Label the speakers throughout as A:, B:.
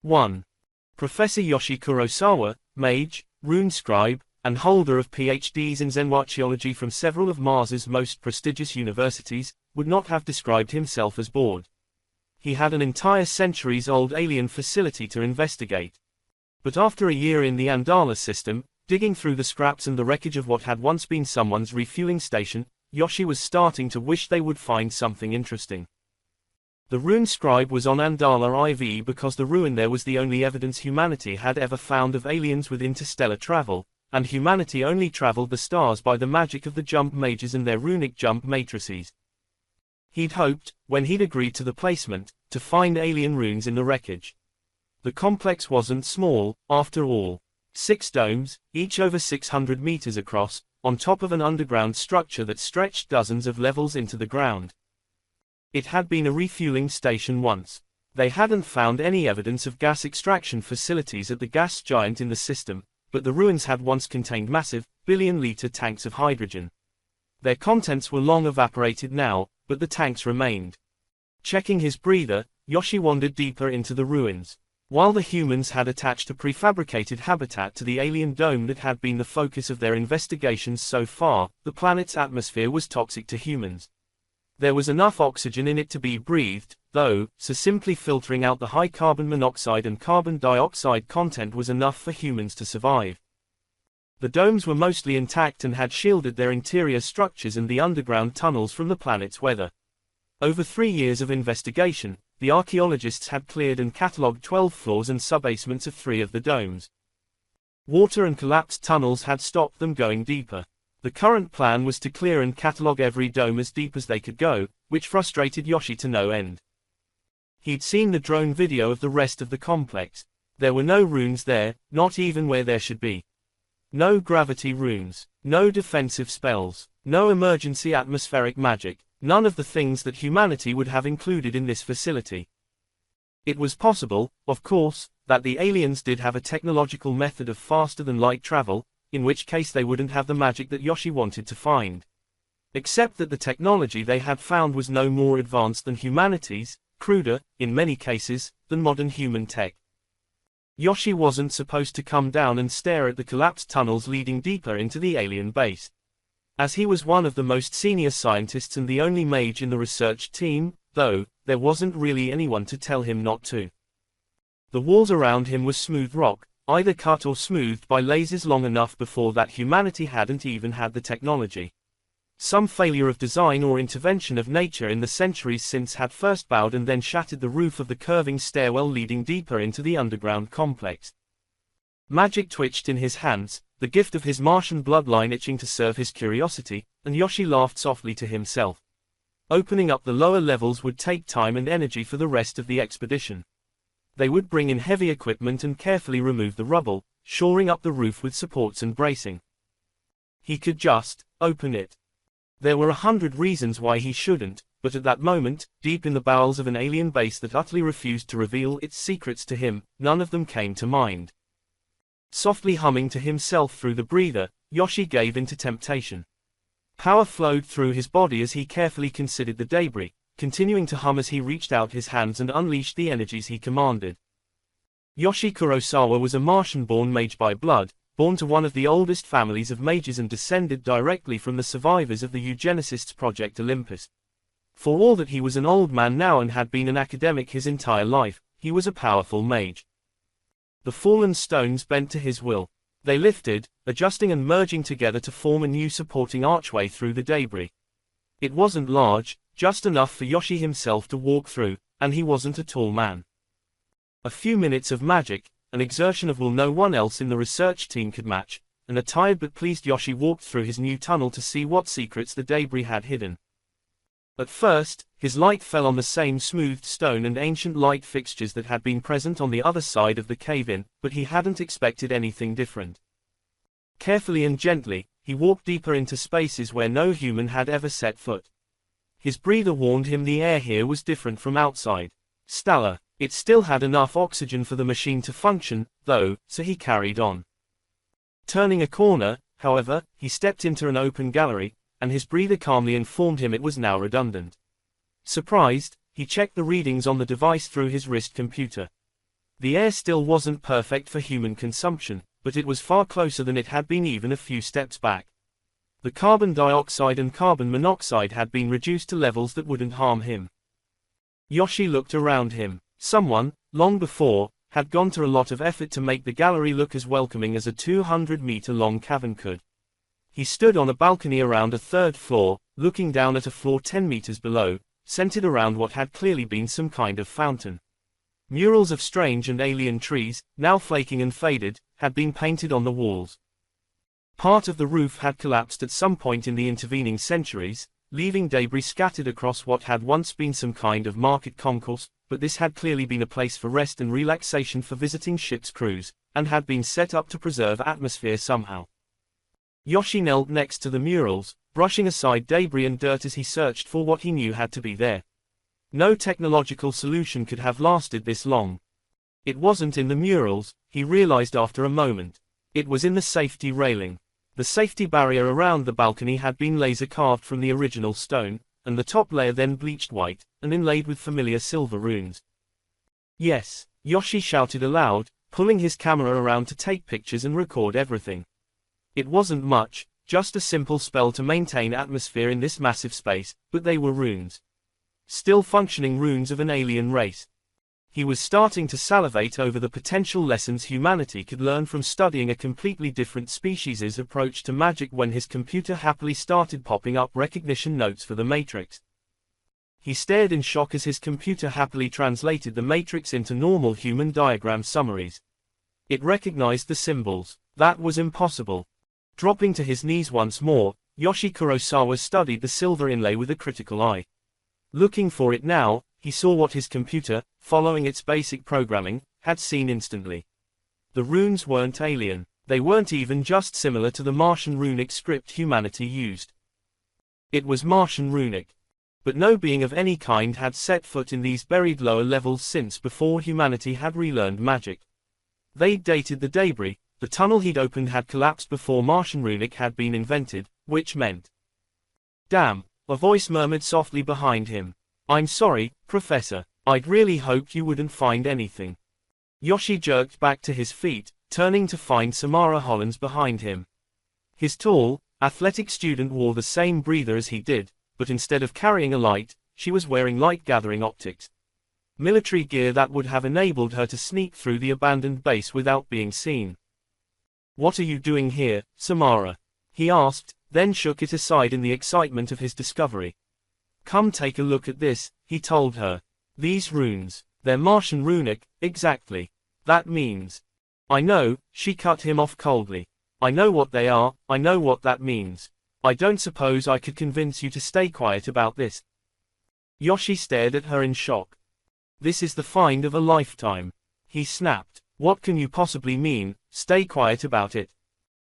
A: 1. Professor Yoshi Kurosawa, Mage, rune scribe, and holder of PhDs in Zenarchaeology from several of Mars's most prestigious universities, would not have described himself as bored. He had an entire centuries-old alien facility to investigate. But after a year in the Andala system, digging through the scraps and the wreckage of what had once been someone's refueling station, Yoshi was starting to wish they would find something interesting. The rune scribe was on Andala IV because the ruin there was the only evidence humanity had ever found of aliens with interstellar travel, and humanity only traveled the stars by the magic of the jump mages and their runic jump matrices. He'd hoped, when he'd agreed to the placement, to find alien runes in the wreckage. The complex wasn't small, after all. 6 domes, each over 600 meters across, on top of an underground structure that stretched dozens of levels into the ground. It had been a refueling station once. They hadn't found any evidence of gas extraction facilities at the gas giant in the system, but the ruins had once contained massive, billion-liter tanks of hydrogen. Their contents were long evaporated now, but the tanks remained. Checking his breather, Yoshi wandered deeper into the ruins. While the humans had attached a prefabricated habitat to the alien dome that had been the focus of their investigations so far, the planet's atmosphere was toxic to humans. There was enough oxygen in it to be breathed, though, so simply filtering out the high carbon monoxide and carbon dioxide content was enough for humans to survive. The domes were mostly intact and had shielded their interior structures and the underground tunnels from the planet's weather. Over 3 years of investigation, the archaeologists had cleared and catalogued 12 floors and subbasements of 3 of the domes. Water and collapsed tunnels had stopped them going deeper. The current plan was to clear and catalogue every dome as deep as they could go, which frustrated Yoshi to no end. He'd seen the drone video of the rest of the complex. There were no runes there, not even where there should be. No gravity runes, no defensive spells, no emergency atmospheric magic, none of the things that humanity would have included in this facility. It was possible, of course, that the aliens did have a technological method of faster-than-light travel, in which case they wouldn't have the magic that Yoshi wanted to find. Except that the technology they had found was no more advanced than humanity's, cruder, in many cases, than modern human tech. Yoshi wasn't supposed to come down and stare at the collapsed tunnels leading deeper into the alien base. As he was one of the most senior scientists and the only mage in the research team, though, there wasn't really anyone to tell him not to. The walls around him were smooth rock, either cut or smoothed by lasers long enough before that humanity hadn't even had the technology. Some failure of design or intervention of nature in the centuries since had first bowed and then shattered the roof of the curving stairwell leading deeper into the underground complex. Magic twitched in his hands, the gift of his Martian bloodline itching to serve his curiosity, and Yoshi laughed softly to himself. Opening up the lower levels would take time and energy for the rest of the expedition. They would bring in heavy equipment and carefully remove the rubble, shoring up the roof with supports and bracing. He could just open it. There were 100 reasons why he shouldn't, but at that moment, deep in the bowels of an alien base that utterly refused to reveal its secrets to him, none of them came to mind. Softly humming to himself through the breather, Yoshi gave in to temptation. Power flowed through his body as he carefully considered the debris, continuing to hum as he reached out his hands and unleashed the energies he commanded. Yoshi Kurosawa was a Martian-born mage by blood, born to one of the oldest families of mages and descended directly from the survivors of the eugenicists' Project Olympus. For all that he was an old man now and had been an academic his entire life, he was a powerful mage. The fallen stones bent to his will. They lifted, adjusting and merging together to form a new supporting archway through the debris. It wasn't large, just enough for Yoshi himself to walk through, and he wasn't a tall man. A few minutes of magic, an exertion of will no one else in the research team could match, and a tired but pleased Yoshi walked through his new tunnel to see what secrets the debris had hidden. At first, his light fell on the same smoothed stone and ancient light fixtures that had been present on the other side of the cave-in, but he hadn't expected anything different. Carefully and gently, he walked deeper into spaces where no human had ever set foot. His breather warned him the air here was different from outside. Stellar. It still had enough oxygen for the machine to function, though, so he carried on. Turning a corner, however, he stepped into an open gallery, and his breather calmly informed him it was now redundant. Surprised, he checked the readings on the device through his wrist computer. The air still wasn't perfect for human consumption, but it was far closer than it had been even a few steps back. The carbon dioxide and carbon monoxide had been reduced to levels that wouldn't harm him. Yoshi looked around him. Someone, long before, had gone to a lot of effort to make the gallery look as welcoming as a 200-meter-long cavern could. He stood on a balcony around a third floor, looking down at a floor 10 meters below, centered around what had clearly been some kind of fountain. Murals of strange and alien trees, now flaking and faded, had been painted on the walls. Part of the roof had collapsed at some point in the intervening centuries, leaving debris scattered across what had once been some kind of market concourse, but this had clearly been a place for rest and relaxation for visiting ships' crews, and had been set up to preserve atmosphere somehow. Yoshi knelt next to the murals, brushing aside debris and dirt as he searched for what he knew had to be there. No technological solution could have lasted this long. It wasn't in the murals, he realized after a moment. It was in the safety railing. The safety barrier around the balcony had been laser carved from the original stone, and the top layer then bleached white, and inlaid with familiar silver runes. Yes, Yoshi shouted aloud, pulling his camera around to take pictures and record everything. It wasn't much, just a simple spell to maintain atmosphere in this massive space, but they were runes. Still functioning runes of an alien race. He was starting to salivate over the potential lessons humanity could learn from studying a completely different species' approach to magic when his computer happily started popping up recognition notes for the Matrix. He stared in shock as his computer happily translated the Matrix into normal human diagram summaries. It recognized the symbols. That was impossible. Dropping to his knees once more, Yoshi Kurosawa studied the silver inlay with a critical eye. Looking for it now, he saw what his computer, following its basic programming, had seen instantly. The runes weren't alien. They weren't even just similar to the Martian runic script humanity used. It was Martian runic. But no being of any kind had set foot in these buried lower levels since before humanity had relearned magic. They'd dated the debris. The tunnel he'd opened had collapsed before Martian runic had been invented, which meant... Damn, a voice murmured softly behind him. I'm sorry, Professor. I'd really hoped you wouldn't find anything. Yoshi jerked back to his feet, turning to find Samara Hollins behind him. His tall, athletic student wore the same breather as he did, but instead of carrying a light, she was wearing light-gathering optics. Military gear that would have enabled her to sneak through the abandoned base without being seen. What are you doing here, Samara? He asked, then shook it aside in the excitement of his discovery. Come take a look at this, he told her. These runes, they're Martian runic, exactly. That means. I know, she cut him off coldly. I know what they are, I know what that means. I don't suppose I could convince you to stay quiet about this. Yoshi stared at her in shock. This is the find of a lifetime. He snapped. What can you possibly mean, stay quiet about it?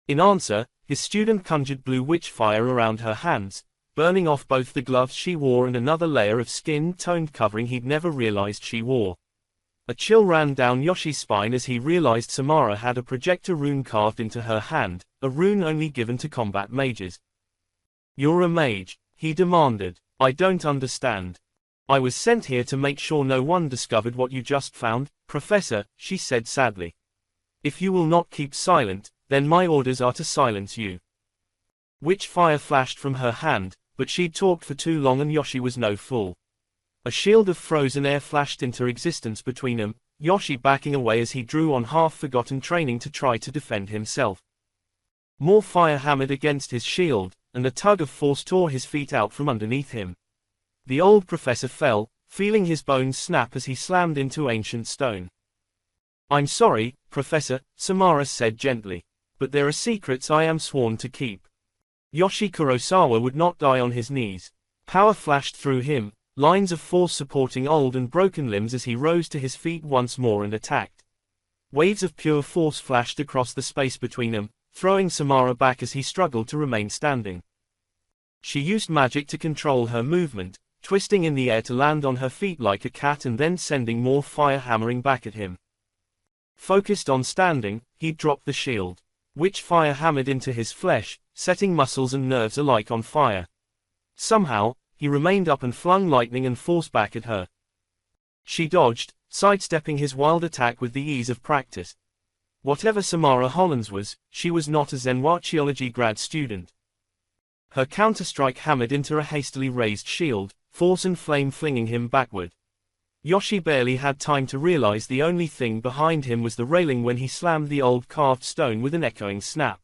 A: In answer, his student conjured blue witch fire around her hands, burning off both the gloves she wore and another layer of skin-toned covering he'd never realized she wore. A chill ran down Yoshi's spine as he realized Samara had a projector rune carved into her hand, a rune only given to combat mages. You're a mage, he demanded. I don't understand. I was sent here to make sure no one discovered what you just found, Professor, she said sadly. If you will not keep silent, then my orders are to silence you. Witch fire flashed from her hand, but she'd talked for too long and Yoshi was no fool. A shield of frozen air flashed into existence between them, Yoshi backing away as he drew on half-forgotten training to try to defend himself. More fire hammered against his shield, and a tug of force tore his feet out from underneath him. The old professor fell, feeling his bones snap as he slammed into ancient stone. I'm sorry, Professor, Samara said gently. But there are secrets I am sworn to keep. Yoshi Kurosawa would not die on his knees. Power flashed through him, lines of force supporting old and broken limbs as he rose to his feet once more and attacked. Waves of pure force flashed across the space between them, throwing Samara back as he struggled to remain standing. She used magic to control her movement, twisting in the air to land on her feet like a cat and then sending more fire hammering back at him. Focused on standing, he dropped the shield. Witch fire hammered into his flesh, setting muscles and nerves alike on fire. Somehow, he remained up and flung lightning and force back at her. She dodged, sidestepping his wild attack with the ease of practice. Whatever Samara Hollands was, she was not a Zenwachiology grad student. Her counter-strike hammered into a hastily raised shield, force and flame flinging him backward. Yoshi barely had time to realize the only thing behind him was the railing when he slammed the old carved stone with an echoing snap.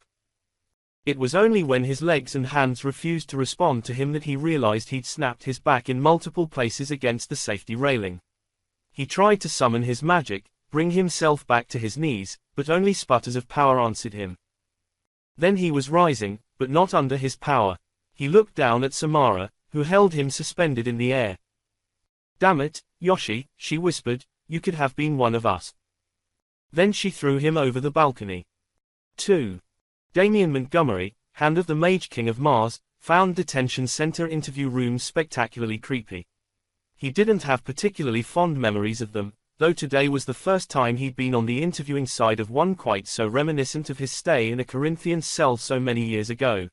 A: It was only when his legs and hands refused to respond to him that he realized he'd snapped his back in multiple places against the safety railing. He tried to summon his magic, bring himself back to his knees, but only sputters of power answered him. Then he was rising, but not under his power. He looked down at Samara, who held him suspended in the air. "Damn it, Yoshi," she whispered, "you could have been one of us." Then she threw him over the balcony. 2. Damian Montgomery, Hand of the Mage King of Mars, found detention center interview rooms spectacularly creepy. He didn't have particularly fond memories of them, though today was the first time he'd been on the interviewing side of one quite so reminiscent of his stay in a Corinthian cell so many years ago.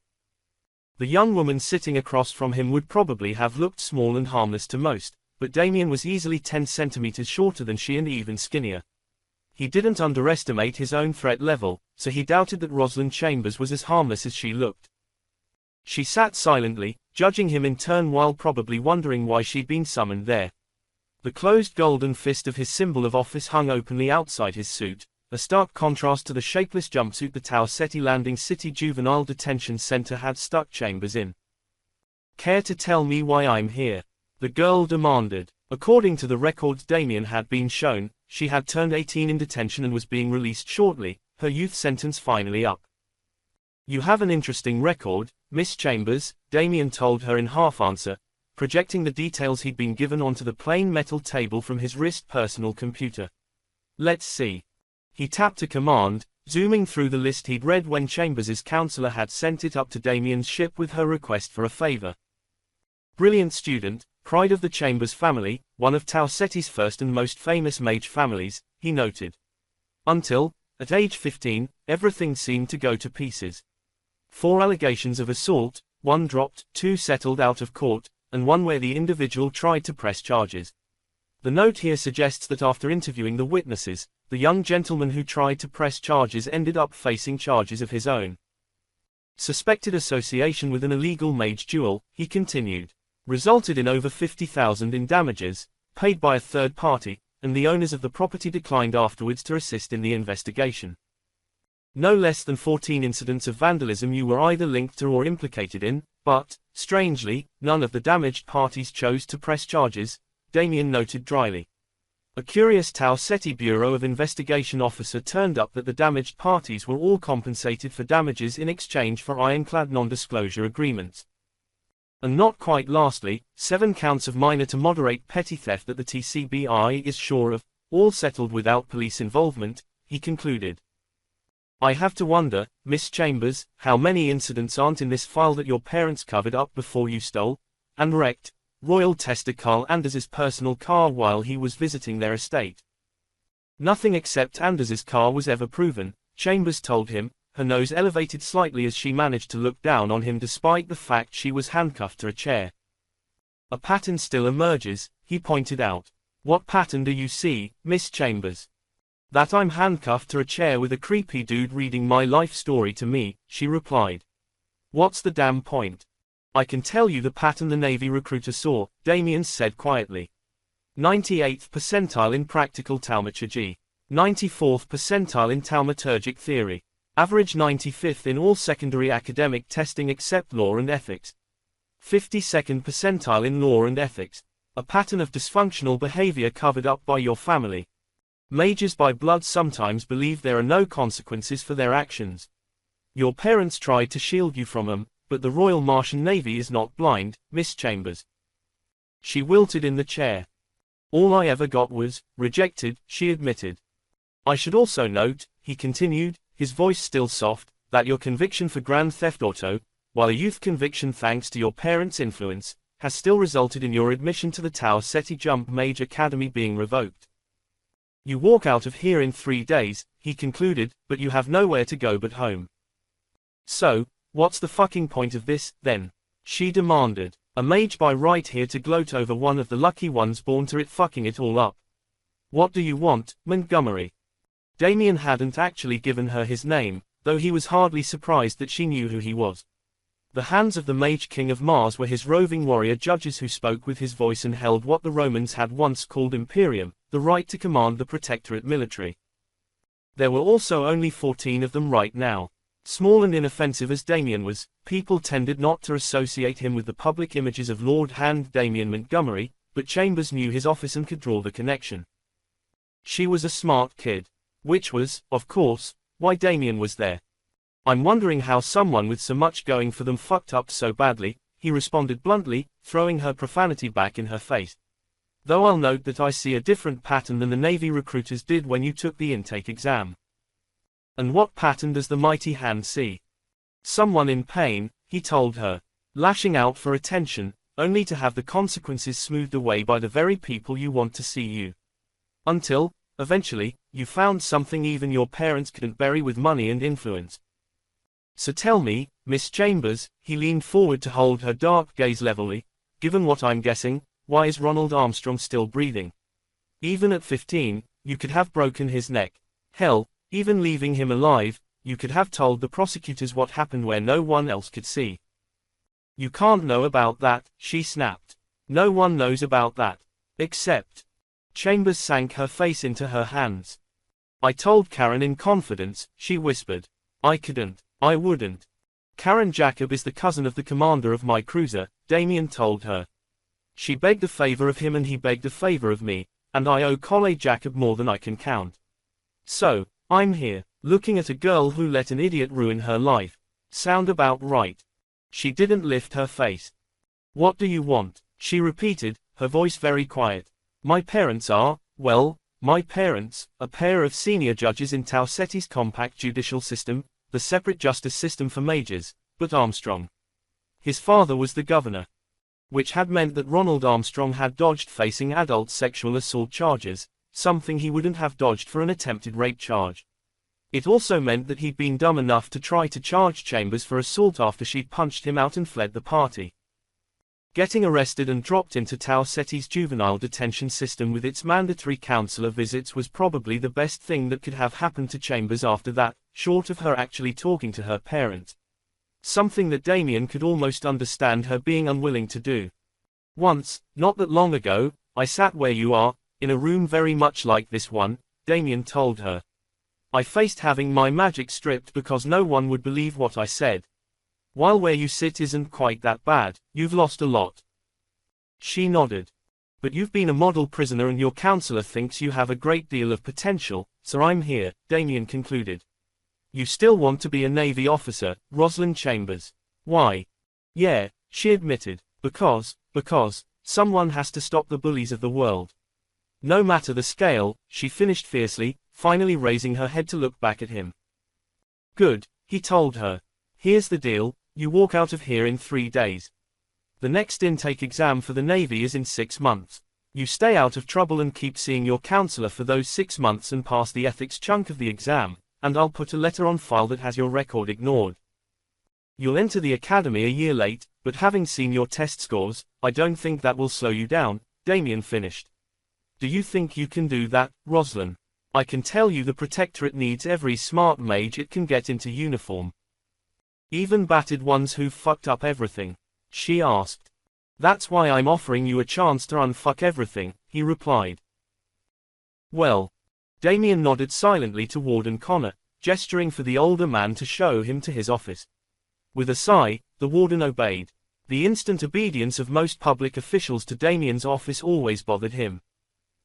A: The young woman sitting across from him would probably have looked small and harmless to most, but Damian was easily 10 centimeters shorter than she and even skinnier. He didn't underestimate his own threat level, so he doubted that Rosalind Chambers was as harmless as she looked. She sat silently, judging him in turn while probably wondering why she'd been summoned there. The closed golden fist of his symbol of office hung openly outside his suit, a stark contrast to the shapeless jumpsuit the Tau Ceti Landing City Juvenile Detention Center had stuck Chambers in. "Care to tell me why I'm here?" the girl demanded. According to the records Damian had been shown, she had turned 18 in detention and was being released shortly, her youth sentence finally up. "You have an interesting record, Miss Chambers," Damian told her in half-answer, projecting the details he'd been given onto the plain metal table from his wrist personal computer. "Let's see." He tapped a command, zooming through the list he'd read when Chambers's counselor had sent it up to Damian's ship with her request for a favor. "Brilliant student, pride of the Chambers family, one of Tau Ceti's first and most famous mage families," he noted. "Until, at age 15, everything seemed to go to pieces. 4 allegations of assault, 1 dropped, 2 settled out of court, and 1 where the individual tried to press charges." The note here suggests that after interviewing the witnesses, the young gentleman who tried to press charges ended up facing charges of his own. "Suspected association with an illegal mage duel," he continued, "resulted in over $50,000 in damages, paid by a third party, and the owners of the property declined afterwards to assist in the investigation. No less than 14 incidents of vandalism you were either linked to or implicated in, but, strangely, none of the damaged parties chose to press charges," Damian noted dryly. A curious Tau Ceti Bureau of Investigation officer turned up that the damaged parties were all compensated for damages in exchange for ironclad non-disclosure agreements. "And not quite lastly, 7 counts of minor to moderate petty theft that the TCBI is sure of, all settled without police involvement," he concluded. "I have to wonder, Miss Chambers, how many incidents aren't in this file that your parents covered up before you stole and wrecked Royal Tester Carl Anders's personal car while he was visiting their estate." "Nothing except Anders's car was ever proven," Chambers told him, her nose elevated slightly as she managed to look down on him despite the fact she was handcuffed to a chair. "A pattern still emerges," he pointed out. "What pattern do you see, Miss Chambers?" "That I'm handcuffed to a chair with a creepy dude reading my life story to me," she replied. "What's the damn point?" "I can tell you the pattern the Navy recruiter saw," Damian said quietly. 98th percentile in practical thaumaturgy. 94th percentile in thaumaturgic theory. Average 95th in all secondary academic testing except law and ethics. 52nd percentile in law and ethics. A pattern of dysfunctional behavior covered up by your family. Mages by blood sometimes believe there are no consequences for their actions. Your parents tried to shield you from them, but the Royal Martian Navy is not blind, Miss Chambers." She wilted in the chair. "All I ever got was rejected," she admitted. "I should also note," he continued, his voice still soft, "that your conviction for Grand Theft Auto, while a youth conviction thanks to your parents' influence, has still resulted in your admission to the Tau Ceti Jump Mage Academy being revoked. You walk out of here in 3 days," he concluded, "but you have nowhere to go but home." "So, what's the fucking point of this, then?" she demanded. "A mage by right here to gloat over one of the lucky ones born to it fucking it all up. What do you want, Montgomery? Damien hadn't actually given her his name, though he was hardly surprised that she knew who he was. The hands of the Mage King of Mars were his roving warrior judges who spoke with his voice and held what the Romans had once called Imperium, the right to command the Protectorate military. There were also only 14 of them right now. Small and inoffensive as Damien was, people tended not to associate him with the public images of Lord Hand Damien Montgomery, but Chambers knew his office and could draw the connection. She was a smart kid. Which was, of course, why Damien was there. I'm wondering how someone with so much going for them fucked up so badly, he responded bluntly, throwing her profanity back in her face. Though I'll note that I see a different pattern than the Navy recruiters did when you took the intake exam. And what pattern does the mighty Hand see? Someone in pain, he told her. Lashing out for attention, only to have the consequences smoothed away by the very people you want to see you. Until, eventually, you found something even your parents couldn't bury with money and influence. So tell me, Miss Chambers, he leaned forward to hold her dark gaze levelly, given what I'm guessing, why is Ronald Armstrong still breathing? Even at 15, you could have broken his neck. Hell, even leaving him alive, you could have told the prosecutors what happened where no one else could see. You can't know about that, she snapped. No one knows about that. Except. Chambers sank her face into her hands. I told Karen in confidence, she whispered. I couldn't. I wouldn't. Karen Jacob is the cousin of the commander of my cruiser, Damien told her. She begged a favor of him and he begged a favor of me, and I owe Collie Jacob more than I can count. So, I'm here, looking at a girl who let an idiot ruin her life. Sound about right? She didn't lift her face. What do you want? She repeated, her voice very quiet. My parents are, well, my parents, a pair of senior judges in Tau Ceti's compact judicial system, the separate justice system for mages, but Armstrong. His father was the governor. Which had meant that Ronald Armstrong had dodged facing adult sexual assault charges, something he wouldn't have dodged for an attempted rape charge. It also meant that he'd been dumb enough to try to charge Chambers for assault after she'd punched him out and fled the party. Getting arrested and dropped into Tau Ceti's juvenile detention system with its mandatory counselor visits was probably the best thing that could have happened to Chambers after that, short of her actually talking to her parents. Something that Damien could almost understand her being unwilling to do. Once, not that long ago, I sat where you are, in a room very much like this one, Damien told her. I faced having my magic stripped because no one would believe what I said. While where you sit isn't quite that bad, you've lost a lot. She nodded. But you've been a model prisoner and your counselor thinks you have a great deal of potential, so I'm here, Damien concluded. You still want to be a Navy officer, Rosalind Chambers. Why? Yeah, she admitted. Because, someone has to stop the bullies of the world. No matter the scale, she finished fiercely, finally raising her head to look back at him. Good, he told her. Here's the deal, you walk out of here in 3 days. The next intake exam for the Navy is in 6 months. You stay out of trouble and keep seeing your counselor for those 6 months and pass the ethics chunk of the exam, and I'll put a letter on file that has your record ignored. You'll enter the academy a year late, but having seen your test scores, I don't think that will slow you down, Damien finished. Do you think you can do that, Rosalind? I can tell you the Protectorate needs every smart mage it can get into uniform. Even battered ones who've fucked up everything? She asked. That's why I'm offering you a chance to unfuck everything, he replied. Well. Damien nodded silently to Warden Connor, gesturing for the older man to show him to his office. With a sigh, the warden obeyed. The instant obedience of most public officials to Damien's office always bothered him.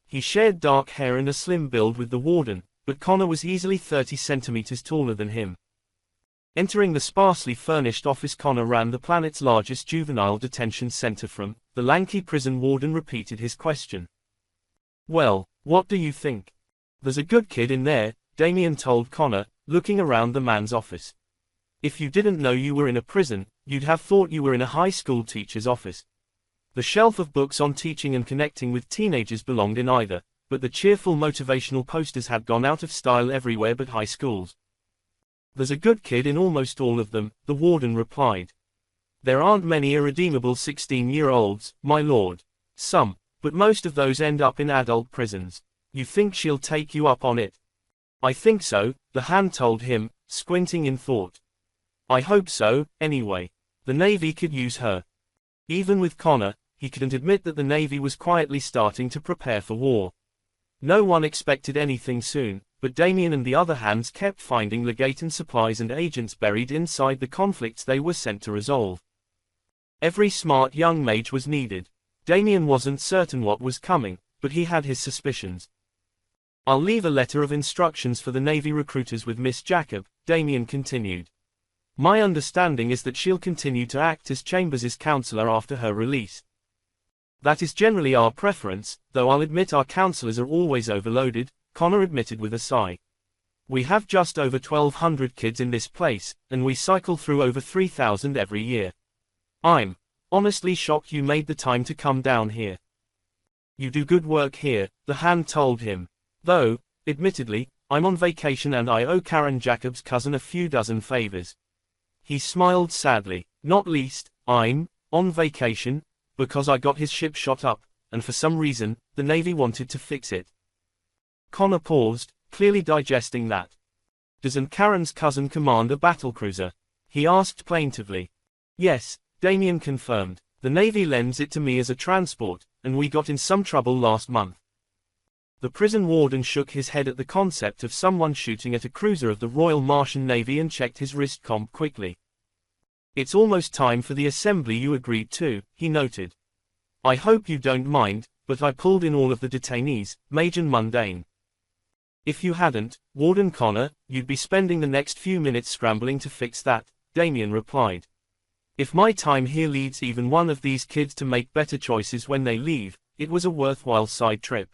A: He shared dark hair and a slim build with the warden, but Connor was easily 30 centimeters taller than him. Entering the sparsely furnished office, Connor ran the planet's largest juvenile detention center from. The lanky prison warden repeated his question. Well, what do you think? There's a good kid in there, Damien told Connor, looking around the man's office. If you didn't know you were in a prison, you'd have thought you were in a high school teacher's office. The shelf of books on teaching and connecting with teenagers belonged in either, but the cheerful motivational posters had gone out of style everywhere but high schools. There's a good kid in almost all of them, the warden replied. There aren't many irredeemable 16-year-olds, my lord. Some, but most of those end up in adult prisons. You think she'll take you up on it? I think so, the hand told him, squinting in thought. I hope so, anyway. The Navy could use her. Even with Connor, he couldn't admit that the Navy was quietly starting to prepare for war. No one expected anything soon, but Damien and the other hands kept finding legaten supplies and agents buried inside the conflicts they were sent to resolve. Every smart young mage was needed. Damien wasn't certain what was coming, but he had his suspicions. I'll leave a letter of instructions for the Navy recruiters with Miss Jacob, Damien continued. My understanding is that she'll continue to act as Chambers' counselor after her release. That is generally our preference, though I'll admit our counselors are always overloaded, Connor admitted with a sigh. We have just over 1,200 kids in this place, and we cycle through over 3,000 every year. I'm honestly shocked you made the time to come down here. You do good work here, the hand told him. Though, admittedly, I'm on vacation and I owe Karen Jacob's cousin a few dozen favors. He smiled sadly. Not least, I'm on vacation because I got his ship shot up, and for some reason, the Navy wanted to fix it. Connor paused, clearly digesting that. Doesn't Karen's cousin command a battlecruiser? He asked plaintively. Yes, Damien confirmed. The Navy lends it to me as a transport, and we got in some trouble last month. The prison warden shook his head at the concept of someone shooting at a cruiser of the Royal Martian Navy and checked his wrist comp quickly. It's almost time for the assembly you agreed to, he noted. I hope you don't mind, but I pulled in all of the detainees, Mage and Mundane. If you hadn't, Warden Connor, you'd be spending the next few minutes scrambling to fix that, Damien replied. If my time here leads even one of these kids to make better choices when they leave, it was a worthwhile side trip.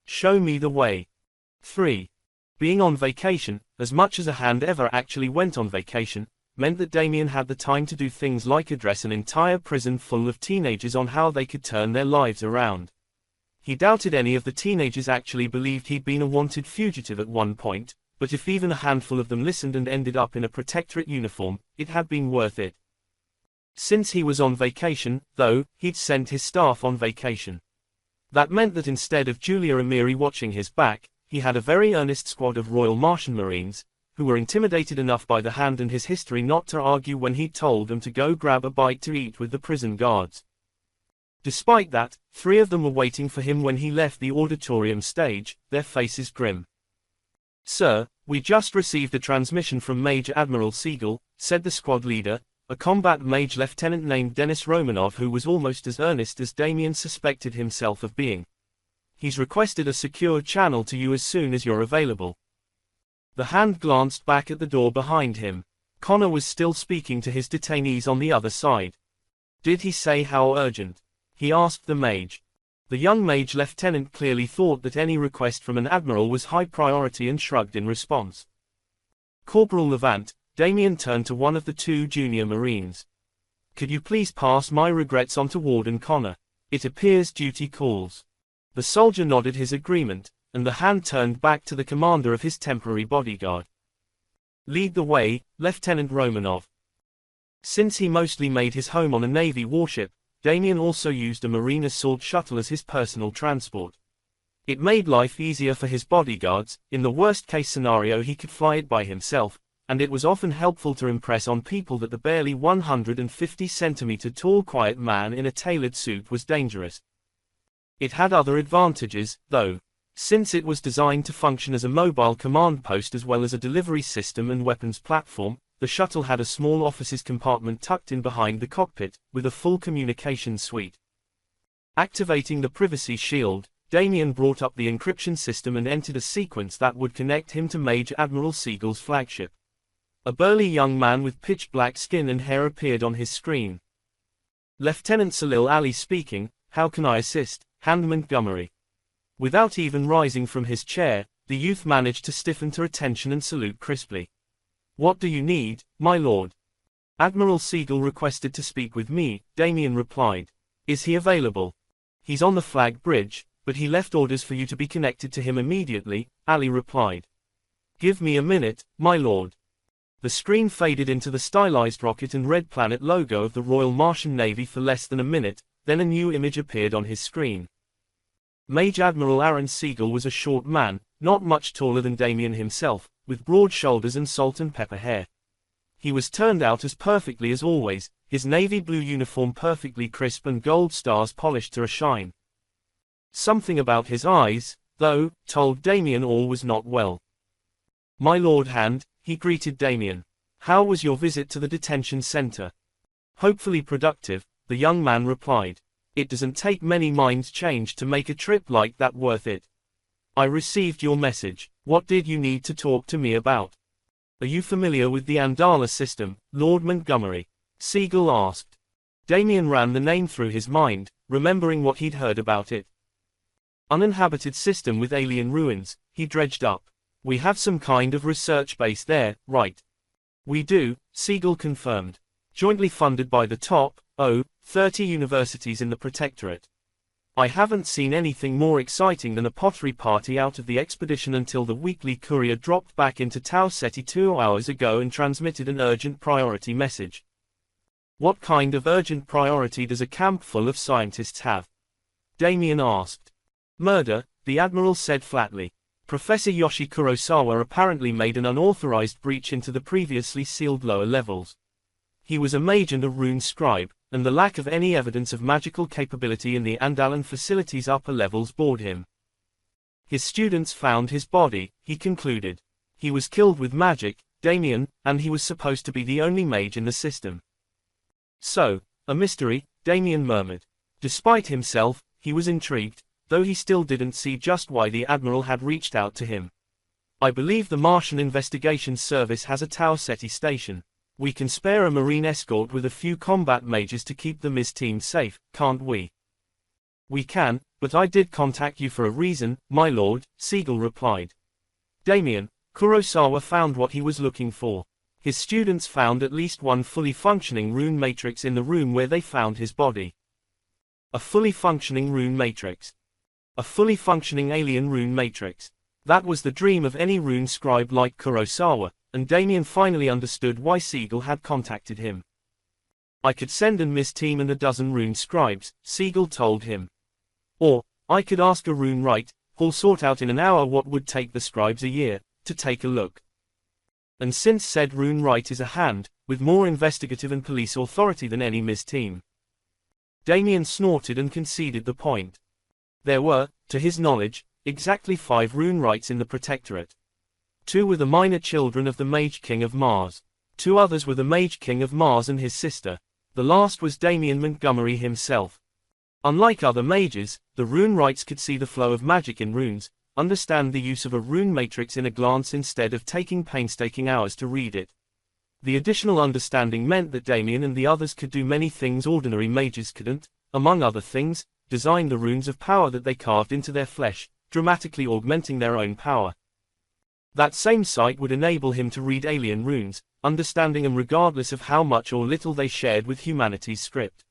A: Show me the way. 3. Being on vacation, as much as a hand ever actually went on vacation, meant that Damien had the time to do things like address an entire prison full of teenagers on how they could turn their lives around. He doubted any of the teenagers actually believed he'd been a wanted fugitive at one point, but if even a handful of them listened and ended up in a protectorate uniform, it had been worth it. Since he was on vacation, though, he'd sent his staff on vacation. That meant that instead of Julia Amiri watching his back, he had a very earnest squad of Royal Martian Marines, who were intimidated enough by the hand and his history not to argue when he told them to go grab a bite to eat with the prison guards. Despite that, 3 of them were waiting for him when he left the auditorium stage, their faces grim. Sir, we just received a transmission from Major Admiral Siegel, said the squad leader, a combat mage lieutenant named Denis Romanov who was almost as earnest as Damien suspected himself of being. He's requested a secure channel to you as soon as you're available. The hand glanced back at the door behind him. Connor was still speaking to his detainees on the other side. Did he say how urgent? He asked the mage. The young mage lieutenant clearly thought that any request from an admiral was high priority and shrugged in response. Corporal Levant, Damien turned to one of the 2 junior marines. Could you please pass my regrets on to Warden Connor? It appears duty calls. The soldier nodded his agreement, and the hand turned back to the commander of his temporary bodyguard. Lead the way, Lieutenant Romanov. Since he mostly made his home on a Navy warship, Damien also used a Marine assault shuttle as his personal transport. It made life easier for his bodyguards. In the worst-case scenario he could fly it by himself, and it was often helpful to impress on people that the barely 150-centimeter tall quiet man in a tailored suit was dangerous. It had other advantages, though. Since it was designed to function as a mobile command post as well as a delivery system and weapons platform, the shuttle had a small officer's compartment tucked in behind the cockpit, with a full communications suite. Activating the privacy shield, Damien brought up the encryption system and entered a sequence that would connect him to Major Admiral Siegel's flagship. A burly young man with pitch-black skin and hair appeared on his screen. Lieutenant Salil Ali speaking, how can I assist, Hand Montgomery? Without even rising from his chair, the youth managed to stiffen to attention and salute crisply. What do you need, my lord? Admiral Siegel requested to speak with me, Damien replied. Is he available? He's on the flag bridge, but he left orders for you to be connected to him immediately, Ali replied. Give me a minute, my lord. The screen faded into the stylized rocket and red planet logo of the Royal Martian Navy for less than a minute, then a new image appeared on his screen. Mage Admiral Aaron Siegel was a short man, not much taller than Damien himself, with broad shoulders and salt and pepper hair. He was turned out as perfectly as always, his navy blue uniform perfectly crisp and gold stars polished to a shine. Something about his eyes, though, told Damien all was not well. "My Lord Hand," he greeted Damien. "How was your visit to the detention center?" "Hopefully productive," the young man replied. "It doesn't take many minds changed to make a trip like that worth it. I received your message. What did you need to talk to me about?" "Are you familiar with the Andala system, Lord Montgomery?" Siegel asked. Damien ran the name through his mind, remembering what he'd heard about it. "Uninhabited system with alien ruins," he dredged up. "We have some kind of research base there, right?" "We do," Siegel confirmed. "Jointly funded by the top 30 universities in the Protectorate. I haven't seen anything more exciting than a pottery party out of the expedition until the weekly courier dropped back into Tau Ceti 2 hours ago and transmitted an urgent priority message." "What kind of urgent priority does a camp full of scientists have?" Damien asked. "Murder," the Admiral said flatly. "Professor Yoshi Kurosawa apparently made an unauthorized breach into the previously sealed lower levels. He was a mage and a rune scribe, and the lack of any evidence of magical capability in the Andalan facility's upper levels bored him. His students found his body," he concluded. "He was killed with magic, Damien, and he was supposed to be the only mage in the system." "So, a mystery," Damien murmured. Despite himself, he was intrigued, though he still didn't see just why the Admiral had reached out to him. "I believe the Martian Investigation Service has a Tau Ceti station. We can spare a marine escort with a few combat mages to keep the Ms. team safe, can't we?" "We can, but I did contact you for a reason, my lord," Siegel replied. "Damien, Kurosawa found what he was looking for. His students found at least one fully functioning rune matrix in the room where they found his body." "A fully functioning rune matrix. A fully functioning alien rune matrix. That was the dream of any rune scribe like Kurosawa, and Damien finally understood why Siegel had contacted him. "I could send an Ms. team and a dozen rune scribes," Siegel told him. "Or, I could ask a rune write, who'll sort out in an hour what would take the scribes a year, to take a look. And since said rune write is a hand, with more investigative and police authority than any Ms. team." Damien snorted and conceded the point. There were, to his knowledge, exactly 5 rune writes in the Protectorate. 2 were the minor children of the Mage King of Mars. 2 others were the Mage King of Mars and his sister. The last was Damien Montgomery himself. Unlike other mages, the rune wrights could see the flow of magic in runes, understand the use of a rune matrix in a glance instead of taking painstaking hours to read it. The additional understanding meant that Damien and the others could do many things ordinary mages couldn't, among other things, design the runes of power that they carved into their flesh, dramatically augmenting their own power. That same sight would enable him to read alien runes, understanding them regardless of how much or little they shared with humanity's script.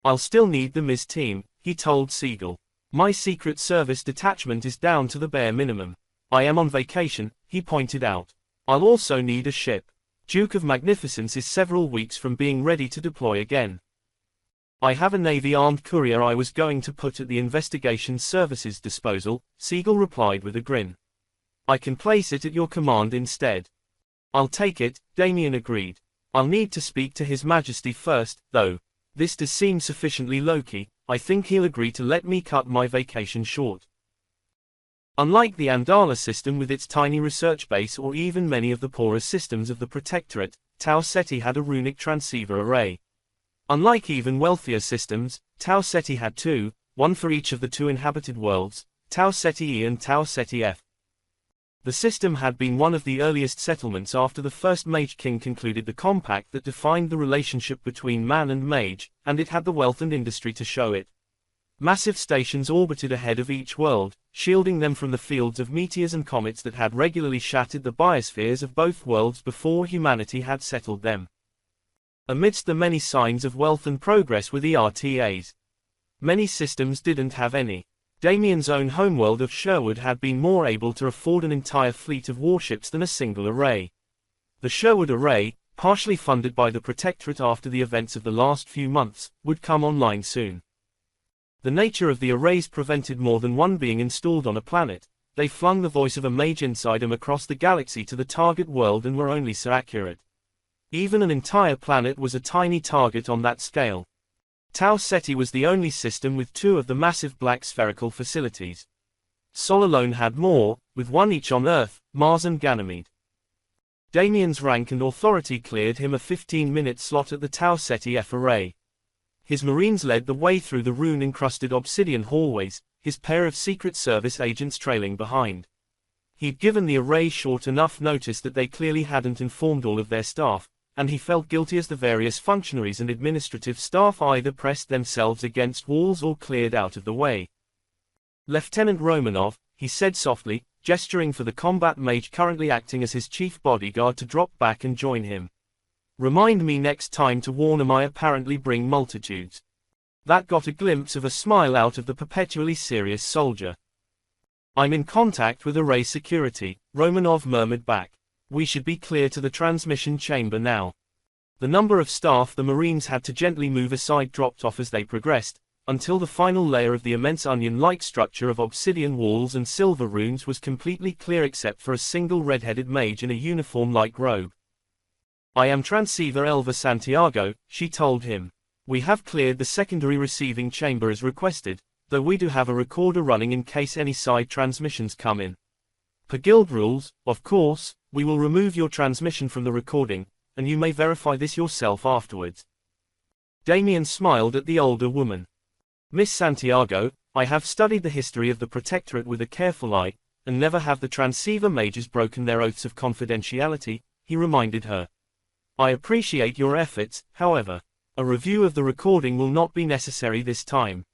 A: "I'll still need the Ms. team," he told Siegel. "My Secret Service detachment is down to the bare minimum. I am on vacation," he pointed out. "I'll also need a ship. Duke of Magnificence is several weeks from being ready to deploy again." "I have a Navy-armed courier I was going to put at the Investigation Service's disposal," Siegel replied with a grin. "I can place it at your command instead." "I'll take it," Damien agreed. "I'll need to speak to His Majesty first, though. This does seem sufficiently low-key. I think he'll agree to let me cut my vacation short." Unlike the Andala system with its tiny research base or even many of the poorer systems of the Protectorate, Tau Ceti had a runic transceiver array. Unlike even wealthier systems, Tau Ceti had 2, one for each of the 2 inhabited worlds, Tau Ceti E and Tau Ceti F. The system had been one of the earliest settlements after the first Mage King concluded the compact that defined the relationship between man and mage, and it had the wealth and industry to show it. Massive stations orbited ahead of each world, shielding them from the fields of meteors and comets that had regularly shattered the biospheres of both worlds before humanity had settled them. Amidst the many signs of wealth and progress were the RTAs. Many systems didn't have any. Damien's own homeworld of Sherwood had been more able to afford an entire fleet of warships than a single array. The Sherwood array, partially funded by the Protectorate after the events of the last few months, would come online soon. The nature of the arrays prevented more than one being installed on a planet. They flung the voice of a mage inside him across the galaxy to the target world and were only so accurate. Even an entire planet was a tiny target on that scale. Tau Ceti was the only system with two of the massive black spherical facilities. Sol alone had more, with one each on Earth, Mars and Ganymede. Damien's rank and authority cleared him a 15-minute slot at the Tau Ceti F array. His Marines led the way through the rune-encrusted obsidian hallways, his pair of Secret Service agents trailing behind. He'd given the array short enough notice that they clearly hadn't informed all of their staff, and he felt guilty as the various functionaries and administrative staff either pressed themselves against walls or cleared out of the way. Lieutenant Romanov, he said softly, gesturing for the combat mage currently acting as his chief bodyguard to drop back and join him. Remind me next time to warn him I apparently bring multitudes. That got a glimpse of a smile out of the perpetually serious soldier. I'm in contact with array security, Romanov murmured back. We should be clear to the transmission chamber now. The number of staff the Marines had to gently move aside dropped off as they progressed, until the final layer of the immense onion-like structure of obsidian walls and silver runes was completely clear except for a single red-headed mage in a uniform-like robe. I am Transceiver Elva Santiago, she told him. We have cleared the secondary receiving chamber as requested, though we do have a recorder running in case any side transmissions come in. Per guild rules, of course, we will remove your transmission from the recording, and you may verify this yourself afterwards. Damien smiled at the older woman. Miss Santiago, I have studied the history of the Protectorate with a careful eye, and never have the transceiver mages broken their oaths of confidentiality, he reminded her. I appreciate your efforts, however. A review of the recording will not be necessary this time.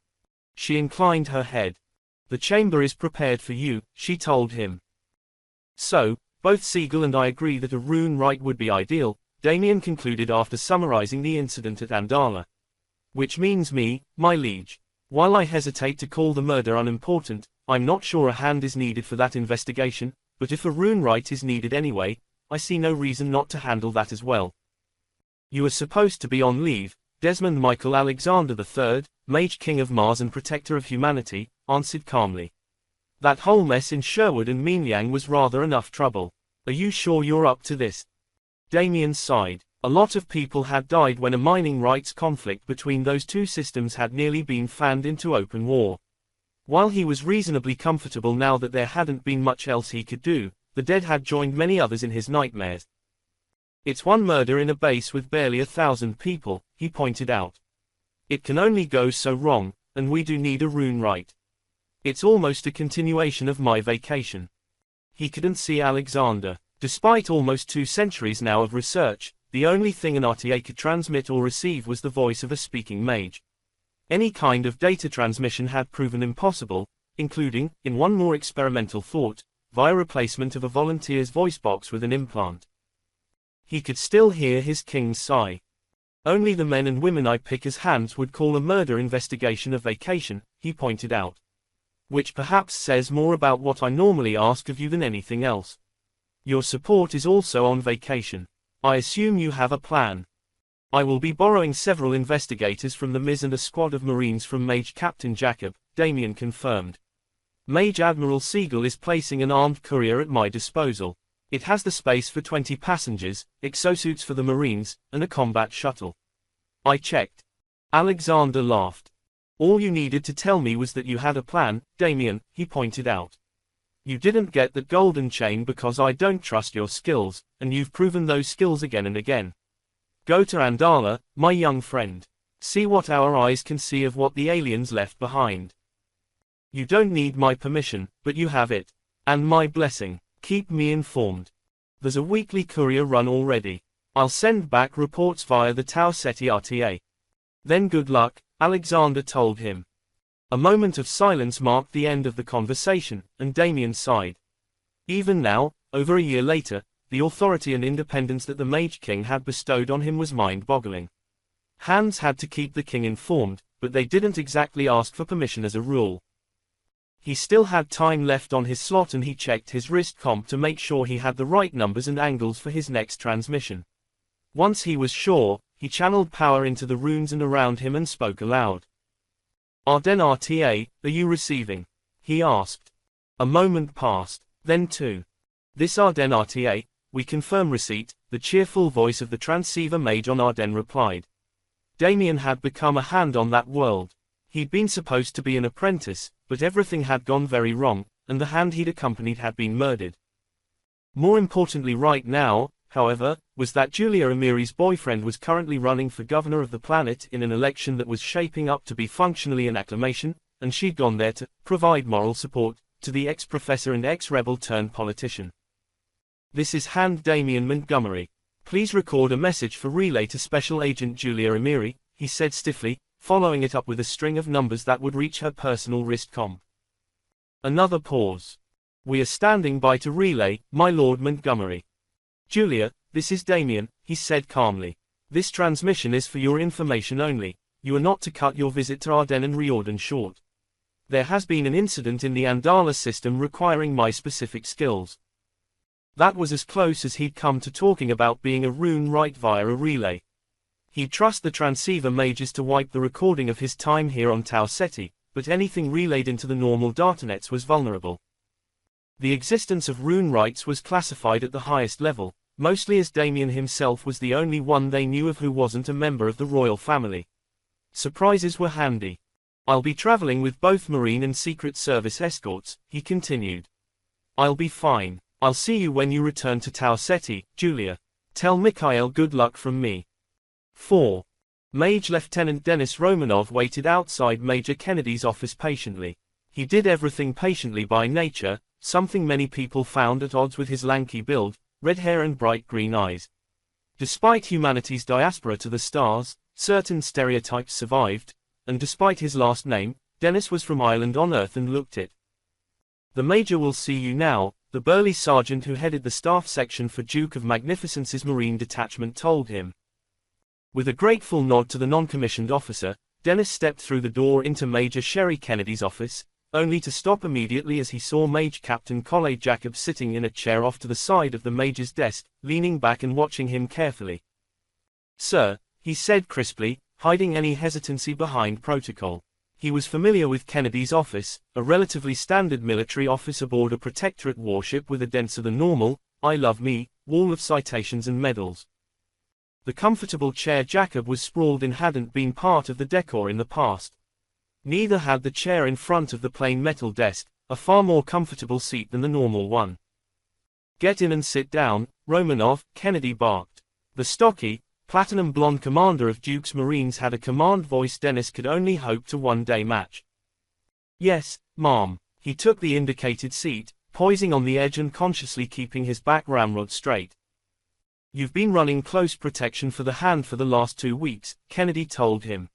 A: She inclined her head. The chamber is prepared for you, she told him. So, both Siegel and I agree that a rune write would be ideal, Damien concluded after summarizing the incident at Andala. Which means me, my liege. While I hesitate to call the murder unimportant, I'm not sure a hand is needed for that investigation, but if a rune write is needed anyway, I see no reason not to handle that as well. You are supposed to be on leave, Desmond Michael Alexander III, Mage King of Mars and Protector of Humanity, answered calmly. That whole mess in Sherwood and Minyang was rather enough trouble. Are you sure you're up to this? Damien sighed. A lot of people had died when a mining rights conflict between those two systems had nearly been fanned into open war. While he was reasonably comfortable now that there hadn't been much else he could do, the dead had joined many others in his nightmares. It's one murder in a base with barely 1,000 people, he pointed out. It can only go so wrong, and we do need a rune write. It's almost a continuation of my vacation. He couldn't see Alexander. Despite almost 2 centuries now of research, the only thing an RTA could transmit or receive was the voice of a speaking mage. Any kind of data transmission had proven impossible, including, in one more experimental thought, via replacement of a volunteer's voice box with an implant. He could still hear his king's sigh. Only the men and women I pick as hands would call a murder investigation a vacation, he pointed out. Which perhaps says more about what I normally ask of you than anything else. Your support is also on vacation. I assume you have a plan. I will be borrowing several investigators from the Miz and a squad of Marines from Mage Captain Jacob, Damien confirmed. Mage Admiral Siegel is placing an armed courier at my disposal. It has the space for 20 passengers, exosuits for the Marines, and a combat shuttle. I checked. Alexander laughed. All you needed to tell me was that you had a plan, Damien, he pointed out. You didn't get that golden chain because I don't trust your skills, and you've proven those skills again and again. Go to Andala, my young friend. See what our eyes can see of what the aliens left behind. You don't need my permission, but you have it. And my blessing. Keep me informed. There's a weekly courier run already. I'll send back reports via the Tau Ceti RTA. Then good luck, Alexander told him. A moment of silence marked the end of the conversation, and Damien sighed. Even now, over a year later, the authority and independence that the Mage King had bestowed on him was mind-boggling. Hands had to keep the king informed, but they didn't exactly ask for permission as a rule. He still had time left on his slot and he checked his wrist comp to make sure he had the right numbers and angles for his next transmission. Once he was sure, he channeled power into the runes and around him and spoke aloud. Arden RTA, are you receiving? He asked. A moment passed, then two. This Arden RTA, we confirm receipt, the cheerful voice of the transceiver Mage on Arden replied. Damien had become a hand on that world. He'd been supposed to be an apprentice, but everything had gone very wrong, and the hand he'd accompanied had been murdered. More importantly right now, however, was that Julia Amiri's boyfriend was currently running for governor of the planet in an election that was shaping up to be functionally an acclamation, and she'd gone there to provide moral support to the ex-professor and ex-rebel turned politician. This is Hand Damien Montgomery. Please record a message for relay to Special Agent Julia Amiri, he said stiffly, following it up with a string of numbers that would reach her personal wrist comp. Another pause. We are standing by to relay, my Lord Montgomery. Julia, this is Damien, he said calmly. This transmission is for your information only. You are not to cut your visit to Arden and Riordan short. There has been an incident in the Andala system requiring my specific skills. That was as close as he'd come to talking about being a rune write via a relay. He'd trust the transceiver mages to wipe the recording of his time here on Tau Ceti, but anything relayed into the normal datanets was vulnerable. The existence of rune writes was classified at the highest level, mostly as Damien himself was the only one they knew of who wasn't a member of the royal family. Surprises were handy. I'll be traveling with both Marine and Secret Service escorts, he continued. I'll be fine. I'll see you when you return to Tau Ceti, Julia. Tell Mikhail good luck from me. 4. Mage Lieutenant Denis Romanov waited outside Major Kennedy's office patiently. He did everything patiently by nature, something many people found at odds with his lanky build, red hair and bright green eyes. Despite humanity's diaspora to the stars, certain stereotypes survived, and despite his last name, Denis was from Ireland on Earth and looked it. The Major will see you now, the burly sergeant who headed the staff section for Duke of Magnificence's Marine detachment told him. With a grateful nod to the non-commissioned officer, Denis stepped through the door into Major Sherry Kennedy's office, only to stop immediately as he saw Mage Captain Colley Jacob sitting in a chair off to the side of the Major's desk, leaning back and watching him carefully. Sir, he said crisply, hiding any hesitancy behind protocol. He was familiar with Kennedy's office, a relatively standard military office aboard a protectorate warship with a denser than normal, I love me, wall of citations and medals. The comfortable chair Jacob was sprawled in hadn't been part of the decor in the past. Neither had the chair in front of the plain metal desk, a far more comfortable seat than the normal one. Get in and sit down, Romanov, Kennedy barked. The stocky, platinum blonde commander of Duke's Marines had a command voice Denis could only hope to one day match. Yes, ma'am. He took the indicated seat, poising on the edge and consciously keeping his back ramrod straight. You've been running close protection for the hand for the last 2 weeks, Kennedy told him.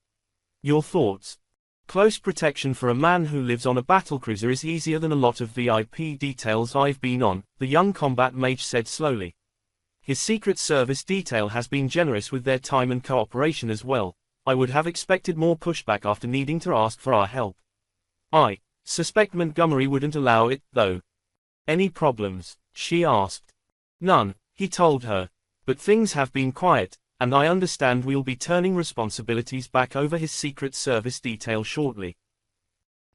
A: Your thoughts? Close protection for a man who lives on a battlecruiser is easier than a lot of VIP details I've been on, the young combat mage said slowly. His Secret Service detail has been generous with their time and cooperation as well. I would have expected more pushback after needing to ask for our help. I suspect Montgomery wouldn't allow it, though. Any problems? She asked. None, he told her. But things have been quiet, and I understand we'll be turning responsibilities back over his Secret Service detail shortly.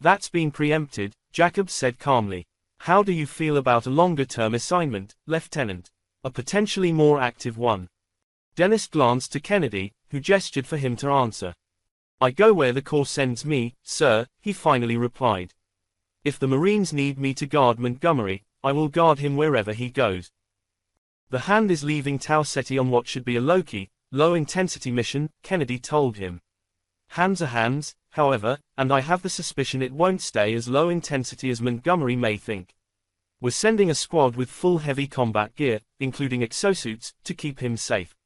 A: That's been preempted, Jacob said calmly. How do you feel about a longer-term assignment, Lieutenant? A potentially more active one. Denis glanced to Kennedy, who gestured for him to answer. I go where the Corps sends me, sir, he finally replied. If the Marines need me to guard Montgomery, I will guard him wherever he goes. The hand is leaving Tau Ceti on what should be a low-key, low-intensity mission, Kennedy told him. Hands are hands, however, and I have the suspicion it won't stay as low-intensity as Montgomery may think. We're sending a squad with full heavy combat gear, including exosuits, to keep him safe.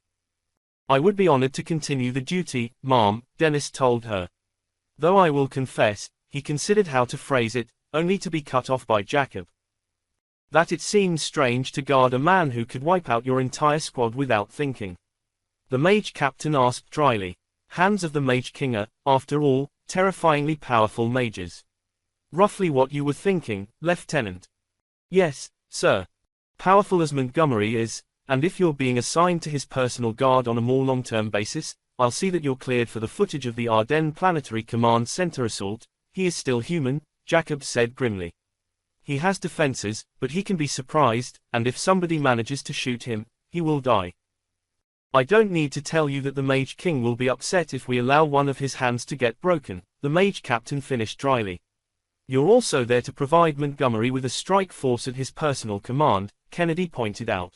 A: I would be honored to continue the duty, ma'am, Denis told her. Though I will confess, he considered how to phrase it, only to be cut off by Jacob. That it seems strange to guard a man who could wipe out your entire squad without thinking. The Mage Captain asked dryly. Hands of the Mage King are, after all, terrifyingly powerful mages. Roughly what you were thinking, Lieutenant. Yes, sir. Powerful as Montgomery is, and if you're being assigned to his personal guard on a more long-term basis, I'll see that you're cleared for the footage of the Ardennes Planetary Command Center assault. He is still human, Jacob said grimly. He has defenses, but he can be surprised, and if somebody manages to shoot him, he will die. I don't need to tell you that the Mage King will be upset if we allow one of his hands to get broken, the Mage Captain finished dryly. You're also there to provide Montgomery with a strike force at his personal command, Kennedy pointed out.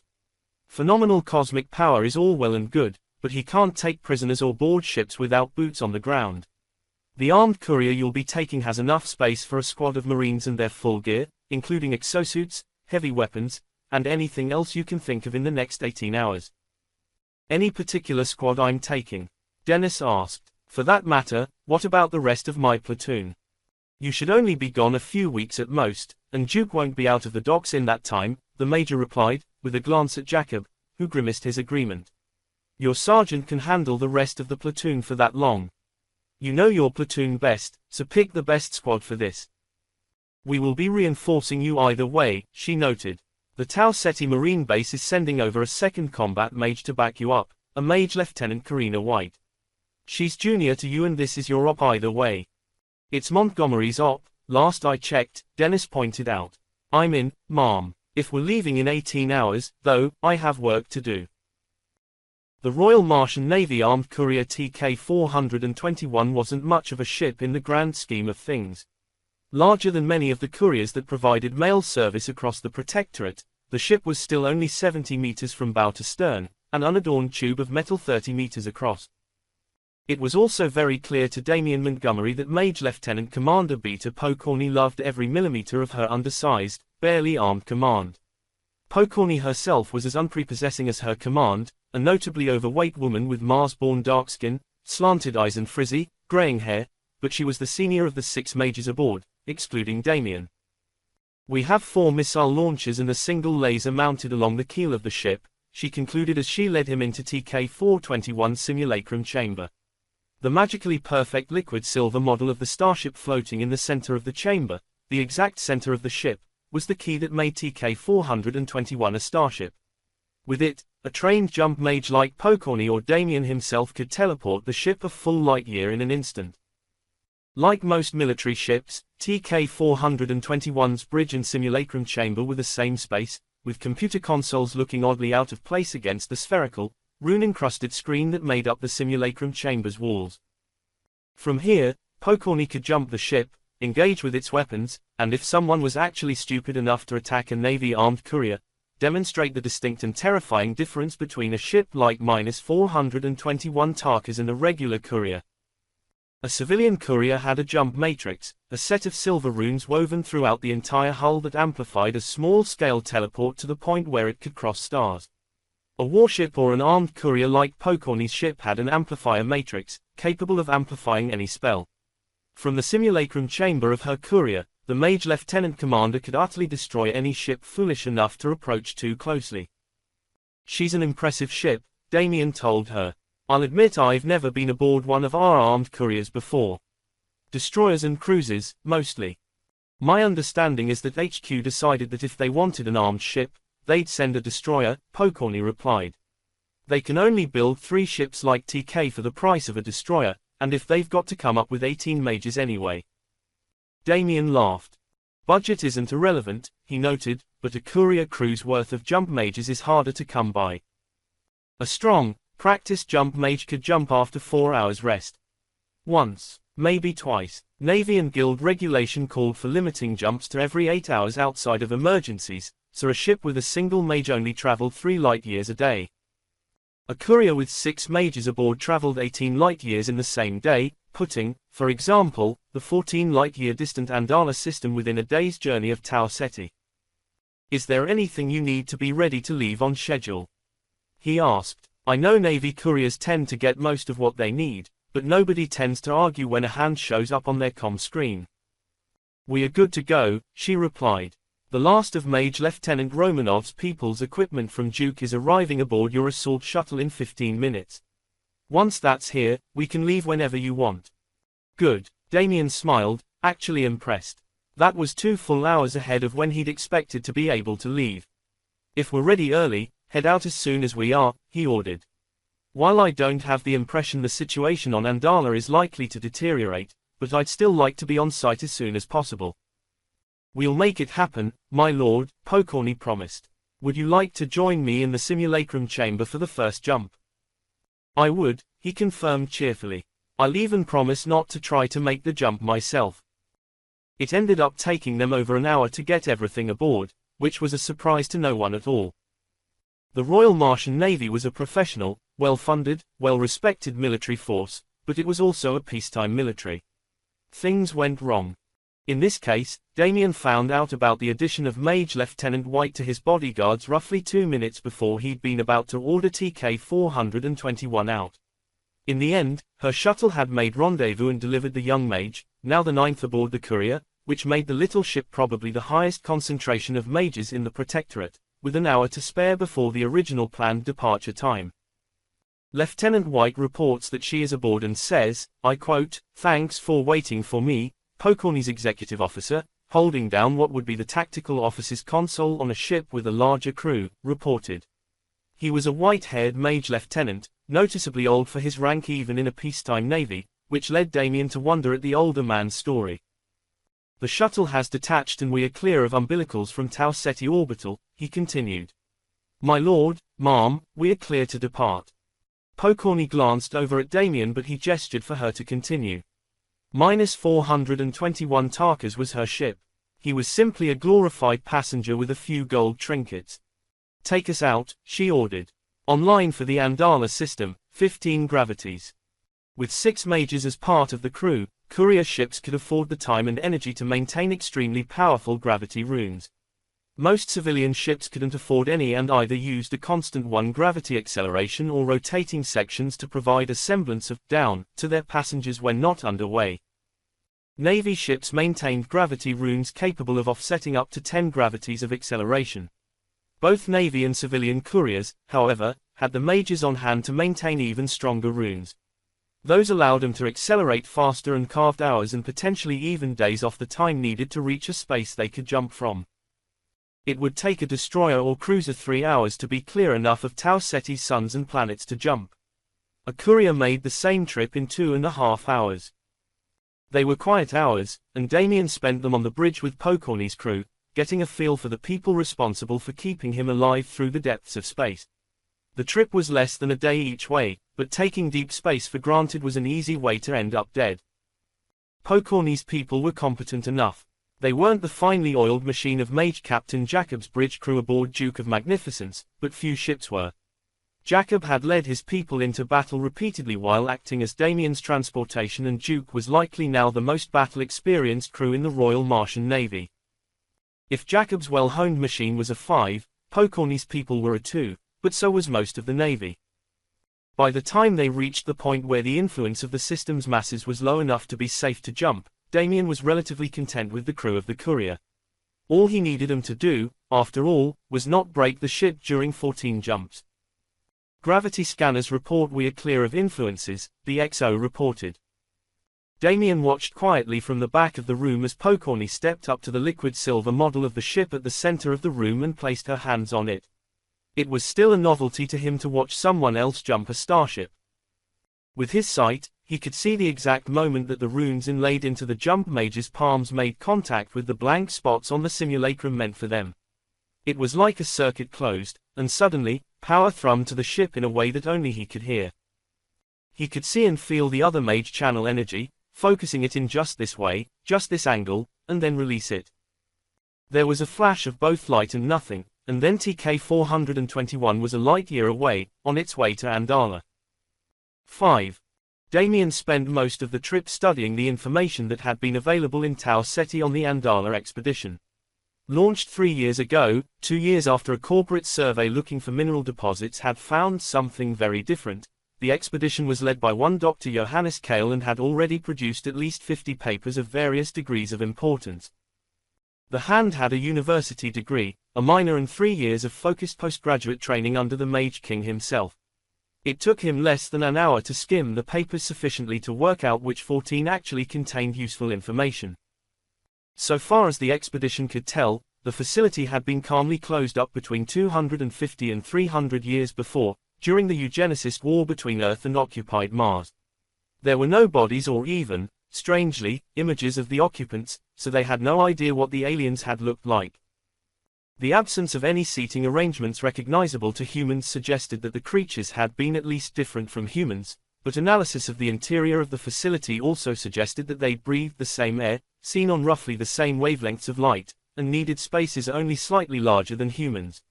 A: Phenomenal cosmic power is all well and good, but he can't take prisoners or board ships without boots on the ground. The armed courier you'll be taking has enough space for a squad of Marines and their full gear, including exosuits, heavy weapons, and anything else you can think of in the next 18 hours. Any particular squad I'm taking? Dennis asked. For that matter, what about the rest of my platoon? You should only be gone a few weeks at most, and Duke won't be out of the docks in that time, the Major replied, with a glance at Jacob, who grimaced his agreement. Your sergeant can handle the rest of the platoon for that long. You know your platoon best, so pick the best squad for this. We will be reinforcing you either way, she noted. The Tau Ceti Marine Base is sending over a second combat mage to back you up, a Mage Lieutenant Karina White. She's junior to you and this is your op either way. It's Montgomery's op, last I checked, Dennis pointed out. I'm in, ma'am. If we're leaving in 18 hours, though, I have work to do. The Royal Martian Navy armed courier TK-421 wasn't much of a ship in the grand scheme of things. Larger than many of the couriers that provided mail service across the Protectorate, the ship was still only 70 meters from bow to stern, an unadorned tube of metal 30 meters across. It was also very clear to Damien Montgomery that Mage Lieutenant Commander Beta Pokorny loved every millimeter of her undersized, barely armed command. Pokorny herself was as unprepossessing as her command, a notably overweight woman with Mars-born dark skin, slanted eyes and frizzy, graying hair, but she was the senior of the 6 mages aboard, excluding Damien. We have 4 missile launchers and a single laser mounted along the keel of the ship, she concluded as she led him into TK-421's simulacrum chamber. The magically perfect liquid silver model of the starship floating in the center of the chamber, the exact center of the ship, was the key that made TK-421 a starship. With it, a trained jump mage like Pokorny or Damien himself could teleport the ship a full light year in an instant. Like most military ships, TK-421's bridge and simulacrum chamber were the same space, with computer consoles looking oddly out of place against the spherical, rune-encrusted screen that made up the simulacrum chamber's walls. From here, Pokorny could jump the ship, engage with its weapons, and if someone was actually stupid enough to attack a Navy-armed courier, demonstrate the distinct and terrifying difference between a ship like -421 Tarkas and a regular courier. A civilian courier had a jump matrix, a set of silver runes woven throughout the entire hull that amplified a small-scale teleport to the point where it could cross stars. A warship or an armed courier like Pokorny's ship had an amplifier matrix, capable of amplifying any spell. From the simulacrum chamber of her courier, the Mage Lieutenant Commander could utterly destroy any ship foolish enough to approach too closely. She's an impressive ship, Damien told her. I'll admit I've never been aboard one of our armed couriers before. Destroyers and cruisers, mostly. My understanding is that HQ decided that if they wanted an armed ship, they'd send a destroyer, Pokorny replied. They can only build 3 ships like TK for the price of a destroyer, and if they've got to come up with 18 mages anyway. Damien laughed. Budget isn't irrelevant, he noted, but a courier crew's worth of jump mages is harder to come by. A strong, practiced jump mage could jump after 4 hours rest. Once, maybe twice. Navy and Guild regulation called for limiting jumps to every 8 hours outside of emergencies, so a ship with a single mage only traveled 3 light years a day. A courier with 6 mages aboard traveled 18 light years in the same day, putting, for example, the 14 light-year distant Andala system within a day's journey of Tau Ceti. Is there anything you need to be ready to leave on schedule? He asked. I know Navy couriers tend to get most of what they need, but nobody tends to argue when a hand shows up on their comm screen. We are good to go, she replied. The last of Mage Lieutenant Romanov's people's equipment from Duke is arriving aboard your assault shuttle in 15 minutes. Once that's here, we can leave whenever you want. Good. Damien smiled, actually impressed. That was 2 full hours ahead of when he'd expected to be able to leave. If we're ready early, head out as soon as we are, he ordered. While I don't have the impression the situation on Andala is likely to deteriorate, but I'd still like to be on site as soon as possible. We'll make it happen, my lord, Pokorny promised. Would you like to join me in the simulacrum chamber for the first jump? I would, he confirmed cheerfully. I'll even promise not to try to make the jump myself. It ended up taking them over an hour to get everything aboard, which was a surprise to no one at all. The Royal Martian Navy was a professional, well-funded, well-respected military force, but it was also a peacetime military. Things went wrong. In this case, Damien found out about the addition of Mage Lieutenant White to his bodyguards roughly 2 minutes before he'd been about to order TK-421 out. In the end, her shuttle had made rendezvous and delivered the young Mage, now the 9th aboard the Courier, which made the little ship probably the highest concentration of Mages in the Protectorate, with an hour to spare before the original planned departure time. Lieutenant White reports that she is aboard and says, I quote, "Thanks for waiting for me," Pokorny's executive officer, holding down what would be the tactical officer's console on a ship with a larger crew, reported. He was a white-haired Mage lieutenant, noticeably old for his rank even in a peacetime navy, which led Damien to wonder at the older man's story. The shuttle has detached and we are clear of umbilicals from Tau Ceti orbital, he continued. My lord, ma'am, we are clear to depart. Pokorny glanced over at Damien but he gestured for her to continue. -421 Tarkas was her ship. He was simply a glorified passenger with a few gold trinkets. Take us out, she ordered. Online for the Andala system, 15 gravities. With 6 mages as part of the crew, courier ships could afford the time and energy to maintain extremely powerful gravity runes. Most civilian ships couldn't afford any and either used a constant 1 gravity acceleration or rotating sections to provide a semblance of down to their passengers when not underway. Navy ships maintained gravity runes capable of offsetting up to 10 gravities of acceleration. Both Navy and civilian couriers, however, had the mages on hand to maintain even stronger runes. Those allowed them to accelerate faster and carved hours and potentially even days off the time needed to reach a space they could jump from. It would take a destroyer or cruiser 3 hours to be clear enough of Tau Ceti's suns and planets to jump. A courier made the same trip in 2.5 hours. They were quiet hours, and Damien spent them on the bridge with Pokorny's crew, getting a feel for the people responsible for keeping him alive through the depths of space. The trip was less than a day each way, but taking deep space for granted was an easy way to end up dead. Pokorny's people were competent enough. They weren't the finely oiled machine of Mage Captain Jacob's bridge crew aboard Duke of Magnificence, but few ships were. Jacob had led his people into battle repeatedly while acting as Damien's transportation and Duke was likely now the most battle-experienced crew in the Royal Martian Navy. If Jacob's well-honed machine was a 5, Pokorny's people were a 2, but so was most of the Navy. By the time they reached the point where the influence of the system's masses was low enough to be safe to jump, Damien was relatively content with the crew of the Courier. All he needed them to do, after all, was not break the ship during 14 jumps. Gravity scanners report we are clear of influences, the XO reported. Damien watched quietly from the back of the room as Pokorny stepped up to the liquid silver model of the ship at the center of the room and placed her hands on it. It was still a novelty to him to watch someone else jump a starship. With his sight, he could see the exact moment that the runes inlaid into the jump mage's palms made contact with the blank spots on the simulacrum meant for them. It was like a circuit closed, and suddenly, power thrummed to the ship in a way that only he could hear. He could see and feel the other mage channel energy, focusing it in just this way, just this angle, and then release it. There was a flash of both light and nothing, and then TK-421 was a light year away, on its way to Andala. 5. Damien spent most of the trip studying the information that had been available in Tau Ceti on the Andala expedition. Launched 3 years ago, 2 years after a corporate survey looking for mineral deposits had found something very different, the expedition was led by one Dr. Johannes Kale and had already produced at least 50 papers of various degrees of importance. The Hand had a university degree, a minor and 3 years of focused postgraduate training under the Mage King himself. It took him less than an hour to skim the papers sufficiently to work out which 14 actually contained useful information. So far as the expedition could tell, the facility had been calmly closed up between 250 and 300 years before, during the eugenicist war between Earth and occupied Mars. There were no bodies or even, strangely, images of the occupants, so they had no idea what the aliens had looked like. The absence of any seating arrangements recognizable to humans suggested that the creatures had been at least different from humans, but analysis of the interior of the facility also suggested that they breathed the same air, seen on roughly the same wavelengths of light, and needed spaces only slightly larger than humans.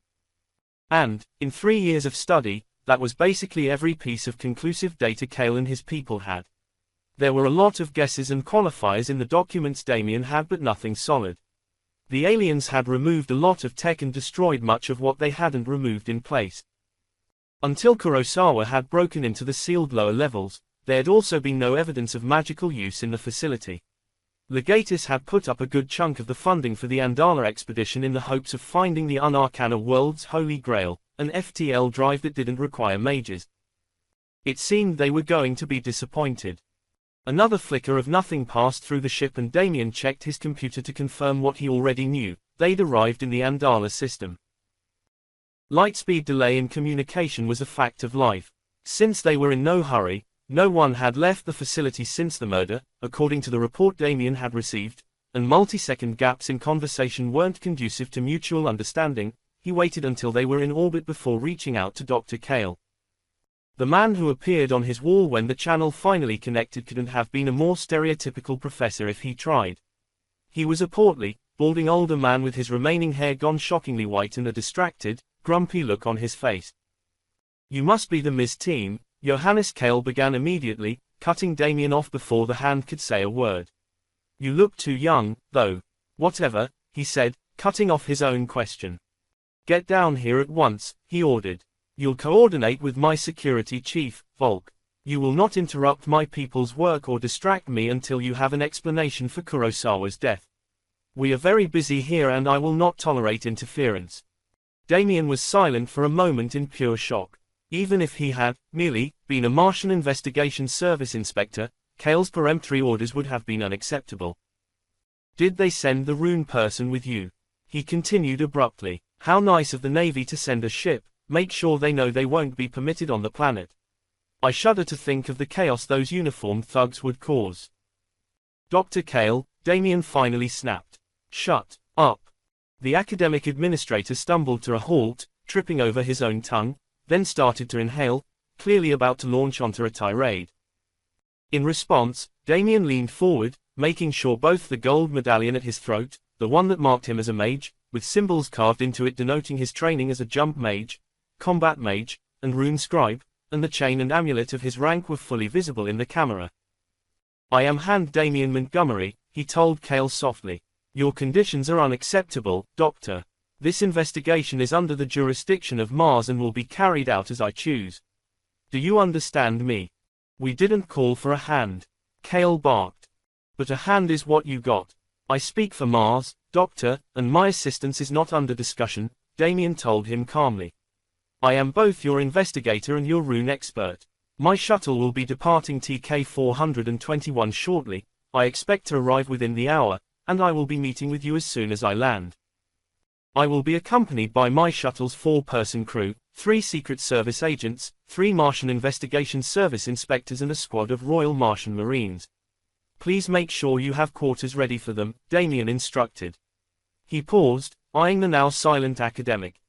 A: And, in 3 years of study, that was basically every piece of conclusive data Cale and his people had. There were a lot of guesses and qualifiers in the documents Damien had, but nothing solid. The aliens had removed a lot of tech and destroyed much of what they hadn't removed in place. Until Kurosawa had broken into the sealed lower levels, there had also been no evidence of magical use in the facility. Legatus had put up a good chunk of the funding for the Andala expedition in the hopes of finding the Unarcana World's Holy Grail, an FTL drive that didn't require mages. It seemed they were going to be disappointed. Another flicker of nothing passed through the ship and Damien checked his computer to confirm what he already knew: they'd arrived in the Andala system. Lightspeed delay in communication was a fact of life. Since they were in no hurry, no one had left the facility since the murder, according to the report Damien had received, and multi-second gaps in conversation weren't conducive to mutual understanding. He waited until they were in orbit before reaching out to Dr. Cale. The man who appeared on his wall when the channel finally connected couldn't have been a more stereotypical professor if he tried. He was a portly, balding older man with his remaining hair gone shockingly white and a distracted, grumpy look on his face. "You must be the Ms. Team," Johannes Cale began immediately, cutting Damien off before the hand could say a word. "You look too young, though." "Whatever," he said, cutting off his own question. "Get down here at once," he ordered. "You'll coordinate with my security chief, Volk. You will not interrupt my people's work or distract me until you have an explanation for Kurosawa's death. We are very busy here and I will not tolerate interference." Damien was silent for a moment in pure shock. Even if he had, merely, been a Martian Investigation Service inspector, Cale's peremptory orders would have been unacceptable. "Did they send the Rune person with you?" he continued abruptly. "How nice of the Navy to send a ship. Make sure they know they won't be permitted on the planet. I shudder to think of the chaos those uniformed thugs would cause." "Dr. Cale," Damien finally snapped. "Shut up." The academic administrator stumbled to a halt, tripping over his own tongue, then started to inhale, clearly about to launch onto a tirade. In response, Damien leaned forward, making sure both the gold medallion at his throat, the one that marked him as a mage, with symbols carved into it denoting his training as a jump mage, combat mage, and rune scribe, and the chain and amulet of his rank were fully visible in the camera. "I am Hand Damien Montgomery," he told Cale softly. "Your conditions are unacceptable, Doctor. This investigation is under the jurisdiction of Mars and will be carried out as I choose. Do you understand me? We didn't call for a hand," Cale barked. "But a hand is what you got. I speak for Mars, Doctor, and my assistance is not under discussion," Damien told him calmly. "I am both your investigator and your rune expert. My shuttle will be departing TK 421 shortly. I expect to arrive within the hour, and I will be meeting with you as soon as I land. I will be accompanied by my shuttle's 4-person crew, 3 Secret Service agents, 3 Martian Investigation Service inspectors and a squad of Royal Martian Marines. Please make sure you have quarters ready for them," Damien instructed. He paused, eyeing the now silent academic.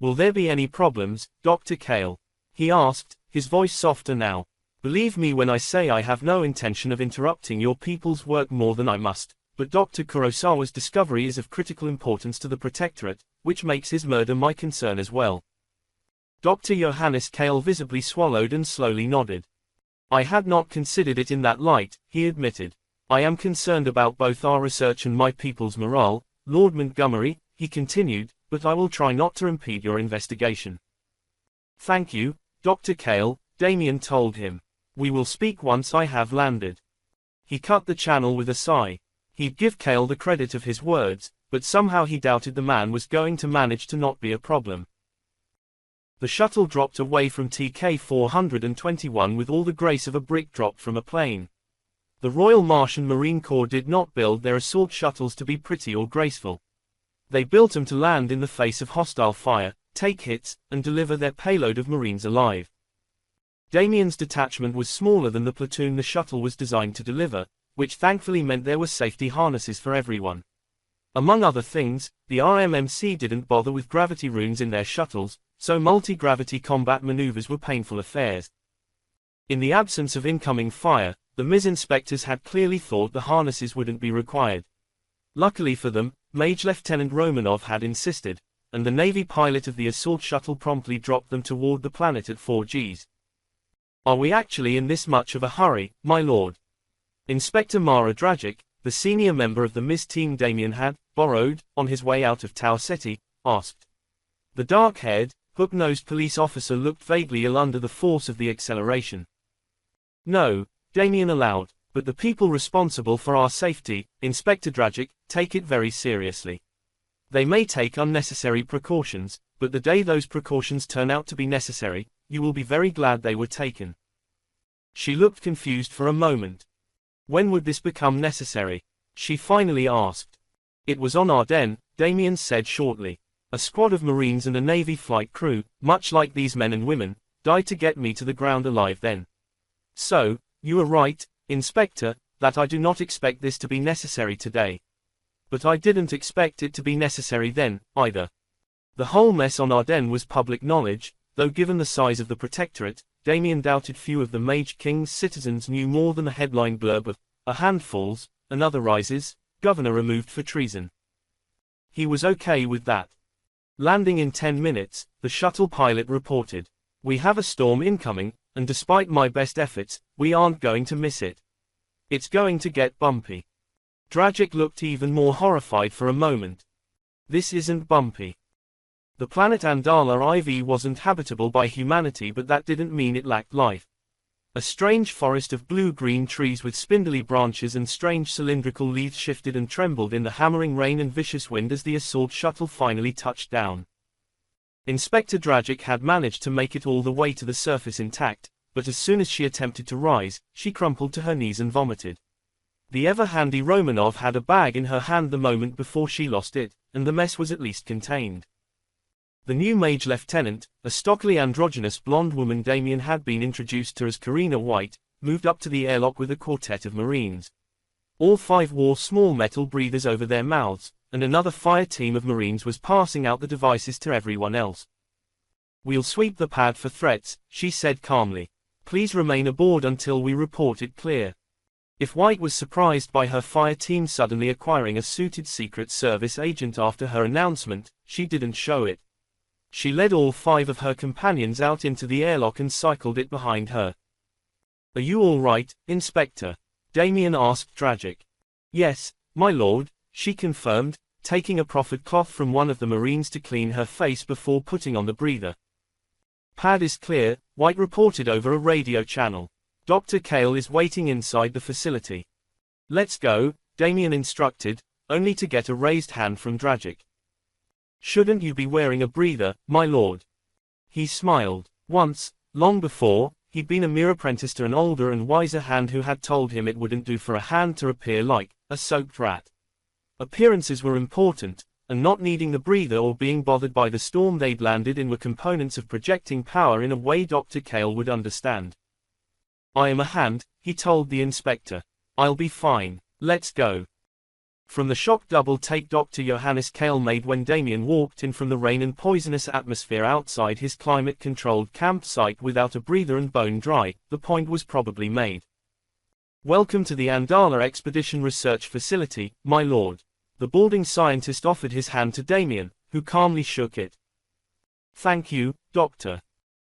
A: "Will there be any problems, Dr. Cale?" he asked, his voice softer now. "Believe me when I say I have no intention of interrupting your people's work more than I must, but Dr. Kurosawa's discovery is of critical importance to the Protectorate, which makes his murder my concern as well." Dr. Johannes Cale visibly swallowed and slowly nodded. "I had not considered it in that light," he admitted. "I am concerned about both our research and my people's morale, Lord Montgomery," he continued, "but I will try not to impede your investigation." "Thank you, Dr. Cale," Damien told him. "We will speak once I have landed." He cut the channel with a sigh. He'd give Cale the credit of his words, but somehow he doubted the man was going to manage to not be a problem. The shuttle dropped away from TK 421 with all the grace of a brick dropped from a plane. The Royal Martian Marine Corps did not build their assault shuttles to be pretty or graceful. They built them to land in the face of hostile fire, take hits, and deliver their payload of Marines alive. Damien's detachment was smaller than the platoon the shuttle was designed to deliver, which thankfully meant there were safety harnesses for everyone. Among other things, the RMMC didn't bother with gravity runes in their shuttles, so multi-gravity combat maneuvers were painful affairs. In the absence of incoming fire, the MIS inspectors had clearly thought the harnesses wouldn't be required. Luckily for them, Mage Lieutenant Romanov had insisted, and the Navy pilot of the assault shuttle promptly dropped them toward the planet at 4 Gs. Are we actually in this much of a hurry, my lord? Inspector Mara Dragic, the senior member of the MIS team Damien had borrowed on his way out of Tau Ceti, asked. The dark-haired, hook-nosed police officer looked vaguely ill under the force of the acceleration. No, Damien allowed, but the people responsible for our safety, Inspector Dragic, take it very seriously. They may take unnecessary precautions, but the day those precautions turn out to be necessary, you will be very glad they were taken. She looked confused for a moment. When would this become necessary? She finally asked. It was on Ardennes, Damien said shortly. A squad of Marines and a Navy flight crew, much like these men and women, died to get me to the ground alive then. So, you are right, Inspector, that I do not expect this to be necessary today. But I didn't expect it to be necessary then, either. The whole mess on Ardennes was public knowledge, though given the size of the Protectorate, Damien doubted few of the Mage King's citizens knew more than the headline blurb of, "A hand falls, another rises, governor removed for treason." He was okay with that. Landing in 10 minutes, the shuttle pilot reported. We have a storm incoming, and despite my best efforts, we aren't going to miss it. It's going to get bumpy. Dragic looked even more horrified for a moment. This isn't bumpy. The planet Andala IV wasn't habitable by humanity, but that didn't mean it lacked life. A strange forest of blue-green trees with spindly branches and strange cylindrical leaves shifted and trembled in the hammering rain and vicious wind as the assault shuttle finally touched down. Inspector Dragic had managed to make it all the way to the surface intact, but as soon as she attempted to rise, she crumpled to her knees and vomited. The ever-handy Romanov had a bag in her hand the moment before she lost it, and the mess was at least contained. The new Mage Lieutenant, a stockily androgynous blonde woman Damien had been introduced to as Karina White, moved up to the airlock with a quartet of Marines. All 5 wore small metal breathers over their mouths, and another fire team of Marines was passing out the devices to everyone else. We'll sweep the pad for threats, she said calmly. Please remain aboard until we report it clear. If White was surprised by her fire team suddenly acquiring a suited Secret Service agent after her announcement, she didn't show it. She led all 5 of her companions out into the airlock and cycled it behind her. Are you all right, Inspector? Damien asked Dragic. Yes, my lord, she confirmed, taking a proffered cloth from one of the Marines to clean her face before putting on the breather. Pad is clear, White reported over a radio channel. Dr. Cale is waiting inside the facility. Let's go, Damien instructed, only to get a raised hand from Dragic. Shouldn't you be wearing a breather, my lord? He smiled. Once, long before, he'd been a mere apprentice to an older and wiser hand who had told him it wouldn't do for a hand to appear like a soaked rat. Appearances were important, and not needing the breather or being bothered by the storm they'd landed in were components of projecting power in a way Dr. Cale would understand. I am a hand, he told the inspector. I'll be fine. Let's go. From the shock double-take Dr. Johannes Cale made when Damien walked in from the rain and poisonous atmosphere outside his climate-controlled campsite without a breather and bone dry, the point was probably made. Welcome to the Andala Expedition Research Facility, my lord. The balding scientist offered his hand to Damien, who calmly shook it. Thank you, Doctor.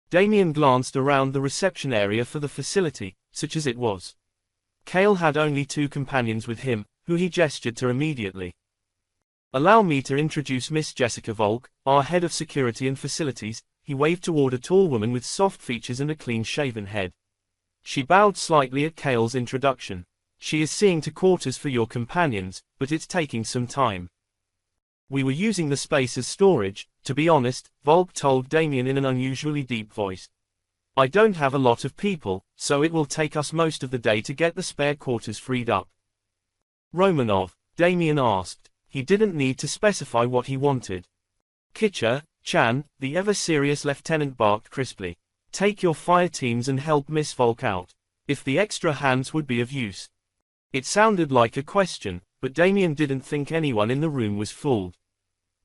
A: Damien glanced around the reception area for the facility, such as it was. Cale had only 2 companions with him, who he gestured to immediately. Allow me to introduce Miss Jessica Volk, our head of security and facilities. He waved toward a tall woman with soft features and a clean-shaven head. She bowed slightly at Cale's introduction. She is seeing to quarters for your companions, but it's taking some time. We were using the space as storage, to be honest, Volk told Damien in an unusually deep voice. I don't have a lot of people, so it will take us most of the day to get the spare quarters freed up. Romanov, Damien asked. He didn't need to specify what he wanted. Kitcher, Chan, the ever-serious lieutenant barked crisply. Take your fire teams and help Miss Volk out. If the extra hands would be of use. It sounded like a question, but Damien didn't think anyone in the room was fooled.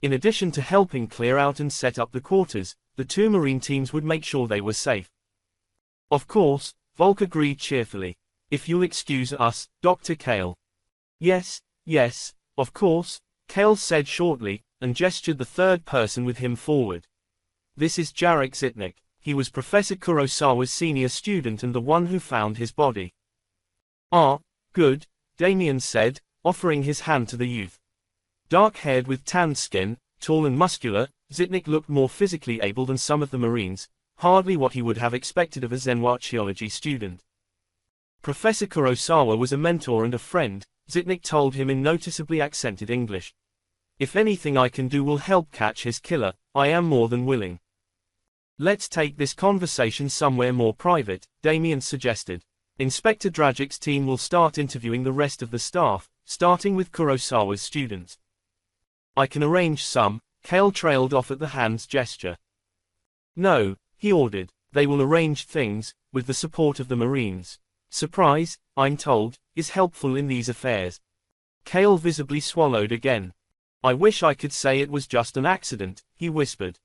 A: In addition to helping clear out and set up the quarters, the two Marine teams would make sure they were safe. Of course, Volk agreed cheerfully. If you'll excuse us, Dr. Kale. Yes, of course, Kale said shortly, and gestured the third person with him forward. This is Jarek Zitnik. He was Professor Kurosawa's senior student and the one who found his body. Ah, good, Damien said, offering his hand to the youth. Dark-haired with tanned skin, tall and muscular, Zitnik looked more physically able than some of the Marines, hardly what he would have expected of a Zenwachiology student. Professor Kurosawa was a mentor and a friend, Zitnik told him in noticeably accented English. If anything I can do will help catch his killer, I am more than willing. Let's take this conversation somewhere more private, Damien suggested. Inspector Dragic's team will start interviewing the rest of the staff, starting with Kurosawa's students. I can arrange some, Kale trailed off at the hand's gesture. No, he ordered, they will arrange things, with the support of the Marines. Surprise, I'm told, is helpful in these affairs. Kale visibly swallowed again. I wish I could say it was just an accident, he whispered.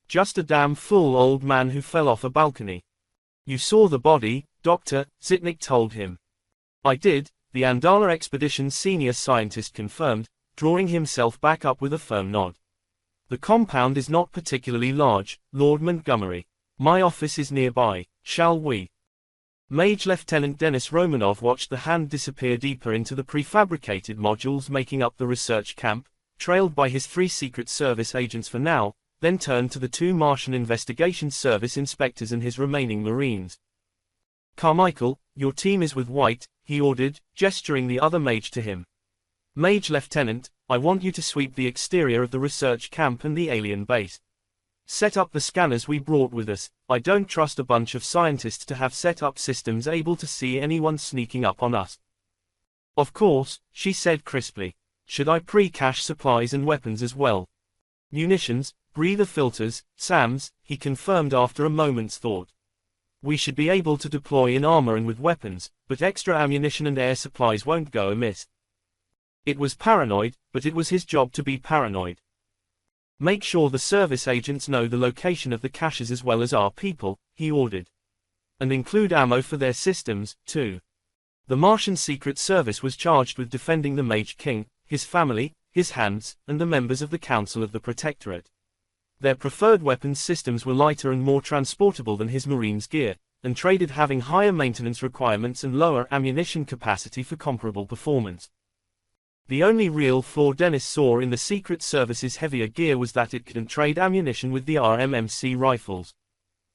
A: Just a damn fool old man who fell off a balcony. You saw the body, Doctor, Zitnik told him. I did, the Andala expedition's senior scientist confirmed, drawing himself back up with a firm nod. The compound is not particularly large, Lord Montgomery. My office is nearby, shall we? Mage Lieutenant Denis Romanov watched the hand disappear deeper into the prefabricated modules making up the research camp, trailed by his 3 Secret Service agents for now, then turned to the 2 Martian Investigation Service inspectors and his remaining Marines. Carmichael, your team is with White, he ordered, gesturing the other mage to him. Mage Lieutenant, I want you to sweep the exterior of the research camp and the alien base. Set up the scanners we brought with us. I don't trust a bunch of scientists to have set up systems able to see anyone sneaking up on us. Of course, she said crisply. Should I pre-cache supplies and weapons as well? Munitions, breather filters, SAMs, he confirmed after a moment's thought. We should be able to deploy in armor and with weapons, but extra ammunition and air supplies won't go amiss. It was paranoid, but it was his job to be paranoid. Make sure the service agents know the location of the caches as well as our people, he ordered. And include ammo for their systems, too. The Martian Secret Service was charged with defending the Mage King, his family, his hands, and the members of the Council of the Protectorate. Their preferred weapons systems were lighter and more transportable than his Marines' gear, and traded having higher maintenance requirements and lower ammunition capacity for comparable performance. The only real flaw Dennis saw in the Secret Service's heavier gear was that it couldn't trade ammunition with the RMMC rifles.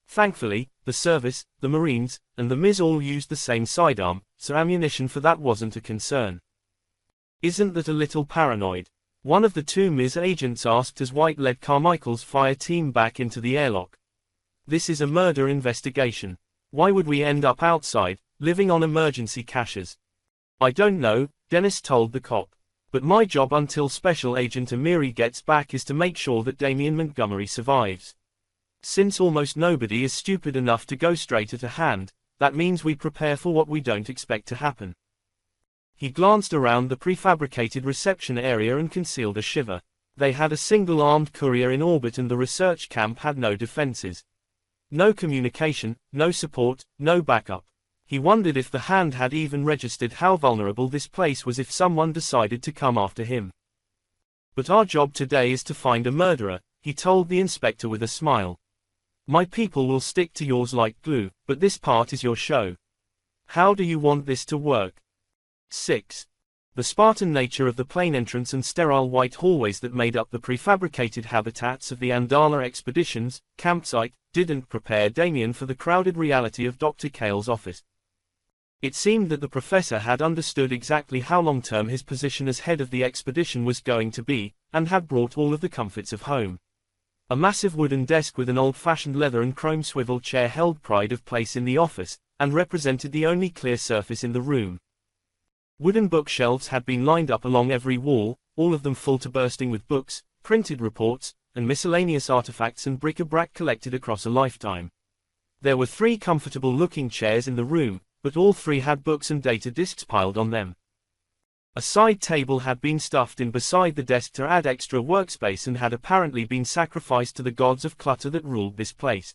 A: Thankfully, the service, the Marines, and the MIS all used the same sidearm, so ammunition for that wasn't a concern. Isn't that a little paranoid? One of the 2 MIS agents asked as White led Carmichael's fire team back into the airlock. This is a murder investigation. Why would we end up outside, living on emergency caches? I don't know, Dennis told the cop. But my job until Special Agent Amiri gets back is to make sure that Damien Montgomery survives. Since almost nobody is stupid enough to go straight at a hand, that means we prepare for what we don't expect to happen. He glanced around the prefabricated reception area and concealed a shiver. They had a single armed courier in orbit and the research camp had no defenses. No communication, no support, no backup. He wondered if the hand had even registered how vulnerable this place was if someone decided to come after him. But our job today is to find a murderer, he told the inspector with a smile. My people will stick to yours like glue, but this part is your show. How do you want this to work? 6. The Spartan nature of the plain entrance and sterile white hallways that made up the prefabricated habitats of the Andala expedition's campsite didn't prepare Damien for the crowded reality of Dr. Kale's office. It seemed that the professor had understood exactly how long-term his position as head of the expedition was going to be, and had brought all of the comforts of home. A massive wooden desk with an old-fashioned leather and chrome swivel chair held pride of place in the office, and represented the only clear surface in the room. Wooden bookshelves had been lined up along every wall, all of them full to bursting with books, printed reports, and miscellaneous artifacts and bric-a-brac collected across a lifetime. There were 3 comfortable-looking chairs in the room, but all 3 had books and data disks piled on them. A side table had been stuffed in beside the desk to add extra workspace and had apparently been sacrificed to the gods of clutter that ruled this place.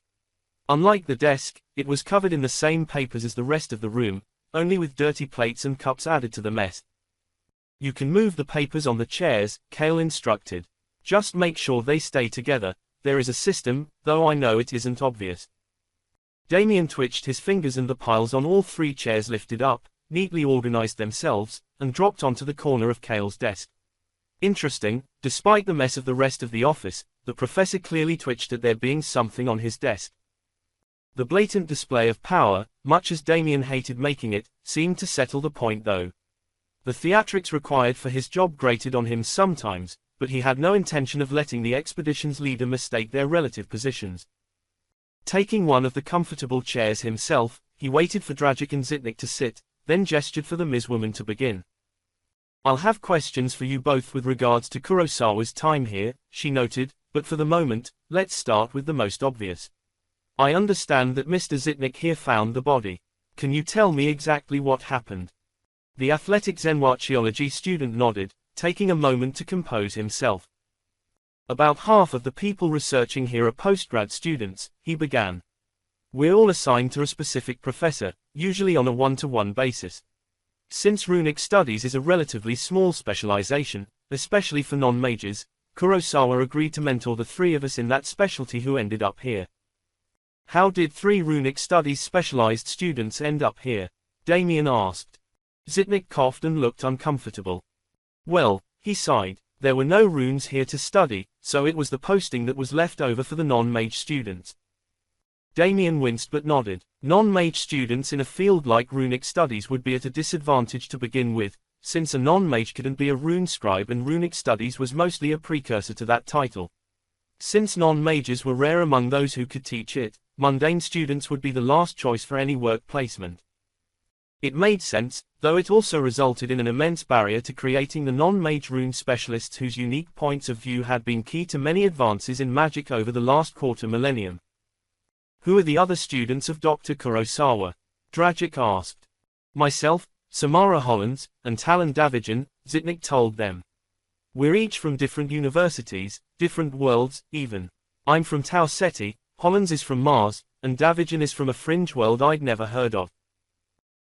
A: Unlike the desk, it was covered in the same papers as the rest of the room, only with dirty plates and cups added to the mess. "You can move the papers on the chairs," Cale instructed. "Just make sure they stay together. There is a system, though I know it isn't obvious." Damien twitched his fingers and the piles on all 3 chairs lifted up, neatly organized themselves, and dropped onto the corner of Cale's desk. Interesting, despite the mess of the rest of the office, the professor clearly twitched at there being something on his desk. The blatant display of power, much as Damien hated making it, seemed to settle the point though. The theatrics required for his job grated on him sometimes, but he had no intention of letting the expedition's leader mistake their relative positions. Taking one of the comfortable chairs himself, he waited for Dragic and Zitnik to sit, then gestured for the Ms. Woman to begin. "I'll have questions for you both with regards to Kurosawa's time here," she noted, "but for the moment, let's start with the most obvious. I understand that Mr. Zitnik here found the body. Can you tell me exactly what happened?" The athletic Zenwachiology student nodded, taking a moment to compose himself. "About half of the people researching here are postgrad students," he began. "We're all assigned to a specific professor, usually on a one-to-one basis. Since runic studies is a relatively small specialization, especially for non-majors, Kurosawa agreed to mentor the 3 of us in that specialty who ended up here." "How did 3 runic studies specialized students end up here?" Damien asked. Zitnik coughed and looked uncomfortable. "Well," he sighed, "there were no runes here to study, so it was the posting that was left over for the non-mage students." Damien winced but nodded. Non-mage students in a field like runic studies would be at a disadvantage to begin with, since a non-mage couldn't be a rune scribe and runic studies was mostly a precursor to that title. Since non-mages were rare among those who could teach it, mundane students would be the last choice for any work placement. It made sense, though it also resulted in an immense barrier to creating the non-mage rune specialists whose unique points of view had been key to many advances in magic over the last quarter millennium. "Who are the other students of Dr. Kurosawa?" Dragic asked. "Myself, Samara Hollands, and Talon Davijan," Zitnik told them. "We're each from different universities, different worlds, even. I'm from Tau Ceti, Hollands is from Mars, and Davijan is from a fringe world I'd never heard of."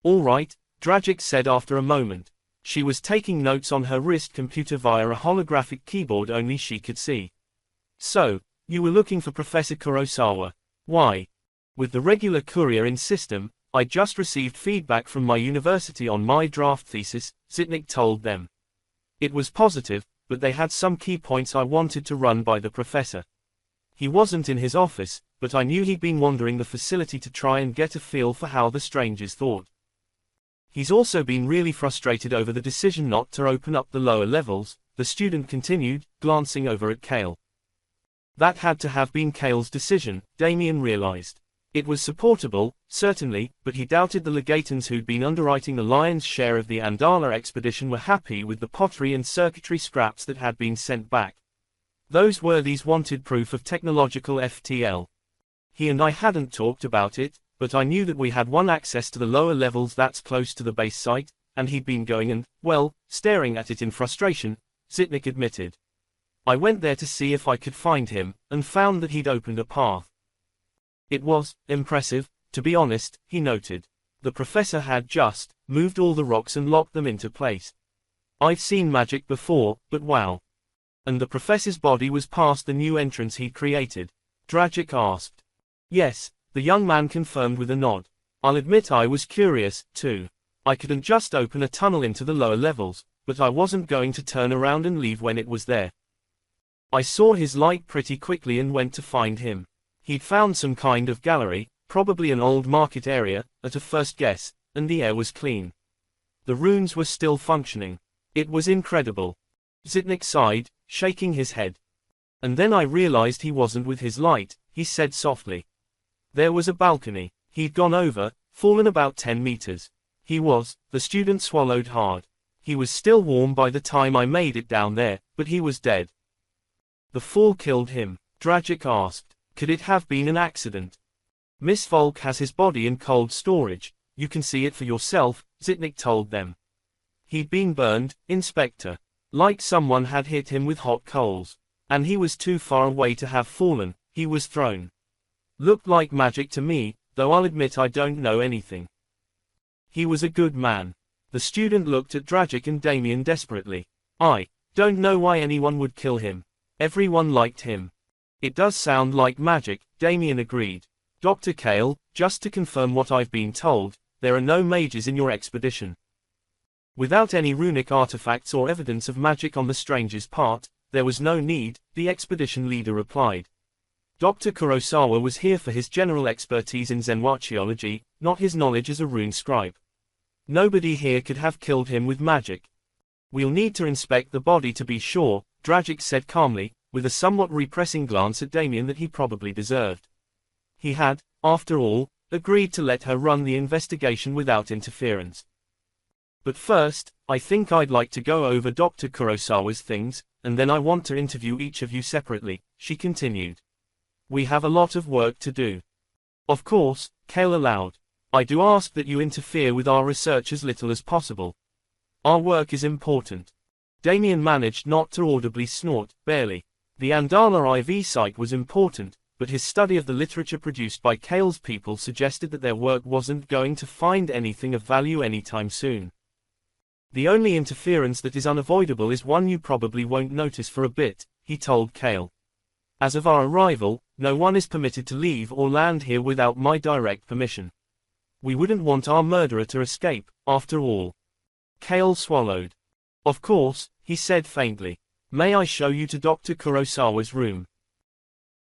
A: "All right," Dragic said after a moment. She was taking notes on her wrist computer via a holographic keyboard only she could see. "So, you were looking for Professor Kurosawa. Why?" "With the regular courier in system, I just received feedback from my university on my draft thesis," Zitnik told them. "It was positive, but they had some key points I wanted to run by the professor. He wasn't in his office, but I knew he'd been wandering the facility to try and get a feel for how the strangers thought. He's also been really frustrated over the decision not to open up the lower levels," the student continued, glancing over at Cale. That had to have been Cale's decision, Damien realized. It was supportable, certainly, but he doubted the legatans who'd been underwriting the lion's share of the Andala expedition were happy with the pottery and circuitry scraps that had been sent back. Those worthies wanted proof of technological FTL. He and I hadn't talked about it, but I knew that we had one access to the lower levels that's close to the base site, and he'd been going and, well, staring at it in frustration, Zitnik admitted. I went there to see if I could find him, and found that he'd opened a path. It was impressive, to be honest, he noted. The professor had just moved all the rocks and locked them into place. I've seen magic before, but wow. And the professor's body was past the new entrance he'd created? Dragic asked. Yes, the young man confirmed with a nod. I'll admit I was curious, too. I couldn't just open a tunnel into the lower levels, but I wasn't going to turn around and leave when it was there. I saw his light pretty quickly and went to find him. He'd found some kind of gallery, probably an old market area, at a first guess, and the air was clean. The runes were still functioning. It was incredible. Zitnik sighed, shaking his head. And then I realized he wasn't with his light, he said softly. There was a balcony. He'd gone over, fallen about 10 meters. He was, the student swallowed hard. He was still warm by the time I made it down there, but he was dead. The fall killed him, Dragic asked. Could it have been an accident? Miss Volk has his body in cold storage. You can see it for yourself, Zitnik told them. He'd been burned, Inspector. Like someone had hit him with hot coals. And he was too far away to have fallen, he was thrown. Looked like magic to me, though I'll admit I don't know anything. He was a good man. The student looked at Dragic and Damien desperately. I don't know why anyone would kill him. Everyone liked him. It does sound like magic, Damien agreed. Dr. Kale, just to confirm what I've been told, there are no mages in your expedition. Without any runic artifacts or evidence of magic on the stranger's part, there was no need, the expedition leader replied. Dr. Kurosawa was here for his general expertise in Zenwachiology, not his knowledge as a rune scribe. Nobody here could have killed him with magic. We'll need to inspect the body to be sure, Dragic said calmly, with a somewhat repressing glance at Damien that he probably deserved. He had, after all, agreed to let her run the investigation without interference. But first, I think I'd like to go over Dr. Kurosawa's things, and then I want to interview each of you separately, she continued. We have a lot of work to do. Of course, Kale allowed. I do ask that you interfere with our research as little as possible. Our work is important. Damien managed not to audibly snort, barely. The Andala IV site was important, but his study of the literature produced by Kale's people suggested that their work wasn't going to find anything of value anytime soon. The only interference that is unavoidable is one you probably won't notice for a bit, he told Kale. As of our arrival, no one is permitted to leave or land here without my direct permission. We wouldn't want our murderer to escape, after all. Kale swallowed. Of course, he said faintly. May I show you to Dr. Kurosawa's room?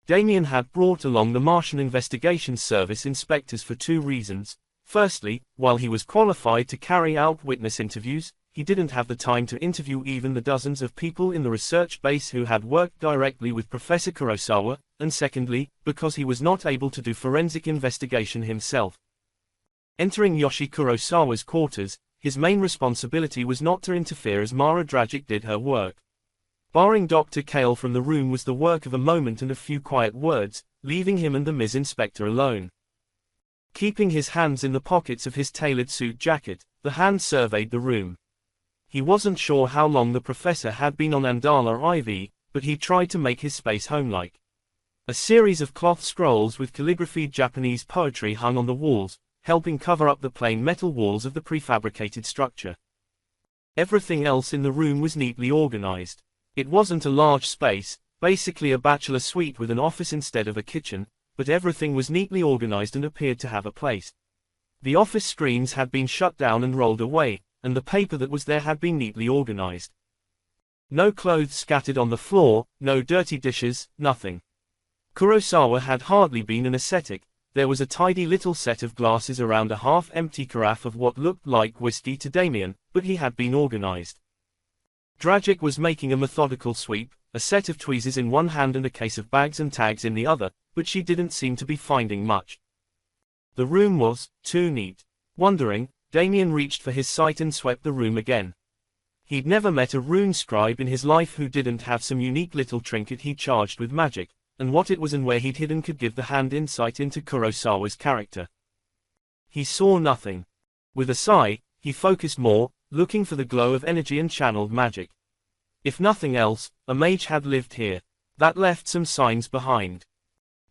A: Damien had brought along the Martian Investigation Service inspectors for two reasons. Firstly, while he was qualified to carry out witness interviews, he didn't have the time to interview even the dozens of people in the research base who had worked directly with Professor Kurosawa, and secondly, because he was not able to do forensic investigation himself. Entering Yoshi Kurosawa's quarters, his main responsibility was not to interfere as Mara Dragic did her work. Barring Dr. Kale from the room was the work of a moment and a few quiet words, leaving him and the Ms. Inspector alone. Keeping his hands in the pockets of his tailored suit jacket, the hand surveyed the room. He wasn't sure how long the professor had been on Andala IV, but he tried to make his space homelike. A series of cloth scrolls with calligraphied Japanese poetry hung on the walls, helping cover up the plain metal walls of the prefabricated structure. Everything else in the room was neatly organized. It wasn't a large space, basically a bachelor suite with an office instead of a kitchen, but everything was neatly organized and appeared to have a place. The office screens had been shut down and rolled away, and the paper that was there had been neatly organized. No clothes scattered on the floor, no dirty dishes, nothing. Kurosawa had hardly been an ascetic. There was a tidy little set of glasses around a half-empty carafe of what looked like whiskey to Damien, but he had been organized. Dragic was making a methodical sweep, a set of tweezers in one hand and a case of bags and tags in the other, but she didn't seem to be finding much. The room was too neat. Wondering, Damien reached for his sight and swept the room again. He'd never met a rune scribe in his life who didn't have some unique little trinket he charged with magic, and what it was and where he'd hidden could give the hand insight into Kurosawa's character. He saw nothing. With a sigh, he focused more, looking for the glow of energy and channeled magic. If nothing else, a mage had lived here. That left some signs behind.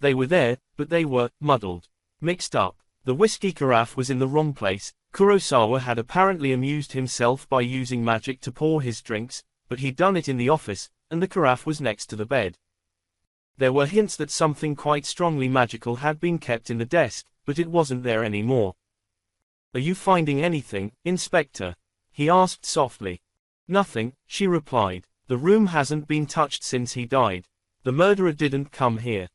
A: They were there, but they were muddled, mixed up. The whiskey carafe was in the wrong place. Kurosawa had apparently amused himself by using magic to pour his drinks, but he'd done it in the office, and the carafe was next to the bed. There were hints that something quite strongly magical had been kept in the desk, but it wasn't there anymore. Are you finding anything, Inspector? He asked softly. Nothing, she replied. The room hasn't been touched since he died. The murderer didn't come here.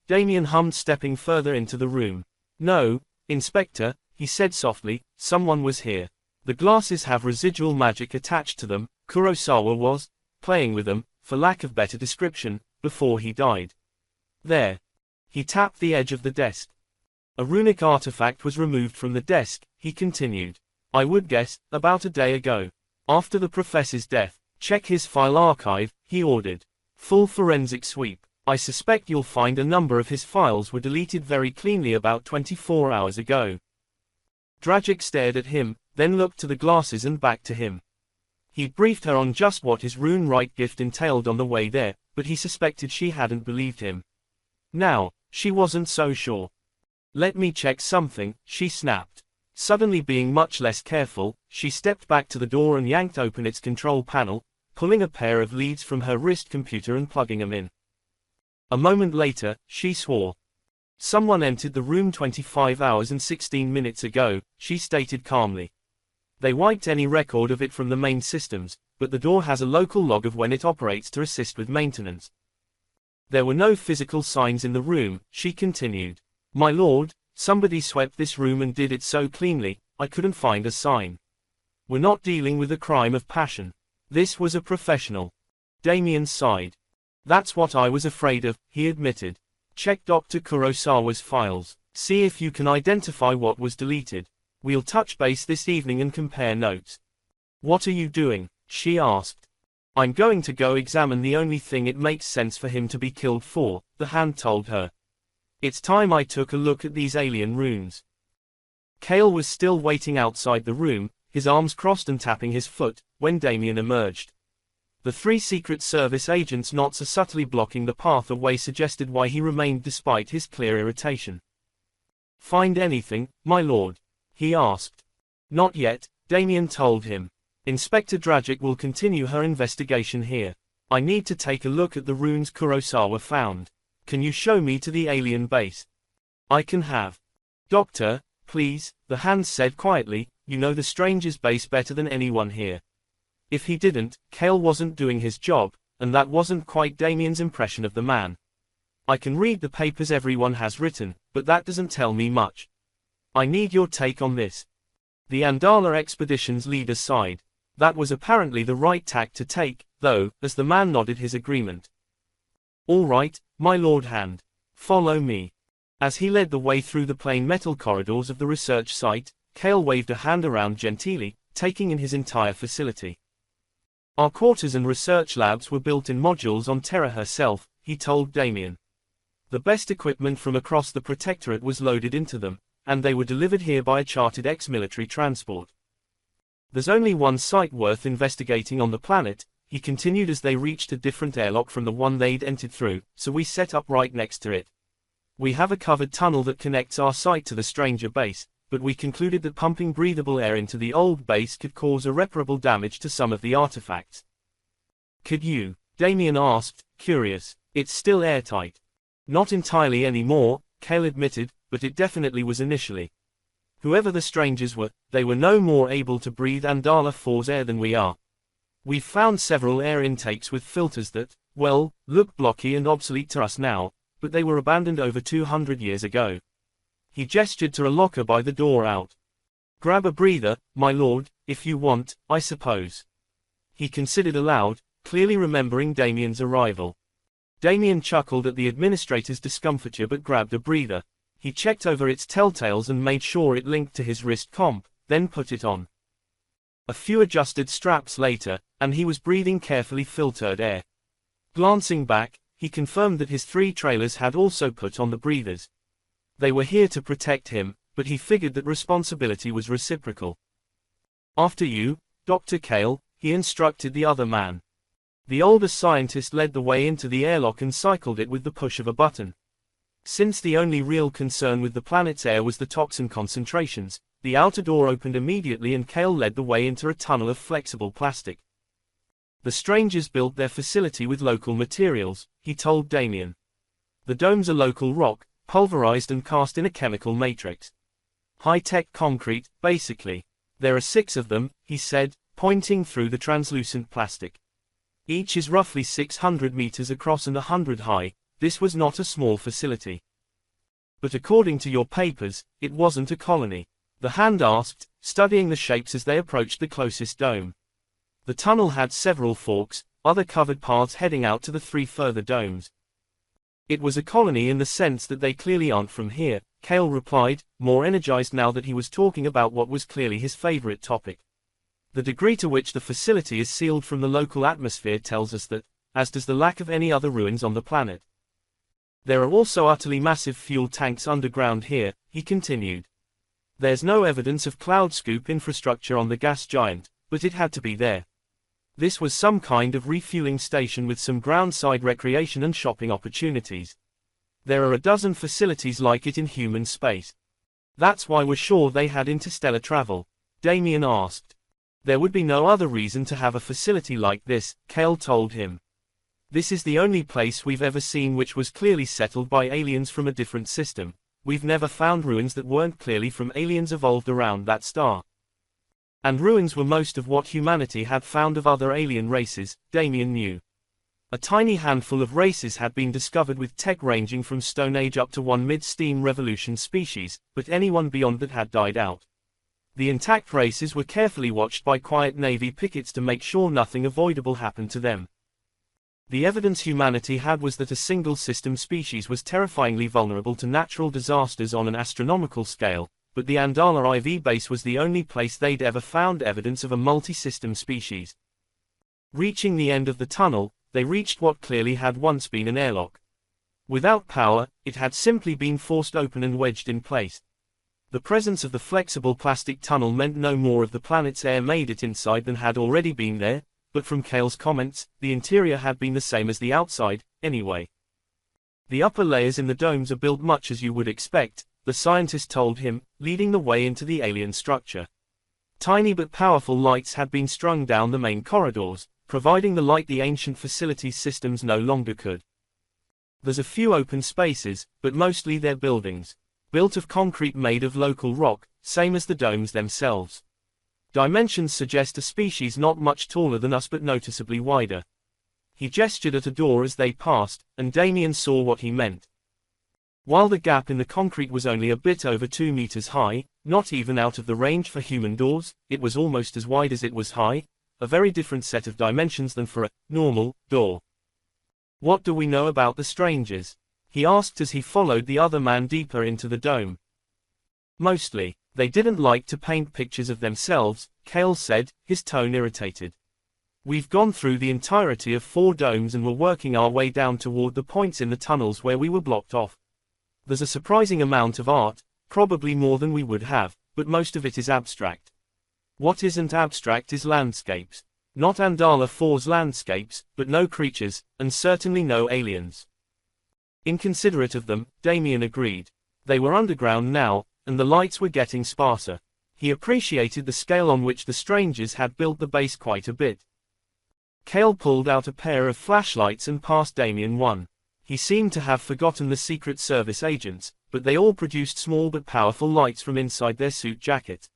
A: Damien hummed, stepping further into the room. No, Inspector, he said softly, someone was here. The glasses have residual magic attached to them. Kurosawa was playing with them, for lack of better description, before he died. There. He tapped the edge of the desk. A runic artifact was removed from the desk, he continued. I would guess, about a day ago. After the professor's death. Check his file archive, he ordered. Full forensic sweep. I suspect you'll find a number of his files were deleted very cleanly about 24 hours ago. Dragic stared at him, then looked to the glasses and back to him. He'd briefed her on just what his rune-write gift entailed on the way there, but he suspected she hadn't believed him. Now, she wasn't so sure. Let me check something, she snapped. Suddenly being much less careful, she stepped back to the door and yanked open its control panel, pulling a pair of leads from her wrist computer and plugging them in. A moment later, she swore. Someone entered the room 25 hours and 16 minutes ago, she stated calmly. They wiped any record of it from the main systems, but the door has a local log of when it operates to assist with maintenance. There were no physical signs in the room, she continued. My lord, somebody swept this room and did it so cleanly, I couldn't find a sign. We're not dealing with a crime of passion. This was a professional. Damien sighed. That's what I was afraid of, he admitted. Check Dr. Kurosawa's files. See if you can identify what was deleted. We'll touch base this evening and compare notes. What are you doing? She asked. I'm going to go examine the only thing it makes sense for him to be killed for, the hand told her. It's time I took a look at these alien runes. Cale was still waiting outside the room, his arms crossed and tapping his foot, when Damien emerged. The 3 Secret Service agents' knots subtly blocking the path away suggested why he remained despite his clear irritation. Find anything, my lord? He asked. Not yet, Damien told him. Inspector Dragic will continue her investigation here. I need to take a look at the runes Kurosawa found. Can you show me to the alien base? I can have. Doctor, please, the hand said quietly, you know the stranger's base better than anyone here. If he didn't, Cale wasn't doing his job, and that wasn't quite Damien's impression of the man. I can read the papers everyone has written, but that doesn't tell me much. I need your take on this. The Andala expedition's leader sighed. That was apparently the right tack to take, though, as the man nodded his agreement. All right, my lord hand. Follow me. As he led the way through the plain metal corridors of the research site, Cale waved a hand around genteelly, taking in his entire facility. Our quarters and research labs were built in modules on Terra herself, he told Damien. The best equipment from across the Protectorate was loaded into them, and they were delivered here by a chartered ex-military transport. There's only one site worth investigating on the planet, he continued as they reached a different airlock from the one they'd entered through, so we set up right next to it. We have a covered tunnel that connects our site to the stranger base, but we concluded that pumping breathable air into the old base could cause irreparable damage to some of the artifacts. Could you? Damien asked, curious. It's still airtight. Not entirely anymore, Cale admitted, but it definitely was initially. Whoever the strangers were, they were no more able to breathe Andala 4's air than we are. We've found several air intakes with filters that, well, look blocky and obsolete to us now, but they were abandoned over 200 years ago. He gestured to a locker by the door out. Grab a breather, my lord, if you want, I suppose. He considered aloud, clearly remembering Damien's arrival. Damien chuckled at the administrator's discomfiture but grabbed a breather. He checked over its telltales and made sure it linked to his wrist comp, then put it on. A few adjusted straps later, and he was breathing carefully filtered air. Glancing back, he confirmed that his 3 trailers had also put on the breathers. They were here to protect him, but he figured that responsibility was reciprocal. After you, Dr. Cale, he instructed the other man. The older scientist led the way into the airlock and cycled it with the push of a button. Since the only real concern with the planet's air was the toxin concentrations, the outer door opened immediately and Cale led the way into a tunnel of flexible plastic. The strangers built their facility with local materials, he told Damien. The domes are local rock, pulverized and cast in a chemical matrix. High-tech concrete, basically. There are 6 of them, he said, pointing through the translucent plastic. Each is roughly 600 meters across and 100 high. This was not a small facility. But according to your papers, it wasn't a colony. The hand asked, studying the shapes as they approached the closest dome. The tunnel had several forks, other covered paths heading out to the 3 further domes. It was a colony in the sense that they clearly aren't from here, Cale replied, more energized now that he was talking about what was clearly his favorite topic. The degree to which the facility is sealed from the local atmosphere tells us that, as does the lack of any other ruins on the planet. There are also utterly massive fuel tanks underground here, he continued. There's no evidence of cloud scoop infrastructure on the gas giant, but it had to be there. This was some kind of refueling station with some groundside recreation and shopping opportunities. There are a dozen facilities like it in human space. That's why we're sure they had interstellar travel, Damien asked. There would be no other reason to have a facility like this, Cale told him. This is the only place we've ever seen which was clearly settled by aliens from a different system. We've never found ruins that weren't clearly from aliens evolved around that star. And ruins were most of what humanity had found of other alien races, Damien knew. A tiny handful of races had been discovered with tech ranging from Stone Age up to one mid-steam revolution species, but anyone beyond that had died out. The intact races were carefully watched by quiet Navy pickets to make sure nothing avoidable happened to them. The evidence humanity had was that a single system species was terrifyingly vulnerable to natural disasters on an astronomical scale, but the Andala IV base was the only place they'd ever found evidence of a multi-system species. Reaching the end of the tunnel, they reached what clearly had once been an airlock. Without power, it had simply been forced open and wedged in place. The presence of the flexible plastic tunnel meant no more of the planet's air made it inside than had already been there, but from Cale's comments, the interior had been the same as the outside, anyway. The upper layers in the domes are built much as you would expect, the scientist told him, leading the way into the alien structure. Tiny but powerful lights had been strung down the main corridors, providing the light the ancient facilities systems no longer could. There's a few open spaces, but mostly they're buildings, built of concrete made of local rock, same as the domes themselves. Dimensions suggest a species not much taller than us but noticeably wider. He gestured at a door as they passed, and Damien saw what he meant. While the gap in the concrete was only a bit over 2 meters high, not even out of the range for human doors, it was almost as wide as it was high, a very different set of dimensions than for a normal door. What do we know about the strangers? He asked as he followed the other man deeper into the dome. Mostly, they didn't like to paint pictures of themselves, Cale said, his tone irritated. We've gone through the entirety of 4 domes and we're working our way down toward the points in the tunnels where we were blocked off. There's a surprising amount of art, probably more than we would have, but most of it is abstract. What isn't abstract is landscapes. Not Andala IV's landscapes, but no creatures, and certainly no aliens. Inconsiderate of them, Damien agreed. They were underground now, and the lights were getting sparser. He appreciated the scale on which the strangers had built the base quite a bit. Cale pulled out a pair of flashlights and passed Damien one. He seemed to have forgotten the Secret Service agents, but they all produced small but powerful lights from inside their suit jacket.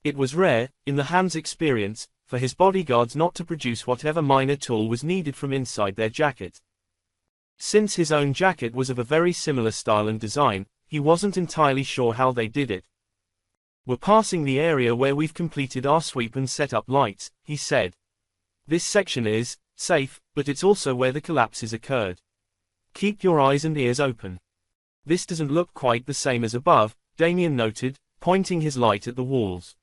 A: It was rare, in the Ham's experience, for his bodyguards not to produce whatever minor tool was needed from inside their jacket. Since his own jacket was of a very similar style and design, he wasn't entirely sure how they did it. We're passing the area where we've completed our sweep and set up lights, he said. This section is safe, but it's also where the collapses occurred. Keep your eyes and ears open. This doesn't look quite the same as above, Damien noted, pointing his light at the walls.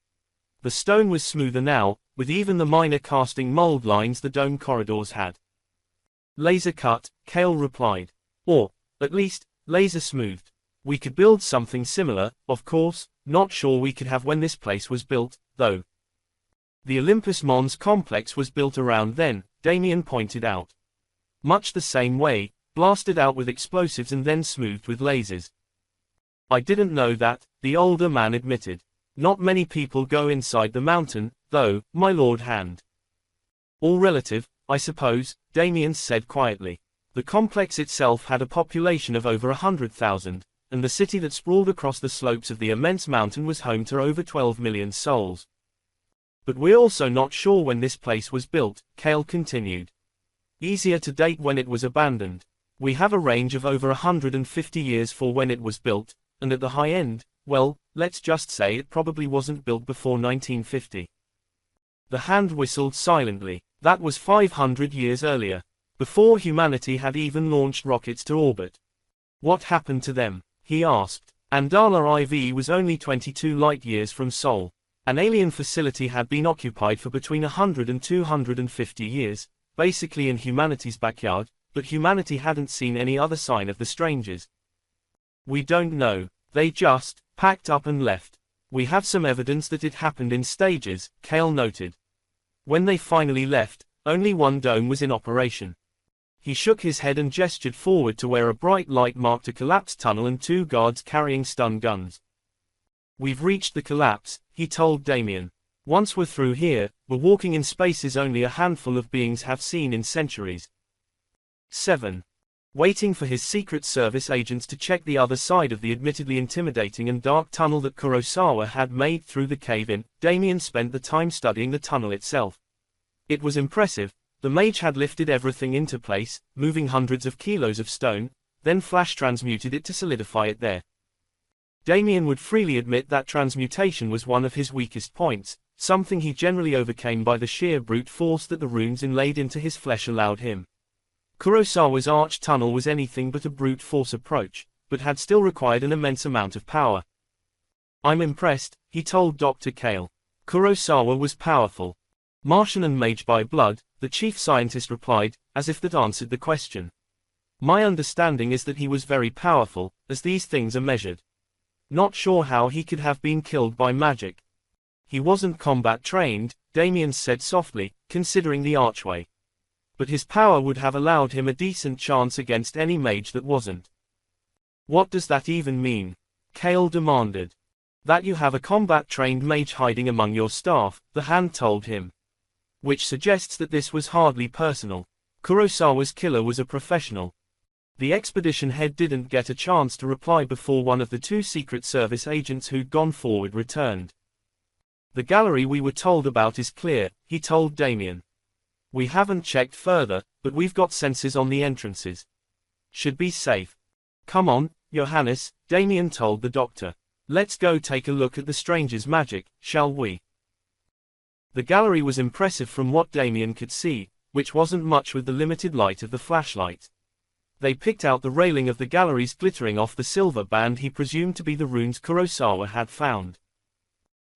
A: The stone was smoother now, with even the minor casting mold lines the dome corridors had. Laser cut, Cale replied. Or, at least, laser smoothed. We could build something similar, of course, not sure we could have when this place was built, though. The Olympus Mons complex was built around then, Damien pointed out. Much the same way, blasted out with explosives and then smoothed with lasers. I didn't know that, the older man admitted. Not many people go inside the mountain, though, my lord Hand. All relative, I suppose, Damien said quietly. The complex itself had a population of over 100,000, and the city that sprawled across the slopes of the immense mountain was home to over 12 million souls. But we're also not sure when this place was built, Cale continued. Easier to date when it was abandoned. We have a range of over 150 years for when it was built, and at the high end, well, let's just say it probably wasn't built before 1950. The Hand whistled silently. That was 500 years earlier, before humanity had even launched rockets to orbit. What happened to them? He asked. Andala IV was only 22 light-years from Sol. An alien facility had been occupied for between 100 and 250 years, basically in humanity's backyard, but humanity hadn't seen any other sign of the strangers. We don't know. They just packed up and left. We have some evidence that it happened in stages, Cale noted. When they finally left, only one dome was in operation. He shook his head and gestured forward to where a bright light marked a collapsed tunnel and two guards carrying stun guns. We've reached the collapse, he told Damien. Once we're through here, we're walking in spaces only a handful of beings have seen in centuries. 7. Waiting for his Secret Service agents to check the other side of the admittedly intimidating and dark tunnel that Kurosawa had made through the cave-in, Damien spent the time studying the tunnel itself. It was impressive. The Mage had lifted everything into place, moving hundreds of kilos of stone, then flash transmuted it to solidify it there. Damien would freely admit that transmutation was one of his weakest points, something he generally overcame by the sheer brute force that the runes inlaid into his flesh allowed him. Kurosawa's arch tunnel was anything but a brute force approach, but had still required an immense amount of power. I'm impressed, he told Dr. Cale. Kurosawa was powerful. Martian and Mage by blood, the chief scientist replied, as if that answered the question. My understanding is that he was very powerful, as these things are measured. Not sure how he could have been killed by magic. He wasn't combat trained, Damien said softly, considering the archway. But his power would have allowed him a decent chance against any mage that wasn't. What does that even mean? Cale demanded. That you have a combat-trained mage hiding among your staff, the hand told him. Which suggests that this was hardly personal. Kurosawa's killer was a professional. The expedition head didn't get a chance to reply before one of the two Secret Service agents who'd gone forward returned. The gallery we were told about is clear, he told Damien. We haven't checked further, but we've got sensors on the entrances. Should be safe. Come on, Johannes, Damien told the doctor. Let's go take a look at the stranger's magic, shall we? The gallery was impressive from what Damien could see, which wasn't much with the limited light of the flashlight. They picked out the railing of the galleries glittering off the silver band he presumed to be the runes Kurosawa had found.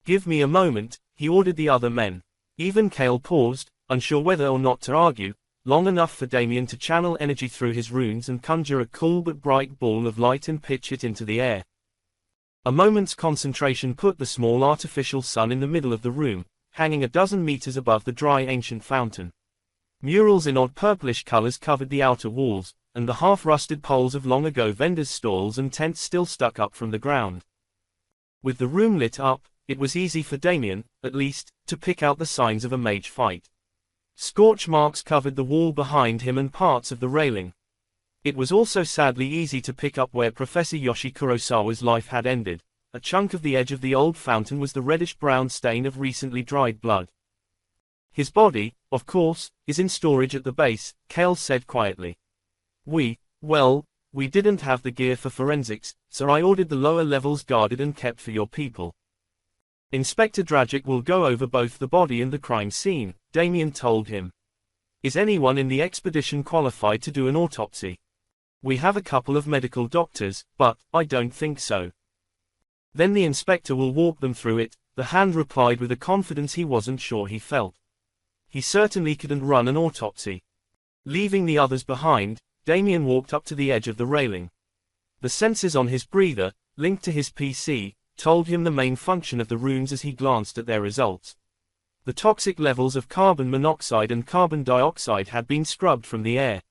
A: Give me a moment, he ordered the other men. Even Cale paused, unsure whether or not to argue, long enough for Damien to channel energy through his runes and conjure a cool but bright ball of light and pitch it into the air. A moment's concentration put the small artificial sun in the middle of the room, hanging a dozen meters above the dry ancient fountain. Murals in odd purplish colors covered the outer walls, and the half-rusted poles of long-ago vendors' stalls and tents still stuck up from the ground. With the room lit up, it was easy for Damien, at least, to pick out the signs of a mage fight. Scorch marks covered the wall behind him and parts of the railing. It was also sadly easy to pick up where Professor Yoshi Kurosawa's life had ended. A chunk of the edge of the old fountain was the reddish-brown stain of recently dried blood. His body, of course, is in storage at the base, Cale said quietly. We didn't have the gear for forensics, so I ordered the lower levels guarded and kept for your people. Inspector Dragic will go over both the body and the crime scene, Damien told him. Is anyone in the expedition qualified to do an autopsy? We have a couple of medical doctors, but I don't think so. Then the inspector will walk them through it, the hand replied with a confidence he wasn't sure he felt. He certainly couldn't run an autopsy. Leaving the others behind, Damien walked up to the edge of the railing. The sensors on his breather, linked to his PC, told him the main function of the runes as he glanced at their results. The toxic levels of carbon monoxide and carbon dioxide had been scrubbed from the air.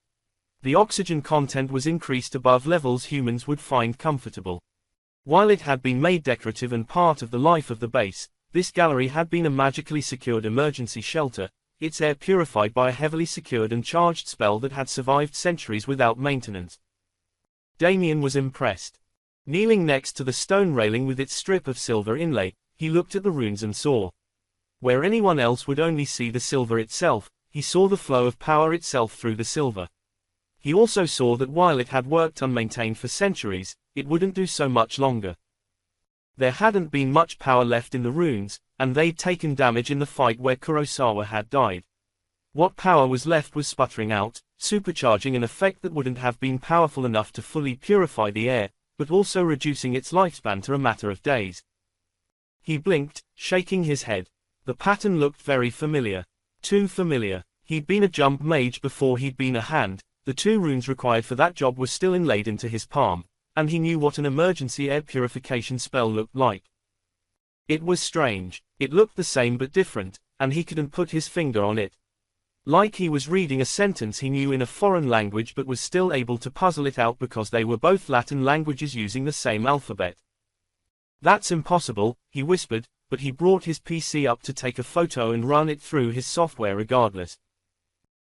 A: The oxygen content was increased above levels humans would find comfortable. While it had been made decorative and part of the life of the base, this gallery had been a magically secured emergency shelter, its air purified by a heavily secured and charged spell that had survived centuries without maintenance. Damien was impressed. Kneeling next to the stone railing with its strip of silver inlay, he looked at the runes and saw. Where anyone else would only see the silver itself, he saw the flow of power itself through the silver. He also saw that while it had worked unmaintained for centuries, it wouldn't do so much longer. There hadn't been much power left in the runes, and they'd taken damage in the fight where Kurosawa had died. What power was left was sputtering out, supercharging an effect that wouldn't have been powerful enough to fully purify the air, but also reducing its lifespan to a matter of days. He blinked, shaking his head. The pattern looked very familiar. Too familiar. He'd been a jump mage before he'd been a hand, the 2 runes required for that job were still inlaid into his palm, and he knew what an emergency air purification spell looked like. It was strange. It looked the same but different, and he couldn't put his finger on it. Like he was reading a sentence he knew in a foreign language but was still able to puzzle it out because they were both Latin languages using the same alphabet. "That's impossible," he whispered, but he brought his PC up to take a photo and run it through his software regardless.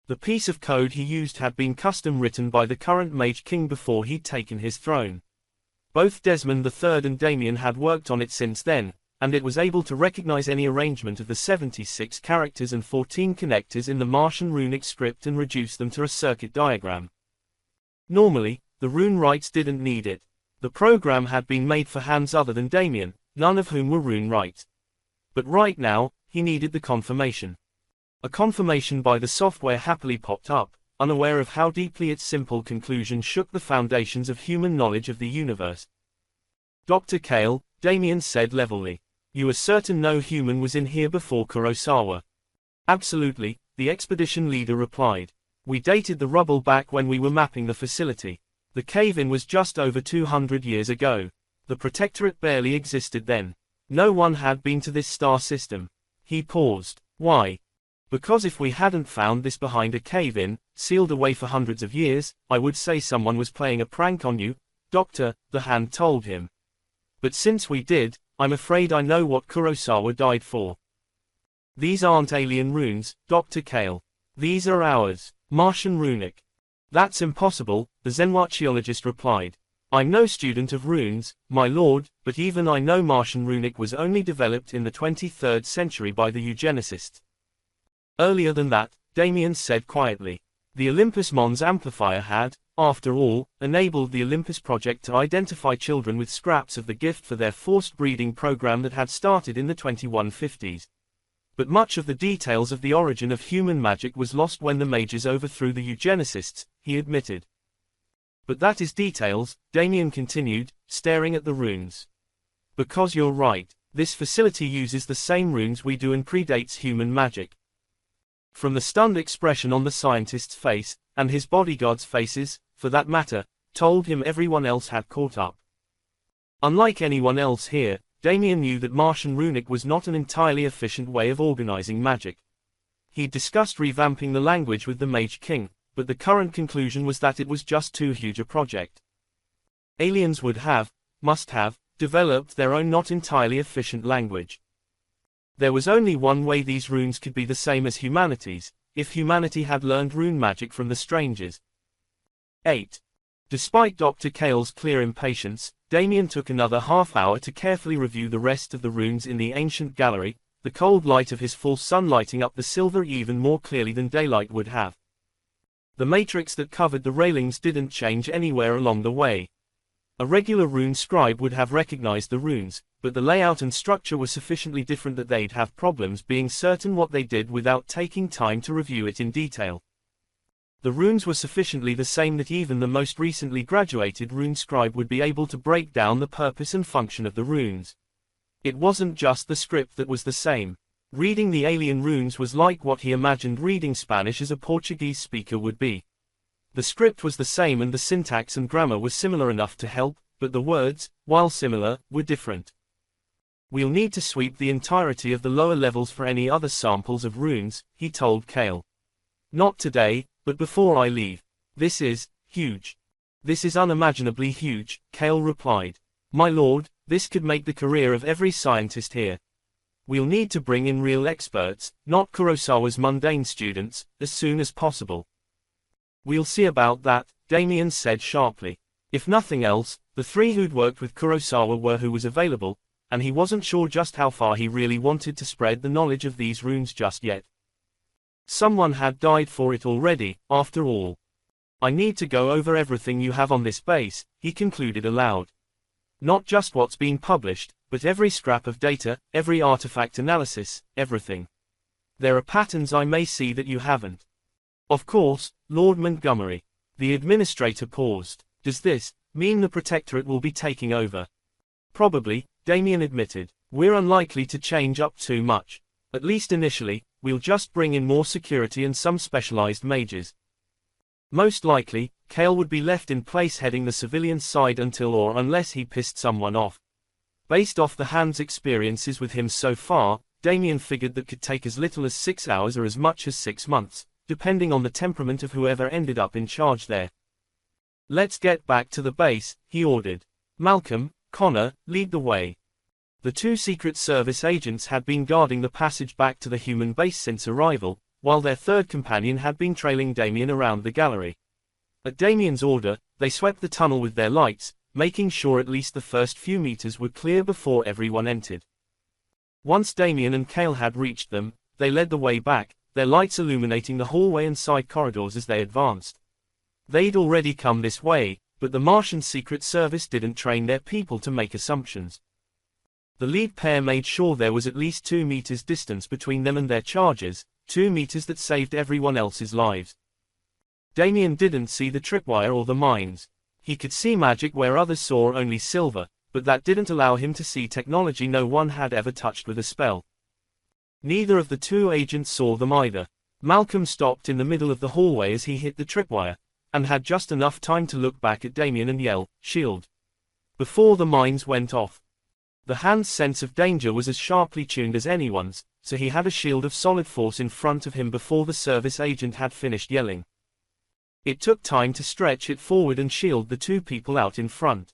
A: The piece of code he used had been custom written by the current Mage King before he'd taken his throne. Both Desmond III and Damien had worked on it since then, and it was able to recognize any arrangement of the 76 characters and 14 connectors in the Martian runic script and reduce them to a circuit diagram. Normally, the rune writes didn't need it. The program had been made for hands other than Damien, none of whom were rune writes. But right now, he needed the confirmation. A confirmation by the software happily popped up, unaware of how deeply its simple conclusion shook the foundations of human knowledge of the universe. "Dr. Kale," Damien said levelly, "you are certain no human was in here before Kurosawa?" "Absolutely," the expedition leader replied. "We dated the rubble back when we were mapping the facility. The cave-in was just over 200 years ago. The Protectorate barely existed then. No one had been to this star system." He paused. "Why?" "Because if we hadn't found this behind a cave-in, sealed away for hundreds of years, I would say someone was playing a prank on you, Doctor," the hand told him. "But since we did, I'm afraid I know what Kurosawa died for." "These aren't alien runes, Dr. Kale. These are ours, Martian runic." "That's impossible," the Zenwachiologist replied. "I'm no student of runes, my lord, but even I know Martian runic was only developed in the 23rd century by the eugenicists." "Earlier than that," Damien said quietly. "The Olympus Mons amplifier had, after all, enabled the Olympus Project to identify children with scraps of the gift for their forced breeding program that had started in the 2150s. But much of the details of the origin of human magic was lost when the mages overthrew the eugenicists," he admitted. "But that is details," Damien continued, staring at the runes. "Because you're right, this facility uses the same runes we do and predates human magic." From the stunned expression on the scientist's face, and his bodyguards' faces, for that matter, told him everyone else had caught up. Unlike anyone else here, Damien knew that Martian runic was not an entirely efficient way of organizing magic. He'd discussed revamping the language with the Mage King, but the current conclusion was that it was just too huge a project. Aliens must have, developed their own not entirely efficient language. There was only one way these runes could be the same as humanity's, if humanity had learned rune magic from the strangers. 8. Despite Dr. Kale's clear impatience, Damien took another half-hour to carefully review the rest of the runes in the ancient gallery, the cold light of his full sun lighting up the silver even more clearly than daylight would have. The matrix that covered the railings didn't change anywhere along the way. A regular rune scribe would have recognized the runes, but the layout and structure were sufficiently different that they'd have problems being certain what they did without taking time to review it in detail. The runes were sufficiently the same that even the most recently graduated rune scribe would be able to break down the purpose and function of the runes. It wasn't just the script that was the same. Reading the alien runes was like what he imagined reading Spanish as a Portuguese speaker would be. The script was the same and the syntax and grammar were similar enough to help, but the words, while similar, were different. "We'll need to sweep the entirety of the lower levels for any other samples of runes," he told Kale. "Not today, but before I leave. This is huge." "This is unimaginably huge," Kale replied. "My lord, this could make the career of every scientist here. We'll need to bring in real experts, not Kurosawa's mundane students, as soon as possible." "We'll see about that," Damien said sharply. If nothing else, the 3 who'd worked with Kurosawa were who was available, and he wasn't sure just how far he really wanted to spread the knowledge of these runes just yet. Someone had died for it already, after all. "I need to go over everything you have on this base," he concluded aloud. "Not just what's been published, but every scrap of data, every artifact analysis, everything. There are patterns I may see that you haven't." "Of course, Lord Montgomery." The administrator paused. "Does this mean the Protectorate will be taking over?" "Probably," Damien admitted. "We're unlikely to change up too much. At least initially, we'll just bring in more security and some specialized mages. Most likely, Cale would be left in place heading the civilian side until or unless he pissed someone off. Based off the Hand's experiences with him so far, Damien figured that could take as little as 6 hours or as much as 6 months, depending on the temperament of whoever ended up in charge there. Let's get back to the base, he ordered. Malcolm, Connor, lead the way. The 2 Secret Service agents had been guarding the passage back to the human base since arrival, while their third companion had been trailing Damien around the gallery. At Damien's order, they swept the tunnel with their lights, making sure at least the first few meters were clear before everyone entered. Once Damien and Cale had reached them, they led the way back, their lights illuminating the hallway and side corridors as they advanced. They'd already come this way, but the Martian Secret Service didn't train their people to make assumptions. The lead pair made sure there was at least 2 meters distance between them and their charges, 2 meters that saved everyone else's lives. Damien didn't see the tripwire or the mines. He could see magic where others saw only silver, but that didn't allow him to see technology no one had ever touched with a spell. Neither of the 2 agents saw them either. Malcolm stopped in the middle of the hallway as he hit the tripwire, and had just enough time to look back at Damien and yell, "Shield!" before the mines went off. The Hand's sense of danger was as sharply tuned as anyone's, so he had a shield of solid force in front of him before the service agent had finished yelling. It took time to stretch it forward and shield the 2 people out in front.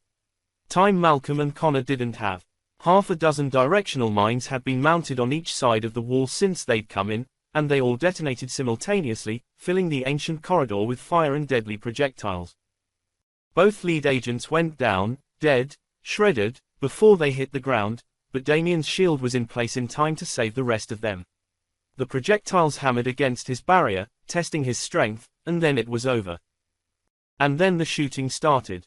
A: Time Malcolm and Connor didn't have. Half a dozen directional mines had been mounted on each side of the wall since they'd come in, and they all detonated simultaneously, filling the ancient corridor with fire and deadly projectiles. Both lead agents went down, dead, shredded, before they hit the ground, but Damien's shield was in place in time to save the rest of them. The projectiles hammered against his barrier, testing his strength, and then it was over. And then the shooting started.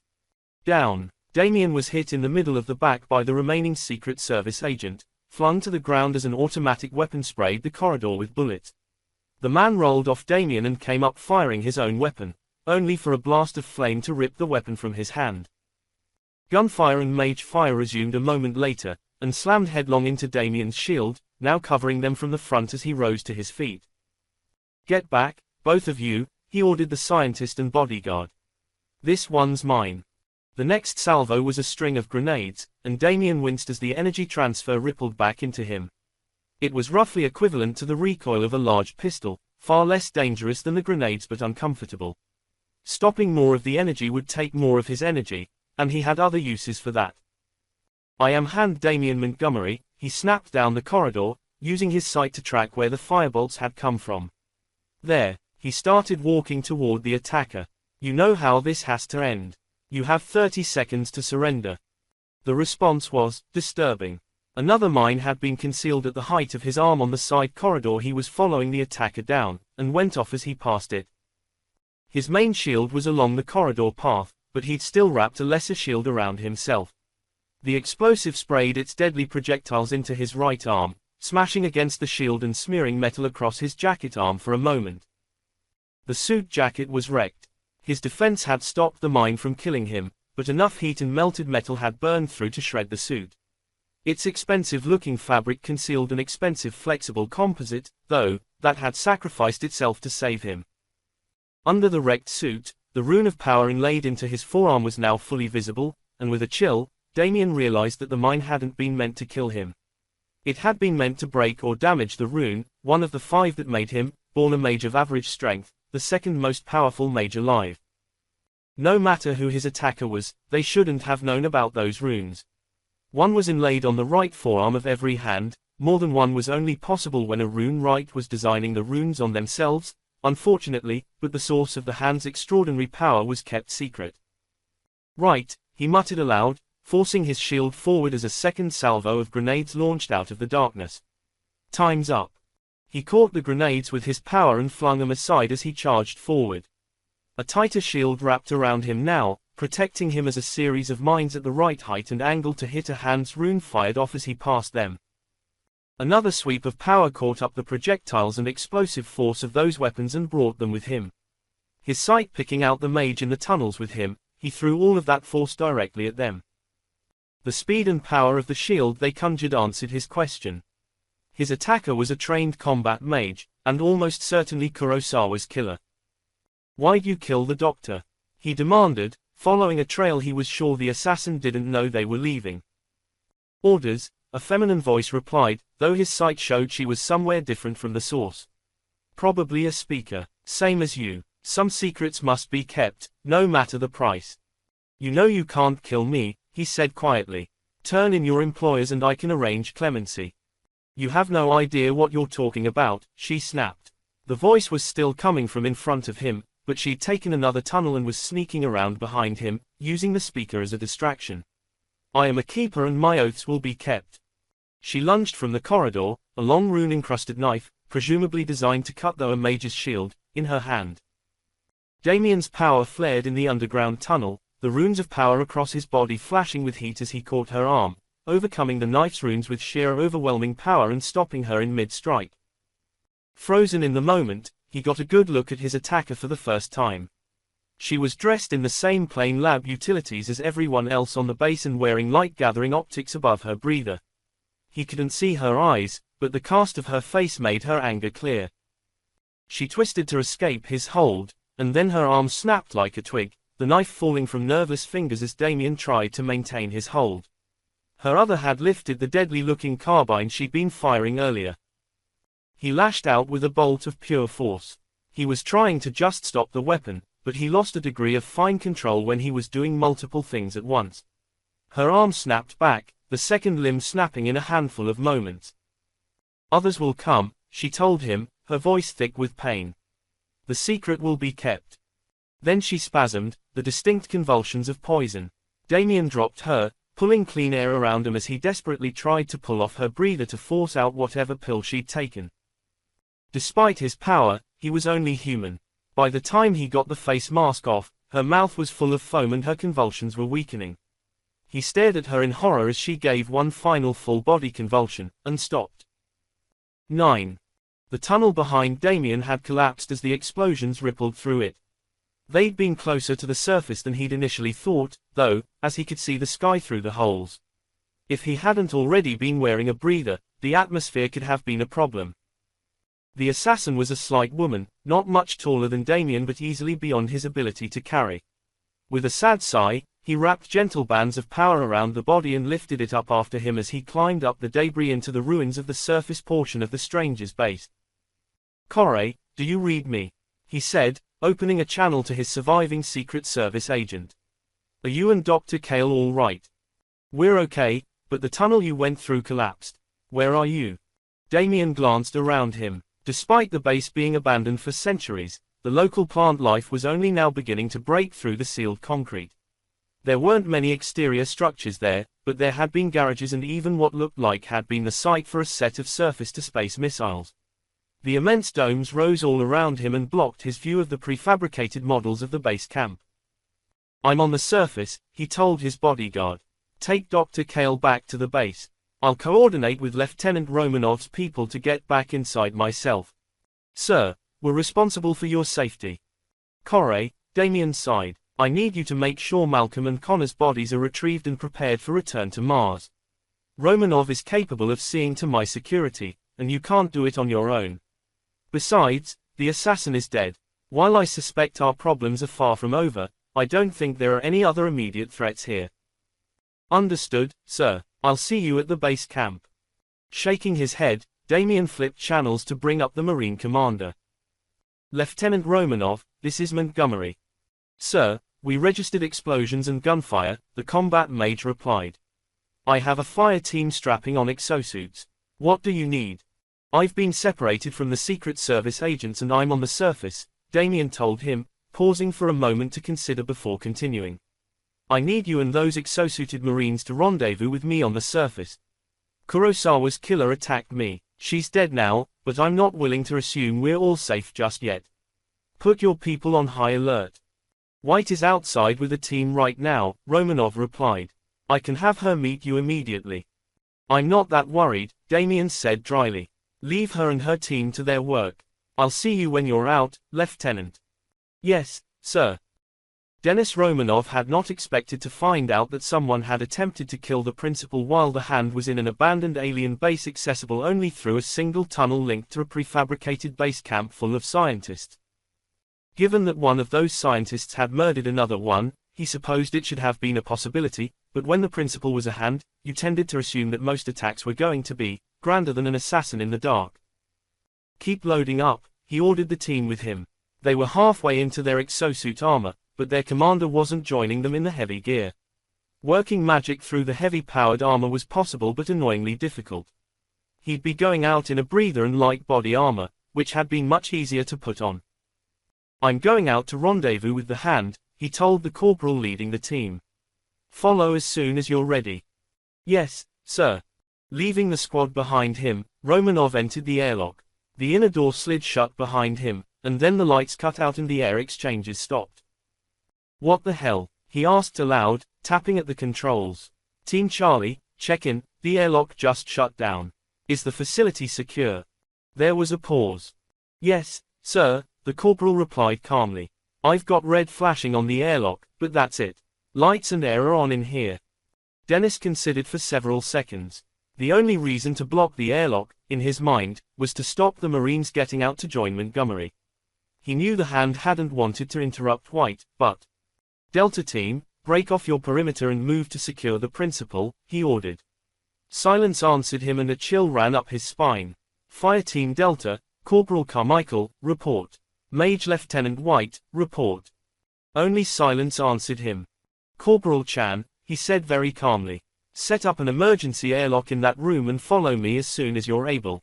A: Down. Damien was hit in the middle of the back by the remaining Secret Service agent, flung to the ground as an automatic weapon sprayed the corridor with bullets. The man rolled off Damien and came up firing his own weapon, only for a blast of flame to rip the weapon from his hand. Gunfire and mage fire resumed a moment later, and slammed headlong into Damien's shield, now covering them from the front as he rose to his feet. "Get back, both of you," he ordered the scientist and bodyguard. "This one's mine." The next salvo was a string of grenades, and Damien winced as the energy transfer rippled back into him. It was roughly equivalent to the recoil of a large pistol, far less dangerous than the grenades but uncomfortable. Stopping more of the energy would take more of his energy, and he had other uses for that. "I am Hand Damien Montgomery," he snapped down the corridor, using his sight to track where the firebolts had come from. There, he started walking toward the attacker. "You know how this has to end. You have 30 seconds to surrender." The response was disturbing. Another mine had been concealed at the height of his arm on the side corridor he was following the attacker down, and went off as he passed it. His main shield was along the corridor path, but he'd still wrapped a lesser shield around himself. The explosive sprayed its deadly projectiles into his right arm, smashing against the shield and smearing metal across his jacket arm for a moment. The suit jacket was wrecked. His defense had stopped the mine from killing him, but enough heat and melted metal had burned through to shred the suit. Its expensive-looking fabric concealed an expensive flexible composite, though, that had sacrificed itself to save him. Under the wrecked suit, the rune of power inlaid into his forearm was now fully visible, and with a chill, Damien realized that the mine hadn't been meant to kill him. It had been meant to break or damage the rune, one of the 5 that made him, born a mage of average strength, the second most powerful mage alive. No matter who his attacker was, they shouldn't have known about those runes. One was inlaid on the right forearm of every hand, more than one was only possible when a rune writer was designing the runes on themselves, unfortunately, but the source of the hand's extraordinary power was kept secret. "Right," he muttered aloud, forcing his shield forward as a second salvo of grenades launched out of the darkness. "Time's up." He caught the grenades with his power and flung them aside as he charged forward. A tighter shield wrapped around him now, protecting him as a series of mines at the right height and angle to hit a hand's rune fired off as he passed them. Another sweep of power caught up the projectiles and explosive force of those weapons and brought them with him. His sight picking out the mage in the tunnels with him, he threw all of that force directly at them. The speed and power of the shield they conjured answered his question. His attacker was a trained combat mage, and almost certainly Kurosawa's killer. "Why'd you kill the doctor?" he demanded, following a trail he was sure the assassin didn't know they were leaving. "Orders," a feminine voice replied, though his sight showed she was somewhere different from the source. "Probably a speaker. Same as you. Some secrets must be kept, no matter the price." "You know you can't kill me," he said quietly. "Turn in your employers and I can arrange clemency." "You have no idea what you're talking about," she snapped. The voice was still coming from in front of him, but she'd taken another tunnel and was sneaking around behind him, using the speaker as a distraction. "I am a keeper and my oaths will be kept." She lunged from the corridor, a long rune-encrusted knife, presumably designed to cut through a mage's shield, in her hand. Damien's power flared in the underground tunnel, the runes of power across his body flashing with heat as he caught her arm, overcoming the knife's runes with sheer overwhelming power and stopping her in mid-strike. Frozen in the moment, he got a good look at his attacker for the first time. She was dressed in the same plain lab utilities as everyone else on the base and wearing light-gathering optics above her breather. He couldn't see her eyes, but the cast of her face made her anger clear. She twisted to escape his hold, and then her arm snapped like a twig, the knife falling from nerveless fingers as Damien tried to maintain his hold. Her other had lifted the deadly-looking carbine she'd been firing earlier. He lashed out with a bolt of pure force. He was trying to just stop the weapon, but he lost a degree of fine control when he was doing multiple things at once. Her arm snapped back, the second limb snapping in a handful of moments. "Others will come," she told him, her voice thick with pain. "The secret will be kept." Then she spasmed, the distinct convulsions of poison. Damien dropped her, pulling clean air around him as he desperately tried to pull off her breather to force out whatever pill she'd taken. Despite his power, he was only human. By the time he got the face mask off, her mouth was full of foam and her convulsions were weakening. He stared at her in horror as she gave one final full-body convulsion, and stopped. 9. The tunnel behind Damien had collapsed as the explosions rippled through it. They'd been closer to the surface than he'd initially thought, though, as he could see the sky through the holes. If he hadn't already been wearing a breather, the atmosphere could have been a problem. The assassin was a slight woman, not much taller than Damien but easily beyond his ability to carry. With a sad sigh, he wrapped gentle bands of power around the body and lifted it up after him as he climbed up the debris into the ruins of the surface portion of the stranger's base. "Corey, do you read me?" he said, opening a channel to his surviving Secret Service agent. "Are you and Dr. Kale all right?" "We're okay, but the tunnel you went through collapsed. Where are you?" Damien glanced around him. Despite the base being abandoned for centuries, the local plant life was only now beginning to break through the sealed concrete. There weren't many exterior structures there, but there had been garages and even what looked like had been the site for a set of surface-to-space missiles. The immense domes rose all around him and blocked his view of the prefabricated models of the base camp. "I'm on the surface," he told his bodyguard. "Take Dr. Kale back to the base. I'll coordinate with Lieutenant Romanov's people to get back inside myself." "Sir, we're responsible for your safety." "Corey," Damien sighed, "I need you to make sure Malcolm and Connor's bodies are retrieved and prepared for return to Mars. Romanov is capable of seeing to my security, and you can't do it on your own. Besides, the assassin is dead. While I suspect our problems are far from over, I don't think there are any other immediate threats here." "Understood, sir. I'll see you at the base camp." Shaking his head, Damien flipped channels to bring up the Marine commander. "Lieutenant Romanov, this is Montgomery." "Sir, we registered explosions and gunfire," the combat mage replied. "I have a fire team strapping on exosuits. What do you need?" "I've been separated from the Secret Service agents and I'm on the surface," Damien told him, pausing for a moment to consider before continuing. "I need you and those exosuited Marines to rendezvous with me on the surface. Kurosawa's killer attacked me. She's dead now, but I'm not willing to assume we're all safe just yet. Put your people on high alert." "White is outside with a team right now," Romanov replied. "I can have her meet you immediately." "I'm not that worried," Damien said dryly. "Leave her and her team to their work. I'll see you when you're out, Lieutenant." "Yes, sir." Denis Romanov had not expected to find out that someone had attempted to kill the principal while the Hand was in an abandoned alien base accessible only through a single tunnel linked to a prefabricated base camp full of scientists. Given that one of those scientists had murdered another one, he supposed it should have been a possibility, but when the principal was a Hand, you tended to assume that most attacks were going to be grander than an assassin in the dark. Keep loading up, he ordered the team with him. They were halfway into their exosuit armor, but their commander wasn't joining them in the heavy gear. Working magic through the heavy-powered armor was possible but annoyingly difficult. He'd be going out in a breather and light body armor, which had been much easier to put on. "I'm going out to rendezvous with the Hand," he told the corporal leading the team. "Follow as soon as you're ready." "Yes, sir." Leaving the squad behind him, Romanov entered the airlock. The inner door slid shut behind him, and then the lights cut out and the air exchanges stopped. "What the hell?" he asked aloud, tapping at the controls. "Team Charlie, check in, the airlock just shut down. Is the facility secure?" There was a pause. "Yes, sir," the corporal replied calmly. "I've got red flashing on the airlock, but that's it. Lights and air are on in here." Denis considered for several seconds. The only reason to block the airlock, in his mind, was to stop the Marines getting out to join Montgomery. He knew the Hand hadn't wanted to interrupt White, but "Delta Team, break off your perimeter and move to secure the principal," he ordered. Silence answered him and a chill ran up his spine. "Fire Team Delta, Corporal Carmichael, report. Mage Lieutenant White, report." Only silence answered him. "Corporal Chan," he said very calmly, "set up an emergency airlock in that room and follow me as soon as you're able.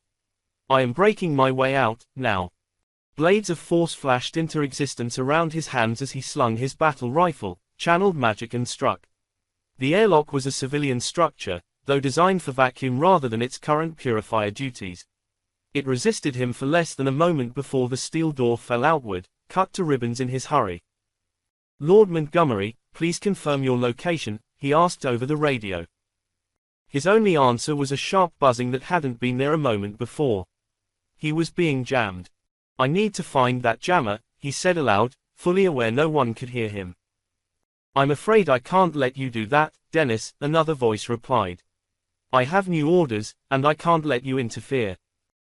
A: I am breaking my way out, now." Blades of force flashed into existence around his hands as he slung his battle rifle, channeled magic and struck. The airlock was a civilian structure, though designed for vacuum rather than its current purifier duties. It resisted him for less than a moment before the steel door fell outward, cut to ribbons in his hurry. "Lord Montgomery, please confirm your location," he asked over the radio. His only answer was a sharp buzzing that hadn't been there a moment before. He was being jammed. "I need to find that jammer," he said aloud, fully aware no one could hear him. "I'm afraid I can't let you do that, Denis," another voice replied. "I have new orders, and I can't let you interfere."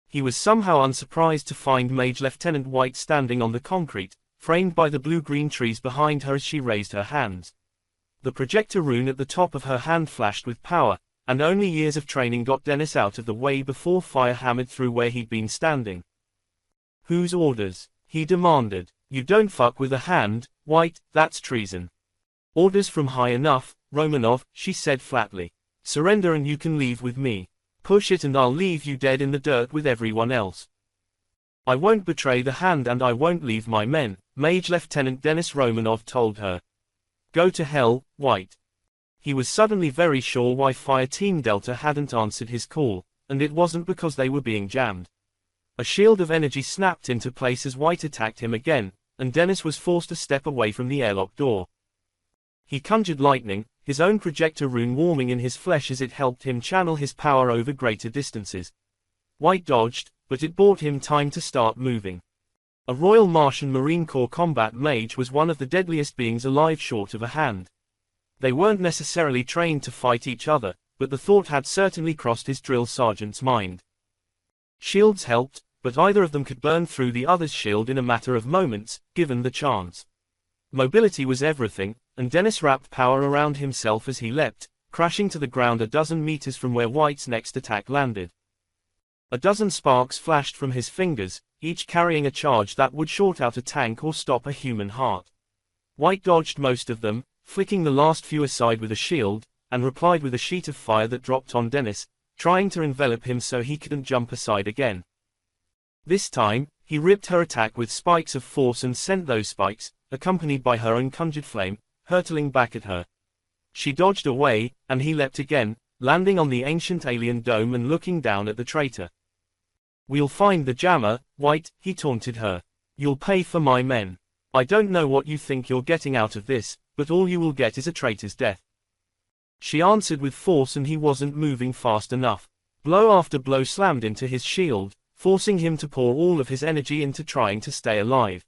A: He was somehow unsurprised to find Mage Lieutenant White standing on the concrete, framed by the blue-green trees behind her as she raised her hands. The projector rune at the top of her hand flashed with power, and only years of training got Denis out of the way before fire hammered through where he'd been standing. "Whose orders?" he demanded. "You don't fuck with a Hand, White, that's treason." "Orders from high enough, Romanov," she said flatly. "Surrender and you can leave with me. Push it and I'll leave you dead in the dirt with everyone else." "I won't betray the Hand and I won't leave my men," Mage Lieutenant Denis Romanov told her. "Go to hell, White." He was suddenly very sure why Fire Team Delta hadn't answered his call, and it wasn't because they were being jammed. A shield of energy snapped into place as White attacked him again, and Denis was forced to step away from the airlock door. He conjured lightning, his own projector rune warming in his flesh as it helped him channel his power over greater distances. White dodged, but it bought him time to start moving. A Royal Martian Marine Corps combat mage was one of the deadliest beings alive short of a Hand. They weren't necessarily trained to fight each other, but the thought had certainly crossed his drill sergeant's mind. Shields helped, but either of them could burn through the other's shield in a matter of moments, given the chance. Mobility was everything, and Denis wrapped power around himself as he leapt, crashing to the ground a dozen meters from where White's next attack landed. A dozen sparks flashed from his fingers, each carrying a charge that would short out a tank or stop a human heart. White dodged most of them, flicking the last few aside with a shield, and replied with a sheet of fire that dropped on Denis, trying to envelop him so he couldn't jump aside again. This time, he ripped her attack with spikes of force and sent those spikes, accompanied by her own conjured flame, hurtling back at her. She dodged away, and he leapt again, landing on the ancient alien dome and looking down at the traitor. "We'll find the jammer, White," he taunted her. "You'll pay for my men. I don't know what you think you're getting out of this, but all you will get is a traitor's death." She answered with force and he wasn't moving fast enough. Blow after blow slammed into his shield, forcing him to pour all of his energy into trying to stay alive.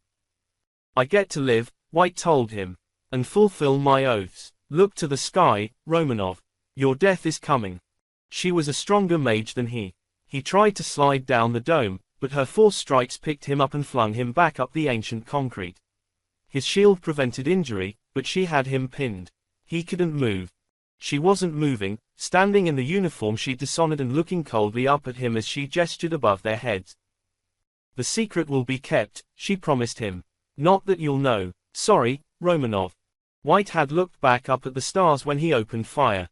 A: "I get to live," White told him. and fulfill my oaths. Look to the sky, Romanov. Your death is coming. She was a stronger mage than he. He tried to slide down the dome, but her force strikes picked him up and flung him back up the ancient concrete. His shield prevented injury, but she had him pinned. He couldn't move. She wasn't moving, standing in the uniform she dishonored and looking coldly up at him as she gestured above their heads. The secret will be kept, she promised him. Not that you'll know. Sorry, Romanov. White had looked back up at the stars when he opened fire.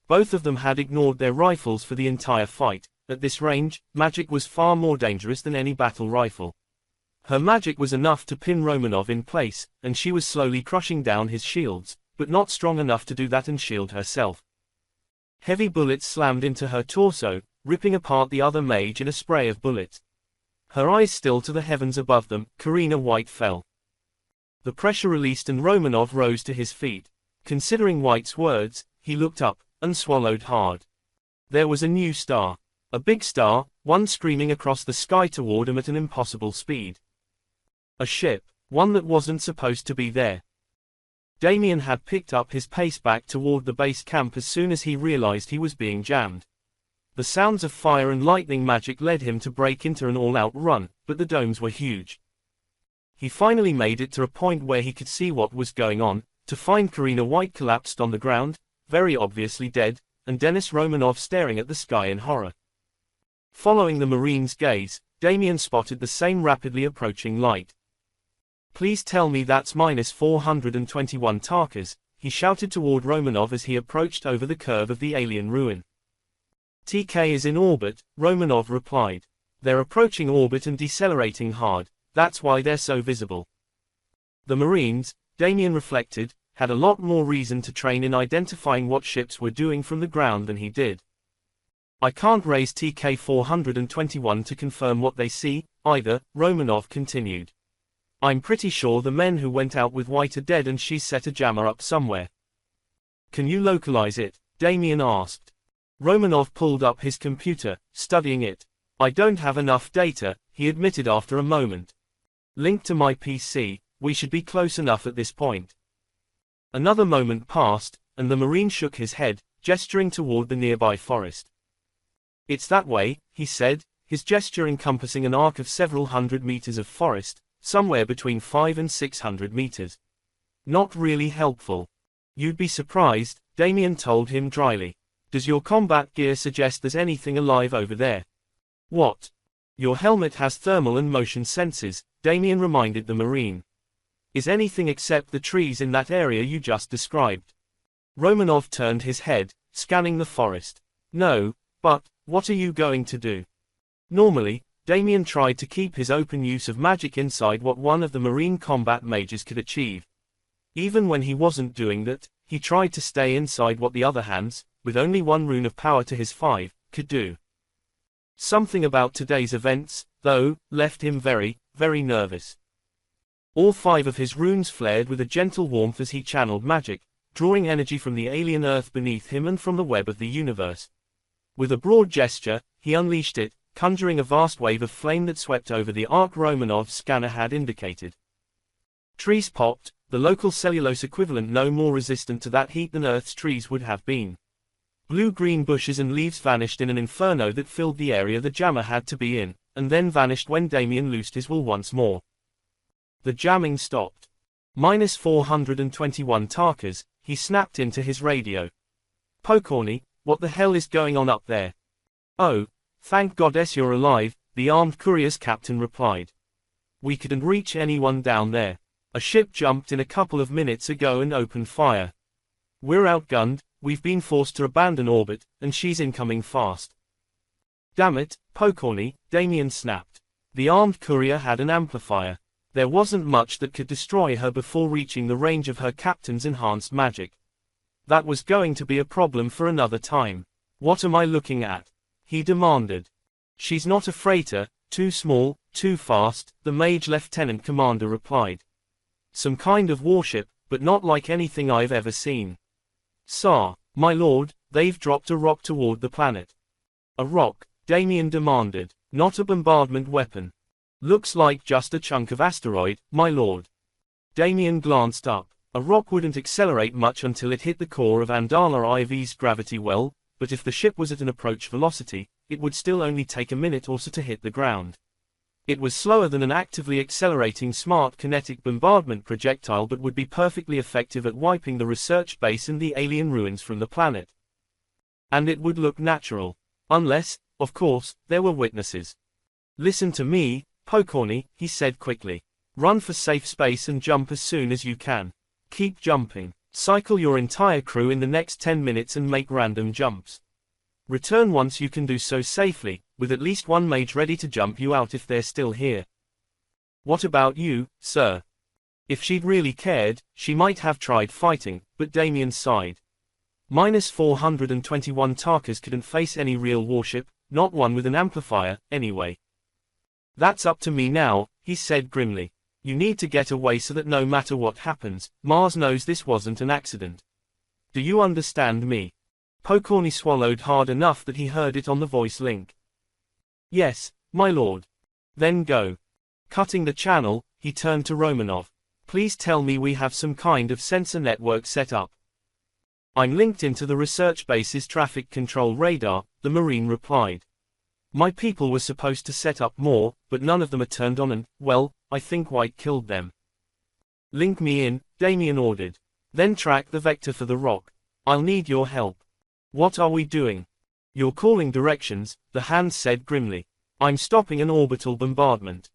A: Both of them had ignored their rifles for the entire fight. At this range, magic was far more dangerous than any battle rifle. Her magic was enough to pin Romanov in place, and she was slowly crushing down his shields, but not strong enough to do that and shield herself. Heavy bullets slammed into her torso, ripping apart the other mage in a spray of bullets. Her eyes still to the heavens above them, Karina White fell. The pressure released and Romanov rose to his feet. Considering White's words, he looked up, and swallowed hard. There was a new star. A big star, one screaming across the sky toward him at an impossible speed. A ship, one that wasn't supposed to be there. Damien had picked up his pace back toward the base camp as soon as he realized he was being jammed. The sounds of fire and lightning magic led him to break into an all-out run, but the domes were huge. He finally made it to a point where he could see what was going on, to find Karina White collapsed on the ground, very obviously dead, and Denis Romanov staring at the sky in horror. Following the Marine's gaze, Damien spotted the same rapidly approaching light. Please tell me that's minus 421 Tarkas, he shouted toward Romanov as he approached over the curve of the alien ruin. TK is in orbit, Romanov replied. They're approaching orbit and decelerating hard, that's why they're so visible. The Marines, Damien reflected, had a lot more reason to train in identifying what ships were doing from the ground than he did. I can't raise TK 421 to confirm what they see, either, Romanov continued. I'm pretty sure the men who went out with White are dead and she's set a jammer up somewhere. Can you localize it? Damien asked. Romanov pulled up his computer, studying it. I don't have enough data, he admitted after a moment. Linked to my PC, we should be close enough at this point. Another moment passed, and the Marine shook his head, gesturing toward the nearby forest. It's that way, he said, his gesture encompassing an arc of several hundred meters of forest, somewhere between 500 and 600 meters. Not really helpful. You'd be surprised, Damien told him dryly. Does your combat gear suggest there's anything alive over there? What? Your helmet has thermal and motion sensors, Damien reminded the Marine. Is anything except the trees in that area you just described? Romanov turned his head, scanning the forest. No, but, what are you going to do? Normally, Damien tried to keep his open use of magic inside what one of the Marine combat mages could achieve. Even when he wasn't doing that, he tried to stay inside what the other hands, with only one rune of power to his 5, could do. Something about today's events, though, left him very, very nervous. All 5 of his runes flared with a gentle warmth as he channeled magic, drawing energy from the alien earth beneath him and from the web of the universe. With a broad gesture, he unleashed it, conjuring a vast wave of flame that swept over the arc Romanov's scanner had indicated. Trees popped, the local cellulose equivalent no more resistant to that heat than Earth's trees would have been. Blue-green bushes and leaves vanished in an inferno that filled the area the jammer had to be in, and then vanished when Damien loosed his will once more. The jamming stopped. Minus 421 Tarkas, he snapped into his radio. Pokorny, what the hell is going on up there? Oh, thank goddess you're alive, the armed courier's captain replied. We couldn't reach anyone down there. A ship jumped in a couple of minutes ago and opened fire. We're outgunned, we've been forced to abandon orbit, and she's incoming fast. Damn it, Pokorny, Damien snapped. The armed courier had an amplifier. There wasn't much that could destroy her before reaching the range of her captain's enhanced magic. That was going to be a problem for another time. What am I looking at? He demanded. She's not a freighter, too small, too fast, the Mage Lieutenant Commander replied. Some kind of warship, but not like anything I've ever seen. Sir, my lord, they've dropped a rock toward the planet. A rock, Damien demanded, not a bombardment weapon. Looks like just a chunk of asteroid, my lord. Damien glanced up. A rock wouldn't accelerate much until it hit the core of Andala IV's gravity well, but if the ship was at an approach velocity, it would still only take a minute or so to hit the ground. It was slower than an actively accelerating smart kinetic bombardment projectile but would be perfectly effective at wiping the research base and the alien ruins from the planet. And it would look natural. Unless, of course, there were witnesses. "Listen to me, Pokorny," he said quickly. "Run for safe space and jump as soon as you can. Keep jumping. Cycle your entire crew in the next 10 minutes and make random jumps. Return once you can do so safely, with at least one mage ready to jump you out if they're still here." "What about you, sir?" If she'd really cared, she might have tried fighting, but Damien sighed. -421 Tarkas couldn't face any real warship, not one with an amplifier, anyway. "That's up to me now," he said grimly. "You need to get away so that no matter what happens, Mars knows this wasn't an accident. Do you understand me?" Pokorny swallowed hard enough that he heard it on the voice link. "Yes, my lord." "Then go." Cutting the channel, he turned to Romanov. "Please tell me we have some kind of sensor network set up." "I'm linked into the research base's traffic control radar," the Marine replied. "My people were supposed to set up more, but none of them are turned on and, well, I think White killed them." "Link me in," Damien ordered. "Then track the vector for the rock. I'll need your help." "What are we doing?" "You're calling directions," the hand said grimly. "I'm stopping an orbital bombardment."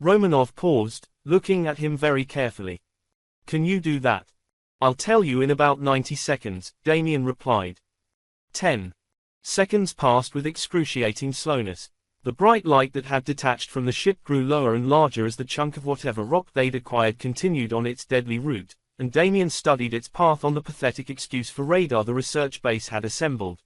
A: Romanov paused, looking at him very carefully. "Can you do that?" "I'll tell you in about 90 seconds, Damien replied. 10 seconds passed with excruciating slowness. The bright light that had detached from the ship grew lower and larger as the chunk of whatever rock they'd acquired continued on its deadly route, and Damien studied its path on the pathetic excuse for radar the research base had assembled.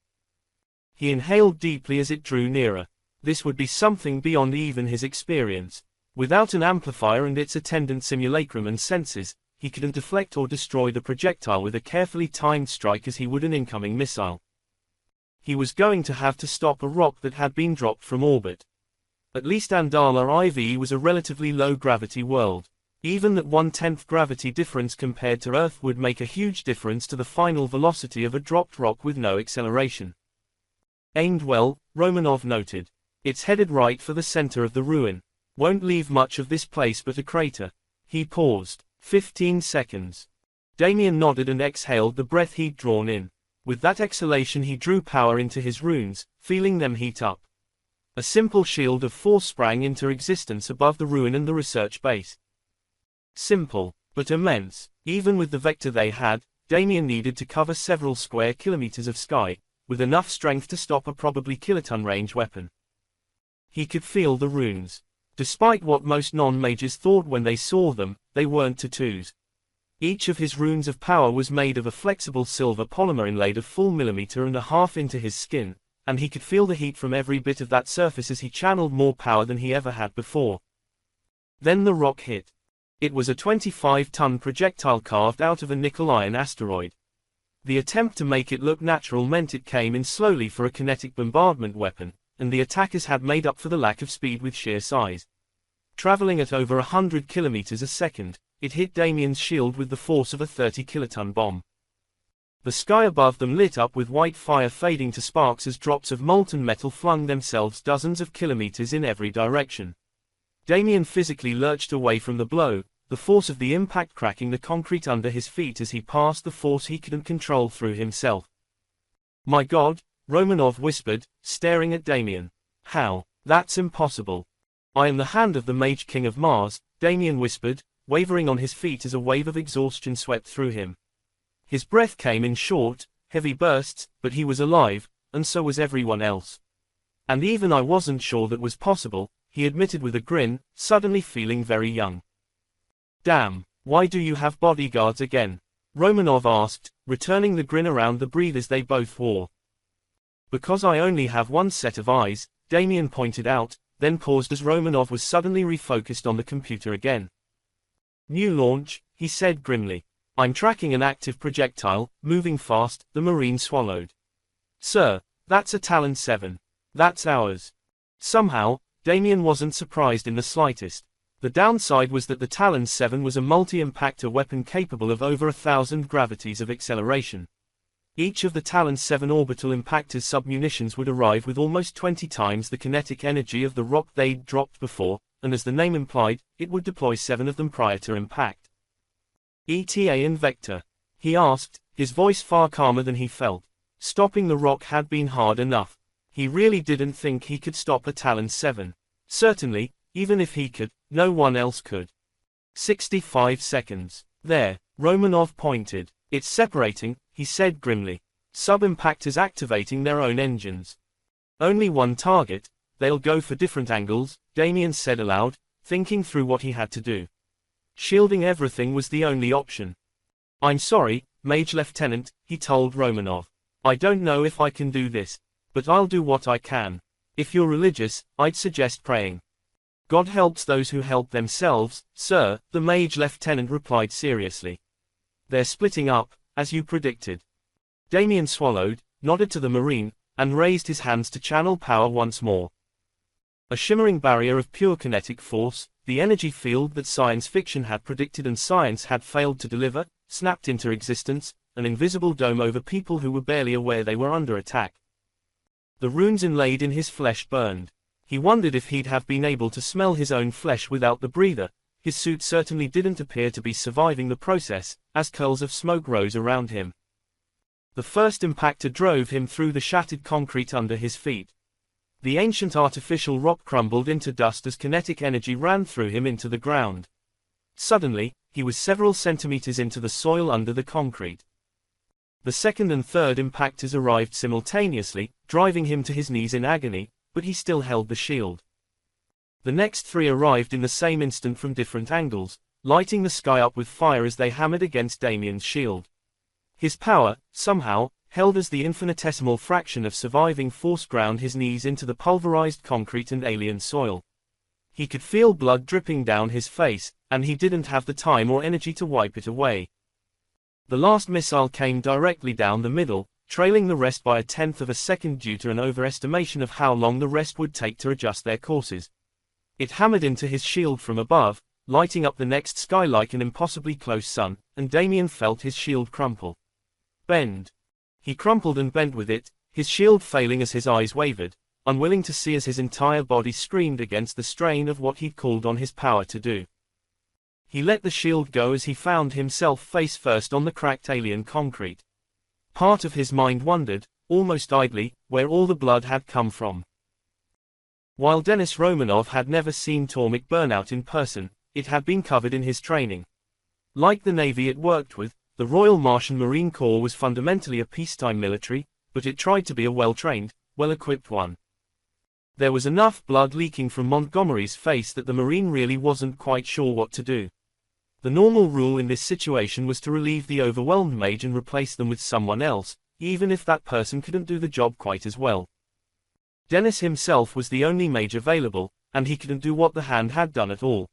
A: He inhaled deeply as it drew nearer. This would be something beyond even his experience. Without an amplifier and its attendant simulacrum and sensors, he couldn't deflect or destroy the projectile with a carefully timed strike as he would an incoming missile. He was going to have to stop a rock that had been dropped from orbit. At least Andala IV was a relatively low-gravity world. Even that 1/10 gravity difference compared to Earth would make a huge difference to the final velocity of a dropped rock with no acceleration. "Aimed well," Romanov noted. "It's headed right for the center of the ruin. Won't leave much of this place but a crater." He paused. 15 seconds. Damien nodded and exhaled the breath he'd drawn in. With that exhalation he drew power into his runes, feeling them heat up. A simple shield of force sprang into existence above the ruin and the research base. Simple, but immense. Even with the vector they had, Damien needed to cover several square kilometers of sky, with enough strength to stop a probably kiloton range weapon. He could feel the runes. Despite what most non-mages thought when they saw them, they weren't tattoos. Each of his runes of power was made of a flexible silver polymer inlaid a full millimeter and a half into his skin, and he could feel the heat from every bit of that surface as he channeled more power than he ever had before. Then the rock hit. It was a 25-ton projectile carved out of a nickel-iron asteroid. The attempt to make it look natural meant it came in slowly for a kinetic bombardment weapon, and the attackers had made up for the lack of speed with sheer size. Traveling at over 100 kilometers a second, it hit Damien's shield with the force of a 30-kiloton bomb. The sky above them lit up with white fire fading to sparks as drops of molten metal flung themselves dozens of kilometers in every direction. Damien physically lurched away from the blow, the force of the impact cracking the concrete under his feet as he passed the force he couldn't control through himself. "My God," Romanov whispered, staring at Damien. "How? That's impossible." "I am the hand of the Mage King of Mars," Damien whispered, wavering on his feet as a wave of exhaustion swept through him. His breath came in short, heavy bursts, but he was alive, and so was everyone else. "And even I wasn't sure that was possible," he admitted with a grin, suddenly feeling very young. "Damn, why do you have bodyguards again?" Romanov asked, returning the grin around the breathers they both wore. "Because I only have one set of eyes," Damien pointed out, then paused as Romanov was suddenly refocused on the computer again. "New launch," he said grimly. "I'm tracking an active projectile, moving fast," the Marine swallowed. "Sir, that's a Talon 7. That's ours." Somehow, Damien wasn't surprised in the slightest. The downside was that the Talon 7 was a multi-impactor weapon capable of over 1,000 gravities of acceleration. Each of the Talon 7 orbital impactor's submunitions would arrive with almost 20 times the kinetic energy of the rock they'd dropped before, and as the name implied, it would deploy 7 of them prior to impact. ETA and Vector? He asked, his voice far calmer than he felt. Stopping the rock had been hard enough. He really didn't think he could stop a Talon 7. Certainly, even if he could, no one else could. 65 seconds. There, Romanov pointed. It's separating, he said grimly. Sub-impactors activating their own engines. Only one target, they'll go for different angles, Damien said aloud, thinking through what he had to do. Shielding everything was the only option. I'm sorry, Mage Lieutenant, he told Romanov. I don't know if I can do this, but I'll do what I can. If you're religious, I'd suggest praying. God helps those who help themselves, sir, the Mage Lieutenant replied seriously. They're splitting up, as you predicted. Damien swallowed, nodded to the Marine, and raised his hands to channel power once more. A shimmering barrier of pure kinetic force, the energy field that science fiction had predicted and science had failed to deliver, snapped into existence, an invisible dome over people who were barely aware they were under attack. The runes inlaid in his flesh burned. He wondered if he'd have been able to smell his own flesh without the breather. His suit certainly didn't appear to be surviving the process, as curls of smoke rose around him. The first impactor drove him through the shattered concrete under his feet. The ancient artificial rock crumbled into dust as kinetic energy ran through him into the ground. Suddenly, he was several centimeters into the soil under the concrete. The second and third impactors arrived simultaneously, driving him to his knees in agony, but he still held the shield. The next 3 arrived in the same instant from different angles, lighting the sky up with fire as they hammered against Damien's shield. His power, somehow, held as the infinitesimal fraction of surviving force ground his knees into the pulverized concrete and alien soil. He could feel blood dripping down his face, and he didn't have the time or energy to wipe it away. The last missile came directly down the middle, trailing the rest by 1/10 of a second due to an overestimation of how long the rest would take to adjust their courses. It hammered into his shield from above, lighting up the next sky like an impossibly close sun, and Damien felt his shield crumple. Bend. He crumpled and bent with it, his shield failing as his eyes wavered, unwilling to see as his entire body screamed against the strain of what he'd called on his power to do. He let the shield go as he found himself face first on the cracked alien concrete. Part of his mind wondered, almost idly, where all the blood had come from. While Denis Romanov had never seen atomic burnout in person, it had been covered in his training. Like the Navy it worked with, the Royal Martian Marine Corps was fundamentally a peacetime military, but it tried to be a well-trained, well-equipped one. There was enough blood leaking from Montgomery's face that the Marine really wasn't quite sure what to do. The normal rule in this situation was to relieve the overwhelmed Mage and replace them with someone else, even if that person couldn't do the job quite as well. Denis himself was the only Mage available, and he couldn't do what the hand had done at all.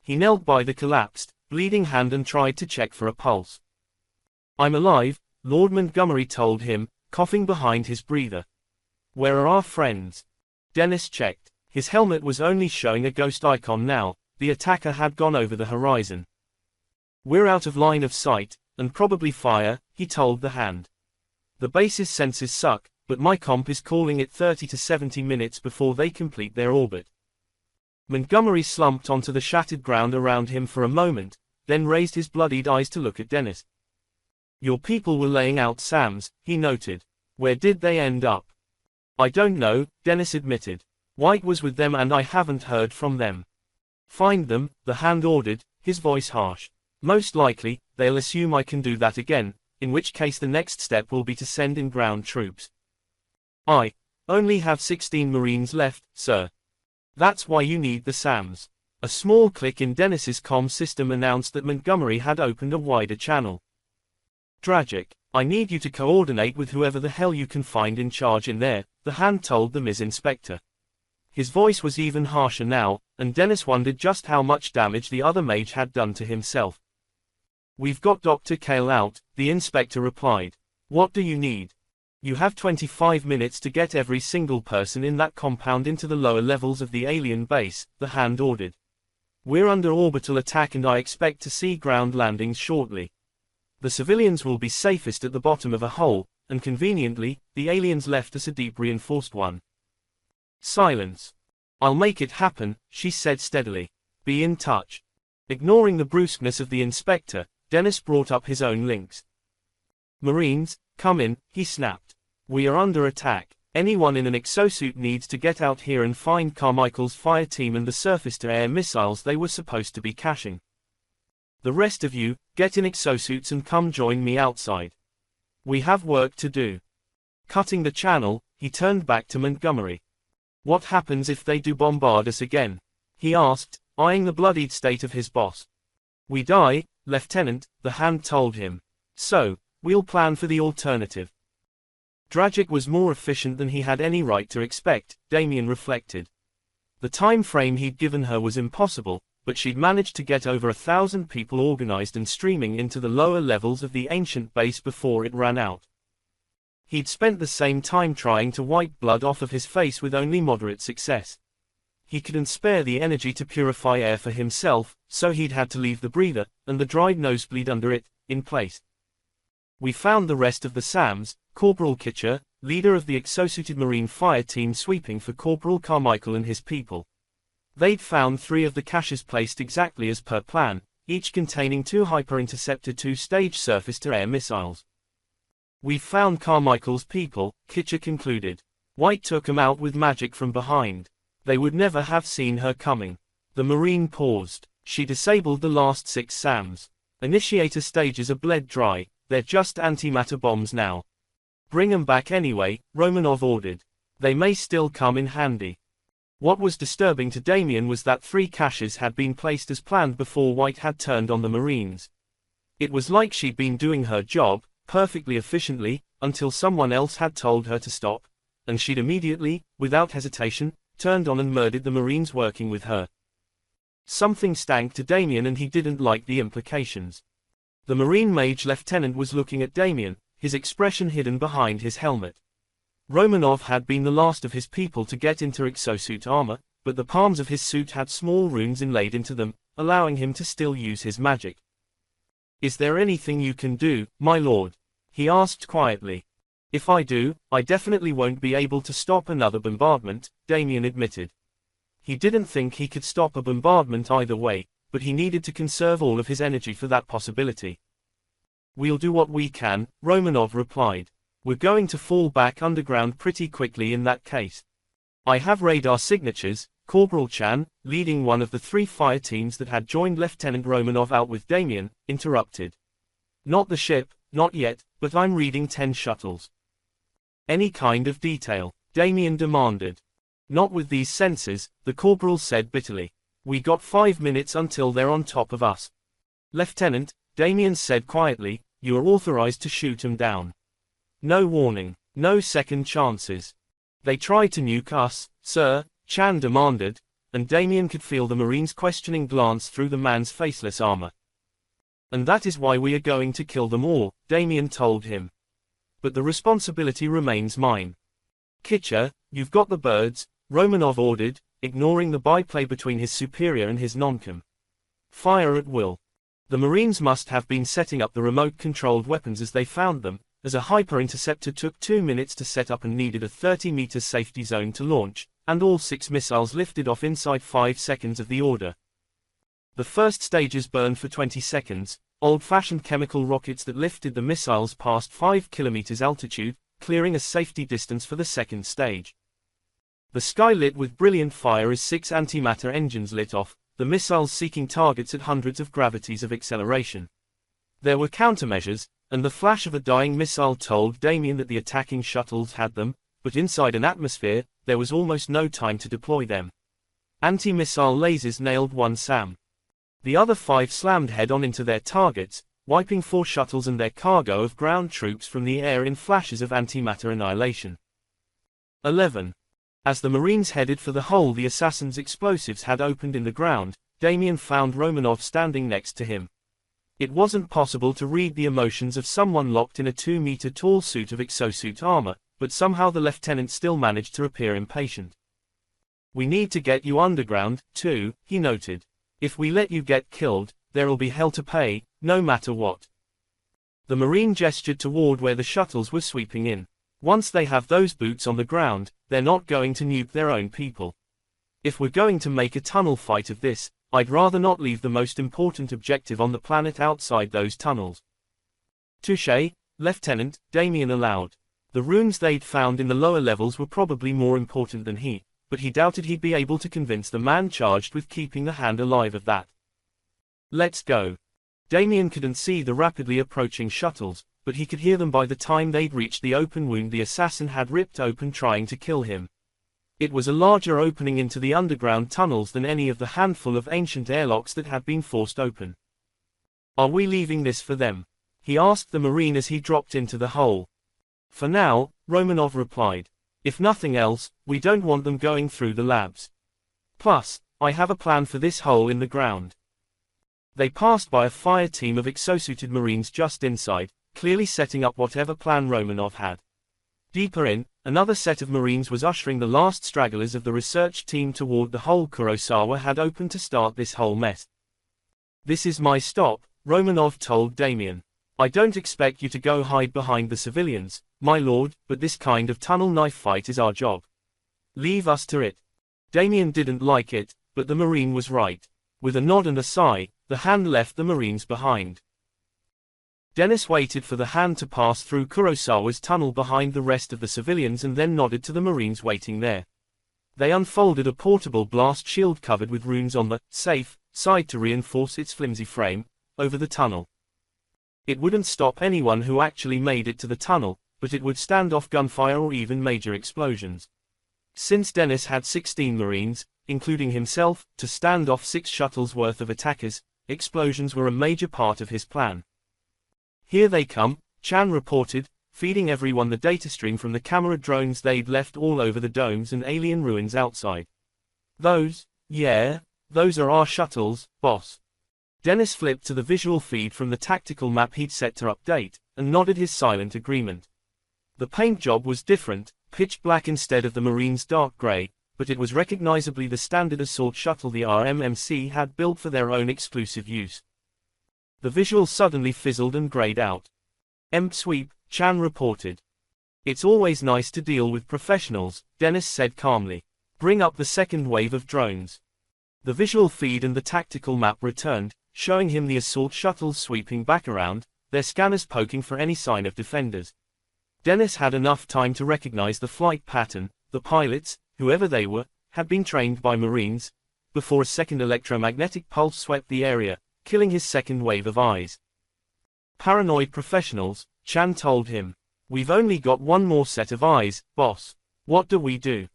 A: He knelt by the collapsed, bleeding hand and tried to check for a pulse. I'm alive, Lord Montgomery told him, coughing behind his breather. Where are our friends? Denis checked. His helmet was only showing a ghost icon now, the attacker had gone over the horizon. We're out of line of sight, and probably fire, he told the hand. The base's sensors suck, but my comp is calling it 30 to 70 minutes before they complete their orbit. Montgomery slumped onto the shattered ground around him for a moment, then raised his bloodied eyes to look at Denis. Your people were laying out SAMs, he noted. Where did they end up? I don't know, Denis admitted. White was with them and I haven't heard from them. Find them, the hand ordered, his voice harsh. Most likely, they'll assume I can do that again, in which case the next step will be to send in ground troops. I only have 16 Marines left, sir. That's why you need the SAMs. A small click in Denis's comm system announced that Montgomery had opened a wider channel. Tragic. I need you to coordinate with whoever the hell you can find in charge in there, the hand told the Ms. Inspector. His voice was even harsher now, and Denis wondered just how much damage the other Mage had done to himself. We've got Dr. Kale out, the inspector replied. What do you need? You have 25 minutes to get every single person in that compound into the lower levels of the alien base, the hand ordered. We're under orbital attack and I expect to see ground landings shortly. The civilians will be safest at the bottom of a hole, and conveniently, the aliens left us a deep reinforced one. Silence. I'll make it happen, she said steadily. Be in touch. Ignoring the brusqueness of the inspector, Dennis brought up his own links. Marines, come in, he snapped. We are under attack. Anyone in an exosuit needs to get out here and find Carmichael's fire team and the surface-to-air missiles they were supposed to be caching. The rest of you, get in exosuits and come join me outside. We have work to do. Cutting the channel, he turned back to Montgomery. What happens if they do bombard us again? He asked, eyeing the bloodied state of his boss. We die, Lieutenant, the Hand told him. So, we'll plan for the alternative. Dragic was more efficient than he had any right to expect, Damien reflected. The time frame he'd given her was impossible, but she'd managed to get over 1,000 people organized and streaming into the lower levels of the ancient base before it ran out. He'd spent the same time trying to wipe blood off of his face with only moderate success. He couldn't spare the energy to purify air for himself, so he'd had to leave the breather, and the dried nosebleed under it, in place. We found the rest of the SAMs, Corporal Kitcher, leader of the exosuited Marine fire team sweeping for Corporal Carmichael and his people. They'd found 3 of the caches placed exactly as per plan, each containing 2 hyper-interceptor 2-stage surface-to-air missiles. We've found Carmichael's people, Kitcher concluded. White took 'em out with magic from behind. They would never have seen her coming. The Marine paused. She disabled the last 6 SAMs. Initiator stages are bled dry, they're just antimatter bombs now. Bring 'em back anyway, Romanov ordered. They may still come in handy. What was disturbing to Damien was that 3 caches had been placed as planned before White had turned on the Marines. It was like she'd been doing her job, perfectly efficiently, until someone else had told her to stop, and she'd immediately, without hesitation, turned on and murdered the Marines working with her. Something stank to Damien and he didn't like the implications. The Marine Mage Lieutenant was looking at Damien, his expression hidden behind his helmet. Romanov had been the last of his people to get into exosuit armor, but the palms of his suit had small runes inlaid into them, allowing him to still use his magic. Is there anything you can do, my lord? He asked quietly. If I do, I definitely won't be able to stop another bombardment, Damien admitted. He didn't think he could stop a bombardment either way, but he needed to conserve all of his energy for that possibility. We'll do what we can, Romanov replied. We're going to fall back underground pretty quickly in that case. I have radar signatures, Corporal Chan, leading one of the 3 fire teams that had joined Lieutenant Romanov out with Damien, interrupted. Not the ship, not yet, but I'm reading 10 shuttles. Any kind of detail, Damien demanded. Not with these sensors, the corporal said bitterly. We got 5 minutes until they're on top of us. Lieutenant, Damien said quietly, you are authorized to shoot 'em down. No warning, no second chances. They tried to nuke us, sir, Chan demanded, and Damien could feel the Marine's questioning glance through the man's faceless armor. And that is why we are going to kill them all, Damien told him. But the responsibility remains mine. Kitcher, you've got the birds, Romanov ordered, ignoring the byplay between his superior and his noncom. Fire at will. The Marines must have been setting up the remote-controlled weapons as they found them, as a hyper-interceptor took 2 minutes to set up and needed a 30-meter safety zone to launch, and all 6 missiles lifted off inside 5 seconds of the order. The first stages burned for 20 seconds, old-fashioned chemical rockets that lifted the missiles past 5 kilometers altitude, clearing a safety distance for the second stage. The sky lit with brilliant fire as 6 antimatter engines lit off, the missiles seeking targets at hundreds of gravities of acceleration. There were countermeasures, and the flash of a dying missile told Damien that the attacking shuttles had them, but inside an atmosphere, there was almost no time to deploy them. Anti-missile lasers nailed 1 SAM. The other 5 slammed head-on into their targets, wiping 4 shuttles and their cargo of ground troops from the air in flashes of antimatter annihilation. 11. As the Marines headed for the hole the assassins' explosives had opened in the ground, Damien found Romanov standing next to him. It wasn't possible to read the emotions of someone locked in a 2-meter-tall suit of exosuit armor, but somehow the lieutenant still managed to appear impatient. We need to get you underground, too, he noted. If we let you get killed, there'll be hell to pay, no matter what. The Marine gestured toward where the shuttles were sweeping in. Once they have those boots on the ground, they're not going to nuke their own people. If we're going to make a tunnel fight of this, I'd rather not leave the most important objective on the planet outside those tunnels. Touché, Lieutenant, Damien allowed. The runes they'd found in the lower levels were probably more important than he, but he doubted he'd be able to convince the man charged with keeping the hand alive of that. Let's go. Damien couldn't see the rapidly approaching shuttles, but he could hear them by the time they'd reached the open wound the assassin had ripped open trying to kill him. It was a larger opening into the underground tunnels than any of the handful of ancient airlocks that had been forced open. Are we leaving this for them? He asked the Marine as he dropped into the hole. For now, Romanov replied. If nothing else, we don't want them going through the labs. Plus, I have a plan for this hole in the ground. They passed by a fire team of exosuited Marines just inside, clearly setting up whatever plan Romanov had. Deeper in, another set of Marines was ushering the last stragglers of the research team toward the hole Kurosawa had opened to start this whole mess. This is my stop, Romanov told Damien. I don't expect you to go hide behind the civilians, my lord, but this kind of tunnel knife fight is our job. Leave us to it. Damien didn't like it, but the Marine was right. With a nod and a sigh, the hand left the Marines behind. Dennis waited for the hand to pass through Kurosawa's tunnel behind the rest of the civilians and then nodded to the Marines waiting there. They unfolded a portable blast shield covered with runes on the safe side to reinforce its flimsy frame over the tunnel. It wouldn't stop anyone who actually made it to the tunnel, but it would stand off gunfire or even major explosions. Since Dennis had 16 Marines, including himself, to stand off 6 shuttles worth of attackers, explosions were a major part of his plan. Here they come, Chan reported, feeding everyone the datastream from the camera drones they'd left all over the domes and alien ruins outside. Those are our shuttles, boss. Dennis flipped to the visual feed from the tactical map he'd set to update, and nodded his silent agreement. The paint job was different, pitch black instead of the Marines' dark gray, but it was recognizably the standard assault shuttle the RMMC had built for their own exclusive use. The visual suddenly fizzled and grayed out. Sweep, Chan reported. It's always nice to deal with professionals, Dennis said calmly. Bring up the second wave of drones. The visual feed and the tactical map returned, showing him the assault shuttles sweeping back around, their scanners poking for any sign of defenders. Dennis had enough time to recognize the flight pattern. The pilots, whoever they were, had been trained by Marines, before a second electromagnetic pulse swept the area, killing his second wave of eyes. Paranoid professionals, Chan told him. We've only got one more set of eyes, boss. What do we do?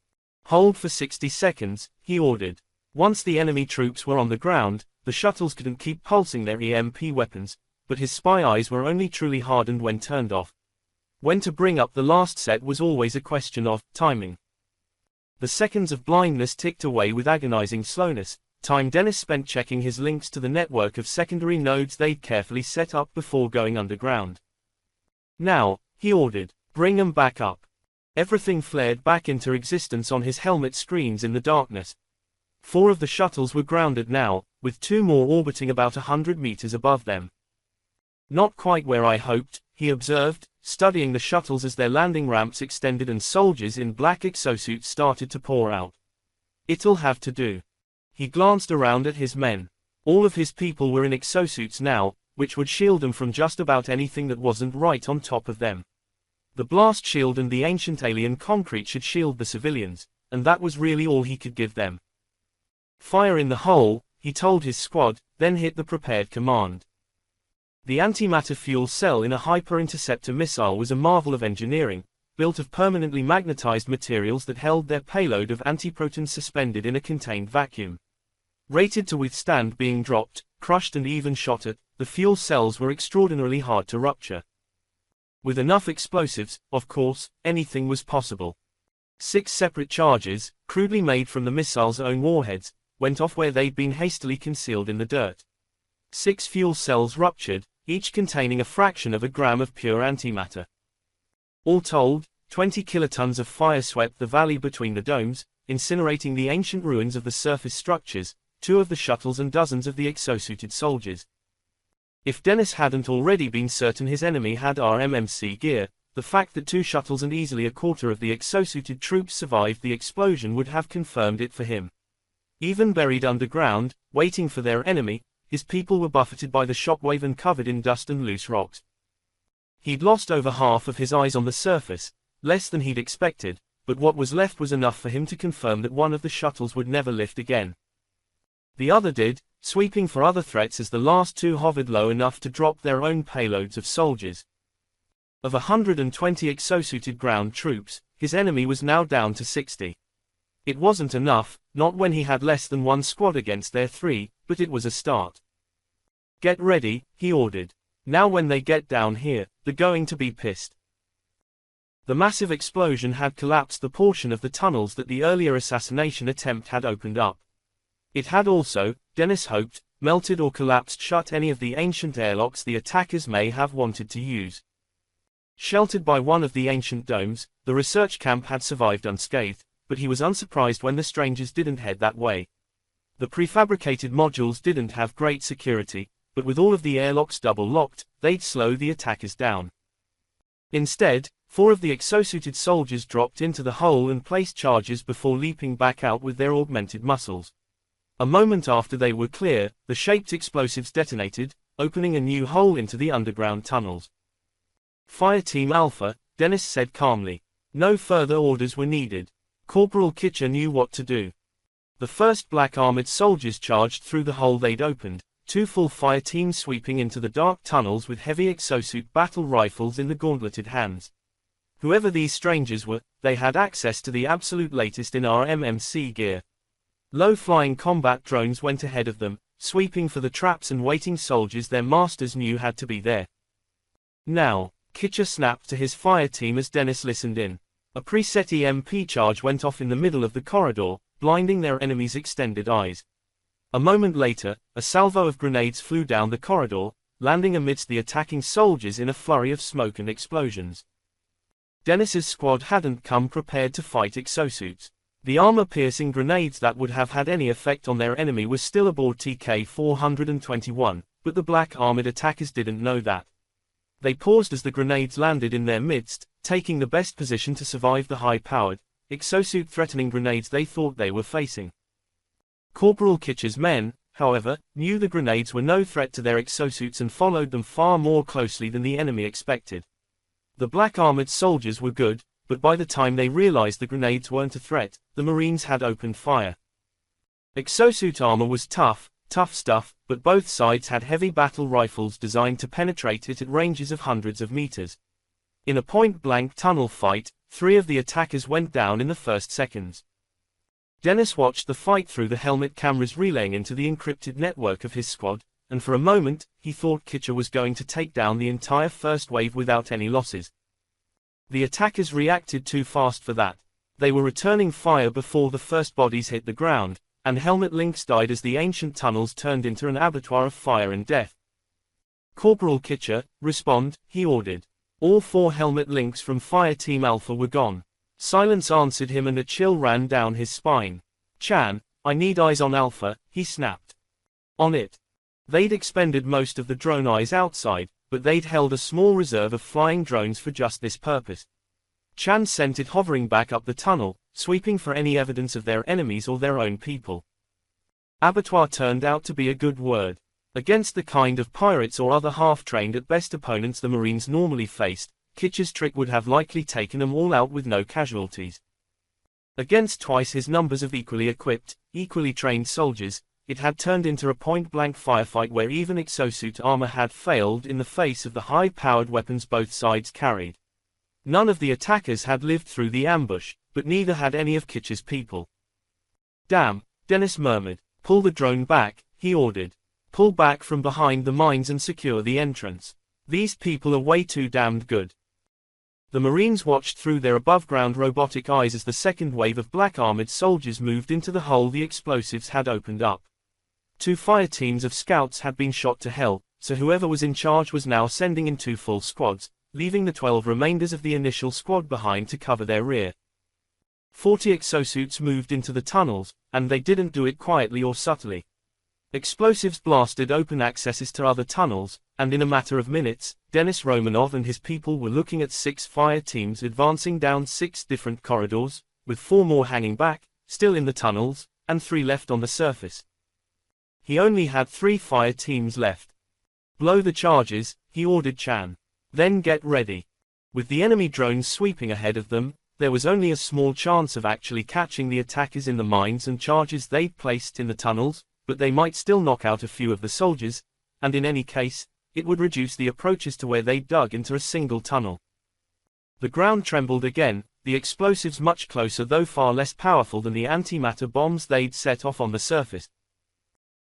A: Hold for 60 seconds, he ordered. Once the enemy troops were on the ground, the shuttles couldn't keep pulsing their EMP weapons, but his spy eyes were only truly hardened when turned off. When to bring up the last set was always a question of timing. The seconds of blindness ticked away with agonizing slowness, time Dennis spent checking his links to the network of secondary nodes they'd carefully set up before going underground. Now, he ordered, bring 'em back up. Everything flared back into existence on his helmet screens in the darkness. 4 of the shuttles were grounded now, with 2 more orbiting about 100 meters above them. Not quite where I hoped, he observed, studying the shuttles as their landing ramps extended and soldiers in black exosuits started to pour out. It'll have to do. He glanced around at his men. All of his people were in exosuits now, which would shield them from just about anything that wasn't right on top of them. The blast shield and the ancient alien concrete should shield the civilians, and that was really all he could give them. Fire in the hole, he told his squad, then hit the prepared command. The antimatter fuel cell in a hyper-interceptor missile was a marvel of engineering, built of permanently magnetized materials that held their payload of antiprotons suspended in a contained vacuum. Rated to withstand being dropped, crushed and even shot at, the fuel cells were extraordinarily hard to rupture. With enough explosives, of course, anything was possible. 6 separate charges, crudely made from the missile's own warheads, went off where they'd been hastily concealed in the dirt. 6 fuel cells ruptured, each containing a fraction of a gram of pure antimatter. All told, 20 kilotons of fire swept the valley between the domes, incinerating the ancient ruins of the surface structures, two of the shuttles and dozens of the exosuited soldiers. If Dennis hadn't already been certain his enemy had RMMC gear, the fact that two shuttles and easily a quarter of the exosuited troops survived the explosion would have confirmed it for him. Even buried underground, waiting for their enemy, his people were buffeted by the shockwave and covered in dust and loose rocks. He'd lost over half of his eyes on the surface, less than he'd expected, but what was left was enough for him to confirm that one of the shuttles would never lift again. The other did, sweeping for other threats as the last two hovered low enough to drop their own payloads of soldiers. Of 120 exosuited ground troops, his enemy was now down to 60. It wasn't enough, not when he had less than one squad against their three, but it was a start. "Get ready," he ordered. "Now when they get down here, they're going to be pissed." The massive explosion had collapsed the portion of the tunnels that the earlier assassination attempt had opened up. It had also, Dennis hoped, melted or collapsed shut any of the ancient airlocks the attackers may have wanted to use. Sheltered by one of the ancient domes, the research camp had survived unscathed, but he was unsurprised when the strangers didn't head that way. The prefabricated modules didn't have great security, but with all of the airlocks double-locked, they'd slow the attackers down. Instead, 4 of the exosuited soldiers dropped into the hole and placed charges before leaping back out with their augmented muscles. A moment after they were clear, the shaped explosives detonated, opening a new hole into the underground tunnels. "Fire Team Alpha," Dennis said calmly. No further orders were needed. Corporal Kitcher knew what to do. The first black armored soldiers charged through the hole they'd opened, 2 full fire teams sweeping into the dark tunnels with heavy exosuit battle rifles in the gauntleted hands. Whoever these strangers were, they had access to the absolute latest in RMMC gear. Low-flying combat drones went ahead of them, sweeping for the traps and waiting soldiers their masters knew had to be there. "Now," Kitcher snapped to his fire team as Dennis listened in. A preset EMP charge went off in the middle of the corridor, blinding their enemy's extended eyes. A moment later, a salvo of grenades flew down the corridor, landing amidst the attacking soldiers in a flurry of smoke and explosions. Dennis's squad hadn't come prepared to fight exosuits. The armor-piercing grenades that would have had any effect on their enemy were still aboard TK-421, but the black-armored attackers didn't know that. They paused as the grenades landed in their midst, taking the best position to survive the high-powered, exosuit-threatening grenades they thought they were facing. Corporal Kitcher's men, however, knew the grenades were no threat to their exosuits and followed them far more closely than the enemy expected. The black-armored soldiers were good, but by the time they realized the grenades weren't a threat, the Marines had opened fire. Exosuit armor was tough stuff, but both sides had heavy battle rifles designed to penetrate it at ranges of hundreds of meters. In a point-blank tunnel fight, 3 of the attackers went down in the first seconds. Dennis watched the fight through the helmet cameras relaying into the encrypted network of his squad, and for a moment, he thought Kitcher was going to take down the entire first wave without any losses. The attackers reacted too fast for that. They were returning fire before the first bodies hit the ground, and helmet links died as the ancient tunnels turned into an abattoir of fire and death. "Corporal Kitcher, respond," he ordered. All 4 helmet links from Fire Team Alpha were gone. Silence answered him and a chill ran down his spine. "Chan, I need eyes on Alpha," he snapped. "On it." They'd expended most of the drone eyes outside, but they'd held a small reserve of flying drones for just this purpose. Chan sent it hovering back up the tunnel, sweeping for any evidence of their enemies or their own people. Abattoir turned out to be a good word. Against the kind of pirates or other half-trained at best opponents the Marines normally faced, Kitcher's trick would have likely taken them all out with no casualties. Against twice his numbers of equally equipped, equally trained soldiers, it had turned into a point-blank firefight where even exosuit armor had failed in the face of the high-powered weapons both sides carried. None of the attackers had lived through the ambush, but neither had any of Kitcher's people. "Damn," Dennis murmured. "Pull the drone back," he ordered. "Pull back from behind the mines and secure the entrance. These people are way too damned good." The Marines watched through their above-ground robotic eyes as the second wave of black-armored soldiers moved into the hole the explosives had opened up. 2 fire teams of scouts had been shot to hell, so whoever was in charge was now sending in 2 full squads, leaving the 12 remainders of the initial squad behind to cover their rear. 40 exosuits moved into the tunnels, and they didn't do it quietly or subtly. Explosives blasted open accesses to other tunnels, and in a matter of minutes, Denis Romanov and his people were looking at 6 fire teams advancing down 6 different corridors, with 4 more hanging back, still in the tunnels, and 3 left on the surface. He only had 3 fire teams left. "Blow the charges," he ordered Chan. "Then get ready." With the enemy drones sweeping ahead of them, there was only a small chance of actually catching the attackers in the mines and charges they'd placed in the tunnels, but they might still knock out a few of the soldiers, and in any case, it would reduce the approaches to where they'd dug into a single tunnel. The ground trembled again, the explosives much closer though far less powerful than the antimatter bombs they'd set off on the surface.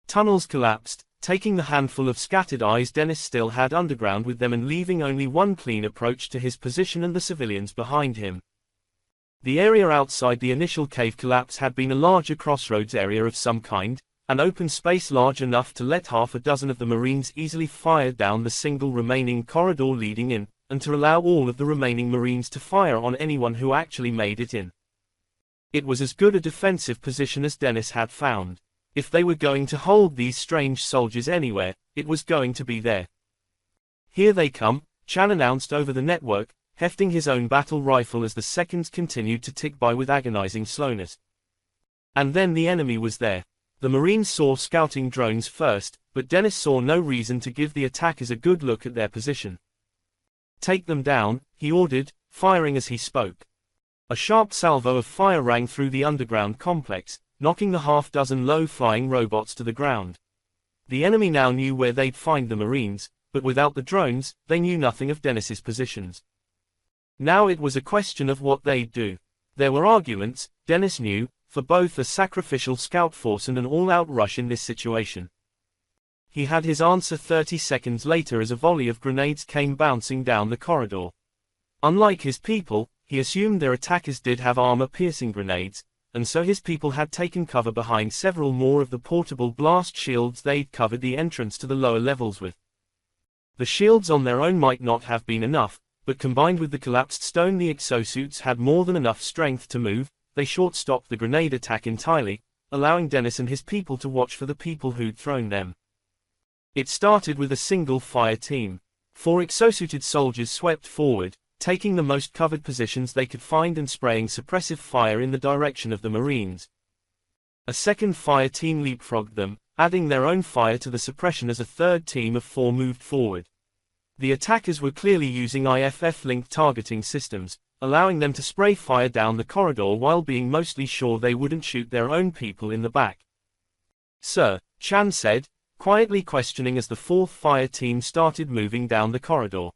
A: Tunnels collapsed, taking the handful of scattered eyes Denis still had underground with them and leaving only one clean approach to his position and the civilians behind him. The area outside the initial cave collapse had been a larger crossroads area of some kind, an open space large enough to let half a dozen of the Marines easily fire down the single remaining corridor leading in, and to allow all of the remaining Marines to fire on anyone who actually made it in. It was as good a defensive position as Denis had found. If they were going to hold these strange soldiers anywhere, it was going to be there. "Here they come," Chan announced over the network, hefting his own battle rifle as the seconds continued to tick by with agonizing slowness. And then the enemy was there. The Marines saw scouting drones first, but Denis saw no reason to give the attackers a good look at their position. "Take them down," he ordered, firing as he spoke. A sharp salvo of fire rang through the underground complex, knocking the half-dozen low-flying robots to the ground. The enemy now knew where they'd find the Marines, but without the drones, they knew nothing of Denis's positions. Now it was a question of what they'd do. There were arguments, Denis knew, for both a sacrificial scout force and an all-out rush in this situation. He had his answer 30 seconds later as a volley of grenades came bouncing down the corridor. Unlike his people, he assumed their attackers did have armor-piercing grenades, and so his people had taken cover behind several more of the portable blast shields they'd covered the entrance to the lower levels with. The shields on their own might not have been enough, but combined with the collapsed stone the exosuits had more than enough strength to move. They short-stopped the grenade attack entirely, allowing Denis and his people to watch for the people who'd thrown them. It started with a single fire team. 4 exosuited soldiers swept forward, taking the most covered positions they could find and spraying suppressive fire in the direction of the Marines. A second fire team leapfrogged them, adding their own fire to the suppression as a third team of 4 moved forward. The attackers were clearly using IFF-linked targeting systems, allowing them to spray fire down the corridor while being mostly sure they wouldn't shoot their own people in the back. "Sir," Chan said, quietly questioning as the 4th fire team started moving down the corridor.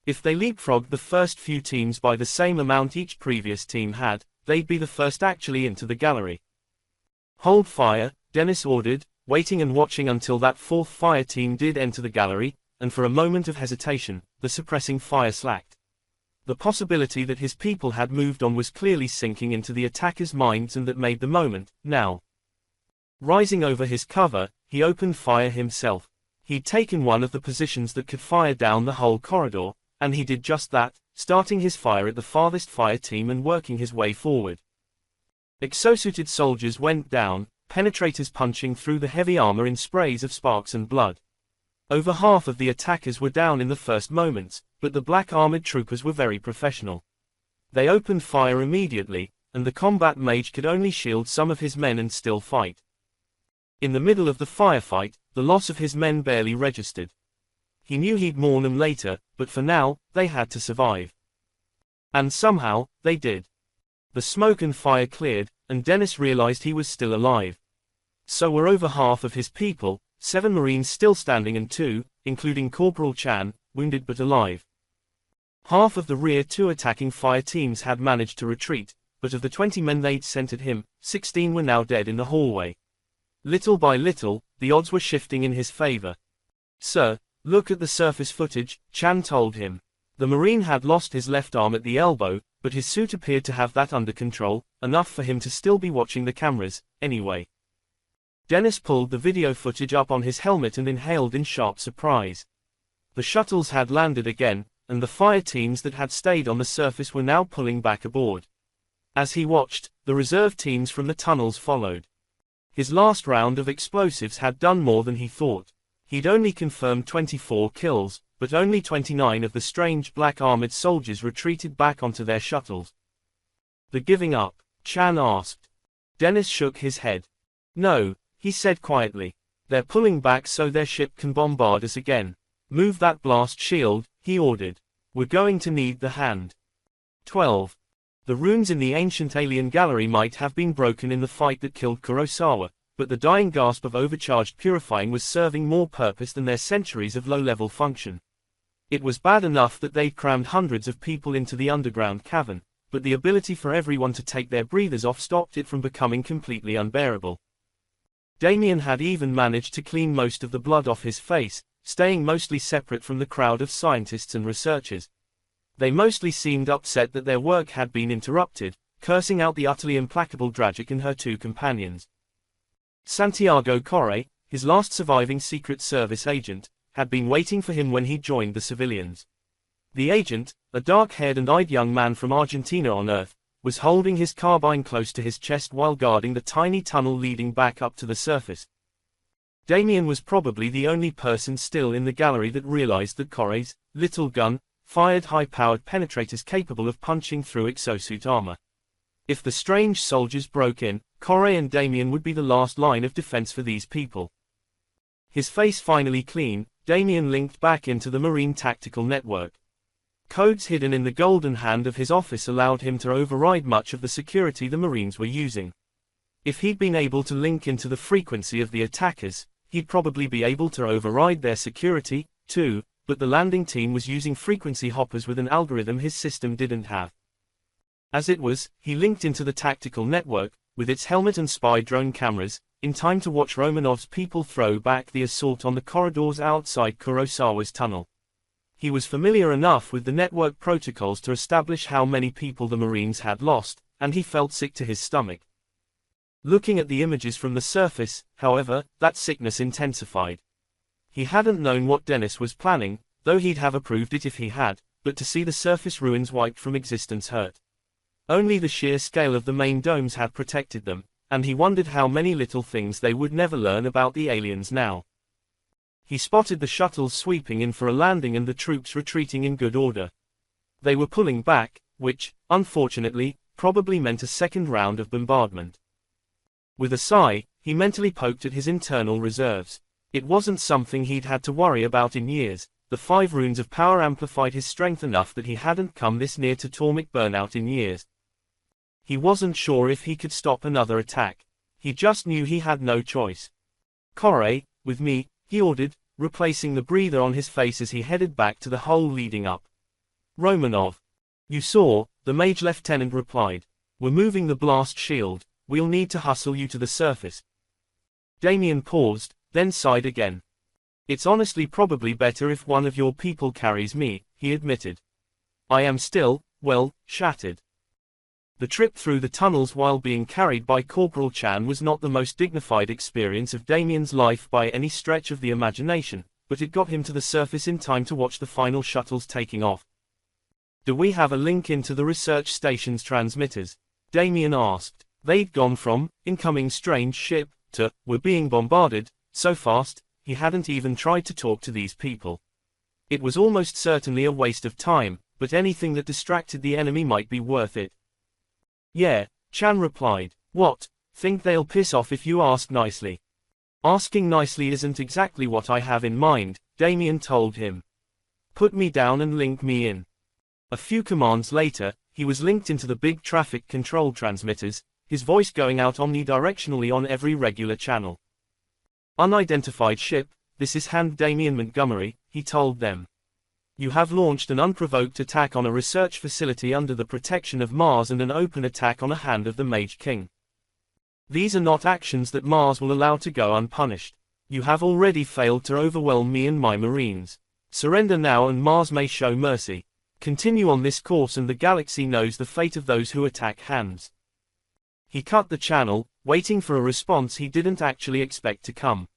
A: If they leapfrogged the first few teams by the same amount each previous team had, they'd be the first actually into the gallery. "Hold fire," Denis ordered, waiting and watching until that 4th fire team did enter the gallery, and for a moment of hesitation, the suppressing fire slacked. The possibility that his people had moved on was clearly sinking into the attackers' minds, and that made the moment, now. Rising over his cover, he opened fire himself. He'd taken one of the positions that could fire down the whole corridor, and he did just that, starting his fire at the farthest fire team and working his way forward. Exosuited soldiers went down, penetrators punching through the heavy armor in sprays of sparks and blood. Over half of the attackers were down in the first moments, but the black armored troopers were very professional. They opened fire immediately, and the combat mage could only shield some of his men and still fight. In the middle of the firefight, the loss of his men barely registered. He knew he'd mourn them later, but for now, they had to survive. And somehow, they did. The smoke and fire cleared, and Denis realized he was still alive. So were over half of his people, 7 Marines still standing and 2, including Corporal Chan, wounded but alive. Half of the rear 2 attacking fire teams had managed to retreat, but of the 20 men they'd sent at him, 16 were now dead in the hallway. Little by little, the odds were shifting in his favor. "Sir, look at the surface footage," Chan told him. The Marine had lost his left arm at the elbow, but his suit appeared to have that under control, enough for him to still be watching the cameras, anyway. Denis pulled the video footage up on his helmet and inhaled in sharp surprise. The shuttles had landed again, and the fire teams that had stayed on the surface were now pulling back aboard. As he watched, the reserve teams from the tunnels followed. His last round of explosives had done more than he thought. He'd only confirmed 24 kills, but only 29 of the strange black armored soldiers retreated back onto their shuttles. "The giving up?" Chan asked. Dennis shook his head. "No," he said quietly. "They're pulling back so their ship can bombard us again. Move that blast shield," he ordered. "We're going to need the hand." 12. The runes in the ancient alien gallery might have been broken in the fight that killed Kurosawa, but the dying gasp of overcharged purifying was serving more purpose than their centuries of low-level function. It was bad enough that they'd crammed hundreds of people into the underground cavern, but the ability for everyone to take their breathers off stopped it from becoming completely unbearable. Damien had even managed to clean most of the blood off his face, staying mostly separate from the crowd of scientists and researchers. They mostly seemed upset that their work had been interrupted, cursing out the utterly implacable Dragic and her two companions. Santiago Corre, his last surviving Secret Service agent, had been waiting for him when he joined the civilians. The agent, a dark-haired and eyed young man from Argentina on Earth, was holding his carbine close to his chest while guarding the tiny tunnel leading back up to the surface. Damien was probably the only person still in the gallery that realized that Corre's little gun fired high-powered penetrators capable of punching through exosuit armor. If the strange soldiers broke in, Corre and Damien would be the last line of defense for these people. His face finally clean, Damien linked back into the Marine Tactical Network. Codes hidden in the golden hand of his office allowed him to override much of the security the Marines were using. If he'd been able to link into the frequency of the attackers, he'd probably be able to override their security, too, but the landing team was using frequency hoppers with an algorithm his system didn't have. As it was, he linked into the tactical network, with its helmet and spy drone cameras, in time to watch Romanov's people throw back the assault on the corridors outside Kurosawa's tunnel. He was familiar enough with the network protocols to establish how many people the Marines had lost, and he felt sick to his stomach. Looking at the images from the surface, however, that sickness intensified. He hadn't known what Dennis was planning, though he'd have approved it if he had, but to see the surface ruins wiped from existence hurt. Only the sheer scale of the main domes had protected them, and he wondered how many little things they would never learn about the aliens now. He spotted the shuttles sweeping in for a landing and the troops retreating in good order. They were pulling back, which, unfortunately, probably meant a second round of bombardment. With a sigh, he mentally poked at his internal reserves. It wasn't something he'd had to worry about in years. The 5 runes of power amplified his strength enough that he hadn't come this near to Tormic burnout in years. He wasn't sure if he could stop another attack. He just knew he had no choice. "Corre, with me," he ordered, replacing the breather on his face as he headed back to the hole leading up. "Romanov." "You saw," the Mage lieutenant replied. "We're moving the blast shield. We'll need to hustle you to the surface." Damien paused, then sighed again. "It's honestly probably better if one of your people carries me," he admitted. "I am still, well, shattered." The trip through the tunnels while being carried by Corporal Chan was not the most dignified experience of Damien's life by any stretch of the imagination, but it got him to the surface in time to watch the final shuttles taking off. "Do we have a link into the research station's transmitters?" Damien asked. They'd gone from, "incoming strange ship," to, "we're being bombarded," so fast, he hadn't even tried to talk to these people. It was almost certainly a waste of time, but anything that distracted the enemy might be worth it. "Yeah," Chan replied. "What? Think they'll piss off if you ask nicely?" "Asking nicely isn't exactly what I have in mind," Damien told him. "Put me down and link me in." A few commands later, he was linked into the big traffic control transmitters, his voice going out omnidirectionally on every regular channel. "Unidentified ship, this is Hand Damien Montgomery," he told them. "You have launched an unprovoked attack on a research facility under the protection of Mars and an open attack on a hand of the Mage King. These are not actions that Mars will allow to go unpunished. You have already failed to overwhelm me and my Marines. Surrender now and Mars may show mercy. Continue on this course and the galaxy knows the fate of those who attack hands." He cut the channel, waiting for a response he didn't actually expect to come.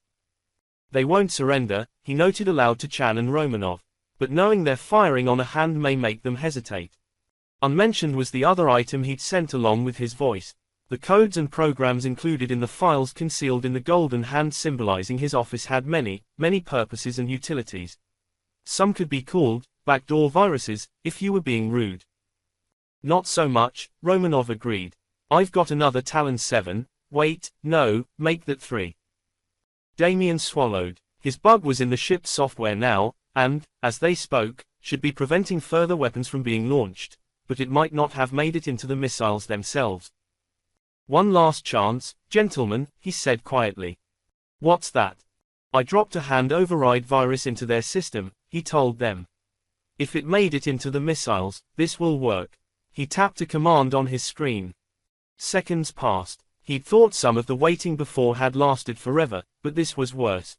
A: "They won't surrender," he noted aloud to Chan and Romanov. "But knowing they're firing on a hand may make them hesitate." Unmentioned was the other item he'd sent along with his voice. The codes and programs included in the files concealed in the golden hand symbolizing his office had many, many purposes and utilities. Some could be called backdoor viruses, if you were being rude. Not so much, Romanov agreed. I've got another Talon 7, wait, no, make that 3. Damien swallowed. His bug was in the ship's software now, and, as they spoke, should be preventing further weapons from being launched, but it might not have made it into the missiles themselves. One last chance, gentlemen, he said quietly. What's that? I dropped a hand override virus into their system, he told them. If it made it into the missiles, this will work. He tapped a command on his screen. Seconds passed. He'd thought some of the waiting before had lasted forever, but this was worse.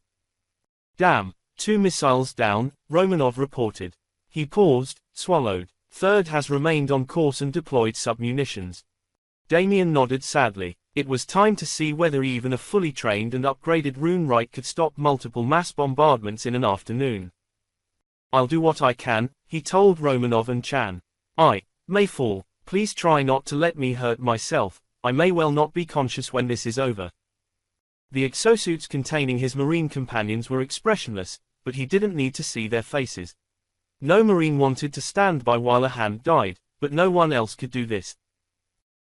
A: Damn, 2 missiles down, Romanov reported. He paused, swallowed. Third has remained on course and deployed submunitions. Damien nodded sadly. It was time to see whether even a fully trained and upgraded Rune Wright could stop multiple mass bombardments in an afternoon. I'll do what I can, he told Romanov and Chan. I may fall, please try not to let me hurt myself, I may well not be conscious when this is over. The exosuits containing his Marine companions were expressionless, but he didn't need to see their faces. No Marine wanted to stand by while a hand died, but no one else could do this.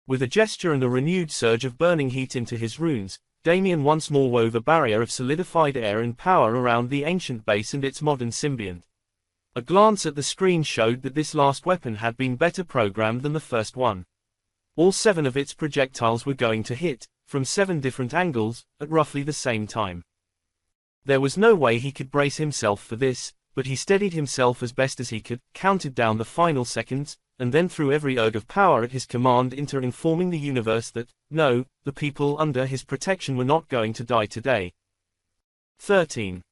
A: With a gesture and a renewed surge of burning heat into his runes, Damien once more wove a barrier of solidified air and power around the ancient base and its modern symbiont. A glance at the screen showed that this last weapon had been better programmed than the first one. All 7 of its projectiles were going to hit, from 7 different angles, at roughly the same time. There was no way he could brace himself for this, but he steadied himself as best as he could, counted down the final seconds, and then threw every erg of power at his command into informing the universe that, no, the people under his protection were not going to die today. 13.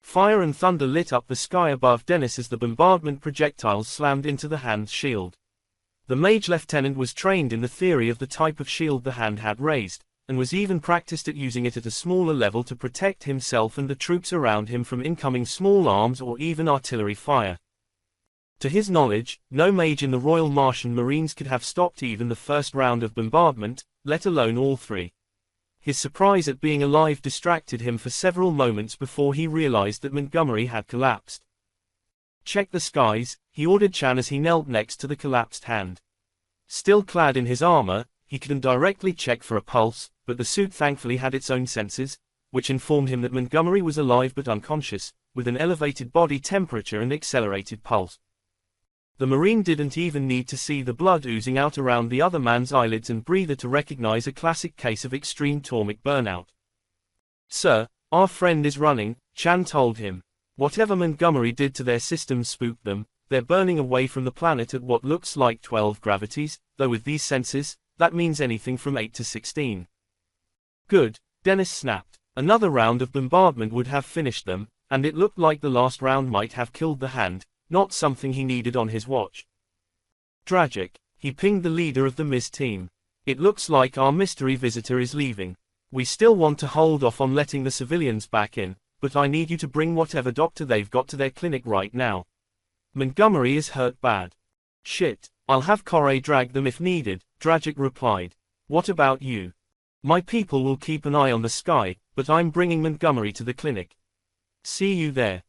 A: Fire and thunder lit up the sky above Dennis as the bombardment projectiles slammed into the hand's shield. The Mage lieutenant was trained in the theory of the type of shield the hand had raised, and was even practiced at using it at a smaller level to protect himself and the troops around him from incoming small arms or even artillery fire. To his knowledge, no Mage in the Royal Martian Marines could have stopped even the first round of bombardment, let alone all 3. His surprise at being alive distracted him for several moments before he realized that Montgomery had collapsed. Check the skies, he ordered Chan as he knelt next to the collapsed hand. Still clad in his armor, he couldn't directly check for a pulse, but the suit thankfully had its own sensors, which informed him that Montgomery was alive but unconscious, with an elevated body temperature and accelerated pulse. The Marine didn't even need to see the blood oozing out around the other man's eyelids and breather to recognize a classic case of extreme thermic burnout. Sir, our friend is running, Chan told him. Whatever Montgomery did to their systems spooked them, they're burning away from the planet at what looks like 12 gravities, though with these sensors, that means anything from 8 to 16. Good, Dennis snapped. Another round of bombardment would have finished them, and it looked like the last round might have killed the hand. Not something he needed on his watch. Tragic, he pinged the leader of the MIS team. It looks like our mystery visitor is leaving. We still want to hold off on letting the civilians back in, but I need you to bring whatever doctor they've got to their clinic right now. Montgomery is hurt bad. Shit, I'll have Corey drag them if needed, Dragic replied. What about you? My people will keep an eye on the sky, but I'm bringing Montgomery to the clinic. See you there.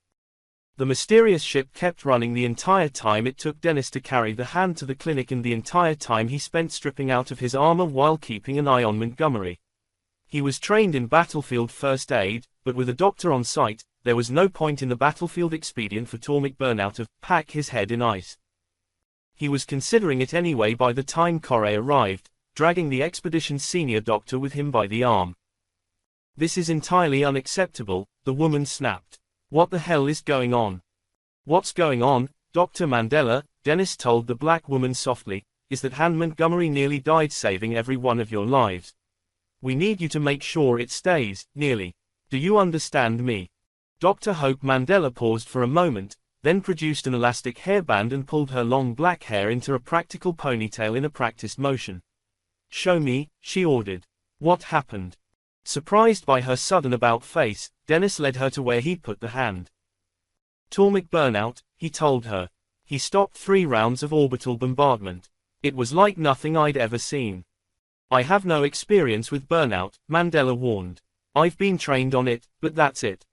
A: The mysterious ship kept running the entire time it took Dennis to carry the hand to the clinic and the entire time he spent stripping out of his armor while keeping an eye on Montgomery. He was trained in battlefield first aid, but with a doctor on site, there was no point in the battlefield expedient for thermic burnout of pack his head in ice. He was considering it anyway by the time Corey arrived, dragging the expedition's senior doctor with him by the arm. This is entirely unacceptable, the woman snapped. What the hell is going on? What's going on, Dr. Mandela, Dennis told the black woman softly, is that Han Montgomery nearly died saving every one of your lives. We need you to make sure it stays, nearly. Do you understand me? Dr. Hope Mandela paused for a moment, then produced an elastic hairband and pulled her long black hair into a practical ponytail in a practiced motion. Show me, she ordered. What happened? Surprised by her sudden about-face, Dennis led her to where he'd put the hand. Thermic burnout, he told her. He stopped 3 rounds of orbital bombardment. It was like nothing I'd ever seen. I have no experience with burnout, Mandela warned. I've been trained on it, but that's it.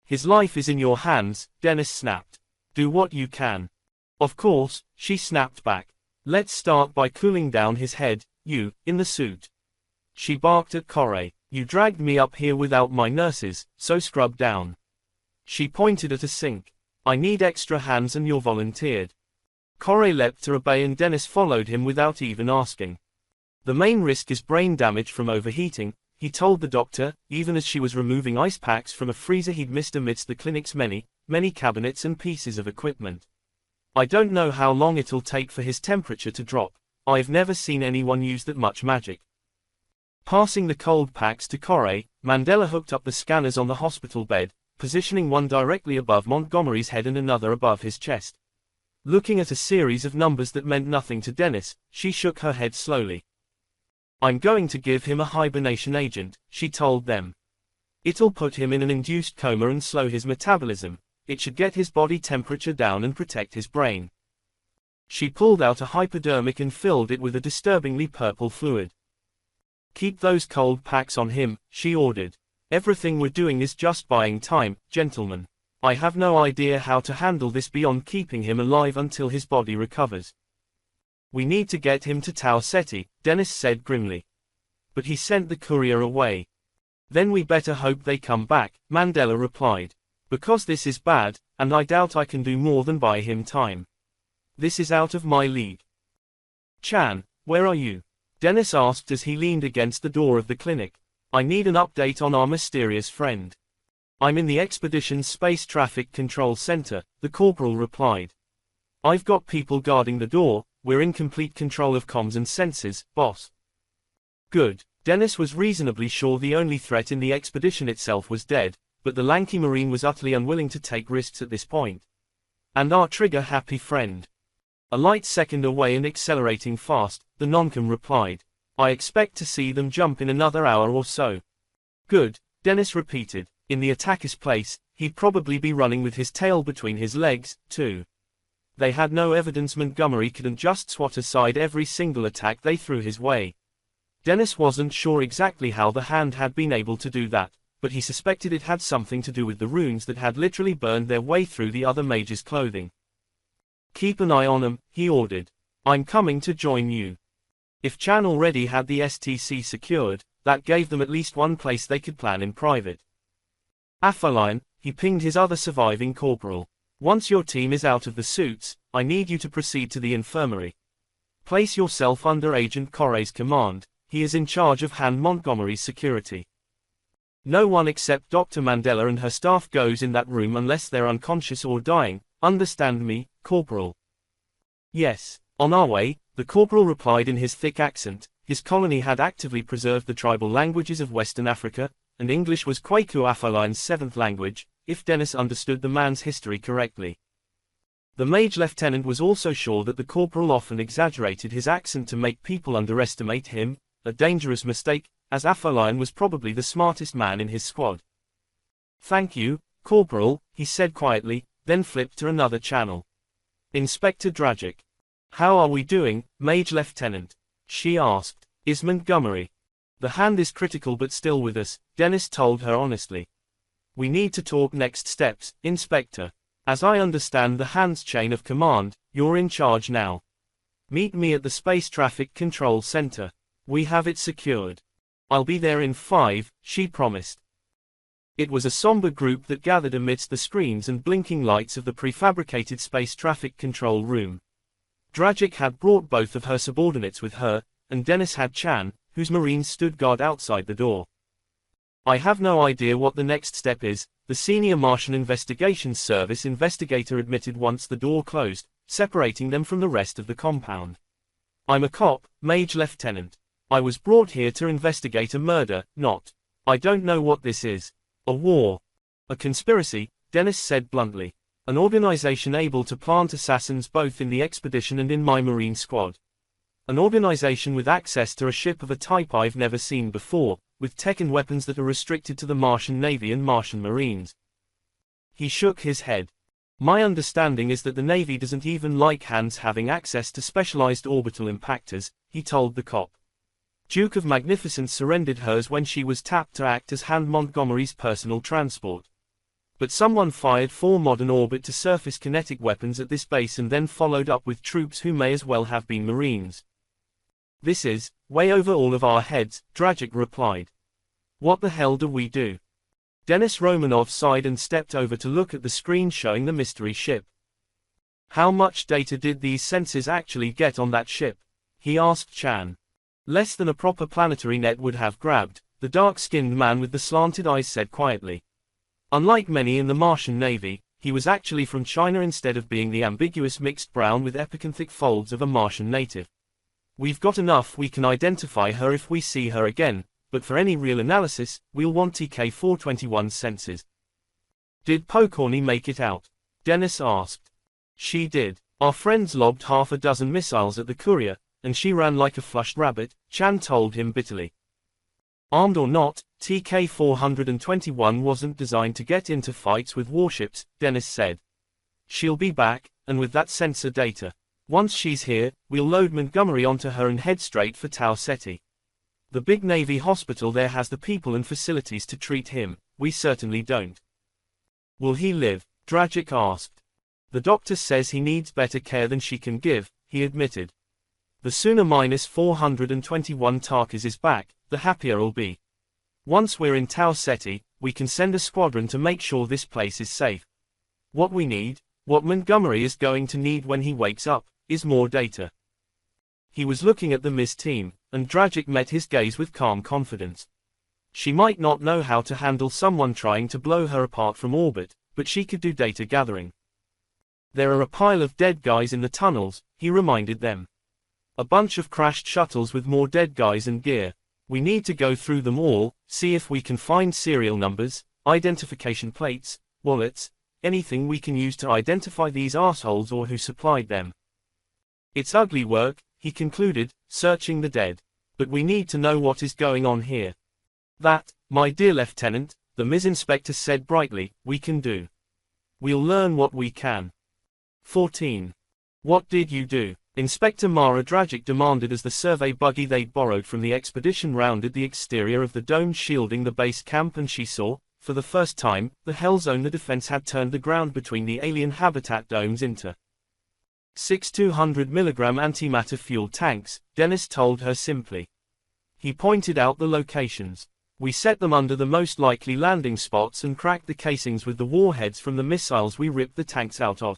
A: His life is in your hands, Dennis snapped. Do what you can. Of course, she snapped back. Let's start by cooling down his head, you, in the suit. She barked at Corey. You dragged me up here without my nurses, so scrub down. She pointed at a sink. I need extra hands and you're volunteered. Corey leapt to obey and Dennis followed him without even asking. The main risk is brain damage from overheating, he told the doctor, even as she was removing ice packs from a freezer he'd missed amidst the clinic's many cabinets and pieces of equipment. I don't know how long it'll take for his temperature to drop. I've never seen anyone use that much magic. Passing the cold packs to Corey, Mandela hooked up the scanners on the hospital bed, positioning one directly above Montgomery's head and another above his chest. Looking at a series of numbers that meant nothing to Dennis, she shook her head slowly. I'm going to give him a hibernation agent, she told them. It'll put him in an induced coma and slow his metabolism. It should get his body temperature down and protect his brain. She pulled out a hypodermic and filled it with a disturbingly purple fluid. Keep those cold packs on him, she ordered. Everything we're doing is just buying time, gentlemen. I have no idea how to handle this beyond keeping him alive until his body recovers. We need to get him to Tau Ceti, Dennis said grimly. But he sent the courier away. Then we better hope they come back, Mandela replied. Because this is bad, and I doubt I can do more than buy him time. This is out of my league. Chan, where are you? Dennis asked as he leaned against the door of the clinic. I need an update on our mysterious friend. I'm in the Expedition's Space Traffic Control Center, the corporal replied. I've got people guarding the door, we're in complete control of comms and sensors, boss. Good. Dennis was reasonably sure the only threat in the expedition itself was dead, but the lanky Marine was utterly unwilling to take risks at this point. And our trigger-happy friend. A light second away and accelerating fast, the noncom replied. I expect to see them jump in another hour or so. Good, Dennis repeated. In the attacker's place, he'd probably be running with his tail between his legs, too. They had no evidence Montgomery couldn't just swat aside every single attack they threw his way. Dennis wasn't sure exactly how the hand had been able to do that, but he suspected it had something to do with the runes that had literally burned their way through the other mage's clothing. Keep an eye on them, he ordered. I'm coming to join you. If Chan already had the STC secured, that gave them at least one place they could plan in private. Afaline, he pinged his other surviving corporal. Once your team is out of the suits, I need you to proceed to the infirmary. Place yourself under Agent Corey's command, he is in charge of Han Montgomery's security. No one except Dr. Mandela and her staff goes in that room unless they're unconscious or dying, understand me, Corporal? Yes, on our way, the corporal replied in his thick accent. His colony had actively preserved the tribal languages of Western Africa, and English was Kwaku Afaline's seventh language, if Dennis understood the man's history correctly. The mage lieutenant was also sure that the corporal often exaggerated his accent to make people underestimate him, a dangerous mistake, as Afaline was probably the smartest man in his squad. Thank you, Corporal, he said quietly, then flipped to another channel. Inspector Dragic. How are we doing, Mage Lieutenant? She asked. Is Montgomery? The hand is critical but still with us, Dennis told her honestly. We need to talk next steps, Inspector. As I understand the hand's chain of command, you're in charge now. Meet me at the Space Traffic Control Center. We have it secured. I'll be there in 5, she promised. It was a somber group that gathered amidst the screens and blinking lights of the prefabricated space traffic control room. Dragic had brought both of her subordinates with her, and Dennis had Chan, whose Marines stood guard outside the door. I have no idea what the next step is, the Senior Martian Investigations Service investigator admitted once the door closed, separating them from the rest of the compound. I'm a cop, Mage Lieutenant. I was brought here to investigate a murder, not. I don't know what this is. A war. A conspiracy, Dennis said bluntly. An organization able to plant assassins both in the expedition and in my Marine squad. An organization with access to a ship of a type I've never seen before, with tech and weapons that are restricted to the Martian Navy and Martian Marines. He shook his head. My understanding is that the Navy doesn't even like hands having access to specialized orbital impactors, he told the cop. Duke of Magnificence surrendered hers when she was tapped to act as Han Montgomery's personal transport. But someone fired 4 modern orbit-to-surface kinetic weapons at this base and then followed up with troops who may as well have been Marines. This is way over all of our heads, Dragic replied. What the hell do we do? Denis Romanov sighed and stepped over to look at the screen showing the mystery ship. How much data did these sensors actually get on that ship? He asked Chan. Less than a proper planetary net would have grabbed, the dark-skinned man with the slanted eyes said quietly. Unlike many in the Martian Navy, he was actually from China instead of being the ambiguous mixed brown with epicanthic folds of a Martian native. We've got enough we can identify her if we see her again, but for any real analysis, we'll want TK-421 sensors. Did Pokorny make it out? Denis asked. She did. Our friends lobbed half a dozen missiles at the courier, and she ran like a flushed rabbit, Chan told him bitterly. Armed or not, TK-421 wasn't designed to get into fights with warships, Denis said. She'll be back, and with that sensor data. Once she's here, we'll load Montgomery onto her and head straight for Tau Ceti. The big Navy hospital there has the people and facilities to treat him, we certainly don't. Will he live? Dragic asked. The doctor says he needs better care than she can give, he admitted. The sooner -421 Tarkas is back, the happier I'll be. Once we're in Tau Ceti, we can send a squadron to make sure this place is safe. What we need, what Montgomery is going to need when he wakes up, is more data. He was looking at the Ms. team, and Dragic met his gaze with calm confidence. She might not know how to handle someone trying to blow her apart from orbit, but she could do data gathering. There are a pile of dead guys in the tunnels, he reminded them. A bunch of crashed shuttles with more dead guys and gear. We need to go through them all, see if we can find serial numbers, identification plates, wallets, anything we can use to identify these assholes or who supplied them. It's ugly work, he concluded, searching the dead. But we need to know what is going on here. That, my dear Lieutenant, the Ms. Inspector said brightly, we can do. We'll learn what we can. 14. What did you do? Inspector Mara Dragic demanded as the survey buggy they'd borrowed from the expedition rounded the exterior of the dome shielding the base camp, and she saw, for the first time, the hell zone the defense had turned the ground between the alien habitat domes into. 6 200 mg antimatter fuel tanks, Denis told her simply. He pointed out the locations. We set them under the most likely landing spots and cracked the casings with the warheads from the missiles we ripped the tanks out of.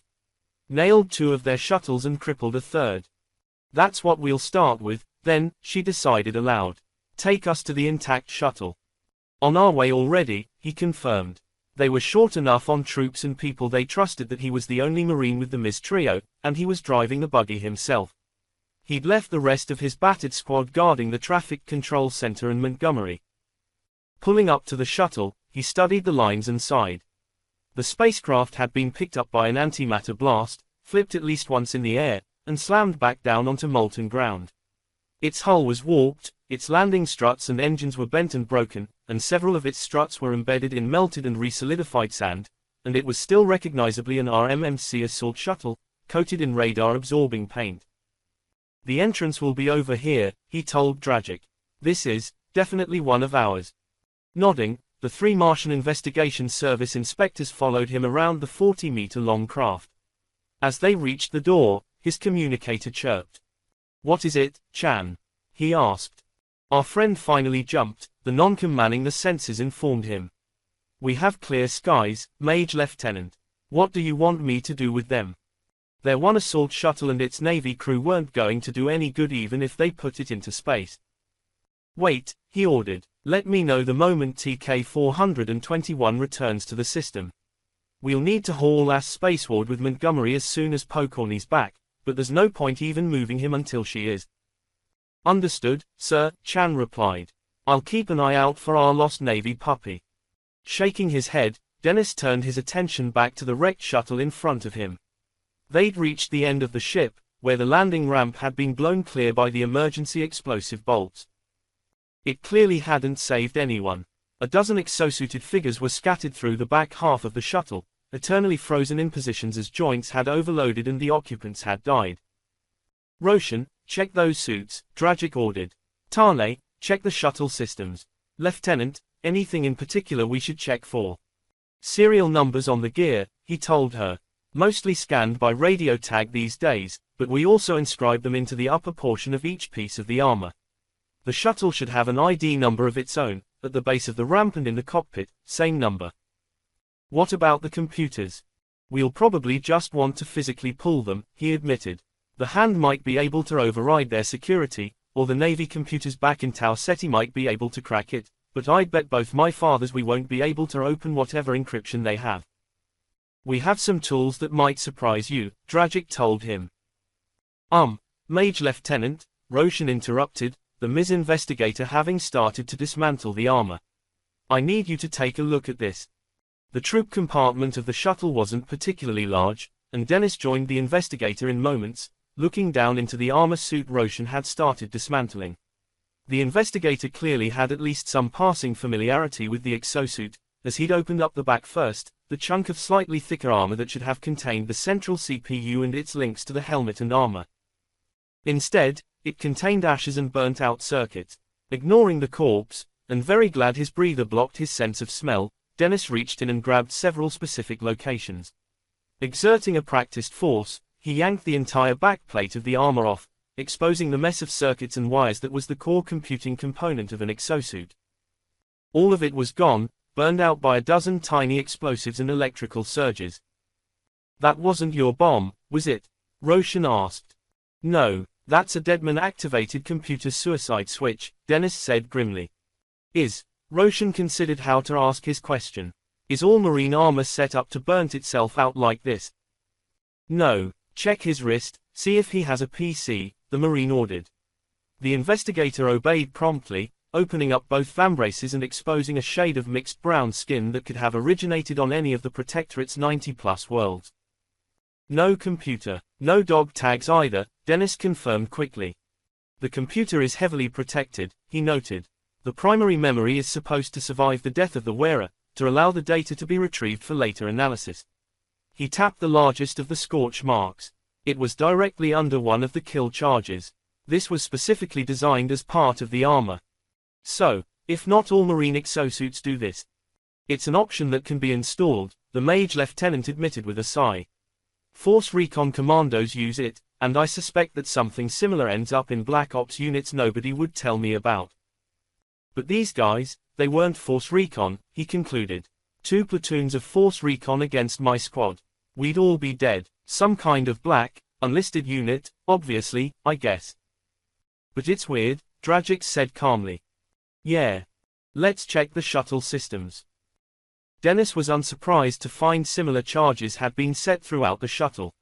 A: Nailed 2 of their shuttles and crippled a 3rd. That's what we'll start with, then, she decided aloud. Take us to the intact shuttle. On our way already, he confirmed. They were short enough on troops and people they trusted that he was the only Marine with the Ms. trio, and he was driving the buggy himself. He'd left the rest of his battered squad guarding the traffic control center and Montgomery. Pulling up to the shuttle, he studied the lines and sighed. The spacecraft had been picked up by an antimatter blast, flipped at least once in the air, and slammed back down onto molten ground. Its hull was warped, its landing struts and engines were bent and broken, and several of its struts were embedded in melted and resolidified sand, and it was still recognizably an RMMC assault shuttle, coated in radar-absorbing paint. The entrance will be over here, he told Dragic. This is, definitely one of ours. Nodding, the 3 Martian Investigation Service inspectors followed him around the 40-meter-long craft. As they reached the door, his communicator chirped. What is it, Chan? He asked. Our friend finally jumped, the non-com manning the sensors informed him. We have clear skies, Mage Lieutenant. What do you want me to do with them? Their one assault shuttle and its Navy crew weren't going to do any good even if they put it into space. Wait, he ordered. Let me know the moment TK-421 returns to the system. We'll need to haul ass spaceward with Montgomery as soon as Pokorny's back, but there's no point even moving him until she is. Understood, sir, Chan replied. I'll keep an eye out for our lost Navy puppy. Shaking his head, Denis turned his attention back to the wrecked shuttle in front of him. They'd reached the end of the ship, where the landing ramp had been blown clear by the emergency explosive bolts. It clearly hadn't saved anyone. A dozen exosuited figures were scattered through the back half of the shuttle, eternally frozen in positions as joints had overloaded and the occupants had died. Roshan, check those suits, Dragic ordered. Tane, check the shuttle systems. Lieutenant, anything in particular we should check for? Serial numbers on the gear, he told her. Mostly scanned by radio tag these days, but we also inscribe them into the upper portion of each piece of the armor. The shuttle should have an ID number of its own, at the base of the ramp and in the cockpit, same number. What about the computers? We'll probably just want to physically pull them, he admitted. The hand might be able to override their security, or the Navy computers back in Tau Ceti might be able to crack it, but I'd bet both my fathers we won't be able to open whatever encryption they have. We have some tools that might surprise you, Dragic told him. Mage Lieutenant, Roshan interrupted, the Ms. investigator having started to dismantle the armor. I need you to take a look at this. The troop compartment of the shuttle wasn't particularly large, and Dennis joined the investigator in moments, looking down into the armor suit Roshan had started dismantling. The investigator clearly had at least some passing familiarity with the exosuit, as he'd opened up the back first, the chunk of slightly thicker armor that should have contained the central CPU and its links to the helmet and armor. Instead, it contained ashes and burnt-out circuits. Ignoring the corpse, and very glad his breather blocked his sense of smell, Dennis reached in and grabbed several specific locations. Exerting a practiced force, he yanked the entire backplate of the armor off, exposing the mess of circuits and wires that was the core computing component of an exosuit. All of it was gone, burned out by a dozen tiny explosives and electrical surges. That wasn't your bomb, was it? Roshan asked. No, that's a Deadman-activated computer suicide switch, Dennis said grimly. Roshan considered how to ask his question. Is all marine armor set up to burn itself out like this? No, check his wrist, see if he has a PC, the Marine ordered. The investigator obeyed promptly, opening up both vambraces and exposing a shade of mixed brown skin that could have originated on any of the Protectorate's 90-plus worlds. No computer, no dog tags either, Dennis confirmed quickly. The computer is heavily protected, he noted. The primary memory is supposed to survive the death of the wearer, to allow the data to be retrieved for later analysis. He tapped the largest of the scorch marks. It was directly under one of the kill charges. This was specifically designed as part of the armor. So, if not all marine exosuits do this, it's an option that can be installed, the Mage Lieutenant admitted with a sigh. Force Recon commandos use it, and I suspect that something similar ends up in Black Ops units nobody would tell me about. But these guys, they weren't Force Recon, he concluded. 2 platoons of Force Recon against my squad. We'd all be dead. Some kind of black, unlisted unit, obviously, I guess. But it's weird, Dragic said calmly. Yeah. Let's check the shuttle systems. Dennis was unsurprised to find similar charges had been set throughout the shuttle.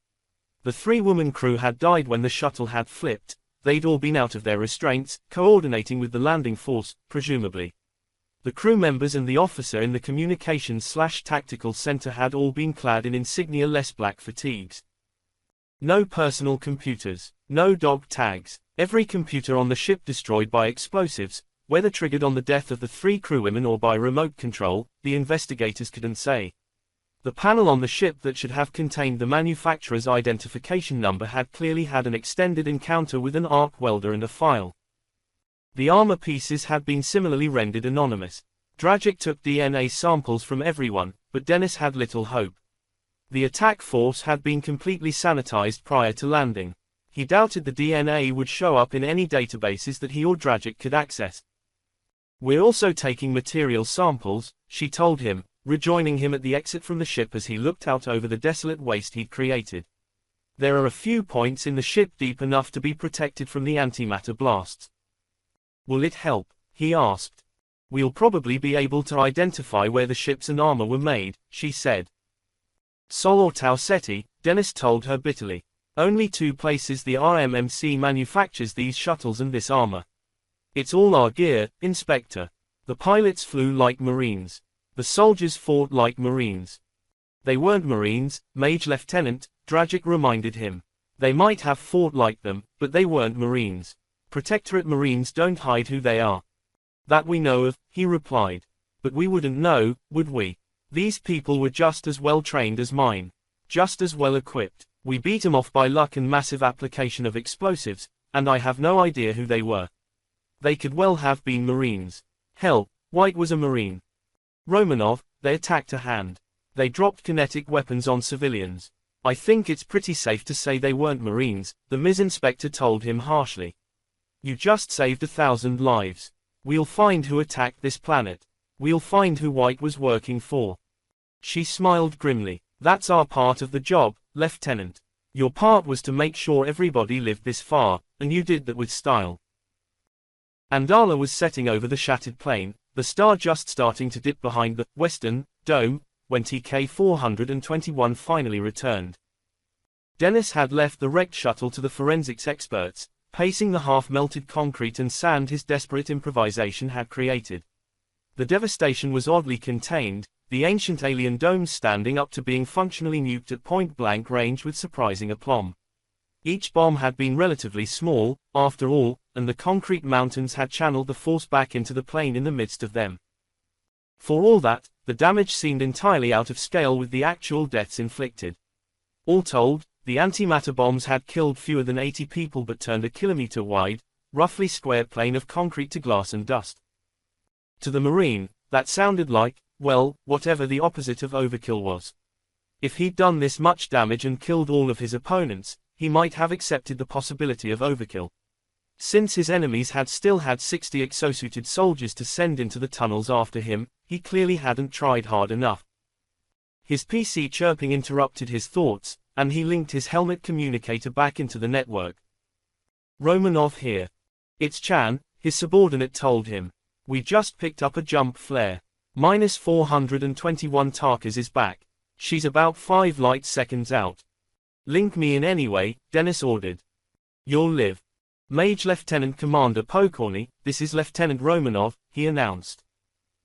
A: The 3-woman crew had died when the shuttle had flipped, they'd all been out of their restraints, coordinating with the landing force, presumably. The crew members and the officer in the communications/tactical center had all been clad in insignia-less black fatigues. No personal computers, no dog tags, every computer on the ship destroyed by explosives, whether triggered on the death of the 3 crewwomen or by remote control, the investigators couldn't say. The panel on the ship that should have contained the manufacturer's identification number had clearly had an extended encounter with an arc welder and a file. The armor pieces had been similarly rendered anonymous. Dragic took DNA samples from everyone, but Dennis had little hope. The attack force had been completely sanitized prior to landing. He doubted the DNA would show up in any databases that he or Dragic could access. We're also taking material samples, she told him, rejoining him at the exit from the ship as he looked out over the desolate waste he'd created. There are a few points in the ship deep enough to be protected from the antimatter blasts. Will it help? He asked. We'll probably be able to identify where the ships and armor were made, she said. Sol or Tau Ceti, Dennis told her bitterly. Only 2 places the RMMC manufactures these shuttles and this armor. It's all our gear, Inspector. The pilots flew like Marines. The soldiers fought like Marines. They weren't Marines, Mage Lieutenant, Dragic reminded him. They might have fought like them, but they weren't Marines. Protectorate Marines don't hide who they are. That we know of, he replied. But we wouldn't know, would we? These people were just as well trained as mine. Just as well equipped. We beat 'em off by luck and massive application of explosives, and I have no idea who they were. They could well have been Marines. Hell, White was a Marine. Romanov, they attacked a hand. They dropped kinetic weapons on civilians. I think it's pretty safe to say they weren't Marines, the Ms. Inspector told him harshly. You just saved 1,000 lives. We'll find who attacked this planet. We'll find who White was working for. She smiled grimly. That's our part of the job, Lieutenant. Your part was to make sure everybody lived this far, and you did that with style. Andala was setting over the shattered plane, the star just starting to dip behind the western dome, when TK-421 finally returned. Dennis had left the wrecked shuttle to the forensics experts, pacing the half-melted concrete and sand his desperate improvisation had created. The devastation was oddly contained, the ancient alien domes standing up to being functionally nuked at point-blank range with surprising aplomb. Each bomb had been relatively small, after all, and the concrete mountains had channeled the force back into the plane in the midst of them. For all that, the damage seemed entirely out of scale with the actual deaths inflicted. All told, the antimatter bombs had killed fewer than 80 people but turned a kilometer-wide, roughly square plane of concrete to glass and dust. To the Marine, that sounded like, well, whatever the opposite of overkill was. If he'd done this much damage and killed all of his opponents, he might have accepted the possibility of overkill. Since his enemies had still had 60 exosuited soldiers to send into the tunnels after him, he clearly hadn't tried hard enough. His PC chirping interrupted his thoughts, and he linked his helmet communicator back into the network. Romanov here. It's Chan, his subordinate told him. We just picked up a jump flare. -421 Tarkas is back. She's about 5 light seconds out. Link me in anyway, Dennis ordered. You'll live. Mage Lieutenant Commander Pokorny, this is Lieutenant Romanov, he announced.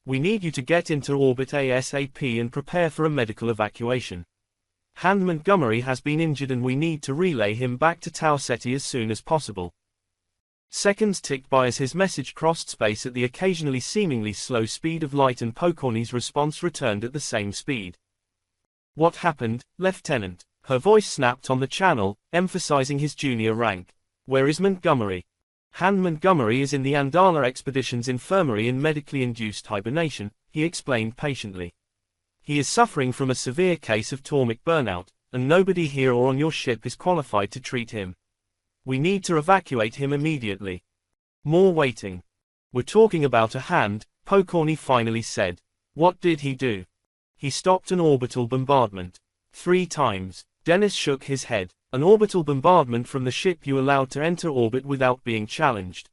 A: We need you to get into orbit ASAP and prepare for a medical evacuation. Hand Montgomery has been injured and we need to relay him back to Tau Ceti as soon as possible. Seconds ticked by as his message crossed space at the occasionally seemingly slow speed of light and Pokorny's response returned at the same speed. What happened, Lieutenant? Her voice snapped on the channel, emphasizing his junior rank. Where is Montgomery? Han Montgomery is in the Andala Expedition's infirmary in medically induced hibernation, he explained patiently. He is suffering from a severe case of thermic burnout, and nobody here or on your ship is qualified to treat him. We need to evacuate him immediately. More waiting. We're talking about a hand, Pokorny finally said. What did he do? He stopped an orbital bombardment. 3 times. Dennis shook his head. An orbital bombardment from the ship you allowed to enter orbit without being challenged.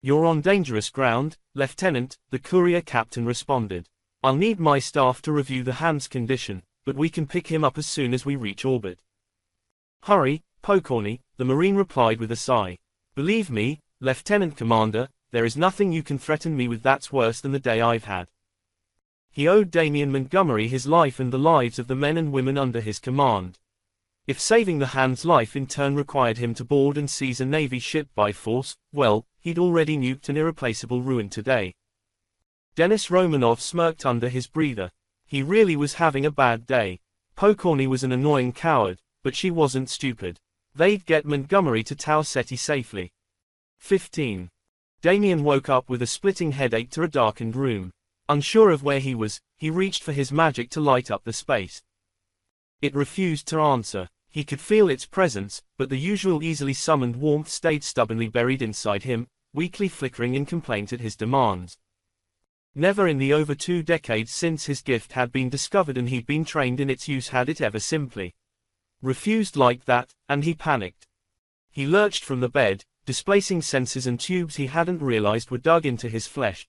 A: You're on dangerous ground, Lieutenant, the courier captain responded. I'll need my staff to review the hand's condition, but we can pick him up as soon as we reach orbit. Hurry, Pokorny, the Marine replied with a sigh. Believe me, Lieutenant Commander, there is nothing you can threaten me with that's worse than the day I've had. He owed Damian Montgomery his life and the lives of the men and women under his command. If saving the hand's life in turn required him to board and seize a Navy ship by force, well, he'd already nuked an irreplaceable ruin today. Dennis Romanov smirked under his breather. He really was having a bad day. Pokorny was an annoying coward, but she wasn't stupid. They'd get Montgomery to Tau Ceti safely. 15. Damian woke up with a splitting headache to a darkened room. Unsure of where he was, he reached for his magic to light up the space. It refused to answer. He could feel its presence, but the usual easily summoned warmth stayed stubbornly buried inside him, weakly flickering in complaint at his demands. Never in the over 2 decades since his gift had been discovered and he'd been trained in its use had it ever simply refused like that, and he panicked. He lurched from the bed, displacing sensors and tubes he hadn't realized were dug into his flesh.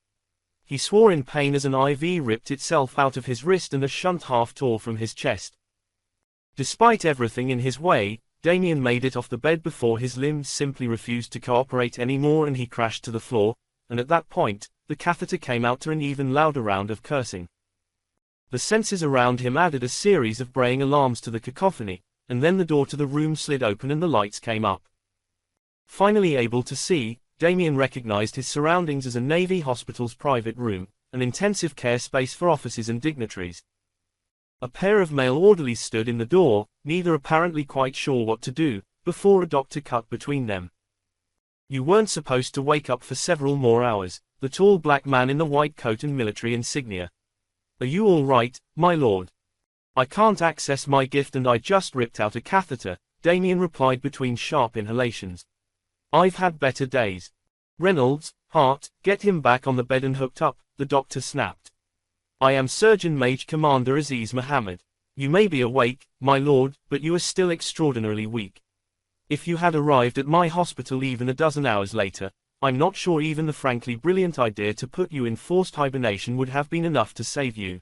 A: He swore in pain as an IV ripped itself out of his wrist and a shunt half tore from his chest. Despite everything in his way, Damian made it off the bed before his limbs simply refused to cooperate anymore and he crashed to the floor, and at that point, the catheter came out to an even louder round of cursing. The senses around him added a series of braying alarms to the cacophony, and then the door to the room slid open and the lights came up. Finally able to see, Damian recognized his surroundings as a Navy hospital's private room, an intensive care space for officers and dignitaries. A pair of male orderlies stood in the door, neither apparently quite sure what to do, before a doctor cut between them. You weren't supposed to wake up for several more hours, the tall black man in the white coat and military insignia. Are you all right, my lord? I can't access my gift and I just ripped out a catheter, Damien replied between sharp inhalations. I've had better days. Reynolds, Hart, get him back on the bed and hooked up, the doctor snapped. I am Surgeon Mage Commander Aziz Mohammed. You may be awake, my lord, but you are still extraordinarily weak. If you had arrived at my hospital even a dozen hours later, I'm not sure even the frankly brilliant idea to put you in forced hibernation would have been enough to save you.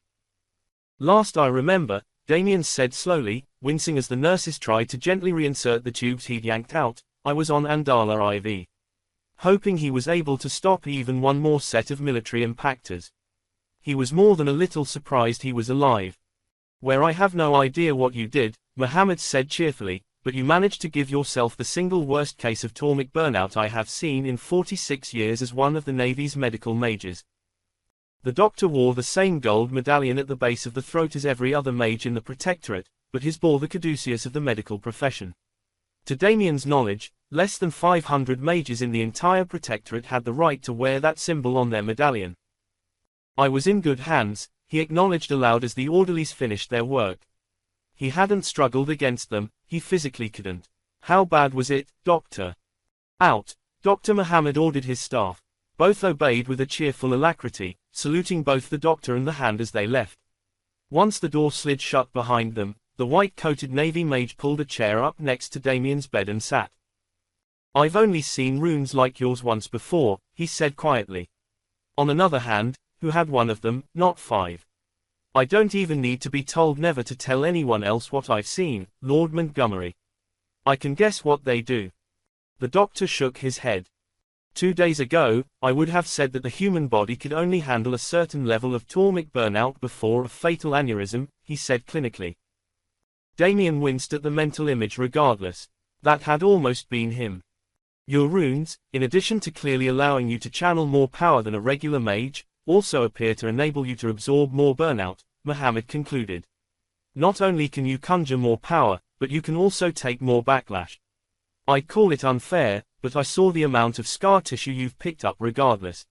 A: Last I remember, Damien said slowly, wincing as the nurses tried to gently reinsert the tubes he'd yanked out, I was on Andala IV. Hoping he was able to stop even one more set of military impactors. He was more than a little surprised he was alive. Where I have no idea what you did, Mohammed said cheerfully, but you managed to give yourself the single worst case of thermic burnout I have seen in 46 years as one of the Navy's medical majors. The doctor wore the same gold medallion at the base of the throat as every other mage in the Protectorate, but his bore the caduceus of the medical profession. To Damien's knowledge, less than 500 mages in the entire Protectorate had the right to wear that symbol on their medallion. I was in good hands, he acknowledged aloud as the orderlies finished their work. He hadn't struggled against them, he physically couldn't. How bad was it, Doctor? Out, Dr. Mohammed ordered his staff. Both obeyed with a cheerful alacrity, saluting both the doctor and the hand as they left. Once the door slid shut behind them, the white-coated Navy mage pulled a chair up next to Damien's bed and sat. I've only seen runes like yours once before, he said quietly. On another hand, who had one of them, not 5. I don't even need to be told never to tell anyone else what I've seen, Lord Montgomery. I can guess what they do. The doctor shook his head. 2 days ago, I would have said that the human body could only handle a certain level of thermic burnout before a fatal aneurysm, he said clinically. Damien winced at the mental image regardless. That had almost been him. Your runes, in addition to clearly allowing you to channel more power than a regular mage, also appear to enable you to absorb more burnout, Mohammed concluded. Not only can you conjure more power, but you can also take more backlash. I'd call it unfair, but I saw the amount of scar tissue you've picked up regardless.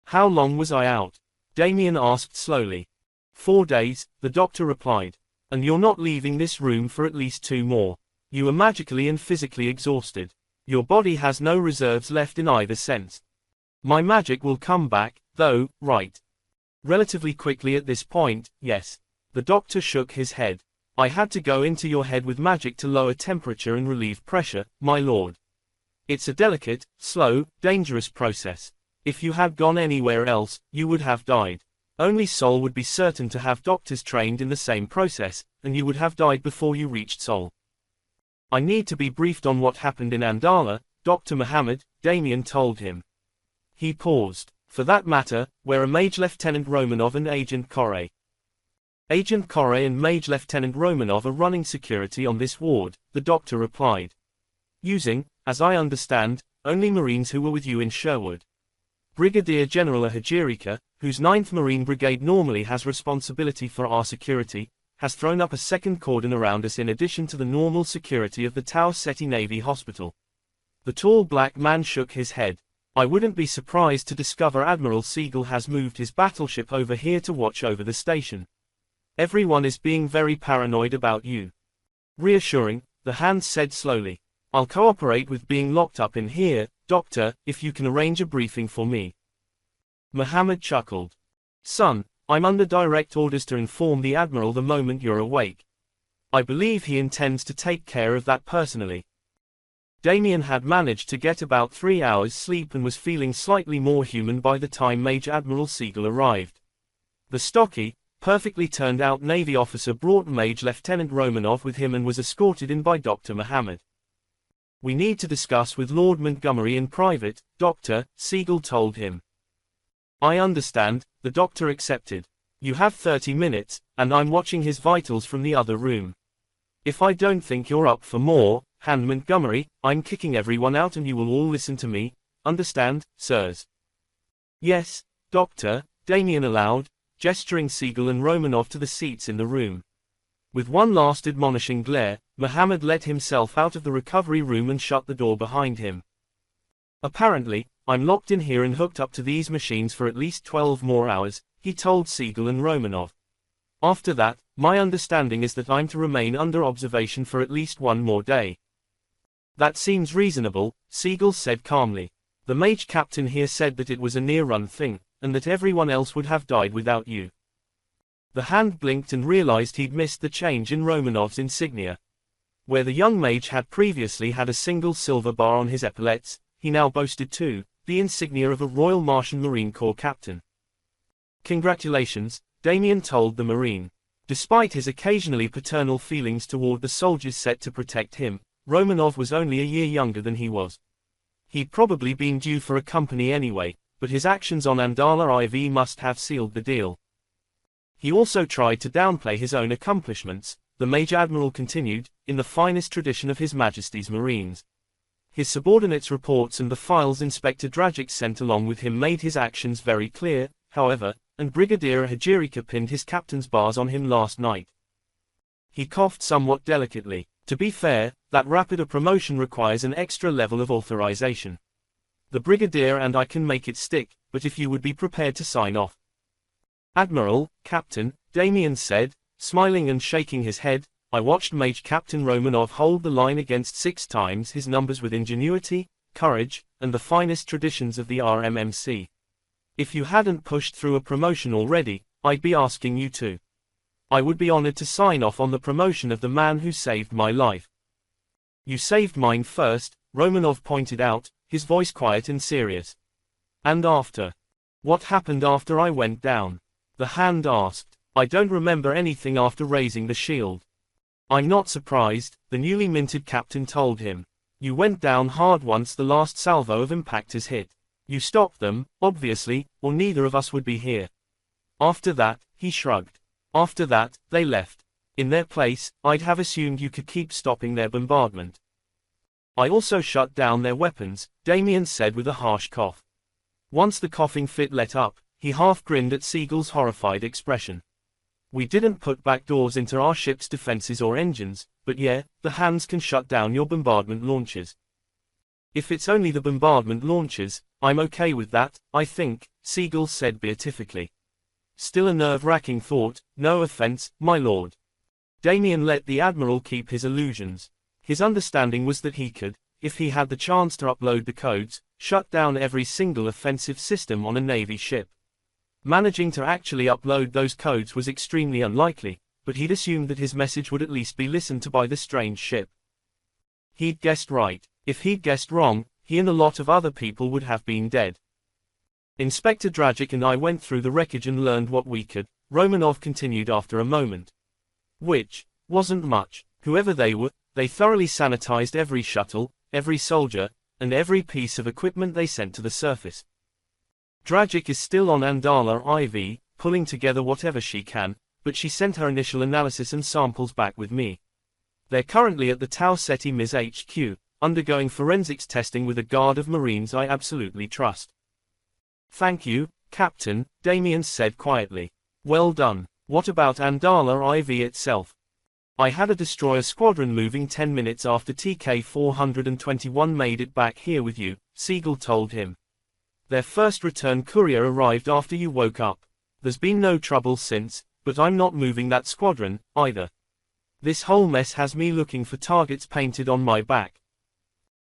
A: How long was I out? Damien asked slowly. 4 days, the doctor replied. And you're not leaving this room for at least 2 more. You are magically and physically exhausted. Your body has no reserves left in either sense. My magic will come back, though, right? Relatively quickly at this point, yes. The doctor shook his head. I had to go into your head with magic to lower temperature and relieve pressure, my lord. It's a delicate, slow, dangerous process. If you had gone anywhere else, you would have died. Only Sol would be certain to have doctors trained in the same process, and you would have died before you reached Sol. I need to be briefed on what happened in Andala, Dr. Mohammed, Damien told him. He paused. For that matter, where are Mage Lieutenant Romanov and Agent Corre? Agent Corre and Mage Lieutenant Romanov are running security on this ward, the doctor replied. Using, as I understand, only Marines who were with you in Sherwood. Brigadier General Hajirika, whose 9th Marine Brigade normally has responsibility for our security, has thrown up a second cordon around us in addition to the normal security of the Tau Ceti Navy Hospital. The tall black man shook his head. I wouldn't be surprised to discover Admiral Siegel has moved his battleship over here to watch over the station. Everyone is being very paranoid about you. Reassuring, the hand said slowly. I'll cooperate with being locked up in here, Doctor, if you can arrange a briefing for me. Mohammed chuckled. Son, I'm under direct orders to inform the Admiral the moment you're awake. I believe he intends to take care of that personally. Damien had managed to get about 3 hours sleep and was feeling slightly more human by the time Major Admiral Siegel arrived. The stocky, perfectly turned out Navy officer brought Mage Lieutenant Romanov with him and was escorted in by Dr. Mohammed. We need to discuss with Lord Montgomery in private, Doctor, Siegel told him. I understand, the doctor accepted. You have 30 minutes, and I'm watching his vitals from the other room. If I don't think you're up for more, Hand Montgomery, I'm kicking everyone out and you will all listen to me, understand, sirs? Yes, Doctor, Damien allowed, gesturing Siegel and Romanov to the seats in the room. With one last admonishing glare, Mohammed let himself out of the recovery room and shut the door behind him. Apparently, I'm locked in here and hooked up to these machines for at least 12 more hours, he told Siegel and Romanov. After that, my understanding is that I'm to remain under observation for at least one more day. That seems reasonable, Siegel said calmly. The Mage captain here said that it was a near-run thing, and that everyone else would have died without you. The hand blinked and realized he'd missed the change in Romanov's insignia. Where the young Mage had previously had a single silver bar on his epaulets, he now boasted two, the insignia of a Royal Martian Marine Corps captain. Congratulations, Damien told the Marine. Despite his occasionally paternal feelings toward the soldiers set to protect him, Romanov was only a year younger than he was. He'd probably been due for a company anyway, but his actions on Andala IV must have sealed the deal. He also tried to downplay his own accomplishments, the Major Admiral continued, in the finest tradition of His Majesty's Marines. His subordinates' reports and the files Inspector Dragic sent along with him made his actions very clear, however, and Brigadier Hajirika pinned his captain's bars on him last night. He coughed somewhat delicately. To be fair, that rapid a promotion requires an extra level of authorization. The Brigadier and I can make it stick, but if you would be prepared to sign off. Admiral, Captain, Damien said, smiling and shaking his head, I watched Mage Captain Romanov hold the line against 6 times his numbers with ingenuity, courage, and the finest traditions of the RMMC. If you hadn't pushed through a promotion already, I'd be asking you to. I would be honored to sign off on the promotion of the man who saved my life. You saved mine first, Romanov pointed out, his voice quiet and serious. And after? What happened after I went down? The hand asked. I don't remember anything after raising the shield. I'm not surprised, the newly minted captain told him. You went down hard once the last salvo of impactors hit. You stopped them, obviously, or neither of us would be here. After that, he shrugged. After that, they left. In their place, I'd have assumed you could keep stopping their bombardment. I also shut down their weapons, Damien said with a harsh cough. Once the coughing fit let up, he half grinned at Siegel's horrified expression. We didn't put back doors into our ship's defenses or engines, but yeah, the hands can shut down your bombardment launchers. If it's only the bombardment launchers, I'm okay with that, I think, Siegel said beatifically. Still a nerve-wracking thought, no offense, my lord. Damien let the Admiral keep his illusions. His understanding was that he could, if he had the chance to upload the codes, shut down every single offensive system on a Navy ship. Managing to actually upload those codes was extremely unlikely, but he'd assumed that his message would at least be listened to by the strange ship. He'd guessed right. If he'd guessed wrong, he and a lot of other people would have been dead. Inspector Dragic and I went through the wreckage and learned what we could, Romanov continued after a moment. Which wasn't much. Whoever they were, they thoroughly sanitized every shuttle, every soldier, and every piece of equipment they sent to the surface. Dragic is still on Andala IV, pulling together whatever she can, but she sent her initial analysis and samples back with me. They're currently at the Tau Ceti Ms HQ, undergoing forensics testing with a guard of Marines I absolutely trust. Thank you, Captain, Damien said quietly. Well done. What about Andala IV itself? I had a destroyer squadron moving 10 minutes after TK-421 made it back here with you, Siegel told him. Their first return courier arrived after you woke up. There's been no trouble since, but I'm not moving that squadron, either. This whole mess has me looking for targets painted on my back.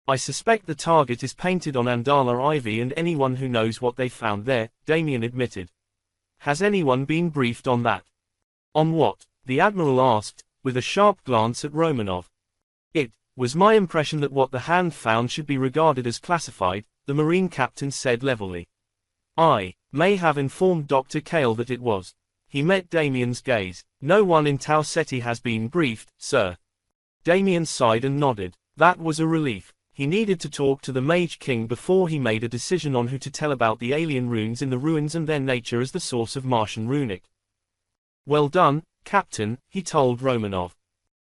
A: I suspect the target is painted on Andala IV and anyone who knows what they found there, Damien admitted. Has anyone been briefed on that? On what? The Admiral asked, with a sharp glance at Romanov. It was my impression that what the hand found should be regarded as classified, the Marine captain said levelly. I may have informed Dr. Kale that it was. He met Damien's gaze. No one in Tau Ceti has been briefed, sir. Damien sighed and nodded. That was a relief. He needed to talk to the Mage King before he made a decision on who to tell about the alien runes in the ruins and their nature as the source of Martian runic. Well done, Captain, he told Romanov.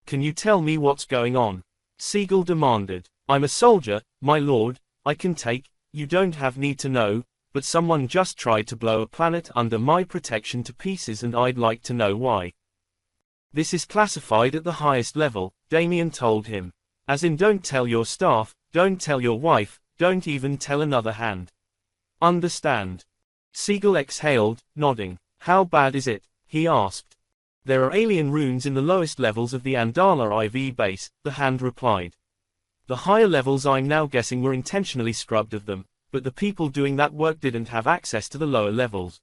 A: Can you tell me what's going on? Siegel demanded. I'm a soldier, my lord, I can take, you don't have need to know, but someone just tried to blow a planet under my protection to pieces and I'd like to know why. This is classified at the highest level, Damien told him. As in don't tell your staff, don't tell your wife, don't even tell another hand. Understand? Siegel exhaled, nodding. How bad is it? He asked. There are alien runes in the lowest levels of the Andala IV base, the hand replied. The higher levels I'm now guessing were intentionally scrubbed of them, but the people doing that work didn't have access to the lower levels.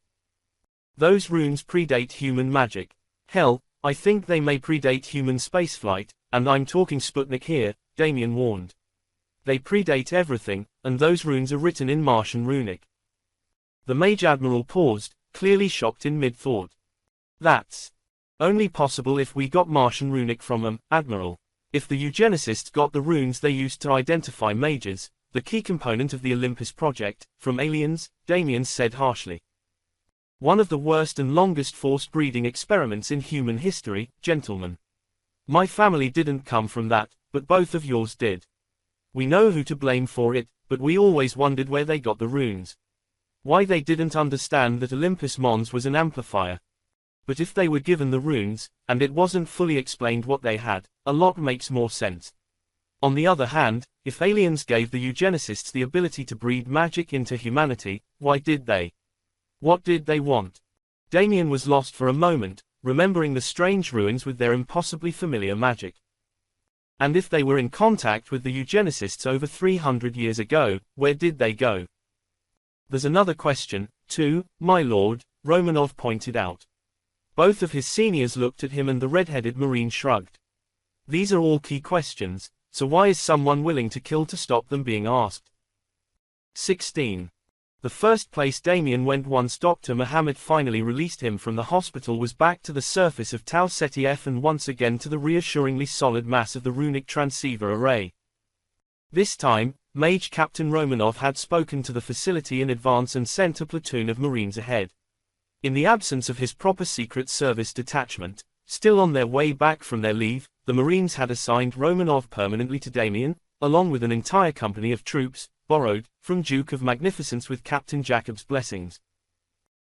A: Those runes predate human magic. Hell, I think they may predate human spaceflight, and I'm talking Sputnik here, Damien warned. They predate everything, and those runes are written in Martian runic. The Mage Admiral paused, clearly shocked in mid-thought. That's only possible if we got Martian runic from them, Admiral. If the eugenicists got the runes they used to identify mages, the key component of the Olympus project, from aliens, Damien said harshly. One of the worst and longest forced breeding experiments in human history, gentlemen. My family didn't come from that, but both of yours did. We know who to blame for it, but we always wondered where they got the runes. Why they didn't understand that Olympus Mons was an amplifier. But if they were given the runes, and it wasn't fully explained what they had, a lot makes more sense. On the other hand, if aliens gave the eugenicists the ability to breed magic into humanity, why did they? What did they want? Damien was lost for a moment, remembering the strange ruins with their impossibly familiar magic. And if they were in contact with the eugenicists over 300 years ago, where did they go? There's another question, too, my lord, Romanov pointed out. Both of his seniors looked at him and the red-headed Marine shrugged. These are all key questions, so why is someone willing to kill to stop them being asked? 16. The first place Damien went once Dr. Mohammed finally released him from the hospital was back to the surface of Tau Ceti F and once again to the reassuringly solid mass of the runic transceiver array. This time, Mage Captain Romanov had spoken to the facility in advance and sent a platoon of Marines ahead. In the absence of his proper Secret Service detachment, still on their way back from their leave, the Marines had assigned Romanov permanently to Damien, along with an entire company of troops, borrowed from Duke of Magnificence with Captain Jacob's blessings.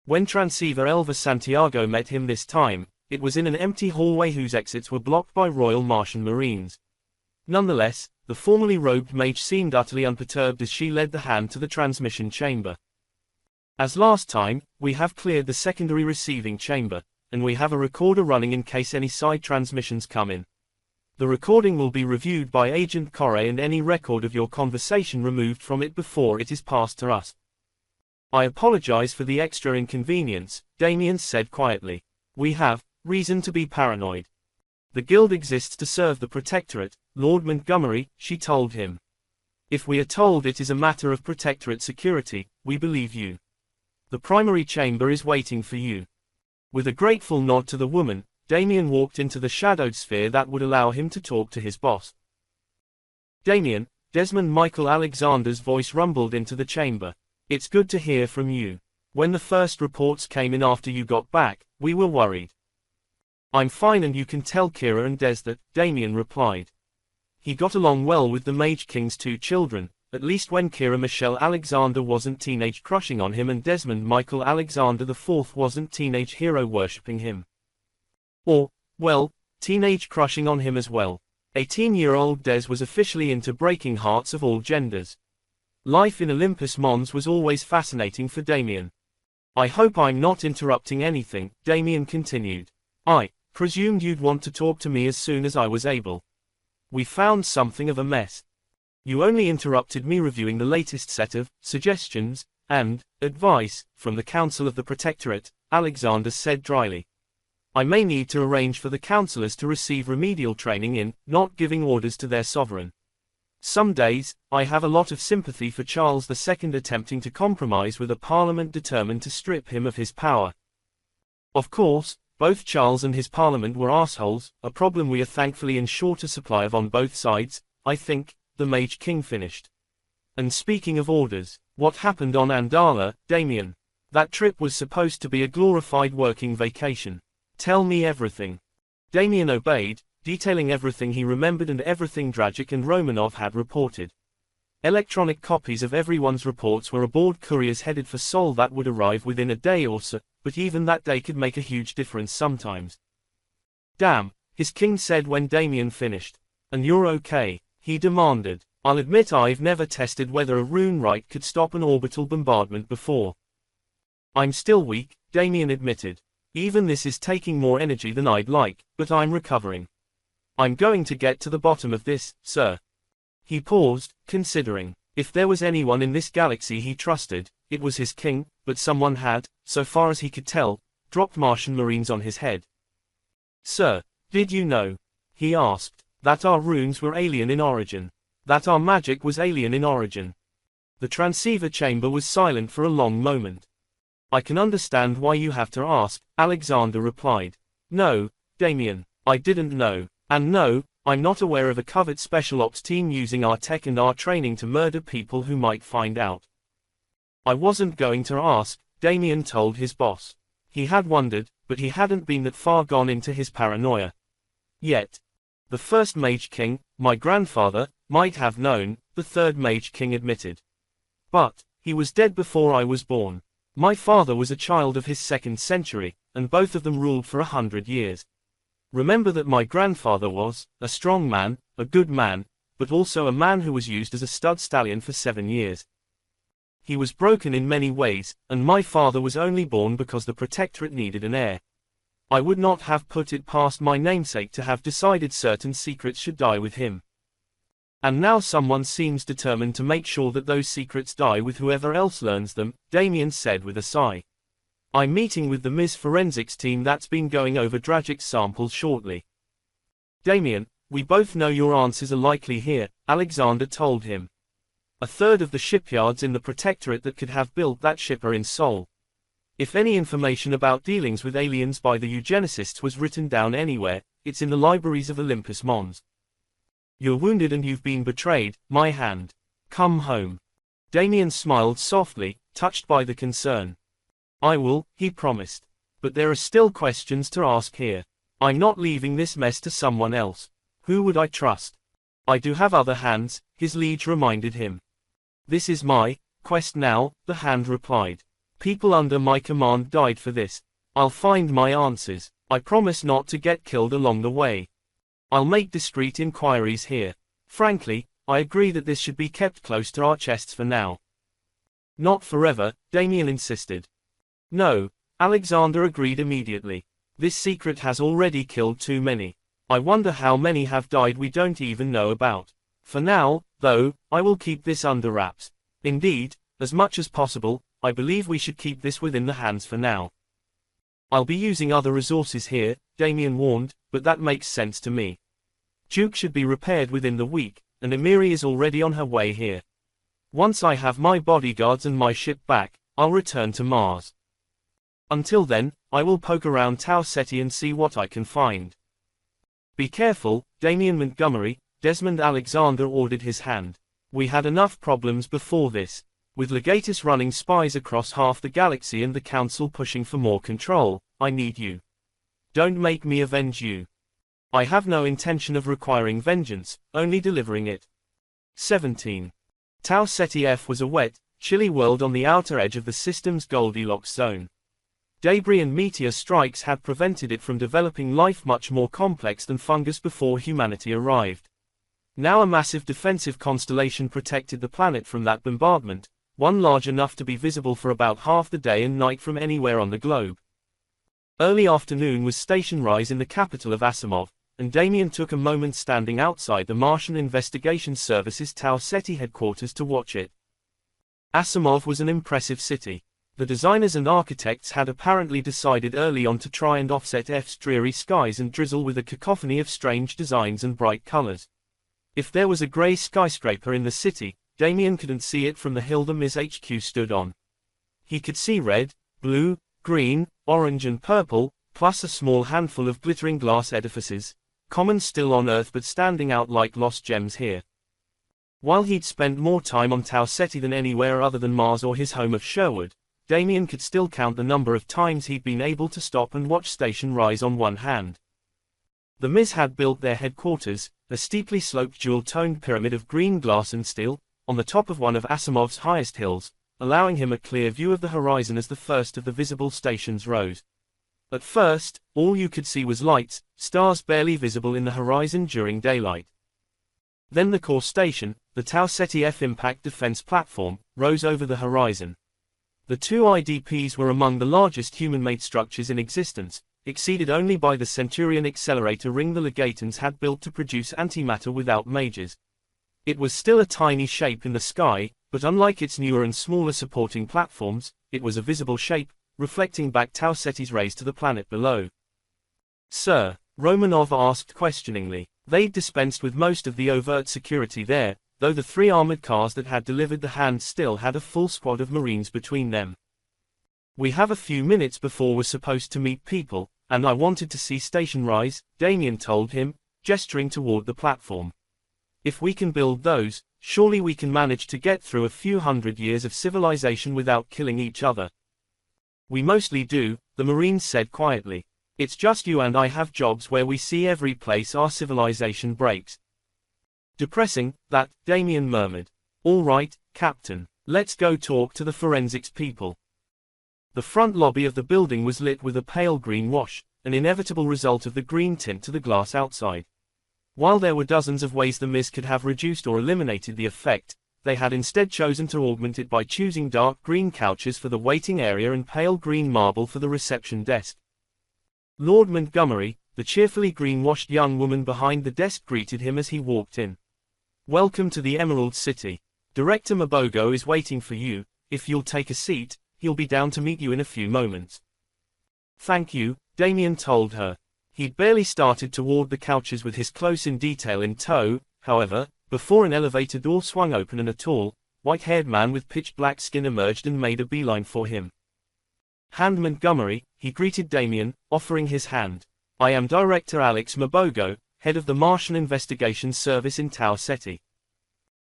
A: When Transceiver Elva Santiago met him this time, it was in an empty hallway whose exits were blocked by Royal Martian Marines. Nonetheless, the formerly robed mage seemed utterly unperturbed as she led the hand to the transmission chamber. As last time, we have cleared the secondary receiving chamber, and we have a recorder running in case any side transmissions come in. The recording will be reviewed by Agent Corre and any record of your conversation removed from it before it is passed to us. I apologize for the extra inconvenience, Damien said quietly. We have reason to be paranoid. The Guild exists to serve the Protectorate, Lord Montgomery, she told him. If we are told it is a matter of Protectorate security, we believe you. The primary chamber is waiting for you. With a grateful nod to the woman, Damien walked into the shadowed sphere that would allow him to talk to his boss. Damien, Desmond Michael Alexander's voice rumbled into the chamber. It's good to hear from you. When the first reports came in after you got back, we were worried. I'm fine and you can tell Kira and Des that, Damien replied. He got along well with the Mage King's two children, at least when Kira Michelle Alexander wasn't teenage crushing on him and Desmond Michael Alexander IV wasn't teenage hero worshipping him. Or, well, teenage crushing on him as well. 18-year-old Des was officially into breaking hearts of all genders. Life in Olympus Mons was always fascinating for Damien. I hope I'm not interrupting anything, Damien continued. I presumed you'd want to talk to me as soon as I was able. We found something of a mess. You only interrupted me reviewing the latest set of suggestions and advice from the Council of the Protectorate, Alexander said dryly. I may need to arrange for the councillors to receive remedial training in not giving orders to their sovereign. Some days, I have a lot of sympathy for Charles II attempting to compromise with a parliament determined to strip him of his power. Of course, both Charles and his parliament were assholes, a problem we are thankfully in shorter supply of on both sides, I think. The Mage King finished. And speaking of orders, what happened on Andala, Damien? That trip was supposed to be a glorified working vacation. Tell me everything. Damien obeyed, detailing everything he remembered and everything Dragic and Romanov had reported. Electronic copies of everyone's reports were aboard couriers headed for Sol that would arrive within a day or so, but even that day could make a huge difference sometimes. Damn, his king said when Damien finished. And you're okay? He demanded. I'll admit I've never tested whether a rune write could stop an orbital bombardment before. I'm still weak, Damien admitted. Even this is taking more energy than I'd like, but I'm recovering. I'm going to get to the bottom of this, sir. He paused, considering. If there was anyone in this galaxy he trusted, it was his king, but someone had, so far as he could tell, dropped Martian Marines on his head. Sir, did you know, he asked, that our runes were alien in origin? That our magic was alien in origin? The transceiver chamber was silent for a long moment. I can understand why you have to ask, Alexander replied. No, Damien, I didn't know. And no, I'm not aware of a covert special ops team using our tech and our training to murder people who might find out. I wasn't going to ask, Damien told his boss. He had wondered, but he hadn't been that far gone into his paranoia. Yet. The first Mage King, my grandfather, might have known, the third Mage King admitted. But, he was dead before I was born. My father was a child of his 2nd century, and both of them ruled for 100 years. Remember that my grandfather was a strong man, a good man, but also a man who was used as a stud stallion for 7 years. He was broken in many ways, and my father was only born because the Protectorate needed an heir. I would not have put it past my namesake to have decided certain secrets should die with him. And now someone seems determined to make sure that those secrets die with whoever else learns them, Damien said with a sigh. I'm meeting with the Ms. Forensics team that's been going over Dragic's samples shortly. Damien, we both know your answers are likely here, Alexander told him. A third of the shipyards in the Protectorate that could have built that ship are in Sol. If any information about dealings with aliens by the eugenicists was written down anywhere, it's in the libraries of Olympus Mons. You're wounded and you've been betrayed, my hand. Come home. Damien smiled softly, touched by the concern. I will, he promised. But there are still questions to ask here. I'm not leaving this mess to someone else. Who would I trust? I do have other hands, his liege reminded him. This is my quest now, the hand replied. People under my command died for this. I'll find my answers. I promise not to get killed along the way. I'll make discreet inquiries here. Frankly, I agree that this should be kept close to our chests for now. Not forever, Damien insisted. No, Alexander agreed immediately. This secret has already killed too many. I wonder how many have died we don't even know about. For now, though, I will keep this under wraps. Indeed, as much as possible, I believe we should keep this within the hands for now. I'll be using other resources here, Damien warned, but that makes sense to me. Duke should be repaired within the week, and Emiri is already on her way here. Once I have my bodyguards and my ship back, I'll return to Mars. Until then, I will poke around Tau Ceti and see what I can find. Be careful, Damien Montgomery, Desmond Alexander ordered his hand. We had enough problems before this. With Legatus running spies across half the galaxy and the Council pushing for more control, I need you. Don't make me avenge you. I have no intention of requiring vengeance, only delivering it. 17. Tau Ceti F was a wet, chilly world on the outer edge of the system's Goldilocks zone. Debris and meteor strikes had prevented it from developing life much more complex than fungus before humanity arrived. Now a massive defensive constellation protected the planet from that bombardment, one large enough to be visible for about half the day and night from anywhere on the globe. Early afternoon was station rise in the capital of Asimov, and Damien took a moment standing outside the Martian Investigation Service's Tau Ceti headquarters to watch it. Asimov was an impressive city. The designers and architects had apparently decided early on to try and offset F's dreary skies and drizzle with a cacophony of strange designs and bright colors. If there was a grey skyscraper in the city, Damien couldn't see it from the hill the Ms. HQ stood on. He could see red, blue, green, orange and purple, plus a small handful of glittering glass edifices, common still on Earth but standing out like lost gems here. While he'd spent more time on Tau Ceti than anywhere other than Mars or his home of Sherwood, Damien could still count the number of times he'd been able to stop and watch Station Rise on one hand. The Ms. had built their headquarters, a steeply sloped dual-toned pyramid of green glass and steel, on the top of one of Asimov's highest hills, allowing him a clear view of the horizon as the first of the visible stations rose. At first, all you could see was lights, stars barely visible in the horizon during daylight. Then the core station, the Tau Ceti F impact defense platform, rose over the horizon. The two IDPs were among the largest human-made structures in existence, exceeded only by the Centurion accelerator ring the Legatans had built to produce antimatter without Mages. It was still a tiny shape in the sky, but unlike its newer and smaller supporting platforms, it was a visible shape, reflecting back Tau Ceti's rays to the planet below. Sir, Romanov asked questioningly. They'd dispensed with most of the overt security there, though the 3 armored cars that had delivered the hand still had a full squad of Marines between them. We have a few minutes before we're supposed to meet people, and I wanted to see Station Rise, Damien told him, gesturing toward the platform. If we can build those, surely we can manage to get through a few hundred years of civilization without killing each other. We mostly do, the Marines said quietly. It's just you and I have jobs where we see every place our civilization breaks. Depressing, that, Damien murmured. All right, Captain, let's go talk to the forensics people. The front lobby of the building was lit with a pale green wash, an inevitable result of the green tint to the glass outside. While there were dozens of ways the mist could have reduced or eliminated the effect, they had instead chosen to augment it by choosing dark green couches for the waiting area and pale green marble for the reception desk. Lord Montgomery, the cheerfully green-washed young woman behind the desk, greeted him as he walked in. Welcome to the Emerald City. Director Mabogo is waiting for you. If you'll take a seat, he'll be down to meet you in a few moments. Thank you, Damien told her. He'd barely started toward the couches with his close-in detail in tow, however, before an elevator door swung open and a tall, white-haired man with pitch-black skin emerged and made a beeline for him. Hand Montgomery, he greeted Damien, offering his hand. I am Director Alex Mabogo, head of the Martian Investigations Service in Tau Ceti.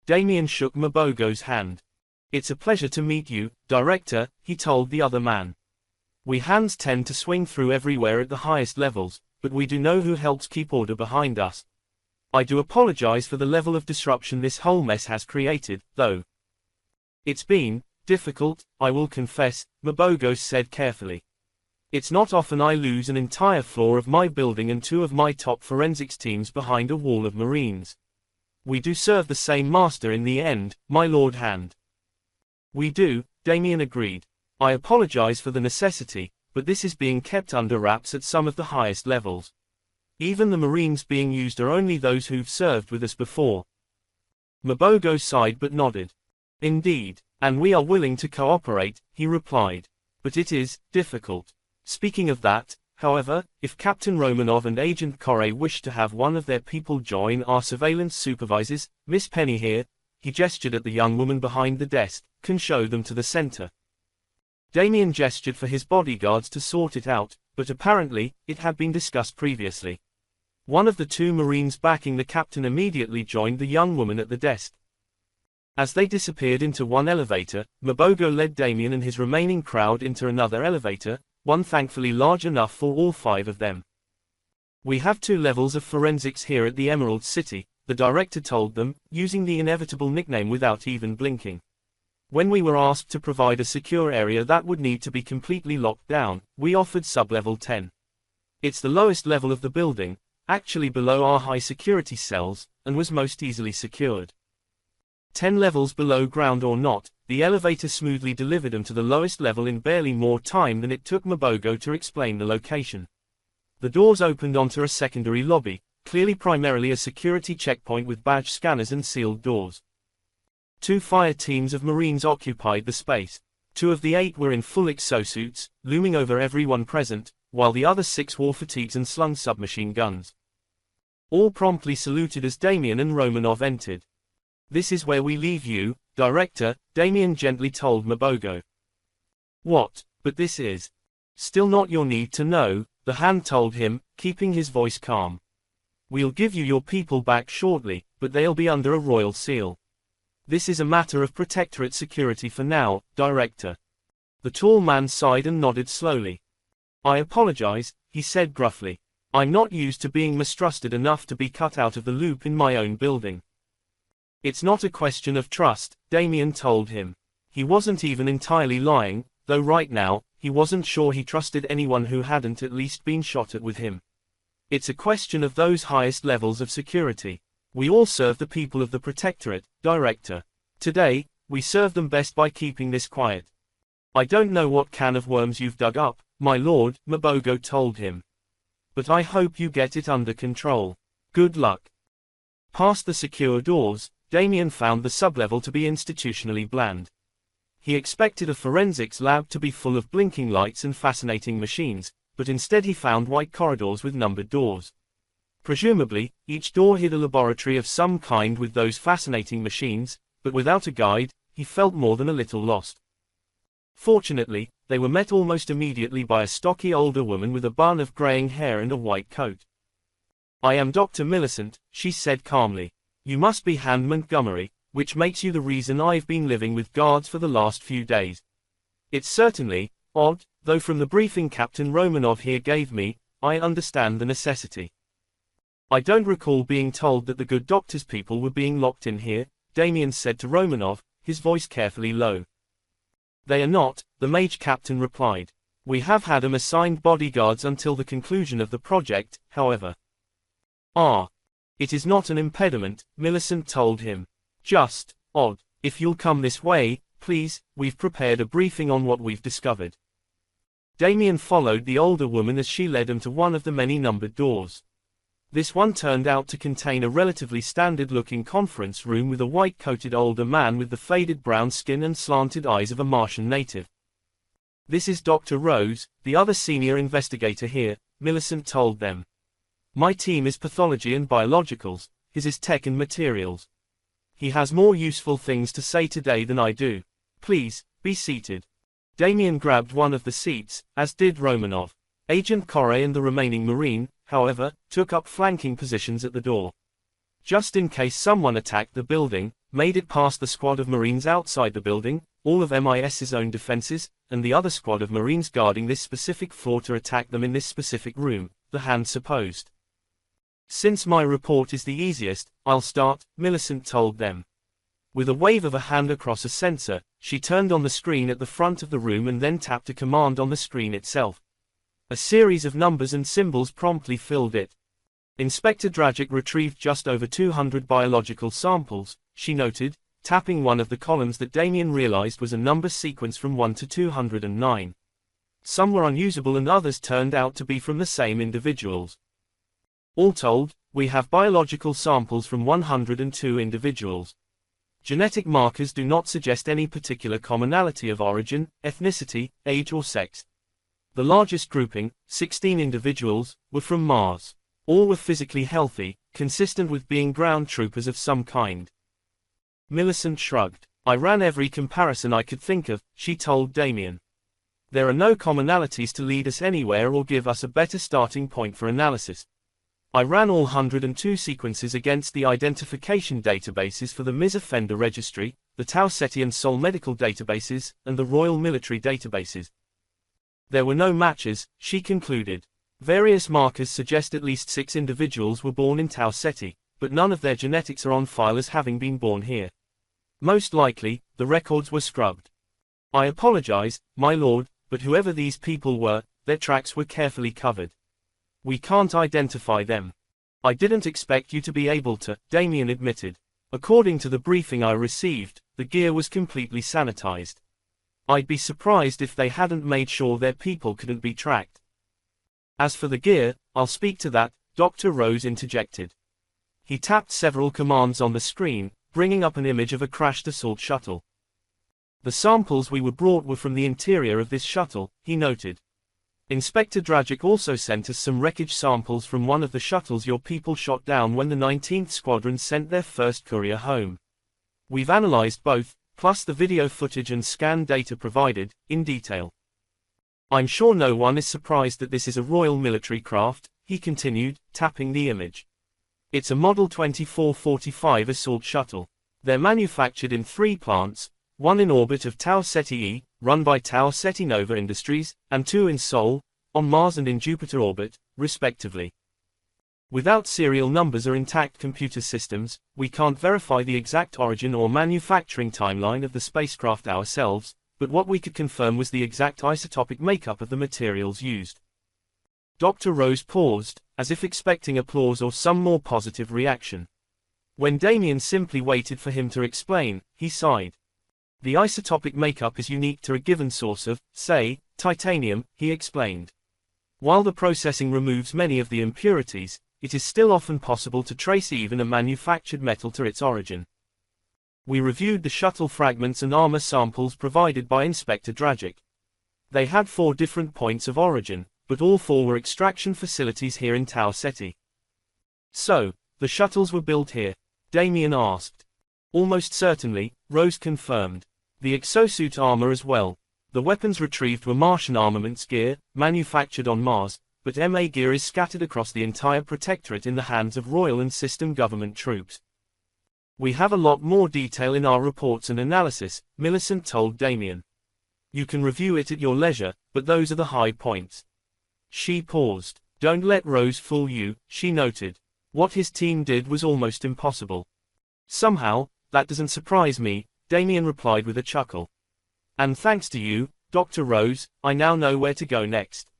A: Damien shook Mabogo's hand. It's a pleasure to meet you, Director, he told the other man. We hands tend to swing through everywhere at the highest levels, but we do know who helps keep order behind us. I do apologize for the level of disruption this whole mess has created, though. It's been difficult, I will confess, Mabogo said carefully. It's not often I lose an entire floor of my building and 2 of my top forensics teams behind a wall of Marines. We do serve the same master in the end, my Lord Hand. We do, Damien agreed. I apologize for the necessity, but this is being kept under wraps at some of the highest levels. Even the Marines being used are only those who've served with us before. Mabogo sighed but nodded. Indeed, and we are willing to cooperate, he replied. But it is difficult. Speaking of that, however, if Captain Romanov and Agent Corre wish to have one of their people join our surveillance supervisors, Miss Penny here, he gestured at the young woman behind the desk, can show them to the center. Damien gestured for his bodyguards to sort it out, but apparently, it had been discussed previously. One of the 2 Marines backing the captain immediately joined the young woman at the desk. As they disappeared into one elevator, Mabogo led Damien and his remaining crowd into another elevator, one thankfully large enough for all 5 of them. We have 2 levels of forensics here at the Emerald City, the director told them, using the inevitable nickname without even blinking. When we were asked to provide a secure area that would need to be completely locked down, we offered sub-level 10. It's the lowest level of the building, actually below our high security cells, and was most easily secured. 10 levels below ground or not, the elevator smoothly delivered them to the lowest level in barely more time than it took Mabogo to explain the location. The doors opened onto a secondary lobby, clearly primarily a security checkpoint with badge scanners and sealed doors. 2 fire teams of Marines occupied the space. 2 of the 8 were in full exosuits, looming over everyone present, while the other 6 wore fatigues and slung submachine guns. All promptly saluted as Damien and Romanov entered. This is where we leave you, Director, Damien gently told Mabogo. What, but this is still not your need to know, the Hand told him, keeping his voice calm. We'll give you your people back shortly, but they'll be under a royal seal. This is a matter of Protectorate security for now, Director. The tall man sighed and nodded slowly. I apologize, he said gruffly. I'm not used to being mistrusted enough to be cut out of the loop in my own building. It's not a question of trust, Damien told him. He wasn't even entirely lying, though right now, he wasn't sure he trusted anyone who hadn't at least been shot at with him. It's a question of those highest levels of security. We all serve the people of the Protectorate, Director. Today, we serve them best by keeping this quiet. I don't know what can of worms you've dug up, my lord, Mabogo told him. But I hope you get it under control. Good luck. Past the secure doors, Damien found the sublevel to be institutionally bland. He expected a forensics lab to be full of blinking lights and fascinating machines, but instead he found white corridors with numbered doors. Presumably, each door hid a laboratory of some kind with those fascinating machines, but without a guide, he felt more than a little lost. Fortunately, they were met almost immediately by a stocky older woman with a bun of graying hair and a white coat. "I am Dr. Millicent," she said calmly. "You must be Hand Montgomery, which makes you the reason I've been living with guards for the last few days. It's certainly odd, though from the briefing Captain Romanov here gave me, I understand the necessity." "I don't recall being told that the good doctor's people were being locked in here," Damien said to Romanov, his voice carefully low. "They are not," the Mage captain replied. "We have had them assigned bodyguards until the conclusion of the project, however." "Ah. It is not an impediment," Millicent told him. "Just odd. If you'll come this way, please, we've prepared a briefing on what we've discovered." Damien followed the older woman as she led him to one of the many numbered doors. This one turned out to contain a relatively standard-looking conference room with a white-coated older man with the faded brown skin and slanted eyes of a Martian native. "This is Dr. Rose, the other senior investigator here," Millicent told them. "My team is pathology and biologicals, his is tech and materials. He has more useful things to say today than I do. Please, be seated." Damien grabbed one of the seats, as did Romanov. Agent Corre and the remaining Marine, however, took up flanking positions at the door. Just in case someone attacked the building, made it past the squad of Marines outside the building, all of MIS's own defenses, and the other squad of Marines guarding this specific floor to attack them in this specific room, the Hand supposed. "Since my report is the easiest, I'll start," Millicent told them. With a wave of a hand across a sensor, she turned on the screen at the front of the room and then tapped a command on the screen itself. A series of numbers and symbols promptly filled it. Inspector Dragic retrieved just over 200 biological samples, she noted, tapping one of the columns that Damien realized was a number sequence from 1 to 209. Some were unusable and others turned out to be from the same individuals. "All told, we have biological samples from 102 individuals. Genetic markers do not suggest any particular commonality of origin, ethnicity, age or sex. The largest grouping, 16 individuals, were from Mars. All were physically healthy, consistent with being ground troopers of some kind." Millicent shrugged. "I ran every comparison I could think of," she told Damien. "There are no commonalities to lead us anywhere or give us a better starting point for analysis. I ran all 102 sequences against the identification databases for the MIS Offender Registry, the Tau Ceti and Sol medical databases, and the Royal Military databases. There were no matches," she concluded. "Various markers suggest at least 6 individuals were born in Tau Ceti, but none of their genetics are on file as having been born here. Most likely, the records were scrubbed. I apologize, my lord, but whoever these people were, their tracks were carefully covered. We can't identify them." "I didn't expect you to be able to," Damien admitted. "According to the briefing I received, the gear was completely sanitized. I'd be surprised if they hadn't made sure their people couldn't be tracked." "As for the gear, I'll speak to that," Dr. Rose interjected. He tapped several commands on the screen, bringing up an image of a crashed assault shuttle. "The samples we were brought were from the interior of this shuttle," he noted. "Inspector Dragic also sent us some wreckage samples from one of the shuttles your people shot down when the 19th Squadron sent their first courier home. We've analyzed both, plus the video footage and scan data provided, in detail. I'm sure no one is surprised that this is a Royal Military craft," he continued, tapping the image. "It's a Model 2445 assault shuttle. They're manufactured in 3 plants, one in orbit of Tau Ceti E, run by Tau Ceti Nova Industries, and 2 in Sol, on Mars and in Jupiter orbit, respectively. Without serial numbers or intact computer systems, we can't verify the exact origin or manufacturing timeline of the spacecraft ourselves, but what we could confirm was the exact isotopic makeup of the materials used." Dr. Rose paused, as if expecting applause or some more positive reaction. When Damien simply waited for him to explain, he sighed. The isotopic makeup is unique to a given source of, say, titanium, he explained. While the processing removes many of the impurities, it is still often possible to trace even a manufactured metal to its origin. We reviewed the shuttle fragments and armor samples provided by Inspector Dragic. They had 4 different points of origin, but all 4 were extraction facilities here in Tau Ceti. So, the shuttles were built here? Damien asked. Almost certainly, Rose confirmed. The exosuit armor as well. The weapons retrieved were Martian armaments gear, manufactured on Mars, but MA gear is scattered across the entire protectorate in the hands of royal and system government troops. We have a lot more detail in our reports and analysis, Millicent told Damien. You can review it at your leisure, but those are the high points. She paused. Don't let Rose fool you, she noted. What his team did was almost impossible. Somehow, that doesn't surprise me, Damien replied with a chuckle. And thanks to you, Dr. Rose, I now know where to go next.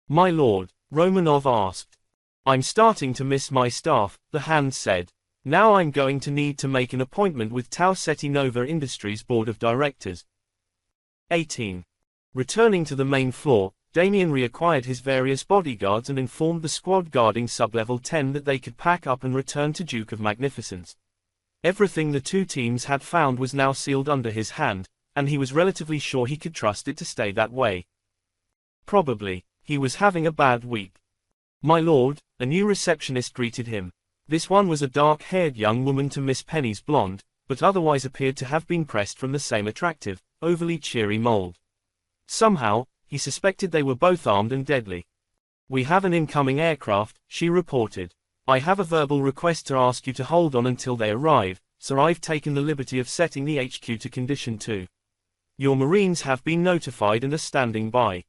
A: My lord, Romanov asked. I'm starting to miss my staff, the Hand said. Now I'm going to need to make an appointment with Tau Ceti Nova Industries Board of Directors. 18. Returning to the main floor, Damien reacquired his various bodyguards and informed the squad guarding sublevel 10 that they could pack up and return to Duke of Magnificence. Everything the 2 teams had found was now sealed under his hand, and he was relatively sure he could trust it to stay that way. Probably, he was having a bad week. My lord, a new receptionist greeted him. This one was a dark-haired young woman to Miss Penny's blonde, but otherwise appeared to have been pressed from the same attractive, overly cheery mold. Somehow, he suspected they were both armed and deadly. We have an incoming aircraft, she reported. I have a verbal request to ask you to hold on until they arrive, so I've taken the liberty of setting the HQ to Condition 2. Your Marines have been notified and are standing by.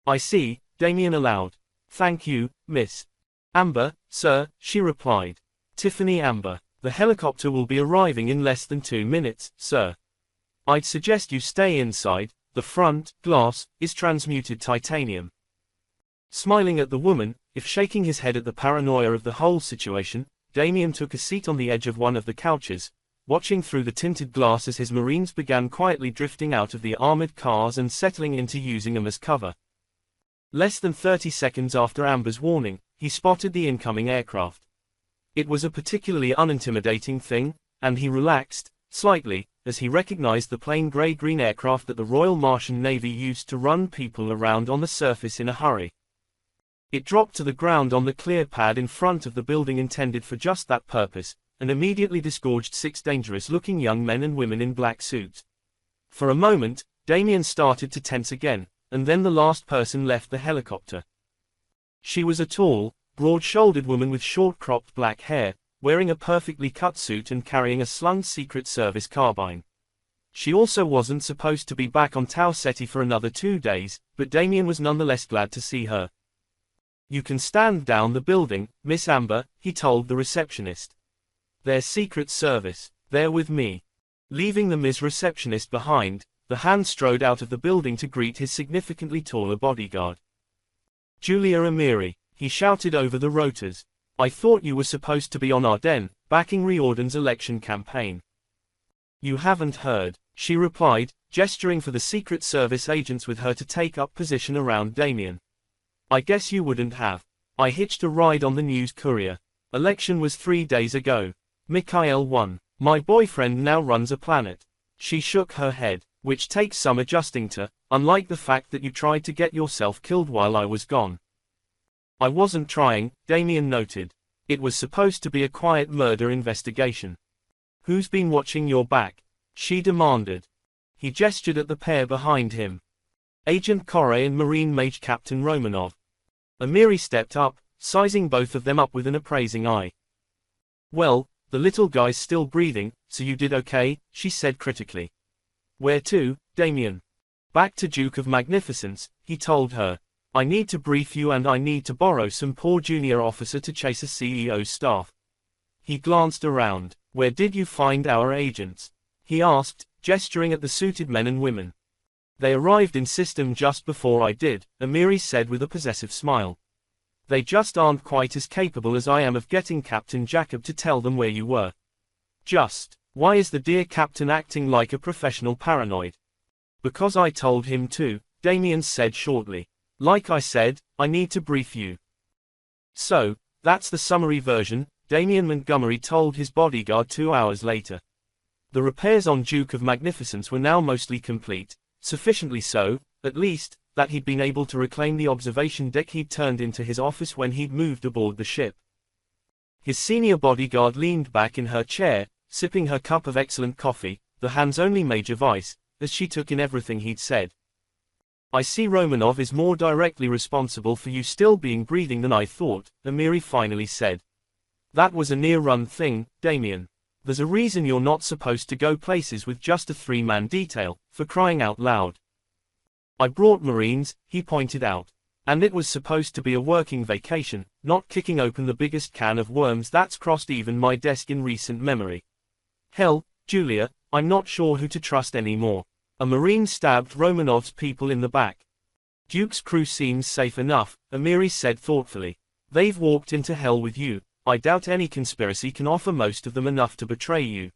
A: I see, Damien allowed. Thank you, Miss Amber, sir, she replied. Tiffany Amber. The helicopter will be arriving in less than 2 minutes, sir. I'd suggest you stay inside, the front glass is transmuted titanium. Smiling at the woman, if shaking his head at the paranoia of the whole situation, Damien took a seat on the edge of one of the couches, watching through the tinted glass as his Marines began quietly drifting out of the armored cars and settling into using them as cover. Less than 30 seconds after Amber's warning, he spotted the incoming aircraft. It was a particularly unintimidating thing, and he relaxed, slightly, as he recognized the plain gray-green aircraft that the Royal Martian Navy used to run people around on the surface in a hurry. It dropped to the ground on the cleared pad in front of the building intended for just that purpose, and immediately disgorged 6 dangerous-looking young men and women in black suits. For a moment, Damien started to tense again, and then the last person left the helicopter. She was a tall, broad-shouldered woman with short-cropped black hair, wearing a perfectly cut suit and carrying a slung Secret Service carbine. She also wasn't supposed to be back on Tau Ceti for another 2 days, but Damien was nonetheless glad to see her. You can stand down the building, Miss Amber, he told the receptionist. They're Secret Service, they're with me. Leaving the Ms. Receptionist behind, the Hand strode out of the building to greet his significantly taller bodyguard. Julia Amiri, he shouted over the rotors. I thought you were supposed to be on Ardennes, backing Riordan's election campaign. You haven't heard, she replied, gesturing for the Secret Service agents with her to take up position around Damien. I guess you wouldn't have. I hitched a ride on the news courier. Election was 3 days ago. Mikhail won. My boyfriend now runs a planet. She shook her head, which takes some adjusting to, unlike the fact that you tried to get yourself killed while I was gone. I wasn't trying, Damien noted. It was supposed to be a quiet murder investigation. Who's been watching your back? She demanded. He gestured at the pair behind him. Agent Corre and Marine Mage Captain Romanov. Amiri stepped up, sizing both of them up with an appraising eye. Well, the little guy's still breathing, so you did okay, she said critically. Where to, Damien? Back to Duke of Magnificence, he told her. I need to brief you and I need to borrow some poor junior officer to chase a CEO's staff. He glanced around. Where did you find our agents? He asked, gesturing at the suited men and women. They arrived in system just before I did, Amiri said with a possessive smile. They just aren't quite as capable as I am of getting Captain Jacob to tell them where you were. Just. Why is the dear captain acting like a professional paranoid? Because I told him to, Damien said shortly. Like I said, I need to brief you. So, that's the summary version, Damien Montgomery told his bodyguard 2 hours later. The repairs on Duke of Magnificence were now mostly complete, sufficiently so, at least, that he'd been able to reclaim the observation deck he'd turned into his office when he'd moved aboard the ship. His senior bodyguard leaned back in her chair, sipping her cup of excellent coffee, the hands-only Major Vice, as she took in everything he'd said. I see Romanov is more directly responsible for you still being breathing than I thought, Amiri finally said. That was a near-run thing, Damien. There's a reason you're not supposed to go places with just a 3-man detail, for crying out loud. I brought Marines, he pointed out. And it was supposed to be a working vacation, not kicking open the biggest can of worms that's crossed even my desk in recent memory. Hell, Julia, I'm not sure who to trust anymore. A Marine stabbed Romanov's people in the back. Duke's crew seems safe enough, Amiri said thoughtfully. They've walked into hell with you. I doubt any conspiracy can offer most of them enough to betray you.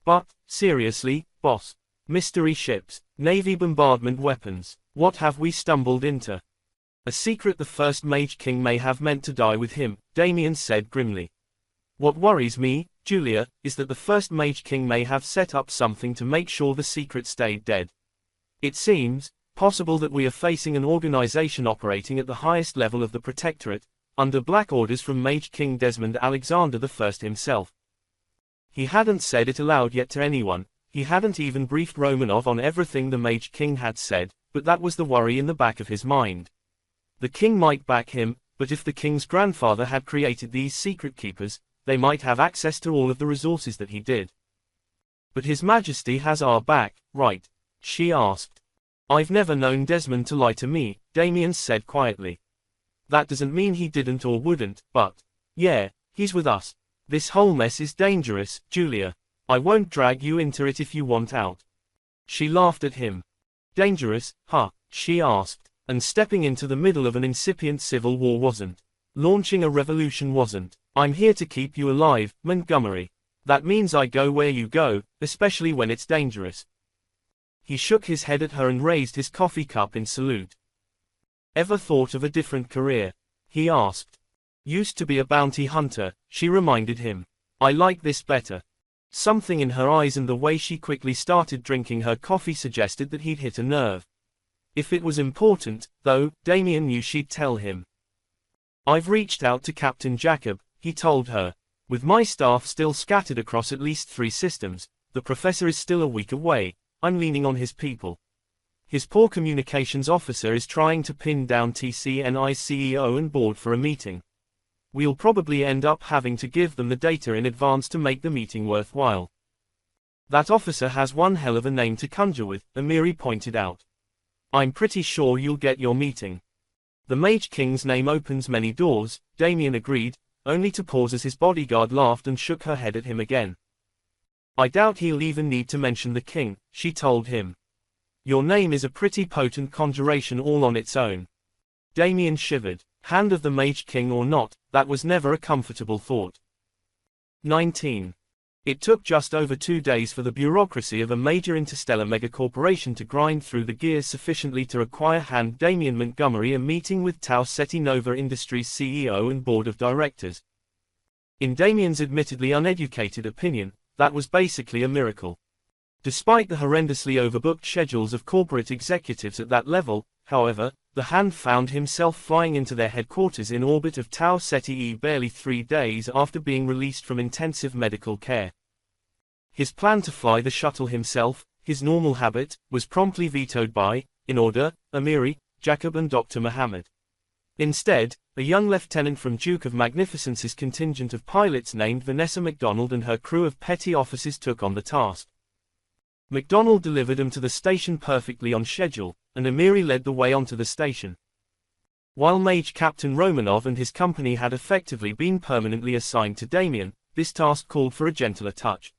A: But, seriously, boss. Mystery ships, Navy bombardment weapons, what have we stumbled into? A secret the first Mage King may have meant to die with him, Damien said grimly. What worries me, Julia, is that the first Mage King may have set up something to make sure the secret stayed dead. It seems possible that we are facing an organization operating at the highest level of the Protectorate, under black orders from Mage King Desmond Alexander I himself. He hadn't said it aloud yet to anyone. He hadn't even briefed Romanov on everything the Mage King had said, but that was the worry in the back of his mind. The king might back him, but if the king's grandfather had created these secret keepers, they might have access to all of the resources that he did. But His Majesty has our back, right? She asked. I've never known Desmond to lie to me, Damien said quietly. That doesn't mean he didn't or wouldn't, but, yeah, he's with us. This whole mess is dangerous, Julia. I won't drag you into it if you want out. She laughed at him. Dangerous, huh? She asked. And stepping into the middle of an incipient civil war wasn't. Launching a revolution wasn't. I'm here to keep you alive, Montgomery. That means I go where you go, especially when it's dangerous. He shook his head at her and raised his coffee cup in salute. Ever thought of a different career? He asked. Used to be a bounty hunter, she reminded him. I like this better. Something in her eyes and the way she quickly started drinking her coffee suggested that he'd hit a nerve. If it was important, though, Damien knew she'd tell him. I've reached out to Captain Jacob, he told her. With my staff still scattered across at least 3 systems, the professor is still a week away. I'm leaning on his people. His poor communications officer is trying to pin down TCNI's CEO and board for a meeting. We'll probably end up having to give them the data in advance to make the meeting worthwhile. That officer has one hell of a name to conjure with, Amiri pointed out. I'm pretty sure you'll get your meeting. The Mage King's name opens many doors, Damien agreed, only to pause as his bodyguard laughed and shook her head at him again. I doubt he'll even need to mention the king, she told him. Your name is a pretty potent conjuration all on its own. Damien shivered. Hand of the Mage King or not, that was never a comfortable thought. 19. It took just over 2 days for the bureaucracy of a major interstellar megacorporation to grind through the gears sufficiently to require hand Damien Montgomery a meeting with Tau Ceti Nova Industries CEO and board of directors. In Damien's admittedly uneducated opinion, that was basically a miracle. Despite the horrendously overbooked schedules of corporate executives at that level, however, the hand found himself flying into their headquarters in orbit of Tau Ceti barely 3 days after being released from intensive medical care. His plan to fly the shuttle himself, his normal habit, was promptly vetoed by, in order, Amiri, Jacob and Dr. Muhammad. Instead, a young lieutenant from Duke of Magnificence's contingent of pilots named Vanessa MacDonald and her crew of petty officers took on the task. MacDonald delivered them to the station perfectly on schedule, and Amiri led the way onto the station. While Mage Captain Romanov and his company had effectively been permanently assigned to Damien, this task called for a gentler touch.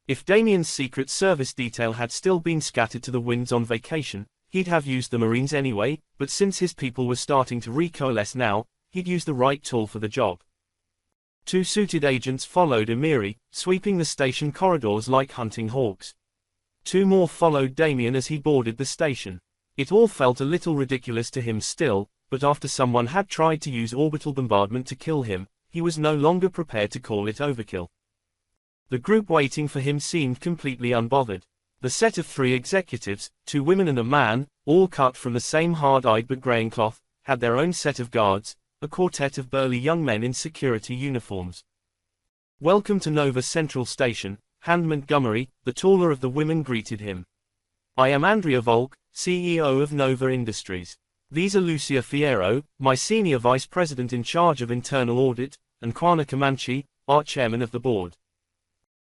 A: If Damien's Secret Service detail had still been scattered to the winds on vacation, he'd have used the Marines anyway, but since his people were starting to recoalesce now, he'd used the right tool for the job. 2 suited agents followed Emiri, sweeping the station corridors like hunting hawks. 2 more followed Damien as he boarded the station. It all felt a little ridiculous to him still, but after someone had tried to use orbital bombardment to kill him, he was no longer prepared to call it overkill. The group waiting for him seemed completely unbothered. The set of 3 executives, 2 women and a man, all cut from the same hard-eyed but graying cloth, had their own set of guards, a quartet of burly young men in security uniforms. "Welcome to Nova Central Station," Hand Montgomery, the taller of the women, greeted him. "I am Andrea Volk, CEO of Nova Industries. These are Lucia Fierro, my senior vice president in charge of internal audit, and Juana Comanche, our chairman of the board."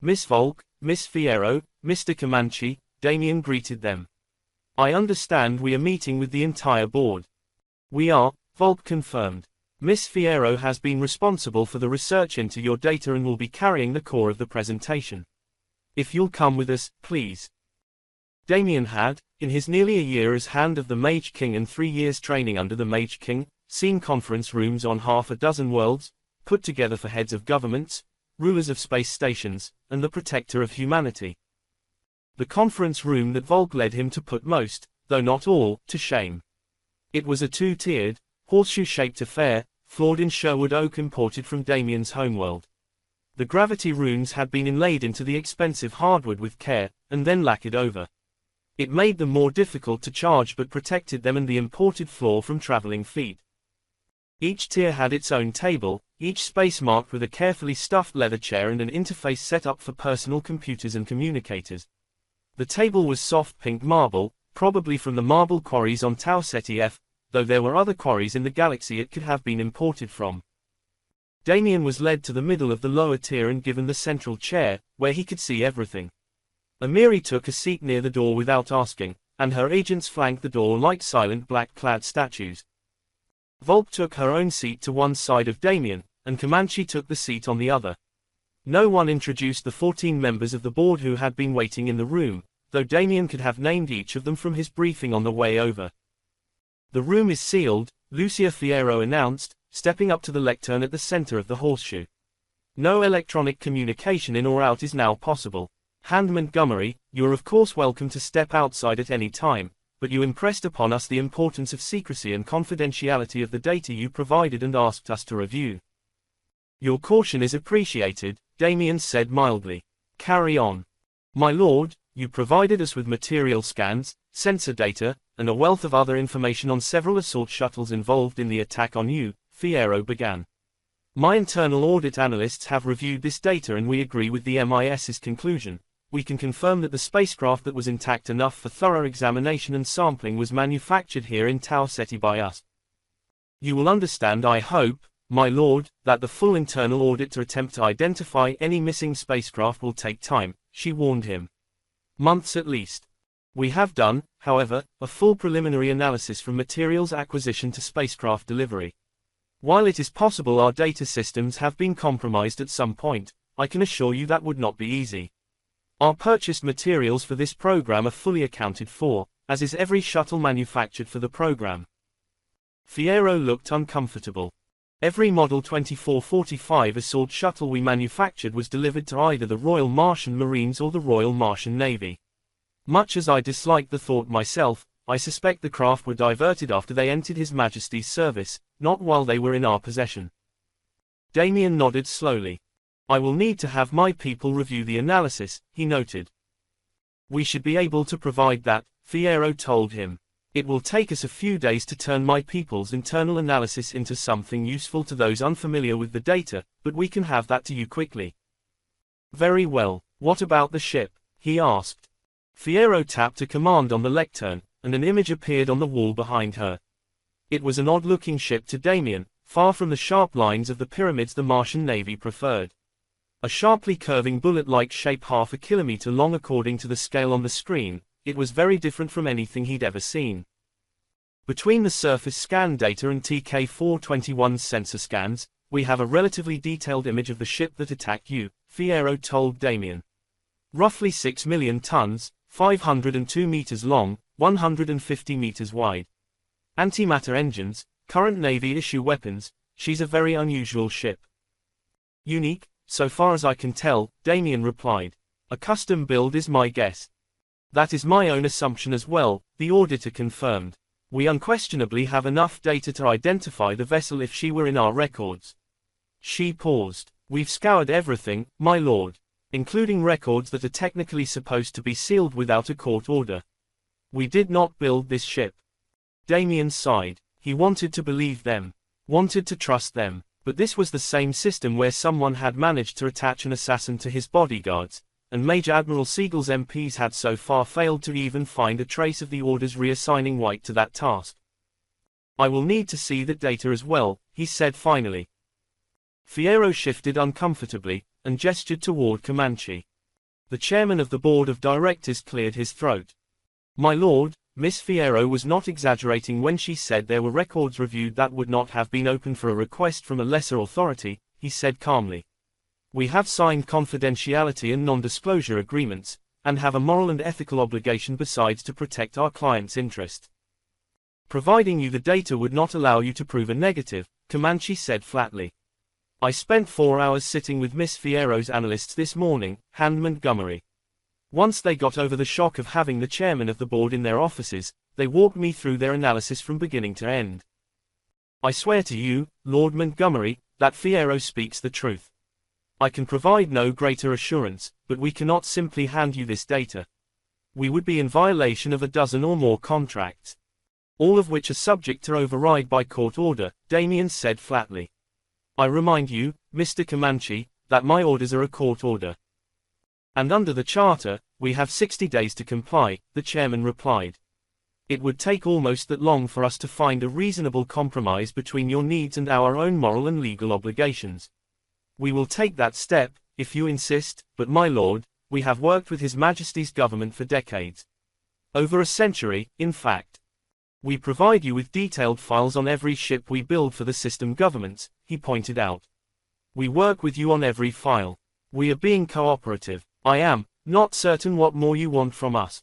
A: "Miss Volk, Miss Fierro, Mr. Comanche," Damien greeted them. "I understand we are meeting with the entire board." "We are," Volk confirmed. "Miss Fierro has been responsible for the research into your data and will be carrying the core of the presentation. If you'll come with us, please." Damien had, in his nearly a year as Hand of the Mage King and 3 years training under the Mage King, seen conference rooms on half a dozen worlds, put together for heads of governments, rulers of space stations, and the protector of humanity. The conference room that Volk led him to put most, though not all, to shame. It was a 2-tiered, horseshoe-shaped affair, floored in Sherwood oak imported from Damien's homeworld. The gravity runes had been inlaid into the expensive hardwood with care, and then lacquered over. It made them more difficult to charge but protected them and the imported floor from traveling feet. Each tier had its own table, each space marked with a carefully stuffed leather chair and an interface set up for personal computers and communicators. The table was soft pink marble, probably from the marble quarries on Tau Ceti F, though there were other quarries in the galaxy it could have been imported from. Damien was led to the middle of the lower tier and given the central chair, where he could see everything. Emiri took a seat near the door without asking, and her agents flanked the door like silent black-clad statues. Volk took her own seat to one side of Damien, and Comanche took the seat on the other. No one introduced the 14 members of the board who had been waiting in the room, though Damien could have named each of them from his briefing on the way over. "The room is sealed," Lucia Fierro announced, stepping up to the lectern at the center of the horseshoe. "No electronic communication in or out is now possible. Hand Montgomery, you are of course welcome to step outside at any time, but you impressed upon us the importance of secrecy and confidentiality of the data you provided and asked us to review. Your caution is appreciated," Damien said mildly. "Carry on." "My lord, you provided us with material scans, sensor data, and a wealth of other information on several assault shuttles involved in the attack on you," Fierro began. "My internal audit analysts have reviewed this data and we agree with the MIS's conclusion. We can confirm that the spacecraft that was intact enough for thorough examination and sampling was manufactured here in Tau Ceti by us. You will understand, I hope, my lord, that the full internal audit to attempt to identify any missing spacecraft will take time," she warned him. "Months at least. We have done, however, a full preliminary analysis from materials acquisition to spacecraft delivery. While it is possible our data systems have been compromised at some point, I can assure you that would not be easy. Our purchased materials for this program are fully accounted for, as is every shuttle manufactured for the program." Fierro looked uncomfortable. "Every Model 2445 assault shuttle we manufactured was delivered to either the Royal Martian Marines or the Royal Martian Navy. Much as I dislike the thought myself, I suspect the craft were diverted after they entered His Majesty's service, not while they were in our possession." Damien nodded slowly. "I will need to have my people review the analysis," he noted. "We should be able to provide that," Fierro told him. "It will take us a few days to turn my people's internal analysis into something useful to those unfamiliar with the data, but we can have that to you quickly." "Very well, what about the ship?" he asked. Fierro tapped a command on the lectern, and an image appeared on the wall behind her. It was an odd-looking ship to Damien, far from the sharp lines of the pyramids the Martian Navy preferred. A sharply curving bullet-like shape half a kilometer long according to the scale on the screen, it was very different from anything he'd ever seen. Between the surface scan data and TK-421's sensor scans, we have a relatively detailed image of the ship that attacked you, Fierro told Damien. Roughly 6 million tons, 502 meters long, 150 meters wide. Antimatter engines, current Navy-issue weapons, she's a very unusual ship. Unique, so far as I can tell, Damien replied. A custom build is my guess. That is my own assumption as well, the auditor confirmed. We unquestionably have enough data to identify the vessel if she were in our records. She paused. We've scoured everything, my lord, including records that are technically supposed to be sealed without a court order. We did not build this ship. Damien sighed. He wanted to believe them, wanted to trust them, but this was the same system where someone had managed to attach an assassin to his bodyguards, and Major Admiral Siegel's MPs had so far failed to even find a trace of the orders reassigning White to that task. I will need to see that data as well, he said finally. Fierro shifted uncomfortably, and gestured toward Comanche. The chairman of the board of directors cleared his throat. My lord, Miss Fierro was not exaggerating when she said there were records reviewed that would not have been open for a request from a lesser authority, he said calmly. We have signed confidentiality and non-disclosure agreements, and have a moral and ethical obligation besides to protect our client's interest. Providing you the data would not allow you to prove a negative, Comanche said flatly. I spent 4 hours sitting with Miss Fierro's analysts this morning, Hand Montgomery. Once they got over the shock of having the chairman of the board in their offices, they walked me through their analysis from beginning to end. I swear to you, Lord Montgomery, that Fierro speaks the truth. I can provide no greater assurance, but we cannot simply hand you this data. We would be in violation of a dozen or more contracts, all of which are subject to override by court order, Damien said flatly. I remind you, Mr. Comanche, that my orders are a court order. And under the charter, we have 60 days to comply, the chairman replied. It would take almost that long for us to find a reasonable compromise between your needs and our own moral and legal obligations. We will take that step, if you insist, but my lord, we have worked with His Majesty's government for decades. Over a century, in fact. We provide you with detailed files on every ship we build for the system governments, he pointed out. We work with you on every file. We are being cooperative. I am not certain what more you want from us.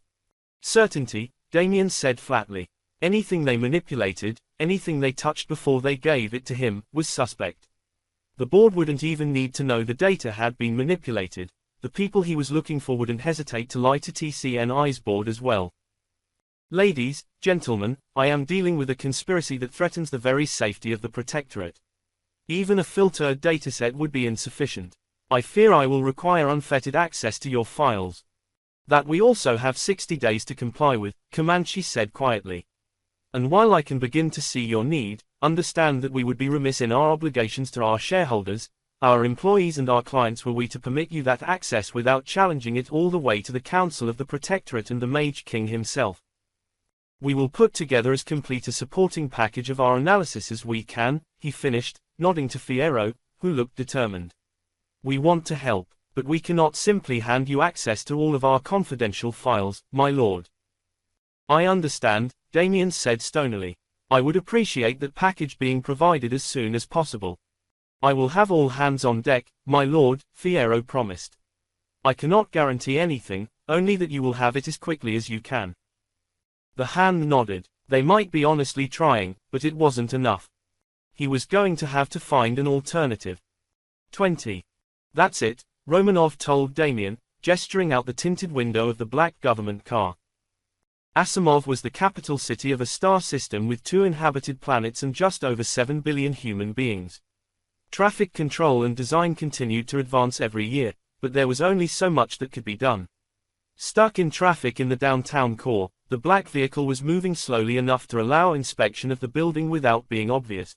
A: Certainty, Damien said flatly. Anything they manipulated, anything they touched before they gave it to him, was suspect. The board wouldn't even need to know the data had been manipulated. The people he was looking for wouldn't hesitate to lie to TCNI's board as well. Ladies, gentlemen, I am dealing with a conspiracy that threatens the very safety of the Protectorate. Even a filtered dataset would be insufficient. I fear I will require unfettered access to your files. That we also have 60 days to comply with, Comanche said quietly. And while I can begin to see your need, understand that we would be remiss in our obligations to our shareholders, our employees and our clients were we to permit you that access without challenging it all the way to the Council of the Protectorate and the Mage King himself. We will put together as complete a supporting package of our analysis as we can, he finished, nodding to Fierro, who looked determined. We want to help, but we cannot simply hand you access to all of our confidential files, my lord. I understand, Damien said stonily. I would appreciate that package being provided as soon as possible. I will have all hands on deck, my lord, Fierro promised. I cannot guarantee anything, only that you will have it as quickly as you can. The hand nodded. They might be honestly trying, but it wasn't enough. He was going to have to find an alternative. 20. That's it, Romanov told Damien, gesturing out the tinted window of the black government car. Asimov was the capital city of a star system with 2 inhabited planets and just over 7 billion human beings. Traffic control and design continued to advance every year, but there was only so much that could be done. Stuck in traffic in the downtown core, the black vehicle was moving slowly enough to allow inspection of the building without being obvious.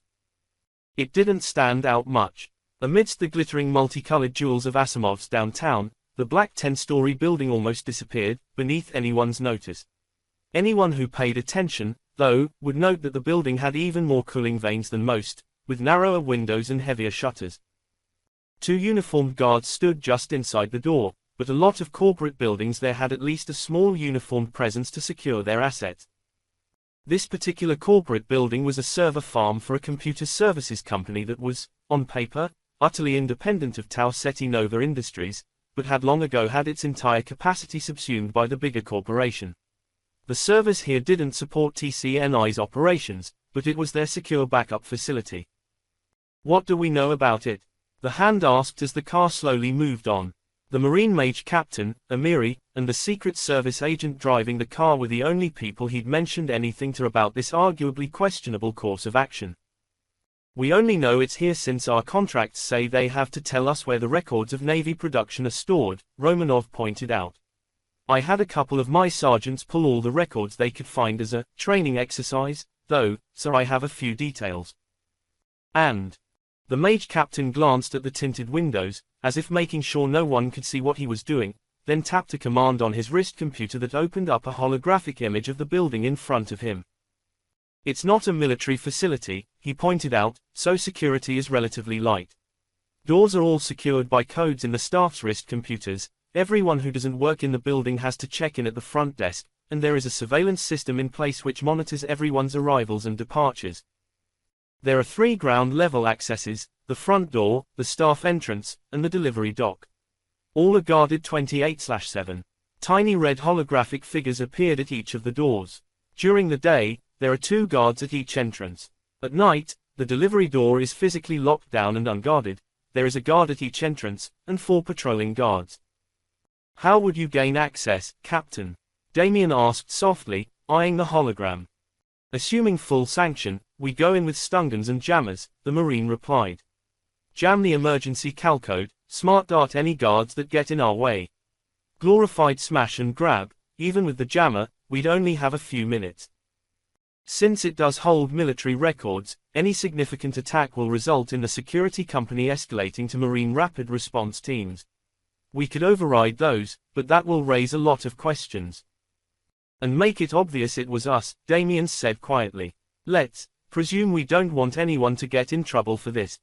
A: It didn't stand out much. Amidst the glittering multicolored jewels of Asimov's downtown, the black 10-story building almost disappeared, beneath anyone's notice. Anyone who paid attention, though, would note that the building had even more cooling vanes than most, with narrower windows and heavier shutters. 2 uniformed guards stood just inside the door, but a lot of corporate buildings there had at least a small uniformed presence to secure their assets. This particular corporate building was a server farm for a computer services company that was, on paper, utterly independent of Tau Ceti Nova Industries, but had long ago had its entire capacity subsumed by the bigger corporation. The servers here didn't support TCNI's operations, but it was their secure backup facility. What do we know about it? The hand asked as the car slowly moved on. The Marine Mage captain, Amiri, and the Secret Service agent driving the car were the only people he'd mentioned anything to about this arguably questionable course of action. We only know it's here since our contracts say they have to tell us where the records of Navy production are stored, Romanov pointed out. I had a couple of my sergeants pull all the records they could find as a training exercise, though, so I have a few details. And the Mage captain glanced at the tinted windows, as if making sure no one could see what he was doing, then tapped a command on his wrist computer that opened up a holographic image of the building in front of him. It's not a military facility, he pointed out, so security is relatively light. Doors are all secured by codes in the staff's wrist computers, everyone who doesn't work in the building has to check in at the front desk, and there is a surveillance system in place which monitors everyone's arrivals and departures. There are 3 ground-level accesses, the front door, the staff entrance, and the delivery dock. All are guarded 28/7. Tiny red holographic figures appeared at each of the doors. During the day, there are 2 guards at each entrance. At night, the delivery door is physically locked down and unguarded, there is a guard at each entrance, and 4 patrolling guards. How would you gain access, Captain? Damien asked softly, eyeing the hologram. Assuming full sanction, we go in with stunguns and jammers, the Marine replied. Jam the emergency calcode, smart dart any guards that get in our way. Glorified smash and grab, even with the jammer, we'd only have a few minutes. Since it does hold military records, any significant attack will result in the security company escalating to Marine rapid response teams. We could override those, but that will raise a lot of questions. And make it obvious it was us, Damien said quietly. Let's presume we don't want anyone to get in trouble for this.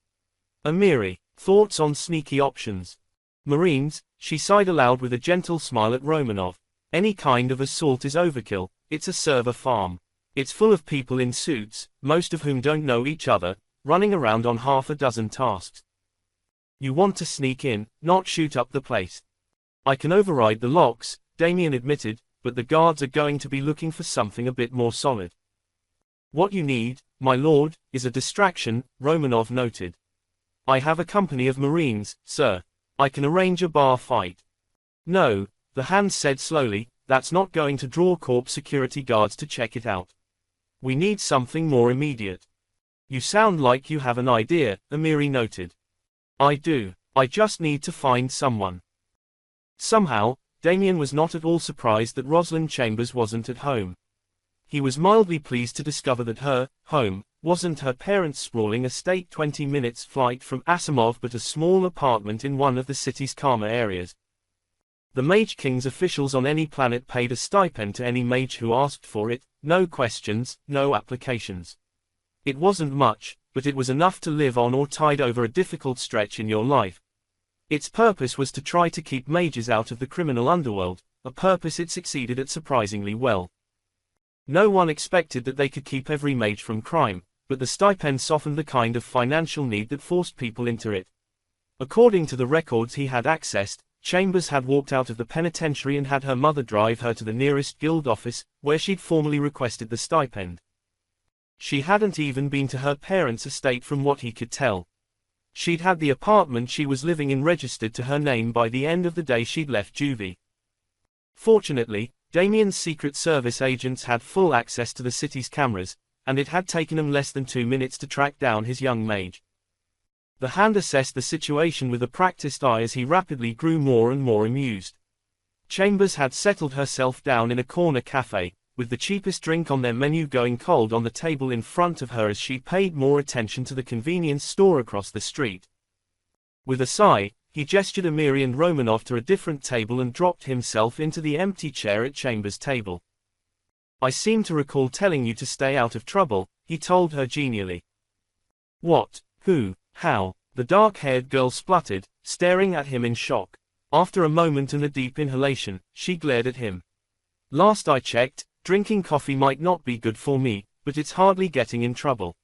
A: Amiri, thoughts on sneaky options? Marines, she sighed aloud with a gentle smile at Romanov. Any kind of assault is overkill, it's a server farm. It's full of people in suits, most of whom don't know each other, running around on half a dozen tasks. You want to sneak in, not shoot up the place. I can override the locks, Damien admitted, but the guards are going to be looking for something a bit more solid. What you need, my lord, is a distraction, Romanov noted. I have a company of Marines, sir. I can arrange a bar fight. No, the hand said slowly, that's not going to draw corp security guards to check it out. We need something more immediate. You sound like you have an idea, Amiri noted. I do, I just need to find someone. Somehow, Damien was not at all surprised that Rosalind Chambers wasn't at home. He was mildly pleased to discover that her home wasn't her parents' sprawling estate 20 minutes flight from Asimov but a small apartment in one of the city's calmer areas. The Mage King's officials on any planet paid a stipend to any mage who asked for it, no questions, no applications. It wasn't much, but it was enough to live on or tide over a difficult stretch in your life. Its purpose was to try to keep mages out of the criminal underworld, a purpose it succeeded at surprisingly well. No one expected that they could keep every mage from crime, but the stipend softened the kind of financial need that forced people into it. According to the records he had accessed, Chambers had walked out of the penitentiary and had her mother drive her to the nearest guild office, where she'd formally requested the stipend. She hadn't even been to her parents' estate from what he could tell. She'd had the apartment she was living in registered to her name by the end of the day she'd left juvie. Fortunately, Damien's Secret Service agents had full access to the city's cameras, and it had taken them less than 2 minutes to track down his young mage. The hand assessed the situation with a practiced eye as he rapidly grew more and more amused. Chambers had settled herself down in a corner cafe, with the cheapest drink on their menu going cold on the table in front of her as she paid more attention to the convenience store across the street. With a sigh, he gestured Amiri and Romanov to a different table and dropped himself into the empty chair at Chambers' table. I seem to recall telling you to stay out of trouble, he told her genially. What? Who? How? The dark-haired girl spluttered, staring at him in shock. After a moment and a deep inhalation, she glared at him. Last I checked, drinking coffee might not be good for me, but it's hardly getting in trouble.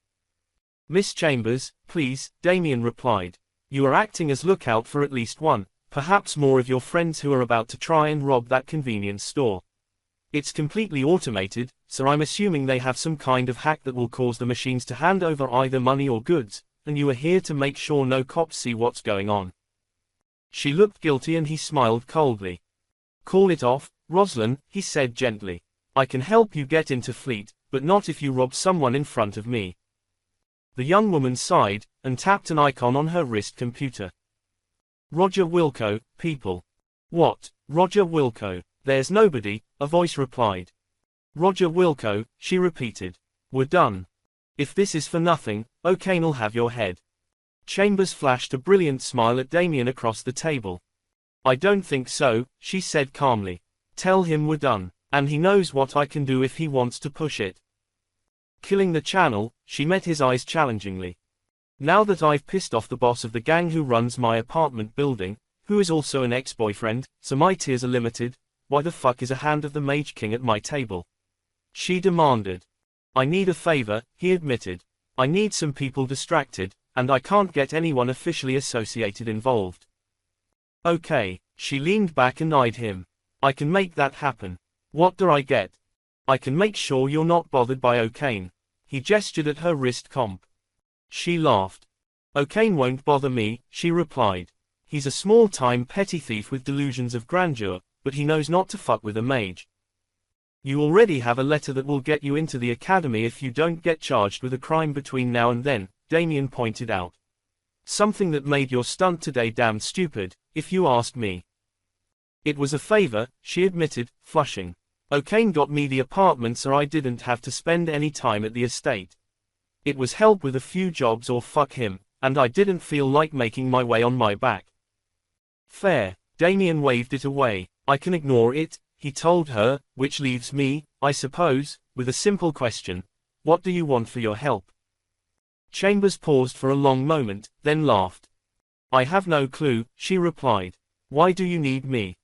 A: Miss Chambers, please, Damien replied. You are acting as lookout for at least one, perhaps more of your friends who are about to try and rob that convenience store. It's completely automated, so I'm assuming they have some kind of hack that will cause the machines to hand over either money or goods, and you are here to make sure no cops see what's going on. She looked guilty and he smiled coldly. Call it off, Roslyn, he said gently. I can help you get into Fleet, but not if you rob someone in front of me. The young woman sighed, and tapped an icon on her wrist computer. Roger Wilco, people. What, Roger Wilco? There's nobody, a voice replied. Roger Wilco, she repeated. We're done. If this is for nothing, O'Kane'll have your head. Chambers flashed a brilliant smile at Damien across the table. I don't think so, she said calmly. Tell him we're done, and he knows what I can do if he wants to push it. Killing the channel, she met his eyes challengingly. Now that I've pissed off the boss of the gang who runs my apartment building, who is also an ex-boyfriend, so my tears are limited, why the fuck is a hand of the Mage King at my table? She demanded. I need a favor, he admitted. I need some people distracted, and I can't get anyone officially associated involved. Okay, she leaned back and eyed him. I can make that happen. What do I get? I can make sure you're not bothered by O'Kane. He gestured at her wrist comp. She laughed. O'Kane won't bother me, she replied. He's a small-time petty thief with delusions of grandeur, but he knows not to fuck with a mage. You already have a letter that will get you into the academy if you don't get charged with a crime between now and then, Damien pointed out. Something that made your stunt today damn stupid, if you ask me. It was a favor, she admitted, flushing. O'Kane got me the apartment so I didn't have to spend any time at the estate. It was help with a few jobs or fuck him, and I didn't feel like making my way on my back. Fair, Damien waved it away. I can ignore it, he told her, which leaves me, I suppose, with a simple question. What do you want for your help? Chambers paused for a long moment, then laughed. I have no clue, she replied. Why do you need me?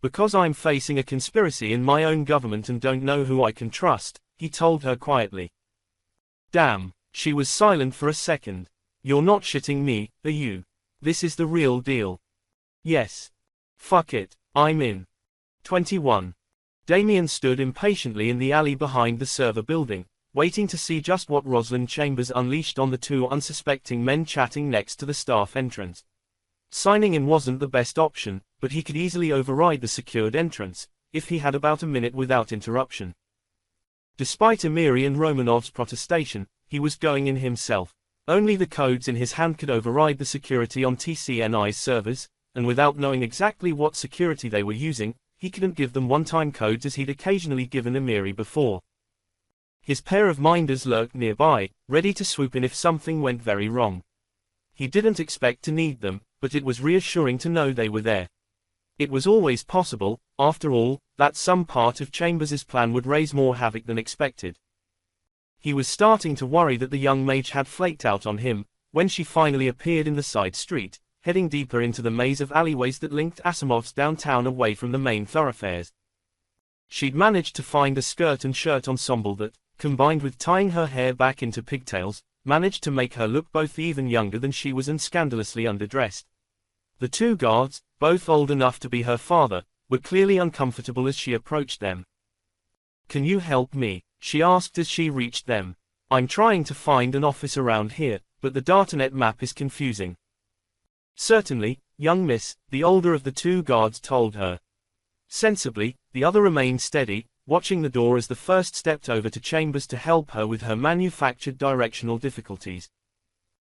A: Because I'm facing a conspiracy in my own government and don't know who I can trust, he told her quietly. Damn, she was silent for a second. You're not shitting me, are you? This is the real deal. Yes. Fuck it, I'm in. 21. Damien stood impatiently in the alley behind the server building, waiting to see just what Rosalind Chambers unleashed on the two unsuspecting men chatting next to the staff entrance. Signing in wasn't the best option, but he could easily override the secured entrance, if he had about a minute without interruption. Despite Emiri and Romanov's protestation, he was going in himself. Only the codes in his hand could override the security on TCNI's servers, and without knowing exactly what security they were using, he couldn't give them one-time codes as he'd occasionally given Emiri before. His pair of minders lurked nearby, ready to swoop in if something went very wrong. He didn't expect to need them, but it was reassuring to know they were there. It was always possible, after all, that some part of Chambers's plan would raise more havoc than expected. He was starting to worry that the young mage had flaked out on him, when she finally appeared in the side street, heading deeper into the maze of alleyways that linked Asimov's downtown away from the main thoroughfares. She'd managed to find a skirt and shirt ensemble that, combined with tying her hair back into pigtails, managed to make her look both even younger than she was and scandalously underdressed. The two guards, both old enough to be her father, were clearly uncomfortable as she approached them. Can you help me? She asked as she reached them. I'm trying to find an office around here, but the Dartanet map is confusing. Certainly, young miss, the older of the two guards told her. Sensibly, the other remained steady, watching the door as the first stepped over to Chambers to help her with her manufactured directional difficulties.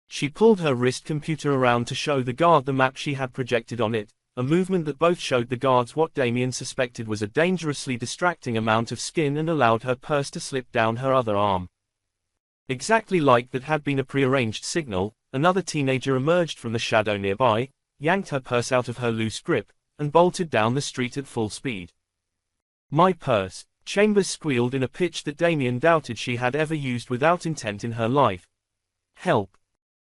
A: She pulled her wrist computer around to show the guard the map she had projected on it, a movement that both showed the guards what Damien suspected was a dangerously distracting amount of skin and allowed her purse to slip down her other arm. Exactly like that had been a prearranged signal, another teenager emerged from the shadow nearby, yanked her purse out of her loose grip, and bolted down the street at full speed. My purse, Chambers squealed in a pitch that Damien doubted she had ever used without intent in her life. Help.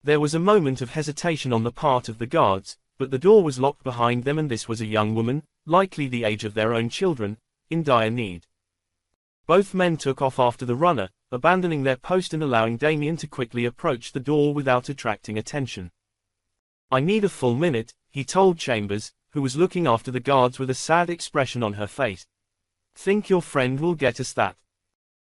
A: There was a moment of hesitation on the part of the guards, but the door was locked behind them and this was a young woman, likely the age of their own children, in dire need. Both men took off after the runner, abandoning their post and allowing Damien to quickly approach the door without attracting attention. I need a full minute, he told Chambers, who was looking after the guards with a sad expression on her face. Think your friend will get us that?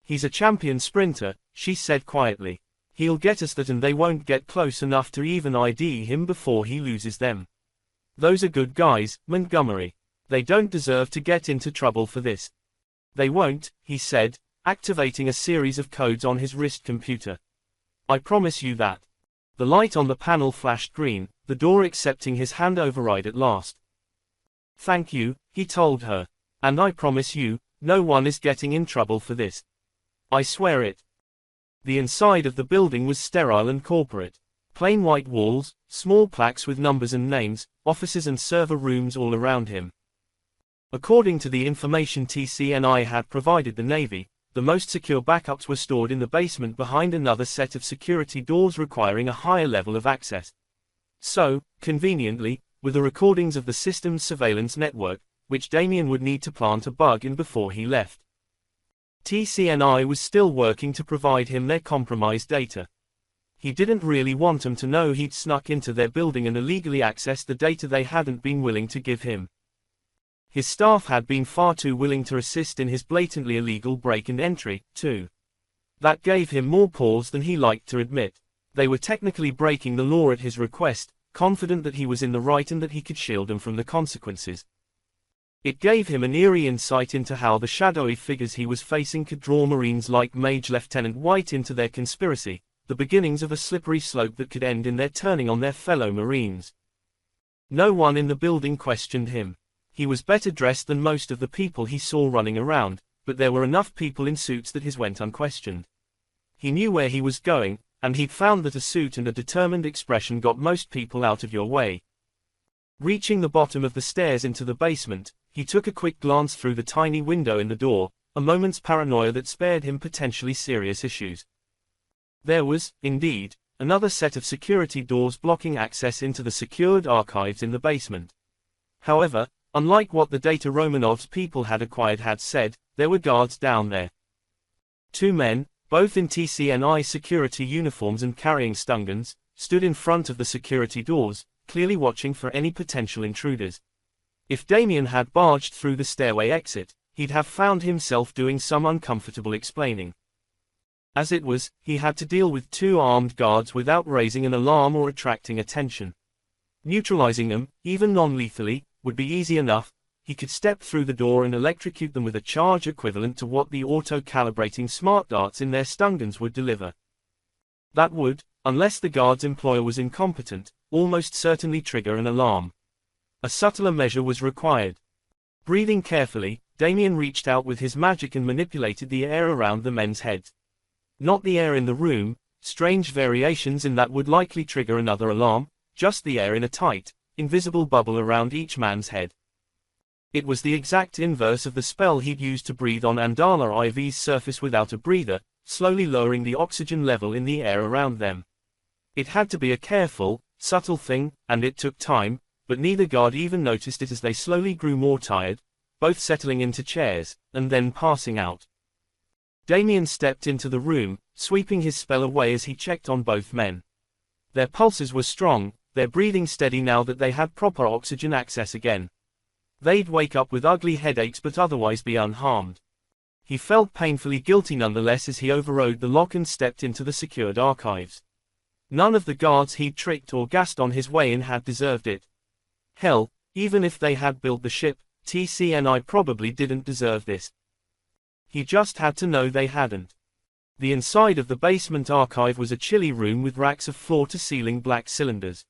A: He's a champion sprinter, she said quietly. He'll get us that, and they won't get close enough to even ID him before he loses them. Those are good guys, Montgomery. They don't deserve to get into trouble for this. They won't, he said, activating a series of codes on his wrist computer. I promise you that. The light on the panel flashed green, the door accepting his hand override at last. Thank you, he told her. And I promise you, no one is getting in trouble for this. I swear it. The inside of the building was sterile and corporate. Plain white walls, small plaques with numbers and names, offices and server rooms all around him. According to the information TCNI had provided the Navy, the most secure backups were stored in the basement behind another set of security doors requiring a higher level of access. So, conveniently, were the recordings of the system's surveillance network, which Damien would need to plant a bug in before he left. TCNI was still working to provide him their compromised data. He didn't really want them to know he'd snuck into their building and illegally accessed the data they hadn't been willing to give him. His staff had been far too willing to assist in his blatantly illegal break and entry, too. That gave him more pause than he liked to admit. They were technically breaking the law at his request, confident that he was in the right and that he could shield them from the consequences. It gave him an eerie insight into how the shadowy figures he was facing could draw Marines like Mage Lieutenant White into their conspiracy, the beginnings of a slippery slope that could end in their turning on their fellow Marines. No one in the building questioned him. He was better dressed than most of the people he saw running around, but there were enough people in suits that his went unquestioned. He knew where he was going, and he'd found that a suit and a determined expression got most people out of your way. Reaching the bottom of the stairs into the basement, he took a quick glance through the tiny window in the door, a moment's paranoia that spared him potentially serious issues. There was, indeed, another set of security doors blocking access into the secured archives in the basement. However, unlike what the data Romanov's people had acquired had said, there were guards down there. 2 men, both in TCNI security uniforms and carrying stun guns, stood in front of the security doors, clearly watching for any potential intruders. If Damien had barged through the stairway exit, he'd have found himself doing some uncomfortable explaining. As it was, he had to deal with 2 armed guards without raising an alarm or attracting attention. Neutralizing them, even non-lethally, would be easy enough. He could step through the door and electrocute them with a charge equivalent to what the auto-calibrating smart darts in their stun guns would deliver. That would, unless the guard's employer was incompetent, almost certainly trigger an alarm. A subtler measure was required. Breathing carefully, Damien reached out with his magic and manipulated the air around the men's heads. Not the air in the room, strange variations in that would likely trigger another alarm, just the air in a tight, invisible bubble around each man's head. It was the exact inverse of the spell he'd used to breathe on Andala IV's surface without a breather, slowly lowering the oxygen level in the air around them. It had to be a careful, subtle thing, and it took time, but neither guard even noticed it as they slowly grew more tired, both settling into chairs, and then passing out. Damien stepped into the room, sweeping his spell away as he checked on both men. Their pulses were strong, their breathing steady now that they had proper oxygen access again. They'd wake up with ugly headaches but otherwise be unharmed. He felt painfully guilty nonetheless as he overrode the lock and stepped into the secured archives. None of the guards he'd tricked or gassed on his way in had deserved it. Hell, even if they had built the ship, TCNI probably didn't deserve this. He just had to know they hadn't. The inside of the basement archive was a chilly room with racks of floor-to-ceiling black cylinders.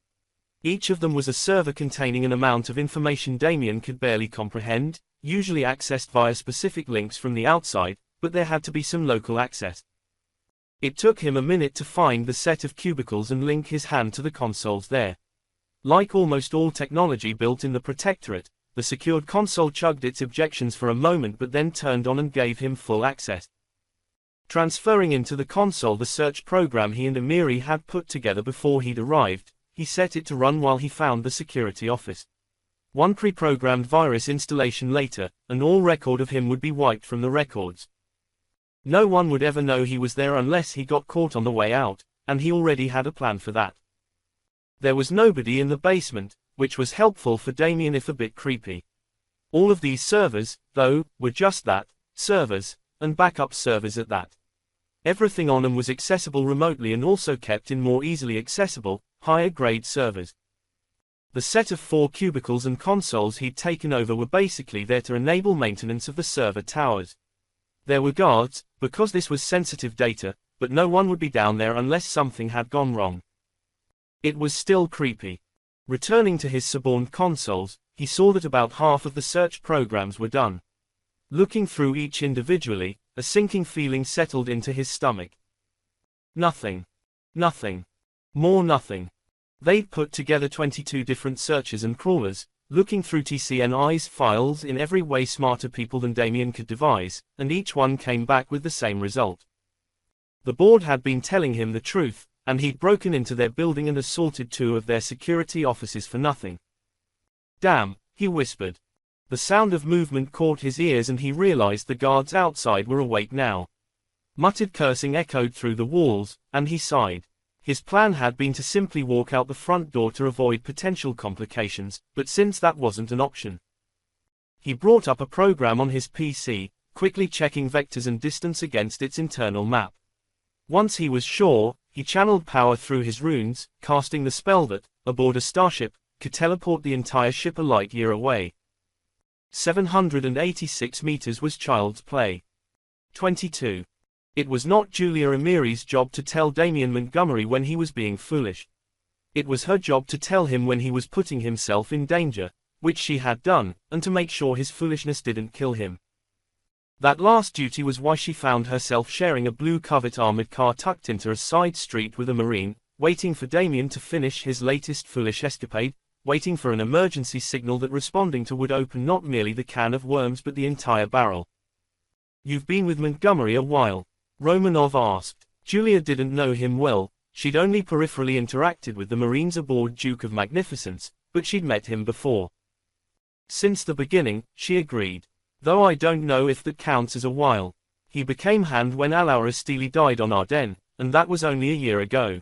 A: Each of them was a server containing an amount of information Damien could barely comprehend, usually accessed via specific links from the outside, but there had to be some local access. It took him a minute to find the set of cubicles and link his hand to the consoles there. Like almost all technology built in the Protectorate, the secured console chugged its objections for a moment but then turned on and gave him full access. Transferring into the console the search program he and Amiri had put together before he'd arrived, he set it to run while he found the security office. One pre-programmed virus installation later, and all record of him would be wiped from the records. No one would ever know he was there unless he got caught on the way out, and he already had a plan for that. There was nobody in the basement, which was helpful for Damien if a bit creepy. All of these servers, though, were just that, servers, and backup servers at that. Everything on them was accessible remotely and also kept in more easily accessible, higher-grade servers. The set of 4 cubicles and consoles he'd taken over were basically there to enable maintenance of the server towers. There were guards, because this was sensitive data, but no one would be down there unless something had gone wrong. It was still creepy. Returning to his suborned consoles, he saw that about half of the search programs were done. Looking through each individually, a sinking feeling settled into his stomach. Nothing. Nothing. More nothing. They'd put together 22 different searches and crawlers, looking through TCNI's files in every way smarter people than Damien could devise, and each one came back with the same result. The board had been telling him the truth, and he'd broken into their building and assaulted 2 of their security offices for nothing. Damn, he whispered. The sound of movement caught his ears and he realized the guards outside were awake now. Muttered cursing echoed through the walls, and he sighed. His plan had been to simply walk out the front door to avoid potential complications, but since that wasn't an option, he brought up a program on his PC, quickly checking vectors and distance against its internal map. Once he was sure, he channeled power through his runes, casting the spell that, aboard a starship, could teleport the entire ship a light year away. 786 meters was child's play. 22. It was not Julia Amiri's job to tell Damien Montgomery when he was being foolish. It was her job to tell him when he was putting himself in danger, which she had done, and to make sure his foolishness didn't kill him. That last duty was why she found herself sharing a blue Corvette armored car tucked into a side street with a Marine, waiting for Damien to finish his latest foolish escapade, waiting for an emergency signal that responding to would open not merely the can of worms but the entire barrel. "You've been with Montgomery a while?" Romanov asked. Julia didn't know him well, she'd only peripherally interacted with the Marines aboard Duke of Magnificence, but she'd met him before. "Since the beginning," she agreed. "Though I don't know if that counts as a while. He became Hand when Alaura Steely died on Ardennes, and that was only a year ago."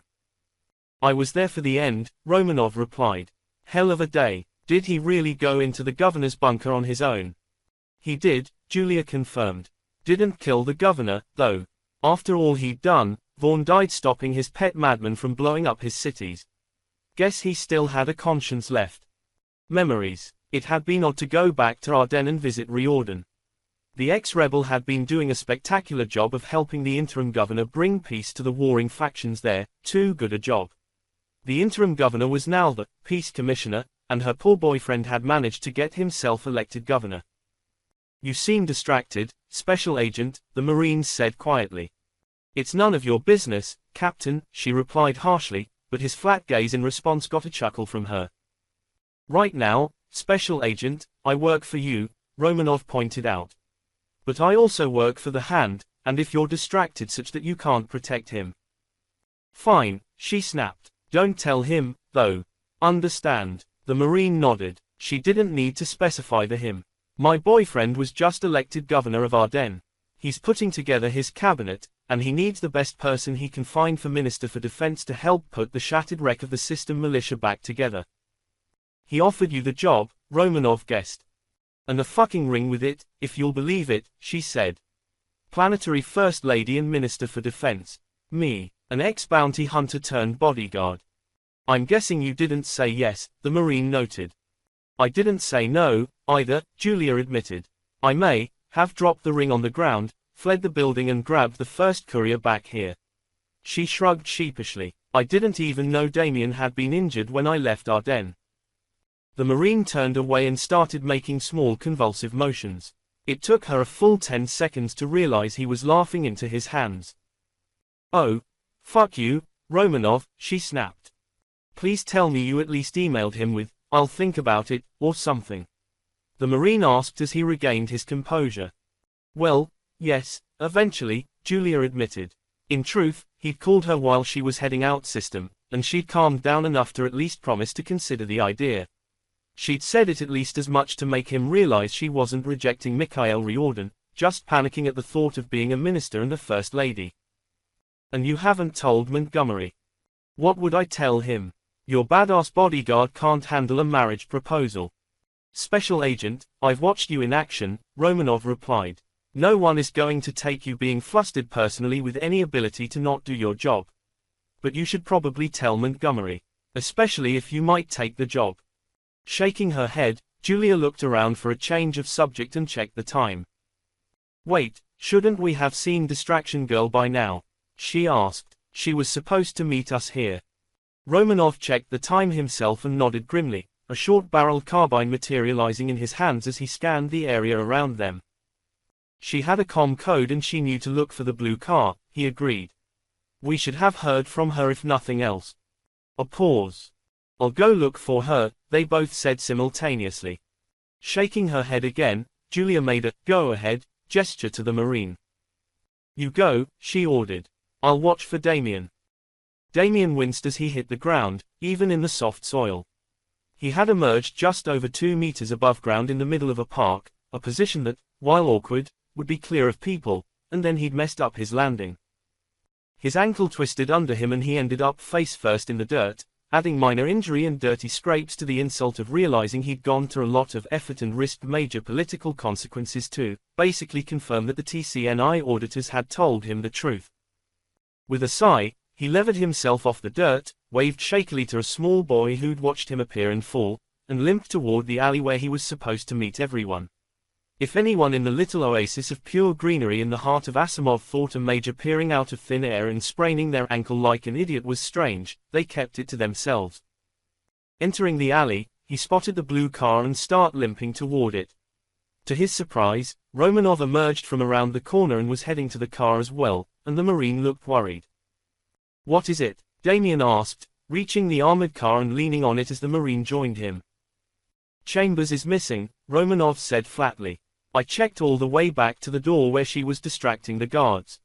A: "I was there for the end," Romanov replied. "Hell of a day." "Did he really go into the governor's bunker on his own?" "He did," Julia confirmed. "Didn't kill the governor, though. After all he'd done, Vaughn died stopping his pet madman from blowing up his cities. Guess he still had a conscience left." Memories. It had been odd to go back to Ardennes and visit Riordan. The ex-rebel had been doing a spectacular job of helping the interim governor bring peace to the warring factions there, too good a job. The interim governor was now the peace commissioner, and her poor boyfriend had managed to get himself elected governor. "You seem distracted, Special Agent," the Marine said quietly. "It's none of your business, Captain," she replied harshly, but his flat gaze in response got a chuckle from her. "Right now, Special Agent, I work for you," Romanov pointed out. "But I also work for the Hand, and if you're distracted such that you can't protect him." "Fine," she snapped. "Don't tell him, though. Understand?" The Marine nodded. She didn't need to specify the him. "My boyfriend was just elected governor of Ardennes. He's putting together his cabinet, and he needs the best person he can find for Minister for Defense to help put the shattered wreck of the system militia back together." "He offered you the job," Romanov guessed. "And a fucking ring with it, if you'll believe it," she said. "Planetary First Lady and Minister for Defense. Me, an ex-bounty hunter turned bodyguard." "I'm guessing you didn't say yes," the Marine noted. "I didn't say no, either," Julia admitted. "I may have dropped the ring on the ground, fled the building and grabbed the first courier back here." She shrugged sheepishly. "I didn't even know Damien had been injured when I left Ardennes." The Marine turned away and started making small convulsive motions. It took her a full 10 seconds to realize he was laughing into his hands. "Oh, fuck you, Romanov," she snapped. "Please tell me you at least emailed him with, 'I'll think about it,' or something." The Marine asked as he regained his composure. "Well, yes, eventually," Julia admitted. In truth, he'd called her while she was heading out system, and she'd calmed down enough to at least promise to consider the idea. She'd said it at least as much to make him realize she wasn't rejecting Mikhail Riordan, just panicking at the thought of being a minister and a first lady. "And you haven't told Montgomery?" "What would I tell him? Your badass bodyguard can't handle a marriage proposal." "Special Agent, I've watched you in action," Romanov replied. No one is going to take you being flustered personally with any ability to not do your job. But you should probably tell Montgomery. Especially if you might take the job. Shaking her head, Julia looked around for a change of subject and checked the time. Wait, shouldn't we have seen Distraction Girl by now? She asked. She was supposed to meet us here. Romanov checked the time himself and nodded grimly, a short-barreled carbine materializing in his hands as he scanned the area around them. She had a comm code and she knew to look for the blue car, he agreed. We should have heard from her if nothing else. A pause. I'll go look for her, they both said simultaneously. Shaking her head again, Julia made a go-ahead gesture to the Marine. You go, she ordered. I'll watch for Damien. Damien winced as he hit the ground, even in the soft soil. He had emerged just over 2 meters above ground in the middle of a park, a position that, while awkward, would be clear of people, and then he'd messed up his landing. His ankle twisted under him and he ended up face first in the dirt, adding minor injury and dirty scrapes to the insult of realizing he'd gone through a lot of effort and risked major political consequences to basically confirm that the TCNI auditors had told him the truth. With a sigh, he levered himself off the dirt, waved shakily to a small boy who'd watched him appear and fall, and limped toward the alley where he was supposed to meet everyone. If anyone in the little oasis of pure greenery in the heart of Asimov thought a Mage appearing out of thin air and spraining their ankle like an idiot was strange, they kept it to themselves. Entering the alley, he spotted the blue car and started limping toward it. To his surprise, Romanov emerged from around the corner and was heading to the car as well, and the Marine looked worried. What is it? Damien asked, reaching the armored car and leaning on it as the Marine joined him. Chambers is missing, Romanov said flatly. I checked all the way back to the door where she was distracting the guards.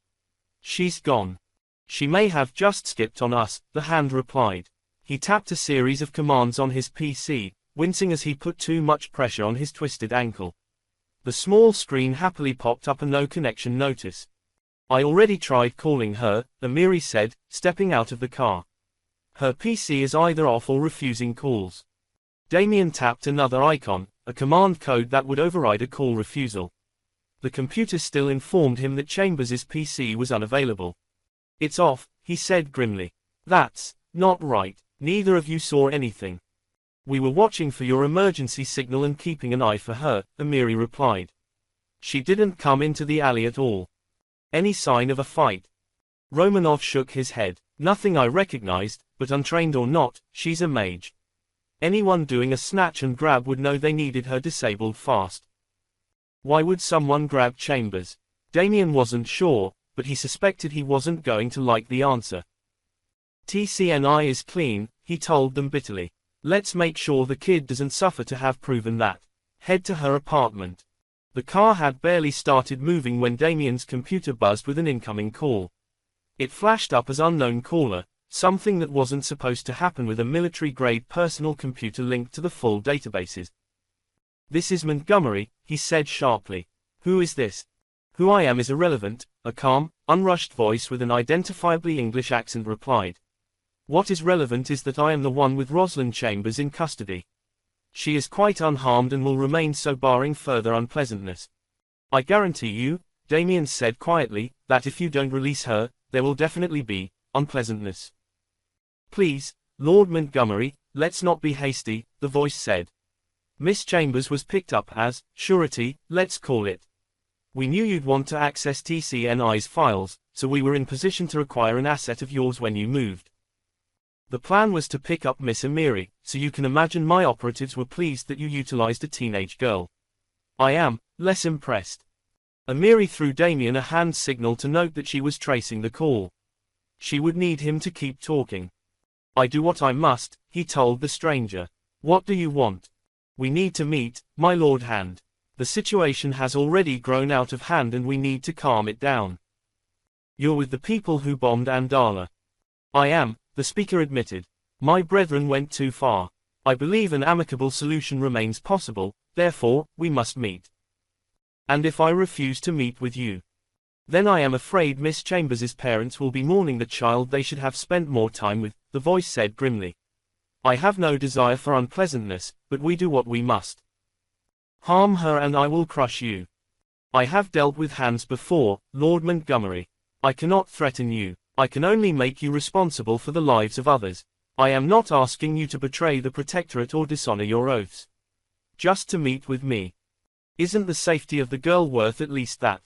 A: She's gone. She may have just skipped on us, the Hand replied. He tapped a series of commands on his PC, wincing as he put too much pressure on his twisted ankle. The small screen happily popped up a no connection notice. I already tried calling her, Amiri said, stepping out of the car. Her PC is either off or refusing calls. Damien tapped another icon, a command code that would override a call refusal. The computer still informed him that Chambers' PC was unavailable. It's off, he said grimly. That's not right. Neither of you saw anything. We were watching for your emergency signal and keeping an eye for her, Amiri replied. She didn't come into the alley at all. Any sign of a fight? Romanov shook his head. Nothing I recognized, but untrained or not, she's a Mage. Anyone doing a snatch and grab would know they needed her disabled fast. Why would someone grab Chambers? Damien wasn't sure, but he suspected he wasn't going to like the answer. TCNI is clean, he told them bitterly. Let's make sure the kid doesn't suffer to have proven that. Head to her apartment. The car had barely started moving when Damien's computer buzzed with an incoming call. It flashed up as unknown caller, something that wasn't supposed to happen with a military-grade personal computer linked to the full databases. This is Montgomery, he said sharply. Who is this? Who I am is irrelevant, a calm, unrushed voice with an identifiably English accent replied. What is relevant is that I am the one with Rosalind Chambers in custody. She is quite unharmed and will remain so barring further unpleasantness. I guarantee you, Damien said quietly, that if you don't release her, there will definitely be unpleasantness. Please, Lord Montgomery, let's not be hasty, the voice said. Miss Chambers was picked up as surety, let's call it. We knew you'd want to access TCNI's files, so we were in position to acquire an asset of yours when you moved. The plan was to pick up Miss Amiri, so you can imagine my operatives were pleased that you utilized a teenage girl. I am less impressed. Amiri threw Damien a hand signal to note that she was tracing the call. She would need him to keep talking. I do what I must, he told the stranger. What do you want? We need to meet, my Lord Hand. The situation has already grown out of hand and we need to calm it down. You're with the people who bombed Andala. I am, the speaker admitted. My brethren went too far. I believe an amicable solution remains possible, therefore, we must meet. And if I refuse to meet with you? Then I am afraid Miss Chambers' parents will be mourning the child they should have spent more time with, the voice said grimly. I have no desire for unpleasantness, but we do what we must. Harm her and I will crush you. I have dealt with hands before, Lord Montgomery. I cannot threaten you. I can only make you responsible for the lives of others. I am not asking you to betray the Protectorate or dishonor your oaths. Just to meet with me. Isn't the safety of the girl worth at least that?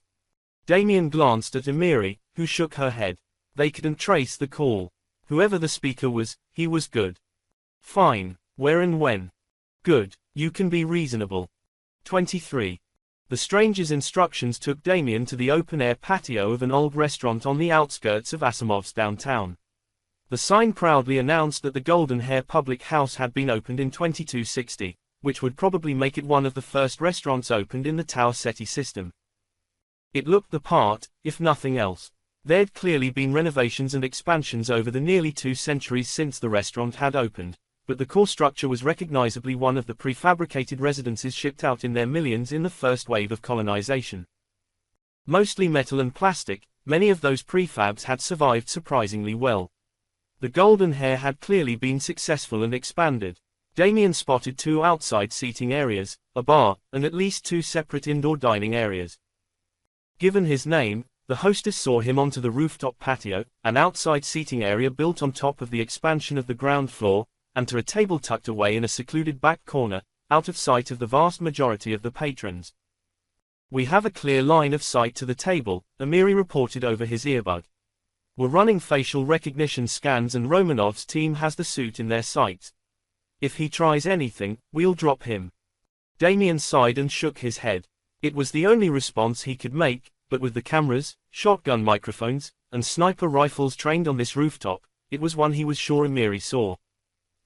A: Damien glanced at Emiri, who shook her head. They couldn't trace the call. Whoever the speaker was, he was good. Fine. Where and when? Good. You can be reasonable. 23. The stranger's instructions took Damien to the open-air patio of an old restaurant on the outskirts of Asimov's downtown. The sign proudly announced that the Golden Hare Public House had been opened in 2260, which would probably make it one of the first restaurants opened in the Tau Ceti system. It looked the part, if nothing else. There'd clearly been renovations and expansions over the nearly 2 centuries since the restaurant had opened, but the core structure was recognizably one of the prefabricated residences shipped out in their millions in the first wave of colonization. Mostly metal and plastic, many of those prefabs had survived surprisingly well. The Golden Hare had clearly been successful and expanded. Damien spotted 2 outside seating areas, a bar, and at least 2 separate indoor dining areas. Given his name, the hostess saw him onto the rooftop patio, an outside seating area built on top of the expansion of the ground floor, and to a table tucked away in a secluded back corner, out of sight of the vast majority of the patrons. We have a clear line of sight to the table, Emiri reported over his earbud. We're running facial recognition scans and Romanov's team has the suit in their sights. If he tries anything, we'll drop him. Damien sighed and shook his head. It was the only response he could make, but with the cameras, shotgun microphones, and sniper rifles trained on this rooftop, it was one he was sure Emiri saw.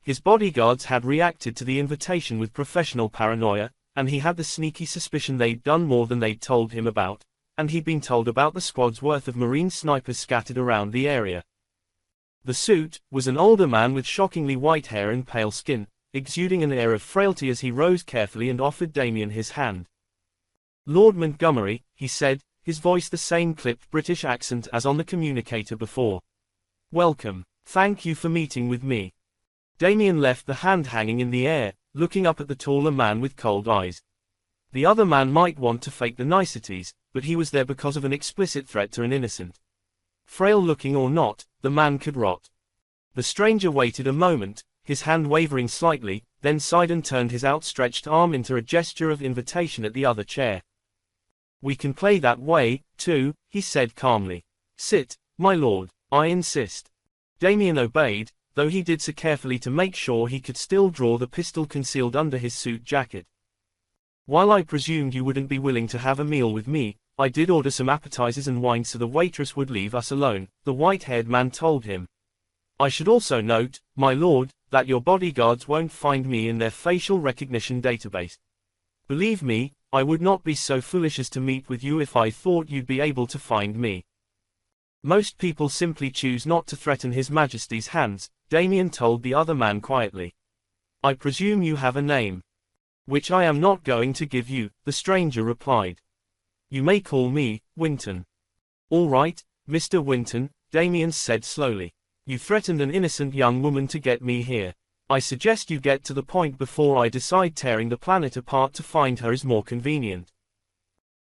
A: His bodyguards had reacted to the invitation with professional paranoia, and he had the sneaky suspicion they'd done more than they'd told him about, and he'd been told about the squad's worth of Marine snipers scattered around the area. The suit was an older man with shockingly white hair and pale skin, exuding an air of frailty as he rose carefully and offered Damien his hand. Lord Montgomery, he said, his voice the same clipped British accent as on the communicator before. Welcome. Thank you for meeting with me. Damien left the hand hanging in the air, looking up at the taller man with cold eyes. The other man might want to fake the niceties, but he was there because of an explicit threat to an innocent. Frail-looking or not, the man could rot. The stranger waited a moment, his hand wavering slightly, then sighed and turned his outstretched arm into a gesture of invitation at the other chair. We can play that way, too, he said calmly. Sit, my lord, I insist. Damien obeyed, though he did so carefully to make sure he could still draw the pistol concealed under his suit jacket. While I presumed you wouldn't be willing to have a meal with me, I did order some appetizers and wine so the waitress would leave us alone, the white-haired man told him. I should also note, my lord, that your bodyguards won't find me in their facial recognition database. Believe me, I would not be so foolish as to meet with you if I thought you'd be able to find me. Most people simply choose not to threaten His Majesty's hands, Damien told the other man quietly. I presume you have a name. Which I am not going to give you, the stranger replied. You may call me, Winton. All right, Mr. Winton, Damien said slowly. You threatened an innocent young woman to get me here. I suggest you get to the point before I decide tearing the planet apart to find her is more convenient.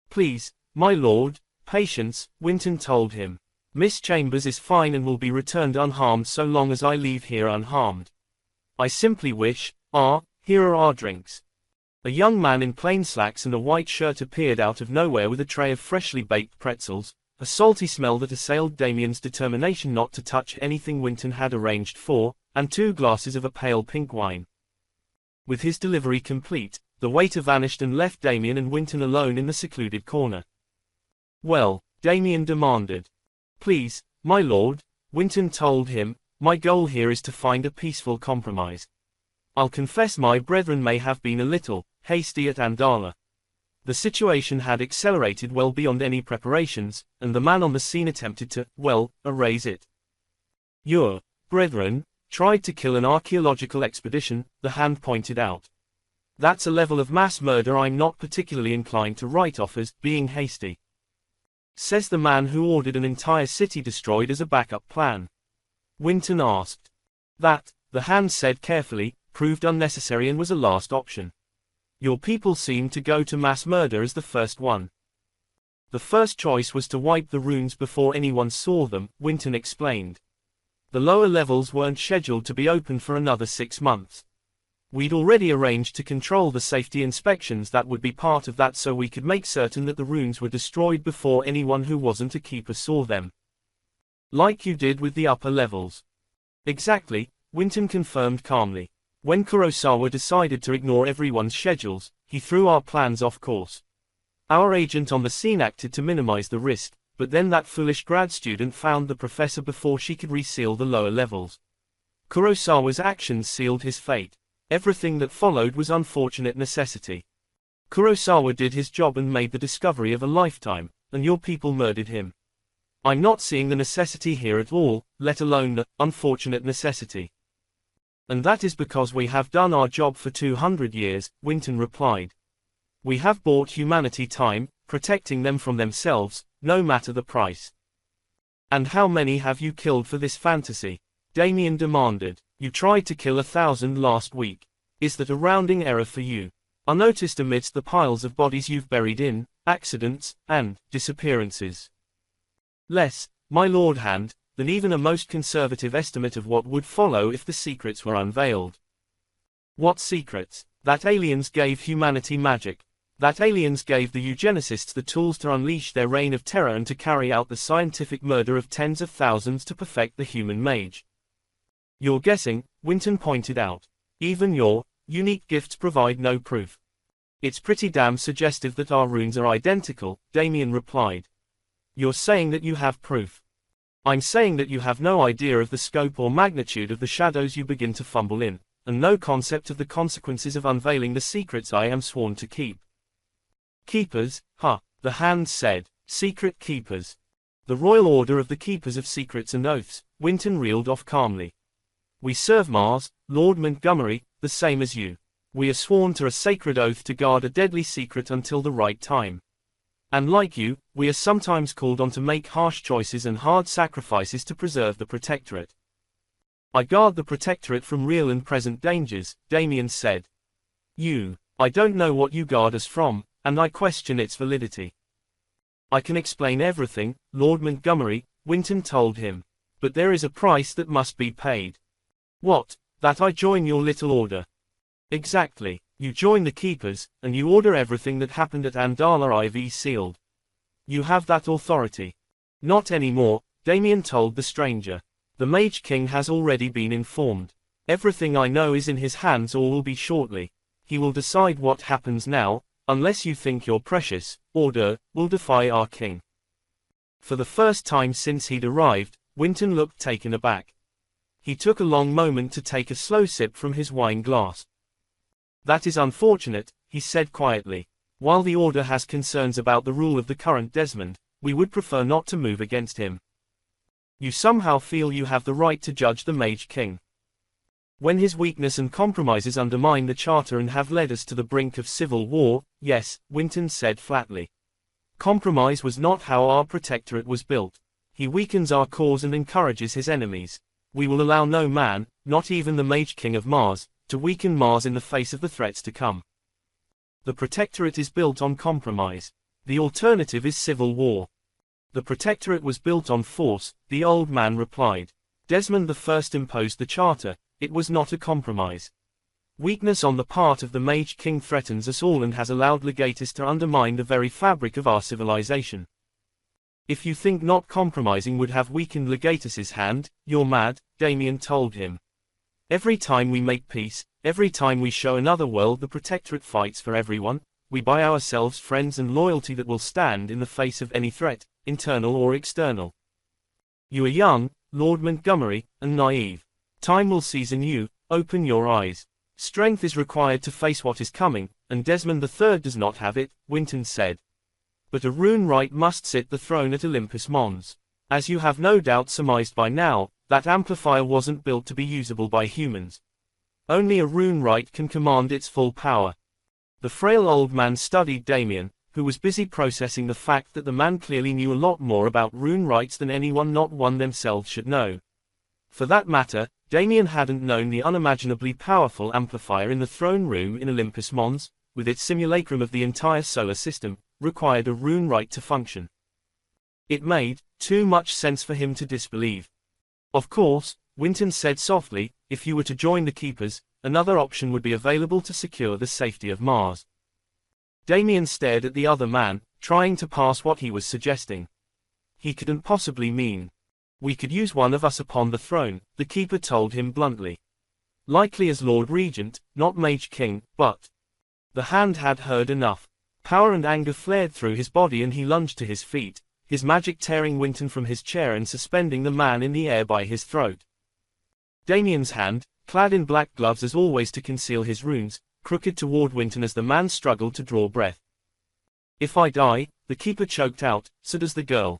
A: Please, my lord, patience, Winton told him. Miss Chambers is fine and will be returned unharmed so long as I leave here unharmed. I simply wish, here are our drinks. A young man in plain slacks and a white shirt appeared out of nowhere with a tray of freshly baked pretzels, a salty smell that assailed Damien's determination not to touch anything Winton had arranged for, and 2 glasses of a pale pink wine. With his delivery complete, the waiter vanished and left Damien and Winton alone in the secluded corner. Well, Damien demanded. Please, my lord, Winton told him, my goal here is to find a peaceful compromise. I'll confess my brethren may have been a little hasty at Andala. The situation had accelerated well beyond any preparations, and the man on the scene attempted to, erase it. Your brethren tried to kill an archaeological expedition, the hand pointed out. That's a level of mass murder I'm not particularly inclined to write off as being hasty. Says the man who ordered an entire city destroyed as a backup plan. Winton asked. That, the hand said carefully, proved unnecessary and was a last option. Your people seemed to go to mass murder as the first one. The first choice was to wipe the runes before anyone saw them, Winton explained. The lower levels weren't scheduled to be open for another 6 months. We'd already arranged to control the safety inspections that would be part of that so we could make certain that the runes were destroyed before anyone who wasn't a keeper saw them. Like you did with the upper levels. Exactly, Winton confirmed calmly. When Kurosawa decided to ignore everyone's schedules, he threw our plans off course. Our agent on the scene acted to minimize the risk, but then that foolish grad student found the professor before she could reseal the lower levels. Kurosawa's actions sealed his fate. Everything that followed was unfortunate necessity. Kurosawa did his job and made the discovery of a lifetime, and your people murdered him. I'm not seeing the necessity here at all, let alone the unfortunate necessity. And that is because we have done our job for 200 years, Winton replied. We have bought humanity time, protecting them from themselves, no matter the price. And how many have you killed for this fantasy? Damien demanded. You tried to kill 1,000 last week. Is that a rounding error for you? Unnoticed amidst the piles of bodies you've buried in, accidents, and disappearances. Less, my Lord Hand, than even a most conservative estimate of what would follow if the secrets were unveiled. What secrets? That aliens gave humanity magic. That aliens gave the eugenicists the tools to unleash their reign of terror and to carry out the scientific murder of tens of thousands to perfect the human mage. You're guessing, Winton pointed out. Even your unique gifts provide no proof. It's pretty damn suggestive that our runes are identical, Damien replied. You're saying that you have proof. I'm saying that you have no idea of the scope or magnitude of the shadows you begin to fumble in, and no concept of the consequences of unveiling the secrets I am sworn to keep. Keepers, huh, the Hand said. Secret keepers. The Royal Order of the Keepers of Secrets and Oaths, Winton reeled off calmly. We serve Mars, Lord Montgomery, the same as you. We are sworn to a sacred oath to guard a deadly secret until the right time. And like you, we are sometimes called on to make harsh choices and hard sacrifices to preserve the Protectorate. I guard the Protectorate from real and present dangers, Damien said. I don't know what you guard us from, and I question its validity. I can explain everything, Lord Montgomery, Winton told him. But there is a price that must be paid. What? That I join your little order. Exactly. You join the Keepers, and you order everything that happened at Andala IV sealed. You have that authority. Not anymore, Damien told the stranger. The Mage King has already been informed. Everything I know is in his hands or will be shortly. He will decide what happens now, unless you think your precious order will defy our king. For the first time since he'd arrived, Winton looked taken aback. He took a long moment to take a slow sip from his wine glass. That is unfortunate, he said quietly. While the Order has concerns about the rule of the current Desmond, we would prefer not to move against him. You somehow feel you have the right to judge the Mage King. When his weakness and compromises undermine the Charter and have led us to the brink of civil war, yes, Winton said flatly. Compromise was not how our Protectorate was built. He weakens our cause and encourages his enemies. We will allow no man, not even the Mage King of Mars, to weaken Mars in the face of the threats to come. The Protectorate is built on compromise. The alternative is civil war. The Protectorate was built on force, the old man replied. Desmond I imposed the Charter, it was not a compromise. Weakness on the part of the Mage King threatens us all and has allowed Legatus to undermine the very fabric of our civilization. If you think not compromising would have weakened Legatus's hand, you're mad, Damien told him. Every time we make peace, every time we show another world the Protectorate fights for everyone, we buy ourselves friends and loyalty that will stand in the face of any threat, internal or external. You are young, Lord Montgomery, and naive. Time will season you, open your eyes. Strength is required to face what is coming, and Desmond III does not have it, Winton said. But a rune right must sit the throne at Olympus Mons. As you have no doubt surmised by now, that amplifier wasn't built to be usable by humans. Only a rune right can command its full power. The frail old man studied Damien, who was busy processing the fact that the man clearly knew a lot more about rune rights than anyone not one themselves should know. For that matter, Damien hadn't known the unimaginably powerful amplifier in the throne room in Olympus Mons, with its simulacrum of the entire solar system, required a rune right to function. It made too much sense for him to disbelieve. Of course, Winton said softly, if you were to join the Keepers, another option would be available to secure the safety of Mars. Damien stared at the other man, trying to pass what he was suggesting. He couldn't possibly mean. We could use one of us upon the throne, the Keeper told him bluntly. Likely as Lord Regent, not Mage King, but... The hand had heard enough. Power and anger flared through his body and he lunged to his feet, his magic tearing Winton from his chair and suspending the man in the air by his throat. Damien's hand, clad in black gloves as always to conceal his runes, crooked toward Winton as the man struggled to draw breath. If I die, the Keeper choked out, so does the girl.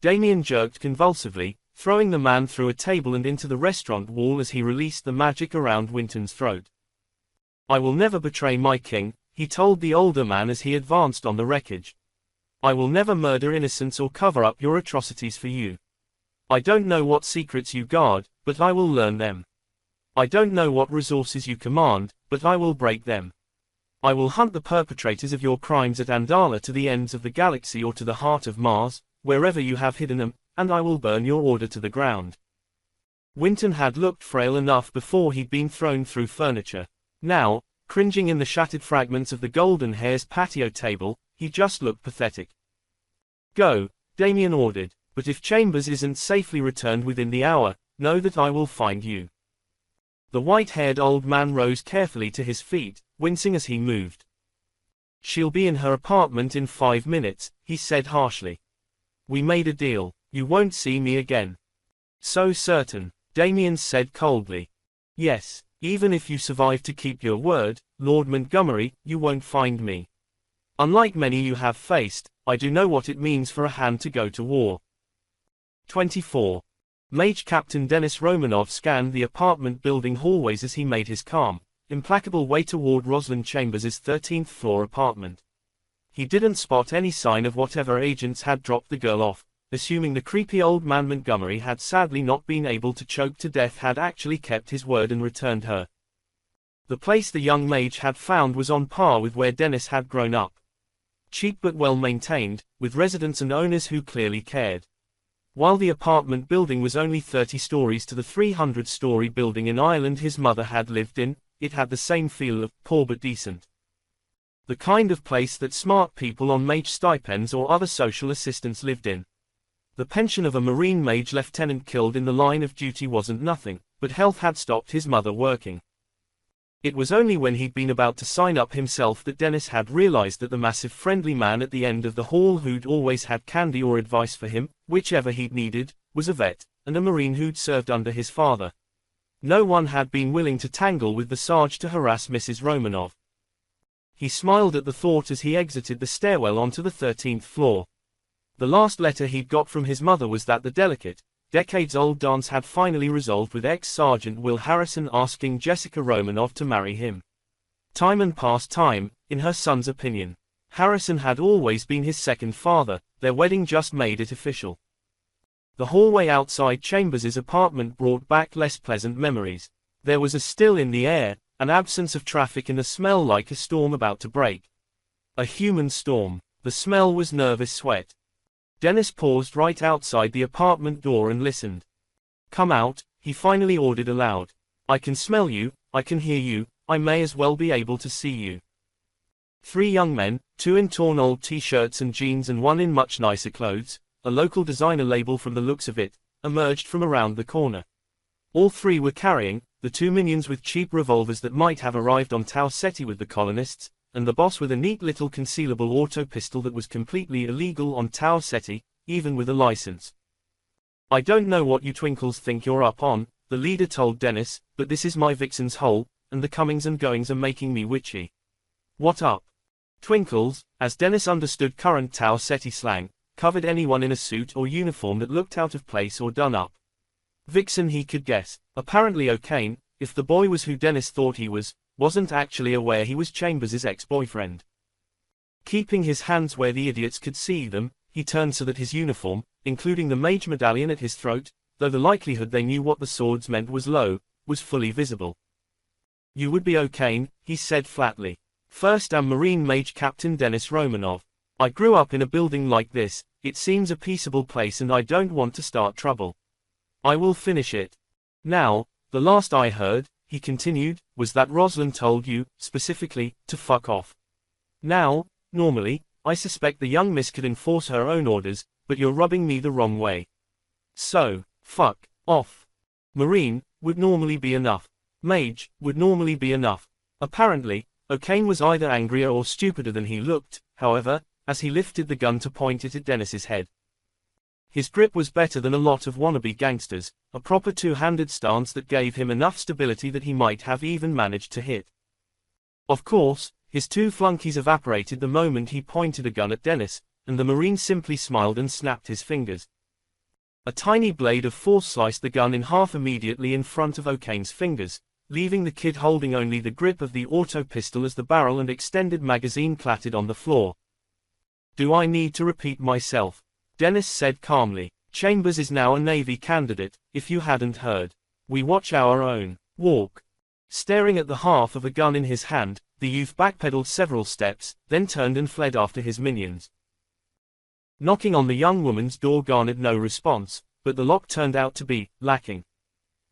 A: Damien jerked convulsively, throwing the man through a table and into the restaurant wall as he released the magic around Winton's throat. I will never betray my king, he told the older man as he advanced on the wreckage. I will never murder innocents or cover up your atrocities for you. I don't know what secrets you guard, but I will learn them. I don't know what resources you command, but I will break them. I will hunt the perpetrators of your crimes at Andala to the ends of the galaxy or to the heart of Mars, wherever you have hidden them, and I will burn your order to the ground. Winton had looked frail enough before he'd been thrown through furniture. Now, cringing in the shattered fragments of the Golden Hare's patio table, he just looked pathetic. Go, Damien ordered, but if Chambers isn't safely returned within the hour, know that I will find you. The white-haired old man rose carefully to his feet, wincing as he moved. She'll be in her apartment in 5 minutes, he said harshly. We made a deal, you won't see me again. So certain, Damien said coldly. Yes, even if you survive to keep your word, Lord Montgomery, you won't find me. Unlike many you have faced, I do know what it means for a hand to go to war. 24. Mage Captain Dennis Romanov scanned the apartment building hallways as he made his calm, implacable way toward Rosalind Chambers' 13th floor apartment. He didn't spot any sign of whatever agents had dropped the girl off, assuming the creepy old man Montgomery had sadly not been able to choke to death had actually kept his word and returned her. The place the young mage had found was on par with where Dennis had grown up. Cheap but well maintained, with residents and owners who clearly cared. While the apartment building was only 30 stories to the 300-story building in Ireland his mother had lived in, it had the same feel of poor but decent. The kind of place that smart people on mage stipends or other social assistance lived in. The pension of a Marine mage lieutenant killed in the line of duty wasn't nothing, but health had stopped his mother working. It was only when he'd been about to sign up himself that Dennis had realized that the massive friendly man at the end of the hall who'd always had candy or advice for him, whichever he'd needed, was a vet, and a Marine who'd served under his father. No one had been willing to tangle with the Sarge to harass Mrs. Romanov. He smiled at the thought as he exited the stairwell onto the 13th floor. The last letter he'd got from his mother was that the delicate, decades-old dance had finally resolved with ex-Sergeant Will Harrison asking Jessica Romanov to marry him. Time and past time, in her son's opinion. Harrison had always been his second father, their wedding just made it official. The hallway outside Chambers' apartment brought back less pleasant memories. There was a still in the air, an absence of traffic and a smell like a storm about to break. A human storm. The smell was nervous sweat. Dennis paused right outside the apartment door and listened. Come out, he finally ordered aloud. I can smell you, I can hear you, I may as well be able to see you. 3 young men, 2 in torn old t-shirts and jeans and 1 in much nicer clothes, a local designer label from the looks of it, emerged from around the corner. All 3 were carrying, the 2 minions with cheap revolvers that might have arrived on Tau Ceti with the colonists, and the boss with a neat little concealable auto pistol that was completely illegal on Tau Ceti, even with a license. I don't know what you twinkles think you're up on, the leader told Dennis, but this is my vixen's hole, and the comings and goings are making me witchy. What up? Twinkles, as Dennis understood current Tau Ceti slang, covered anyone in a suit or uniform that looked out of place or done up. Vixen he could guess, apparently O'Kane, if the boy was who Dennis thought he was, wasn't actually aware he was Chambers' ex-boyfriend. Keeping his hands where the idiots could see them, he turned so that his uniform, including the mage medallion at his throat, though the likelihood they knew what the swords meant was low, was fully visible. You would be O'Kane, he said flatly. First am Marine Mage Captain Dennis Romanov. I grew up in a building like this, it seems a peaceable place and I don't want to start trouble. I will finish it. Now, the last I heard, he continued, was that Rosalind told you, specifically, to fuck off. Now, normally, I suspect the young miss could enforce her own orders, but you're rubbing me the wrong way. So, fuck off. Marine would normally be enough. Mage would normally be enough. Apparently, O'Kane was either angrier or stupider than he looked, however, as he lifted the gun to point it at Dennis's head. His grip was better than a lot of wannabe gangsters, a proper two-handed stance that gave him enough stability that he might have even managed to hit. Of course, his two flunkies evaporated the moment he pointed a gun at Dennis, and the Marine simply smiled and snapped his fingers. A tiny blade of force sliced the gun in half immediately in front of O'Kane's fingers, leaving the kid holding only the grip of the auto pistol as the barrel and extended magazine clattered on the floor. Do I need to repeat myself? Dennis said calmly. Chambers is now a Navy candidate, if you hadn't heard. We watch our own walk. Staring at the half of a gun in his hand, the youth backpedaled several steps, then turned and fled after his minions. Knocking on the young woman's door garnered no response, but the lock turned out to be lacking.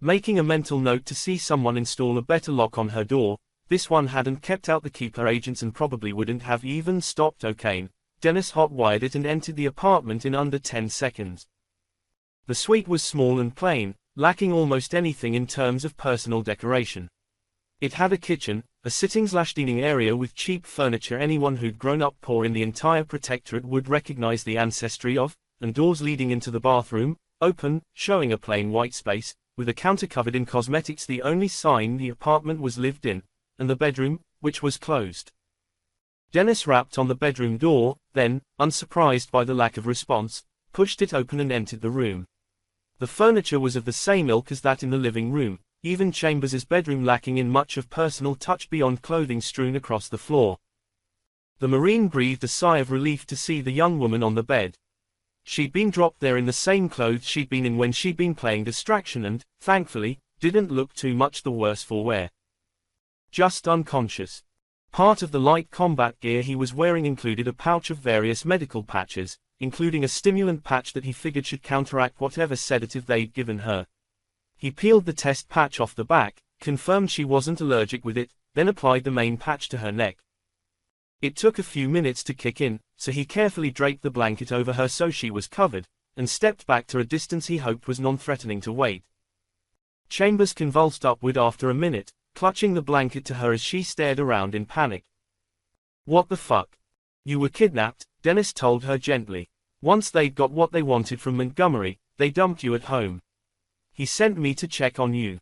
A: Making a mental note to see someone install a better lock on her door, this one hadn't kept out the keeper agents and probably wouldn't have even stopped O'Kane. Dennis hot-wired it and entered the apartment in under 10 seconds. The suite was small and plain, lacking almost anything in terms of personal decoration. It had a kitchen, a sitting/dining area with cheap furniture anyone who'd grown up poor in the entire protectorate would recognize the ancestry of, and doors leading into the bathroom, open, showing a plain white space, with a counter covered in cosmetics, the only sign the apartment was lived in, and the bedroom, which was closed. Dennis rapped on the bedroom door, then, unsurprised by the lack of response, pushed it open and entered the room. The furniture was of the same ilk as that in the living room, even Chambers's bedroom lacking in much of personal touch beyond clothing strewn across the floor. The Marine breathed a sigh of relief to see the young woman on the bed. She'd been dropped there in the same clothes she'd been in when she'd been playing distraction and, thankfully, didn't look too much the worse for wear. Just unconscious. Part of the light combat gear he was wearing included a pouch of various medical patches, including a stimulant patch that he figured should counteract whatever sedative they'd given her. He peeled the test patch off the back, confirmed she wasn't allergic with it, then applied the main patch to her neck. It took a few minutes to kick in, so he carefully draped the blanket over her so she was covered, and stepped back to a distance he hoped was non-threatening to wait. Chambers convulsed upward after a minute, clutching the blanket to her as she stared around in panic. What the fuck? You were kidnapped, Dennis told her gently. Once they'd got what they wanted from Montgomery, they dumped you at home. He sent me to check on you.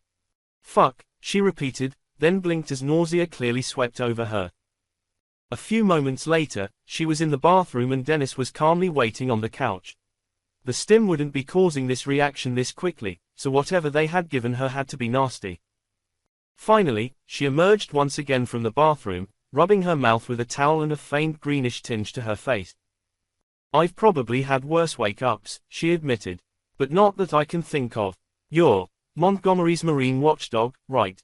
A: Fuck, she repeated, then blinked as nausea clearly swept over her. A few moments later, she was in the bathroom and Dennis was calmly waiting on the couch. The stim wouldn't be causing this reaction this quickly, so whatever they had given her had to be nasty. Finally, she emerged once again from the bathroom, rubbing her mouth with a towel and a faint greenish tinge to her face. I've probably had worse wake-ups, she admitted. But not that I can think of. You're Montgomery's Marine watchdog, right?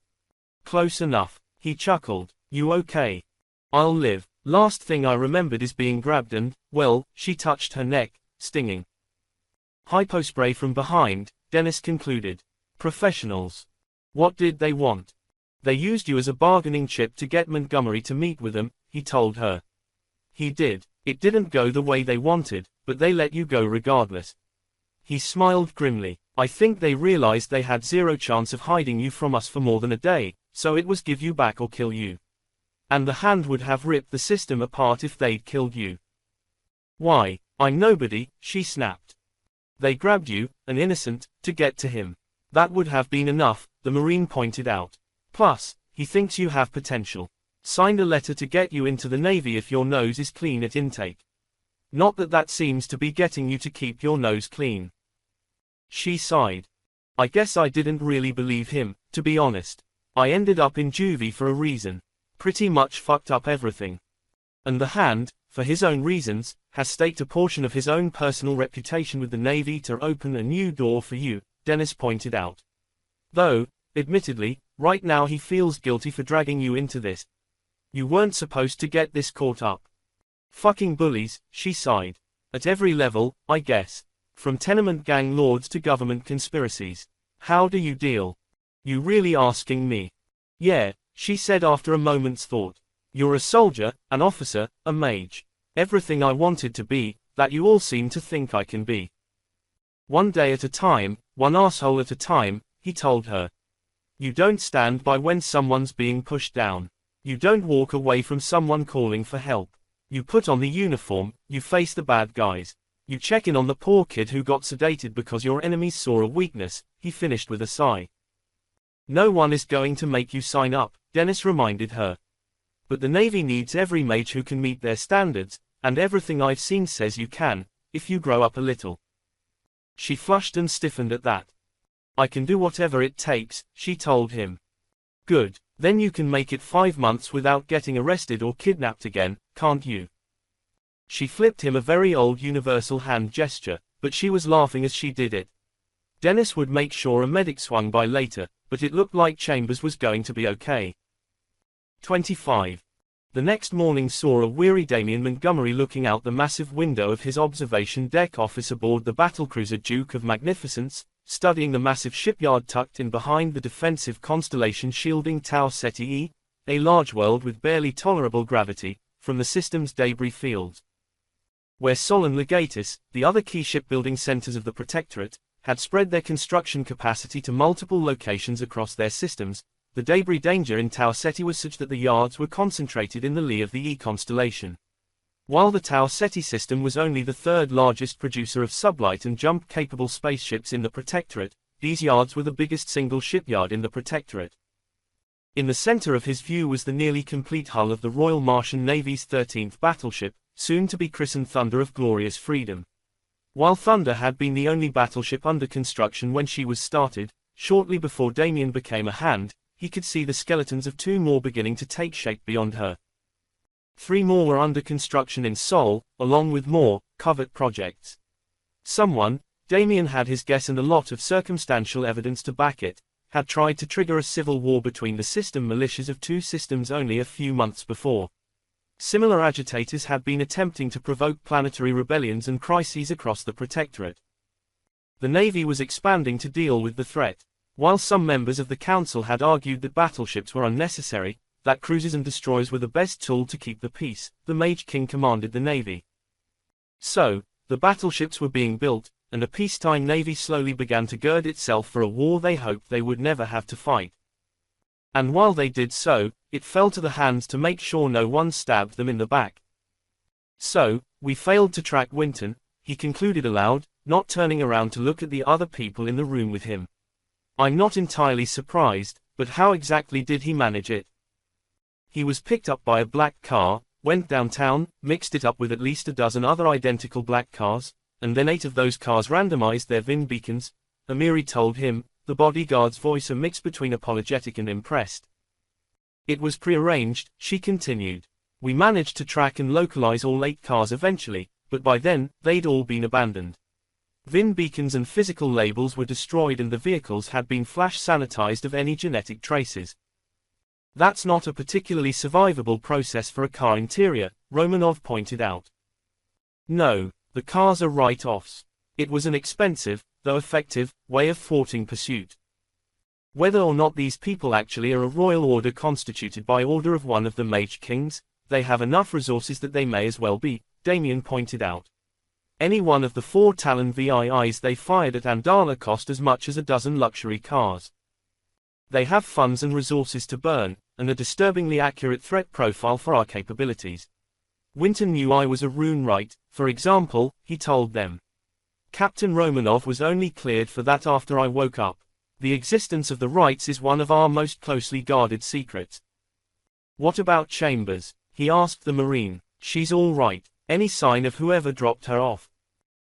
A: Close enough. He chuckled. You okay? I'll live. Last thing I remembered is being grabbed and, well, she touched her neck, stinging. Hypospray from behind, Dennis concluded. Professionals. What did they want? They used you as a bargaining chip to get Montgomery to meet with them, he told her. He did. It didn't go the way they wanted, but they let you go regardless. He smiled grimly. I think they realized they had zero chance of hiding you from us for more than a day, so it was give you back or kill you. And the hand would have ripped the system apart if they'd killed you. Why, I'm nobody, she snapped. They grabbed you, an innocent, to get to him. That would have been enough, the Marine pointed out. Plus, he thinks you have potential. Signed a letter to get you into the Navy if your nose is clean at intake. Not that that seems to be getting you to keep your nose clean. She sighed. I guess I didn't really believe him, to be honest. I ended up in juvie for a reason. Pretty much fucked up everything. And the hand, for his own reasons, has staked a portion of his own personal reputation with the Navy to open a new door for you, Dennis pointed out. Though, admittedly, right now he feels guilty for dragging you into this. You weren't supposed to get this caught up. Fucking bullies, she sighed. At every level, I guess. From tenement gang lords to government conspiracies. How do you deal? You really asking me? Yeah, she said after a moment's thought. You're a soldier, an officer, a mage. Everything I wanted to be, that you all seem to think I can be. One day at a time, one asshole at a time, he told her. You don't stand by when someone's being pushed down. You don't walk away from someone calling for help. You put on the uniform, you face the bad guys. You check in on the poor kid who got sedated because your enemies saw a weakness, he finished with a sigh. No one is going to make you sign up, Dennis reminded her. But the Navy needs every mage who can meet their standards, and everything I've seen says you can, if you grow up a little. She flushed and stiffened at that. I can do whatever it takes, she told him. Good, then you can make it 5 months without getting arrested or kidnapped again, can't you? She flipped him a very old universal hand gesture, but she was laughing as she did it. Dennis would make sure a medic swung by later, but it looked like Chambers was going to be okay. 25. The next morning saw a weary Damien Montgomery looking out the massive window of his observation deck office aboard the battlecruiser Duke of Magnificence, studying the massive shipyard tucked in behind the defensive constellation shielding Tau Ceti E, a large world with barely tolerable gravity, from the system's debris field. Where Sol and Legatus, the other key shipbuilding centers of the Protectorate, had spread their construction capacity to multiple locations across their systems, the debris danger in Tau Ceti was such that the yards were concentrated in the lee of the E constellation. While the Tau Ceti system was only the third largest producer of sublight and jump-capable spaceships in the Protectorate, these yards were the biggest single shipyard in the Protectorate. In the center of his view was the nearly complete hull of the Royal Martian Navy's 13th battleship, soon to be christened Thunder of Glorious Freedom. While Thunder had been the only battleship under construction when she was started, shortly before Damien became a hand, he could see the skeletons of 2 more beginning to take shape beyond her. 3 more were under construction in Sol, along with more covert projects. Someone, Damien had his guess and a lot of circumstantial evidence to back it, had tried to trigger a civil war between the system militias of 2 systems only a few months before. Similar agitators had been attempting to provoke planetary rebellions and crises across the Protectorate. The Navy was expanding to deal with the threat. While some members of the Council had argued that battleships were unnecessary, that cruisers and destroyers were the best tool to keep the peace, the Mage King commanded the Navy. So, the battleships were being built, and a peacetime Navy slowly began to gird itself for a war they hoped they would never have to fight. And while they did so, it fell to the hands to make sure no one stabbed them in the back. So, we failed to track Winton, he concluded aloud, not turning around to look at the other people in the room with him. I'm not entirely surprised, but how exactly did he manage it? He was picked up by a black car, went downtown, mixed it up with at least a dozen other identical black cars, and then 8 of those cars randomized their VIN beacons, Amiri told him, the bodyguard's voice a mix between apologetic and impressed. It was prearranged, she continued. We managed to track and localize all 8 cars eventually, but by then, they'd all been abandoned. VIN beacons and physical labels were destroyed and the vehicles had been flash sanitized of any genetic traces. That's not a particularly survivable process for a car interior, Romanov pointed out. No, the cars are write-offs. It was an expensive, though effective, way of thwarting pursuit. Whether or not these people actually are a royal order constituted by order of one of the Mage Kings, they have enough resources that they may as well be, Damien pointed out. Any one of the 4 Talon VIIs they fired at Andala cost as much as a dozen luxury cars. They have funds and resources to burn, and a disturbingly accurate threat profile for our capabilities. Winton knew I was a rune right, for example, he told them. Captain Romanov was only cleared for that after I woke up. The existence of the rights is one of our most closely guarded secrets. What about Chambers? He asked the Marine. She's all right. Any sign of whoever dropped her off?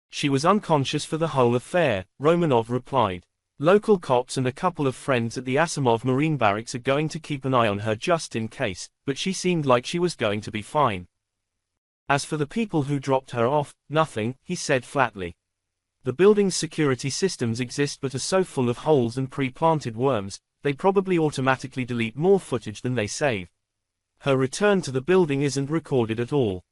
A: She was unconscious for the whole affair, Romanov replied. Local cops and a couple of friends at the Asimov Marine Barracks are going to keep an eye on her just in case, but she seemed like she was going to be fine. As for the people who dropped her off, nothing, he said flatly. The building's security systems exist but are so full of holes and pre-planted worms, they probably automatically delete more footage than they save. Her return to the building isn't recorded at all.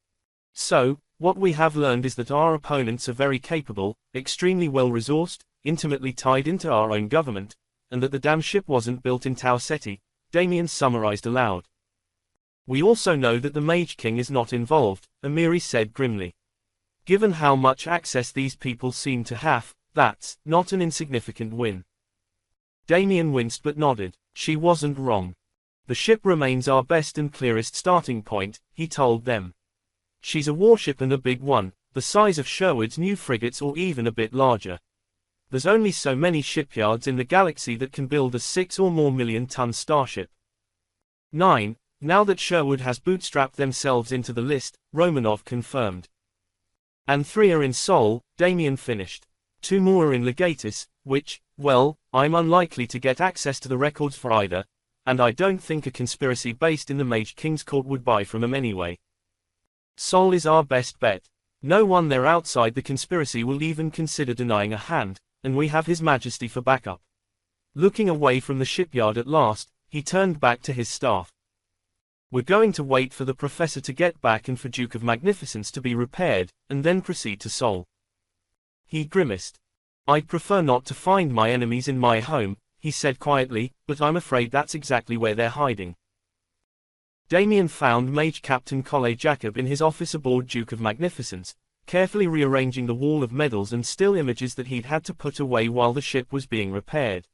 A: So, what we have learned is that our opponents are very capable, extremely well-resourced, intimately tied into our own government, and that the damn ship wasn't built in Tau Ceti, Damien summarized aloud. We also know that the Mage King is not involved, Amiri said grimly. Given how much access these people seem to have, that's not an insignificant win. Damien winced but nodded. She wasn't wrong. The ship remains our best and clearest starting point, he told them. She's a warship and a big one, the size of Sherwood's new frigates or even a bit larger. There's only so many shipyards in the galaxy that can build a 6 or more million-ton starship. 9. Now that Sherwood has bootstrapped themselves into the list, Romanov confirmed. And 3 are in Sol, Damien finished. 2 more are in Legatus, which, well, I'm unlikely to get access to the records for either, and I don't think a conspiracy based in the Mage King's court would buy from them anyway. Sol is our best bet. No one there outside the conspiracy will even consider denying a hand, and we have His Majesty for backup. Looking away from the shipyard at last, he turned back to his staff. We're going to wait for the Professor to get back and for Duke of Magnificence to be repaired, and then proceed to Sol. He grimaced. I'd prefer not to find my enemies in my home, he said quietly, but I'm afraid that's exactly where they're hiding. Damien found Mage Captain Colle Jacob in his office aboard Duke of Magnificence, carefully rearranging the wall of medals and still images that he'd had to put away while the ship was being repaired.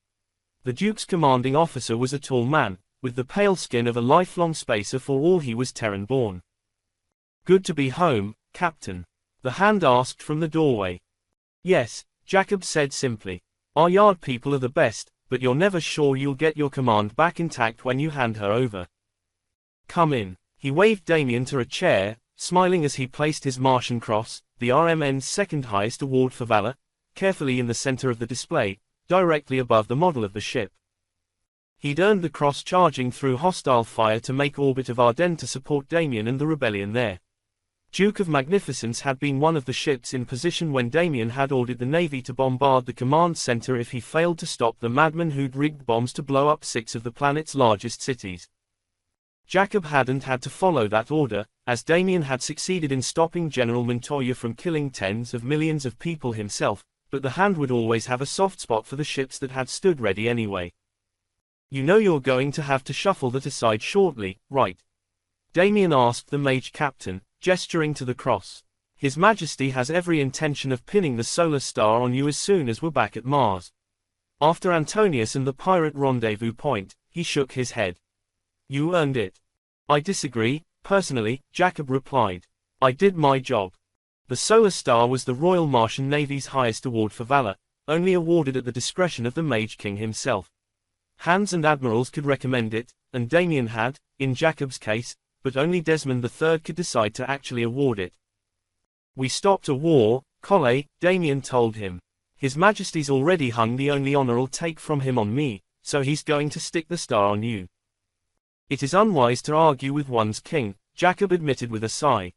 A: The Duke's commanding officer was a tall man, with the pale skin of a lifelong spacer for all he was Terran-born. Good to be home, Captain? The hand asked from the doorway. Yes, Jacob said simply. Our yard people are the best, but you're never sure you'll get your command back intact when you hand her over. Come in. He waved Damien to a chair, smiling as he placed his Martian cross, the RMN's second highest award for valor, carefully in the center of the display, directly above the model of the ship. He'd earned the cross charging through hostile fire to make orbit of Ardennes to support Damien and the rebellion there. Duke of Magnificence had been one of the ships in position when Damien had ordered the Navy to bombard the command center if he failed to stop the madman who'd rigged bombs to blow up 6 of the planet's largest cities. Jacob hadn't had to follow that order, as Damien had succeeded in stopping General Montoya from killing tens of millions of people himself, but the hand would always have a soft spot for the ships that had stood ready anyway. You know you're going to have to shuffle that aside shortly, right? Damien asked the Mage Captain, gesturing to the cross. His Majesty has every intention of pinning the solar star on you as soon as we're back at Mars. After Antonius and the pirate rendezvous point, he shook his head. You earned it. I disagree, personally, Jacob replied. I did my job. The Solar Star was the Royal Martian Navy's highest award for valor, only awarded at the discretion of the Mage King himself. Hands and admirals could recommend it, and Damien had, in Jacob's case, but only Desmond III could decide to actually award it. We stopped a war, Colle, Damien told him. His Majesty's already hung the only honor I'll take from him on me, so he's going to stick the star on you. It is unwise to argue with one's king, Jacob admitted with a sigh.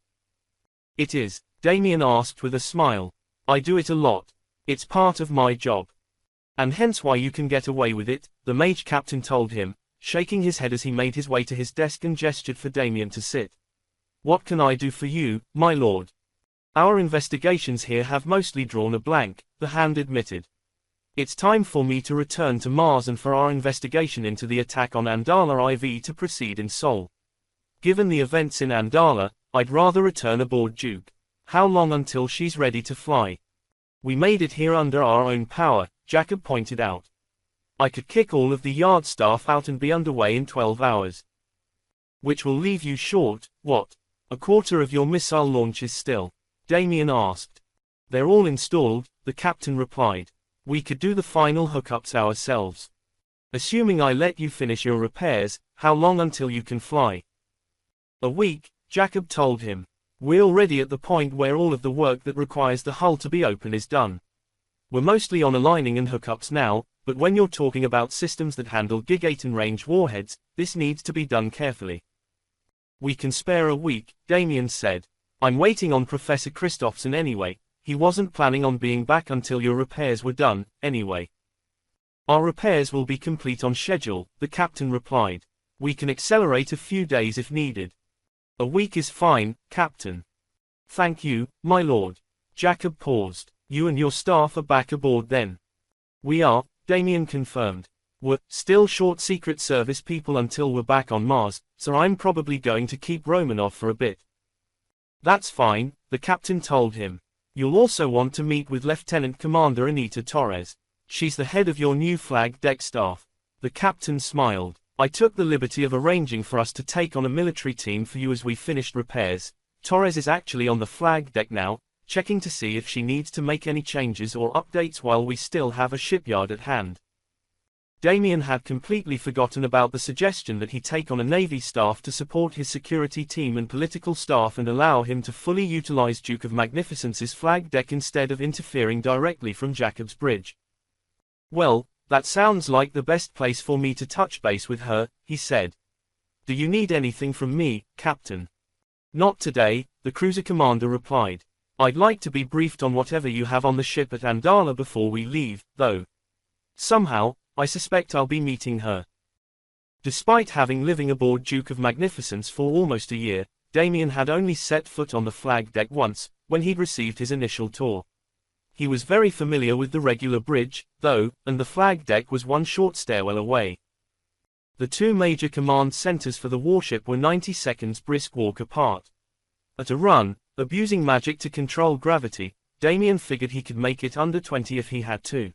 A: It is, Damien asked with a smile. I do it a lot. It's part of my job. And hence why you can get away with it, the Mage Captain told him, shaking his head as he made his way to his desk and gestured for Damien to sit. What can I do for you, my lord? Our investigations here have mostly drawn a blank, the hand admitted. It's time for me to return to Mars and for our investigation into the attack on Andala IV to proceed in Sol. Given the events in Andala, I'd rather return aboard Duke. How long until she's ready to fly? We made it here under our own power, Jacob pointed out. I could kick all of the yard staff out and be underway in 12 hours. Which will leave you short, what? A quarter of your missile launches still? Damien asked. They're all installed, the captain replied. We could do the final hookups ourselves. Assuming I let you finish your repairs, how long until you can fly? A week, Jacob told him. We're already at the point where all of the work that requires the hull to be open is done. We're mostly on aligning and hookups now, but when you're talking about systems that handle gigaton range warheads, this needs to be done carefully. We can spare a week, Damien said. I'm waiting on Professor Christophson anyway. He wasn't planning on being back until your repairs were done, anyway. Our repairs will be complete on schedule, the captain replied. We can accelerate a few days if needed. A week is fine, Captain. Thank you, my lord. Jacob paused. You and your staff are back aboard then? We are, Damien confirmed. We're still short Secret Service people until we're back on Mars, so I'm probably going to keep Romanov for a bit. That's fine, the captain told him. You'll also want to meet with Lieutenant Commander Anita Torres. She's the head of your new flag deck staff. The captain smiled. I took the liberty of arranging for us to take on a military team for you as we finished repairs. Torres is actually on the flag deck now, checking to see if she needs to make any changes or updates while we still have a shipyard at hand. Damien had completely forgotten about the suggestion that he take on a Navy staff to support his security team and political staff and allow him to fully utilize Duke of Magnificence's flag deck instead of interfering directly from Jacob's bridge. Well, that sounds like the best place for me to touch base with her, he said. Do you need anything from me, Captain? Not today, the cruiser commander replied. I'd like to be briefed on whatever you have on the ship at Andala before we leave, though. Somehow, I suspect I'll be meeting her. Despite having living aboard Duke of Magnificence for almost a year, Damien had only set foot on the flag deck once, when he'd received his initial tour. He was very familiar with the regular bridge, though, and the flag deck was one short stairwell away. The two major command centers for the warship were 90 seconds brisk walk apart. At a run, abusing magic to control gravity, Damien figured he could make it under 20 if he had to.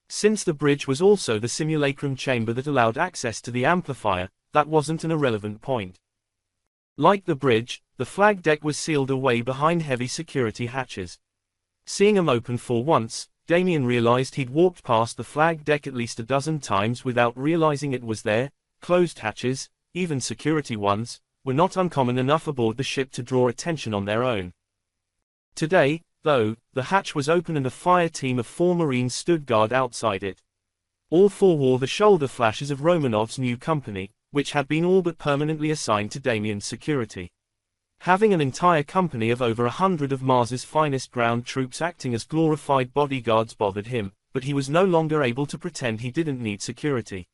A: Since the bridge was also the simulacrum chamber that allowed access to the amplifier, that wasn't an irrelevant point. Like the bridge, the flag deck was sealed away behind heavy security hatches. Seeing them open for once, Damien realized he'd walked past the flag deck at least a dozen times without realizing it was there. Closed hatches, even security ones, were not uncommon enough aboard the ship to draw attention on their own. Today, though, the hatch was open and a fire team of 4 Marines stood guard outside it. All 4 wore the shoulder flashes of Romanov's new company, which had been all but permanently assigned to Damien's security. Having an entire company of over 100 of Mars's finest ground troops acting as glorified bodyguards bothered him, but he was no longer able to pretend he didn't need security.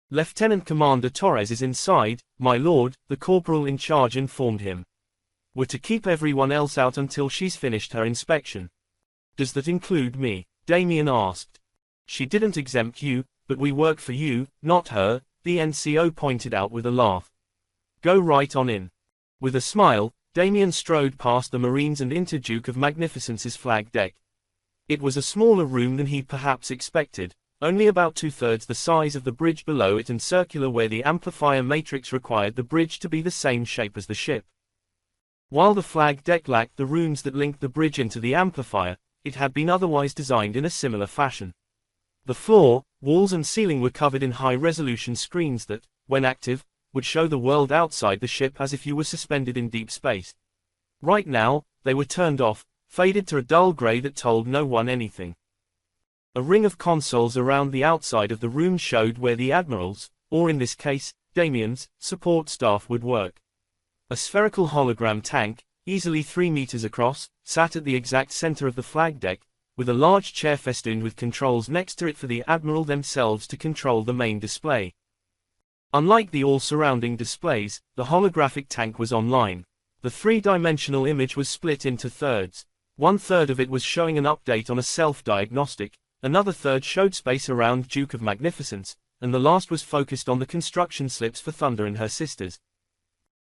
A: Lieutenant Commander Torres is inside, my lord, the corporal in charge informed him. We're to keep everyone else out until she's finished her inspection. Does that include me? Damien asked. She didn't exempt you, but we work for you, not her, the NCO pointed out with a laugh. Go right on in. With a smile, Damien strode past the Marines and into Duke of Magnificence's flag deck. It was a smaller room than he'd perhaps expected, only about 2/3 the size of the bridge below it and circular where the amplifier matrix required the bridge to be the same shape as the ship. While the flag deck lacked the rooms that linked the bridge into the amplifier, it had been otherwise designed in a similar fashion. The floor, walls and ceiling were covered in high-resolution screens that, when active, would show the world outside the ship as if you were suspended in deep space. Right now, they were turned off, faded to a dull gray that told no one anything. A ring of consoles around the outside of the room showed where the admiral's, or in this case, Damien's, support staff would work. A spherical hologram tank, easily 3 meters across, sat at the exact center of the flag deck, with a large chair festooned with controls next to it for the admiral themselves to control the main display. Unlike the all-surrounding displays, the holographic tank was online. The 3-dimensional image was split into thirds. 1/3 of it was showing an update on a self-diagnostic, another third showed space around Duke of Magnificence, and the last was focused on the construction slips for Thunder and her sisters.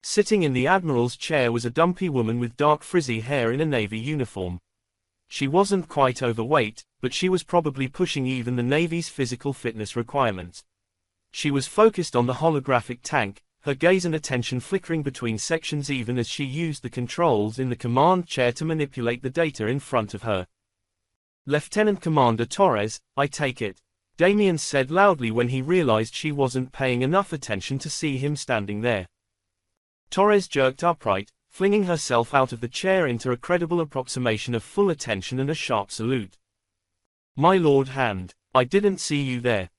A: Sitting in the admiral's chair was a dumpy woman with dark frizzy hair in a navy uniform. She wasn't quite overweight, but she was probably pushing even the Navy's physical fitness requirements. She was focused on the holographic tank, her gaze and attention flickering between sections even as she used the controls in the command chair to manipulate the data in front of her. Lieutenant Commander Torres, I take it, Damien said loudly when he realized she wasn't paying enough attention to see him standing there. Torres jerked upright, flinging herself out of the chair into a credible approximation of full attention and a sharp salute. My Lord Hand, I didn't see you there.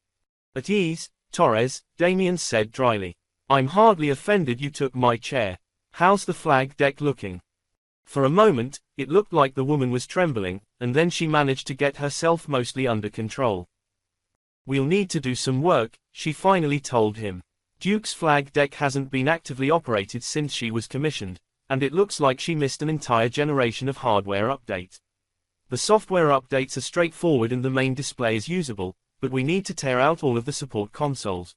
A: At ease, Torres, Damien said dryly. I'm hardly offended you took my chair. How's the flag deck looking? For a moment, it looked like the woman was trembling, and then she managed to get herself mostly under control. We'll need to do some work, she finally told him. Duke's flag deck hasn't been actively operated since she was commissioned. and it looks like she missed an entire generation of hardware updates. The software updates are straightforward and the main display is usable, but we need to tear out all of the support consoles.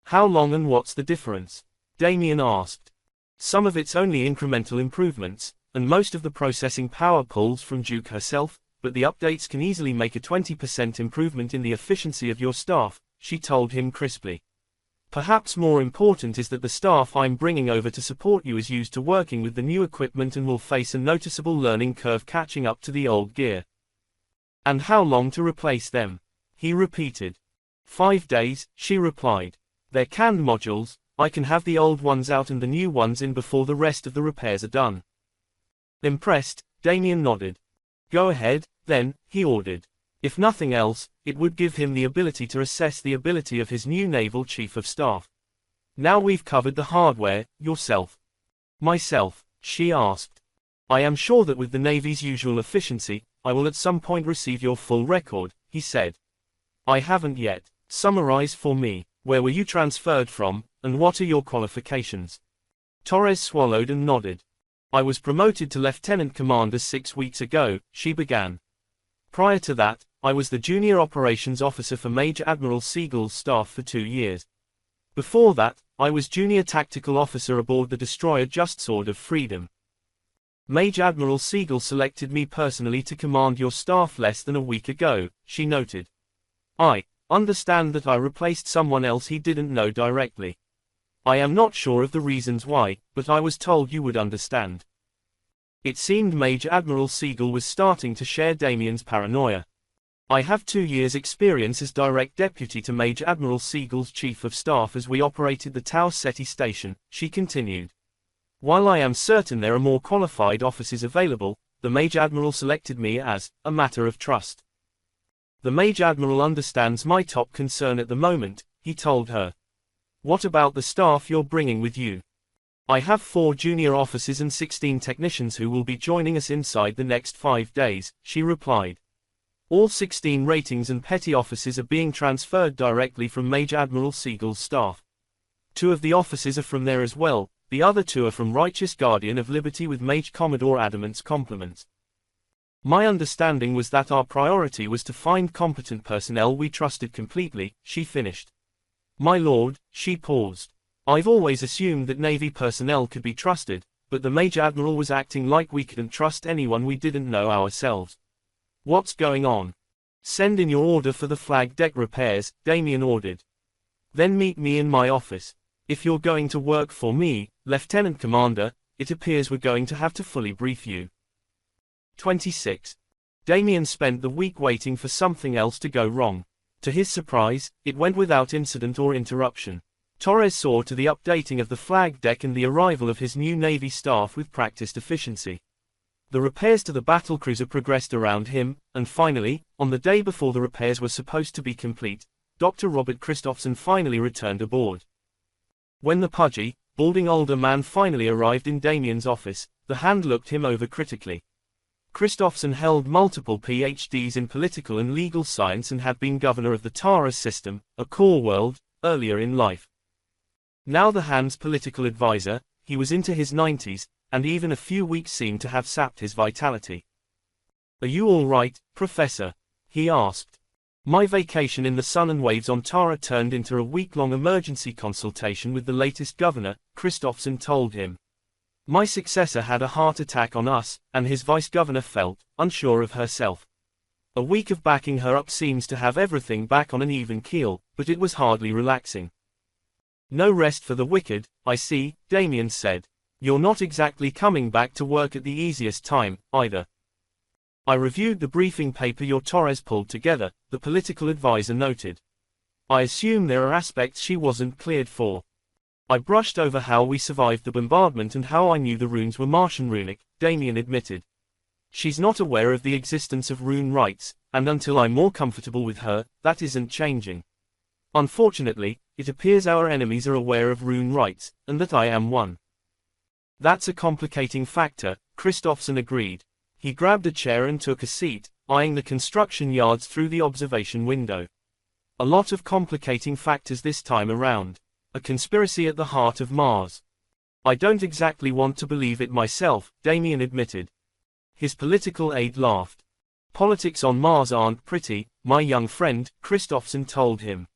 A: How long and what's the difference? Damien asked. Some of it's only incremental improvements, and most of the processing power pulls from Duke herself, but the updates can easily make a 20% improvement in the efficiency of your staff, she told him crisply. Perhaps more important is that the staff I'm bringing over to support you is used to working with the new equipment and will face a noticeable learning curve catching up to the old gear. And how long to replace them? He repeated. 5 days, she replied. They're canned modules, I can have the old ones out and the new ones in before the rest of the repairs are done. Impressed, Damien nodded. Go ahead, then, he ordered. If nothing else, it would give him the ability to assess the ability of his new naval chief of staff. Now we've covered the hardware, yourself. Myself, she asked. I am sure that with the Navy's usual efficiency, I will at some point receive your full record, he said. I haven't yet. Summarize for me, where were you transferred from, and what are your qualifications? Torres swallowed and nodded. I was promoted to Lieutenant Commander 6 weeks ago, she began. Prior to that, I was the Junior Operations Officer for Major Admiral Siegel's staff for 2 years. Before that, I was Junior Tactical Officer aboard the destroyer Just Sword of Freedom. Major Admiral Siegel selected me personally to command your staff less than a week ago, she noted. I understand that I replaced someone else he didn't know directly. I am not sure of the reasons why, but I was told you would understand. It seemed Major Admiral Siegel was starting to share Damien's paranoia. I have 2 years' experience as direct deputy to Major Admiral Siegel's chief of staff as we operated the Tau Ceti station, she continued. While I am certain there are more qualified officers available, the Major Admiral selected me as a matter of trust. The Major Admiral understands my top concern at the moment, he told her. What about the staff you're bringing with you? I have 4 junior officers and 16 technicians who will be joining us inside the next 5 days, she replied. All 16 ratings and petty officers are being transferred directly from Major Admiral Siegel's staff. 2 of the officers are from there as well, the other 2 are from Righteous Guardian of Liberty with Mage Commodore Adamant's compliments. My understanding was that our priority was to find competent personnel we trusted completely, she finished. My lord, she paused. I've always assumed that Navy personnel could be trusted, but the Major Admiral was acting like we couldn't trust anyone we didn't know ourselves. What's going on? Send in your order for the flag deck repairs, Damien ordered. Then meet me in my office. If you're going to work for me, Lieutenant Commander, it appears we're going to have to fully brief you. 26. Damien spent the week waiting for something else to go wrong. To his surprise, it went without incident or interruption. Torres saw to the updating of the flag deck and the arrival of his new Navy staff with practiced efficiency. The repairs to the battlecruiser progressed around him, and finally, on the day before the repairs were supposed to be complete, Dr. Robert Christophson finally returned aboard. When the pudgy, balding older man finally arrived in Damien's office, the Hand looked him over critically. Christophson held multiple PhDs in political and legal science and had been governor of the Taurus system, a core world, earlier in life. Now the Hand's political advisor, he was into his 90s, and even a few weeks seemed to have sapped his vitality. Are you all right, Professor? He asked. My vacation in the sun and waves on Tara turned into a week-long emergency consultation with the latest governor, Christophson told him. My successor had a heart attack on us, and his vice-governor felt unsure of herself. A week of backing her up seems to have everything back on an even keel, but it was hardly relaxing. No rest for the wicked, I see, Damien said. You're not exactly coming back to work at the easiest time, either. I reviewed the briefing paper your Torres pulled together, the political advisor noted. I assume there are aspects she wasn't cleared for. I brushed over how we survived the bombardment and how I knew the runes were Martian runic, Damien admitted. She's not aware of the existence of rune rights, and until I'm more comfortable with her, that isn't changing. Unfortunately, it appears our enemies are aware of rune rights, and that I am one. That's a complicating factor, Christophson agreed. He grabbed a chair and took a seat, eyeing the construction yards through the observation window. A lot of complicating factors this time around. A conspiracy at the heart of Mars. I don't exactly want to believe it myself, Damien admitted. His political aide laughed. Politics on Mars aren't pretty, my young friend, Christophson told him.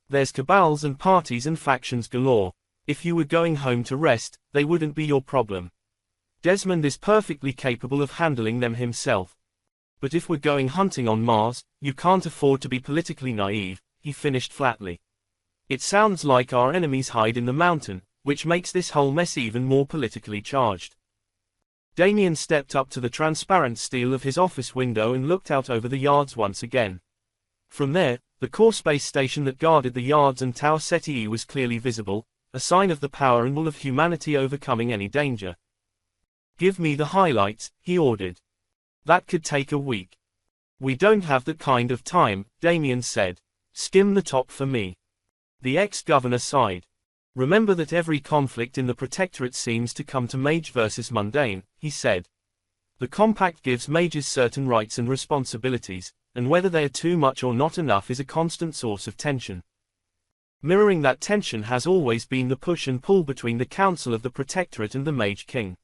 A: There's cabals and parties and factions galore. If you were going home to rest, they wouldn't be your problem. Desmond is perfectly capable of handling them himself. But if we're going hunting on Mars, you can't afford to be politically naive, he finished flatly. It sounds like our enemies hide in the mountain, which makes this whole mess even more politically charged. Damien stepped up to the transparent steel of his office window and looked out over the yards once again. From there, the core space station that guarded the yards and Tau Ceti was clearly visible, a sign of the power and will of humanity overcoming any danger. Give me the highlights, he ordered. That could take a week. We don't have that kind of time, Damien said. Skim the top for me. The ex-governor sighed. Remember that every conflict in the Protectorate seems to come to Mage versus Mundane, he said. The compact gives mages certain rights and responsibilities, and whether they are too much or not enough is a constant source of tension. Mirroring that tension has always been the push and pull between the Council of the Protectorate and the Mage King.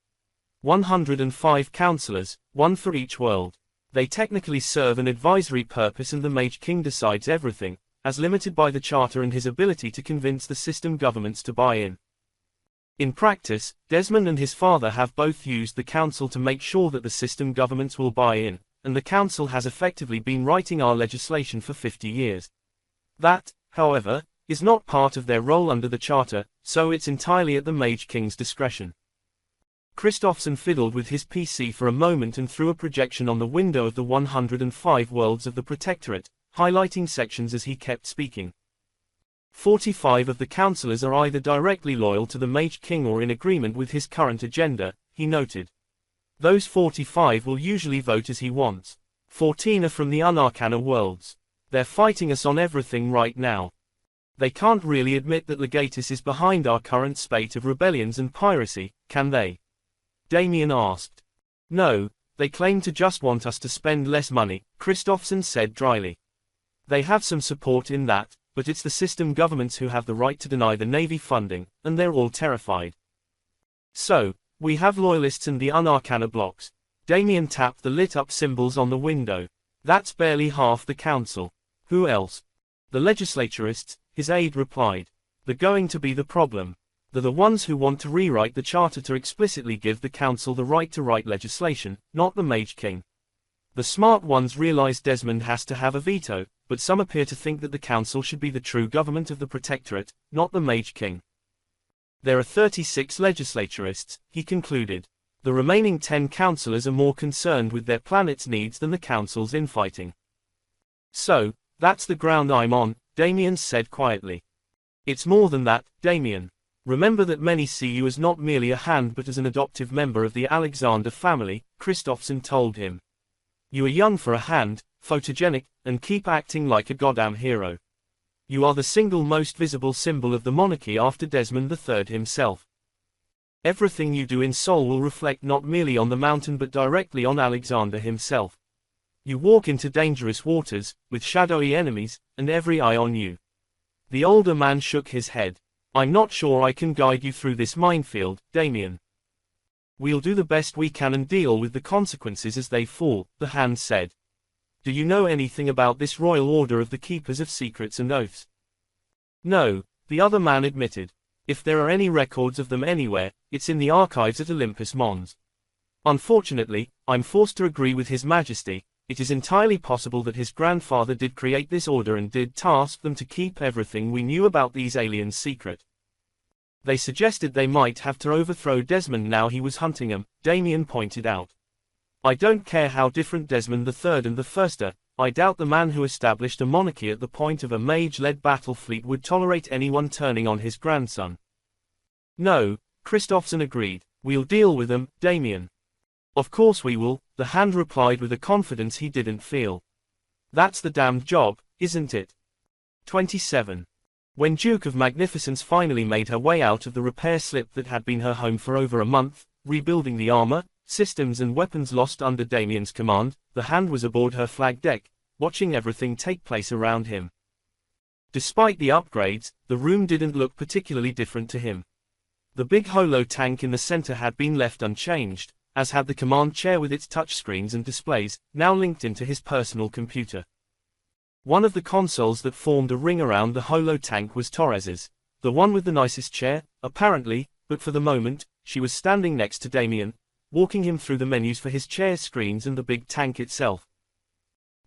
A: 105 councillors, one for each world. They technically serve an advisory purpose and the Mage King decides everything, as limited by the Charter and his ability to convince the system governments to buy in. In practice, Desmond and his father have both used the Council to make sure that the system governments will buy in, and the Council has effectively been writing our legislation for 50 years. That, however, is not part of their role under the Charter, so it's entirely at the Mage King's discretion. Christophson fiddled with his PC for a moment and threw a projection on the window of the 105 worlds of the Protectorate, highlighting sections as he kept speaking. 45 of the councillors are either directly loyal to the Mage King or in agreement with his current agenda, he noted. Those 45 will usually vote as he wants. 14 are from the Unarcana worlds. They're fighting us on everything right now. They can't really admit that Legatus is behind our current spate of rebellions and piracy, can they? Damien asked. No, they claim to just want us to spend less money, Christophson said dryly. They have some support in that, but it's the system governments who have the right to deny the Navy funding, and they're all terrified. So, we have loyalists and the Unarcana blocks. Damien tapped the lit-up symbols on the window. That's barely half the council. Who else? The legislaturists, his aide replied. They're going to be the problem. They're the ones who want to rewrite the Charter to explicitly give the council the right to write legislation, not the Mage King. The smart ones realize Desmond has to have a veto, but some appear to think that the council should be the true government of the Protectorate, not the Mage King. There are 36 legislaturists, he concluded. The remaining 10 councillors are more concerned with their planet's needs than the council's infighting. So, that's the ground I'm on, Damien said quietly. It's more than that, Damien. Remember that many see you as not merely a hand but as an adoptive member of the Alexander family, Christophson told him. You are young for a hand, photogenic, and keep acting like a goddamn hero. You are the single most visible symbol of the monarchy after Desmond III himself. Everything you do in Sol will reflect not merely on the mountain but directly on Alexander himself. You walk into dangerous waters, with shadowy enemies, and every eye on you. The older man shook his head. I'm not sure I can guide you through this minefield, Damien. We'll do the best we can and deal with the consequences as they fall, the hand said. Do you know anything about this Royal Order of the Keepers of Secrets and Oaths? No, the other man admitted. If there are any records of them anywhere, it's in the archives at Olympus Mons. Unfortunately, I'm forced to agree with His Majesty. It is entirely possible that his grandfather did create this order and did task them to keep everything we knew about these aliens secret. They suggested they might have to overthrow Desmond now he was hunting them, Damien pointed out. I don't care how different Desmond III and the First are, I doubt the man who established a monarchy at the point of a mage-led battle fleet would tolerate anyone turning on his grandson. No, Christophson agreed, we'll deal with them, Damien. Of course we will, the hand replied with a confidence he didn't feel. That's the damned job, isn't it? 27. When Duke of Magnificence finally made her way out of the repair slip that had been her home for over a month, rebuilding the armor, systems and weapons lost under Damien's command, the hand was aboard her flag deck, watching everything take place around him. Despite the upgrades, the room didn't look particularly different to him. The big holo tank in the center had been left unchanged, as had the command chair with its touchscreens and displays, now linked into his personal computer. One of the consoles that formed a ring around the holo tank was Torres's, the one with the nicest chair, apparently, but for the moment, she was standing next to Damien, walking him through the menus for his chair screens and the big tank itself.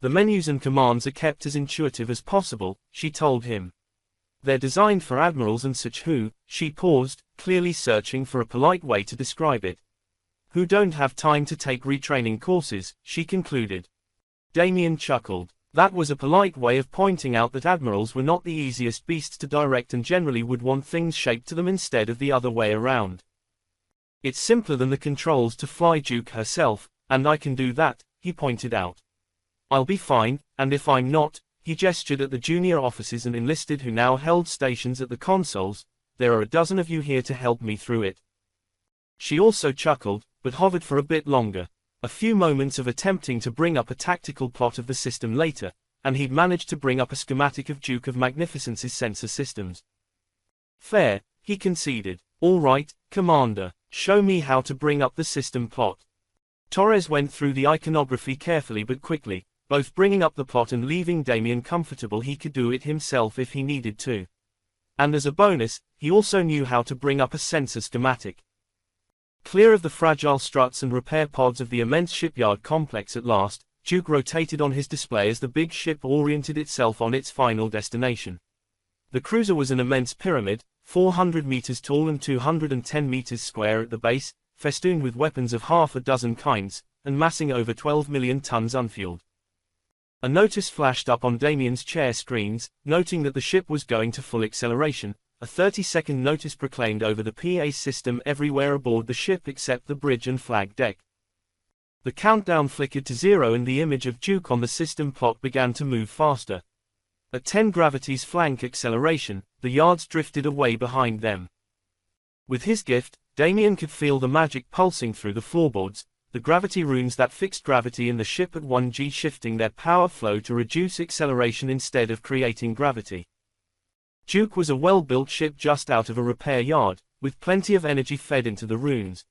A: The menus and commands are kept as intuitive as possible, she told him. They're designed for admirals and such who, she paused, clearly searching for a polite way to describe it, who don't have time to take retraining courses, she concluded. Damien chuckled. That was a polite way of pointing out that admirals were not the easiest beasts to direct and generally would want things shaped to them instead of the other way around. It's simpler than the controls to fly Duke herself, and I can do that, he pointed out. I'll be fine, and if I'm not, he gestured at the junior officers and enlisted who now held stations at the consoles, there are a dozen of you here to help me through it. She also chuckled, but hovered for a bit longer. A few moments of attempting to bring up a tactical plot of the system later, and he'd managed to bring up a schematic of Duke of Magnificence's sensor systems. Fair, he conceded. All right, Commander, show me how to bring up the system plot. Torres went through the iconography carefully but quickly, both bringing up the plot and leaving Damien comfortable he could do it himself if he needed to. And as a bonus, he also knew how to bring up a sensor schematic. Clear of the fragile struts and repair pods of the immense shipyard complex at last, Duke rotated on his display as the big ship oriented itself on its final destination. The cruiser was an immense pyramid, 400 meters tall and 210 meters square at the base, festooned with weapons of half a dozen kinds, and massing over 12 million tons unfueled. A notice flashed up on Damien's chair screens, noting that the ship was going to full acceleration. A 30-second notice proclaimed over the PA system everywhere aboard the ship except the bridge and flag deck. The countdown flickered to 0 and the image of Duke on the system plot began to move faster. At 10 gravity's flank acceleration, the yards drifted away behind them. With his gift, Damien could feel the magic pulsing through the floorboards, the gravity runes that fixed gravity in the ship at 1G shifting their power flow to reduce acceleration instead of creating gravity. Duke was a well-built ship just out of a repair yard, with plenty of energy fed into the runes.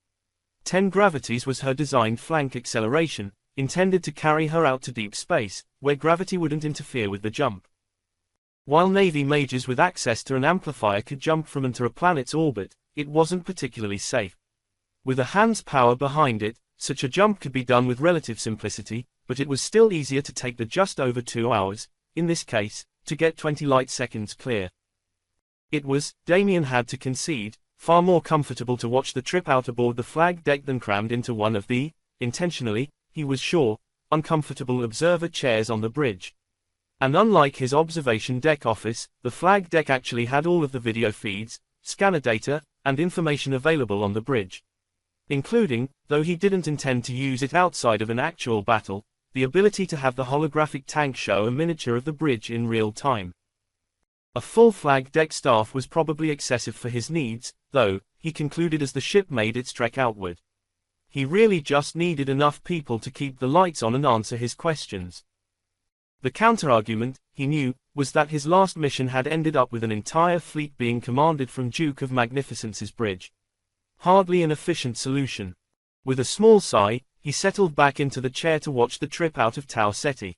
A: 10 gravities was her designed flank acceleration, intended to carry her out to deep space, where gravity wouldn't interfere with the jump. While Navy mages with access to an amplifier could jump from and to a planet's orbit, it wasn't particularly safe. With a hand's power behind it, such a jump could be done with relative simplicity, but it was still easier to take the just over 2 hours, in this case, to get 20 light seconds clear. It was, Damien had to concede, far more comfortable to watch the trip out aboard the flag deck than crammed into one of the, intentionally, he was sure, uncomfortable observer chairs on the bridge. And unlike his observation deck office, the flag deck actually had all of the video feeds, scanner data, and information available on the bridge. Including, though he didn't intend to use it outside of an actual battle, the ability to have the holographic tank show a miniature of the bridge in real time. A full flag deck staff was probably excessive for his needs, though, he concluded as the ship made its trek outward. He really just needed enough people to keep the lights on and answer his questions. The counterargument, he knew, was that his last mission had ended up with an entire fleet being commanded from Duke of Magnificence's bridge. Hardly an efficient solution. With a small sigh, he settled back into the chair to watch the trip out of Tau Ceti.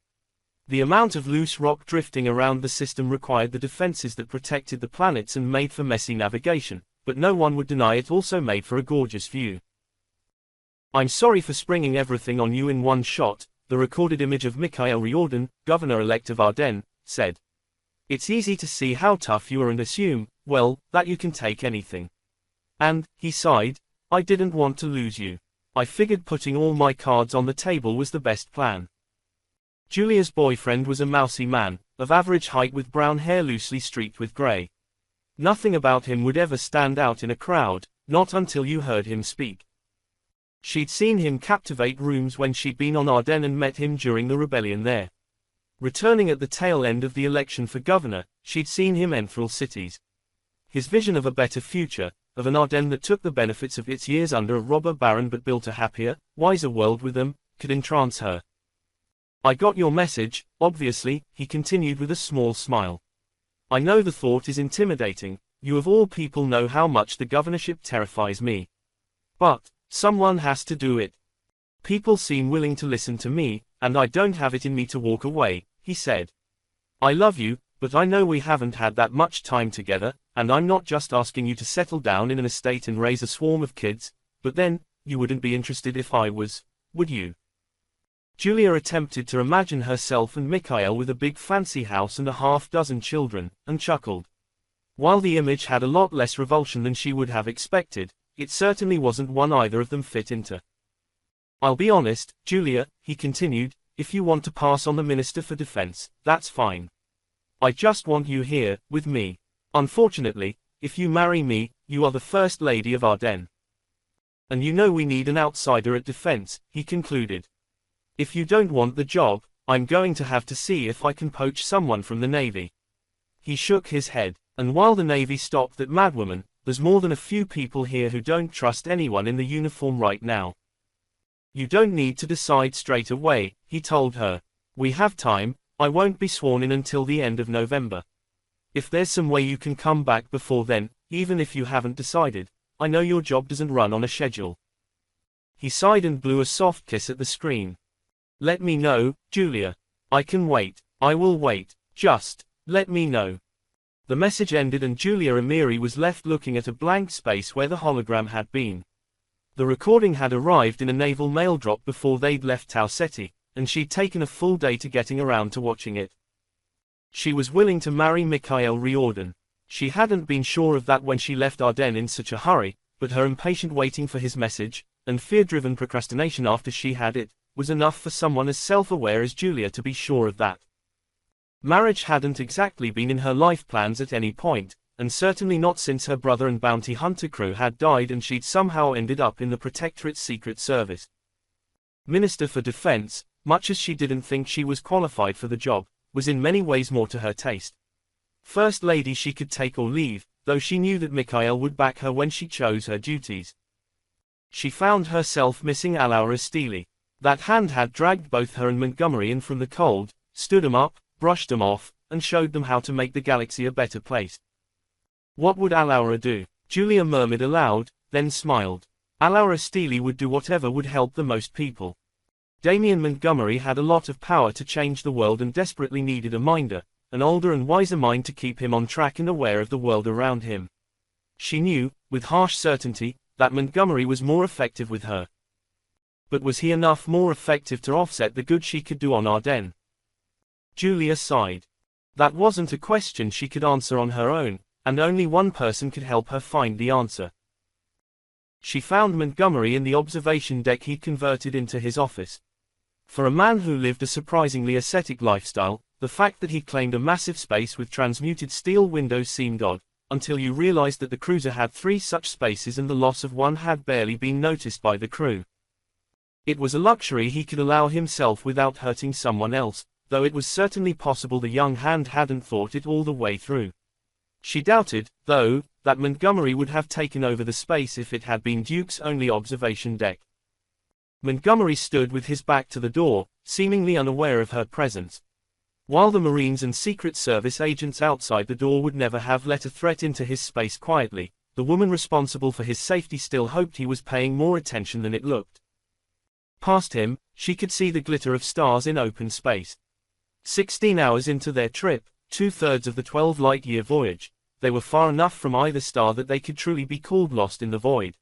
A: The amount of loose rock drifting around the system required the defenses that protected the planets and made for messy navigation, but no one would deny it also made for a gorgeous view. I'm sorry for springing everything on you in one shot, the recorded image of Mikhail Riordan, governor-elect of Ardennes, said. It's easy to see how tough you are and assume, well, that you can take anything. And, he sighed, I didn't want to lose you. I figured putting all my cards on the table was the best plan. Julia's boyfriend was a mousy man, of average height with brown hair loosely streaked with grey. Nothing about him would ever stand out in a crowd, not until you heard him speak. She'd seen him captivate rooms when she'd been on Ardennes and met him during the rebellion there. Returning at the tail end of the election for governor, she'd seen him enthrall cities. His vision of a better future, of an Ardennes that took the benefits of its years under a robber baron but built a happier, wiser world with them, could entrance her. I got your message, obviously, he continued with a small smile. I know the thought is intimidating, You of all people know how much the governorship terrifies me. But, someone has to do it. People seem willing to listen to me, and I don't have it in me to walk away, he said. I love you, but I know we haven't had that much time together, and I'm not just asking you to settle down in an estate and raise a swarm of kids, but then, you wouldn't be interested if I was, would you? Julia attempted to imagine herself and Mikhail with a big fancy house and a half-dozen children, and chuckled. While the image had a lot less revulsion than she would have expected, it certainly wasn't one either of them fit into. I'll be honest, Julia, he continued, if you want to pass on the Minister for Defense, that's fine. I just want you here, with me. Unfortunately, if you marry me, you are the First Lady of Ardennes. And you know we need an outsider at defense, he concluded. If you don't want the job, I'm going to have to see if I can poach someone from the Navy. He shook his head, and while the Navy stopped that madwoman, there's more than a few people here who don't trust anyone in the uniform right now. You don't need to decide straight away, he told her. We have time, I won't be sworn in until the end of November. If there's some way you can come back before then, even if you haven't decided, I know your job doesn't run on a schedule. He sighed and blew a soft kiss at the screen. Let me know, Julia. I can wait, I will wait, just, let me know. The message ended and Julia Amiri was left looking at a blank space where the hologram had been. The recording had arrived in a naval mail drop before they'd left Tau Ceti, and she'd taken a full day to getting around to watching it. She was willing to marry Mikhail Riordan. She hadn't been sure of that when she left Ardennes in such a hurry, but her impatient waiting for his message, and fear-driven procrastination after she had it, was enough for someone as self-aware as Julia to be sure of that. Marriage hadn't exactly been in her life plans at any point, and certainly not since her brother and bounty hunter crew had died and she'd somehow ended up in the Protectorate's Secret Service. Minister for Defense, much as she didn't think she was qualified for the job, was in many ways more to her taste. First Lady she could take or leave, though she knew that Mikhail would back her when she chose her duties. She found herself missing Alaura Steely. That hand had dragged both her and Montgomery in from the cold, stood them up, brushed them off, and showed them how to make the galaxy a better place. What would Alaura do? Julia murmured aloud, then smiled. Alaura Steely would do whatever would help the most people. Damien Montgomery had a lot of power to change the world and desperately needed a minder, an older and wiser mind to keep him on track and aware of the world around him. She knew, with harsh certainty, that Montgomery was more effective with her. But was he enough more effective to offset the good she could do on Ardennes? Julia sighed. That wasn't a question she could answer on her own, and only one person could help her find the answer. She found Montgomery in the observation deck he'd converted into his office. For a man who lived a surprisingly ascetic lifestyle, the fact that he claimed a massive space with transmuted steel windows seemed odd, until you realized that the cruiser had 3 such spaces and the loss of one had barely been noticed by the crew. It was a luxury he could allow himself without hurting someone else, though it was certainly possible the young hand hadn't thought it all the way through. She doubted, though, that Montgomery would have taken over the space if it had been Duke's only observation deck. Montgomery stood with his back to the door, seemingly unaware of her presence. While the Marines and Secret Service agents outside the door would never have let a threat into his space quietly, the woman responsible for his safety still hoped he was paying more attention than it looked. Past him, she could see the glitter of stars in open space. 16 hours into their trip, 2/3 of the 12 light-year voyage, they were far enough from either star that they could truly be called lost in the void.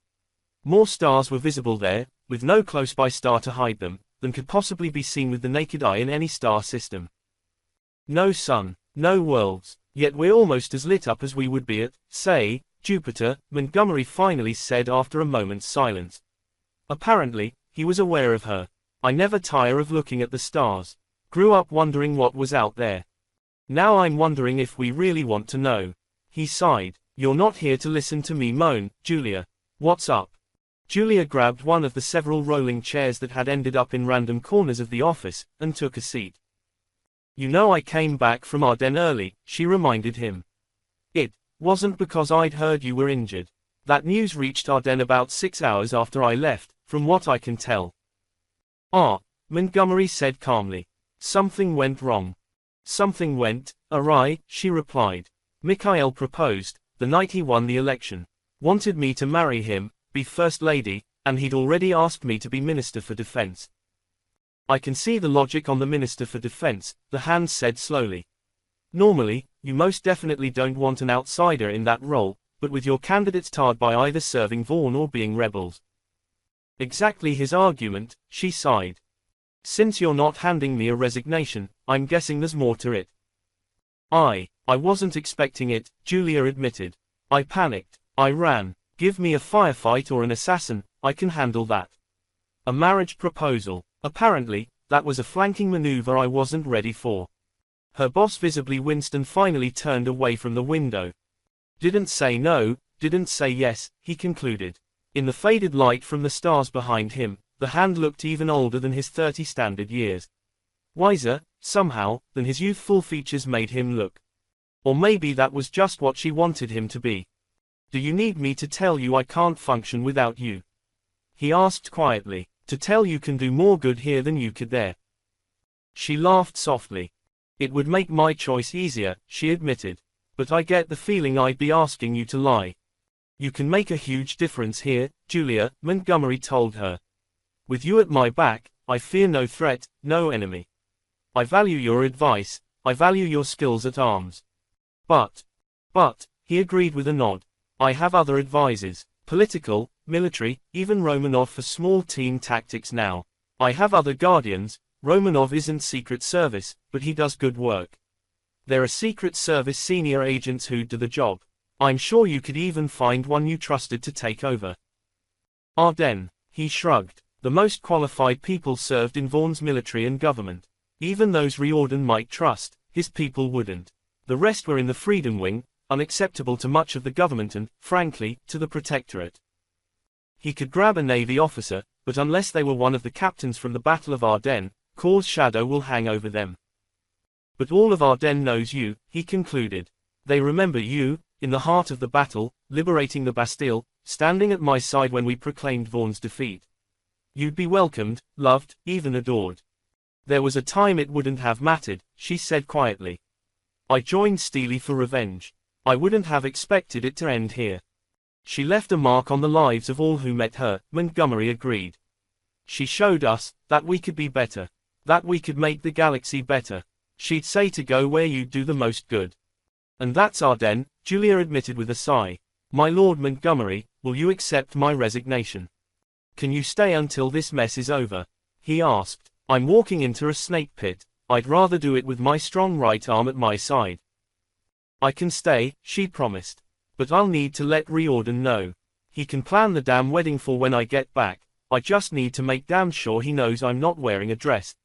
A: More stars were visible there, with no close-by star to hide them, than could possibly be seen with the naked eye in any star system. No sun, no worlds, yet we're almost as lit up as we would be at, say, Jupiter, Montgomery finally said after a moment's silence. Apparently, he was aware of her. I never tire of looking at the stars. Grew up wondering what was out there. Now I'm wondering if we really want to know. He sighed. You're not here to listen to me moan, Julia. What's up? Julia grabbed one of the several rolling chairs that had ended up in random corners of the office, and took a seat. You know I came back from Ardennes early, she reminded him. It wasn't because I'd heard you were injured. That news reached Ardennes about 6 hours after I left, from what I can tell. Ah, Montgomery said calmly. Something went wrong. Something went awry, she replied. Mikhail proposed, the night he won the election. Wanted me to marry him, be First Lady, and he'd already asked me to be Minister for Defense. I can see the logic on the Minister for Defense, the Hand said slowly. Normally, you most definitely don't want an outsider in that role, but with your candidates tarred by either serving Vaughn or being rebels. Exactly his argument, she sighed. Since you're not handing me a resignation, I'm guessing there's more to it. I wasn't expecting it, Julia admitted. I panicked. I ran. Give me a firefight or an assassin, I can handle that. A marriage proposal. Apparently, that was a flanking maneuver I wasn't ready for. Her boss visibly winced and finally turned away from the window. Didn't say no, didn't say yes, he concluded. In the faded light from the stars behind him, the Hand looked even older than his 30 standard years. Wiser, somehow, than his youthful features made him look. Or maybe that was just what she wanted him to be. Do you need me to tell you I can't function without you? He asked quietly. To tell you can do more good here than you could there. She laughed softly. It would make my choice easier, she admitted. But I get the feeling I'd be asking you to lie. You can make a huge difference here, Julia, Montgomery told her. With you at my back, I fear no threat, no enemy. I value your advice, I value your skills at arms. But, he agreed with a nod. I have other advisors, political, military, even Romanov for small team tactics now. I have other guardians. Romanov isn't Secret Service, but he does good work. There are Secret Service senior agents who do the job. I'm sure you could even find one you trusted to take over. Ardennes, he shrugged. The most qualified people served in Vaughn's military and government. Even those Riordan might trust, his people wouldn't. The rest were in the Freedom Wing, unacceptable to much of the government and, frankly, to the Protectorate. He could grab a Navy officer, but unless they were one of the captains from the Battle of Ardennes, Corps' shadow will hang over them. But all of Ardennes knows you, he concluded. They remember you, in the heart of the battle, liberating the Bastille, standing at my side when we proclaimed Vaughn's defeat. You'd be welcomed, loved, even adored. There was a time it wouldn't have mattered, she said quietly. I joined Steely for revenge. I wouldn't have expected it to end here. She left a mark on the lives of all who met her, Montgomery agreed. She showed us that we could be better. That we could make the galaxy better. She'd say to go where you'd do the most good. And that's Ardennes, Julia admitted with a sigh. My Lord Montgomery, will you accept my resignation? Can you stay until this mess is over? He asked. I'm walking into a snake pit. I'd rather do it with my strong right arm at my side. I can stay, she promised. But I'll need to let Riordan know. He can plan the damn wedding for when I get back. I just need to make damn sure he knows I'm not wearing a dress.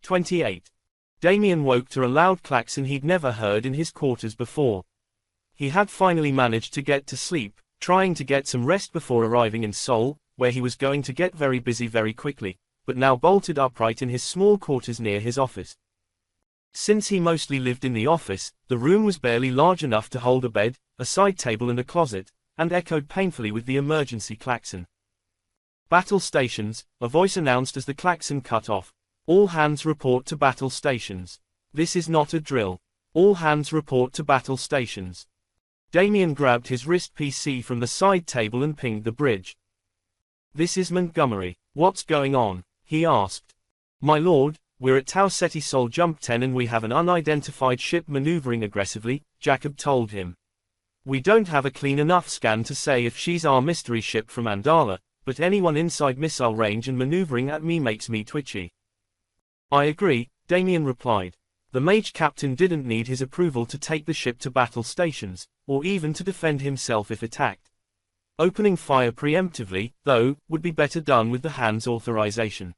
A: 28. Damien woke to a loud klaxon he'd never heard in his quarters before. He had finally managed to get to sleep, trying to get some rest before arriving in Seoul, where he was going to get very busy very quickly, but now bolted upright in his small quarters near his office. Since he mostly lived in the office, the room was barely large enough to hold a bed, a side table and a closet, and echoed painfully with the emergency klaxon. Battle stations, a voice announced as the klaxon cut off. All hands report to battle stations. This is not a drill. All hands report to battle stations. Damien grabbed his wrist PC from the side table and pinged the bridge. This is Montgomery. What's going on? He asked. My lord, we're at Tau Ceti Sol Jump 10 and we have an unidentified ship maneuvering aggressively, Jacob told him. We don't have a clean enough scan to say if she's our mystery ship from Andala, but anyone inside missile range and maneuvering at me makes me twitchy. I agree, Damien replied. The Mage captain didn't need his approval to take the ship to battle stations, or even to defend himself if attacked. Opening fire preemptively, though, would be better done with the Hand's authorization.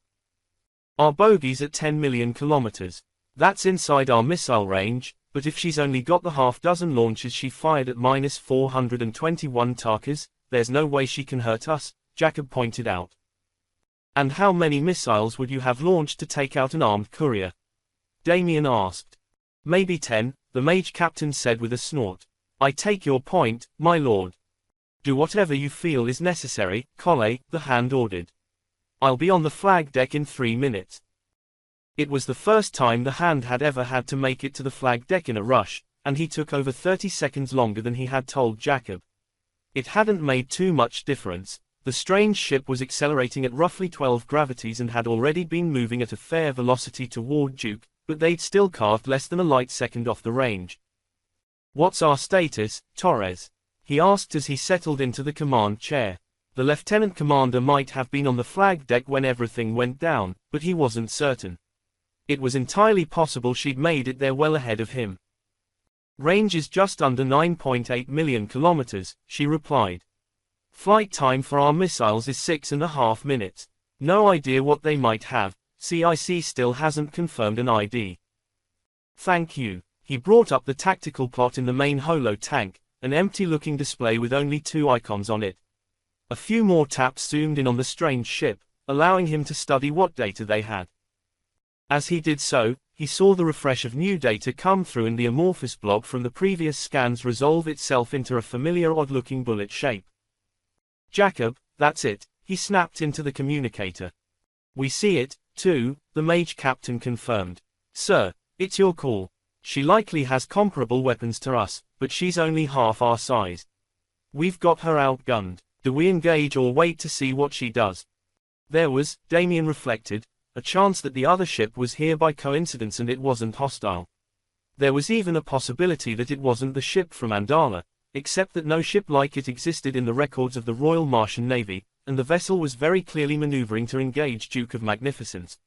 A: Our bogey's at 10 million kilometers. That's inside our missile range, but if she's only got the half-dozen launches she fired at -421 Tarkas, there's no way she can hurt us, Jacob pointed out. And how many missiles would you have launched to take out an armed courier? Damien asked. Maybe 10, the Mage captain said with a snort. I take your point, my lord. Do whatever you feel is necessary, Colley, the Hand ordered. I'll be on the flag deck in 3 minutes. It was the first time the Hand had ever had to make it to the flag deck in a rush, and he took over 30 seconds longer than he had told Jacob. It hadn't made too much difference. The strange ship was accelerating at roughly 12 gravities and had already been moving at a fair velocity toward Duke, but they'd still carved less than a light second off the range. "What's our status, Torres?" he asked as he settled into the command chair. The lieutenant commander might have been on the flag deck when everything went down, but he wasn't certain. It was entirely possible she'd made it there well ahead of him. "Range is just under 9.8 million kilometers," she replied. "Flight time for our missiles is 6.5 minutes. No idea what they might have. CIC still hasn't confirmed an ID." "Thank you." He brought up the tactical plot in the main holo tank, an empty-looking display with only 2 icons on it. A few more taps zoomed in on the strange ship, allowing him to study what data they had. As he did so, he saw the refresh of new data come through and the amorphous blob from the previous scans resolve itself into a familiar odd-looking bullet shape. "Jacob, that's it," he snapped into the communicator. "We see it, too," the Mage captain confirmed. "Sir, it's your call. She likely has comparable weapons to us, but she's only half our size. We've got her outgunned. Do we engage or wait to see what she does?" There was, Damien reflected, a chance that the other ship was here by coincidence and it wasn't hostile. There was even a possibility that it wasn't the ship from Andala, except that no ship like it existed in the records of the Royal Martian Navy, and the vessel was very clearly maneuvering to engage Duke of Magnificence.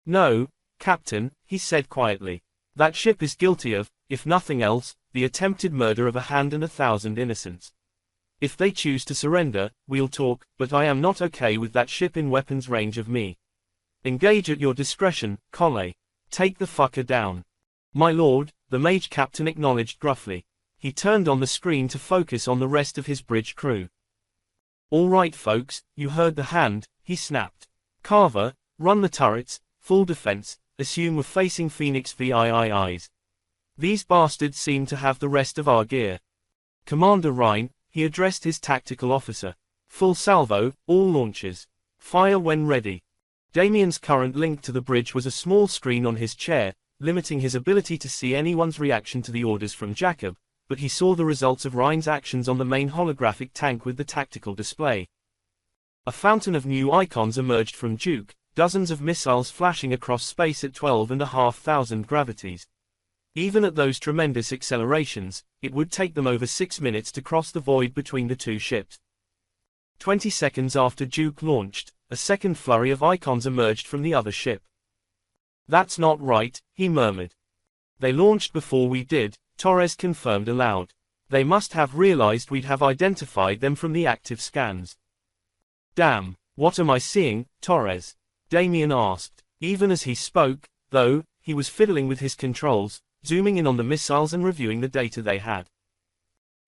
A: "No, Captain," he said quietly. "That ship is guilty of, if nothing else, the attempted murder of 1,000 innocents. If they choose to surrender, we'll talk, but I am not okay with that ship in weapons range of me. Engage at your discretion, Colley. Take the fucker down." "My lord," the Mage captain acknowledged gruffly. He turned on the screen to focus on the rest of his bridge crew. "All right folks, you heard the hand," he snapped. "Carver, run the turrets, full defense, assume we're facing Phoenix VIIs. These bastards seem to have the rest of our gear. Commander Rhine," he addressed his tactical officer. "Full salvo, all launches. Fire when ready." Damien's current link to the bridge was a small screen on his chair, limiting his ability to see anyone's reaction to the orders from Jacob, but he saw the results of Rhine's actions on the main holographic tank with the tactical display. A fountain of new icons emerged from Duke, dozens of missiles flashing across space at 12,500 gravities. Even at those tremendous accelerations, it would take them over 6 minutes to cross the void between the two ships. 20 seconds after Duke launched, a second flurry of icons emerged from the other ship. "That's not right," he murmured. "They launched before we did," Torres confirmed aloud. "They must have realized we'd have identified them from the active scans." "Damn, what am I seeing, Torres?" Damien asked. Even as he spoke, though, he was fiddling with his controls, zooming in on the missiles and reviewing the data they had.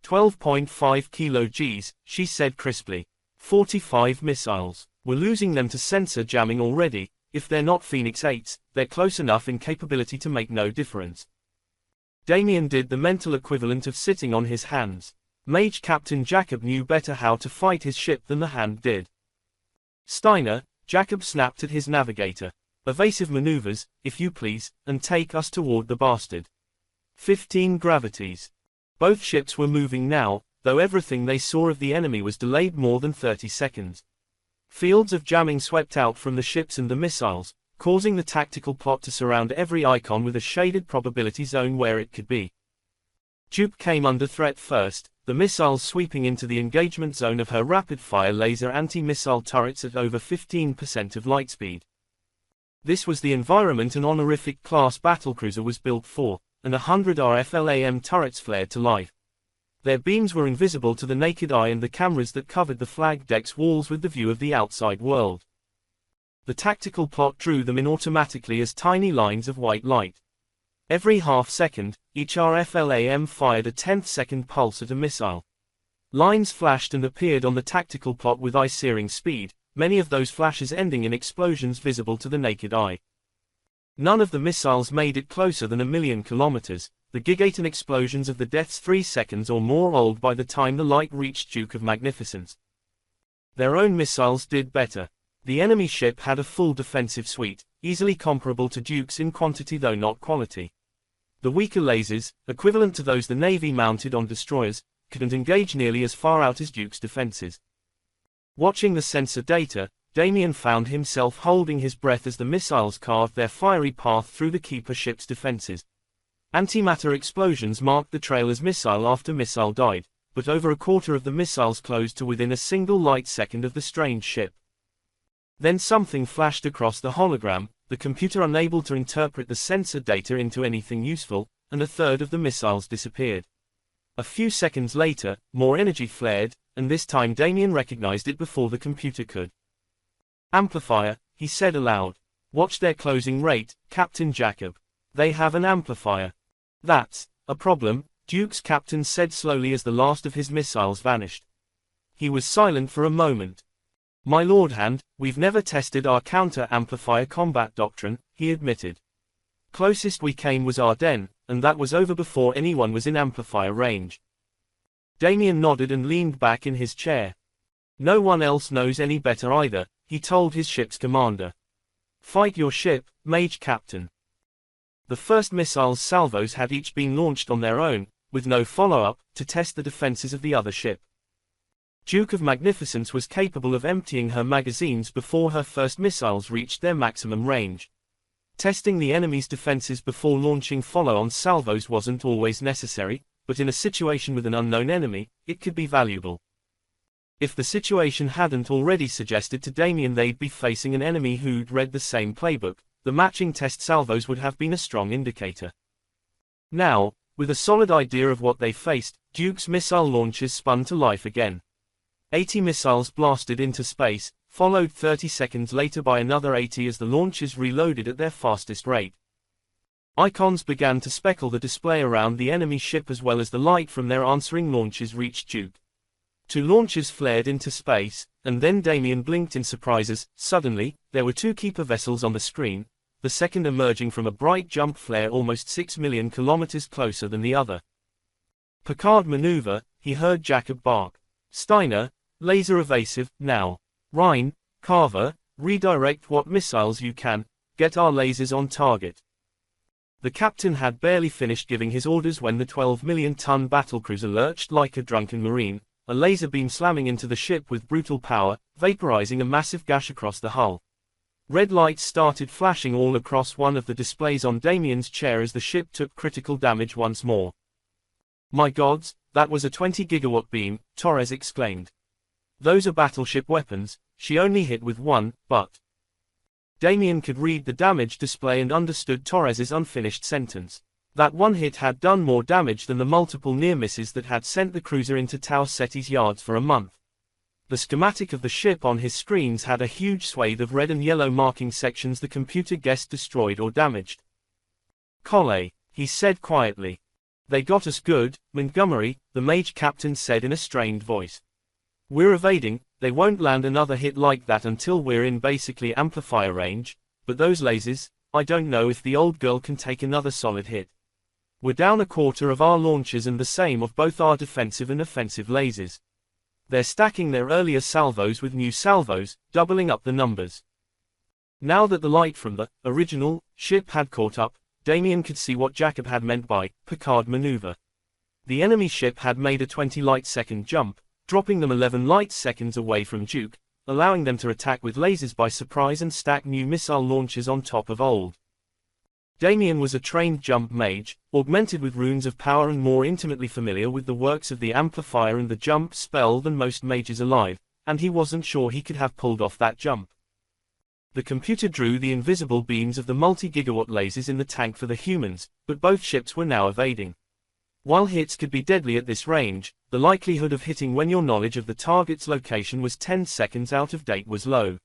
A: 12.5 kg, she said crisply. 45 missiles. We're losing them to sensor jamming already. If they're not Phoenix 8s, they're close enough in capability to make no difference. Damien did the mental equivalent of sitting on his hands. Mage Captain Jacob knew better how to fight his ship than the hand did. "Steiner," Jacob snapped at his navigator. "Evasive maneuvers, if you please, and take us toward the bastard." 15 gravities. Both ships were moving now, though everything they saw of the enemy was delayed more than 30 seconds. Fields of jamming swept out from the ships and the missiles, causing the tactical plot to surround every icon with a shaded probability zone where it could be. Duke came under threat first, the missiles sweeping into the engagement zone of her rapid-fire laser anti-missile turrets at over 15% of light speed. This was the environment an honorific class battlecruiser was built for, and 100 RFLAM turrets flared to life. Their beams were invisible to the naked eye and the cameras that covered the flag deck's walls with the view of the outside world. The tactical plot drew them in automatically as tiny lines of white light. Every half second, each RFLAM fired a 10th-second pulse at a missile. Lines flashed and appeared on the tactical plot with eye-searing speed, many of those flashes ending in explosions visible to the naked eye. None of the missiles made it closer than 1,000,000 kilometers, the gigaton explosions of the deaths 3 seconds or more old by the time the light reached Duke of Magnificence. Their own missiles did better. The enemy ship had a full defensive suite, easily comparable to Duke's in quantity though not quality. The weaker lasers, equivalent to those the Navy mounted on destroyers, couldn't engage nearly as far out as Duke's defenses. Watching the sensor data, Damien found himself holding his breath as the missiles carved their fiery path through the Keeper ship's defenses. Antimatter explosions marked the trail as missile after missile died, but over a quarter of the missiles closed to within a single light second of the strange ship. Then something flashed across the hologram, the computer unable to interpret the sensor data into anything useful, and a third of the missiles disappeared. A few seconds later, more energy flared, and this time Damien recognized it before the computer could. Amplifier, he said aloud. Watch their closing rate, Captain Jacob. They have an amplifier. That's a problem, Duke's captain said slowly as the last of his missiles vanished. He was silent for a moment. My Lord Hand, we've never tested our counter-amplifier combat doctrine, he admitted. Closest we came was Ardennes, and that was over before anyone was in amplifier range. Damien nodded and leaned back in his chair. No one else knows any better either, he told his ship's commander. Fight your ship, Mage Captain. The first missile's salvos had each been launched on their own, with no follow-up, to test the defenses of the other ship. Duke of Magnificence was capable of emptying her magazines before her first missiles reached their maximum range. Testing the enemy's defenses before launching follow-on salvos wasn't always necessary, but in a situation with an unknown enemy, it could be valuable. If the situation hadn't already suggested to Damien they'd be facing an enemy who'd read the same playbook, the matching test salvos would have been a strong indicator. Now, with a solid idea of what they faced, Duke's missile launches spun to life again. 80 missiles blasted into space, followed 30 seconds later by another 80 as the launches reloaded at their fastest rate. Icons began to speckle the display around the enemy ship as well as the light from their answering launches reached Duke. 2 launches flared into space, and then Damien blinked in surprise as, suddenly, there were 2 Keeper vessels on the screen, the second emerging from a bright jump flare almost 6 million kilometers closer than the other. Picard maneuver, he heard Jacob bark. Steiner, laser evasive, now. Rhine, Carver, redirect what missiles you can, get our lasers on target. The captain had barely finished giving his orders when the 12-million-ton battlecruiser lurched like a drunken marine, a laser beam slamming into the ship with brutal power, vaporizing a massive gash across the hull. Red lights started flashing all across one of the displays on Damien's chair as the ship took critical damage once more. My gods, that was a 20-gigawatt beam, Torres exclaimed. Those are battleship weapons, she only hit with one, but... Damien could read the damage display and understood Torres's unfinished sentence. That one hit had done more damage than the multiple near misses that had sent the cruiser into Tau Ceti's yards for a month. The schematic of the ship on his screens had a huge swathe of red and yellow marking sections the computer guessed destroyed or damaged. Colley, he said quietly. They got us good, Montgomery, the Mage captain said in a strained voice. We're evading, they won't land another hit like that until we're in basically amplifier range, but those lasers, I don't know if the old girl can take another solid hit. We're down a quarter of our launches and the same of both our defensive and offensive lasers. They're stacking their earlier salvos with new salvos, doubling up the numbers. Now that the light from the original ship had caught up, Damien could see what Jacob had meant by Picard maneuver. The enemy ship had made a 20 light-second jump, dropping them 11 light-seconds away from Duke, allowing them to attack with lasers by surprise and stack new missile launches on top of old. Damien was a trained jump mage, augmented with runes of power and more intimately familiar with the works of the amplifier and the jump spell than most mages alive, and he wasn't sure he could have pulled off that jump. The computer drew the invisible beams of the multi-gigawatt lasers in the tank for the humans, but both ships were now evading. While hits could be deadly at this range, the likelihood of hitting when your knowledge of the target's location was 10 seconds out of date was low.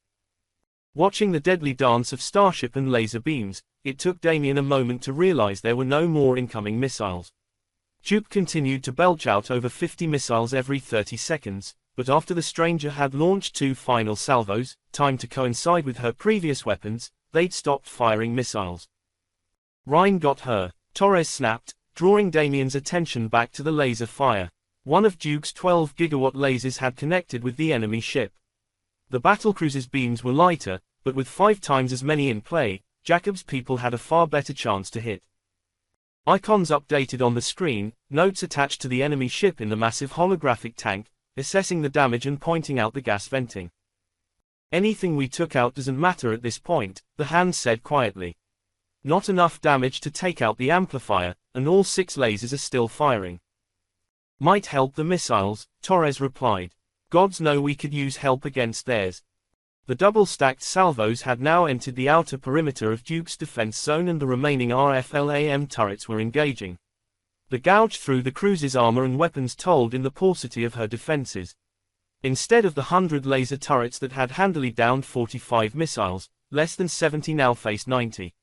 A: Watching the deadly dance of starship and laser beams, it took Damien a moment to realize there were no more incoming missiles. Duke continued to belch out over 50 missiles every 30 seconds, but after the stranger had launched 2 final salvos, timed to coincide with her previous weapons, they'd stopped firing missiles. Rhine got her, Torres snapped, drawing Damien's attention back to the laser fire. One of Duke's 12-gigawatt lasers had connected with the enemy ship. The battlecruiser's beams were lighter, but with 5 times as many in play, Jacob's people had a far better chance to hit. Icons updated on the screen, notes attached to the enemy ship in the massive holographic tank, assessing the damage and pointing out the gas venting. Anything we took out doesn't matter at this point, the hand said quietly. Not enough damage to take out the amplifier, and all 6 lasers are still firing. Might help the missiles, Torres replied. Gods know we could use help against theirs. The double-stacked salvos had now entered the outer perimeter of Duke's defense zone and the remaining RFLAM turrets were engaging. The gouge through the cruiser's armor and weapons told in the paucity of her defenses. Instead of the 100 laser turrets that had handily downed 45 missiles, less than 70 now faced 90.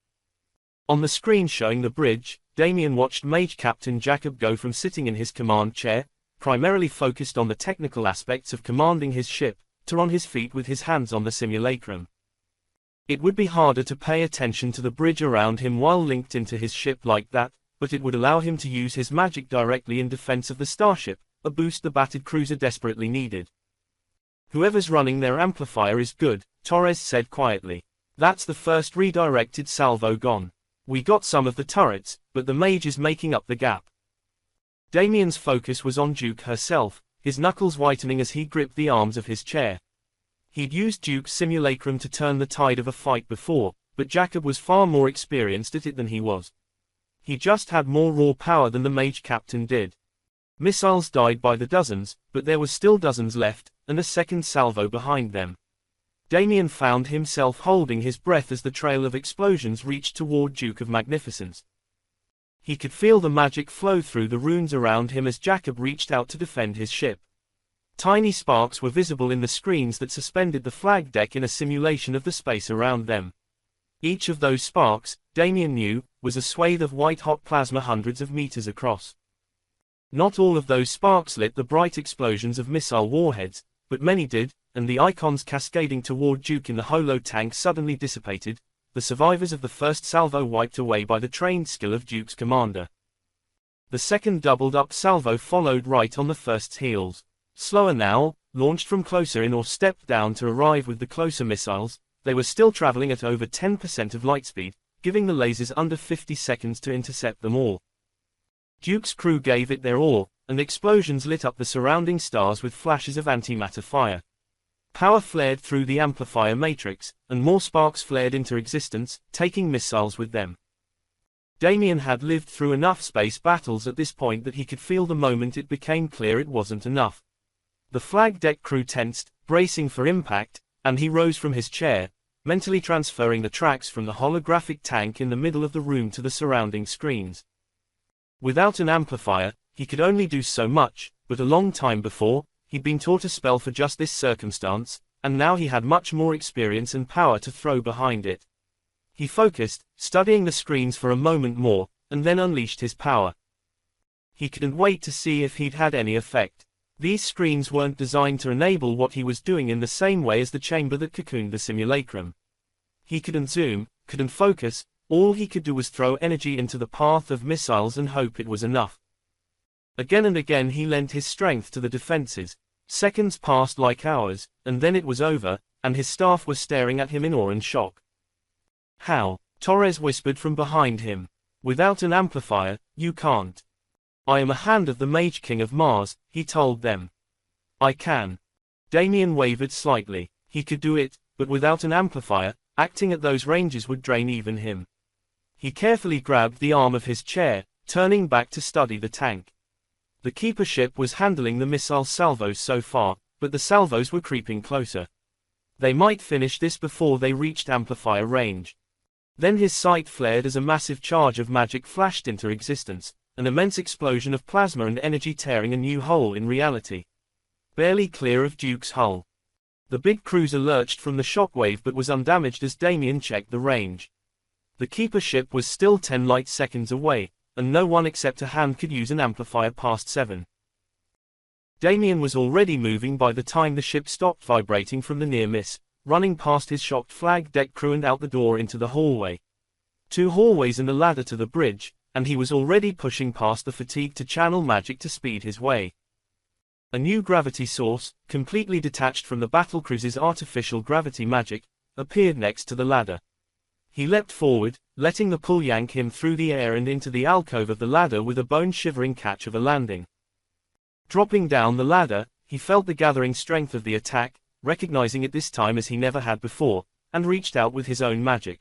A: On the screen showing the bridge, Damien watched Mage Captain Jacob go from sitting in his command chair, primarily focused on the technical aspects of commanding his ship, to on his feet with his hands on the simulacrum. It would be harder to pay attention to the bridge around him while linked into his ship like that, but it would allow him to use his magic directly in defense of the starship, a boost the battered cruiser desperately needed. Whoever's running their amplifier is good, Torres said quietly. That's the first redirected salvo gone. We got some of the turrets, but the Mage is making up the gap. Damien's focus was on Duke herself, his knuckles whitening as he gripped the arms of his chair. He'd used Duke's simulacrum to turn the tide of a fight before, but Jacob was far more experienced at it than he was. He just had more raw power than the Mage Captain did. Missiles died by the dozens, but there was still dozens left, and a second salvo behind them. Damien found himself holding his breath as the trail of explosions reached toward Duke of Magnificence. He could feel the magic flow through the runes around him as Jacob reached out to defend his ship. Tiny sparks were visible in the screens that suspended the flag deck in a simulation of the space around them. Each of those sparks, Damien knew, was a swathe of white-hot plasma hundreds of meters across. Not all of those sparks lit the bright explosions of missile warheads, but many did, and the icons cascading toward Duke in the holo tank suddenly dissipated, the survivors of the first salvo wiped away by the trained skill of Duke's commander. The second doubled-up salvo followed right on the first's heels. Slower now, launched from closer in or stepped down to arrive with the closer missiles, they were still traveling at over 10% of lightspeed, giving the lasers under 50 seconds to intercept them all. Duke's crew gave it their all, and explosions lit up the surrounding stars with flashes of antimatter fire. Power flared through the amplifier matrix, and more sparks flared into existence, taking missiles with them. Damien had lived through enough space battles at this point that he could feel the moment it became clear it wasn't enough. The flag deck crew tensed, bracing for impact, and he rose from his chair, mentally transferring the tracks from the holographic tank in the middle of the room to the surrounding screens. Without an amplifier, he could only do so much, but a long time before, he'd been taught a spell for just this circumstance, and now he had much more experience and power to throw behind it. He focused, studying the screens for a moment more, and then unleashed his power. He couldn't wait to see if he'd had any effect. These screens weren't designed to enable what he was doing in the same way as the chamber that cocooned the simulacrum. He couldn't zoom, couldn't focus, all he could do was throw energy into the path of missiles and hope it was enough. Again and again he lent his strength to the defenses. Seconds passed like hours, and then it was over, and his staff were staring at him in awe and shock. How? Torres whispered from behind him. Without an amplifier, you can't. I am a hand of the Mage King of Mars, he told them. I can. Damien wavered slightly. He could do it, but without an amplifier, acting at those ranges would drain even him. He carefully grabbed the arm of his chair, turning back to study the tank. The keeper ship was handling the missile salvos so far, but the salvos were creeping closer. They might finish this before they reached amplifier range. Then his sight flared as a massive charge of magic flashed into existence, an immense explosion of plasma and energy tearing a new hole in reality. Barely clear of Duke's hull. The big cruiser lurched from the shockwave but was undamaged as Damien checked the range. The keeper ship was still 10 light seconds away, and no one except a hand could use an amplifier past 7. Damien was already moving by the time the ship stopped vibrating from the near miss, running past his shocked flag deck crew and out the door into the hallway. 2 hallways and a ladder to the bridge, and he was already pushing past the fatigue to channel magic to speed his way. A new gravity source, completely detached from the battlecruiser's artificial gravity magic, appeared next to the ladder. He leapt forward, letting the pull yank him through the air and into the alcove of the ladder with a bone-shivering catch of a landing. Dropping down the ladder, he felt the gathering strength of the attack, recognizing it this time as he never had before, and reached out with his own magic.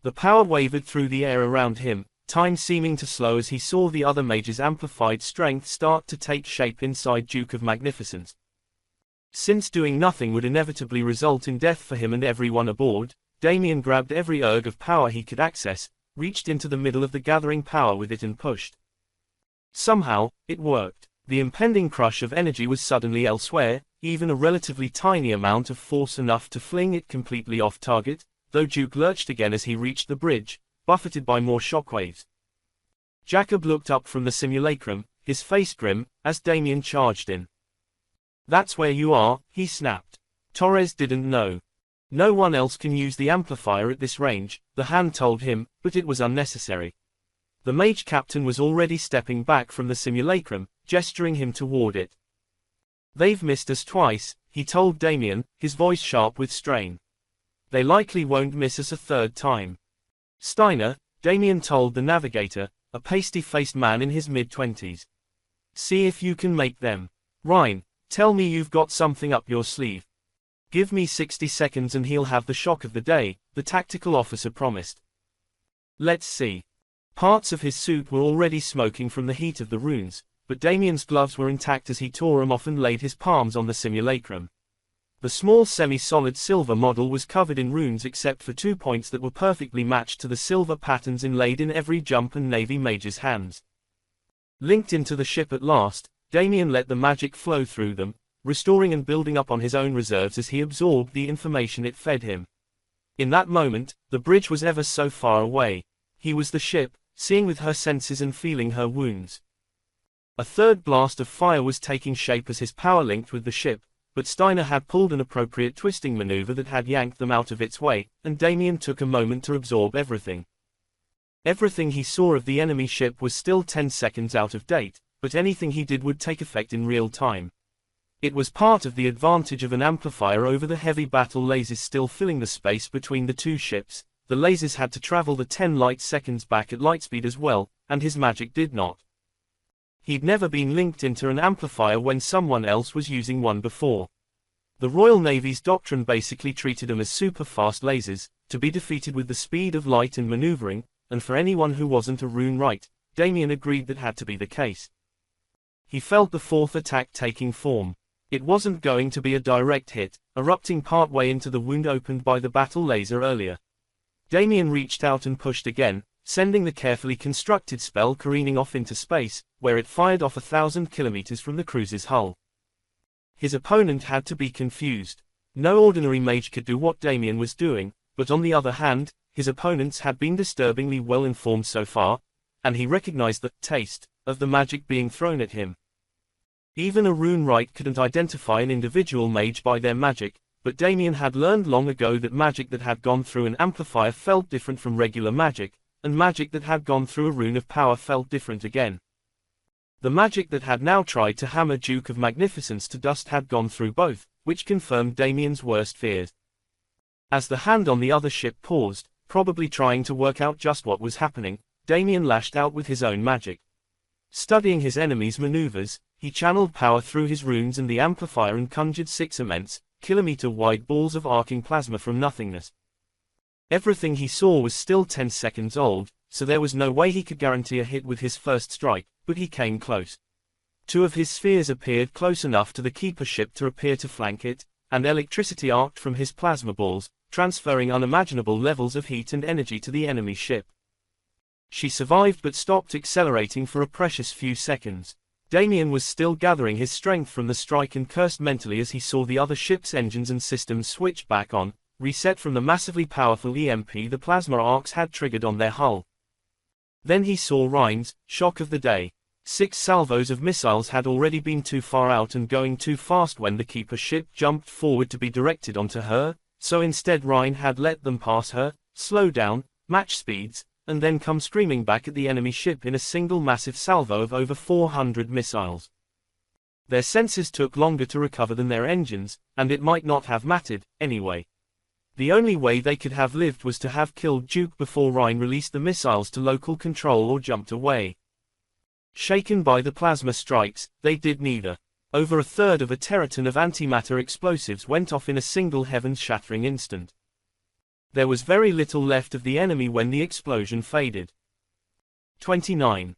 A: The power wavered through the air around him, time seeming to slow as he saw the other mage's amplified strength start to take shape inside Duke of Magnificence. Since doing nothing would inevitably result in death for him and everyone aboard, Damien grabbed every erg of power he could access, reached into the middle of the gathering power with it and pushed. Somehow, it worked. The impending crush of energy was suddenly elsewhere, even a relatively tiny amount of force enough to fling it completely off target, though Duke lurched again as he reached the bridge, buffeted by more shockwaves. Jacob looked up from the simulacrum, his face grim, as Damien charged in. "That's where you are," he snapped. Torres didn't know. No one else can use the amplifier at this range, the hand told him, but it was unnecessary. The mage captain was already stepping back from the simulacrum, gesturing him toward it. "They've missed us twice," he told Damien, his voice sharp with strain. "They likely won't miss us a third time." "Steiner," Damien told the navigator, a pasty-faced man in his mid-20s. "See if you can make them. Ryan, tell me you've got something up your sleeve." "Give me 60 seconds and he'll have the shock of the day," the tactical officer promised. "Let's see." Parts of his suit were already smoking from the heat of the runes, but Damien's gloves were intact as he tore them off and laid his palms on the simulacrum. The small semi-solid silver model was covered in runes except for 2 points that were perfectly matched to the silver patterns inlaid in every jump and navy mage's hands. Linked into the ship at last, Damien let the magic flow through them, restoring and building up on his own reserves as he absorbed the information it fed him. In that moment, the bridge was ever so far away. He was the ship, seeing with her senses and feeling her wounds. A third blast of fire was taking shape as his power linked with the ship, but Steiner had pulled an appropriate twisting maneuver that had yanked them out of its way, and Damien took a moment to absorb everything. Everything he saw of the enemy ship was still 10 seconds out of date, but anything he did would take effect in real time. It was part of the advantage of an amplifier over the heavy battle lasers still filling the space between the two ships. The lasers had to travel the 10 light seconds back at lightspeed as well, and his magic did not. He'd never been linked into an amplifier when someone else was using one before. The Royal Navy's doctrine basically treated them as super-fast lasers, to be defeated with the speed of light and maneuvering, and for anyone who wasn't a rune right, Damien agreed that had to be the case. He felt the fourth attack taking form. It wasn't going to be a direct hit, erupting partway into the wound opened by the battle laser earlier. Damien reached out and pushed again, sending the carefully constructed spell careening off into space, where it fired off 1,000 kilometers from the cruiser's hull. His opponent had to be confused. No ordinary mage could do what Damien was doing, but on the other hand, his opponents had been disturbingly well informed so far, and he recognized the taste of the magic being thrown at him. Even a rune right couldn't identify an individual mage by their magic, but Damien had learned long ago that magic that had gone through an amplifier felt different from regular magic, and magic that had gone through a rune of power felt different again. The magic that had now tried to hammer Duke of Magnificence to dust had gone through both, which confirmed Damien's worst fears. As the hand on the other ship paused, probably trying to work out just what was happening, Damien lashed out with his own magic. Studying his enemy's maneuvers, he channeled power through his runes and the amplifier and conjured 6 immense, kilometer-wide balls of arcing plasma from nothingness. Everything he saw was still 10 seconds old, so there was no way he could guarantee a hit with his first strike, but he came close. 2 of his spheres appeared close enough to the keeper ship to appear to flank it, and electricity arced from his plasma balls, transferring unimaginable levels of heat and energy to the enemy ship. She survived but stopped accelerating for a precious few seconds. Damien was still gathering his strength from the strike and cursed mentally as he saw the other ship's engines and systems switch back on, reset from the massively powerful EMP the plasma arcs had triggered on their hull. Then he saw Ryan's shock of the day. 6 salvos of missiles had already been too far out and going too fast when the keeper ship jumped forward to be directed onto her, so instead Ryan had let them pass her, slow down, match speeds, and then come screaming back at the enemy ship in a single massive salvo of over 400 missiles. Their sensors took longer to recover than their engines, and it might not have mattered, anyway. The only way they could have lived was to have killed Duke before Rhine released the missiles to local control or jumped away. Shaken by the plasma strikes, they did neither. Over a third of a teraton of antimatter explosives went off in a single heaven-shattering instant. There was very little left of the enemy when the explosion faded. 29.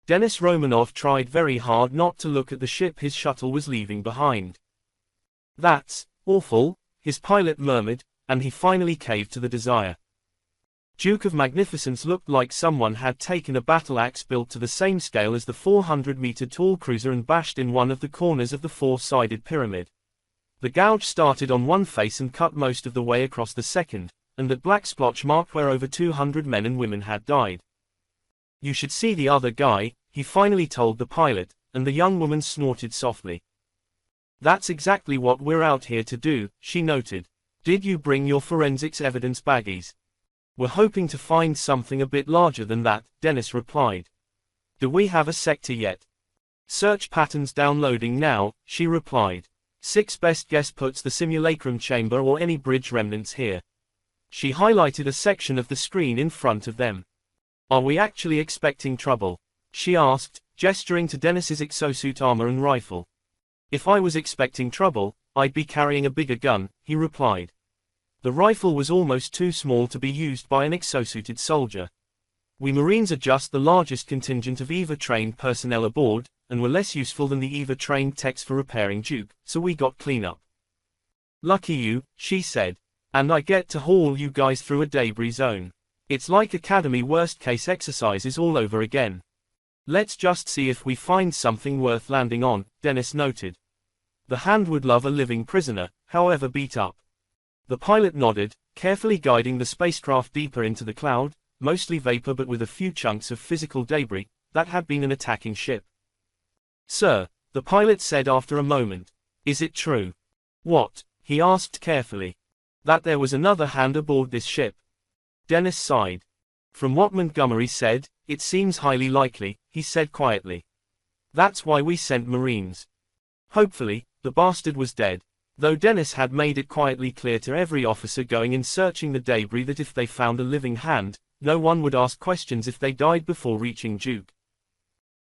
A: Denis Romanov tried very hard not to look at the ship his shuttle was leaving behind. "That's awful," his pilot murmured, and he finally caved to the desire. Duke of Magnificence looked like someone had taken a battle axe built to the same scale as the 400-meter-tall cruiser and bashed in one of the corners of the four-sided pyramid. The gouge started on one face and cut most of the way across the second, and that black splotch marked where over 200 men and women had died. "You should see the other guy," he finally told the pilot, and the young woman snorted softly. "That's exactly what we're out here to do," she noted. "Did you bring your forensics evidence baggies?" "We're hoping to find something a bit larger than that," Denis replied. "Do we have a sector yet?" "Search patterns downloading now," she replied. 6 best guess puts the simulacrum chamber or any bridge remnants here. She highlighted a section of the screen in front of them. "Are we actually expecting trouble?" she asked, gesturing to Denis's exosuit armor and rifle. "If I was expecting trouble, I'd be carrying a bigger gun," he replied. The rifle was almost too small to be used by an exosuited soldier. "We Marines are just the largest contingent of EVA-trained personnel aboard, and were less useful than the EVA-trained techs for repairing Duke, so we got cleanup." "Lucky you," she said. "And I get to haul you guys through a debris zone. It's like Academy worst-case exercises all over again." "Let's just see if we find something worth landing on," Denis noted. The Hand would love a living prisoner, however beat up. The pilot nodded, carefully guiding the spacecraft deeper into the cloud, mostly vapor but with a few chunks of physical debris, that had been an attacking ship. "Sir," the pilot said after a moment. "Is it true?" "What?" he asked carefully. "That there was another Hand aboard this ship." Denis sighed. "From what Montgomery said, it seems highly likely," he said quietly. "That's why we sent Marines." Hopefully, the bastard was dead. Though Denis had made it quietly clear to every officer going in searching the debris that if they found a living Hand, no one would ask questions if they died before reaching Duke.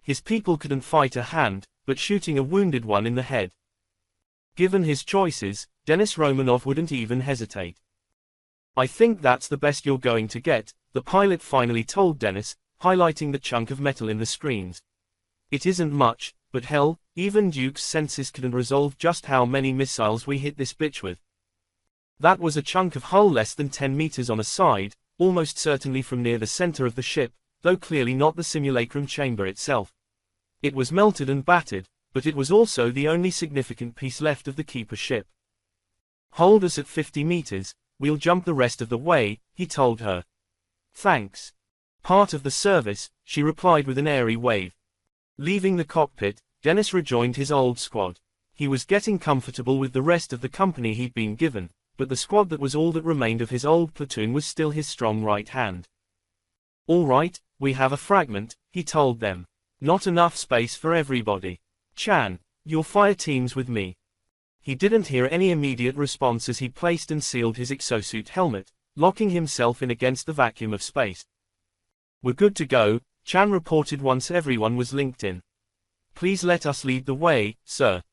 A: His people couldn't fight a Hand, but shooting a wounded one in the head. Given his choices, Denis Romanov wouldn't even hesitate. "I think that's the best you're going to get," the pilot finally told Denis, highlighting the chunk of metal in the screens. "It isn't much, but hell, even Duke's senses couldn't resolve just how many missiles we hit this bitch with." That was a chunk of hull less than 10 meters on a side, almost certainly from near the center of the ship, though clearly not the simulacrum chamber itself. It was melted and battered, but it was also the only significant piece left of the Keeper ship. "Hold us at 50 meters, we'll jump the rest of the way," he told her. "Thanks. Part of the service," she replied with an airy wave. Leaving the cockpit, Denis rejoined his old squad. He was getting comfortable with the rest of the company he'd been given, but the squad that was all that remained of his old platoon was still his strong right hand. "All right, we have a fragment," he told them. "Not enough space for everybody. Chan, you'll fire teams with me." He didn't hear any immediate response as he placed and sealed his exosuit helmet, locking himself in against the vacuum of space. "We're good to go," Chan reported once everyone was linked in. "Please let us lead the way, sir."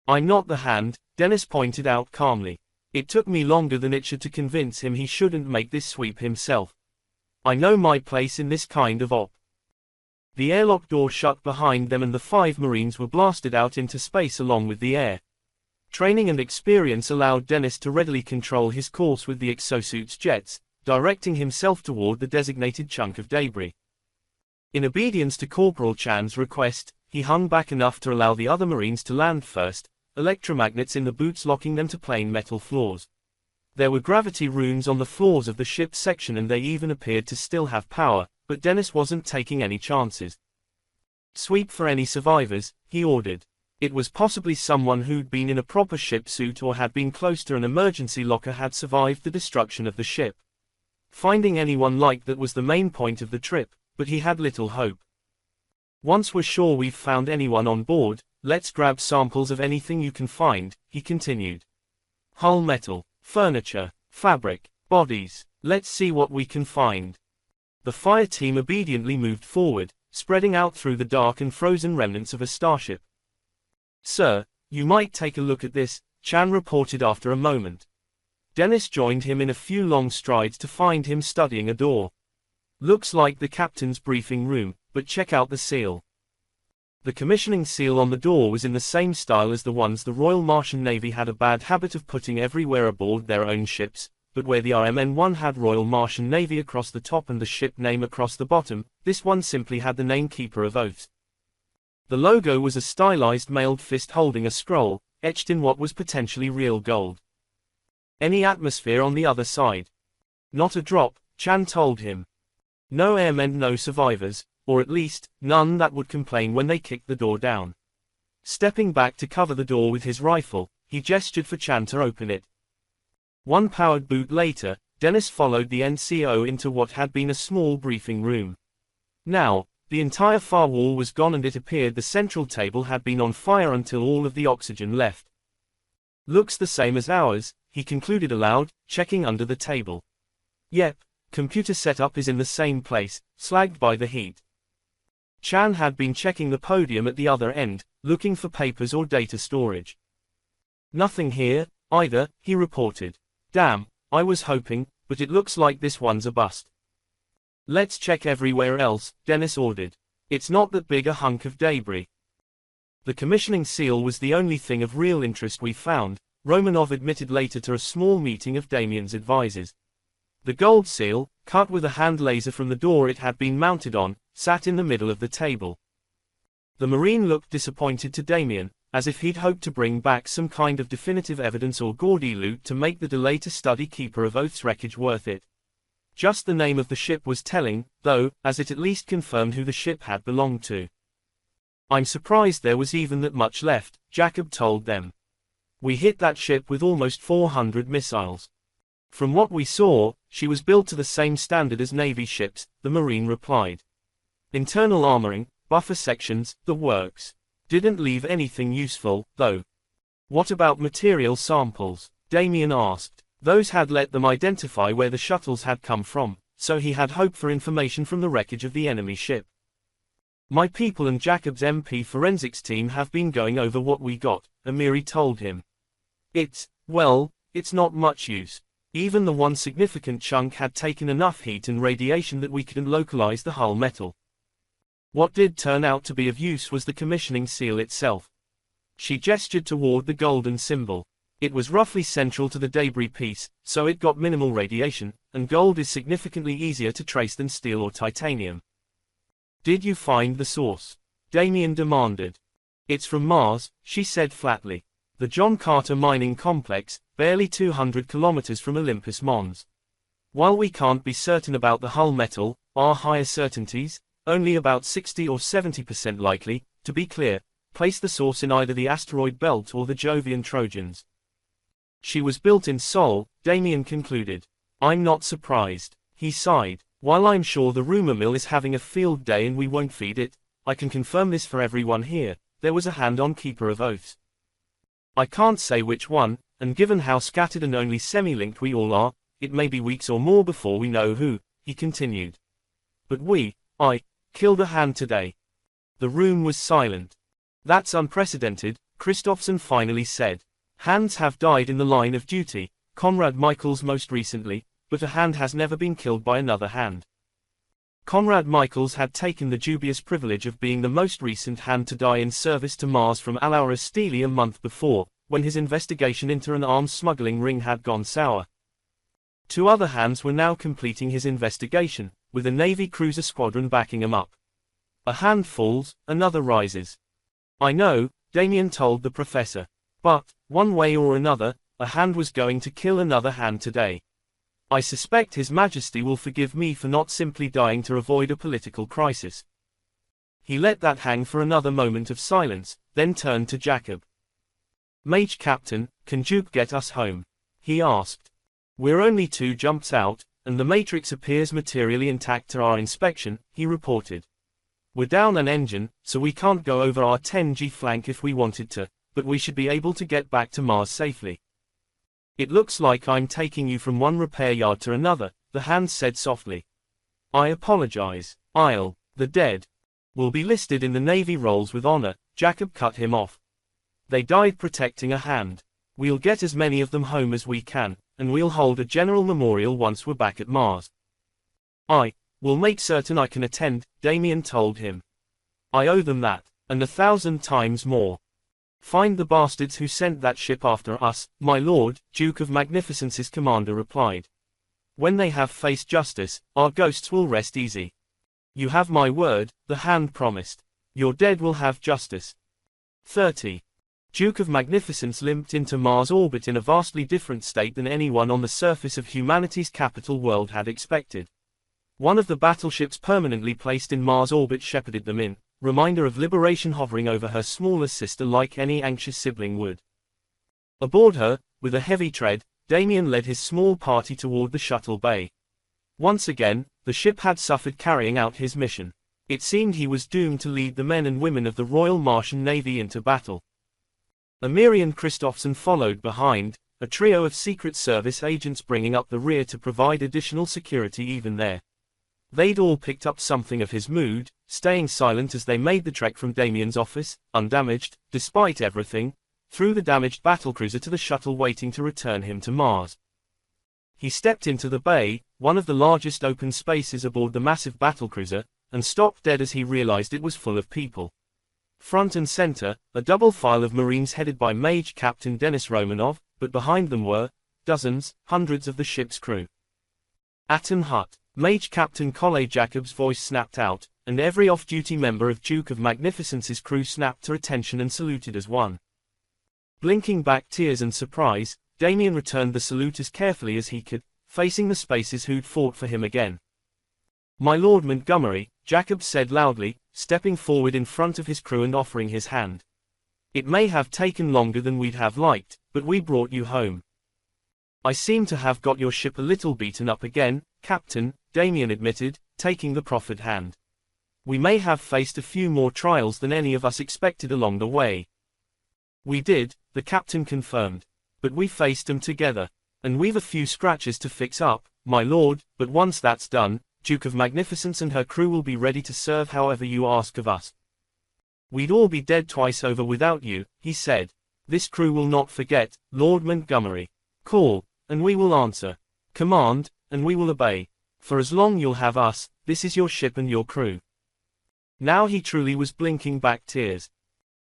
A: "I'm not the Hand," Denis pointed out calmly. "It took me longer than it should to convince him he shouldn't make this sweep himself. I know my place in this kind of op." The airlock door shut behind them and the 5 Marines were blasted out into space along with the air. Training and experience allowed Denis to readily control his course with the exosuit's jets, directing himself toward the designated chunk of debris. In obedience to Corporal Chan's request, he hung back enough to allow the other Marines to land first, electromagnets in the boots locking them to plain metal floors. There were gravity runes on the floors of the ship's section and they even appeared to still have power, but Denis wasn't taking any chances. "Sweep for any survivors," he ordered. It was possibly someone who'd been in a proper ship suit or had been close to an emergency locker had survived the destruction of the ship. Finding anyone like that was the main point of the trip, but he had little hope. "Once we're sure we've found anyone on board, let's grab samples of anything you can find," he continued. "Hull metal, furniture, Fabric. Bodies. Let's see what we can find. The fire team obediently moved forward, spreading out through the dark and frozen remnants of a starship. Sir, you might take a look at this, Chan reported after a moment. Dennis joined him in a few long strides to find him studying a door. Looks like the captain's briefing room, but check out the seal. The commissioning seal on the door was in the same style as the ones the Royal Martian Navy had a bad habit of putting everywhere aboard their own ships, but where the RMN-1 had Royal Martian Navy across the top and the ship name across the bottom, this one simply had the name Keeper of Oaths. The logo was a stylized mailed fist holding a scroll, etched in what was potentially real gold. Any atmosphere on the other side? Not a drop, Chan told him. No airmen, no survivors, or at least, none that would complain when they kicked the door down. Stepping back to cover the door with his rifle, he gestured for Chan to open it. One powered boot later, Dennis followed the NCO into what had been a small briefing room. Now, the entire far wall was gone and it appeared the central table had been on fire until all of the oxygen left. Looks the same as ours, he concluded aloud, checking under the table. Yep, computer setup is in the same place, slagged by the heat. Chan had been checking the podium at the other end, looking for papers or data storage. Nothing here, either, he reported. Damn, I was hoping, but it looks like this one's a bust. Let's check everywhere else, Dennis ordered. It's not that big a hunk of debris. The commissioning seal was the only thing of real interest we found, Romanov admitted later to a small meeting of Damien's advisors. The gold seal, cut with a hand laser from the door it had been mounted on, sat in the middle of the table. The Marine looked disappointed to Damien, as if he'd hoped to bring back some kind of definitive evidence or gaudy loot to make the delay to study Keeper of Oaths wreckage worth it. Just the name of the ship was telling, though, as it at least confirmed who the ship had belonged to. I'm surprised there was even that much left, Jacob told them. We hit that ship with almost 400 missiles. From what we saw, she was built to the same standard as Navy ships, the Marine replied. Internal armoring, buffer sections, the works. Didn't leave anything useful, though. What about material samples? Damien asked. Those had let them identify where the shuttles had come from, so he had hope for information from the wreckage of the enemy ship. My people and Jacob's MP forensics team have been going over what we got, Amiri told him. Well, it's not much use. Even the one significant chunk had taken enough heat and radiation that we couldn't localize the hull metal. What did turn out to be of use was the commissioning seal itself. She gestured toward the golden symbol. It was roughly central to the debris piece, so it got minimal radiation, and gold is significantly easier to trace than steel or titanium. Did you find the source? Damien demanded. It's from Mars, she said flatly. The John Carter mining complex, barely 200 kilometers from Olympus Mons. While we can't be certain about the hull metal, our higher certainties, only about 60 or 70% likely, to be clear, place the source in either the asteroid belt or the Jovian Trojans. She was built in Sol, Damien concluded. I'm not surprised. He sighed. While I'm sure the rumor mill is having a field day and we won't feed it, I can confirm this for everyone here, there was a hand on Keeper of Oaths. I can't say which one, and given how scattered and only semi-linked we all are, it may be weeks or more before we know who, he continued. But I killed a hand today. The room was silent. That's unprecedented, Christophson finally said. Hands have died in the line of duty, Conrad Michaels most recently, but a hand has never been killed by another hand. Conrad Michaels had taken the dubious privilege of being the most recent hand to die in service to Mars from Alaura Steely a month before, when his investigation into an arms smuggling ring had gone sour. Two other hands were now completing his investigation, with a Navy cruiser squadron backing him up. A hand falls, another rises. I know, Damien told the professor. But, one way or another, a hand was going to kill another hand today. I suspect His Majesty will forgive me for not simply dying to avoid a political crisis. He let that hang for another moment of silence, then turned to Jacob. Mage Captain, can Duke get us home? He asked. We're only 2 jumps out, and the matrix appears materially intact to our inspection, he reported. We're down an engine, so we can't go over our 10G flank if we wanted to, but we should be able to get back to Mars safely. It looks like I'm taking you from one repair yard to another, the hand said softly. I apologize. The dead will be listed in the Navy rolls with honor, Jacob cut him off. They died protecting a hand. We'll get as many of them home as we can, and we'll hold a general memorial once we're back at Mars. I will make certain I can attend, Damien told him. I owe them that, and 1,000 times more. Find the bastards who sent that ship after us, my lord, Duke of Magnificence's commander replied. When they have faced justice, our ghosts will rest easy. You have my word, the hand promised. Your dead will have justice. 30. Duke of Magnificence limped into Mars orbit in a vastly different state than anyone on the surface of humanity's capital world had expected. One of the battleships permanently placed in Mars orbit shepherded them in, reminder of liberation hovering over her smaller sister like any anxious sibling would. Aboard her, with a heavy tread, Damien led his small party toward the shuttle bay. Once again, the ship had suffered carrying out his mission. It seemed he was doomed to lead the men and women of the Royal Martian Navy into battle. Amiri and Christophson followed behind, a trio of Secret Service agents bringing up the rear to provide additional security even there. They'd all picked up something of his mood, staying silent as they made the trek from Damien's office, undamaged, despite everything, through the damaged battlecruiser to the shuttle waiting to return him to Mars. He stepped into the bay, one of the largest open spaces aboard the massive battlecruiser, and stopped dead as he realized it was full of people. Front and center, a double file of Marines headed by Mage Captain Denis Romanov, but behind them were dozens, hundreds of the ship's crew. Aten Hut. Mage Captain Collet Jacob's voice snapped out, and every off-duty member of Duke of Magnificence's crew snapped to attention and saluted as one. Blinking back tears and surprise, Damien returned the salute as carefully as he could, facing the spaces who'd fought for him again. My Lord Montgomery, Jacob said loudly, stepping forward in front of his crew and offering his hand. It may have taken longer than we'd have liked, but we brought you home. I seem to have got your ship a little beaten up again, Captain, Damien admitted, taking the proffered hand. We may have faced a few more trials than any of us expected along the way. We did, the captain confirmed. But we faced them together. And we've a few scratches to fix up, my lord, but once that's done, Duke of Magnificence and her crew will be ready to serve however you ask of us. We'd all be dead twice over without you, he said. This crew will not forget, Lord Montgomery. Call, and we will answer. Command, and we will obey. For as long you'll have us, this is your ship and your crew. Now he truly was blinking back tears.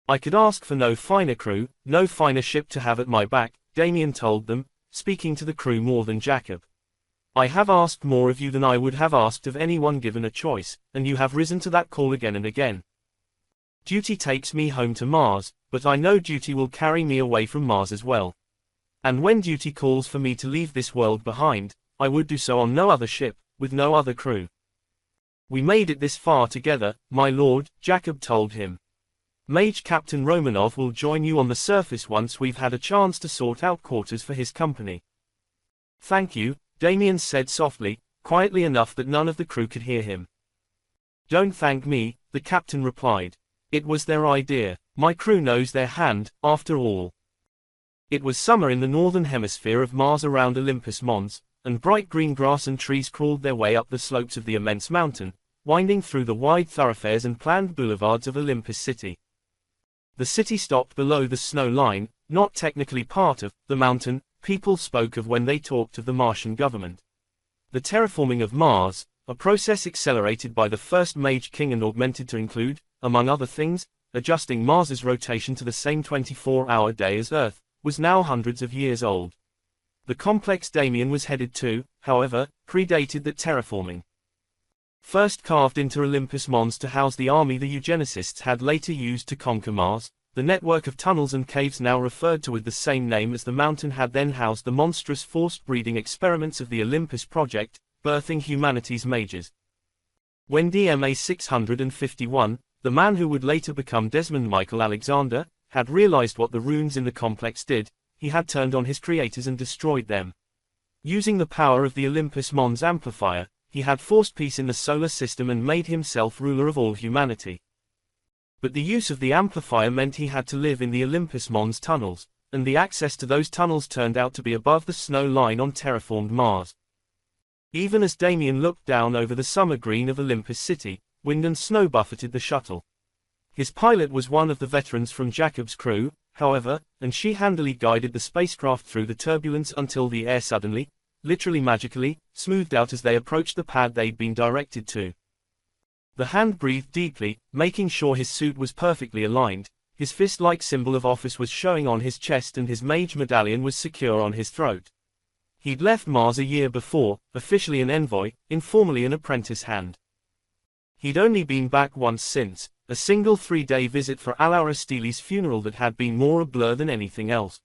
A: I could ask for no finer crew, no finer ship to have at my back, Damien told them, speaking to the crew more than Jacob. I have asked more of you than I would have asked of anyone given a choice, and you have risen to that call again and again. Duty takes me home to Mars, but I know duty will carry me away from Mars as well. And when duty calls for me to leave this world behind, I would do so on no other ship, with no other crew. We made it this far together, my lord, Jacob told him. Mage Captain Romanov will join you on the surface once we've had a chance to sort out quarters for his company. Thank you, Damien said softly, quietly enough that none of the crew could hear him. Don't thank me, the captain replied. It was their idea. My crew knows their hand, after all. It was summer in the northern hemisphere of Mars around Olympus Mons, and bright green grass and trees crawled their way up the slopes of the immense mountain, winding through the wide thoroughfares and planned boulevards of Olympus City. The city stopped below the snow line, not technically part of the mountain, people spoke of when they talked of the Martian government. The terraforming of Mars, a process accelerated by the first Mage King and augmented to include, among other things, adjusting Mars's rotation to the same 24-hour day as Earth, was now hundreds of years old. The complex Damien was headed to, however, predated that terraforming. First carved into Olympus Mons to house the army the eugenicists had later used to conquer Mars, the network of tunnels and caves now referred to with the same name as the mountain had then housed the monstrous forced breeding experiments of the Olympus Project, birthing humanity's mages. When DMA 651, the man who would later become Desmond Michael Alexander, had realized what the runes in the complex did, he had turned on his creators and destroyed them. Using the power of the Olympus Mons amplifier, he had forced peace in the solar system and made himself ruler of all humanity. But the use of the amplifier meant he had to live in the Olympus Mons tunnels, and the access to those tunnels turned out to be above the snow line on terraformed Mars. Even as Damien looked down over the summer green of Olympus City, wind and snow buffeted the shuttle. His pilot was one of the veterans from Jacob's crew, however, and she handily guided the spacecraft through the turbulence until the air suddenly, literally magically, smoothed out as they approached the pad they'd been directed to. The hand breathed deeply, making sure his suit was perfectly aligned. His fist-like symbol of office was showing on his chest and his Mage medallion was secure on his throat. He'd left Mars a year before, officially an envoy, informally an apprentice hand. He'd only been back once since, a single 3-day visit for Alaura Steely's funeral that had been more a blur than anything else.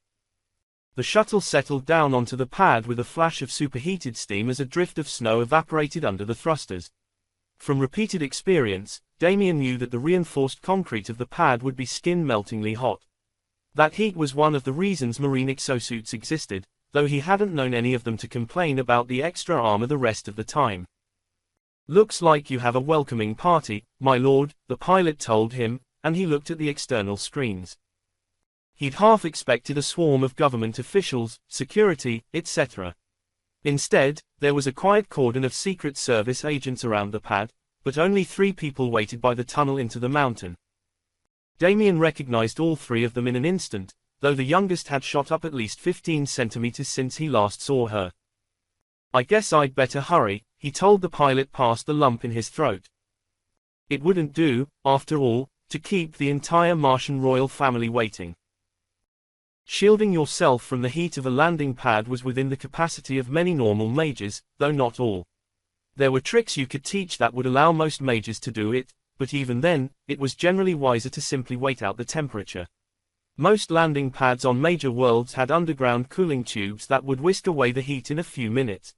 A: The shuttle settled down onto the pad with a flash of superheated steam as a drift of snow evaporated under the thrusters. From repeated experience, Damien knew that the reinforced concrete of the pad would be skin-meltingly hot. That heat was one of the reasons marine exosuits existed, though he hadn't known any of them to complain about the extra armor the rest of the time. "Looks like you have a welcoming party, my lord," the pilot told him, and he looked at the external screens. He'd half expected a swarm of government officials, security, etc. Instead, there was a quiet cordon of Secret Service agents around the pad, but only 3 people waited by the tunnel into the mountain. Damien recognized all 3 of them in an instant, though the youngest had shot up at least 15 centimeters since he last saw her. "I guess I'd better hurry," he told the pilot past the lump in his throat. It wouldn't do, after all, to keep the entire Martian royal family waiting. Shielding yourself from the heat of a landing pad was within the capacity of many normal mages, though not all. There were tricks you could teach that would allow most mages to do it, but even then, it was generally wiser to simply wait out the temperature. Most landing pads on major worlds had underground cooling tubes that would whisk away the heat in a few minutes.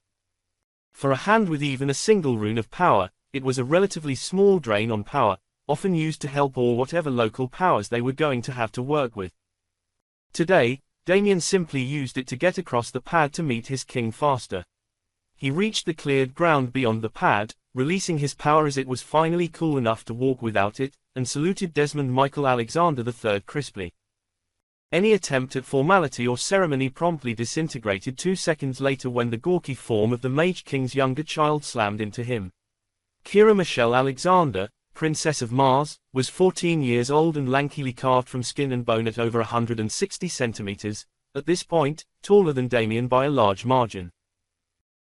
A: For a hand with even a single rune of power, it was a relatively small drain on power, often used to help or whatever local powers they were going to have to work with. Today, Damien simply used it to get across the pad to meet his king faster. He reached the cleared ground beyond the pad, releasing his power as it was finally cool enough to walk without it, and saluted Desmond Michael Alexander III crisply. Any attempt at formality or ceremony promptly disintegrated 2 seconds later when the gawky form of the Mage King's younger child slammed into him. Kira Michelle Alexander, Princess of Mars, was 14 years old and lankily carved from skin and bone at over 160 centimeters, at this point, taller than Damien by a large margin.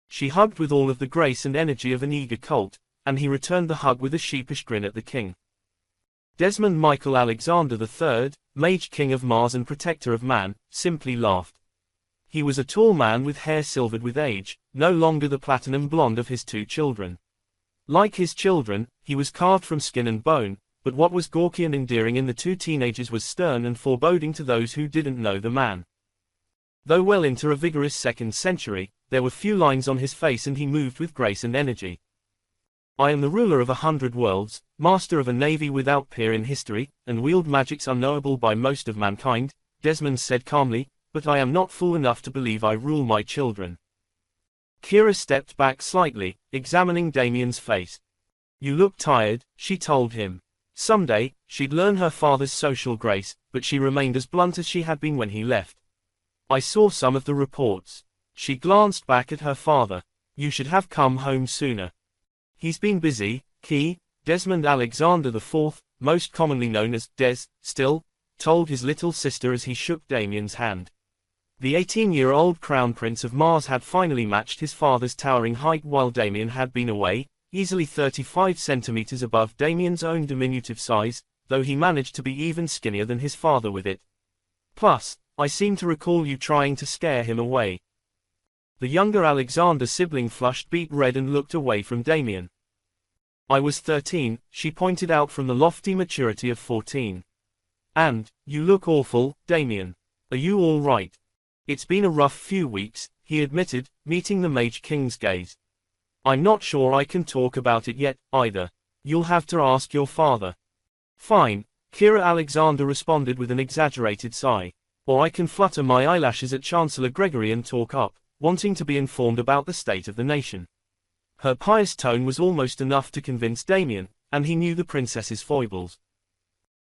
A: She hugged with all of the grace and energy of an eager colt, and he returned the hug with a sheepish grin at the king. Desmond Michael Alexander III, Mage King of Mars and Protector of Man, simply laughed. He was a tall man with hair silvered with age, no longer the platinum blonde of his 2 children. Like his children, he was carved from skin and bone, but what was gawky and endearing in the 2 teenagers was stern and foreboding to those who didn't know the man. Though well into a vigorous 2nd century, there were few lines on his face and he moved with grace and energy. "I am the ruler of 100 worlds, master of a navy without peer in history, and wield magics unknowable by most of mankind," Desmond said calmly, "but I am not fool enough to believe I rule my children." Kira stepped back slightly, examining Damien's face. "You look tired," she told him. Someday, she'd learn her father's social grace, but she remained as blunt as she had been when he left. "I saw some of the reports." She glanced back at her father. "You should have come home sooner." "He's been busy, Key," Desmond Alexander IV, most commonly known as Des, still, told his little sister as he shook Damien's hand. The 18-year-old Crown Prince of Mars had finally matched his father's towering height while Damien had been away, easily 35 centimeters above Damien's own diminutive size, though he managed to be even skinnier than his father with it. "Plus, I seem to recall you trying to scare him away." The younger Alexander sibling flushed beet red and looked away from Damien. "I was 13, she pointed out from the lofty maturity of 14. "And, you look awful, Damien. Are you all right?" "It's been a rough few weeks," he admitted, meeting the Mage King's gaze. "I'm not sure I can talk about it yet, either. You'll have to ask your father." "Fine," Kira Alexander responded with an exaggerated sigh. "Or I can flutter my eyelashes at Chancellor Gregory and talk up, wanting to be informed about the state of the nation." Her pious tone was almost enough to convince Damien, and he knew the princess's foibles.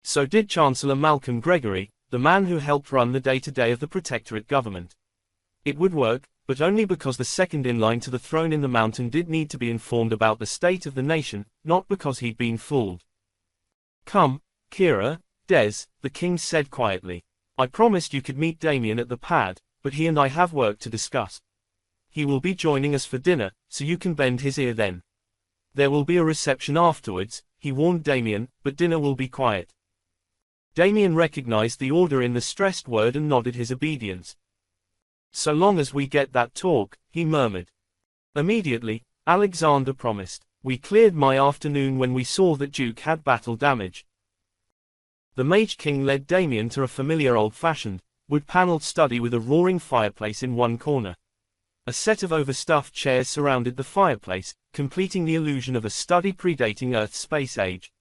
A: So did Chancellor Malcolm Gregory, the man who helped run the day-to-day of the Protectorate government. It would work, but only because the second in line to the throne in the mountain did need to be informed about the state of the nation, not because he'd been fooled. "Come, Kira, Des," the king said quietly. "I promised you could meet Damien at the pad, but he and I have work to discuss. He will be joining us for dinner, so you can bend his ear then. There will be a reception afterwards," he warned Damien, "but dinner will be quiet." Damien recognized the order in the stressed word and nodded his obedience. "So long as we get that talk," he murmured. Immediately, Alexander promised. "We cleared my afternoon when we saw that Duke had battle damage." The Mage King led Damien to a familiar old-fashioned, wood-paneled study with a roaring fireplace in one corner. A set of overstuffed chairs surrounded the fireplace, completing the illusion of a study predating Earth's space age.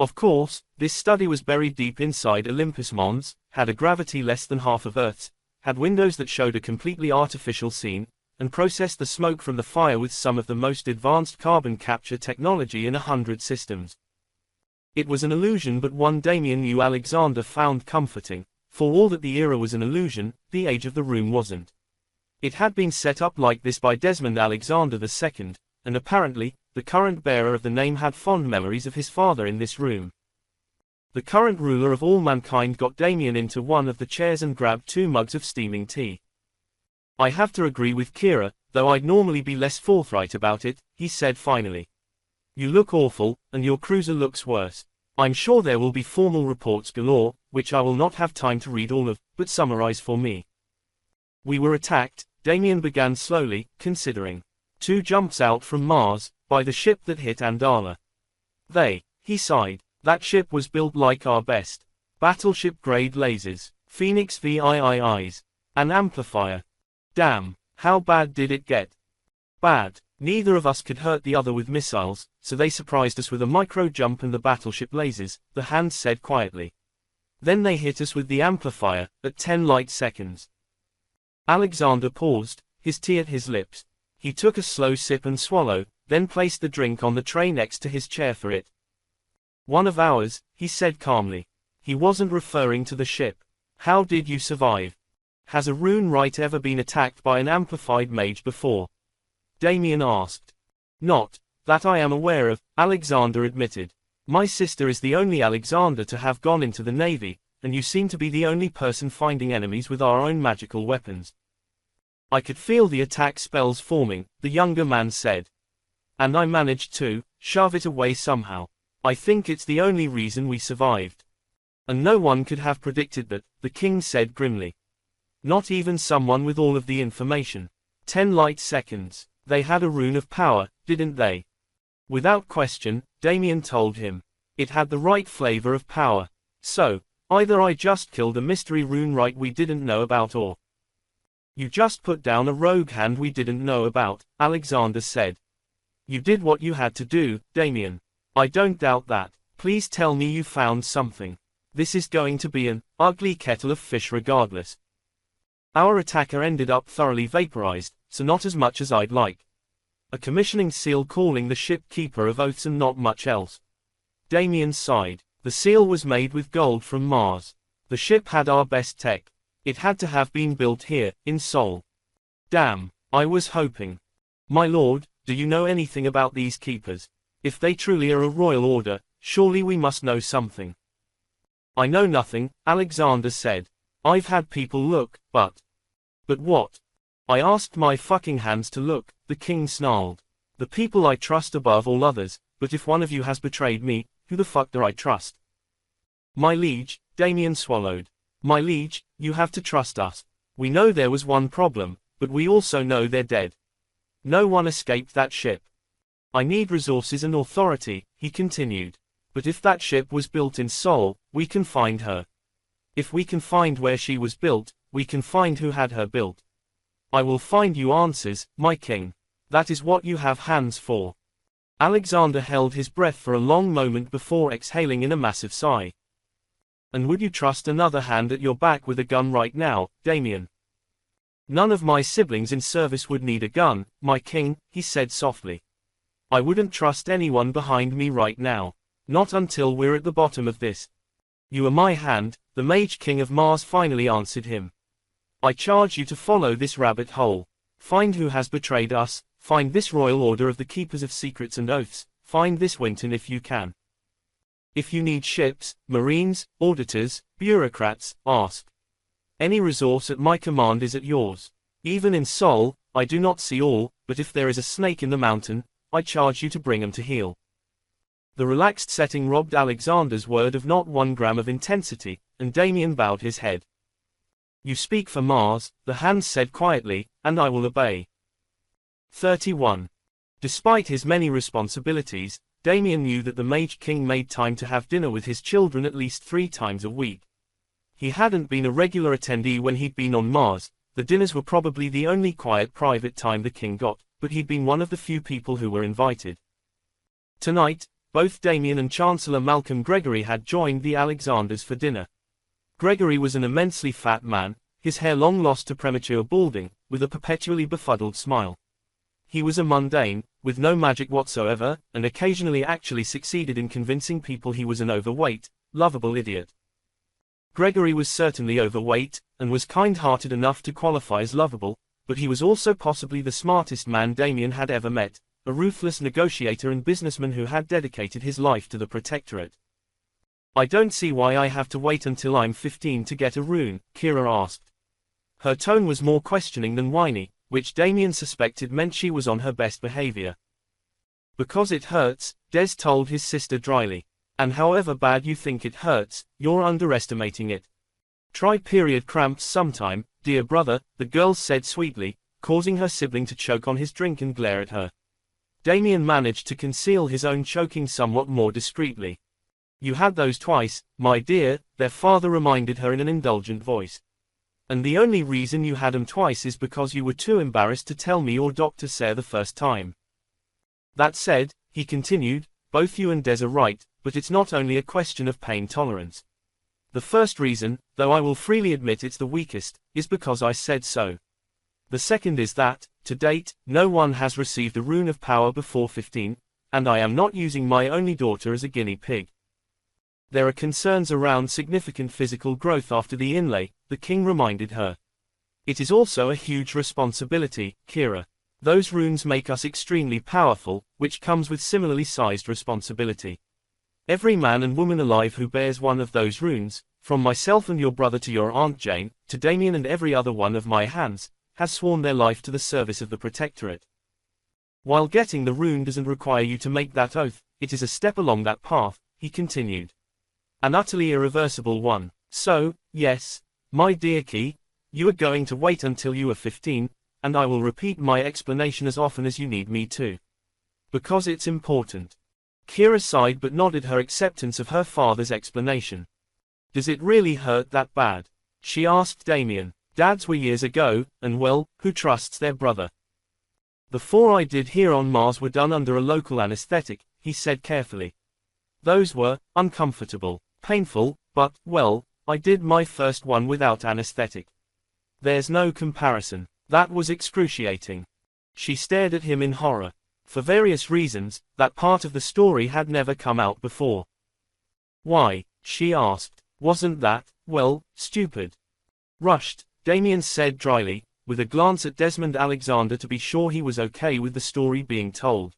A: Of course, this study was buried deep inside Olympus Mons, had a gravity less than half of Earth's, had windows that showed a completely artificial scene, and processed the smoke from the fire with some of the most advanced carbon capture technology in 100 systems. It was an illusion, but one Damien knew Alexander found comforting. For all that the era was an illusion, the age of the room wasn't. It had been set up like this by Desmond Alexander II, and apparently, the current bearer of the name had fond memories of his father in this room. The current ruler of all mankind got Damien into one of the chairs and grabbed 2 mugs of steaming tea. "I have to agree with Kira, though I'd normally be less forthright about it," he said finally. "You look awful, and your cruiser looks worse. I'm sure there will be formal reports galore, which I will not have time to read all of, but summarize for me." "We were attacked," Damien began slowly, considering. "2 jumps out from Mars, by the ship that hit Andala. He sighed. "That ship was built like our best. Battleship-grade lasers, Phoenix VIIIs, an amplifier. Damn, how bad did it get?" "Bad. Neither of us could hurt the other with missiles, so they surprised us with a micro-jump and the battleship lasers," the hand said quietly. "Then they hit us with the amplifier, at 10 light seconds." Alexander paused, his tea at his lips. He took a slow sip and swallow, then placed the drink on the tray next to his chair for it. "One of ours," he said calmly. He wasn't referring to the ship. "How did you survive? Has a rune wright ever been attacked by an amplified mage before?" Damien asked. "Not that I am aware of," Alexander admitted. "My sister is the only Alexander to have gone into the Navy, and you seem to be the only person finding enemies with our own magical weapons." "I could feel the attack spells forming," the younger man said. "And I managed to shove it away somehow. I think it's the only reason we survived." "And no one could have predicted that," the king said grimly. "Not even someone with all of the information. 10 light seconds. They had a rune of power, didn't they?" Without question, Damien told him. "It had the right flavor of power. So, either I just killed a mystery rune wright we didn't know about, or you just put down a rogue hand we didn't know about," Alexander said. "You did what you had to do, Damien. I don't doubt that. Please tell me you found something. This is going to be an ugly kettle of fish regardless. Our attacker ended up thoroughly vaporized, so not as much as I'd like. A commissioning seal calling the ship keeper of oaths and not much else." Damien sighed. "The seal was made with gold from Mars. The ship had our best tech. It had to have been built here, in Sol. Damn, I was hoping. My lord, do you know anything about these keepers? If they truly are a royal order, surely we must know something." "I know nothing," Alexander said. "I've had people look, but what? I asked my fucking hands to look," the king snarled. "The people I trust above all others, but if one of you has betrayed me, who the fuck do I trust?" "My liege," Damien swallowed. "My liege, you have to trust us. We know there was one problem, but we also know they're dead. No one escaped that ship. I need resources and authority," he continued. "But if that ship was built in Sol, we can find her. If we can find where she was built, we can find who had her built. I will find you answers, my king. That is what you have hands for." Alexander held his breath for a long moment before exhaling in a massive sigh. "And would you trust another hand at your back with a gun right now, Damien?" "None of my siblings in service would need a gun, my king," he said softly. "I wouldn't trust anyone behind me right now. Not until we're at the bottom of this. You are my hand, the Mage King of Mars finally answered him. I charge you to follow this rabbit hole. Find who has betrayed us, find this royal order of the keepers of secrets and oaths, find this Winton if you can. If you need ships, marines, auditors, bureaucrats, ask. Any resource at my command is at yours. Even in Sol, I do not see all, but if there is a snake in the mountain, I charge you to bring him to heel. The relaxed setting robbed Alexander's word of not 1 gram of intensity, and Damien bowed his head. You speak for Mars, the hand said quietly, and I will obey. 31. Despite his many responsibilities, Damien knew that the Mage King made time to have dinner with his children at least 3 times a week. He hadn't been a regular attendee when he'd been on Mars. The dinners were probably the only quiet private time the king got, but he'd been one of the few people who were invited. Tonight, both Damien and Chancellor Malcolm Gregory had joined the Alexanders for dinner. Gregory was an immensely fat man, his hair long lost to premature balding, with a perpetually befuddled smile. He was a mundane, with no magic whatsoever, and occasionally actually succeeded in convincing people he was an overweight, lovable idiot. Gregory was certainly overweight, and was kind-hearted enough to qualify as lovable, but he was also possibly the smartest man Damien had ever met, a ruthless negotiator and businessman who had dedicated his life to the Protectorate. I don't see why I have to wait until I'm 15 to get a rune, Kira asked. Her tone was more questioning than whiny, which Damien suspected meant she was on her best behavior. Because it hurts, Des told his sister dryly. And however bad you think it hurts, you're underestimating it. Try period cramps sometime, dear brother, the girl said sweetly, causing her sibling to choke on his drink and glare at her. Damien managed to conceal his own choking somewhat more discreetly. You had those twice, my dear, their father reminded her in an indulgent voice. And the only reason you had 'em twice is because you were too embarrassed to tell me or Dr. Sayre the first time. That said, he continued, both you and Des are right, but it's not only a question of pain tolerance. The first reason, though I will freely admit it's the weakest, is because I said so. The second is that, to date, no one has received a rune of power before 15, and I am not using my only daughter as a guinea pig. There are concerns around significant physical growth after the inlay, the king reminded her. It is also a huge responsibility, Kira. Those runes make us extremely powerful, which comes with similarly sized responsibility. Every man and woman alive who bears one of those runes, from myself and your brother to your Aunt Jane, to Damien and every other one of my hands, has sworn their life to the service of the Protectorate. While getting the rune doesn't require you to make that oath, it is a step along that path, he continued. An utterly irreversible one. So, yes, my dear Key, you are going to wait until you are 15, and I will repeat my explanation as often as you need me to. Because it's important. Kira sighed but nodded her acceptance of her father's explanation. Does it really hurt that bad? She asked Damien. Dads were years ago, and well, who trusts their brother? The 4 I did here on Mars were done under a local anesthetic, he said carefully. Those were uncomfortable, painful, but, well, I did my first one without anesthetic. There's no comparison. That was excruciating. She stared at him in horror. For various reasons, that part of the story had never come out before. Why? She asked. Wasn't that, well, stupid? Rushed, Damien said dryly, with a glance at Desmond Alexander to be sure he was okay with the story being told.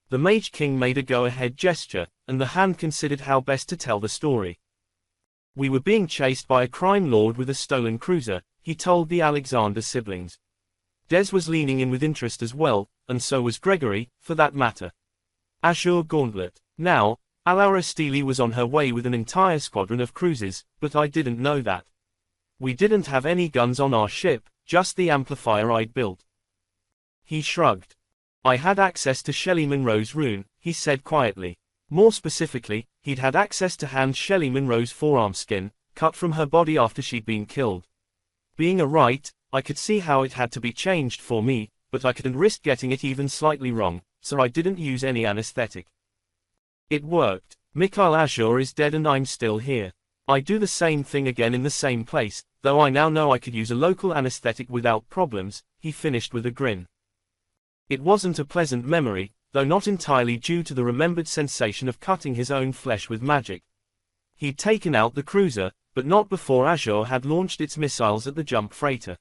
A: The Mage King made a go-ahead gesture, and the hand considered how best to tell the story. We were being chased by a crime lord with a stolen cruiser, he told the Alexander siblings. Des was leaning in with interest as well, and so was Gregory, for that matter. Azure Gauntlet. Now, Alara Steely was on her way with an entire squadron of cruisers, but I didn't know that. We didn't have any guns on our ship, just the amplifier I'd built. He shrugged. I had access to Shelley Monroe's rune, he said quietly. More specifically, he'd had access to hand Shelley Monroe's forearm skin, cut from her body after she'd been killed. Being a Wright, I could see how it had to be changed for me, but I couldn't risk getting it even slightly wrong, so I didn't use any anesthetic. It worked. Mikhail Azure is dead and I'm still here. I do the same thing again in the same place, though I now know I could use a local anesthetic without problems, he finished with a grin. It wasn't a pleasant memory, though not entirely due to the remembered sensation of cutting his own flesh with magic. He'd taken out the cruiser, but not before Azure had launched its missiles at the jump freighter.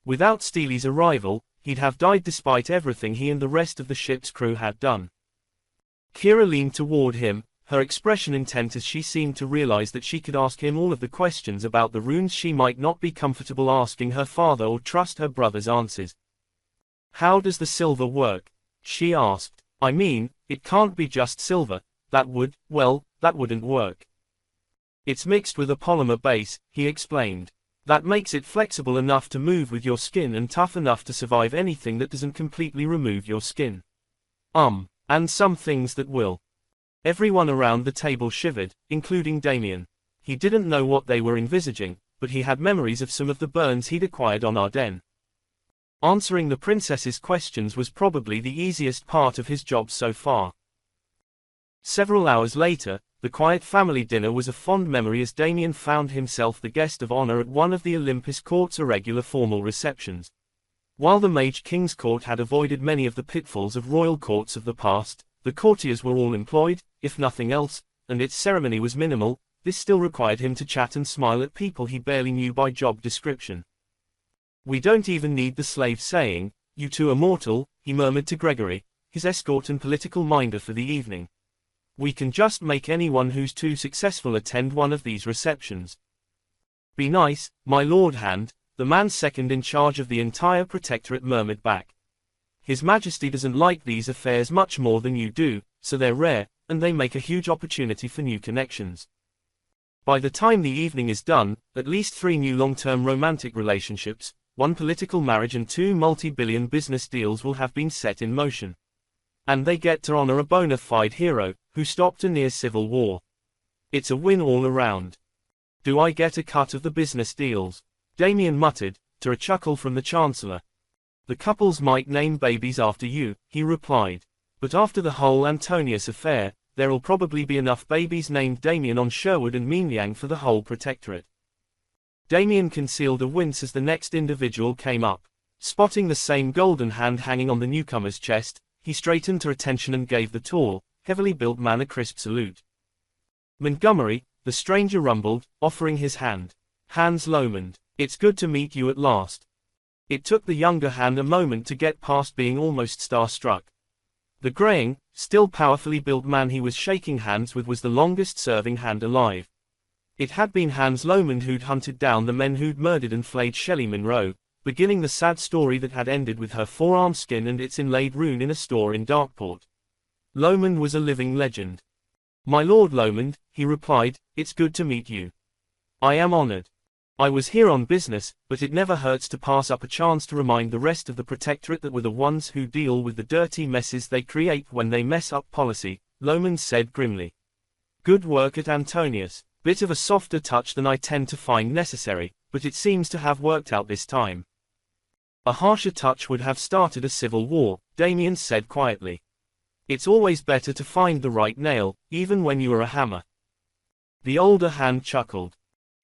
A: Without Steely's arrival, he'd have died despite everything he and the rest of the ship's crew had done. Kira leaned toward him, her expression intent as she seemed to realize that she could ask him all of the questions about the runes she might not be comfortable asking her father or trust her brother's answers. "How does the silver work?" she asked. "I mean, it can't be just silver, that wouldn't work. It's mixed with a polymer base," he explained. "That makes it flexible enough to move with your skin and tough enough to survive anything that doesn't completely remove your skin. And some things that will." Everyone around the table shivered, including Damien. He didn't know what they were envisaging, but he had memories of some of the burns he'd acquired on Ardennes. Answering the princess's questions was probably the easiest part of his job so far. Several hours later, the quiet family dinner was a fond memory as Damien found himself the guest of honor at one of the Olympus Court's irregular formal receptions. While the Mage King's Court had avoided many of the pitfalls of royal courts of the past, the courtiers were all employed, if nothing else, and its ceremony was minimal. This still required him to chat and smile at people he barely knew by job description. "We don't even need the slave saying, 'You two are mortal,'" he murmured to Gregory, his escort and political minder for the evening. "We can just make anyone who's too successful attend one of these receptions." "Be nice, my Lord Hand," the man second in charge of the entire protectorate murmured back. "His Majesty doesn't like these affairs much more than you do, so they're rare, and they make a huge opportunity for new connections. By the time the evening is done, at least 3 new long-term romantic relationships, 1 political marriage and 2 multi-billion business deals will have been set in motion. And they get to honor a bona fide hero, who stopped a near civil war. It's a win all around." "Do I get a cut of the business deals?" Damien muttered, to a chuckle from the Chancellor. "The couples might name babies after you," he replied. "But after the whole Antonius affair, there'll probably be enough babies named Damien on Sherwood and Minyang for the whole protectorate." Damien concealed a wince as the next individual came up. Spotting the same golden hand hanging on the newcomer's chest, he straightened to attention and gave the tall, heavily built man a crisp salute. "Montgomery," the stranger rumbled, offering his hand. "Hans Lomond, it's good to meet you at last." It took the younger hand a moment to get past being almost starstruck. The graying, still powerfully built man he was shaking hands with was the longest-serving hand alive. It had been Hans Lomond who'd hunted down the men who'd murdered and flayed Shelley Monroe, beginning the sad story that had ended with her forearm skin and its inlaid rune in a store in Darkport. Lomond was a living legend. "My Lord Lomond," he replied, "it's good to meet you. I am honored. I was here on business, but it never hurts to pass up a chance to remind the rest of the protectorate that we're the ones who deal with the dirty messes they create when they mess up policy," Lomond said grimly. "Good work at Antonius. Bit of a softer touch than I tend to find necessary, but it seems to have worked out this time." "A harsher touch would have started a civil war," Damien said quietly. "It's always better to find the right nail, even when you are a hammer." The older hand chuckled.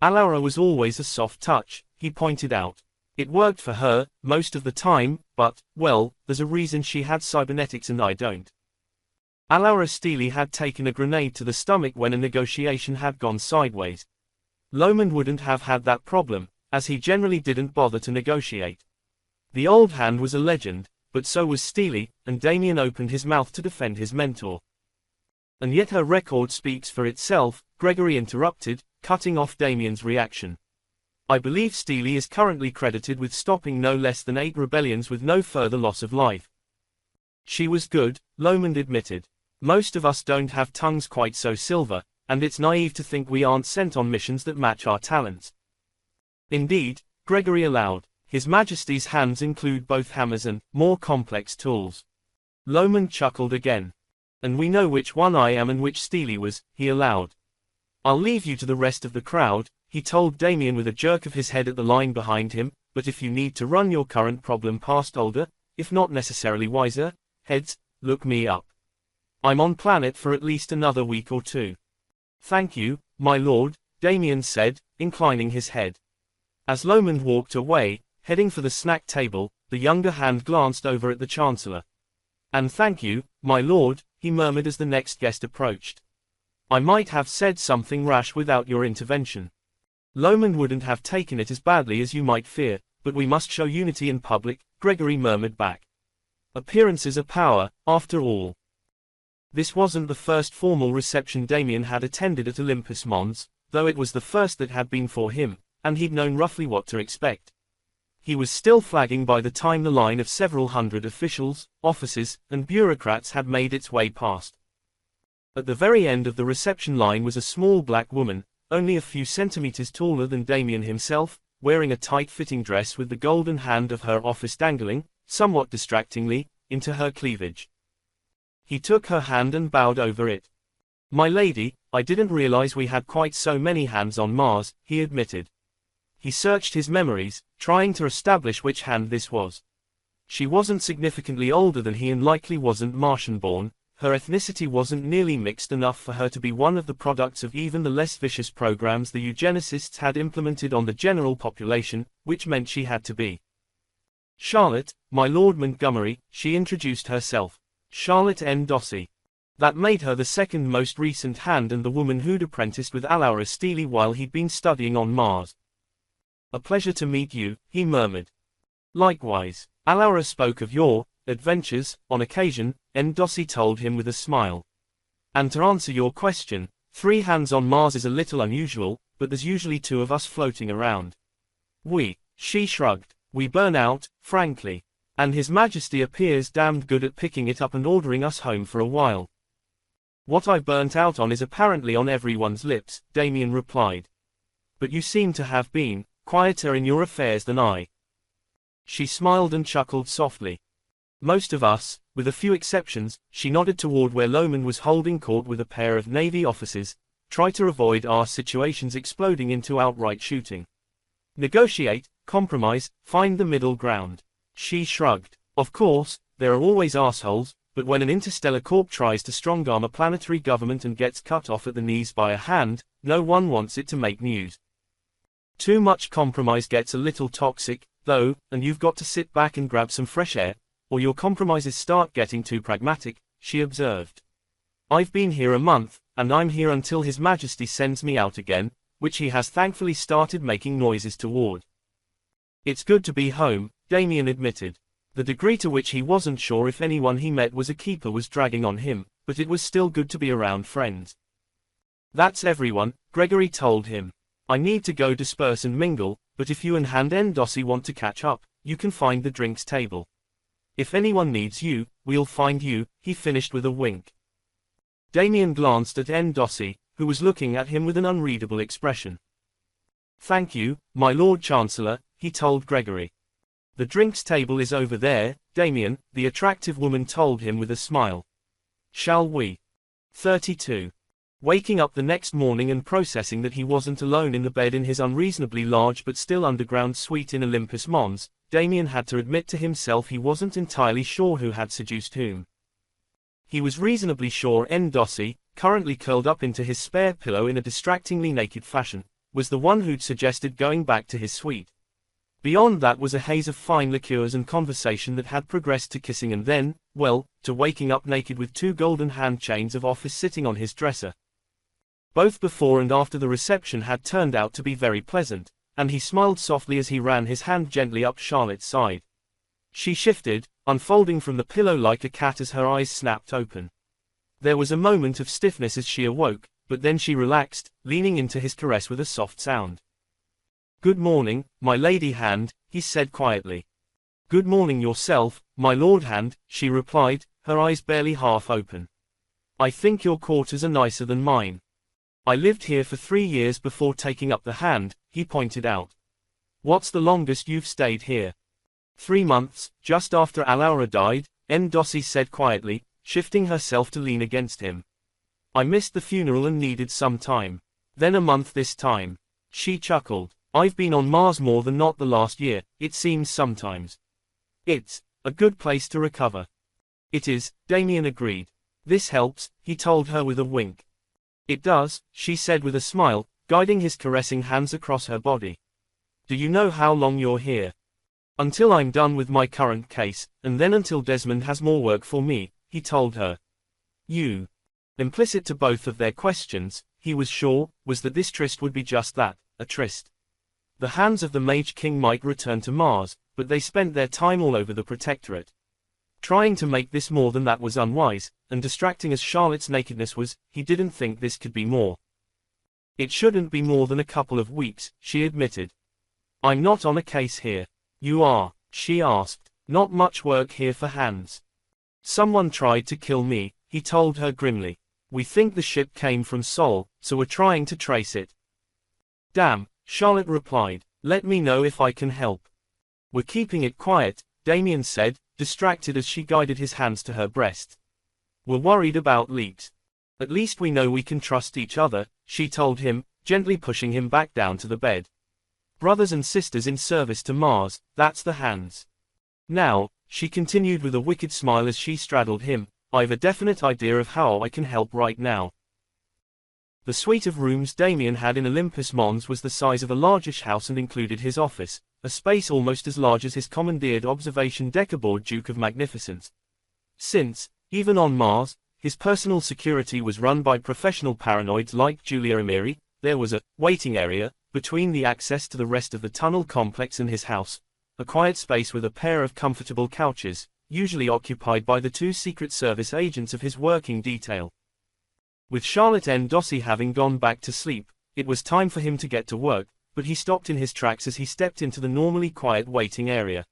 A: "Alaura was always a soft touch," he pointed out. "It worked for her, most of the time, but, well, there's a reason she had cybernetics and I don't." Alaura Steely had taken a grenade to the stomach when a negotiation had gone sideways. Lomond wouldn't have had that problem, as he generally didn't bother to negotiate. The old hand was a legend, but so was Steely, and Damien opened his mouth to defend his mentor. "And yet her record speaks for itself," Gregory interrupted, cutting off Damien's reaction. "I believe Steely is currently credited with stopping no less than 8 rebellions with no further loss of life." "She was good," Lomond admitted. "Most of us don't have tongues quite so silver, and it's naive to think we aren't sent on missions that match our talents." "Indeed," Gregory allowed. "His Majesty's hands include both hammers and more complex tools." Lomond chuckled again. "And we know which one I am and which Steely was," he allowed. "I'll leave you to the rest of the crowd," he told Damien with a jerk of his head at the line behind him, "but if you need to run your current problem past older, if not necessarily wiser, heads, look me up. I'm on planet for at least another week or 2. "Thank you, my lord," Damien said, inclining his head. As Lomond walked away, heading for the snack table, the younger hand glanced over at the Chancellor. "And thank you, my lord," he murmured as the next guest approached. "I might have said something rash without your intervention." Lomond wouldn't have taken it as badly as you might fear, but we must show unity in public, Gregory murmured back. Appearances are power, after all. This wasn't the first formal reception Damien had attended at Olympus Mons, though it was the first that had been for him, and he'd known roughly what to expect. He was still flagging by the time the line of several hundred officials, officers, and bureaucrats had made its way past. At the very end of the reception line was a small black woman, only a few centimeters taller than Damien himself, wearing a tight-fitting dress with the golden hand of her office dangling, somewhat distractingly, into her cleavage. He took her hand and bowed over it. "My lady, I didn't realize we had quite so many hands on Mars," he admitted. He searched his memories, trying to establish which hand this was. She wasn't significantly older than he and likely wasn't Martian-born. Her ethnicity wasn't nearly mixed enough for her to be one of the products of even the less vicious programs the eugenicists had implemented on the general population, which meant she had to be Charlotte, my Lord Montgomery, she introduced herself. Charlotte N. Dossie. That made her the second most recent hand and the woman who'd apprenticed with Alaura Steele while he'd been studying on Mars. "A pleasure to meet you," he murmured. "Likewise. Alaura spoke of your adventures, on occasion," N. Dossie told him with a smile. "And to answer your question, 3 hands on Mars is a little unusual, but there's usually 2 of us floating around. She shrugged. We burn out, frankly. And His Majesty appears damned good at picking it up and ordering us home for a while." "What I burnt out on is apparently on everyone's lips," Damien replied. "But you seem to have been quieter in your affairs than I." She smiled and chuckled softly. "Most of us, with a few exceptions," she nodded toward where Lomond was holding court with a pair of Navy officers, "try to avoid our situations exploding into outright shooting. Negotiate, compromise, find the middle ground." She shrugged. "Of course, there are always assholes, but when an interstellar corp tries to strong-arm a planetary government and gets cut off at the knees by a hand, no one wants it to make news. Too much compromise gets a little toxic, though, and you've got to sit back and grab some fresh air, or your compromises start getting too pragmatic," she observed. "I've been here a month, and I'm here until His Majesty sends me out again, which he has thankfully started making noises toward." "It's good to be home," Damien admitted. The degree to which he wasn't sure if anyone he met was a keeper was dragging on him, but it was still good to be around friends. "That's everyone," Gregory told him. "I need to go disperse and mingle, but if you and Hand N. Dossie want to catch up, you can find the drinks table. If anyone needs you, we'll find you," he finished with a wink. Damien glanced at N. Dossie, who was looking at him with an unreadable expression. "Thank you, my Lord Chancellor," he told Gregory. "The drinks table is over there, Damien," the attractive woman told him with a smile. "Shall we?" 32. Waking up the next morning and processing that he wasn't alone in the bed in his unreasonably large but still underground suite in Olympus Mons, Damien had to admit to himself he wasn't entirely sure who had seduced whom. He was reasonably sure N. Dossie, currently curled up into his spare pillow in a distractingly naked fashion, was the one who'd suggested going back to his suite. Beyond that was a haze of fine liqueurs and conversation that had progressed to kissing and then, well, to waking up naked with 2 golden hand chains of office sitting on his dresser. Both before and after the reception had turned out to be very pleasant, and he smiled softly as he ran his hand gently up Charlotte's side. She shifted, unfolding from the pillow like a cat as her eyes snapped open. There was a moment of stiffness as she awoke, but then she relaxed, leaning into his caress with a soft sound. "Good morning, my Lady Hand," he said quietly. "Good morning yourself, my Lord Hand," she replied, her eyes barely half open. "I think your quarters are nicer than mine. I lived here for 3 years before taking up the hand," he pointed out. "What's the longest you've stayed here?" 3 months, just after Alaura died," N. Dossie said quietly, shifting herself to lean against him. "I missed the funeral and needed some time. Then a month this time." She chuckled. "I've been on Mars more than not the last year, it seems sometimes. It's a good place to recover." "It is," Damien agreed. "This helps," he told her with a wink. "It does," she said with a smile, guiding his caressing hands across her body. "Do you know how long you're here?" "Until I'm done with my current case, and then until Desmond has more work for me," he told her. Implicit to both of their questions, he was sure, was that this tryst would be just that, a tryst. The hands of the Mage King might return to Mars, but they spent their time all over the Protectorate. Trying to make this more than that was unwise, and distracting as Charlotte's nakedness was, he didn't think this could be more. It shouldn't be more than a couple of weeks, she admitted. I'm not on a case here. You are, she asked. Not much work here for hands. Someone tried to kill me, he told her grimly. We think the ship came from Sol, so we're trying to trace it. Damn, Charlotte replied. Let me know if I can help. We're keeping it quiet, Damien said, distracted as she guided his hands to her breast. We're worried about leaks. At least we know we can trust each other, she told him, gently pushing him back down to the bed. Brothers and sisters in service to Mars, that's the hands. Now, she continued with a wicked smile as she straddled him, I've a definite idea of how I can help right now. The suite of rooms Damien had in Olympus Mons was the size of a largish house and included his office, a space almost as large as his commandeered observation deck aboard Duke of Magnificence. Since, even on Mars, his personal security was run by professional paranoids like Julia Emiri, there was a waiting area between the access to the rest of the tunnel complex and his house, a quiet space with a pair of comfortable couches, usually occupied by the two Secret Service agents of his working detail. With Charlotte and Dossie having gone back to sleep, it was time for him to get to work, but he stopped in his tracks as he stepped into the normally quiet waiting area.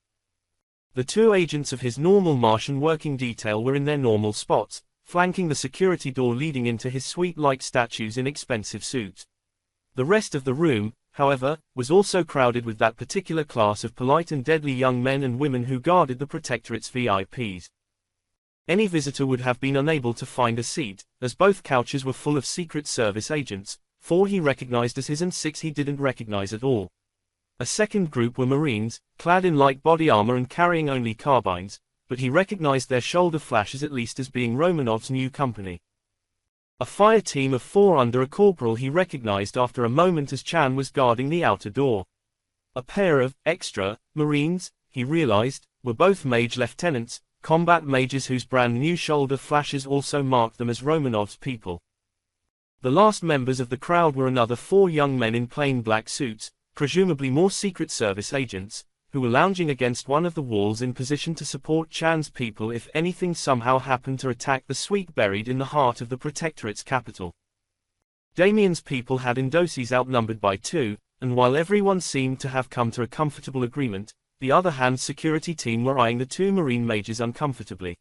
A: The two agents of his normal Martian working detail were in their normal spots, flanking the security door leading into his suite like statues in expensive suits. The rest of the room, however, was also crowded with that particular class of polite and deadly young men and women who guarded the Protectorate's VIPs. Any visitor would have been unable to find a seat, as both couches were full of Secret Service agents, 4 he recognized as his and 6 he didn't recognize at all. A second group were Marines, clad in light body armor and carrying only carbines, but he recognized their shoulder flashes at least as being Romanov's new company. A fire team of 4 under a corporal he recognized after a moment as Chan was guarding the outer door. A pair of extra Marines, he realized, were both Mage lieutenants, combat mages whose brand new shoulder flashes also marked them as Romanov's people. The last members of the crowd were another 4 young men in plain black suits, presumably more Secret Service agents, who were lounging against one of the walls in position to support Chan's people if anything somehow happened to attack the suite buried in the heart of the Protectorate's capital. Damien's people had Indoses outnumbered by 2, and while everyone seemed to have come to a comfortable agreement, the other hand's security team were eyeing the 2 Marine mages uncomfortably.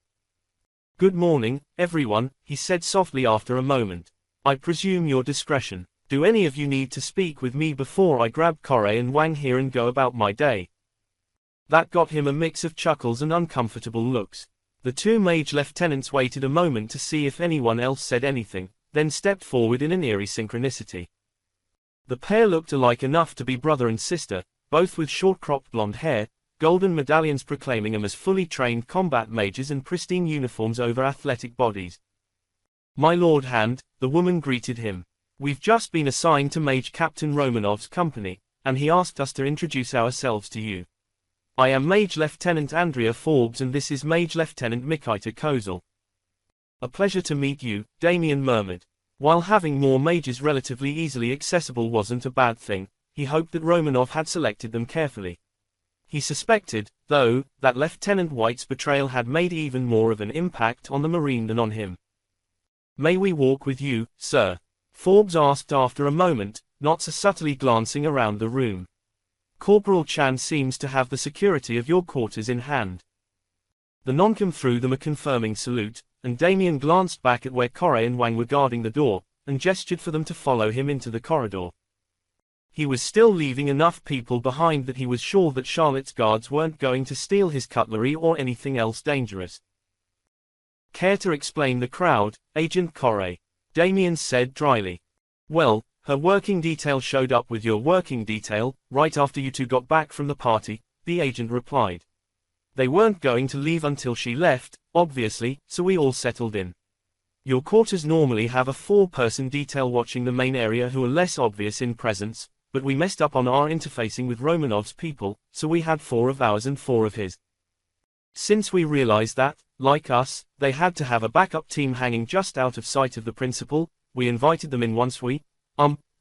A: Good morning, everyone, he said softly after a moment. I presume your discretion. Do any of you need to speak with me before I grab Corey and Wang here and go about my day? That got him a mix of chuckles and uncomfortable looks. The 2 Mage lieutenants waited a moment to see if anyone else said anything, then stepped forward in an eerie synchronicity. The pair looked alike enough to be brother and sister, both with short-cropped blonde hair, golden medallions proclaiming them as fully trained combat mages and pristine uniforms over athletic bodies. My Lord Hand, the woman greeted him. We've just been assigned to Mage Captain Romanov's company, and he asked us to introduce ourselves to you. I am Mage Lieutenant Andrea Forbes and this is Mage Lieutenant Mikita Kozel. A pleasure to meet you, Damien murmured. While having more mages relatively easily accessible wasn't a bad thing, he hoped that Romanov had selected them carefully. He suspected, though, that Lieutenant White's betrayal had made even more of an impact on the Marine than on him. May we walk with you, sir? Forbes asked after a moment, not so subtly glancing around the room. Corporal Chan seems to have the security of your quarters in hand. The noncom threw them a confirming salute, and Damien glanced back at where Corey and Wang were guarding the door, and gestured for them to follow him into the corridor. He was still leaving enough people behind that he was sure that Charlotte's guards weren't going to steal his cutlery or anything else dangerous. Care to explain the crowd, Agent Corey? Damien said dryly. Well, her working detail showed up with your working detail, right after you 2 got back from the party, the agent replied. They weren't going to leave until she left, obviously, so we all settled in. Your quarters normally have a 4-person detail watching the main area who are less obvious in presence, but we messed up on our interfacing with Romanov's people, so we had 4 of ours and 4 of his. Since we realized that, like us, they had to have a backup team hanging just out of sight of the principal, we invited them in once we,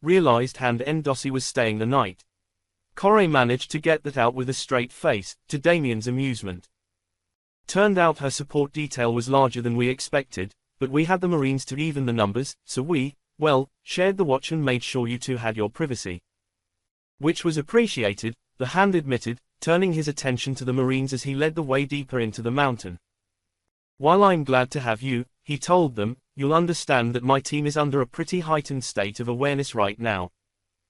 A: realized Hand Endossi was staying the night. Corey managed to get that out with a straight face, to Damien's amusement. Turned out her support detail was larger than we expected, but we had the Marines to even the numbers, so we, well, shared the watch and made sure you two had your privacy. Which was appreciated, the Hand admitted, turning his attention to the Marines as he led the way deeper into the mountain. While I'm glad to have you, he told them, you'll understand that my team is under a pretty heightened state of awareness right now.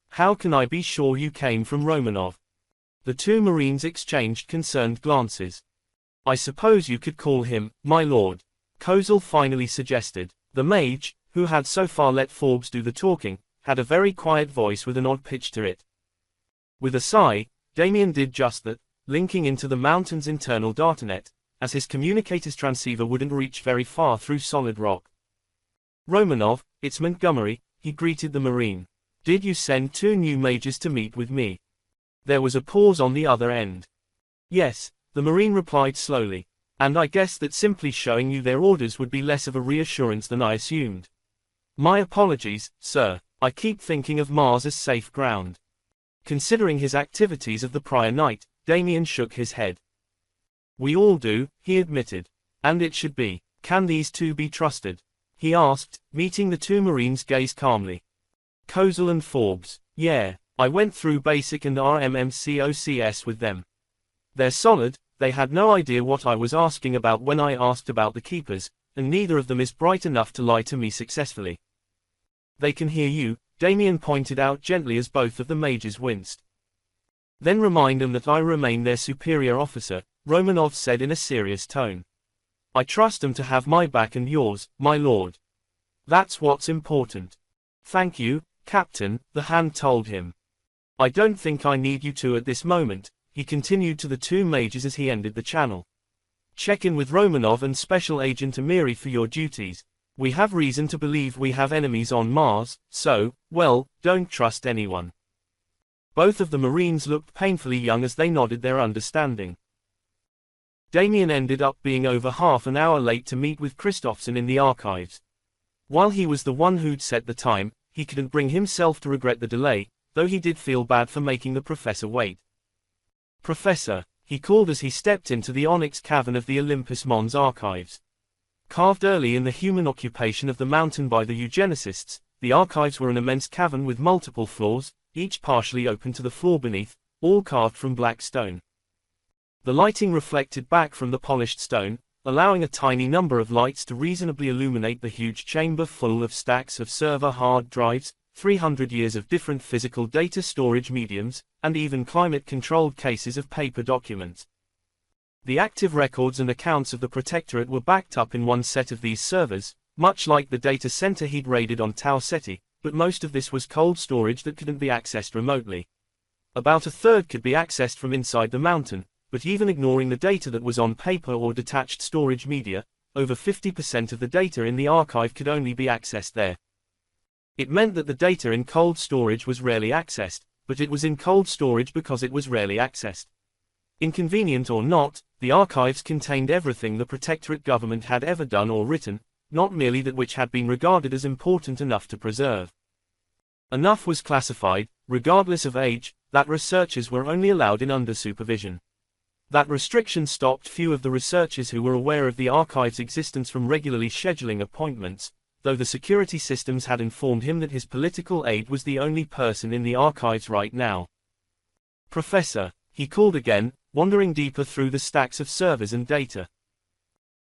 A: How can I be sure you came from Romanov? The two Marines exchanged concerned glances. I suppose you could call him, my lord, Kozel finally suggested. The Mage, who had so far let Forbes do the talking, had a very quiet voice with an odd pitch to it. With a sigh, Damien did just that, linking into the mountain's internal datanet, as his communicator's transceiver wouldn't reach very far through solid rock. Romanov, it's Montgomery, he greeted the Marine. Did you send two new mages to meet with me? There was a pause on the other end. Yes, the Marine replied slowly. And I guess that simply showing you their orders would be less of a reassurance than I assumed. My apologies, sir, I keep thinking of Mars as safe ground. Considering his activities of the prior night, Damien shook his head. We all do, he admitted. And it should be. Can these two be trusted? He asked, meeting the two Marines' gaze calmly. Kozel and Forbes. Yeah, I went through basic and RMMCOCS with them. They're solid, they had no idea what I was asking about when I asked about the keepers, and neither of them is bright enough to lie to me successfully. They can hear you, Damien pointed out gently as both of the mages winced. Then remind them that I remain their superior officer, Romanov said in a serious tone. I trust them to have my back and yours, my lord. That's what's important. Thank you, Captain, the Hand told him. I don't think I need you two at this moment, he continued to the two mages as he ended the channel. Check in with Romanov and Special Agent Amiri for your duties. We have reason to believe we have enemies on Mars, so, well, don't trust anyone. Both of the Marines looked painfully young as they nodded their understanding. Damien ended up being over half an hour late to meet with Christofson in the archives. While he was the one who'd set the time, he couldn't bring himself to regret the delay, though he did feel bad for making the professor wait. Professor, he called as he stepped into the onyx cavern of the Olympus Mons archives. Carved early in the human occupation of the mountain by the eugenicists, the archives were an immense cavern with multiple floors, each partially open to the floor beneath, all carved from black stone. The lighting reflected back from the polished stone, allowing a tiny number of lights to reasonably illuminate the huge chamber full of stacks of server hard drives, 300 years of different physical data storage mediums, and even climate-controlled cases of paper documents. The active records and accounts of the Protectorate were backed up in one set of these servers, much like the data center he'd raided on Tau Ceti, but most of this was cold storage that couldn't be accessed remotely. About a third could be accessed from inside the mountain, but even ignoring the data that was on paper or detached storage media, over 50% of the data in the archive could only be accessed there. It meant that the data in cold storage was rarely accessed, but it was in cold storage because it was rarely accessed. Inconvenient or not, the archives contained everything the Protectorate government had ever done or written, not merely that which had been regarded as important enough to preserve. Enough was classified, regardless of age, that researchers were only allowed in under supervision. That restriction stopped few of the researchers who were aware of the archive's existence from regularly scheduling appointments, though the security systems had informed him that his political aide was the only person in the archives right now. Professor, he called again, wandering deeper through the stacks of servers and data.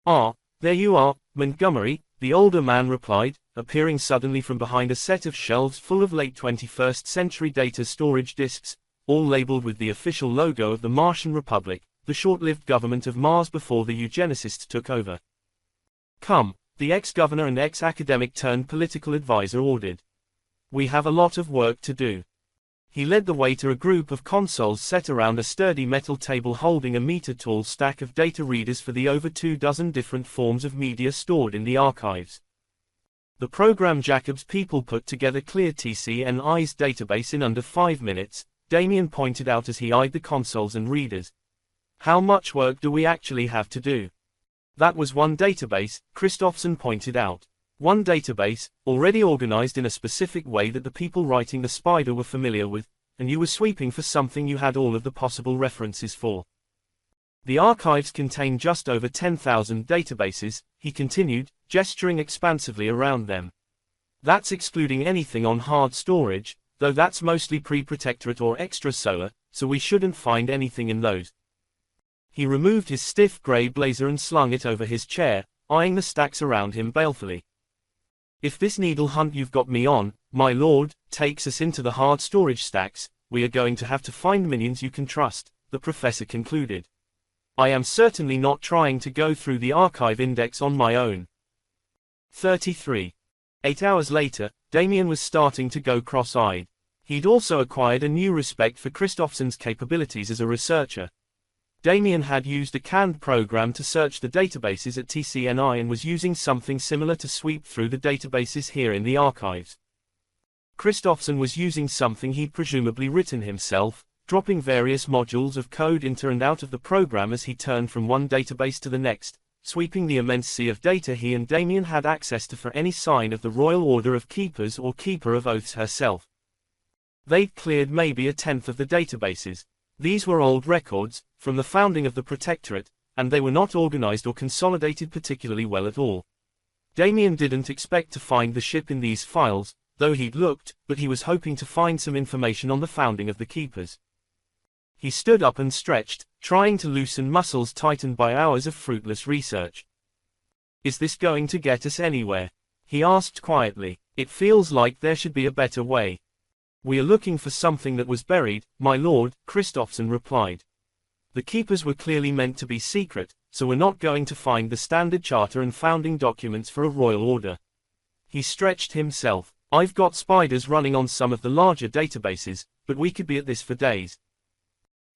A: Ah, there you are, Montgomery, the older man replied, appearing suddenly from behind a set of shelves full of late 21st century data storage disks, all labeled with the official logo of the Martian Republic, the short-lived government of Mars before the eugenicists took over. Come, the ex-governor and ex-academic turned political advisor ordered. We have a lot of work to do. He led the way to a group of consoles set around a sturdy metal table holding a meter-tall stack of data readers for the over 24 different forms of media stored in the archives. The program Jacob's people put together cleared TCNI's database in under 5 minutes, Damien pointed out as he eyed the consoles and readers. How much work do we actually have to do? That was one database, Christofson pointed out. One database, already organized in a specific way that the people writing the spider were familiar with, and you were sweeping for something you had all of the possible references for. The archives contain just over 10,000 databases, he continued, gesturing expansively around them. That's excluding anything on hard storage, though that's mostly pre-protectorate or extrasolar, so we shouldn't find anything in those. He removed his stiff grey blazer and slung it over his chair, eyeing the stacks around him balefully. If this needle hunt you've got me on, my lord, takes us into the hard storage stacks, we are going to have to find minions you can trust, the professor concluded. I am certainly not trying to go through the archive index on my own. 33. 8 hours later, Damien was starting to go cross-eyed. He'd also acquired a new respect for Christophson's capabilities as a researcher. Damien had used a canned program to search the databases at TCNI and was using something similar to sweep through the databases here in the archives. Christophson was using something he'd presumably written himself, dropping various modules of code into and out of the program as he turned from one database to the next, sweeping the immense sea of data he and Damien had access to for any sign of the Royal Order of Keepers or Keeper of Oaths herself. They'd cleared maybe a tenth of the databases. These were old records, from the founding of the Protectorate, and they were not organized or consolidated particularly well at all. Damien didn't expect to find the ship in these files, though he'd looked, but he was hoping to find some information on the founding of the Keepers. He stood up and stretched, trying to loosen muscles tightened by hours of fruitless research. Is this going to get us anywhere? He asked quietly. It feels like there should be a better way. We are looking for something that was buried, my lord, Christophson replied. The Keepers were clearly meant to be secret, so we're not going to find the standard charter and founding documents for a royal order. He stretched himself. I've got spiders running on some of the larger databases, but we could be at this for days.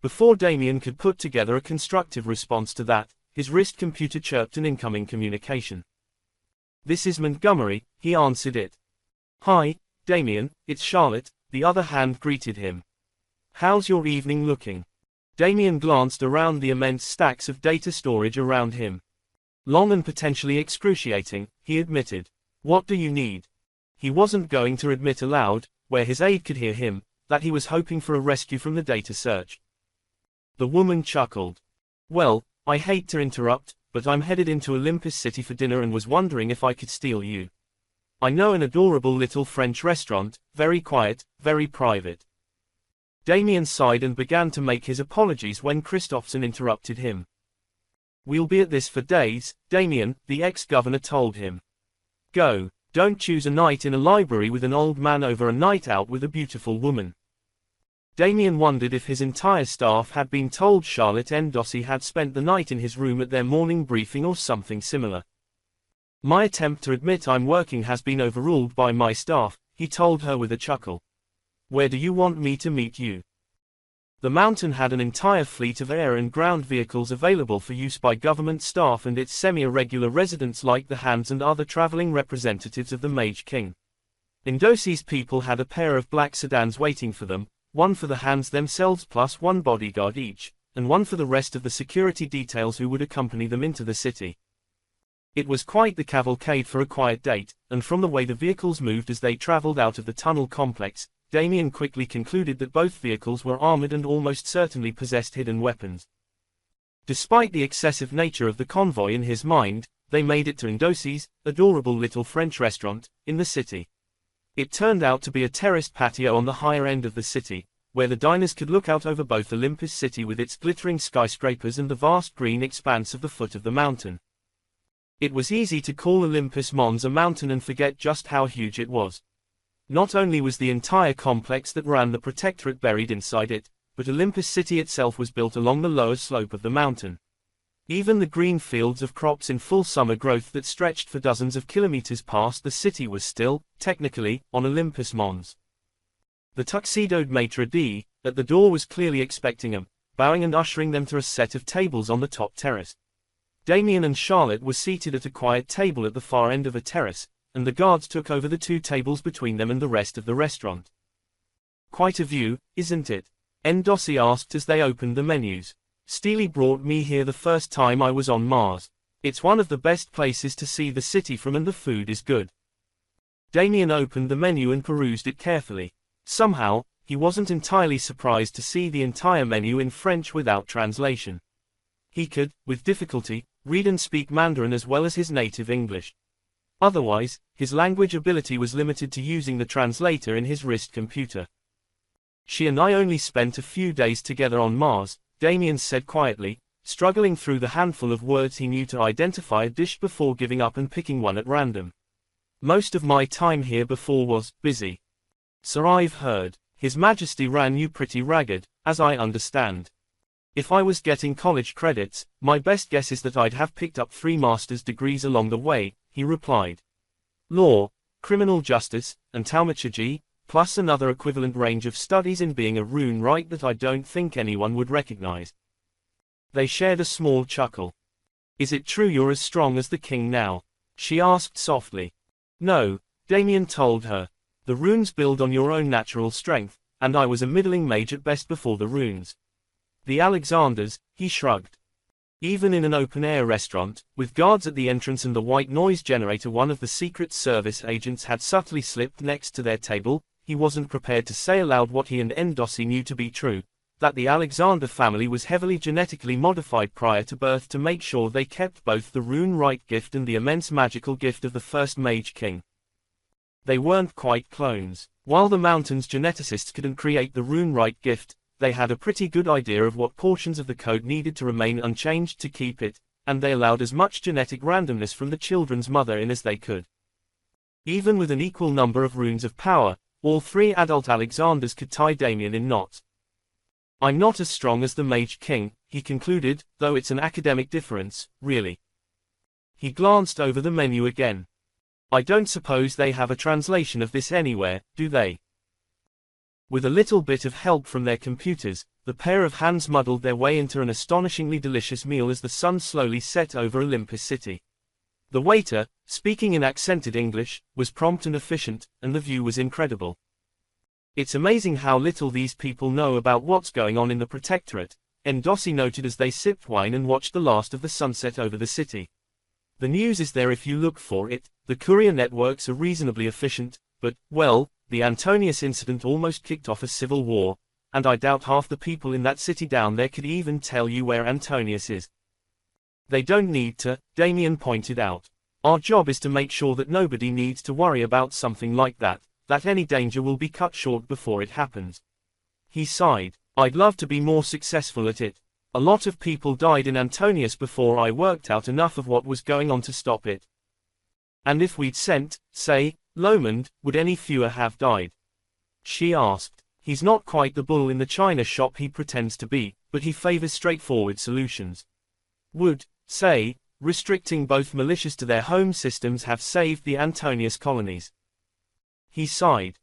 A: Before Damien could put together a constructive response to that, his wrist computer chirped an incoming communication. This is Montgomery, he answered it. Hi, Damien, it's Charlotte, the other hand greeted him. How's your evening looking? Damien glanced around the immense stacks of data storage around him. Long and potentially excruciating, he admitted. What do you need? He wasn't going to admit aloud, where his aide could hear him, that he was hoping for a rescue from the data search. The woman chuckled. Well, I hate to interrupt, but I'm headed into Olympus City for dinner and was wondering if I could steal you. I know an adorable little French restaurant, very quiet, very private. Damien sighed and began to make his apologies when Christophson interrupted him. We'll be at this for days, Damien, the ex-governor told him. Go, don't choose a night in a library with an old man over a night out with a beautiful woman. Damien wondered if his entire staff had been told Charlotte Endossi had spent the night in his room at their morning briefing or something similar. My attempt to admit I'm working has been overruled by my staff, he told her with a chuckle. Where do you want me to meet you? The mountain had an entire fleet of air and ground vehicles available for use by government staff and its semi-irregular residents like the Hands and other traveling representatives of the Mage King. Endossi's people had a pair of black sedans waiting for them, one for the Hands themselves plus one bodyguard each, and one for the rest of the security details who would accompany them into the city. It was quite the cavalcade for a quiet date, and from the way the vehicles moved as they traveled out of the tunnel complex, Damien quickly concluded that both vehicles were armored and almost certainly possessed hidden weapons. Despite the excessive nature of the convoy in his mind, they made it to Endossi's, adorable little French restaurant, in the city. It turned out to be a terraced patio on the higher end of the city, where the diners could look out over both Olympus City with its glittering skyscrapers and the vast green expanse of the foot of the mountain. It was easy to call Olympus Mons a mountain and forget just how huge it was. Not only was the entire complex that ran the Protectorate buried inside it, but Olympus City itself was built along the lower slope of the mountain. Even the green fields of crops in full summer growth that stretched for dozens of kilometers past the city was still, technically, on Olympus Mons. The tuxedoed maitre d' at the door was clearly expecting them, bowing and ushering them to a set of tables on the top terrace. Damien and Charlotte were seated at a quiet table at the far end of a terrace, and the guards took over the two tables between them and the rest of the restaurant. Quite a view, isn't it? Endossi asked as they opened the menus. Steely brought me here the first time I was on Mars. It's one of the best places to see the city from and the food is good. Damien opened the menu and perused it carefully. Somehow, he wasn't entirely surprised to see the entire menu in French without translation. He could, with difficulty, read and speak Mandarin as well as his native English. Otherwise, his language ability was limited to using the translator in his wrist computer. She and I only spent a few days together on Mars, Damien said quietly, struggling through the handful of words he knew to identify a dish before giving up and picking one at random. Most of my time here before was busy. So I've heard. His Majesty ran you pretty ragged, as I understand. If I was getting college credits, my best guess is that I'd have picked up 3 master's degrees along the way, he replied. Law, criminal justice, and thaumaturgy, plus another equivalent range of studies in being a rune writer that I don't think anyone would recognize. They shared a small chuckle. Is it true you're as strong as the king now? She asked softly. No, Damien told her. The runes build on your own natural strength, and I was a middling mage at best before the runes. The Alexanders, he shrugged. Even in an open-air restaurant, with guards at the entrance and the white noise generator, one of the Secret Service agents had subtly slipped next to their table. He wasn't prepared to say aloud what he and Endossi knew to be true, that the Alexander family was heavily genetically modified prior to birth to make sure they kept both the rune-write gift and the immense magical gift of the first Mage King. They weren't quite clones. While the Mountain's geneticists couldn't create the rune-write gift, they had a pretty good idea of what portions of the code needed to remain unchanged to keep it, and they allowed as much genetic randomness from the children's mother in as they could. Even with an equal number of runes of power, all 3 adult Alexanders could tie Damien in knots. I'm not as strong as the Mage King, he concluded, though it's an academic difference, really. He glanced over the menu again. I don't suppose they have a translation of this anywhere, do they? With a little bit of help from their computers, the pair of hands muddled their way into an astonishingly delicious meal as the sun slowly set over Olympus City. The waiter, speaking in accented English, was prompt and efficient, and the view was incredible. It's amazing how little these people know about what's going on in the Protectorate, Endossi noted as they sipped wine and watched the last of the sunset over the city. The news is there if you look for it. The courier networks are reasonably efficient, but, well, the Antonius incident almost kicked off a civil war, and I doubt half the people in that city down there could even tell you where Antonius is. They don't need to, Damien pointed out. Our job is to make sure that nobody needs to worry about something like that any danger will be cut short before it happens. He sighed. I'd love to be more successful at it. A lot of people died in Antonius before I worked out enough of what was going on to stop it. And if we'd sent, say, Lomond, would any fewer have died? She asked. He's not quite the bull in the china shop he pretends to be, but he favors straightforward solutions. Would, say, restricting both militias to their home systems have saved the Antonius colonies? He sighed.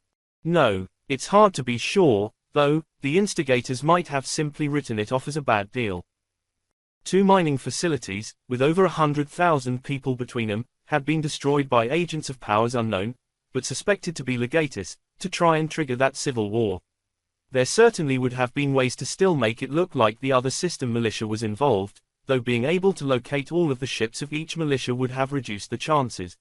A: No, it's hard to be sure, though, the instigators might have simply written it off as a bad deal. 2 mining facilities, with over 100,000 people between them, had been destroyed by agents of powers unknown, but suspected to be legatus, to try and trigger that civil war. There certainly would have been ways to still make it look like the other system militia was involved, though being able to locate all of the ships of each militia would have reduced the chances.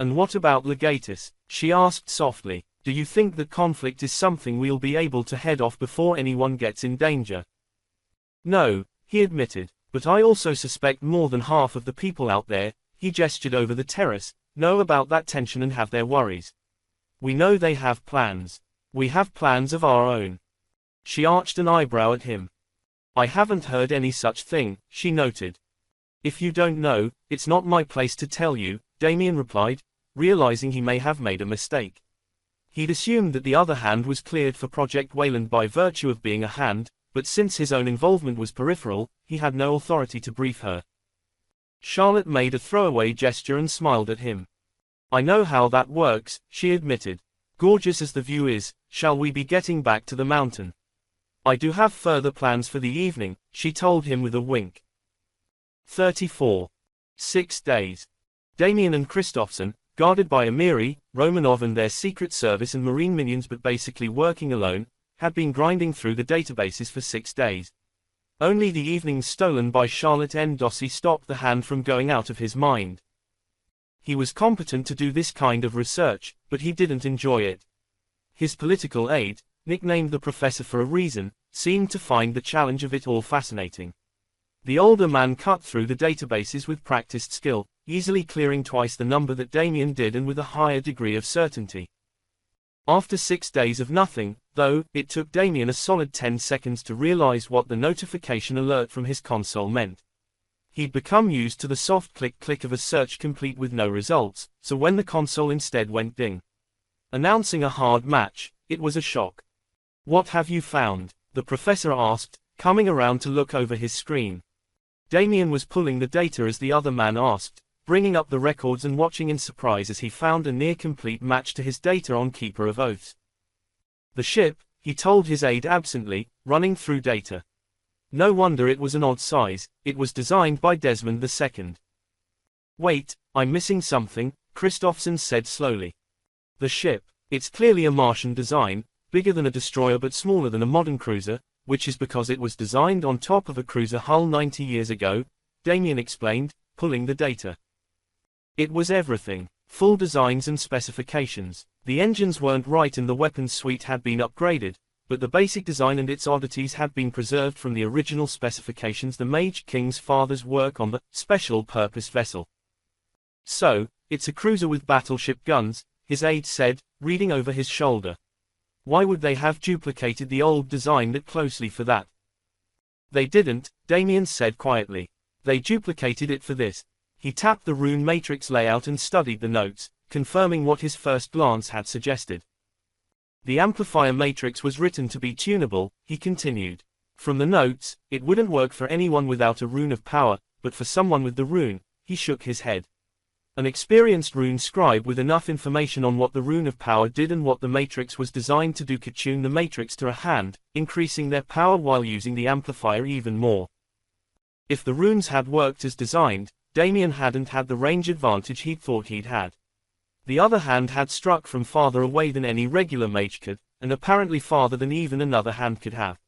A: And what about legatus? She asked softly. Do you think that conflict is something we'll be able to head off before anyone gets in danger? No, he admitted, but I also suspect more than half of the people out there, he gestured over the terrace, know about that tension and have their worries. We know they have plans. We have plans of our own. She arched an eyebrow at him. I haven't heard any such thing, she noted. If you don't know, it's not my place to tell you, Damien replied, realizing he may have made a mistake. He'd assumed that the other hand was cleared for Project Wayland by virtue of being a hand, but since his own involvement was peripheral, he had no authority to brief her. Charlotte made a throwaway gesture and smiled at him. I know how that works, she admitted. Gorgeous as the view is, shall we be getting back to the mountain? I do have further plans for the evening, she told him with a wink. 34. 6 days. Damien and Christophson, guarded by Amiri, Romanov and their Secret Service and Marine minions but basically working alone, had been grinding through the databases for 6 days. Only the evenings stolen by Charlotte Endossi stopped the hand from going out of his mind. He was competent to do this kind of research, but he didn't enjoy it. His political aide, nicknamed the professor for a reason, seemed to find the challenge of it all fascinating. The older man cut through the databases with practiced skill, easily clearing twice the number that Damien did and with a higher degree of certainty. After 6 days of nothing, though, it took Damien a solid 10 seconds to realize what the notification alert from his console meant. He'd become used to the soft click-click of a search complete with no results, so when the console instead went ding, announcing a hard match, it was a shock. "What have you found?" the professor asked, coming around to look over his screen. Damien was pulling the data as the other man asked, bringing up the records and watching in surprise as he found a near-complete match to his data on Keeper of Oaths. The ship, he told his aide absently, running through data. No wonder it was an odd size, it was designed by Desmond II. "Wait, I'm missing something," Christophson said slowly. "The ship. It's clearly a Martian design, bigger than a destroyer but smaller than a modern cruiser, which is because it was designed on top of a cruiser hull 90 years ago," Damien explained, pulling the data. It was everything. Full designs and specifications. The engines weren't right and the weapons suite had been upgraded, but the basic design and its oddities had been preserved from the original specifications, the Mage King's father's work on the special purpose vessel. "So, it's a cruiser with battleship guns," his aide said, reading over his shoulder. "Why would they have duplicated the old design that closely for that?" "They didn't," Damien said quietly. "They duplicated it for this." He tapped the rune matrix layout and studied the notes, confirming what his first glance had suggested. The amplifier matrix was written to be tunable, he continued. From the notes, it wouldn't work for anyone without a rune of power, but for someone with the rune, he shook his head. An experienced rune scribe with enough information on what the rune of power did and what the matrix was designed to do could tune the matrix to a hand, increasing their power while using the amplifier even more. If the runes had worked as designed, Damien hadn't had the range advantage he'd thought he'd had. The other hand had struck from farther away than any regular mage could, and apparently farther than even another hand could have.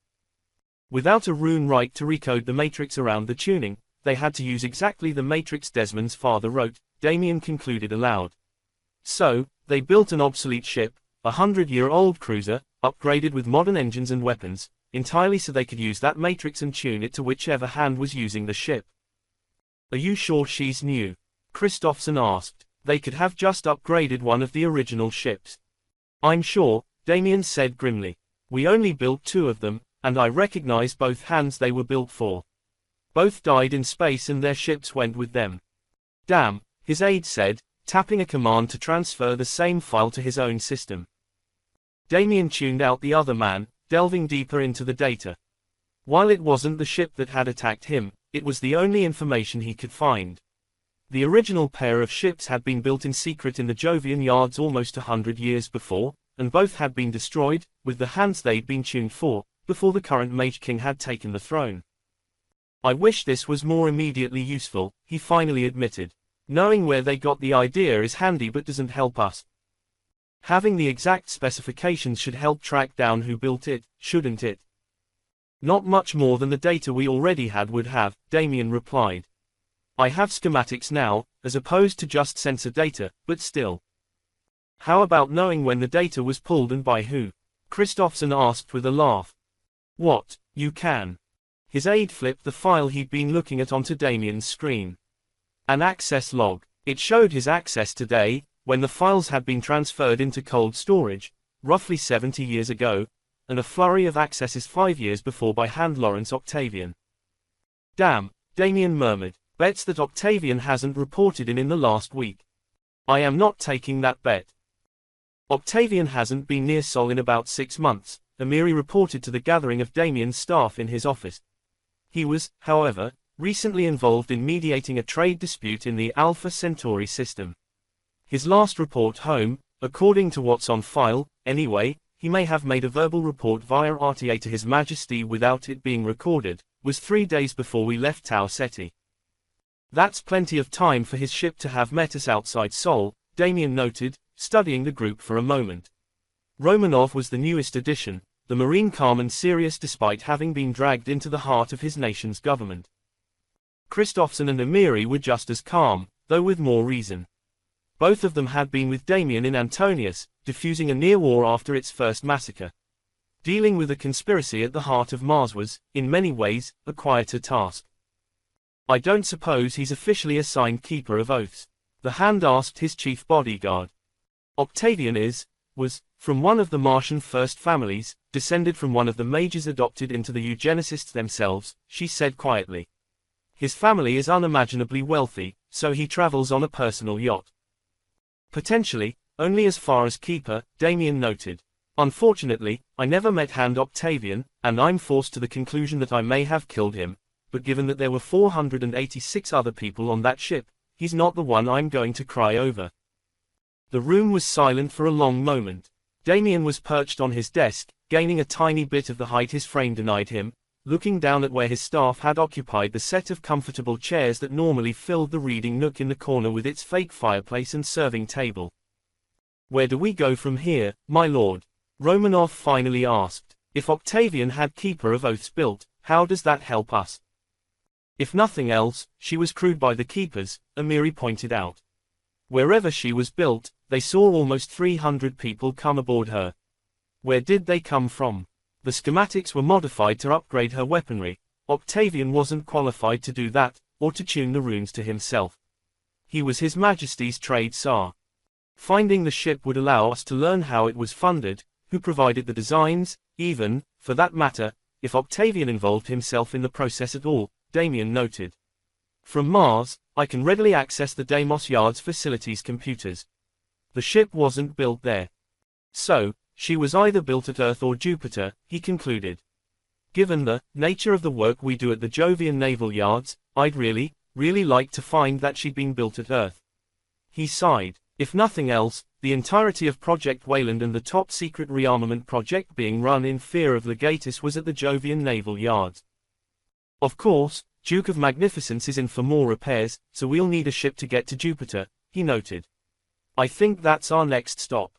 A: Without a rune right to recode the matrix around the tuning, they had to use exactly the matrix Desmond's father wrote, Damien concluded aloud. So, they built an obsolete ship, a 100-year-old cruiser, upgraded with modern engines and weapons, entirely so they could use that matrix and tune it to whichever hand was using the ship. "Are you sure she's new?" Christophson asked. "They could have just upgraded one of the original ships." "I'm sure," Damien said grimly. "We only built 2 of them, and I recognize both hands they were built for. Both died in space and their ships went with them." "Damn," his aide said, tapping a command to transfer the same file to his own system. Damien tuned out the other man, delving deeper into the data. While it wasn't the ship that had attacked him, it was the only information he could find. The original pair of ships had been built in secret in the Jovian yards almost 100 years before, and both had been destroyed, with the hands they'd been tuned for, before the current Mage King had taken the throne. "I wish this was more immediately useful," he finally admitted. "Knowing where they got the idea is handy but doesn't help us. Having the exact specifications should help track down who built it, shouldn't it?" "Not much more than the data we already had would have," Damien replied. "I have schematics now, as opposed to just sensor data, but still." "How about knowing when the data was pulled and by who?" Christophson asked with a laugh. "What, you can?" His aide flipped the file he'd been looking at onto Damien's screen. An access log. It showed his access today, when the files had been transferred into cold storage, roughly 70 years ago, and a flurry of accesses 5 years before by hand Lawrence Octavian. "Damn," Damien murmured. "Bets that Octavian hasn't reported in the last week. I am not taking that bet." "Octavian hasn't been near Sol in about 6 months, Amiri reported to the gathering of Damien's staff in his office. He was, however, recently involved in mediating a trade dispute in the Alpha Centauri system. His last report home, according to what's on file, anyway, he may have made a verbal report via RTA to His Majesty without it being recorded, was 3 days before we left Tau Ceti. That's plenty of time for his ship to have met us outside Sol," Damien noted, studying the group for a moment. Romanov was the newest addition, the Marine calm and serious despite having been dragged into the heart of his nation's government. Christophson and Amiri were just as calm, though with more reason. Both of them had been with Damien in Antonius, diffusing a near war after its first massacre. Dealing with a conspiracy at the heart of Mars was, in many ways, a quieter task. I don't suppose he's officially assigned Keeper of Oaths. The Hand asked his chief bodyguard. Octavian was, from one of the Martian first families, descended from one of the mages adopted into the eugenicists themselves, she said quietly. His family is unimaginably wealthy, so he travels on a personal yacht. Potentially, only as far as Keeper, Damien noted. Unfortunately, I never met Hand Octavian, and I'm forced to the conclusion that I may have killed him, but given that there were 486 other people on that ship, he's not the one I'm going to cry over. The room was silent for a long moment. Damien was perched on his desk, gaining a tiny bit of the height his frame denied him, looking down at where his staff had occupied the set of comfortable chairs that normally filled the reading nook in the corner with its fake fireplace and serving table. "Where do we go from here, my lord?" Romanov finally asked. "If Octavian had Keeper of Oaths built, how does that help us?" "If nothing else, she was crewed by the Keepers," Amiri pointed out. "Wherever she was built, they saw almost 300 people come aboard her. Where did they come from? The schematics were modified to upgrade her weaponry. Octavian wasn't qualified to do that, or to tune the runes to himself. He was His Majesty's trade czar. Finding the ship would allow us to learn how it was funded, who provided the designs, even, for that matter, if Octavian involved himself in the process at all," Damien noted. "From Mars, I can readily access the Deimos Yard's facilities' computers. The ship wasn't built there. So, she was either built at Earth or Jupiter," he concluded. "Given the nature of the work we do at the Jovian naval yards, I'd really like to find that she'd been built at Earth." He sighed. If nothing else, the entirety of Project Wayland and the top-secret rearmament project being run in fear of Legatus was at the Jovian naval yards. "Of course, Duke of Magnificence is in for more repairs, so we'll need a ship to get to Jupiter," he noted. "I think that's our next stop.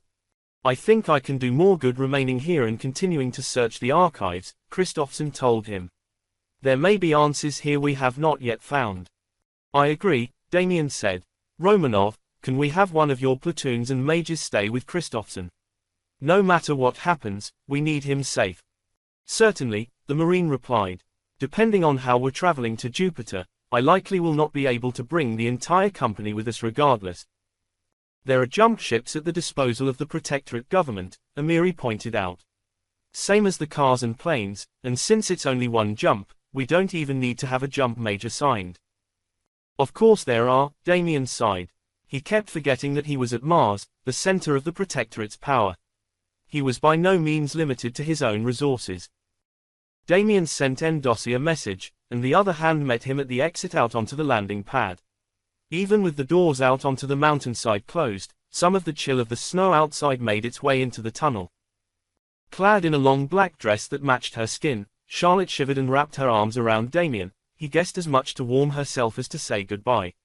A: I think I can do more good remaining here and continuing to search the archives," Christophson told him. "There may be answers here we have not yet found." "I agree," Damien said. "Romanov, can we have one of your platoons and mages stay with Christophson? No matter what happens, we need him safe." "Certainly," the Marine replied. "Depending on how we're traveling to Jupiter, I likely will not be able to bring the entire company with us regardless. There are jump ships at the disposal of the Protectorate government," Amiri pointed out. "Same as the cars and planes, and since it's only one jump, we don't even need to have a jump mage assigned." "Of course there are," Damien sighed. He kept forgetting that he was at Mars, the center of the Protectorate's power. He was by no means limited to his own resources. Damien sent Endossi a message, and the other Hand met him at the exit out onto the landing pad. Even with the doors out onto the mountainside closed, some of the chill of the snow outside made its way into the tunnel. Clad in a long black dress that matched her skin, Charlotte shivered and wrapped her arms around Damien. He guessed as much to warm herself as to say goodbye.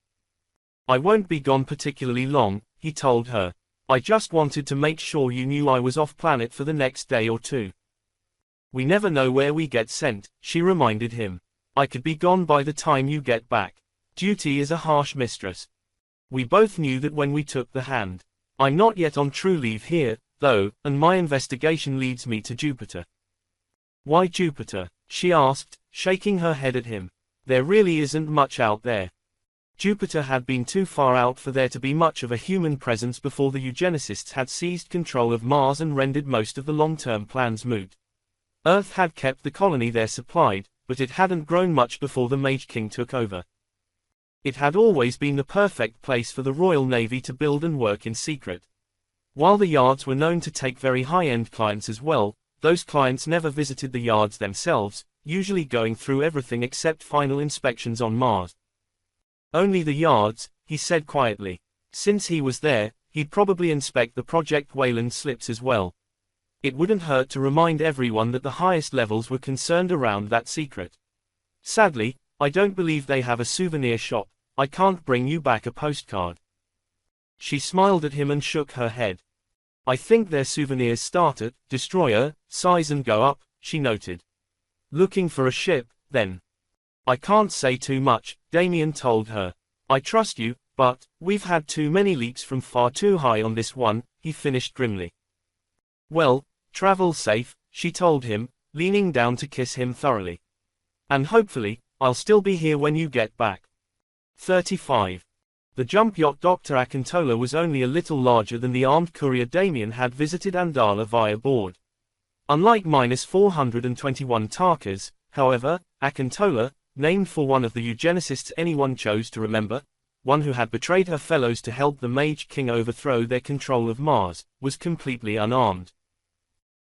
A: "I won't be gone particularly long," he told her. "I just wanted to make sure you knew I was off planet for the next day or two." "We never know where we get sent," she reminded him. "I could be gone by the time you get back. Duty is a harsh mistress. We both knew that when we took the Hand. I'm not yet on true leave here, though, and my investigation leads me to Jupiter." "Why Jupiter?" she asked, shaking her head at him. "There really isn't much out there." Jupiter had been too far out for there to be much of a human presence before the eugenicists had seized control of Mars and rendered most of the long-term plans moot. Earth had kept the colony there supplied, but it hadn't grown much before the Mage King took over. It had always been the perfect place for the Royal Navy to build and work in secret. While the yards were known to take very high-end clients as well, those clients never visited the yards themselves, usually going through everything except final inspections on Mars. "Only the yards," he said quietly. Since he was there, he'd probably inspect the Project Wayland slips as well. It wouldn't hurt to remind everyone that the highest levels were concerned around that secret. "Sadly, I don't believe they have a souvenir shop. I can't bring you back a postcard." She smiled at him and shook her head. "I think their souvenirs start at destroyer size and go up," she noted. "Looking for a ship, then?" "I can't say too much," Damien told her. "I trust you, But, we've had too many leaps from far too high on this one, he finished grimly. Well, travel safe, she told him, leaning down to kiss him thoroughly. And hopefully, I'll still be here when you get back. 35. The jump yacht Dr. Akintola was only a little larger than the armed courier Damien had visited Andala via board. Unlike -421 Tarkas, however, Akintola, named for one of the eugenicists anyone chose to remember, one who had betrayed her fellows to help the Mage King overthrow their control of Mars, was completely unarmed.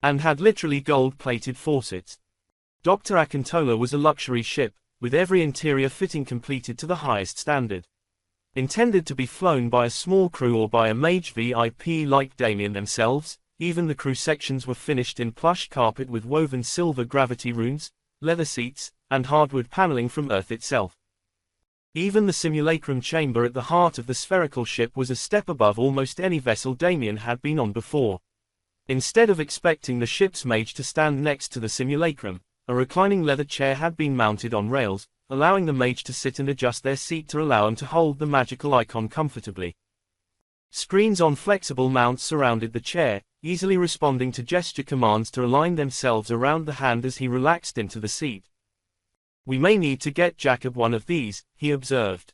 A: And had literally gold-plated faucets. Dr. Akintola was a luxury ship, with every interior fitting completed to the highest standard. Intended to be flown by a small crew or by a Mage VIP like Damien themselves, even the crew sections were finished in plush carpet with woven silver gravity runes, leather seats, and hardwood paneling from Earth itself. Even the simulacrum chamber at the heart of the spherical ship was a step above almost any vessel Damien had been on before. Instead of expecting the ship's mage to stand next to the simulacrum, a reclining leather chair had been mounted on rails, allowing the mage to sit and adjust their seat to allow him to hold the magical icon comfortably. Screens on flexible mounts surrounded the chair, easily responding to gesture commands to align themselves around the hand as he relaxed into the seat. We may need to get Jacob one of these, he observed.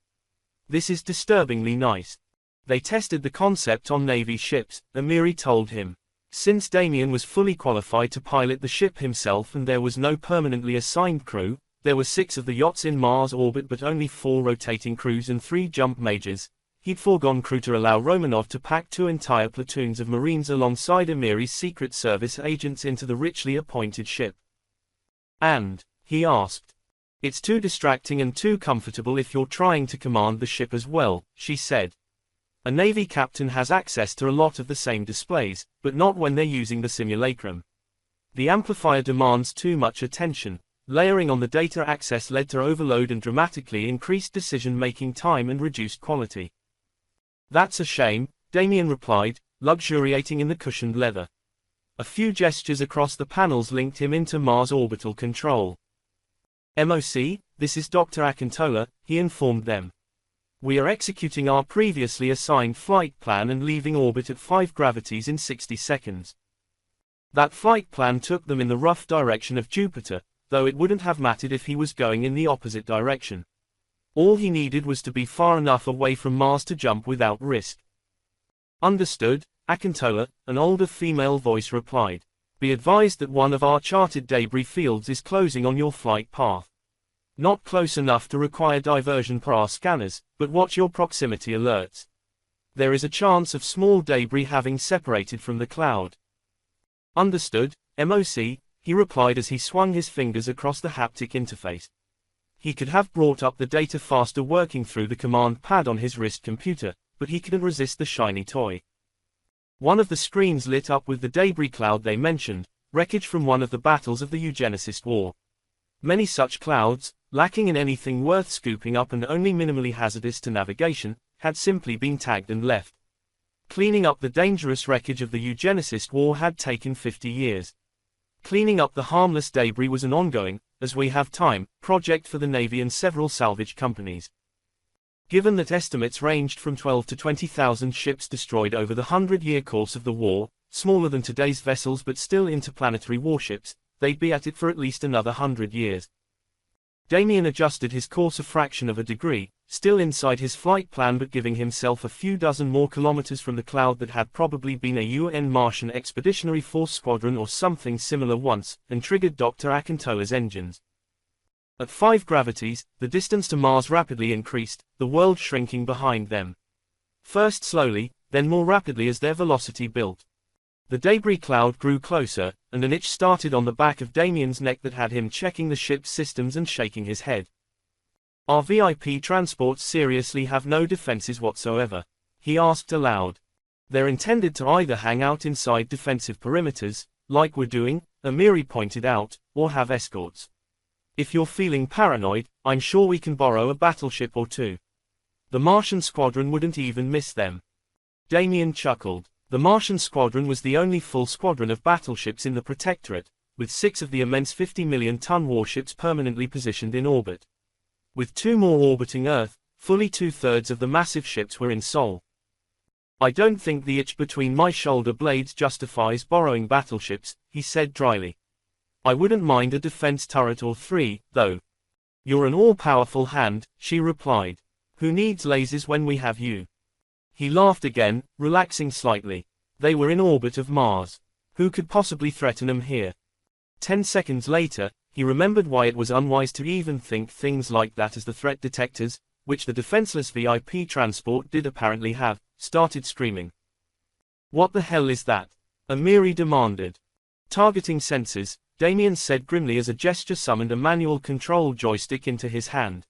A: This is disturbingly nice. They tested the concept on Navy ships, Amiri told him. Since Damien was fully qualified to pilot the ship himself and there was no permanently assigned crew, there were 6 of the yachts in Mars orbit but only 4 rotating crews and 3 jump mages. He'd foregone crew to allow Romanov to pack 2 entire platoons of Marines alongside Amiri's Secret Service agents into the richly appointed ship. And, he asked, it's too distracting and too comfortable if you're trying to command the ship as well, she said. A Navy captain has access to a lot of the same displays, but not when they're using the simulacrum. The amplifier demands too much attention. Layering on the data access led to overload and dramatically increased decision-making time and reduced quality. That's a shame, Damien replied, luxuriating in the cushioned leather. A few gestures across the panels linked him into Mars orbital control. MOC, this is Dr. Akintola, he informed them. We are executing our previously assigned flight plan and leaving orbit at 5 gravities in 60 seconds. That flight plan took them in the rough direction of Jupiter, though it wouldn't have mattered if he was going in the opposite direction. All he needed was to be far enough away from Mars to jump without risk. Understood, Akintola, an older female voice replied. Be advised that one of our charted debris fields is closing on your flight path. Not close enough to require diversion per our scanners, but watch your proximity alerts. There is a chance of small debris having separated from the cloud. Understood, MOC, he replied as he swung his fingers across the haptic interface. He could have brought up the data faster working through the command pad on his wrist computer, but he couldn't resist the shiny toy. One of the screens lit up with the debris cloud they mentioned, wreckage from one of the battles of the Eugenicist War. Many such clouds, lacking in anything worth scooping up and only minimally hazardous to navigation, had simply been tagged and left. Cleaning up the dangerous wreckage of the Eugenicist War had taken 50 years. Cleaning up the harmless debris was an ongoing, as we have time, project for the Navy and several salvage companies. Given that estimates ranged from 12 to 20,000 ships destroyed over the 100-year course of the war, smaller than today's vessels but still interplanetary warships, they'd be at it for at least another 100 years. Damien adjusted his course a fraction of a degree, still inside his flight plan but giving himself a few dozen more kilometers from the cloud that had probably been a UN Martian Expeditionary Force squadron or something similar once, and triggered Dr. Akintola's engines. At 5 gravities, the distance to Mars rapidly increased, the world shrinking behind them. First slowly, then more rapidly as their velocity built. The debris cloud grew closer, and an itch started on the back of Damien's neck that had him checking the ship's systems and shaking his head. Our VIP transports seriously have no defenses whatsoever, he asked aloud. They're intended to either hang out inside defensive perimeters, like we're doing, Amiri pointed out, or have escorts. If you're feeling paranoid, I'm sure we can borrow a battleship or two. The Martian squadron wouldn't even miss them. Damien chuckled. The Martian squadron was the only full squadron of battleships in the Protectorate, with 6 of the immense 50-million-ton warships permanently positioned in orbit. With 2 more orbiting Earth, Fully 2/3 of the massive ships were in Seoul. I don't think the itch between my shoulder blades justifies borrowing battleships, he said dryly. I wouldn't mind a defense turret or three, though. You're an all-powerful hand, she replied. Who needs lasers when we have you? He laughed again, relaxing slightly. They were in orbit of Mars. Who could possibly threaten them here? 10 seconds later, he remembered why it was unwise to even think things like that, as the threat detectors, which the defenseless VIP transport did apparently have, started screaming. What the hell is that? Amiri demanded. Targeting sensors, Damien said grimly as a gesture summoned a manual control joystick into his hand.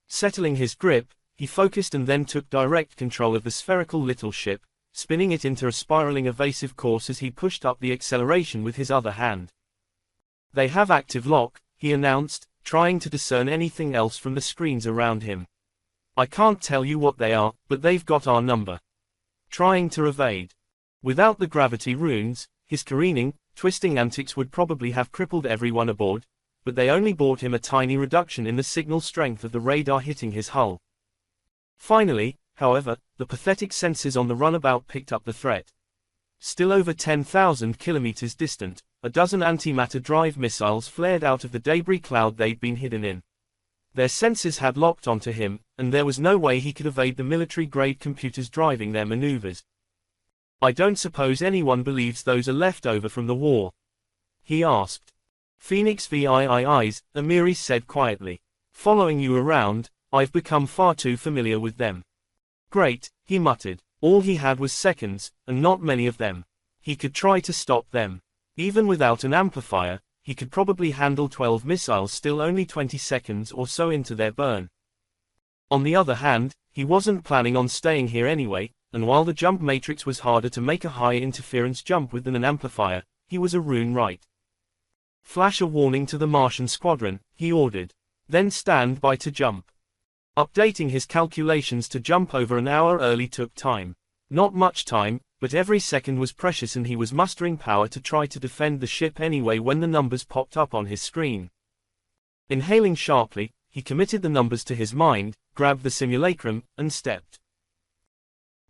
A: Settling his grip, he focused and then took direct control of the spherical little ship, spinning it into a spiraling evasive course as he pushed up the acceleration with his other hand. They have active lock, he announced, trying to discern anything else from the screens around him. I can't tell you what they are, but they've got our number. Trying to evade. Without the gravity runes, his careening, twisting antics would probably have crippled everyone aboard, but they only brought him a tiny reduction in the signal strength of the radar hitting his hull. Finally, however, the pathetic sensors on the runabout picked up the threat. Still over 10,000 kilometers distant, a dozen antimatter drive missiles flared out of the debris cloud they'd been hidden in. Their sensors had locked onto him, and there was no way he could evade the military-grade computers driving their maneuvers. I don't suppose anyone believes those are left over from the war? He asked. Phoenix VIIs, Amiri said quietly. Following you around, I've become far too familiar with them. Great, he muttered. All he had was seconds, and not many of them. He could try to stop them. Even without an amplifier, he could probably handle 12 missiles still only 20 seconds or so into their burn. On the other hand, he wasn't planning on staying here anyway, and while the jump matrix was harder to make a high-interference jump with than an amplifier, he was a rune right. Flash a warning to the Martian squadron, he ordered. Then stand by to jump. Updating his calculations to jump over an hour early took time. Not much time, but every second was precious, and he was mustering power to try to defend the ship anyway when the numbers popped up on his screen. Inhaling sharply, he committed the numbers to his mind, grabbed the simulacrum, and stepped.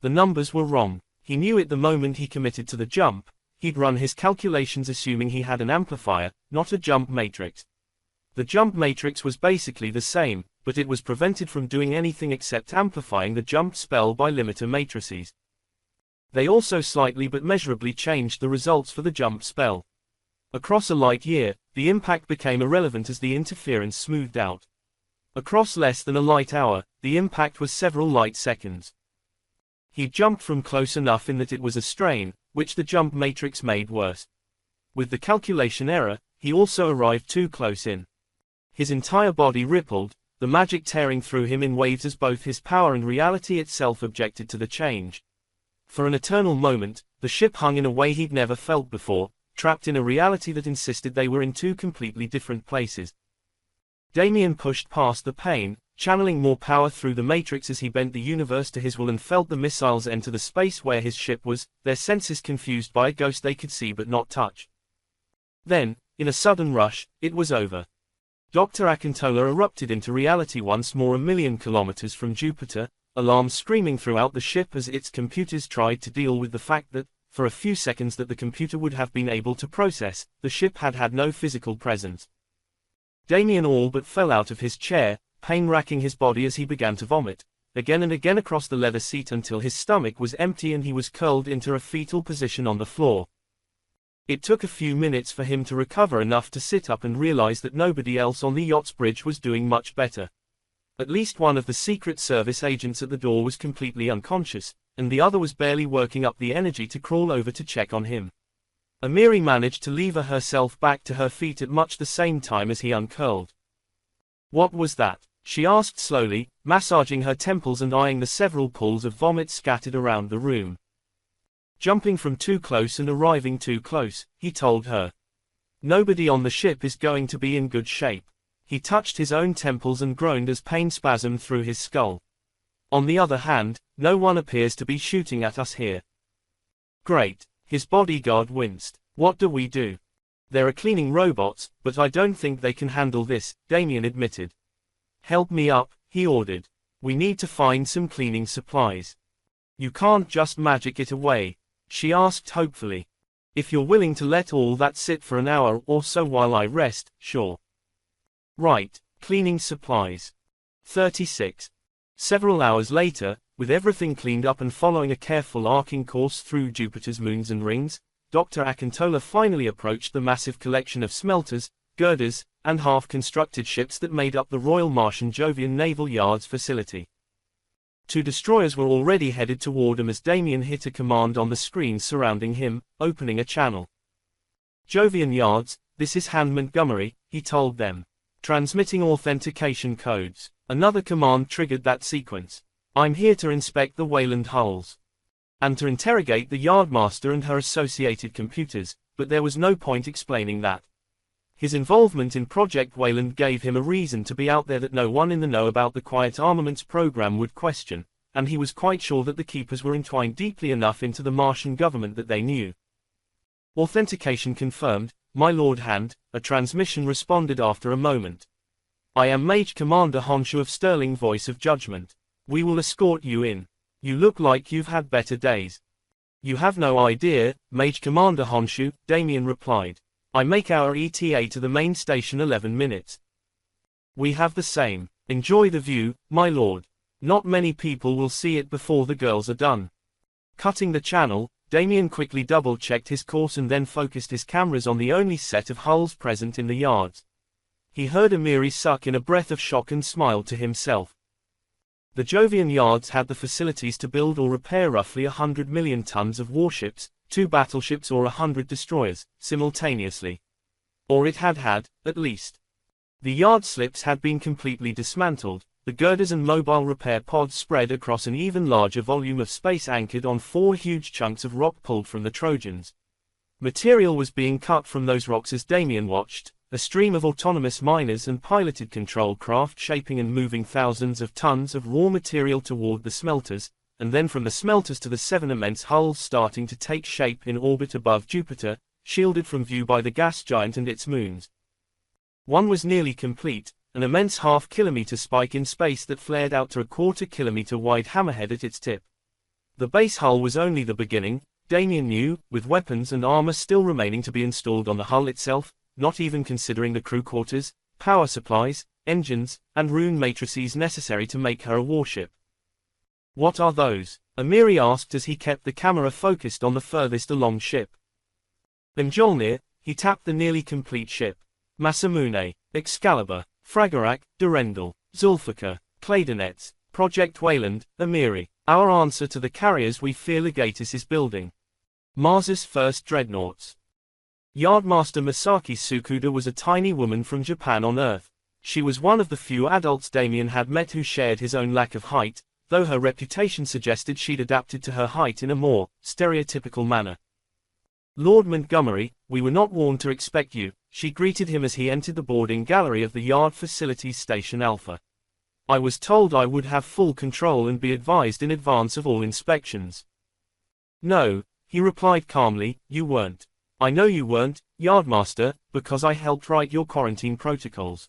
A: The numbers were wrong. He knew it the moment he committed to the jump. He'd run his calculations assuming he had an amplifier, not a jump matrix. The jump matrix was basically the same, but it was prevented from doing anything except amplifying the jump spell by limiter matrices. They also slightly but measurably changed the results for the jump spell. Across a light year, the impact became irrelevant as the interference smoothed out. Across less than a light hour, the impact was several light seconds. He jumped from close enough in that it was a strain, which the jump matrix made worse. With the calculation error, he also arrived too close in. His entire body rippled, the magic tearing through him in waves as both his power and reality itself objected to the change. For an eternal moment, the ship hung in a way he'd never felt before, trapped in a reality that insisted they were in two completely different places. Damien pushed past the pain, channeling more power through the matrix as he bent the universe to his will and felt the missiles enter the space where his ship was, their senses confused by a ghost they could see but not touch. Then, in a sudden rush, it was over. Dr. Akintola erupted into reality once more 1,000,000 kilometers from Jupiter, alarms screaming throughout the ship as its computers tried to deal with the fact that, for a few seconds that the computer would have been able to process, the ship had had no physical presence. Damien all but fell out of his chair, pain racking his body as he began to vomit, again and again across the leather seat until his stomach was empty and he was curled into a fetal position on the floor. It took a few minutes for him to recover enough to sit up and realize that nobody else on the yacht's bridge was doing much better. At least one of the Secret Service agents at the door was completely unconscious, and the other was barely working up the energy to crawl over to check on him. Amiri managed to lever herself back to her feet at much the same time as he uncurled. What was that? She asked slowly, massaging her temples and eyeing the several pools of vomit scattered around the room. Jumping from too close and arriving too close, he told her. Nobody on the ship is going to be in good shape. He touched his own temples and groaned as pain spasmed through his skull. On the other hand, no one appears to be shooting at us here. Great. His bodyguard winced. What do we do? There are cleaning robots, but I don't think they can handle this, Damien admitted. Help me up, he ordered. We need to find some cleaning supplies. You can't just magic it away, she asked hopefully. If you're willing to let all that sit for an hour or so while I rest, sure. Right, cleaning supplies. 36. Several hours later, with everything cleaned up and following a careful arcing course through Jupiter's moons and rings, Dr. Akintola finally approached the massive collection of smelters, girders, and half-constructed ships that made up the Royal Martian Jovian Naval Yards facility. Two destroyers were already headed toward him as Damien hit a command on the screen surrounding him, opening a channel. Jovian Yards, this is Hand Montgomery, he told them. Transmitting authentication codes. Another command triggered that sequence. I'm here to inspect the Wayland hulls. And to interrogate the Yardmaster and her associated computers, but there was no point explaining that. His involvement in Project Wayland gave him a reason to be out there that no one in the know about the Quiet Armaments program would question, and he was quite sure that the Keepers were entwined deeply enough into the Martian government that they knew. Authentication confirmed, my Lord Hand, a transmission responded after a moment. I am Mage Commander Honshu of Sterling Voice of Judgment. We will escort you in. You look like you've had better days. You have no idea, Mage Commander Honshu, Damien replied. I make our ETA to the main station 11 minutes. We have the same. Enjoy the view, my lord. Not many people will see it before the girls are done. Cutting the channel, Damien quickly double-checked his course and then focused his cameras on the only set of hulls present in the yards. He heard Amiri suck in a breath of shock and smiled to himself. The Jovian yards had the facilities to build or repair roughly 100 million tons of warships, 2 battleships or 100 destroyers, simultaneously. Or it had, at least. The yard slips had been completely dismantled, the girders and mobile repair pods spread across an even larger volume of space anchored on 4 huge chunks of rock pulled from the Trojans. Material was being cut from those rocks as Damien watched, a stream of autonomous miners and piloted control craft shaping and moving thousands of tons of raw material toward the smelters, and then from the smelters to the 7 immense hulls starting to take shape in orbit above Jupiter, shielded from view by the gas giant and its moons. One was nearly complete, an immense half-kilometer spike in space that flared out to a quarter-kilometer wide hammerhead at its tip. The base hull was only the beginning, Damien knew, with weapons and armor still remaining to be installed on the hull itself, not even considering the crew quarters, power supplies, engines, and rune matrices necessary to make her a warship. What are those? Amiri asked as he kept the camera focused on the furthest along ship. Mjolnir, he tapped the nearly complete ship. Masamune, Excalibur, Fragarak, Durendal, Zulfiqar, Claydonets, Project Wayland, Amiri. Our answer to the carriers we fear Legatus is building. Mars's first dreadnoughts. Yardmaster Masaki Tsukuda was a tiny woman from Japan on Earth. She was one of the few adults Damien had met who shared his own lack of height, though her reputation suggested she'd adapted to her height in a more stereotypical manner. Lord Montgomery, we were not warned to expect you, she greeted him as he entered the boarding gallery of the Yard Facilities Station Alpha. I was told I would have full control and be advised in advance of all inspections. No, he replied calmly, you weren't. I know you weren't, Yardmaster, because I helped write your quarantine protocols.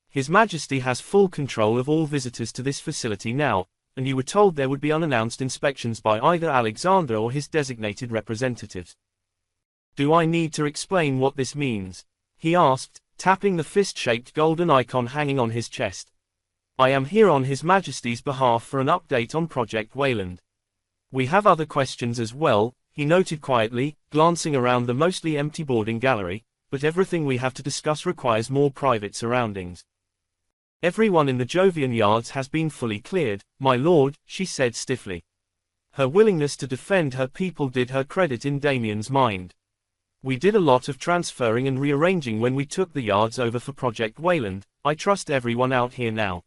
A: His Majesty has full control of all visitors to this facility now, and you were told there would be unannounced inspections by either Alexander or his designated representatives. Do I need to explain what this means? He asked, tapping the fist-shaped golden icon hanging on his chest. I am here on His Majesty's behalf for an update on Project Wayland. We have other questions as well, he noted quietly, glancing around the mostly empty boarding gallery, but everything we have to discuss requires more private surroundings. Everyone in the Jovian yards has been fully cleared, my lord, she said stiffly. Her willingness to defend her people did her credit in Damien's mind. We did a lot of transferring and rearranging when we took the yards over for Project Wayland. I trust everyone out here now.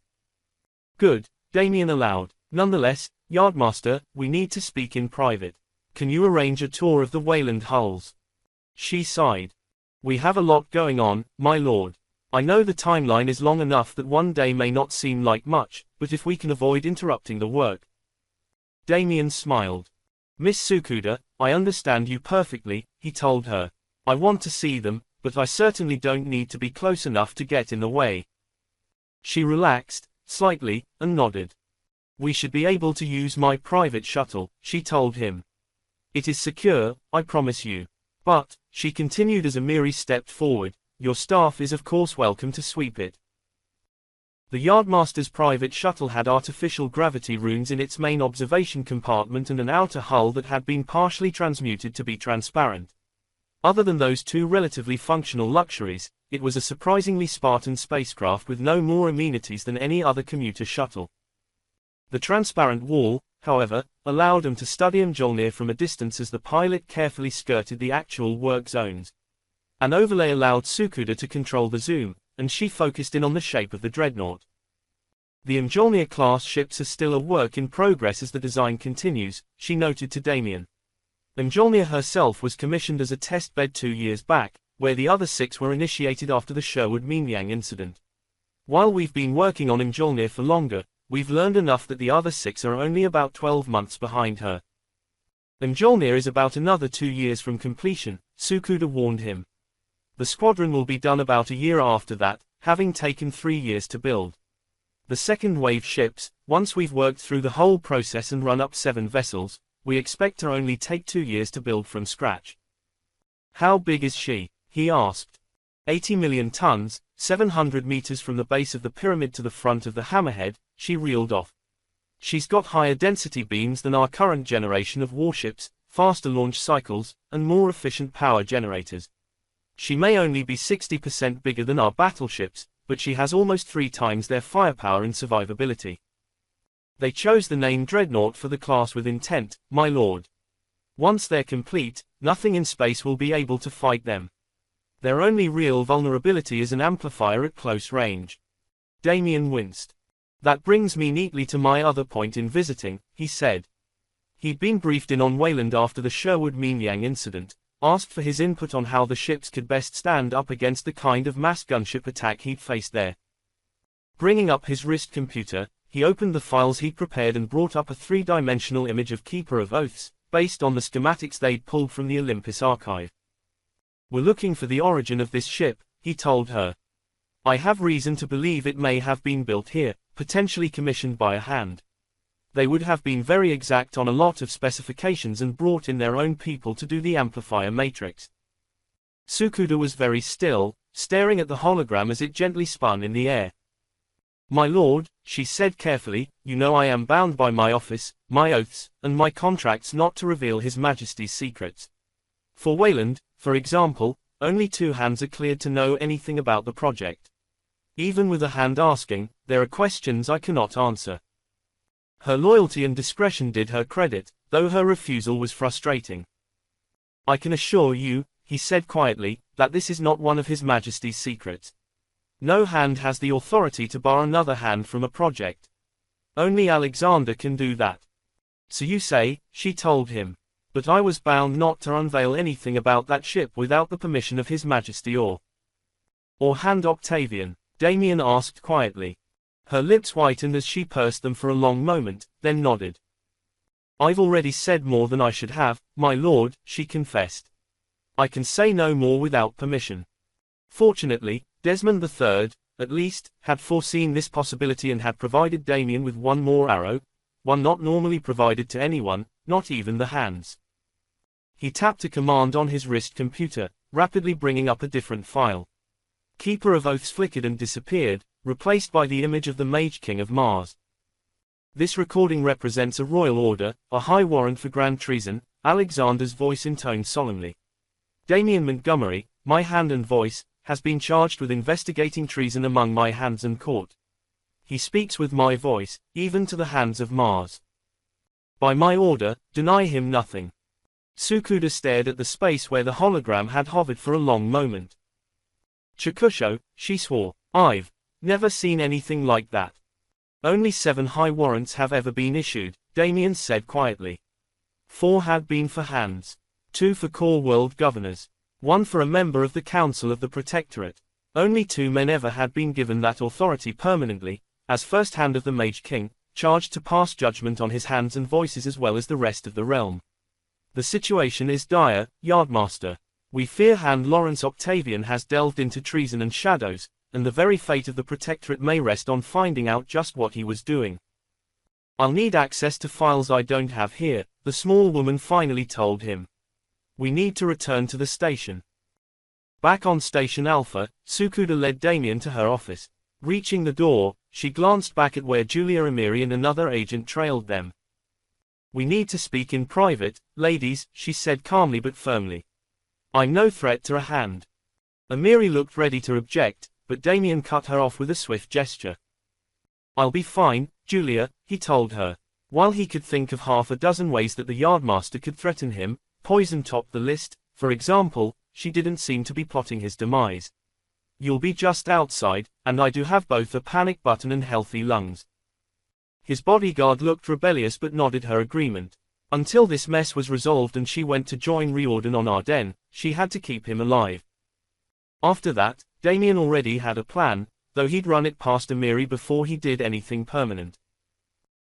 A: Good, Damien allowed. Nonetheless, Yardmaster, we need to speak in private. Can you arrange a tour of the Wayland hulls? She sighed. We have a lot going on, my lord. I know the timeline is long enough that one day may not seem like much, but if we can avoid interrupting the work. Damien smiled. Miss Tsukuda, I understand you perfectly, he told her. I want to see them, but I certainly don't need to be close enough to get in the way. She relaxed, slightly, and nodded. We should be able to use my private shuttle, she told him. It is secure, I promise you. But, she continued as Amiri stepped forward, your staff is of course welcome to sweep it. The Yardmaster's private shuttle had artificial gravity runes in its main observation compartment and an outer hull that had been partially transmuted to be transparent. Other than those two relatively functional luxuries, it was a surprisingly Spartan spacecraft with no more amenities than any other commuter shuttle. The transparent wall, however, allowed them to study Mjolnir from a distance as the pilot carefully skirted the actual work zones. An overlay allowed Tsukuda to control the zoom, and she focused in on the shape of the dreadnought. The Mjolnir-class ships are still a work in progress as the design continues, she noted to Damien. Mjolnir herself was commissioned as a test bed 2 years back, where the other 6 were initiated after the Sherwood Minyang incident. While we've been working on Mjolnir for longer, we've learned enough that the other 6 are only about 12 months behind her. Mjolnir is about another 2 years from completion, Tsukuda warned him. The squadron will be done about a year after that, having taken 3 years to build. The second wave ships, once we've worked through the whole process and run up 7 vessels, we expect to only take 2 years to build from scratch. How big is she? He asked. 80 million tons, 700 meters from the base of the pyramid to the front of the hammerhead, she reeled off. She's got higher density beams than our current generation of warships, faster launch cycles, and more efficient power generators. She may only be 60% bigger than our battleships, but she has almost 3 times their firepower and survivability. They chose the name Dreadnought for the class with intent, my lord. Once they're complete, nothing in space will be able to fight them. Their only real vulnerability is an amplifier at close range. Damien winced. That brings me neatly to my other point in visiting, he said. He'd been briefed in on Wayland after the Sherwood Minyang incident, asked for his input on how the ships could best stand up against the kind of mass gunship attack he'd faced there. Bringing up his wrist computer, he opened the files he'd prepared and brought up a 3-dimensional image of Keeper of Oaths, based on the schematics they'd pulled from the Olympus archive. We're looking for the origin of this ship, he told her. I have reason to believe it may have been built here, potentially commissioned by a hand. They would have been very exact on a lot of specifications and brought in their own people to do the amplifier matrix. Tsukuda was very still, staring at the hologram as it gently spun in the air. My lord, she said carefully, you know I am bound by my office, my oaths, and my contracts not to reveal His Majesty's secrets. For Wayland, for example, only 2 hands are cleared to know anything about the project. Even with a hand asking, there are questions I cannot answer. Her loyalty and discretion did her credit, though her refusal was frustrating. I can assure you, he said quietly, that this is not one of His Majesty's secrets. No hand has the authority to bar another hand from a project. Only Alexander can do that. So you say, she told him. But I was bound not to unveil anything about that ship without the permission of His Majesty or Hand Octavian, Damien asked quietly. Her lips whitened as she pursed them for a long moment, then nodded. I've already said more than I should have, my lord, she confessed. I can say no more without permission. Fortunately, Desmond III, at least, had foreseen this possibility and had provided Damien with one more arrow, one not normally provided to anyone, not even the hands. He tapped a command on his wrist computer, rapidly bringing up a different file. Keeper of Oaths flickered and disappeared, replaced by the image of the Mage King of Mars. This recording represents a royal order, a high warrant for grand treason, Alexander's voice intoned solemnly. Damien Montgomery, my hand and voice, has been charged with investigating treason among my hands and court. He speaks with my voice, even to the hands of Mars. By my order, deny him nothing. Tsukuda stared at the space where the hologram had hovered for a long moment. Chikusho, she swore, I've never seen anything like that. Only 7 high warrants have ever been issued, Damien said quietly. 4 had been for hands. 2 for core world governors. 1 for a member of the Council of the Protectorate. Only 2 men ever had been given that authority permanently, as first hand of the Mage King, charged to pass judgment on his hands and voices as well as the rest of the realm. The situation is dire, Yardmaster. We fear Hand Lawrence Octavian has delved into treason and shadows, and the very fate of the Protectorate may rest on finding out just what he was doing. I'll need access to files I don't have here, the small woman finally told him. We need to return to the station. Back on Station Alpha, Tsukuda led Damien to her office. Reaching the door, she glanced back at where Julia Amiri and another agent trailed them. We need to speak in private, ladies, she said calmly but firmly. I'm no threat to a hand. Amiri looked ready to object, but Damien cut her off with a swift gesture. I'll be fine, Julia, he told her. While he could think of half a dozen ways that the Yardmaster could threaten him, poison topped the list. For example, she didn't seem to be plotting his demise. You'll be just outside, and I do have both a panic button and healthy lungs. His bodyguard looked rebellious but nodded her agreement. Until this mess was resolved and she went to join Riordan on Ardennes, she had to keep him alive. After that, Damien already had a plan, though he'd run it past Amiri before he did anything permanent.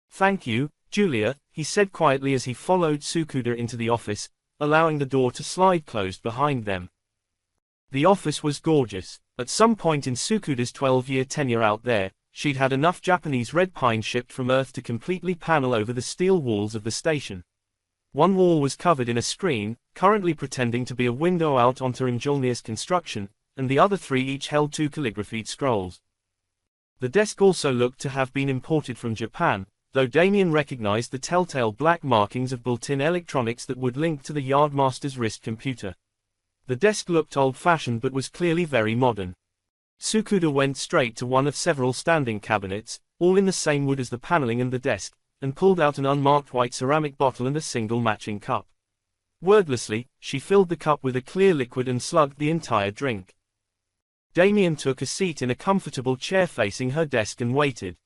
A: Thank you, Julia, he said quietly as he followed Tsukuda into the office, allowing the door to slide closed behind them. The office was gorgeous. At some point in Tsukuda's 12-year tenure out there, she'd had enough Japanese red pine shipped from Earth to completely panel over the steel walls of the station. One wall was covered in a screen, currently pretending to be a window out onto Mjolnir's construction, and the other three each held 2 calligraphied scrolls. The desk also looked to have been imported from Japan, though Damien recognized the telltale black markings of built-in electronics that would link to the Yardmaster's wrist computer. The desk looked old-fashioned but was clearly very modern. Tsukuda went straight to one of several standing cabinets, all in the same wood as the paneling and the desk, and pulled out an unmarked white ceramic bottle and a single matching cup. Wordlessly, she filled the cup with a clear liquid and slugged the entire drink. Damien took a seat in a comfortable chair facing her desk and waited.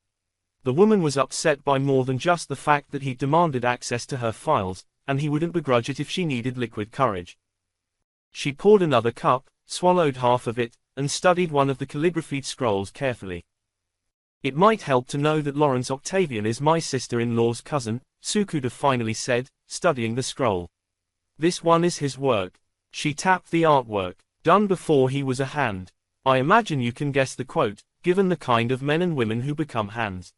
A: The woman was upset by more than just the fact that he demanded access to her files, and he wouldn't begrudge it if she needed liquid courage. She poured another cup, swallowed half of it, and studied one of the calligraphied scrolls carefully. It might help to know that Lawrence Octavian is my sister-in-law's cousin, Tsukuda finally said, studying the scroll. This one is his work. She tapped the artwork, done before he was a hand. I imagine you can guess the quote, given the kind of men and women who become hands.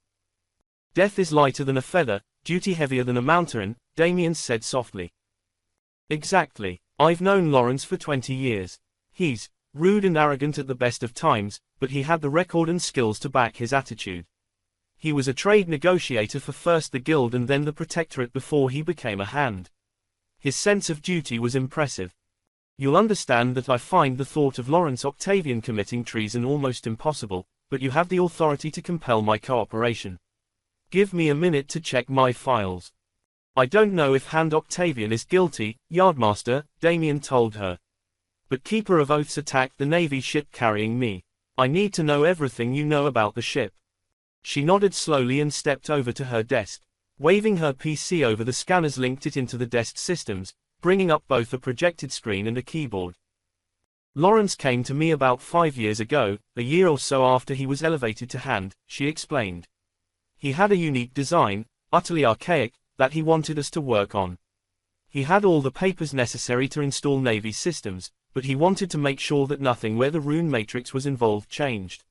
A: Death is lighter than a feather, duty heavier than a mountain, Damien said softly. Exactly. I've known Lawrence for 20 years. He's rude and arrogant at the best of times, but he had the record and skills to back his attitude. He was a trade negotiator for first the guild and then the protectorate before he became a hand. His sense of duty was impressive. You'll understand that I find the thought of Lawrence Octavian committing treason almost impossible, but you have the authority to compel my cooperation. Give me a minute to check my files. I don't know if Hand Octavian is guilty, Yardmaster, Damien told her. But Keeper of Oaths attacked the Navy ship carrying me. I need to know everything you know about the ship. She nodded slowly and stepped over to her desk. Waving her PC over the scanners linked it into the desk systems, bringing up both a projected screen and a keyboard. Lawrence came to me about 5 years ago, a year or so after he was elevated to hand, she explained. He had a unique design, utterly archaic, that he wanted us to work on. He had all the papers necessary to install Navy systems, but he wanted to make sure that nothing where the rune matrix was involved changed.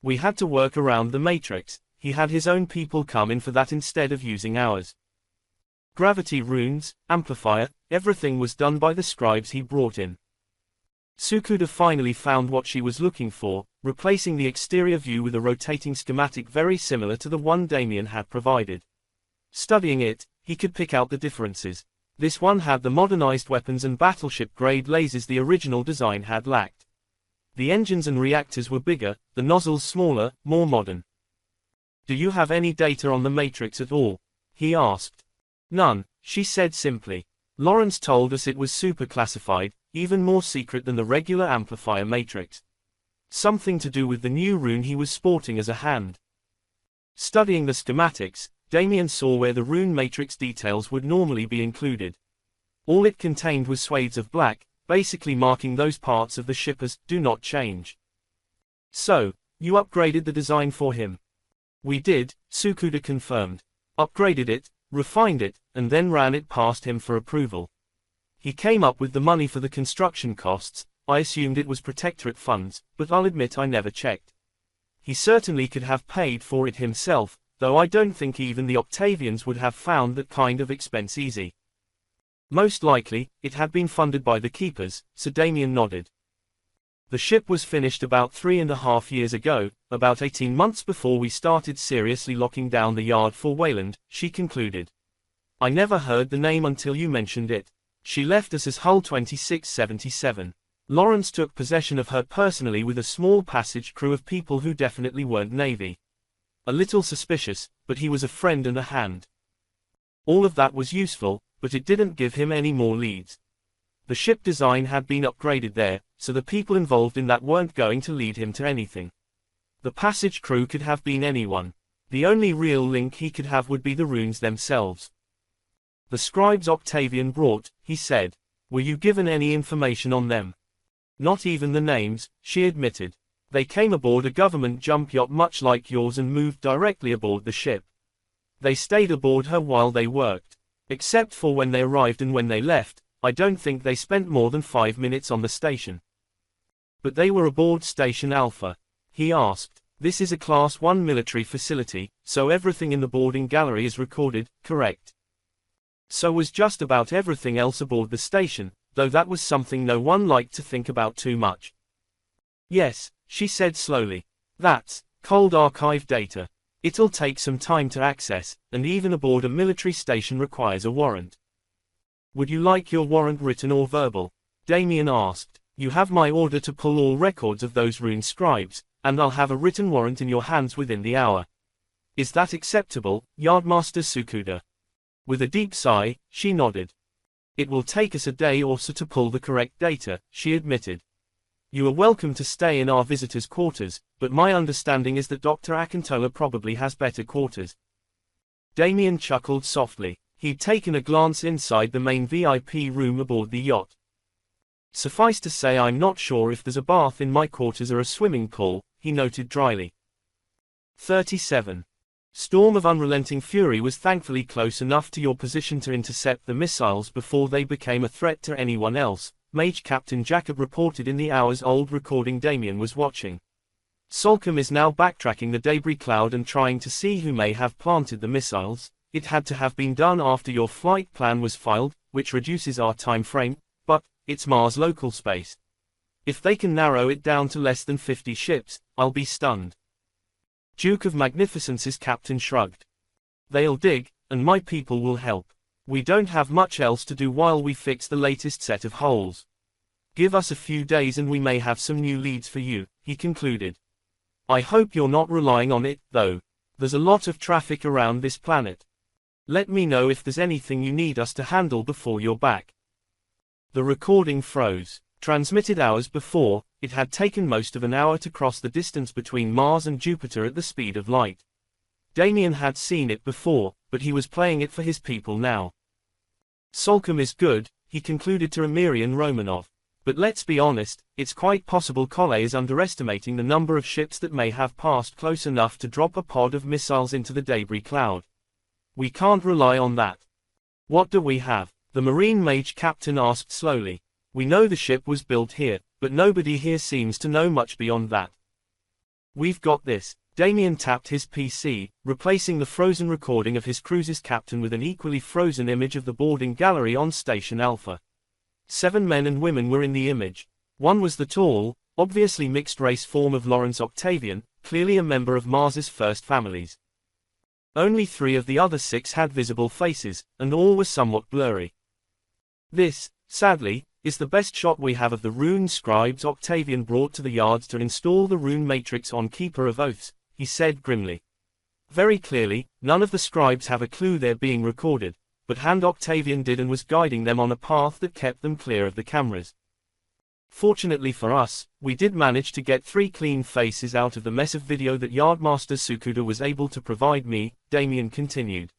A: We had to work around the matrix. He had his own people come in for that instead of using ours. Gravity runes, amplifier, everything was done by the scribes he brought in. Tsukuda finally found what she was looking for, replacing the exterior view with a rotating schematic very similar to the one Damien had provided. Studying it, he could pick out the differences. This one had the modernized weapons and battleship-grade lasers the original design had lacked. The engines and reactors were bigger, the nozzles smaller, more modern. Do you have any data on the matrix at all? He asked. None, she said simply. Lawrence told us it was super classified, even more secret than the regular amplifier matrix. Something to do with the new rune he was sporting as a hand. Studying the schematics, Damien saw where the rune matrix details would normally be included. All it contained was swathes of black, basically marking those parts of the ship as "do not change." So, you upgraded the design for him? We did, Tsukuda confirmed. Upgraded it, refined it, and then ran it past him for approval. He came up with the money for the construction costs. I assumed it was protectorate funds, but I'll admit I never checked. He certainly could have paid for it himself, though I don't think even the Octavians would have found that kind of expense easy. Most likely, it had been funded by the keepers, Sir Damien nodded. The ship was finished about 3.5 years ago, about 18 months before we started seriously locking down the yard for Wayland, she concluded. I never heard the name until you mentioned it. She left us as Hull 2677. Lawrence took possession of her personally with a small passage crew of people who definitely weren't Navy. A little suspicious, but he was a friend and a hand. All of that was useful, but it didn't give him any more leads. The ship design had been upgraded there, so the people involved in that weren't going to lead him to anything. The passage crew could have been anyone. The only real link he could have would be the runes themselves. The scribes Octavian brought, he said. Were you given any information on them? Not even the names, she admitted. They came aboard a government jump yacht much like yours and moved directly aboard the ship. They stayed aboard her while they worked. Except for when they arrived and when they left, I don't think they spent more than 5 minutes on the station. But they were aboard Station Alpha. He asked. This is a Class 1 military facility, so everything in the boarding gallery is recorded, correct? So was just about everything else aboard the station, though that was something no one liked to think about too much. Yes, she said slowly. That's cold archive data. It'll take some time to access, and even aboard a military station requires a warrant. Would you like your warrant written or verbal? Damien asked. You have my order to pull all records of those rune scribes, and I'll have a written warrant in your hands within the hour. Is that acceptable, Yardmaster Tsukuda? With a deep sigh, she nodded. It will take us a day or so to pull the correct data, she admitted. You are welcome to stay in our visitors' quarters, but my understanding is that Dr. Akintola probably has better quarters. Damien chuckled softly. He'd taken a glance inside the main VIP room aboard the yacht. Suffice to say I'm not sure if there's a bath in my quarters or a swimming pool, he noted dryly. 37. Storm of unrelenting fury was thankfully close enough to your position to intercept the missiles before they became a threat to anyone else, Mage Captain Jacob reported in the hours-old recording Damien was watching. Solcombe is now backtracking the debris cloud and trying to see who may have planted the missiles. It had to have been done after your flight plan was filed, which reduces our time frame, but it's Mars local space. If they can narrow it down to less than 50 ships, I'll be stunned. Duke of Magnificence's captain shrugged. They'll dig, and my people will help. We don't have much else to do while we fix the latest set of holes. Give us a few days and we may have some new leads for you, he concluded. I hope you're not relying on it, though. There's a lot of traffic around this planet. Let me know if there's anything you need us to handle before you're back. The recording froze. Transmitted hours before, it had taken most of an hour to cross the distance between Mars and Jupiter at the speed of light. Damien had seen it before, but he was playing it for his people now. Solcombe is good, he concluded to Emirian Romanov. But let's be honest, it's quite possible Kolle is underestimating the number of ships that may have passed close enough to drop a pod of missiles into the debris cloud. We can't rely on that. What do we have? The Marine Mage captain asked slowly. We know the ship was built here, but nobody here seems to know much beyond that. We've got this. Damien tapped his PC, replacing the frozen recording of his cruise's captain with an equally frozen image of the boarding gallery on Station Alpha. 7 men and women were in the image. One was the tall, obviously mixed-race form of Lawrence Octavian, clearly a member of Mars's first families. Only 3 of the other 6 had visible faces, and all were somewhat blurry. This, sadly, is the best shot we have of the rune scribes Octavian brought to the yards to install the rune matrix on Keeper of Oaths, he said grimly. Very clearly, none of the scribes have a clue they're being recorded, but Hand Octavian did and was guiding them on a path that kept them clear of the cameras. Fortunately for us, we did manage to get 3 clean faces out of the mess of video that Yardmaster Tsukuda was able to provide me, Damien continued.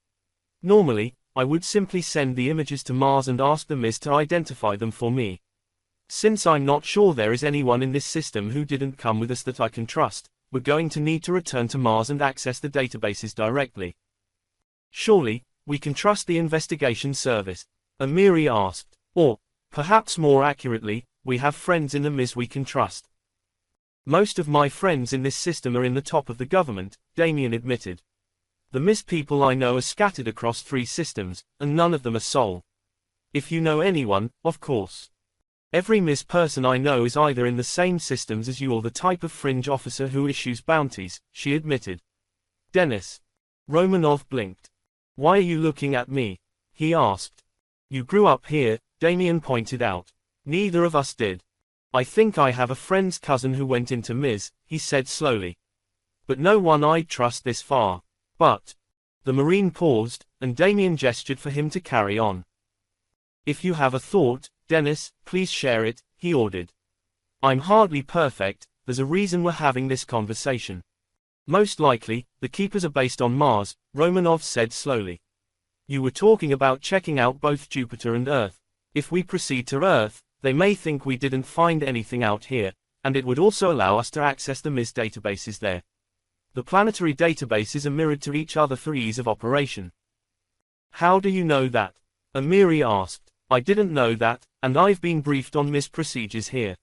A: Normally, I would simply send the images to Mars and ask the Miz to identify them for me. Since I'm not sure there is anyone in this system who didn't come with us that I can trust, we're going to need to return to Mars and access the databases directly. Surely, we can trust the investigation service? Amiri asked. Or, perhaps more accurately, we have friends in the Miz we can trust. Most of my friends in this system are in the top of the government, Damien admitted. The Mist people I know are scattered across 3 systems, and none of them are Sol. If you know anyone, of course. Every Mist person I know is either in the same systems as you or the type of fringe officer who issues bounties, she admitted. Dennis. Romanov blinked. Why are you looking at me? He asked. You grew up here, Damien pointed out. Neither of us did. I think I have a friend's cousin who went into Ms, he said slowly. But no one I'd trust this far. But. The Marine paused, and Damien gestured for him to carry on. If you have a thought, Dennis, please share it, he ordered. I'm hardly perfect, there's a reason we're having this conversation. Most likely, the Keepers are based on Mars, Romanov said slowly. You were talking about checking out both Jupiter and Earth. If we proceed to Earth, they may think we didn't find anything out here, and it would also allow us to access the MIS databases there. The planetary databases are mirrored to each other for ease of operation. How do you know that? Amiri asked. I didn't know that, and I've been briefed on MIS procedures here.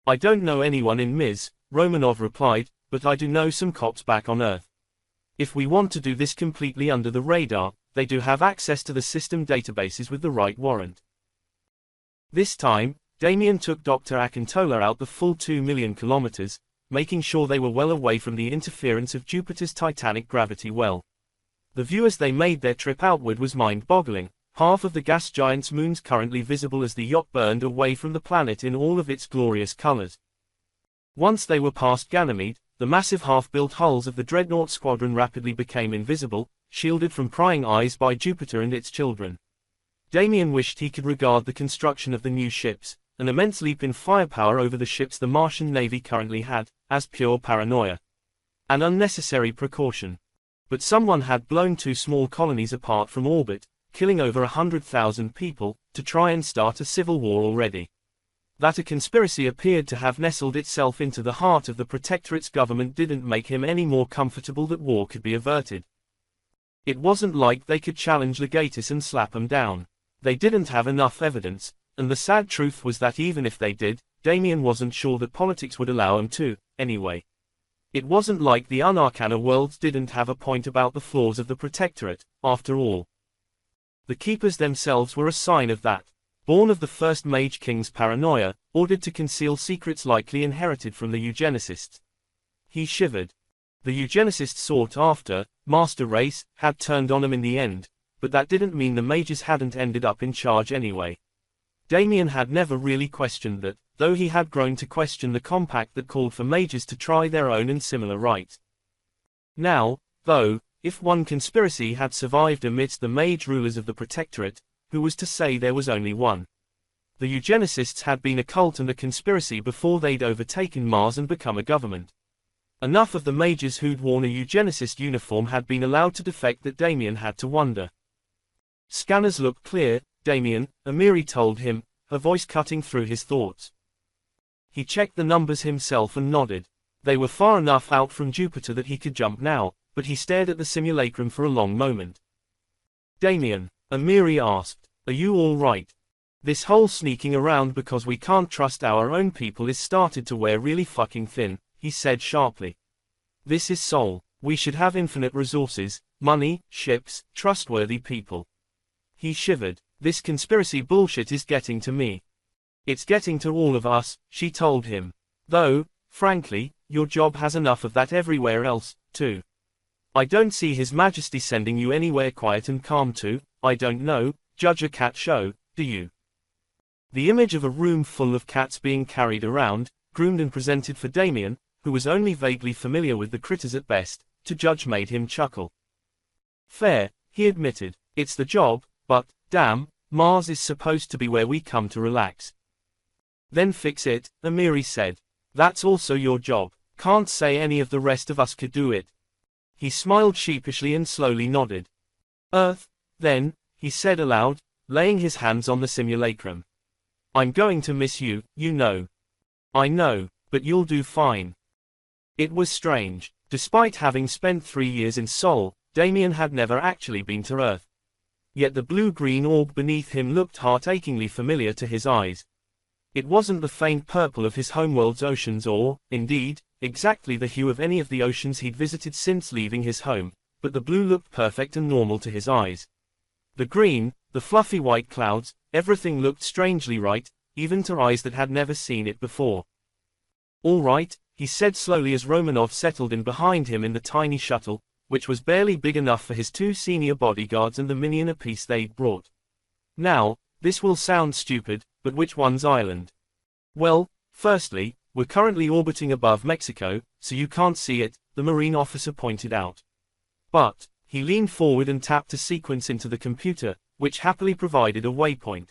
A: I don't know anyone in MIS, Romanov replied, but I do know some cops back on Earth. If we want to do this completely under the radar, they do have access to the system databases with the right warrant. This time, Damien took Dr. Akintola out the full 2 million kilometers, making sure they were well away from the interference of Jupiter's titanic gravity well. The view as they made their trip outward was mind-boggling. Half of the gas giant's moons currently visible as the yacht burned away from the planet in all of its glorious colors. Once they were past Ganymede, the massive half-built hulls of the Dreadnought Squadron rapidly became invisible, shielded from prying eyes by Jupiter and its children. Damien wished he could regard the construction of the new ships, an immense leap in firepower over the ships the Martian Navy currently had, as pure paranoia. An unnecessary precaution. But someone had blown 2 small colonies apart from orbit, killing over 100,000 people, to try and start a civil war already. That a conspiracy appeared to have nestled itself into the heart of the Protectorate's government didn't make him any more comfortable that war could be averted. It wasn't like they could challenge Legatus and slap him down. They didn't have enough evidence, and the sad truth was that even if they did, Damien wasn't sure that politics would allow him to, anyway. It wasn't like the Unarcana worlds didn't have a point about the flaws of the Protectorate, after all. The Keepers themselves were a sign of that. Born of the first Mage King's paranoia, ordered to conceal secrets likely inherited from the eugenicists. He shivered. The eugenicists sought after, master race, had turned on him in the end, but that didn't mean the Mages hadn't ended up in charge anyway. Damien had never really questioned that, though he had grown to question the compact that called for Mages to try their own and similar rights. Now, though, if one conspiracy had survived amidst the Mage rulers of the Protectorate, who was to say there was only one? The eugenicists had been a cult and a conspiracy before they'd overtaken Mars and become a government. Enough of the Mages who'd worn a eugenicist uniform had been allowed to defect that Damien had to wonder. Scanners look clear, Damien, Amiri told him, her voice cutting through his thoughts. He checked the numbers himself and nodded. They were far enough out from Jupiter that he could jump now, but he stared at the simulacrum for a long moment. Damien, Amiri asked, are you all right? This whole sneaking around because we can't trust our own people is started to wear really fucking thin, he said sharply. This is Sol. We should have infinite resources, money, ships, trustworthy people. He shivered. This conspiracy bullshit is getting to me. It's getting to all of us, she told him. Though, frankly, your job has enough of that everywhere else, too. I don't see His Majesty sending you anywhere quiet and calm to, I don't know, judge a cat show, do you? The image of a room full of cats being carried around, groomed and presented for Damien, who was only vaguely familiar with the critters at best, to judge made him chuckle. Fair, he admitted, it's the job, but, damn, Mars is supposed to be where we come to relax. Then fix it, Amiri said. That's also your job, can't say any of the rest of us could do it. He smiled sheepishly and slowly nodded. Earth, then, he said aloud, laying his hands on the simulacrum. I'm going to miss you, you know. I know, but you'll do fine. It was strange. Despite having spent 3 years in Sol, Damien had never actually been to Earth. Yet the blue-green orb beneath him looked heart-achingly familiar to his eyes. It wasn't the faint purple of his homeworld's oceans or, indeed, exactly the hue of any of the oceans he'd visited since leaving his home, but the blue looked perfect and normal to his eyes. The green, the fluffy white clouds, everything looked strangely right, even to eyes that had never seen it before. "All right," he said slowly as Romanov settled in behind him in the tiny shuttle, which was barely big enough for his 2 senior bodyguards and the minion apiece they'd brought. "Now, this will sound stupid, but which one's island?" "Well, firstly, we're currently orbiting above Mexico, so you can't see it," the Marine officer pointed out. But, he leaned forward and tapped a sequence into the computer, which happily provided a waypoint.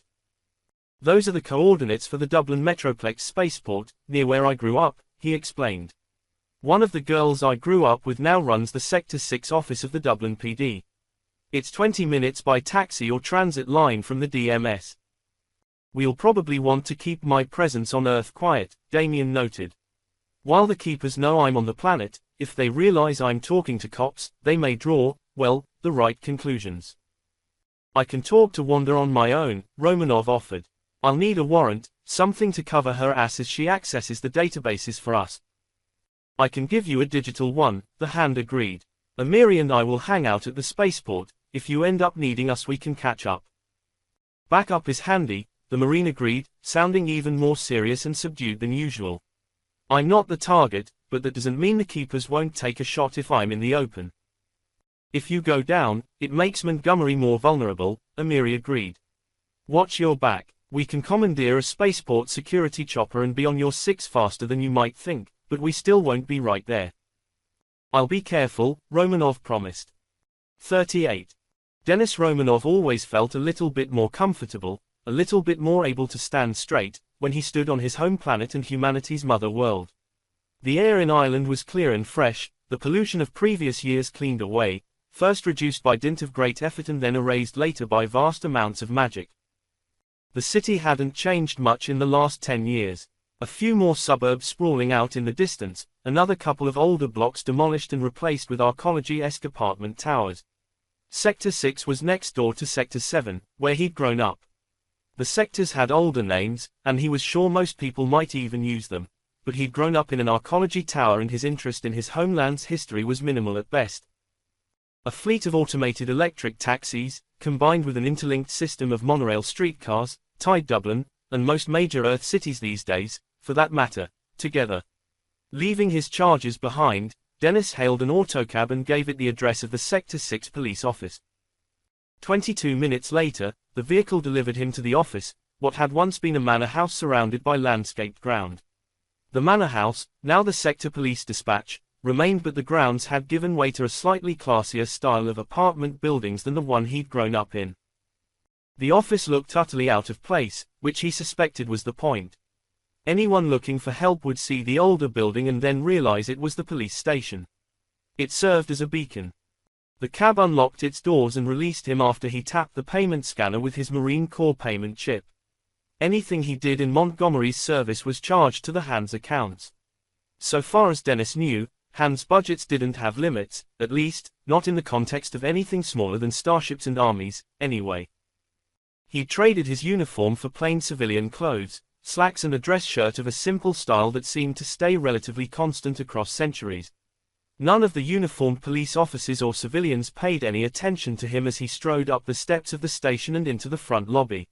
A: "Those are the coordinates for the Dublin Metroplex spaceport, near where I grew up," he explained. "One of the girls I grew up with now runs the Sector 6 office of the Dublin PD. It's 20 minutes by taxi or transit line from the DMS. We'll probably want to keep my presence on Earth quiet," Damien noted. "While the keepers know I'm on the planet, if they realize I'm talking to cops, they may draw, well, the right conclusions." "I can talk to Wanda on my own," Romanov offered. "I'll need a warrant, something to cover her ass as she accesses the databases for us." "I can give you a digital one," the Hand agreed. "Amiri and I will hang out at the spaceport. If you end up needing us we can catch up." "Backup is handy," the Marine agreed, sounding even more serious and subdued than usual. "I'm not the target, but that doesn't mean the keepers won't take a shot if I'm in the open." "If you go down, it makes Montgomery more vulnerable," Amiri agreed. "Watch your back. We can commandeer a spaceport security chopper and be on your 6 faster than you might think, but we still won't be right there." "I'll be careful," Romanov promised. 38. Denis Romanov always felt a little bit more comfortable, a little bit more able to stand straight, when he stood on his home planet and humanity's mother world. The air in Ireland was clear and fresh, the pollution of previous years cleaned away, first reduced by dint of great effort and then erased later by vast amounts of magic. The city hadn't changed much in the last 10 years. A few more suburbs sprawling out in the distance, another couple of older blocks demolished and replaced with arcology-esque apartment towers. Sector 6 was next door to Sector 7, where he'd grown up. The sectors had older names, and he was sure most people might even use them, but he'd grown up in an arcology tower and his interest in his homeland's history was minimal at best. A fleet of automated electric taxis, combined with an interlinked system of monorail streetcars, tied Dublin, and most major Earth cities these days, for that matter, together. Leaving his charges behind, Denis hailed an autocab and gave it the address of the Sector 6 police office. 22 minutes later, the vehicle delivered him to the office, what had once been a manor house surrounded by landscaped ground. The manor house, now the sector police dispatch, remained, but the grounds had given way to a slightly classier style of apartment buildings than the one he'd grown up in. The office looked utterly out of place, which he suspected was the point. Anyone looking for help would see the older building and then realize it was the police station. It served as a beacon. The cab unlocked its doors and released him after he tapped the payment scanner with his Marine Corps payment chip. Anything he did in Montgomery's service was charged to the Hand's accounts. So far as Denis knew, Hand's budgets didn't have limits, at least, not in the context of anything smaller than starships and armies, anyway. He traded his uniform for plain civilian clothes, slacks and a dress shirt of a simple style that seemed to stay relatively constant across centuries. None of the uniformed police officers or civilians paid any attention to him as he strode up the steps of the station and into the front lobby.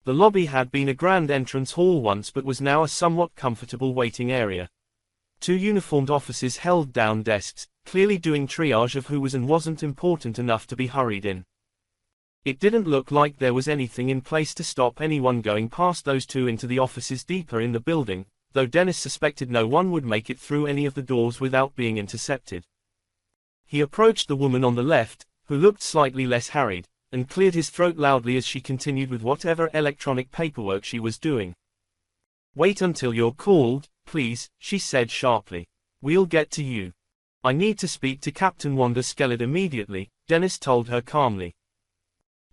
A: The lobby had been a grand entrance hall once but was now a somewhat comfortable waiting area. 2 uniformed officers held down desks, clearly doing triage of who was and wasn't important enough to be hurried in. It didn't look like there was anything in place to stop anyone going past those 2 into the offices deeper in the building, though Denis suspected no one would make it through any of the doors without being intercepted. He approached the woman on the left, who looked slightly less harried, and cleared his throat loudly as she continued with whatever electronic paperwork she was doing. "Wait until you're called, please," she said sharply. "We'll get to you." "I need to speak to Captain Wanda Skellid immediately," Denis told her calmly.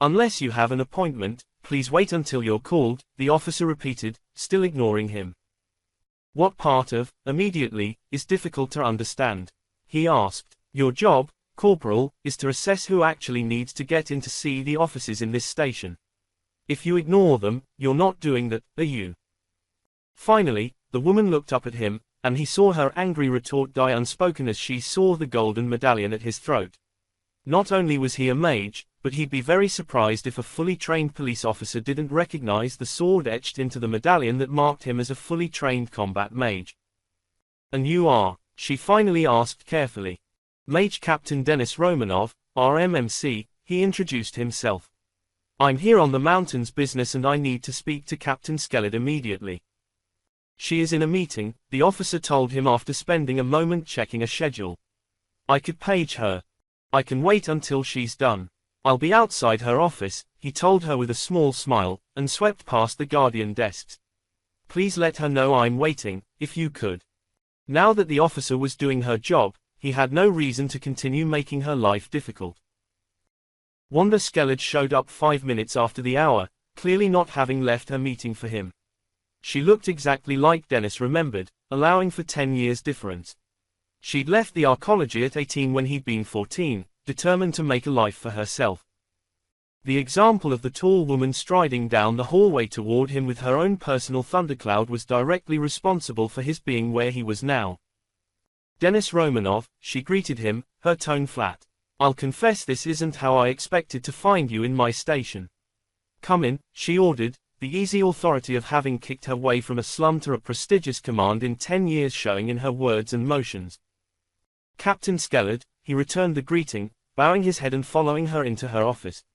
A: "Unless you have an appointment, please wait until you're called," the officer repeated, still ignoring him. "What part of immediately is difficult to understand?" he asked. "Your job, Corporal, is to assess who actually needs to get in to see the officers in this station. If you ignore them, you're not doing that, are you?" Finally, the woman looked up at him, and he saw her angry retort die unspoken as she saw the golden medallion at his throat. Not only was he a mage, but he'd be very surprised if a fully trained police officer didn't recognize the sword etched into the medallion that marked him as a fully trained combat mage. "And you are?" she finally asked carefully. "Mage Captain Denis Romanov, RMMC," he introduced himself. "I'm here on the mountain's business and I need to speak to Captain Skellid immediately." "She is in a meeting," the officer told him after spending a moment checking a schedule. "I could page her. I can wait until she's done. I'll be outside her office," he told her with a small smile, and swept past the Guardian desks. "Please let her know I'm waiting, if you could." Now that the officer was doing her job, he had no reason to continue making her life difficult. Wanda Skellid showed up 5 minutes after the hour, clearly not having left her meeting for him. She looked exactly like Denis remembered, allowing for 10 years difference. She'd left the arcology at 18 when he'd been 14, determined to make a life for herself. The example of the tall woman striding down the hallway toward him with her own personal thundercloud was directly responsible for his being where he was now. "Denis Romanov," she greeted him, her tone flat. "I'll confess this isn't how I expected to find you in my station." "Come in," she ordered, the easy authority of having kicked her way from a slum to a prestigious command in 10 years showing in her words and motions. "Captain Skellid," he returned the greeting, bowing his head and following her into her office.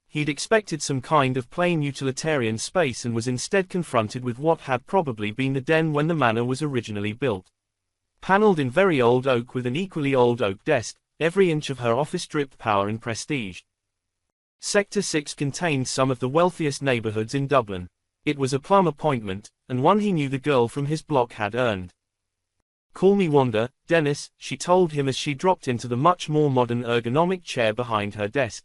A: He'd expected some kind of plain utilitarian space and was instead confronted with what had probably been the den when the manor was originally built. Paneled in very old oak with an equally old oak desk, every inch of her office dripped power and prestige. Sector 6 contained some of the wealthiest neighborhoods in Dublin. It was a plum appointment, and one he knew the girl from his block had earned. "Call me Wanda, Denis," she told him as she dropped into the much more modern ergonomic chair behind her desk.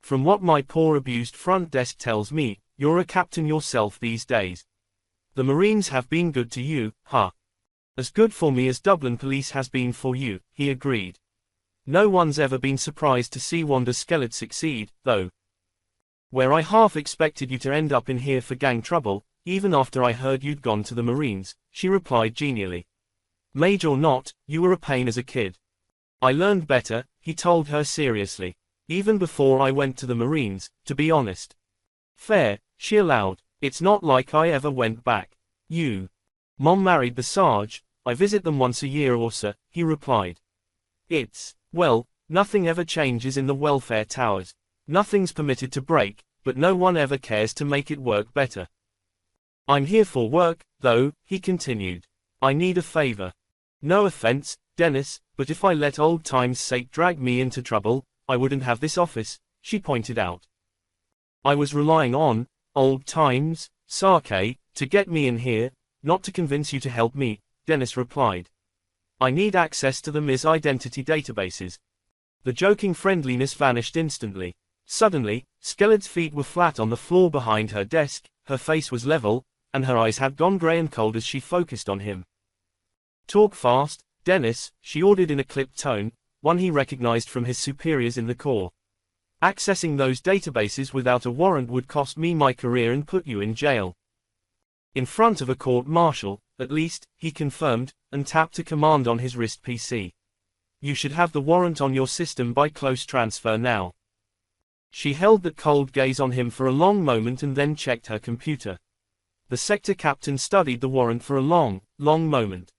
A: "From what my poor abused front desk tells me, you're a captain yourself these days. The Marines have been good to you, huh?" "As good for me as Dublin Police has been for you," he agreed. No one's ever been surprised to see Wanda Skellid succeed, though. "Where I half expected you to end up in here for gang trouble, even after I heard you'd gone to the Marines," she replied genially. "Mage or not, you were a pain as a kid." "I learned better," he told her seriously. "Even before I went to the Marines, to be honest." "Fair," she allowed. "It's not like I ever went back." Mom married the Sarge. I visit them once a year or so," he replied. Well, nothing ever changes in the welfare towers. Nothing's permitted to break, but no one ever cares to make it work better." "I'm here for work, though," he continued. "I need a favor. No offense, Denis, but if I let old time's sake drag me into trouble, I wouldn't have this office," she pointed out. "I was relying on old times, Sarkay, to get me in here, not to convince you to help me," Denis replied. "I need access to the Ms. identity databases." The joking friendliness vanished instantly. Suddenly, Skellid's feet were flat on the floor behind her desk, her face was level, and her eyes had gone grey and cold as she focused on him. "Talk fast, Denis," she ordered in a clipped tone, one he recognized from his superiors in the Corps. "Accessing those databases without a warrant would cost me my career and put you in jail." In front of a court-martial, at least, he confirmed, and tapped a command on his wrist PC. "You should have the warrant on your system by close transfer now." She held that cold gaze on him for a long moment and then checked her computer. The sector captain studied the warrant for a long moment.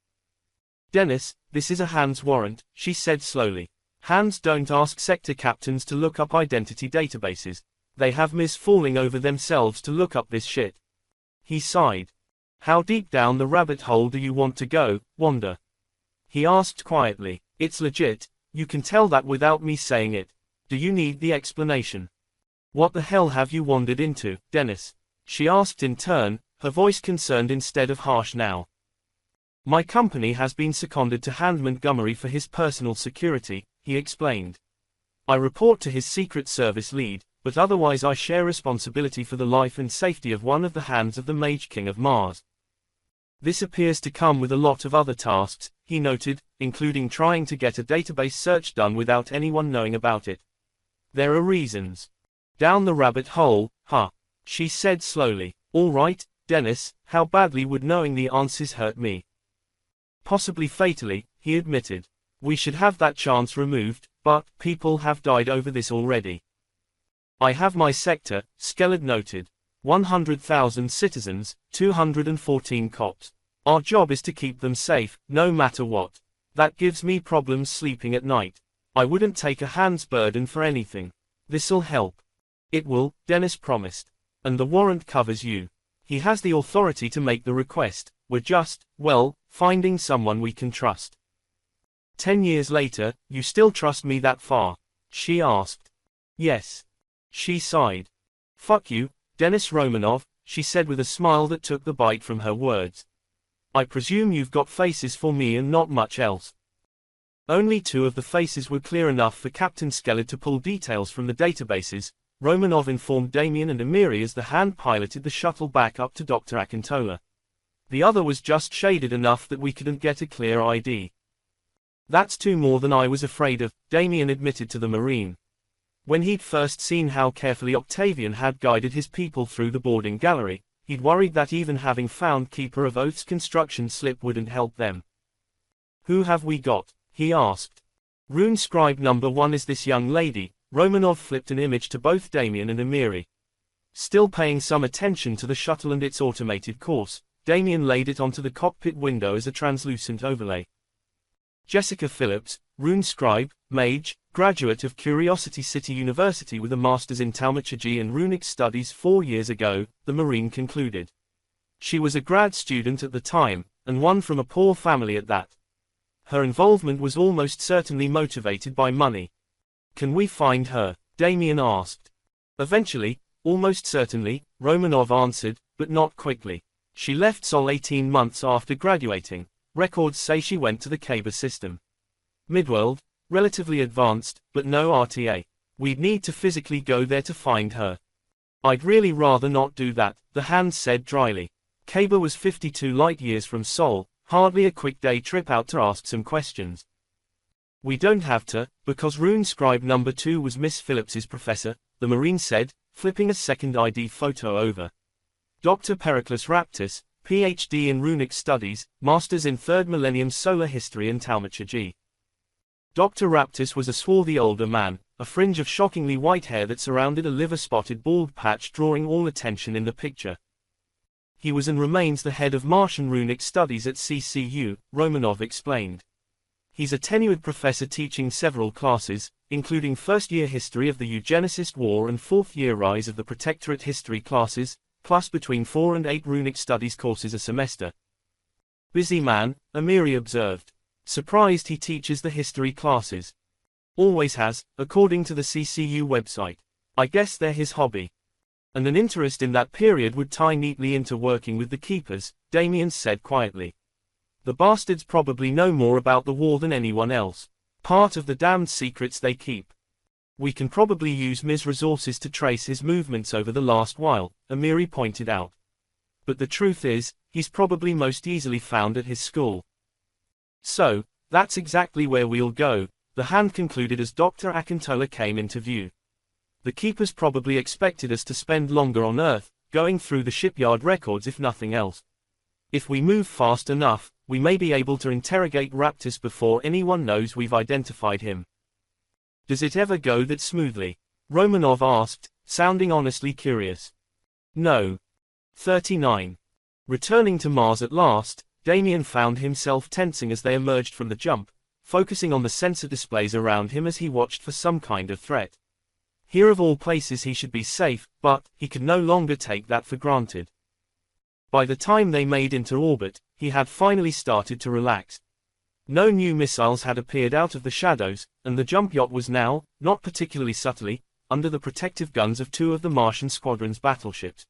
A: "Denis, this is a Hands warrant," she said slowly. "Hands don't ask sector captains to look up identity databases. They have Ms. falling over themselves to look up this shit." He sighed. "How deep down the rabbit hole do you want to go, Wanda?" He asked quietly. "It's legit, you can tell that without me saying it. Do you need the explanation?" "What the hell have you wandered into, Denis?" she asked in turn, her voice concerned instead of harsh now. "My company has been seconded to Hand Montgomery for his personal security," he explained. "I report to his Secret Service lead, but otherwise I share responsibility for the life and safety of one of the hands of the Mage King of Mars. This appears to come with a lot of other tasks," he noted, including trying to get a database search done without anyone knowing about it. "There are reasons. Down the rabbit hole, huh?" she said slowly. "All right, Denis, how badly would knowing the answers hurt me?" "Possibly fatally," he admitted. "We should have that chance removed, but people have died over this already. I have my sector, Skellid noted. 100,000 citizens, 214 cops. Our job is to keep them safe, no matter what. That gives me problems sleeping at night. I wouldn't take a hand's burden for anything. This'll help. It will, Dennis promised. And the warrant covers you. He has the authority to make the request. We're just, well, finding someone we can trust. 10 years later, you still trust me that far? She asked. Yes. She sighed. Fuck you, Denis Romanov, she said with a smile that took the bite from her words. I presume you've got faces for me and not much else. Only 2 of the faces were clear enough for Captain Skellid to pull details from the databases, Romanov informed Damien and Amiri as the hand piloted the shuttle back up to Dr. Akintola. The other was just shaded enough that we couldn't get a clear ID. That's 2 more than I was afraid of, Damien admitted to the Marine. When he'd first seen how carefully Octavian had guided his people through the boarding gallery, he'd worried that even having found Keeper of Oath's construction slip wouldn't help them. Who have we got? He asked. Rune Scribe number 1 is this young lady. Romanov flipped an image to both Damien and Amiri. Still paying some attention to the shuttle and its automated course, Damien laid it onto the cockpit window as a translucent overlay. Jessica Phillips, Rune Scribe, Mage, graduate of Curiosity City University with a master's in Thaumaturgy and Runic Studies 4 years ago, the Marine concluded. She was a grad student at the time, and one from a poor family at that. Her involvement was almost certainly motivated by money. Can we find her? Damien asked. Eventually, almost certainly, Romanov answered, but not quickly. She left Sol 18 months after graduating. Records say she went to the Kaber system. Midworld, relatively advanced, but no RTA. We'd need to physically go there to find her. I'd really rather not do that, the hand said dryly. Kaber was 52 light-years from Sol, hardly a quick day trip out to ask some questions. We don't have to, because Rune Scribe number 2 was Miss Phillips's professor, the Marine said, flipping a second ID photo over. Dr. Pericles Raptis, Ph.D. in Runic Studies, Masters in 3rd Millennium Solar History and Thaumaturgy. Dr. Raptis was a swarthy older man, a fringe of shockingly white hair that surrounded a liver-spotted bald patch drawing all attention in the picture. He was and remains the head of Martian Runic Studies at CCU, Romanov explained. He's a tenured professor teaching several classes, including first-year history of the Eugenicist War and fourth-year rise of the Protectorate history classes, plus between 4 and 8 Runic Studies courses a semester. Busy man, Amiri observed. Surprised he teaches the history classes. Always has, according to the CCU website. I guess they're his hobby. And an interest in that period would tie neatly into working with the Keepers, Damien said quietly. The bastards probably know more about the war than anyone else. Part of the damned secrets they keep. We can probably use Ms. resources to trace his movements over the last while, Amiri pointed out. But the truth is, he's probably most easily found at his school. So, that's exactly where we'll go, the hand concluded as Dr. Akintola came into view. The Keepers probably expected us to spend longer on Earth, going through the shipyard records if nothing else. If we move fast enough, we may be able to interrogate Raptis before anyone knows we've identified him. Does it ever go that smoothly? Romanov asked, sounding honestly curious. No. 39. Returning to Mars at last, Damien found himself tensing as they emerged from the jump, focusing on the sensor displays around him as he watched for some kind of threat. Here of all places he should be safe, but he could no longer take that for granted. By the time they made into orbit, he had finally started to relax. No new missiles had appeared out of the shadows, and the jump yacht was now, not particularly subtly, under the protective guns of 2 of the Martian squadron's battleships.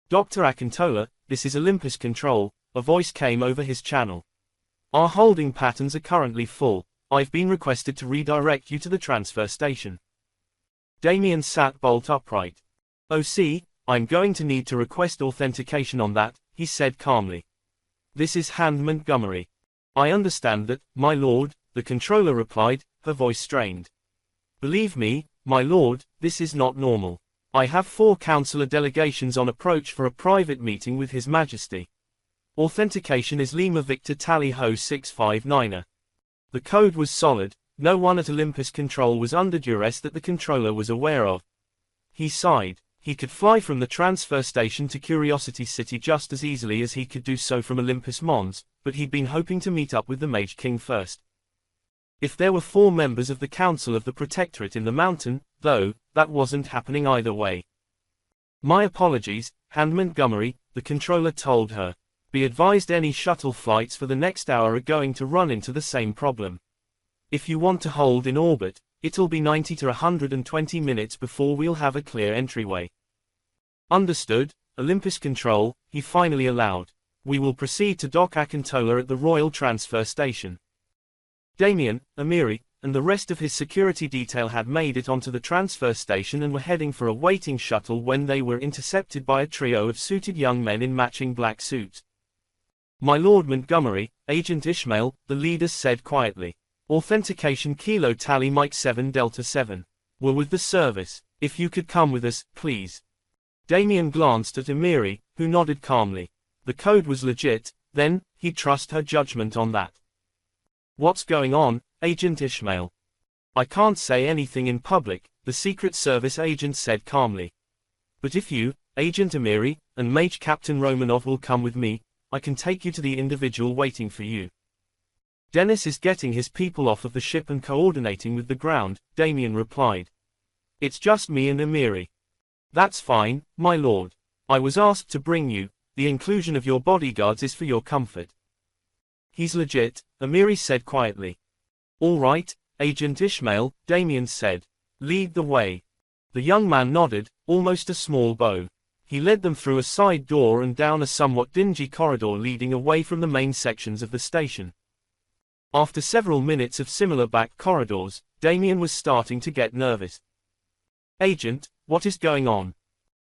A: Dr. Akintola, this is Olympus Control, a voice came over his channel. Our holding patterns are currently full. I've been requested to redirect you to the transfer station. Damien sat bolt upright. Oh see, I'm going to need to request authentication on that, he said calmly. This is Hand Montgomery. I understand that, my lord, the controller replied, her voice strained. Believe me, my lord, this is not normal. I have 4 counselor delegations on approach for a private meeting with His Majesty. Authentication is Lima Victor Tally Ho 659er. The code was solid, no one at Olympus Control was under duress that the controller was aware of. He sighed. He could fly from the transfer station to Curiosity City just as easily as he could do so from Olympus Mons, but he'd been hoping to meet up with the Mage King first. If there were 4 members of the Council of the Protectorate in the mountain, though, that wasn't happening either way. My apologies, Hand Montgomery, the controller told her. Be advised any shuttle flights for the next hour are going to run into the same problem. If you want to hold in orbit, it'll be 90 to 120 minutes before we'll have a clear entryway. Understood, Olympus Control, he finally allowed. We will proceed to dock Akintola at the Royal Transfer Station. Damien, Amiri, and the rest of his security detail had made it onto the transfer station and were heading for a waiting shuttle when they were intercepted by a trio of suited young men in matching black suits. My Lord Montgomery, Agent Ishmael, the leader said quietly. Authentication Kilo Tally Mike 7 Delta 7. We're with the service. If you could come with us, please. Damien glanced at Amiri, who nodded calmly. The code was legit, then, he'd trust her judgment on that. What's going on, Agent Ishmael? I can't say anything in public, the Secret Service agent said calmly. But if you, Agent Amiri, and Mage Captain Romanov will come with me, I can take you to the individual waiting for you. Dennis is getting his people off of the ship and coordinating with the ground, Damien replied. It's just me and Amiri. That's fine, my lord. I was asked to bring you, the inclusion of your bodyguards is for your comfort. He's legit, Amiri said quietly. All right, Agent Ishmael, Damien said. Lead the way. The young man nodded, almost a small bow. He led them through a side door and down a somewhat dingy corridor leading away from the main sections of the station. After several minutes of similar back corridors, Damien was starting to get nervous. Agent, what is going on?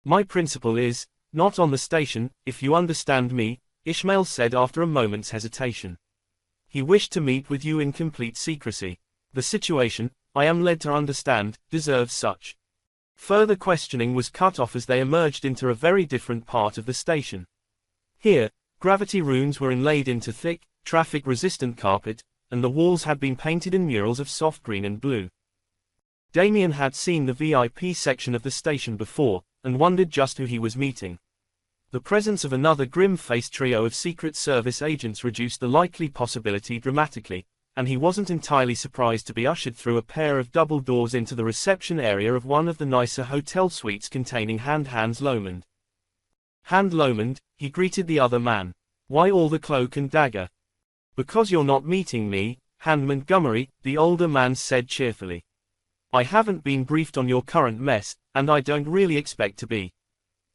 A: My principal is, not on the station, if you understand me, Ishmael said after a moment's hesitation. He wished to meet with you in complete secrecy. The situation, I am led to understand, deserves such. Further questioning was cut off as they emerged into a very different part of the station. Here, gravity runes were inlaid into thick, traffic-resistant carpet, and the walls had been painted in murals of soft green and blue. Damien had seen the VIP section of the station before, and wondered just who he was meeting. The presence of another grim-faced trio of Secret Service agents reduced the likely possibility dramatically, and he wasn't entirely surprised to be ushered through a pair of double doors into the reception area of one of the nicer hotel suites containing Hans Lomond. Hand Lomond, he greeted the other man. Why all the cloak and dagger? Because you're not meeting me, Hand Montgomery, the older man said cheerfully. I haven't been briefed on your current mess, and I don't really expect to be.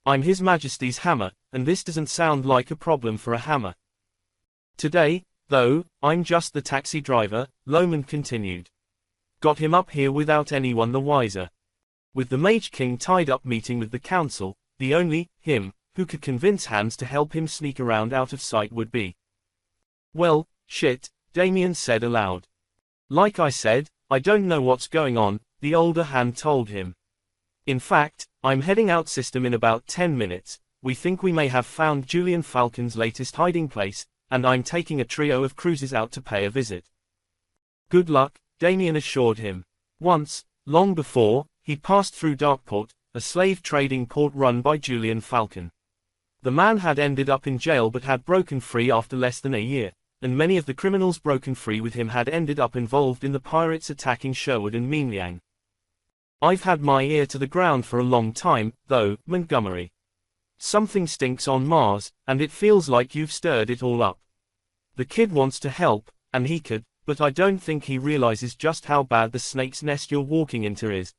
A: I'm His Majesty's hammer, and this doesn't sound like a problem for a hammer. Today, though, I'm just the taxi driver, Lomond continued. Got him up here without anyone the wiser. With the Mage King tied up meeting with the council, the only, him, who could convince Hans to help him sneak around out of sight would be. Well, shit, Damien said aloud. Like I said, I don't know what's going on, the older Hand told him. In fact, I'm heading out system in about 10 minutes, we think we may have found Julian Falcon's latest hiding place, and I'm taking a trio of cruisers out to pay a visit. Good luck, Damien assured him. Once, long before, he'd passed through Darkport, a slave trading port run by Julian Falcon. The man had ended up in jail but had broken free after less than a year, and many of the criminals broken free with him had ended up involved in the pirates attacking Sherwood and Minliang. I've had my ear to the ground for a long time, though, Montgomery. Something stinks on Mars, and it feels like you've stirred it all up. The kid wants to help, and he could, but I don't think he realizes just how bad the snake's nest you're walking into is.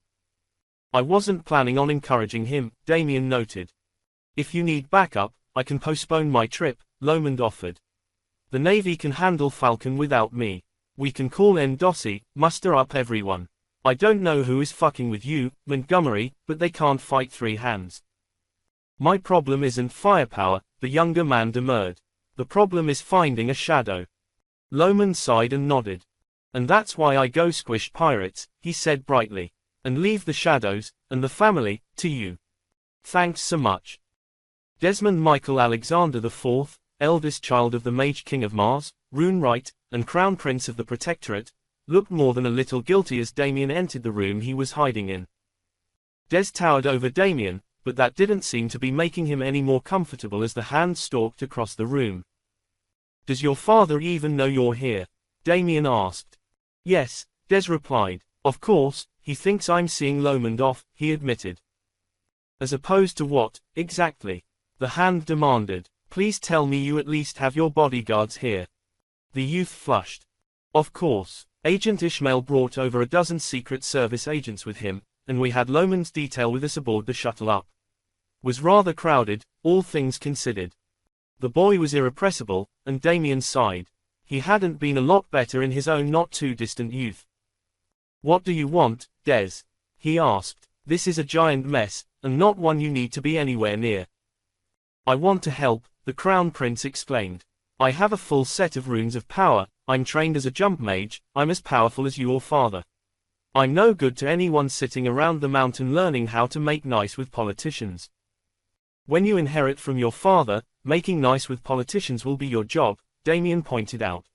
A: I wasn't planning on encouraging him, Damien noted. If you need backup, I can postpone my trip, Lomond offered. The Navy can handle Falcon without me. We can call in Dossie, muster up everyone. I don't know who is fucking with you, Montgomery, but they can't fight 3 hands. My problem isn't firepower, the younger man demurred. The problem is finding a shadow. Lomond sighed and nodded. And that's why I go squish pirates, he said brightly. And leave the shadows, and the family, to you. Thanks so much. Desmond Michael Alexander IV, eldest child of the Mage King of Mars, Rune Wright, and Crown Prince of the Protectorate, looked more than a little guilty as Damien entered the room he was hiding in. Des towered over Damien, but that didn't seem to be making him any more comfortable as the hand stalked across the room. "Does your father even know you're here?" Damien asked. "Yes," Des replied. "Of course, he thinks I'm seeing Lomond off," he admitted. "As opposed to what, exactly?" the hand demanded. "Please tell me you at least have your bodyguards here." The youth flushed. "Of course. Agent Ishmael brought over a dozen Secret Service agents with him, and we had Lomond's detail with us aboard the shuttle up. Was rather crowded, all things considered." The boy was irrepressible, and Damien sighed. He hadn't been a lot better in his own not-too-distant youth. "What do you want, Des?" he asked. "This is a giant mess, and not one you need to be anywhere near." "I want to help," the Crown Prince exclaimed. "I have a full set of runes of power, I'm trained as a jump mage, I'm as powerful as your father. I'm no good to anyone sitting around the mountain learning how to make nice with politicians. When you inherit from your father, making nice with politicians will be your job," Damien pointed out.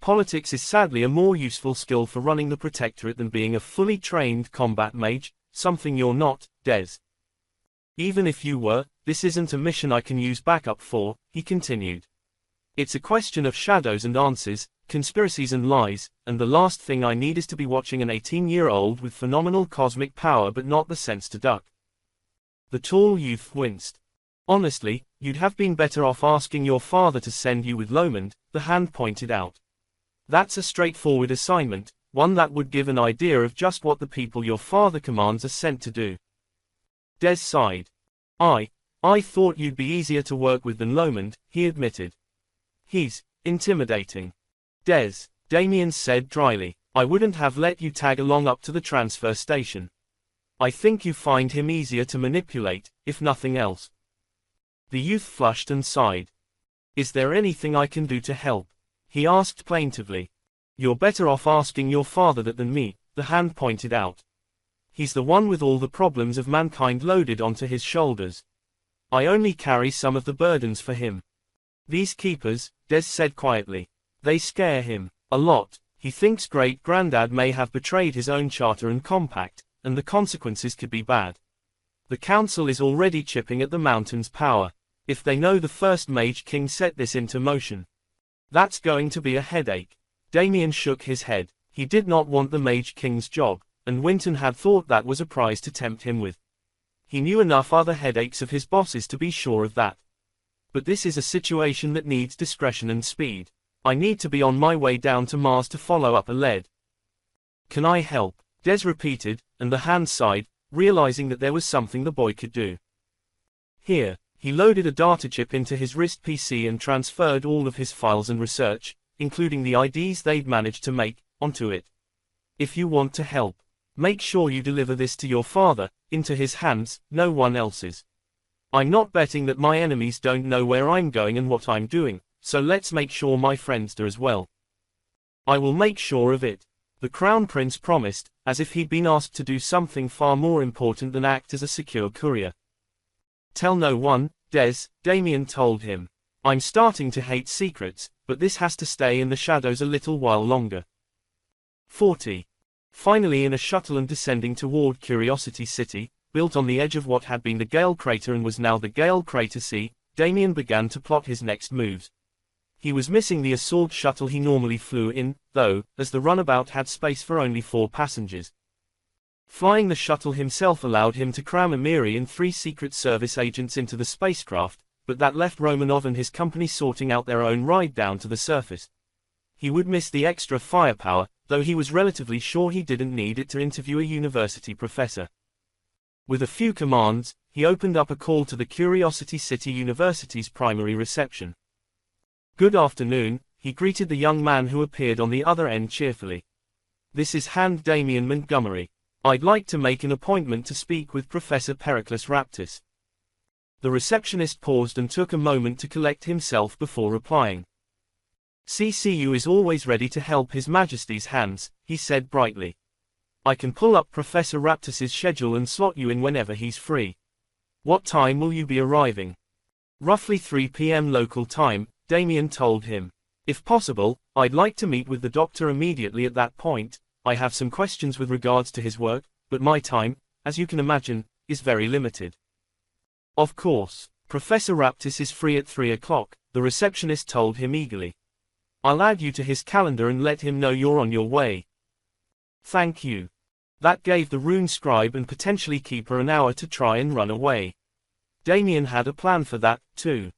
A: "Politics is sadly a more useful skill for running the Protectorate than being a fully trained combat mage, something you're not, Des. Even if you were, this isn't a mission I can use backup for," he continued. "It's a question of shadows and answers, conspiracies and lies, and the last thing I need is to be watching an 18-year-old with phenomenal cosmic power but not the sense to duck." The tall youth winced. "Honestly, you'd have been better off asking your father to send you with Lomond," the hand pointed out. "That's a straightforward assignment, one that would give an idea of just what the people your father commands are sent to do." Des sighed. I thought you'd be easier to work with than Lomond," he admitted. "He's intimidating." Damien said dryly. "I wouldn't have let you tag along up to the transfer station. I think you find him easier to manipulate, if nothing else." The youth flushed and sighed. "Is there anything I can do to help?" he asked plaintively. "You're better off asking your father that than me," the hand pointed out. "He's the one with all the problems of mankind loaded onto his shoulders. I only carry some of the burdens for him." "These keepers," Des said quietly. "They scare him a lot. He thinks great-granddad may have betrayed his own charter and compact, and the consequences could be bad. The council is already chipping at the mountain's power. If they know the first Mage King set this into motion, that's going to be a headache." Damien shook his head. He did not want the Mage King's job, and Winton had thought that was a prize to tempt him with. He knew enough other headaches of his bosses to be sure of that. "But this is a situation that needs discretion and speed. I need to be on my way down to Mars to follow up a lead." "Can I help?" Des repeated, and the hand sighed, realizing that there was something the boy could do. "Here." He loaded a data chip into his wrist PC and transferred all of his files and research, including the IDs they'd managed to make, onto it. "If you want to help, make sure you deliver this to your father, into his hands, no one else's. I'm not betting that my enemies don't know where I'm going and what I'm doing, so let's make sure my friends do as well." "I will make sure of it," the Crown Prince promised, as if he'd been asked to do something far more important than act as a secure courier. "Tell no one, Des," Damien told him. "I'm starting to hate secrets, but this has to stay in the shadows a little while longer." 40. Finally in a shuttle and descending toward Curiosity City, built on the edge of what had been the Gale Crater and was now the Gale Crater Sea, Damien began to plot his next moves. He was missing the assault shuttle he normally flew in, though, as the runabout had space for only 4 passengers. Flying the shuttle himself allowed him to cram Amiri and 3 Secret Service agents into the spacecraft, but that left Romanov and his company sorting out their own ride down to the surface. He would miss the extra firepower, though he was relatively sure he didn't need it to interview a university professor. With a few commands, he opened up a call to the Curiosity City University's primary reception. "Good afternoon," he greeted the young man who appeared on the other end cheerfully. "This is Hand Damien Montgomery. I'd like to make an appointment to speak with Professor Pericles Raptis." The receptionist paused and took a moment to collect himself before replying. "CCU is always ready to help His Majesty's hands," he said brightly. "I can pull up Professor Raptis's schedule and slot you in whenever he's free. What time will you be arriving?" "Roughly 3 p.m. local time," Damien told him. "If possible, I'd like to meet with the doctor immediately at that point. I have some questions with regards to his work, but my time, as you can imagine, is very limited. Of course, Professor Raptis is free at 3 o'clock, the receptionist told him eagerly. I'll add you to his calendar and let him know you're on your way. Thank you. That gave the rune scribe and potentially keeper an hour to try and run away. Damien had a plan for that, too.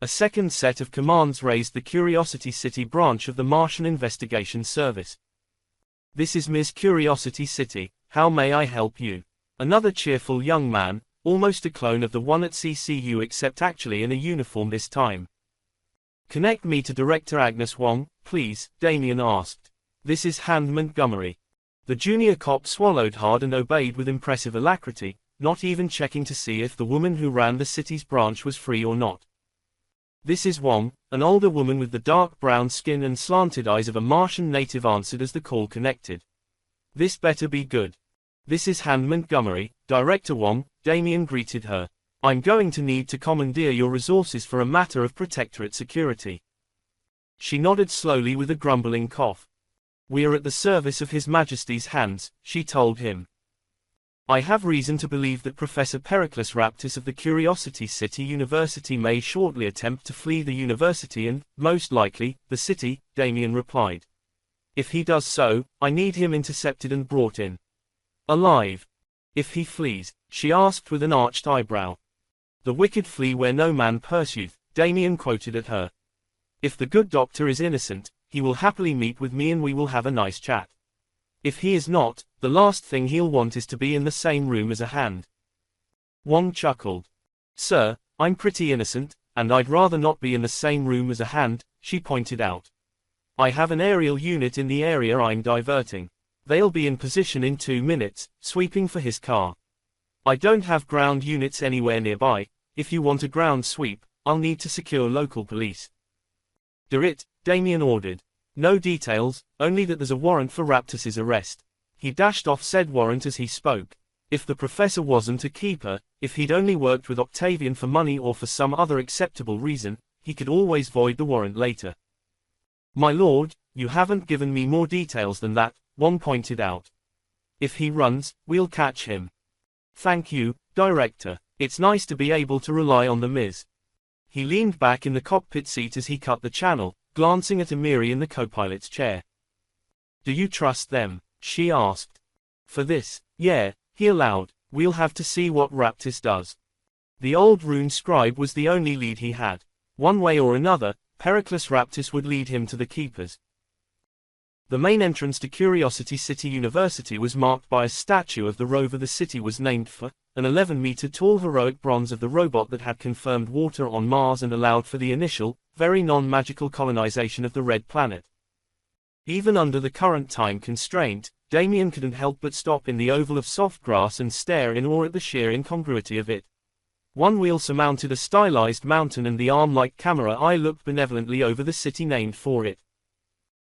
A: A second set of commands raised the Curiosity City branch of the Martian Investigation Service. This is Ms. Curiosity City, how may I help you? Another cheerful young man, almost a clone of the one at CCU except actually in a uniform this time. Connect me to Director Agnes Wong, please, Damien asked. This is Hand Montgomery. The junior cop swallowed hard and obeyed with impressive alacrity, not even checking to see if the woman who ran the city's branch was free or not. This is Wong, an older woman with the dark brown skin and slanted eyes of a Martian native answered as the call connected. This better be good. This is Hand Montgomery, Director Wong, Damien greeted her. I'm going to need to commandeer your resources for a matter of Protectorate security. She nodded slowly with a grumbling cough. We are at the service of His Majesty's hands, she told him. I have reason to believe that Professor Pericles Raptis of the Curiosity City University may shortly attempt to flee the university and, most likely, the city, Damien replied. If he does so, I need him intercepted and brought in. Alive. If he flees, she asked with an arched eyebrow. The wicked flee where no man pursueth, Damien quoted at her. If the good doctor is innocent, he will happily meet with me and we will have a nice chat. If he is not, the last thing he'll want is to be in the same room as a hand. Wong chuckled. Sir, I'm pretty innocent, and I'd rather not be in the same room as a hand, she pointed out. I have an aerial unit in the area I'm diverting. They'll be in position in 2 minutes, sweeping for his car. I don't have ground units anywhere nearby. If you want a ground sweep, I'll need to secure local police. Do it, Damien ordered. No details, only that there's a warrant for Raptis's arrest. He dashed off said warrant as he spoke. If the professor wasn't a keeper, if he'd only worked with Octavian for money or for some other acceptable reason, he could always void the warrant later. My lord, you haven't given me more details than that, Wong pointed out. If he runs, we'll catch him. Thank you, Director. It's nice to be able to rely on the Ms. He leaned back in the cockpit seat as he cut the channel, glancing at Amiri in the co-pilot's chair. Do you trust them? She asked. For this, yeah, he allowed. We'll have to see what Raptis does. The old rune scribe was the only lead he had. One way or another, Pericles Raptis would lead him to the keepers. The main entrance to Curiosity City University was marked by a statue of the rover the city was named for, an 11-meter-tall heroic bronze of the robot that had confirmed water on Mars and allowed for the initial, very non-magical colonization of the Red Planet. Even under the current time constraint, Damien couldn't help but stop in the oval of soft grass and stare in awe at the sheer incongruity of it. One wheel surmounted a stylized mountain and the arm-like camera eye looked benevolently over the city named for it.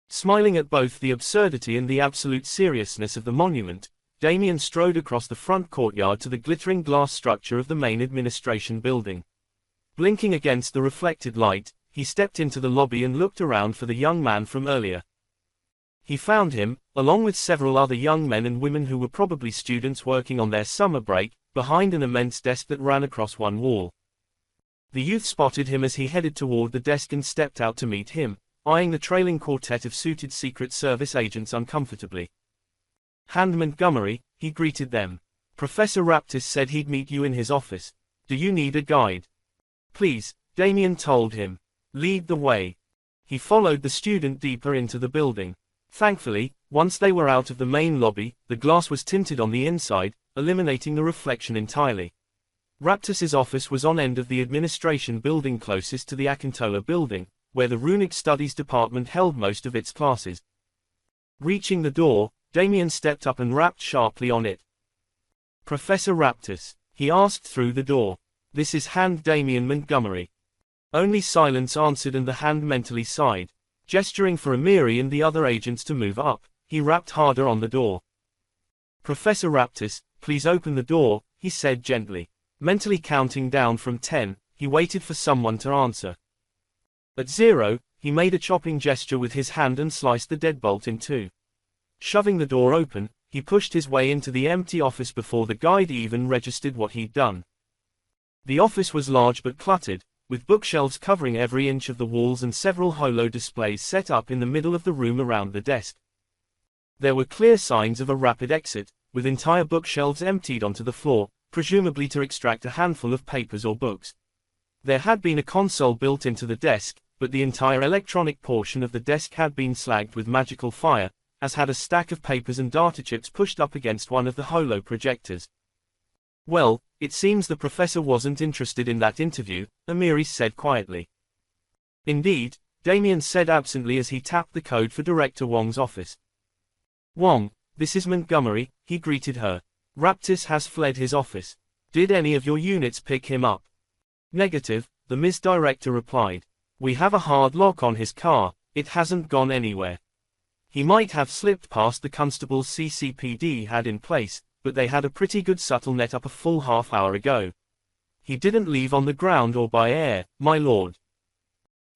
A: Smiling at both the absurdity and the absolute seriousness of the monument, Damien strode across the front courtyard to the glittering glass structure of the main administration building. Blinking against the reflected light, he stepped into the lobby and looked around for the young man from earlier. He found him, along with several other young men and women who were probably students working on their summer break, behind an immense desk that ran across one wall. The youth spotted him as he headed toward the desk and stepped out to meet him, eyeing the trailing quartet of suited Secret Service agents uncomfortably. Hand Montgomery, he greeted them. Professor Raptis said he'd meet you in his office. Do you need a guide? Please, Damien told him. Lead the way. He followed the student deeper into the building. Thankfully, once they were out of the main lobby, the glass was tinted on the inside, eliminating the reflection entirely. Raptis's office was on end of the administration building closest to the Akintola building, where the Runic Studies department held most of its classes. Reaching the door, Damien stepped up and rapped sharply on it. Professor Raptis, he asked through the door. This is Hand Damien Montgomery. Only silence answered and the hand mentally sighed. Gesturing for Amiri and the other agents to move up, he rapped harder on the door. Professor Raptis, please open the door, he said gently. Mentally counting down from 10, he waited for someone to answer. At 0, he made a chopping gesture with his hand and sliced the deadbolt in two. Shoving the door open, he pushed his way into the empty office before the guide even registered what he'd done. The office was large but cluttered, with bookshelves covering every inch of the walls and several holo displays set up in the middle of the room around the desk. There were clear signs of a rapid exit, with entire bookshelves emptied onto the floor, presumably to extract a handful of papers or books. There had been a console built into the desk, but the entire electronic portion of the desk had been slagged with magical fire, as had a stack of papers and data chips pushed up against one of the holo projectors. "Well, it seems the professor wasn't interested in that interview," Amiri said quietly. "Indeed," Damien said absently as he tapped the code for Director Wong's office. "Wong, this is Montgomery," he greeted her. "Raptis has fled his office. Did any of your units pick him up?" "Negative," the Ms. Director replied. "We have a hard lock on his car, it hasn't gone anywhere. He might have slipped past the constables CCPD had in place, but they had a pretty good subtle net up a full half-hour ago. He didn't leave on the ground or by air, my lord."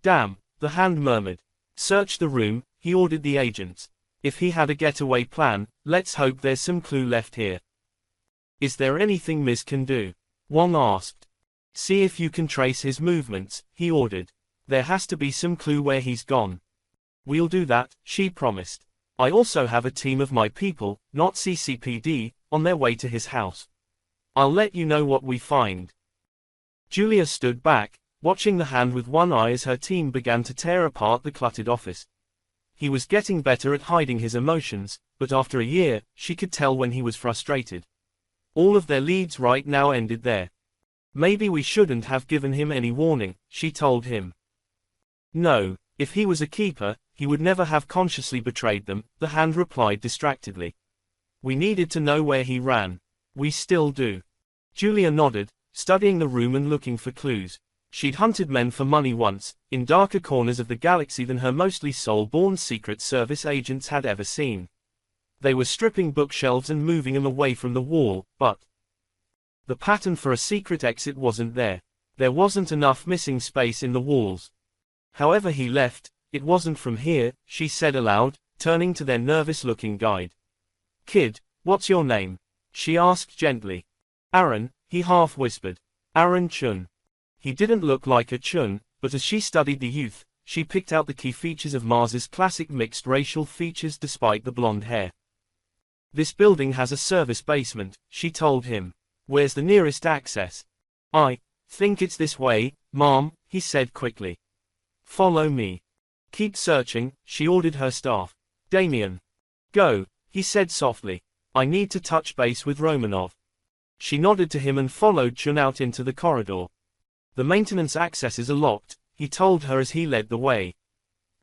A: "Damn," the hand murmured. "Search the room," he ordered the agents. "If he had a getaway plan, let's hope there's some clue left here." "Is there anything Ms. can do?" Wong asked. "See if you can trace his movements," he ordered. "There has to be some clue where he's gone." "We'll do that," she promised. "I also have a team of my people, not CCPD, on their way to his house. I'll let you know what we find." Julia stood back, watching the hand with one eye as her team began to tear apart the cluttered office. He was getting better at hiding his emotions, but after a year, she could tell when he was frustrated. All of their leads right now ended there. "Maybe we shouldn't have given him any warning," she told him. "No, if he was a keeper, he would never have consciously betrayed them," the hand replied distractedly. "We needed to know where he ran. We still do." Julia nodded, studying the room and looking for clues. She'd hunted men for money once, in darker corners of the galaxy than her mostly soul-born Secret Service agents had ever seen. They were stripping bookshelves and moving them away from the wall, but the pattern for a secret exit wasn't there. There wasn't enough missing space in the walls. "However he left, it wasn't from here," she said aloud, turning to their nervous-looking guide. "Kid, what's your name?" she asked gently. "Aaron," he half-whispered. "Aaron Chun." He didn't look like a Chun, but as she studied the youth, she picked out the key features of Mars's classic mixed racial features despite the blonde hair. "This building has a service basement," she told him. "Where's the nearest access?" "I think it's this way, Mom," he said quickly. "Follow me." "Keep searching," she ordered her staff. "Damien. Go," he said softly. "I need to touch base with Romanov." She nodded to him and followed Chun out into the corridor. "The maintenance accesses are locked," he told her as he led the way.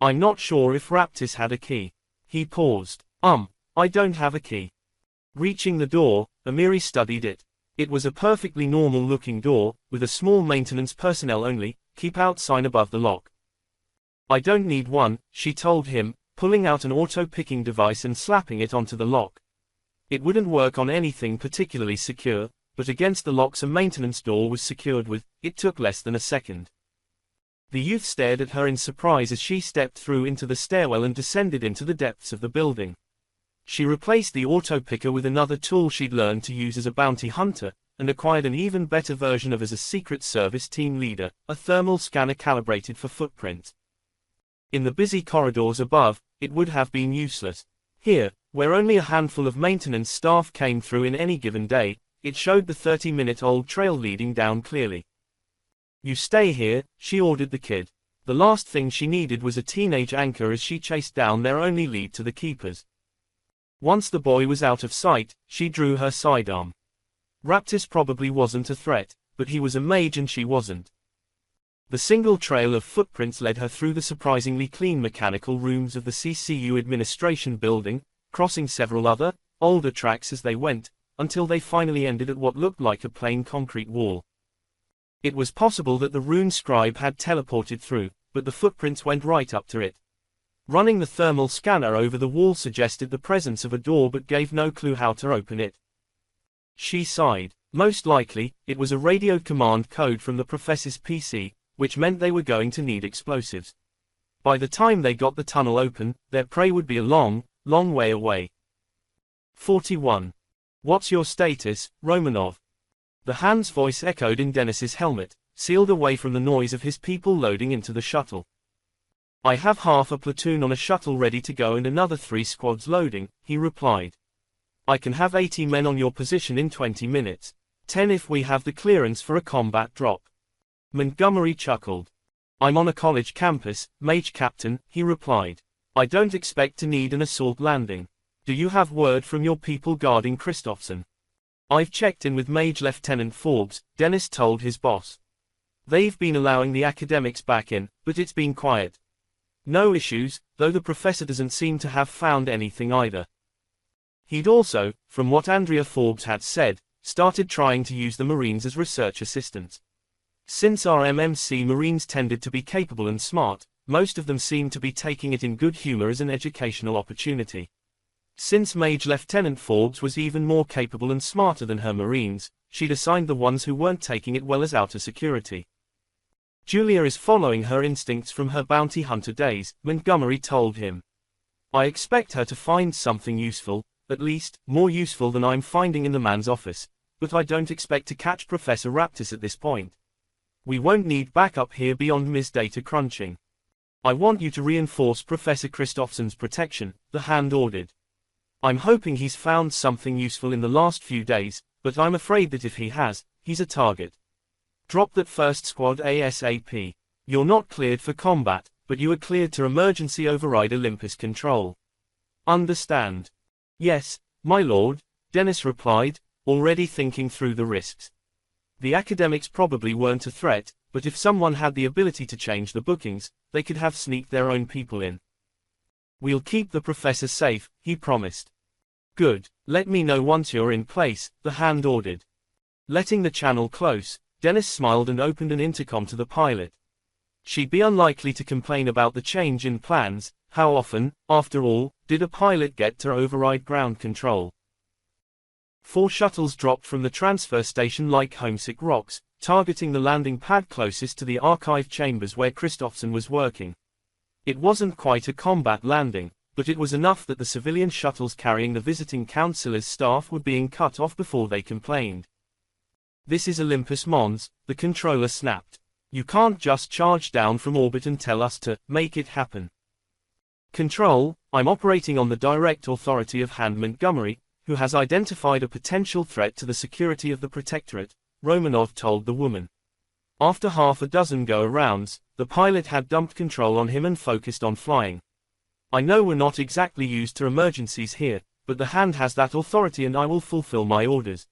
A: "I'm not sure if Raptis had a key." He paused. I don't have a key." Reaching the door, Amiri studied it. It was a perfectly normal-looking door, with a small maintenance personnel only, keep out sign above the lock. "I don't need one," she told him, pulling out an auto-picking device and slapping it onto the lock. It wouldn't work on anything particularly secure, but against the locks a maintenance door was secured with. It took less than a second. The youth stared at her in surprise as she stepped through into the stairwell and descended into the depths of the building. She replaced the auto-picker with another tool she'd learned to use as a bounty hunter, and acquired an even better version of as a Secret Service team leader, a thermal scanner calibrated for footprint. In the busy corridors above, it would have been useless. Here, where only a handful of maintenance staff came through in any given day, it showed the 30-minute-old trail leading down clearly. "You stay here," she ordered the kid. The last thing she needed was a teenage anchor as she chased down their only lead to the keepers. Once the boy was out of sight, she drew her sidearm. Raptis probably wasn't a threat, but he was a mage and she wasn't. The single trail of footprints led her through the surprisingly clean mechanical rooms of the CCU administration building, crossing several other, older tracks as they went, until they finally ended at what looked like a plain concrete wall. It was possible that the rune scribe had teleported through, but the footprints went right up to it. Running the thermal scanner over the wall suggested the presence of a door but gave no clue how to open it. She sighed. Most likely, it was a radioed command code from the professor's PC, which meant they were going to need explosives. By the time they got the tunnel open, their prey would be a long, long way away. 41. What's your status, Romanov? The Hand's voice echoed in Dennis's helmet, sealed away from the noise of his people loading into the shuttle. I have half a platoon on a shuttle ready to go and another 3 squads loading, he replied. I can have 80 men on your position in 20 minutes. 10 if we have the clearance for a combat drop. Montgomery chuckled. I'm on a college campus, Mage Captain, he replied. I don't expect to need an assault landing. Do you have word from your people guarding Christophson? I've checked in with Mage Lieutenant Forbes, Dennis told his boss. They've been allowing the academics back in, but it's been quiet. No issues, though the professor doesn't seem to have found anything either. He'd also, from what Andrea Forbes had said, started trying to use the Marines as research assistants. Since our MMC Marines tended to be capable and smart, most of them seemed to be taking it in good humor as an educational opportunity. Since Mage Lieutenant Forbes was even more capable and smarter than her Marines, she'd assigned the ones who weren't taking it well as outer security. Julia is following her instincts from her bounty hunter days, Montgomery told him. I expect her to find something useful, at least, more useful than I'm finding in the man's office, but I don't expect to catch Professor Raptis at this point. We won't need backup here beyond Ms. Data crunching. I want you to reinforce Professor Christophson's protection, the Hand ordered. I'm hoping he's found something useful in the last few days, but I'm afraid that if he has, he's a target. Drop that first squad ASAP. You're not cleared for combat, but you are cleared to emergency override Olympus control. Understand? Yes, my lord, Dennis replied, already thinking through the risks. The academics probably weren't a threat, but if someone had the ability to change the bookings, they could have sneaked their own people in. We'll keep the professor safe, he promised. Good, let me know once you're in place, the Hand ordered. Letting the channel close, Dennis smiled and opened an intercom to the pilot. She'd be unlikely to complain about the change in plans. How often, after all, did a pilot get to override ground control? 4 shuttles dropped from the transfer station like homesick rocks, targeting the landing pad closest to the archive chambers where Christophson was working. It wasn't quite a combat landing, but it was enough that the civilian shuttles carrying the visiting counselor's staff were being cut off before they complained. This is Olympus Mons, the controller snapped. You can't just charge down from orbit and tell us to make it happen. Control, I'm operating on the direct authority of Hand Montgomery, who has identified a potential threat to the security of the Protectorate, Romanov told the woman. After half a dozen go-arounds, the pilot had dumped control on him and focused on flying. I know we're not exactly used to emergencies here, but the Hand has that authority and I will fulfill my orders.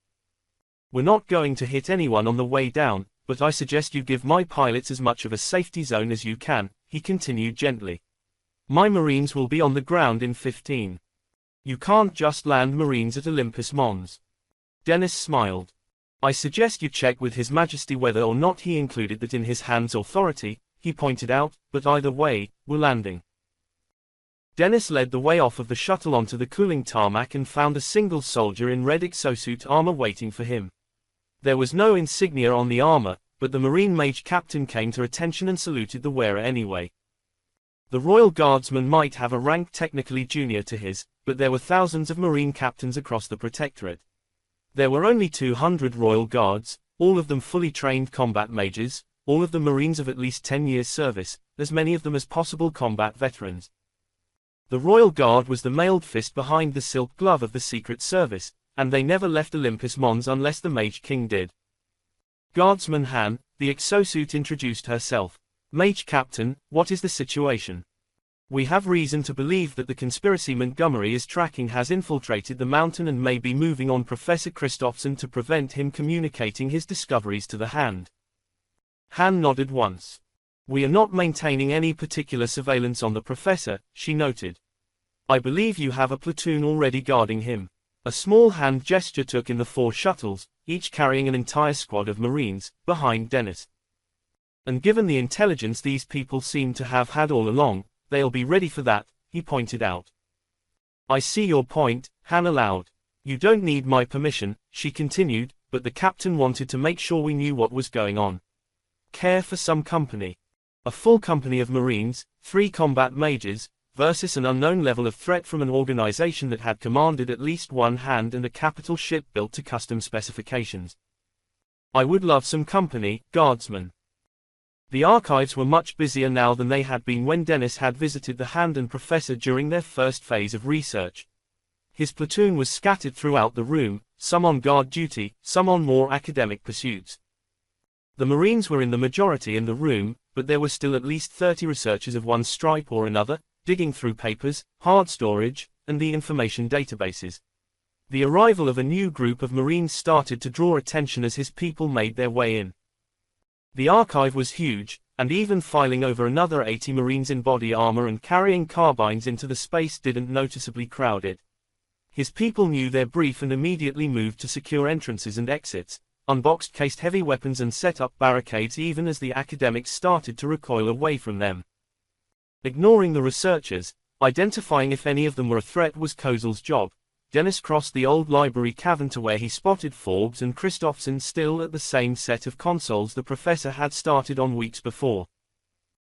A: We're not going to hit anyone on the way down, but I suggest you give my pilots as much of a safety zone as you can, he continued gently. My Marines will be on the ground in 15. You can't just land Marines at Olympus Mons. Dennis smiled. I suggest you check with His Majesty whether or not he included that in his Hand's authority, he pointed out, but either way, we're landing. Dennis led the way off of the shuttle onto the cooling tarmac and found a single soldier in red exosuit armor waiting for him. There was no insignia on the armor, but the Marine Mage Captain came to attention and saluted the wearer anyway. The Royal Guardsman might have a rank technically junior to his, but there were thousands of Marine captains across the Protectorate. There were only 200 Royal Guards, all of them fully trained combat mages, all of them Marines of at least 10 years service, as many of them as possible combat veterans. The Royal Guard was the mailed fist behind the silk glove of the Secret Service, and they never left Olympus Mons unless the Mage King did. Guardsman Han, the exosuit introduced herself. Mage Captain, what is the situation? We have reason to believe that the conspiracy Montgomery is tracking has infiltrated the mountain and may be moving on Professor Christophson to prevent him communicating his discoveries to the Hand. Han nodded once. We are not maintaining any particular surveillance on the Professor, she noted. I believe you have a platoon already guarding him. A small hand gesture took in the 4 shuttles, each carrying an entire squad of Marines, behind Dennis. And given the intelligence these people seem to have had all along, they'll be ready for that, he pointed out. I see your point, Han allowed. You don't need my permission, she continued, but the captain wanted to make sure we knew what was going on. Care for some company? A full company of Marines, 3 combat mages, versus an unknown level of threat from an organization that had commanded at least one hand and a capital ship built to custom specifications. I would love some company, guardsmen. The archives were much busier now than they had been when Dennis had visited the Hand and Professor during their first phase of research. His platoon was scattered throughout the room, some on guard duty, some on more academic pursuits. The Marines were in the majority in the room, but there were still at least 30 researchers of one stripe or another, digging through papers, hard storage, and the information databases. The arrival of a new group of Marines started to draw attention as his people made their way in. The archive was huge, and even filing over another 80 Marines in body armor and carrying carbines into the space didn't noticeably crowd it. His people knew their brief and immediately moved to secure entrances and exits, unboxed cased heavy weapons and set up barricades even as the academics started to recoil away from them. Ignoring the researchers, identifying if any of them were a threat was Kozel's job. Dennis crossed the old library cavern to where he spotted Forbes and Christophson still at the same set of consoles the professor had started on weeks before.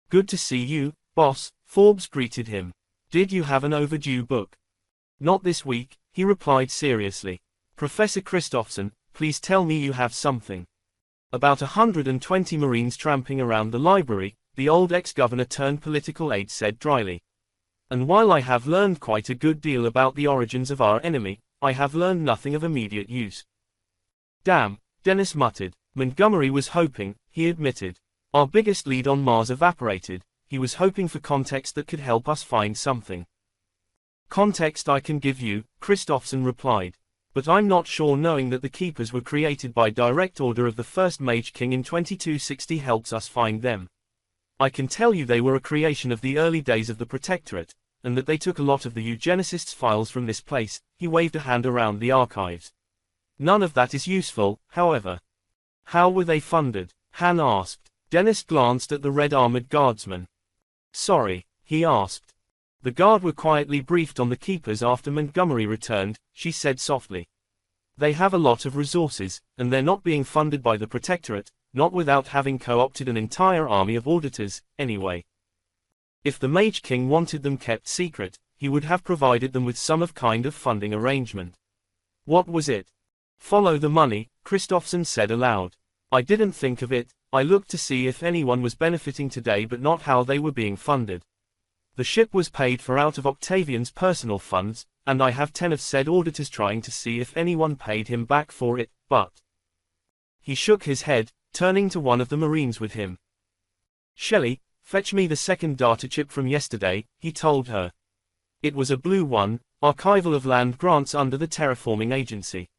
A: "Good to see you, boss," Forbes greeted him. "Did you have an overdue book?" "Not this week," he replied seriously. "Professor Christophson, please tell me you have something." About 120 Marines tramping around the library, the old ex-governor turned political aide said dryly. "And while I have learned quite a good deal about the origins of our enemy, I have learned nothing of immediate use." "Damn," Dennis muttered. Montgomery was hoping, he admitted. "Our biggest lead on Mars evaporated. He was hoping for context that could help us find something." "Context I can give you," Christophson replied. "But I'm not sure knowing that the Keepers were created by direct order of the first Mage King in 2260 helps us find them. I can tell you they were a creation of the early days of the Protectorate, and that they took a lot of the eugenicists' files from this place." He waved a hand around the archives. "None of that is useful, however." "How were they funded?" Han asked. Dennis glanced at the red-armored guardsman. "Sorry," he asked. "The guard were quietly briefed on the Keepers after Montgomery returned," she said softly. "They have a lot of resources, and they're not being funded by the Protectorate, not without having co-opted an entire army of auditors, anyway. If the Mage King wanted them kept secret, he would have provided them with some kind of funding arrangement." "What was it?" "Follow the money," Christophson said aloud. "I didn't think of it. I looked to see if anyone was benefiting today but not how they were being funded. The ship was paid for out of Octavian's personal funds, and I have 10 of said auditors trying to see if anyone paid him back for it, but—" He shook his head, turning to one of the Marines with him. "Shelley, fetch me the second data chip from yesterday," he told her. It was a blue one, archival of land grants under the Terraforming Agency.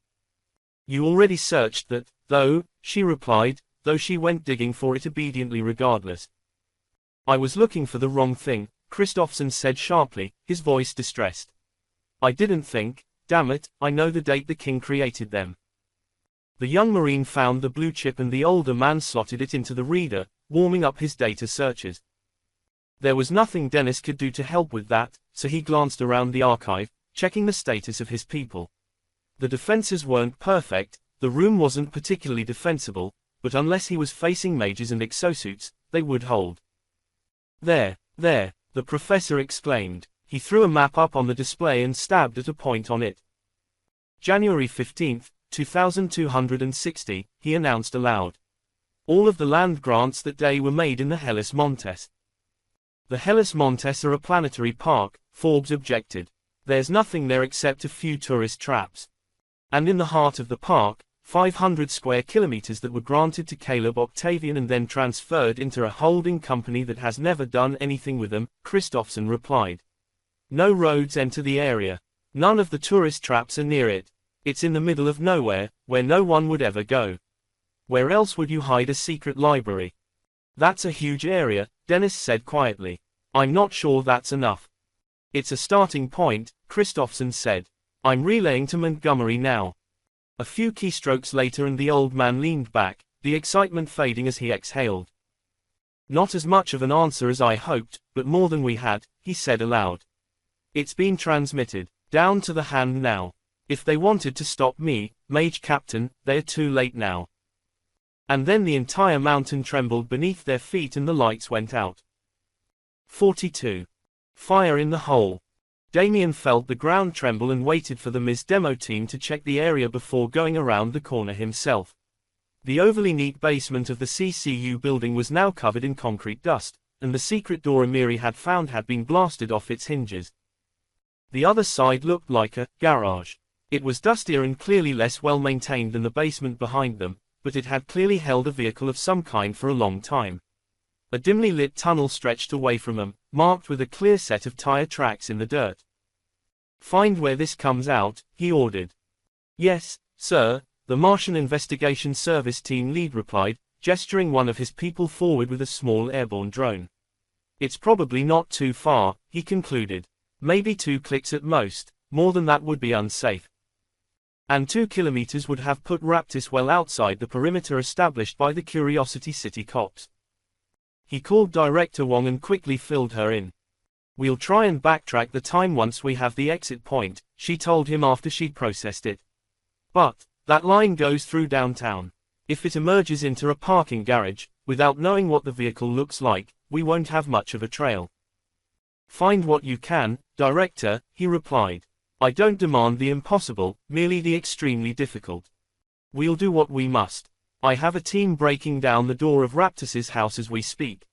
A: "You already searched that, though," she replied, though she went digging for it obediently regardless. "I was looking for the wrong thing," Christophson said sharply, his voice distressed. "I didn't think, damn it, I know the date the king created them." The young Marine found the blue chip and the older man slotted it into the reader, warming up his data searches. There was nothing Dennis could do to help with that, so he glanced around the archive, checking the status of his people. The defenses weren't perfect, the room wasn't particularly defensible, but unless he was facing mages and exosuits, they would hold. There, the professor exclaimed. He threw a map up on the display and stabbed at a point on it. "January 15, 2260, he announced aloud. "All of the land grants that day were made in the Hellas Montes." "The Hellas Montes are a planetary park," Forbes objected. "There's nothing there except a few tourist traps. And in the heart of the park, 500 square kilometers that were granted to Caleb Octavian and then transferred into a holding company that has never done anything with them," Christophson replied. "No roads enter the area. None of the tourist traps are near it. It's in the middle of nowhere, where no one would ever go. Where else would you hide a secret library?" "That's a huge area," Dennis said quietly. "I'm not sure that's enough." "It's a starting point," Christophson said. "I'm relaying to Montgomery now." A few keystrokes later and the old man leaned back, the excitement fading as he exhaled. "Not as much of an answer as I hoped, but more than we had," he said aloud. "It's been transmitted, down to the hand now. If they wanted to stop me, Mage Captain, they're too late now." And then the entire mountain trembled beneath their feet and the lights went out. 42. Fire in the hole. Damien felt the ground tremble and waited for the Ms. demo team to check the area before going around the corner himself. The overly neat basement of the CCU building was now covered in concrete dust, and the secret door Amiri had found had been blasted off its hinges. The other side looked like a garage. It was dustier and clearly less well maintained than the basement behind them, but it had clearly held a vehicle of some kind for a long time. A dimly lit tunnel stretched away from them, marked with a clear set of tire tracks in the dirt. "Find where this comes out," he ordered. "Yes, sir," the Martian Investigation Service team lead replied, gesturing one of his people forward with a small airborne drone. "It's probably not too far," he concluded. "Maybe 2 clicks at most, more than that would be unsafe. And 2 kilometers would have put Raptis well outside the perimeter established by the Curiosity City cops." He called Director Wong and quickly filled her in. "We'll try and backtrack the time once we have the exit point," she told him after she'd processed it. "But that line goes through downtown. If it emerges into a parking garage, without knowing what the vehicle looks like, we won't have much of a trail." "Find what you can, Director," he replied. "I don't demand the impossible, merely the extremely difficult. We'll do what we must. I have a team breaking down the door of Raptus's house as we speak.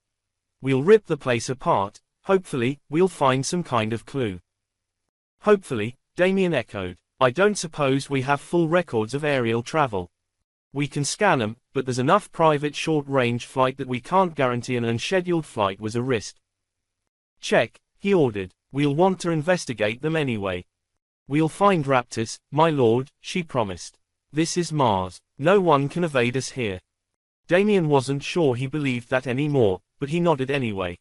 A: We'll rip the place apart. Hopefully, we'll find some kind of clue." "Hopefully," Damien echoed. "I don't suppose we have full records of aerial travel. We can scan them, but there's enough private short-range flight that we can't guarantee an unscheduled flight was a risk." "Check," he ordered. "We'll want to investigate them anyway." "We'll find Raptus, my lord," she promised. "This is Mars. No one can evade us here." Damien wasn't sure he believed that anymore, but he nodded anyway.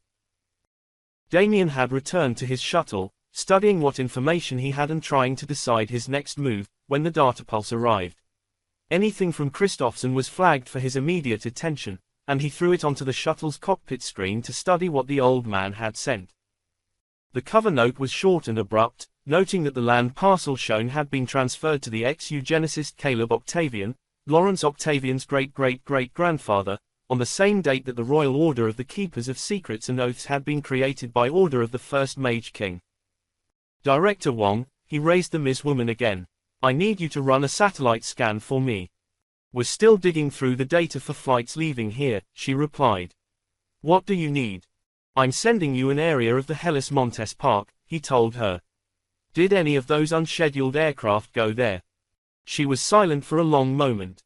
A: Damien had returned to his shuttle, studying what information he had and trying to decide his next move, when the data pulse arrived. Anything from Christophson was flagged for his immediate attention, and he threw it onto the shuttle's cockpit screen to study what the old man had sent. The cover note was short and abrupt, noting that the land parcel shown had been transferred to the ex-eugenicist Caleb Octavian, Lawrence Octavian's great-great-great-grandfather, on the same date that the Royal Order of the Keepers of Secrets and Oaths had been created by order of the first Mage King. "Director Wong," he raised the Ms. Woman again. "I need you to run a satellite scan for me." "We're still digging through the data for flights leaving here," she replied. "What do you need?" "I'm sending you an area of the Hellas Montes Park," he told her. "Did any of those unscheduled aircraft go there?" She was silent for a long moment.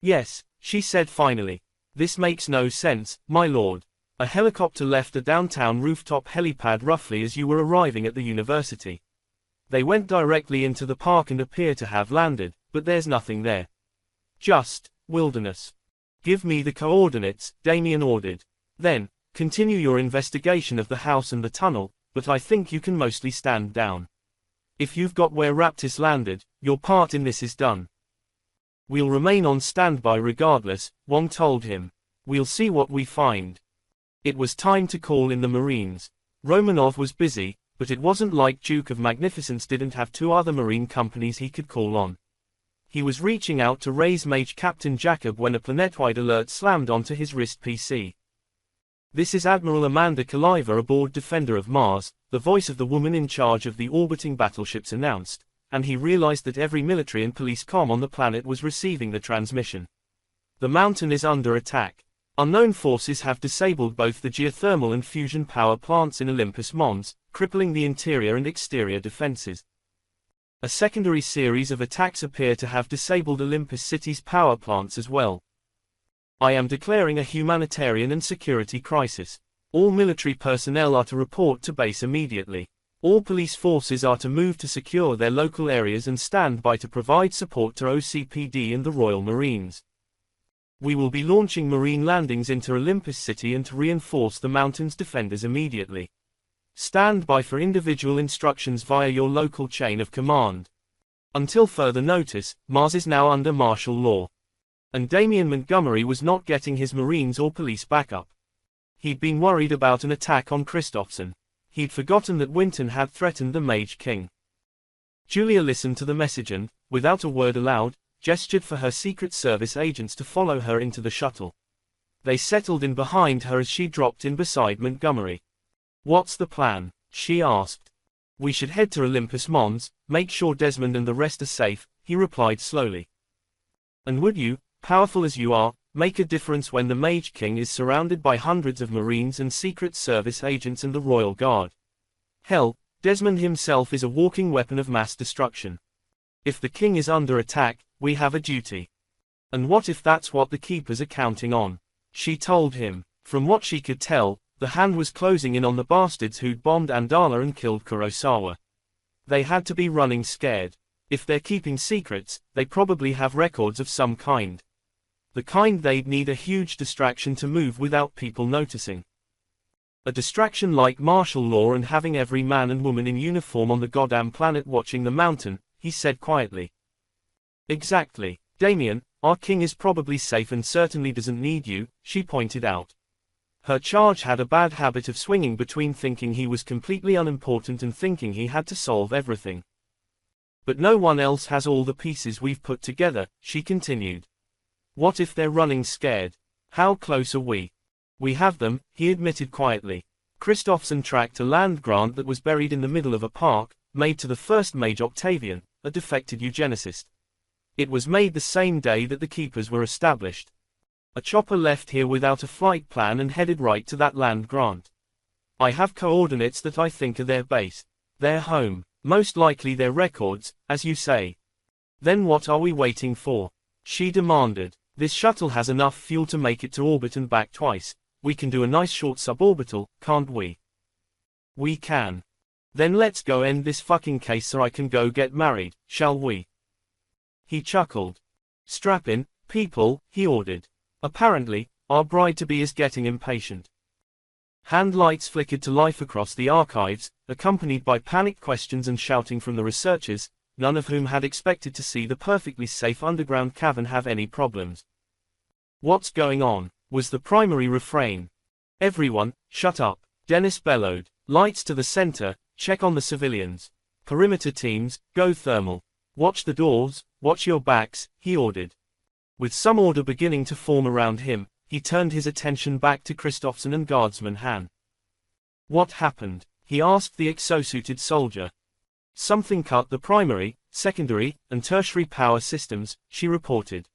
A: "Yes," she said finally. "This makes no sense, my lord. A helicopter left a downtown rooftop helipad roughly as you were arriving at the university. They went directly into the park and appear to have landed, but there's nothing there. Just wilderness." "Give me the coordinates," Damien ordered. "Then, continue your investigation of the house and the tunnel, but I think you can mostly stand down. If you've got where Raptis landed, your part in this is done." "We'll remain on standby regardless," Wong told him. "We'll see what we find." It was time to call in the Marines. Romanov was busy, but it wasn't like Duke of Magnificence didn't have 2 other Marine companies he could call on. He was reaching out to raise Mage Captain Jacob when a planet-wide alert slammed onto his wrist PC. "This is Admiral Amanda Kaliva aboard Defender of Mars," the voice of the woman in charge of the orbiting battleships announced, and he realized that every military and police comm on the planet was receiving the transmission. "The mountain is under attack. Unknown forces have disabled both the geothermal and fusion power plants in Olympus Mons, crippling the interior and exterior defenses. A secondary series of attacks appear to have disabled Olympus City's power plants as well. I am declaring a humanitarian and security crisis. All military personnel are to report to base immediately. All police forces are to move to secure their local areas and stand by to provide support to OCPD and the Royal Marines. We will be launching marine landings into Olympus City and to reinforce the mountain's defenders immediately. Stand by for individual instructions via your local chain of command. Until further notice, Mars is now under martial law." And Damien Montgomery was not getting his Marines or police backup. He'd been worried about an attack on Christophson. He'd forgotten that Winton had threatened the Mage King. Julia listened to the message and, without a word aloud, gestured for her Secret Service agents to follow her into the shuttle. They settled in behind her as she dropped in beside Montgomery. "What's the plan?" she asked. "We should head to Olympus Mons, make sure Desmond and the rest are safe," he replied slowly. "And would you, powerful as you are, make a difference when the Mage King is surrounded by hundreds of Marines and Secret Service agents and the Royal Guard? Hell, Desmond himself is a walking weapon of mass destruction. If the king is under attack, we have a duty. And what if that's what the keepers are counting on?" She told him. From what she could tell, the hand was closing in on the bastards who'd bombed Andala and killed Kurosawa. They had to be running scared. If they're keeping secrets, they probably have records of some kind. The kind they'd need a huge distraction to move without people noticing. A distraction like martial law and having every man and woman in uniform on the goddamn planet watching the mountain, he said quietly. "Exactly, Damien, our king is probably safe and certainly doesn't need you," she pointed out. Her charge had a bad habit of swinging between thinking he was completely unimportant and thinking he had to solve everything. "But no one else has all the pieces we've put together," she continued. "What if they're running scared? How close are we?" "We have them," he admitted quietly. Christophson tracked a land grant that was buried in the middle of a park, made to the first Mage Octavian, a defected eugenicist. It was made the same day that the keepers were established. A chopper left here without a flight plan and headed right to that land grant. I have coordinates that I think are their base. Their home. Most likely their records, as you say. Then what are we waiting for?" she demanded. "This shuttle has enough fuel to make it to orbit and back twice. We can do a nice short suborbital, can't we?" "We can. Then let's go end this fucking case so I can go get married, shall we?" He chuckled. "Strap in, people," he ordered. Apparently, our bride-to-be is getting impatient. Hand lights flickered to life across the archives, accompanied by panicked questions and shouting from the researchers, none of whom had expected to see the perfectly safe underground cavern have any problems. "What's going on?" was the primary refrain. "Everyone, shut up," Dennis bellowed. "Lights to the center, check on the civilians. Perimeter teams, go thermal. Watch the doors, watch your backs," he ordered. With some order beginning to form around him, he turned his attention back to Christophson and Guardsman Han. "What happened?" he asked the exosuited soldier. "Something cut the primary, secondary, and tertiary power systems," she reported.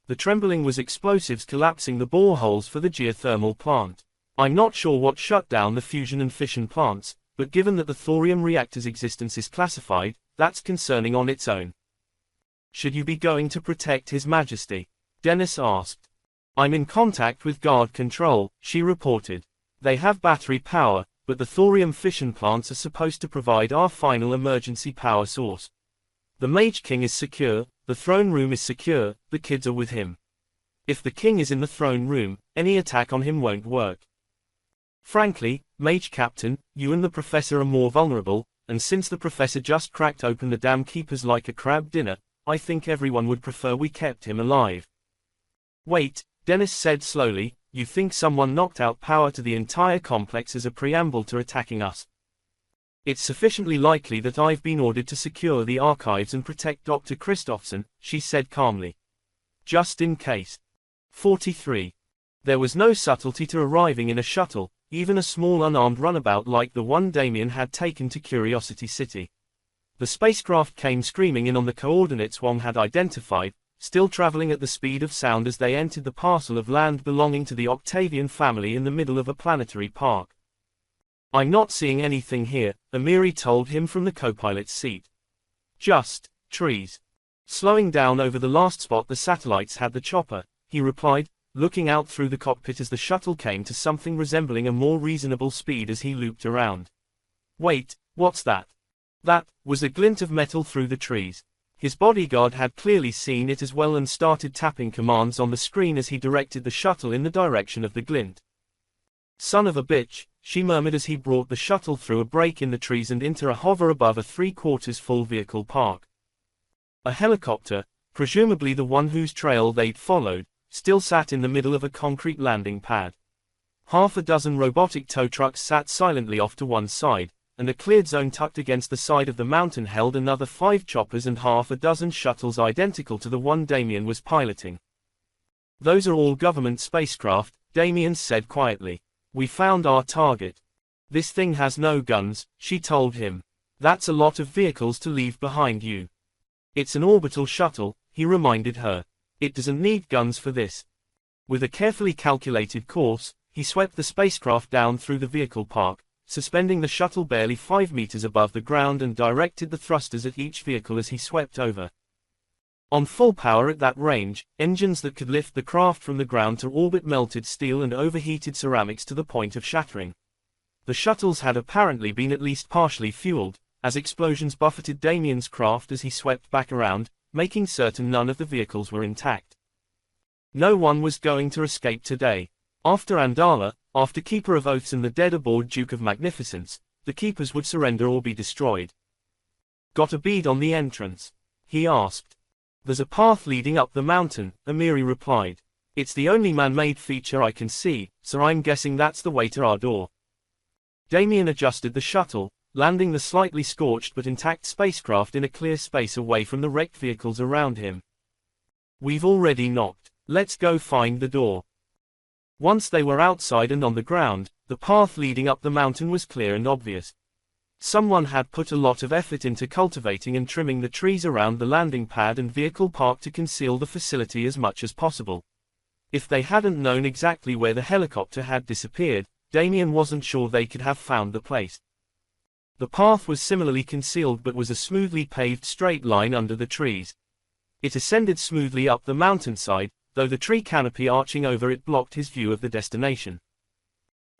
A: "The trembling was explosives collapsing the boreholes for the geothermal plant. I'm not sure what shut down the fusion and fission plants, but given that the thorium reactor's existence is classified, that's concerning on its own." "Should you be going to protect His Majesty?" Dennis asked. "I'm in contact with guard control," she reported. "They have battery power, but the thorium fission plants are supposed to provide our final emergency power source. The Mage King is secure, the throne room is secure, the kids are with him. If the king is in the throne room, any attack on him won't work. Frankly, Mage Captain, you and the professor are more vulnerable, and since the professor just cracked open the damn keepers like a crab dinner, I think everyone would prefer we kept him alive." "Wait," Dennis said slowly, "you think someone knocked out power to the entire complex as a preamble to attacking us?" "It's sufficiently likely that I've been ordered to secure the archives and protect Dr. Christophson," she said calmly. "Just in case." 43. There was no subtlety to arriving in a shuttle, even a small unarmed runabout like the one Damien had taken to Curiosity City. The spacecraft came screaming in on the coordinates Wong had identified, still traveling at the speed of sound as they entered the parcel of land belonging to the Octavian family in the middle of a planetary park. "I'm not seeing anything here," Amiri told him from the co-pilot's seat. "Just trees." Slowing down over the last spot the satellites had the chopper, he replied, looking out through the cockpit as the shuttle came to something resembling a more reasonable speed as he looped around. "Wait, what's that?" That was a glint of metal through the trees. His bodyguard had clearly seen it as well and started tapping commands on the screen as he directed the shuttle in the direction of the glint. "Son of a bitch," she murmured as he brought the shuttle through a break in the trees and into a hover above a 3/4 full vehicle park. A helicopter, presumably the one whose trail they'd followed, still sat in the middle of a concrete landing pad. Half a dozen robotic tow trucks sat silently off to one side, and a cleared zone tucked against the side of the mountain held another 5 choppers and half a dozen shuttles identical to the one Damien was piloting. "Those are all government spacecraft," Damien said quietly. "We found our target." "This thing has no guns," she told him. "That's a lot of vehicles to leave behind you." "It's an orbital shuttle," he reminded her. "It doesn't need guns for this." With a carefully calculated course, he swept the spacecraft down through the vehicle park, suspending the shuttle barely 5 meters above the ground and directed the thrusters at each vehicle as he swept over. On full power at that range, engines that could lift the craft from the ground to orbit melted steel and overheated ceramics to the point of shattering. The shuttles had apparently been at least partially fueled, as explosions buffeted Damien's craft as he swept back around, making certain none of the vehicles were intact. No one was going to escape today. After Andala, after Keeper of Oaths and the dead aboard Duke of Magnificence, the Keepers would surrender or be destroyed. "Got a bead on the entrance?" he asked. "There's a path leading up the mountain," Amiri replied. "It's the only man-made feature I can see, so I'm guessing that's the way to our door." Damien adjusted the shuttle, landing the slightly scorched but intact spacecraft in a clear space away from the wrecked vehicles around him. "We've already knocked. Let's go find the door." Once they were outside and on the ground, the path leading up the mountain was clear and obvious. Someone had put a lot of effort into cultivating and trimming the trees around the landing pad and vehicle park to conceal the facility as much as possible. If they hadn't known exactly where the helicopter had disappeared, Damien wasn't sure they could have found the place. The path was similarly concealed but was a smoothly paved straight line under the trees. It ascended smoothly up the mountainside, though the tree canopy arching over it blocked his view of the destination.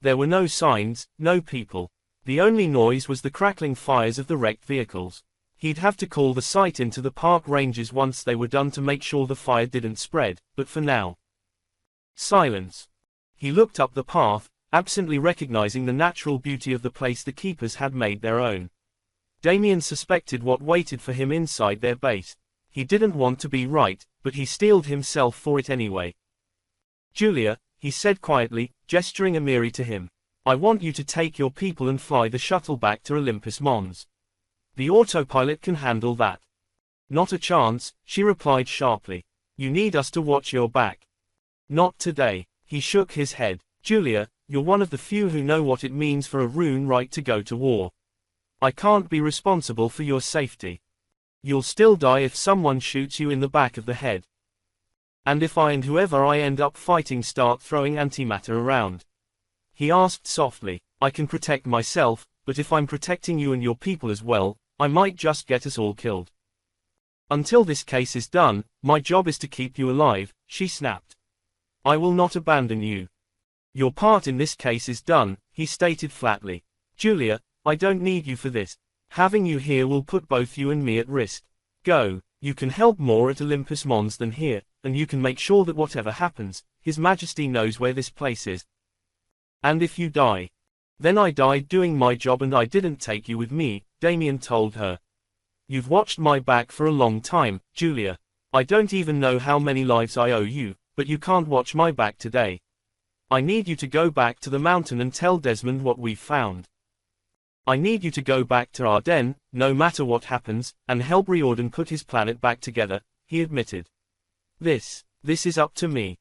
A: There were no signs, no people. The only noise was the crackling fires of the wrecked vehicles. He'd have to call the site into the park rangers once they were done to make sure the fire didn't spread, but for now. Silence. He looked up the path, absently recognizing the natural beauty of the place the Keepers had made their own. Damien suspected what waited for him inside their base. He didn't want to be right, but he steeled himself for it anyway. "Julia," he said quietly, gesturing Amiri to him. "I want you to take your people and fly the shuttle back to Olympus Mons. The autopilot can handle that." "Not a chance," she replied sharply. "You need us to watch your back." "Not today." He shook his head. "Julia, you're one of the few who know what it means for a rune right to go to war. I can't be responsible for your safety. You'll still die if someone shoots you in the back of the head. And if I and whoever I end up fighting start throwing antimatter around?" He asked softly. "I can protect myself, but if I'm protecting you and your people as well, I might just get us all killed." "Until this case is done, my job is to keep you alive," she snapped. "I will not abandon you." "Your part in this case is done," he stated flatly. "Julia, I don't need you for this. Having you here will put both you and me at risk. Go, you can help more at Olympus Mons than here, and you can make sure that whatever happens, His Majesty knows where this place is. And if you die, then I died doing my job and I didn't take you with me," Damien told her. "You've watched my back for a long time, Julia. I don't even know how many lives I owe you, but you can't watch my back today. I need you to go back to the mountain and tell Desmond what we've found. I need you to go back to Ardennes, no matter what happens, and help Riordan put his planet back together," he admitted. This is up to me."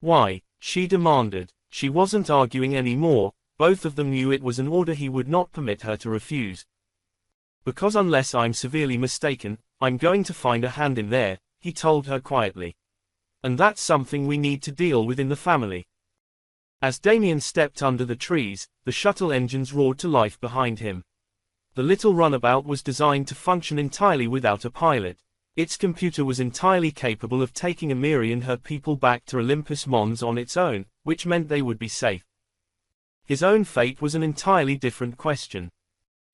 A: "Why?" she demanded. She wasn't arguing anymore, both of them knew it was an order he would not permit her to refuse. "Because unless I'm severely mistaken, I'm going to find a hand in there," he told her quietly. "And that's something we need to deal with in the family." As Damien stepped under the trees, the shuttle engines roared to life behind him. The little runabout was designed to function entirely without a pilot. Its computer was entirely capable of taking Amiri and her people back to Olympus Mons on its own, which meant they would be safe. His own fate was an entirely different question.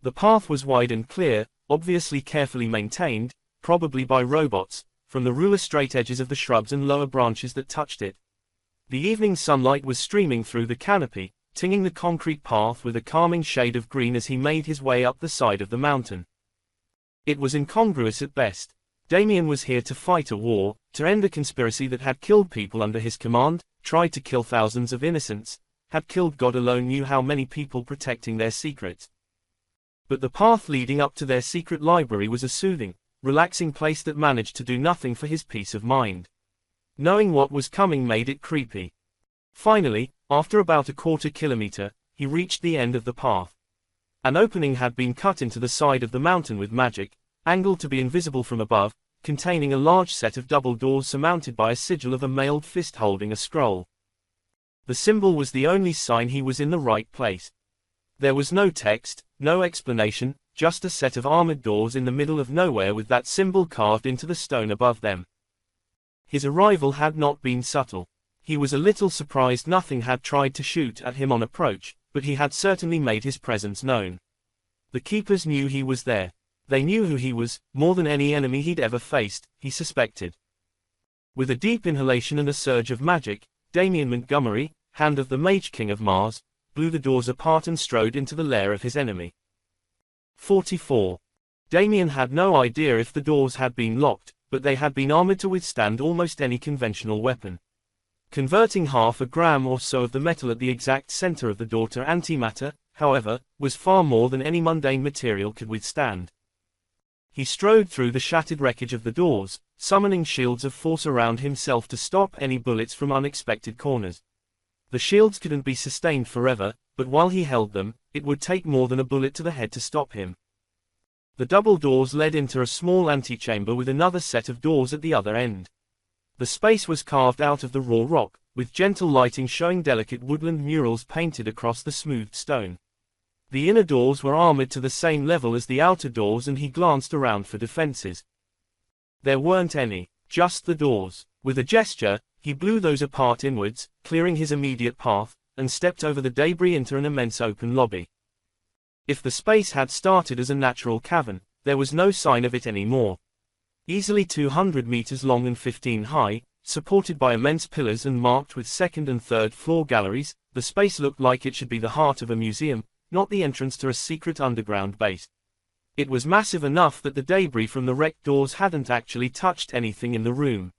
A: The path was wide and clear, obviously carefully maintained, probably by robots, from the ruler-straight edges of the shrubs and lower branches that touched it. The evening sunlight was streaming through the canopy, tinging the concrete path with a calming shade of green as he made his way up the side of the mountain. It was incongruous at best. Damien was here to fight a war, to end a conspiracy that had killed people under his command, tried to kill thousands of innocents, had killed God alone knew how many people protecting their secrets. But the path leading up to their secret library was a soothing, relaxing place that managed to do nothing for his peace of mind. Knowing what was coming made it creepy. Finally, after about a quarter-kilometer, he reached the end of the path. An opening had been cut into the side of the mountain with magic, angled to be invisible from above, containing a large set of double doors surmounted by a sigil of a mailed fist holding a scroll. The symbol was the only sign he was in the right place. There was no text, no explanation, just a set of armored doors in the middle of nowhere with that symbol carved into the stone above them. His arrival had not been subtle. He was a little surprised nothing had tried to shoot at him on approach, but he had certainly made his presence known. The keepers knew he was there. They knew who he was, more than any enemy he'd ever faced, he suspected. With a deep inhalation and a surge of magic, Damien Montgomery, Hand of the Mage King of Mars, blew the doors apart and strode into the lair of his enemy. 44. Damien had no idea if the doors had been locked, but they had been armored to withstand almost any conventional weapon. Converting half a gram or so of the metal at the exact center of the door to antimatter, however, was far more than any mundane material could withstand. He strode through the shattered wreckage of the doors, summoning shields of force around himself to stop any bullets from unexpected corners. The shields couldn't be sustained forever, but while he held them, it would take more than a bullet to the head to stop him. The double doors led into a small antechamber with another set of doors at the other end. The space was carved out of the raw rock, with gentle lighting showing delicate woodland murals painted across the smoothed stone. The inner doors were armored to the same level as the outer doors, and he glanced around for defenses. There weren't any, just the doors. With a gesture, he blew those apart inwards, clearing his immediate path, and stepped over the debris into an immense open lobby. If the space had started as a natural cavern, there was no sign of it anymore. Easily 200 meters long and 15 high, supported by immense pillars and marked with second and third floor galleries, the space looked like it should be the heart of a museum, not the entrance to a secret underground base. It was massive enough that the debris from the wrecked doors hadn't actually touched anything in the room.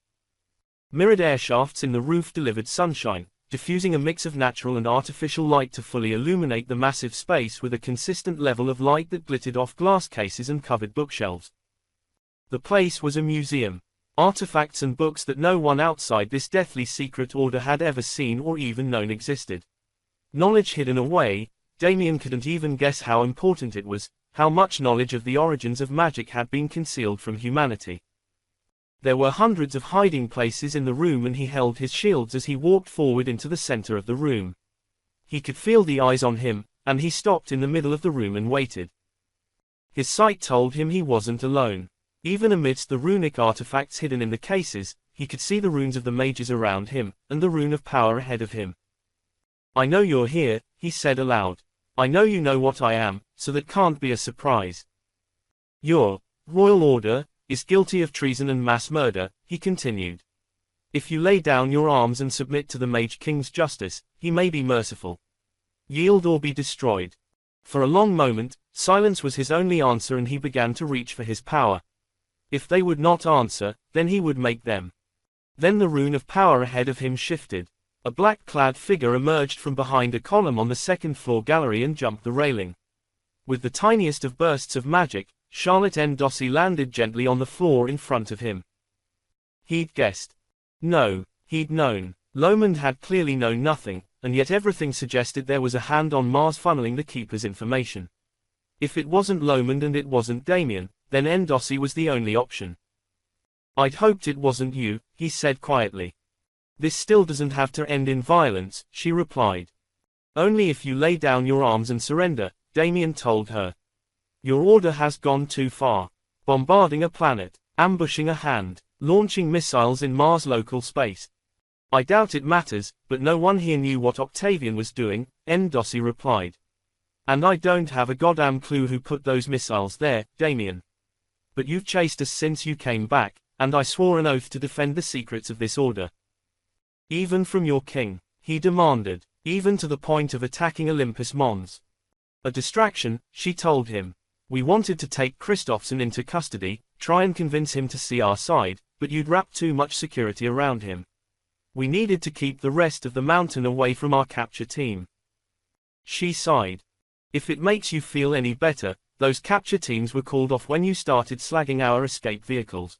A: Mirrored air shafts in the roof delivered sunshine, diffusing a mix of natural and artificial light to fully illuminate the massive space with a consistent level of light that glittered off glass cases and covered bookshelves. The place was a museum. Artifacts and books that no one outside this deathly secret order had ever seen or even known existed. Knowledge hidden away, Damien couldn't even guess how important it was, how much knowledge of the origins of magic had been concealed from humanity. There were hundreds of hiding places in the room, and he held his shields as he walked forward into the center of the room. He could feel the eyes on him, and he stopped in the middle of the room and waited. His sight told him he wasn't alone. Even amidst the runic artifacts hidden in the cases, he could see the runes of the mages around him, and the rune of power ahead of him. "I know you're here," he said aloud. "I know you know what I am, so that can't be a surprise. Your royal order is guilty of treason and mass murder," he continued. "If you lay down your arms and submit to the Mage King's justice, he may be merciful. Yield or be destroyed." For a long moment, silence was his only answer, and he began to reach for his power. If they would not answer, then he would make them. Then the rune of power ahead of him shifted. A black-clad figure emerged from behind a column on the second-floor gallery and jumped the railing. With the tiniest of bursts of magic, Charlotte N. Dossie landed gently on the floor in front of him. He'd guessed. No, he'd known. Lomond had clearly known nothing, and yet everything suggested there was a hand on Mars funneling the Keeper's information. If it wasn't Lomond and it wasn't Damien, then N. Dossie was the only option. "I'd hoped it wasn't you," he said quietly. "This still doesn't have to end in violence," she replied. "Only if you lay down your arms and surrender," Damien told her. "Your order has gone too far. Bombarding a planet, ambushing a hand, launching missiles in Mars local space. I doubt it matters, but no one here knew what Octavian was doing," N. Dossie replied. "And I don't have a goddamn clue who put those missiles there, Damien. But you've chased us since you came back, and I swore an oath to defend the secrets of this order. Even from your king," he demanded, "even to the point of attacking Olympus Mons." "A distraction," she told him. "We wanted to take Christophson into custody, try and convince him to see our side, but you'd wrapped too much security around him. We needed to keep the rest of the mountain away from our capture team." She sighed. "If it makes you feel any better, those capture teams were called off when you started slagging our escape vehicles.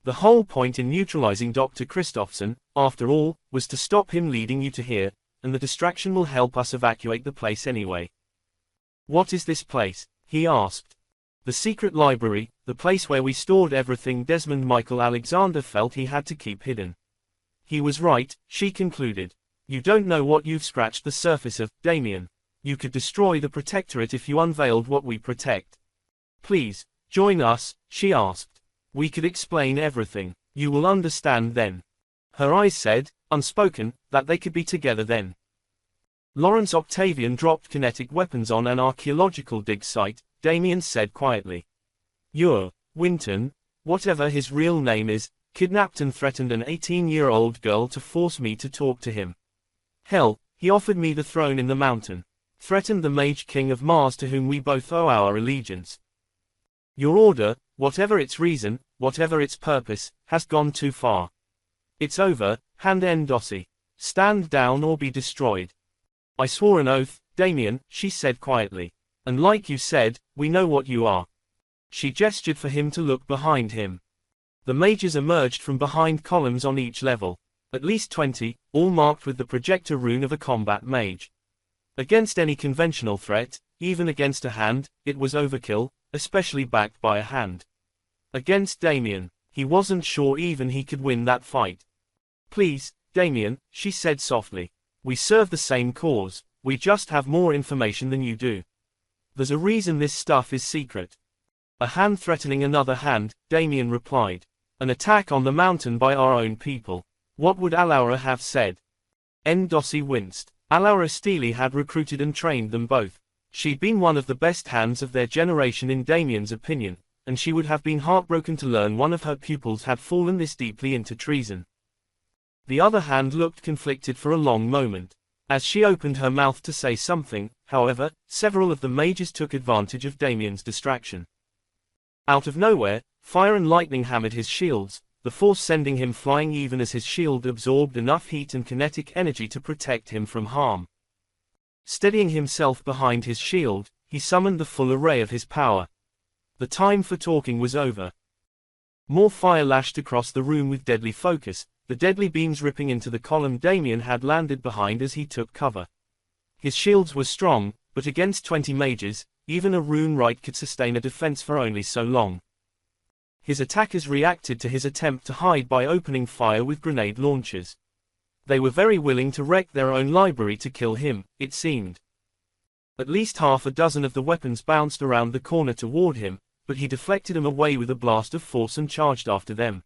A: The whole point in neutralizing Dr. Christophson, after all, was to stop him leading you to here, and the distraction will help us evacuate the place anyway. What is this place? He asked. The secret library, the place where we stored everything Desmond Michael Alexander felt he had to keep hidden. He was right, she concluded. You don't know what you've scratched the surface of, Damien. You could destroy the Protectorate if you unveiled what we protect. Please, join us, she asked. We could explain everything. You will understand then. Her eyes said, unspoken, that they could be together then. Lawrence Octavian dropped kinetic weapons on an archaeological dig site, Damien said quietly. Winton, whatever his real name is, kidnapped and threatened an 18-year-old girl to force me to talk to him. Hell, he offered me the throne in the mountain. Threatened the Mage King of Mars to whom we both owe our allegiance. Your order, whatever its reason, whatever its purpose, has gone too far. It's over, Hand Endossi. Stand down or be destroyed. I swore an oath, Damien, she said quietly. And like you said, we know what you are. She gestured for him to look behind him. The mages emerged from behind columns on each level. At least 20, all marked with the projector rune of a combat mage. Against any conventional threat, even against a hand, it was overkill, especially backed by a hand. Against Damien, he wasn't sure even he could win that fight. Please, Damien, she said softly. We serve the same cause, we just have more information than you do. There's a reason this stuff is secret. A hand threatening another hand, Damien replied. An attack on the mountain by our own people. What would Alaura have said? Endossi winced. Alaura Steely had recruited and trained them both. She'd been one of the best hands of their generation in Damien's opinion, and she would have been heartbroken to learn one of her pupils had fallen this deeply into treason. The other hand looked conflicted for a long moment. As she opened her mouth to say something, however, several of the mages took advantage of Damien's distraction. Out of nowhere, fire and lightning hammered his shields, the force sending him flying even as his shield absorbed enough heat and kinetic energy to protect him from harm. Steadying himself behind his shield, he summoned the full array of his power. The time for talking was over. More fire lashed across the room with deadly focus, the deadly beams ripping into the column Damien had landed behind as he took cover. His shields were strong, but against 20 mages, even a rune right could sustain a defense for only so long. His attackers reacted to his attempt to hide by opening fire with grenade launchers. They were very willing to wreck their own library to kill him, it seemed. At least half a dozen of the weapons bounced around the corner toward him, but he deflected them away with a blast of force and charged after them.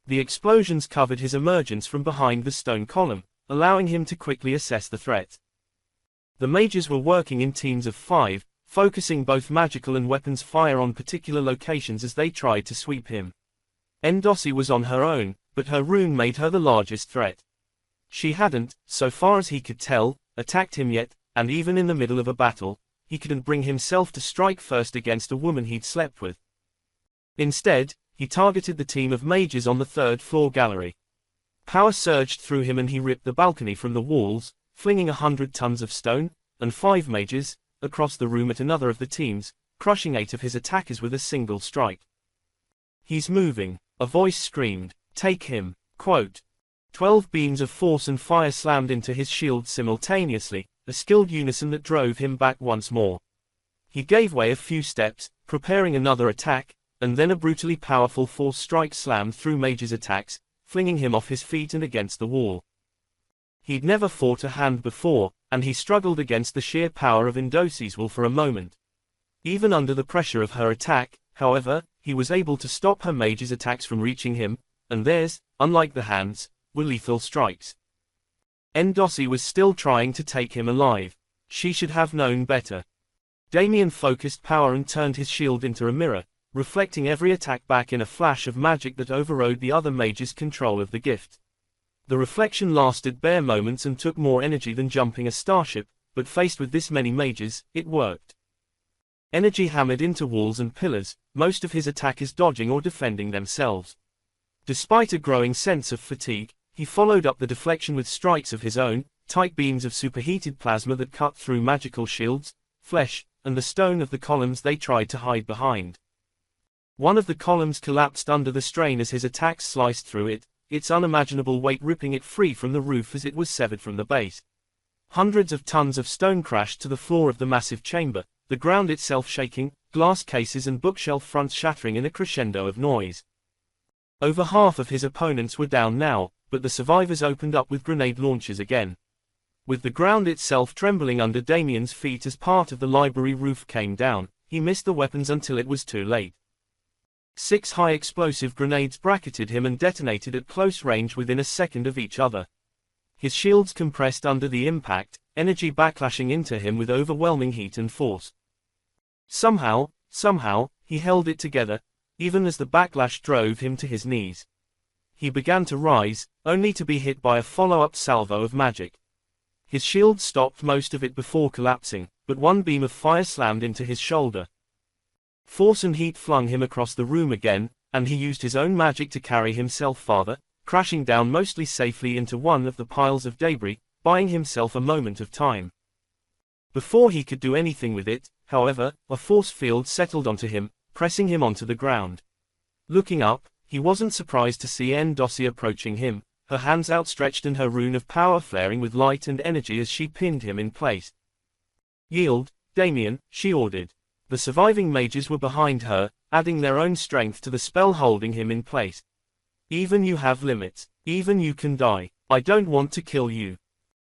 A: The explosions covered his emergence from behind the stone column, allowing him to quickly assess the threat. The mages were working in teams of 5, focusing both magical and weapons fire on particular locations as they tried to sweep him. Endossi was on her own, but her rune made her the largest threat. She hadn't, so far as he could tell, attacked him yet, and even in the middle of a battle, he couldn't bring himself to strike first against a woman he'd slept with. Instead, he targeted the team of mages on the third-floor gallery. Power surged through him and he ripped the balcony from the walls, flinging 100 tons of stone, and 5 mages, across the room at another of the teams, crushing 8 of his attackers with a single strike. He's moving, a voice screamed. Take him. Quote. 12 beams of force and fire slammed into his shield simultaneously, a skilled unison that drove him back once more. He gave way a few steps, preparing another attack, and then a brutally powerful force strike slammed through Mage's attacks, flinging him off his feet and against the wall. He'd never fought a hand before, and he struggled against the sheer power of Endossi's will for a moment. Even under the pressure of her attack, however, he was able to stop her Mage's attacks from reaching him, and theirs, unlike the hands, were lethal strikes. Endossi was still trying to take him alive. She should have known better. Damien focused power and turned his shield into a mirror, reflecting every attack back in a flash of magic that overrode the other mage's control of the gift. The reflection lasted bare moments and took more energy than jumping a starship, but faced with this many mages, it worked. Energy hammered into walls and pillars, most of his attackers dodging or defending themselves. Despite a growing sense of fatigue, he followed up the deflection with strikes of his own, tight beams of superheated plasma that cut through magical shields, flesh, and the stone of the columns they tried to hide behind. One of the columns collapsed under the strain as his attacks sliced through it, its unimaginable weight ripping it free from the roof as it was severed from the base. Hundreds of tons of stone crashed to the floor of the massive chamber, the ground itself shaking, glass cases and bookshelf fronts shattering in a crescendo of noise. Over half of his opponents were down now, but the survivors opened up with grenade launchers again. With the ground itself trembling under Damien's feet as part of the library roof came down, he missed the weapons until it was too late. 6 high-explosive grenades bracketed him and detonated at close range within a second of each other. His shields compressed under the impact, energy backlashing into him with overwhelming heat and force. Somehow, he held it together, even as the backlash drove him to his knees. He began to rise, only to be hit by a follow-up salvo of magic. His shield stopped most of it before collapsing, but one beam of fire slammed into his shoulder. Force and heat flung him across the room again, and he used his own magic to carry himself farther, crashing down mostly safely into one of the piles of debris, buying himself a moment of time. Before he could do anything with it, however, a force field settled onto him, pressing him onto the ground. Looking up, he wasn't surprised to see N'Dosi approaching him, her hands outstretched and her rune of power flaring with light and energy as she pinned him in place. "Yield, Damien," she ordered. The surviving mages were behind her, adding their own strength to the spell holding him in place. "Even you have limits. Even you can die. I don't want to kill you."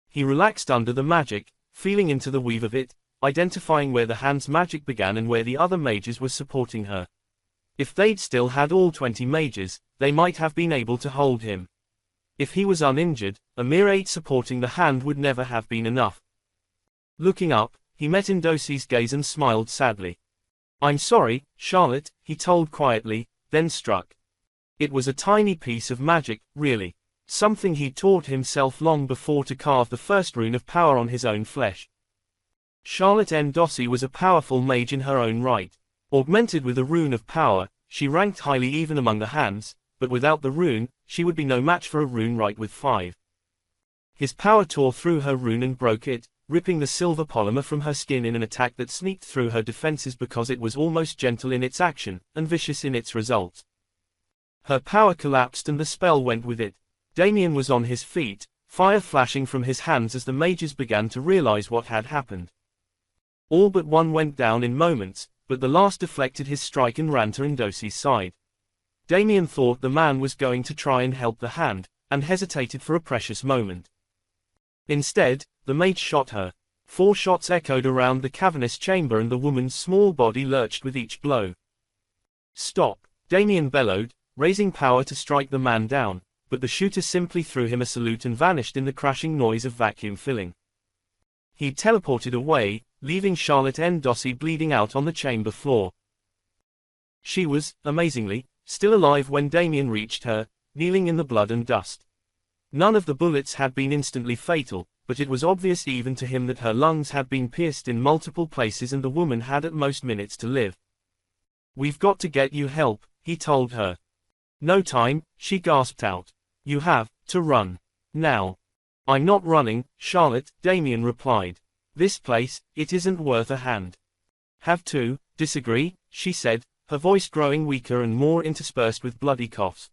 A: He relaxed under the magic, feeling into the weave of it, identifying where the hand's magic began and where the other mages were supporting her. If they'd still had all 20 mages, they might have been able to hold him. If he was uninjured, a mere 8 supporting the hand would never have been enough. Looking up, he met N'Dosi's gaze and smiled sadly. "I'm sorry, Charlotte," he told quietly, then struck. It was a tiny piece of magic, really. Something he'd taught himself long before to carve the first rune of power on his own flesh. Charlotte N'Dosi was a powerful mage in her own right. Augmented with a rune of power, she ranked highly even among the hands, but without the rune, she would be no match for a rune right with 5. His power tore through her rune and broke it, ripping the silver polymer from her skin in an attack that sneaked through her defenses because it was almost gentle in its action, and vicious in its result. Her power collapsed and the spell went with it. Damien was on his feet, fire flashing from his hands as the mages began to realize what had happened. All but one went down in moments, but the last deflected his strike and ran to N'Dosi's side. Damien thought the man was going to try and help the hand, and hesitated for a precious moment. Instead, the mage shot her. 4 shots echoed around the cavernous chamber and the woman's small body lurched with each blow. "Stop!" Damien bellowed, raising power to strike the man down, but the shooter simply threw him a salute and vanished in the crashing noise of vacuum filling. He teleported away, leaving Charlotte N'Dosi bleeding out on the chamber floor. She was, amazingly, still alive when Damien reached her, kneeling in the blood and dust. None of the bullets had been instantly fatal, but it was obvious even to him that her lungs had been pierced in multiple places and the woman had at most minutes to live. "We've got to get you help," he told her. "No time," she gasped out. "You have to run. Now." "I'm not running, Charlotte," Damien replied. "This place, it isn't worth a hand." "Have to disagree," she said, her voice growing weaker and more interspersed with bloody coughs.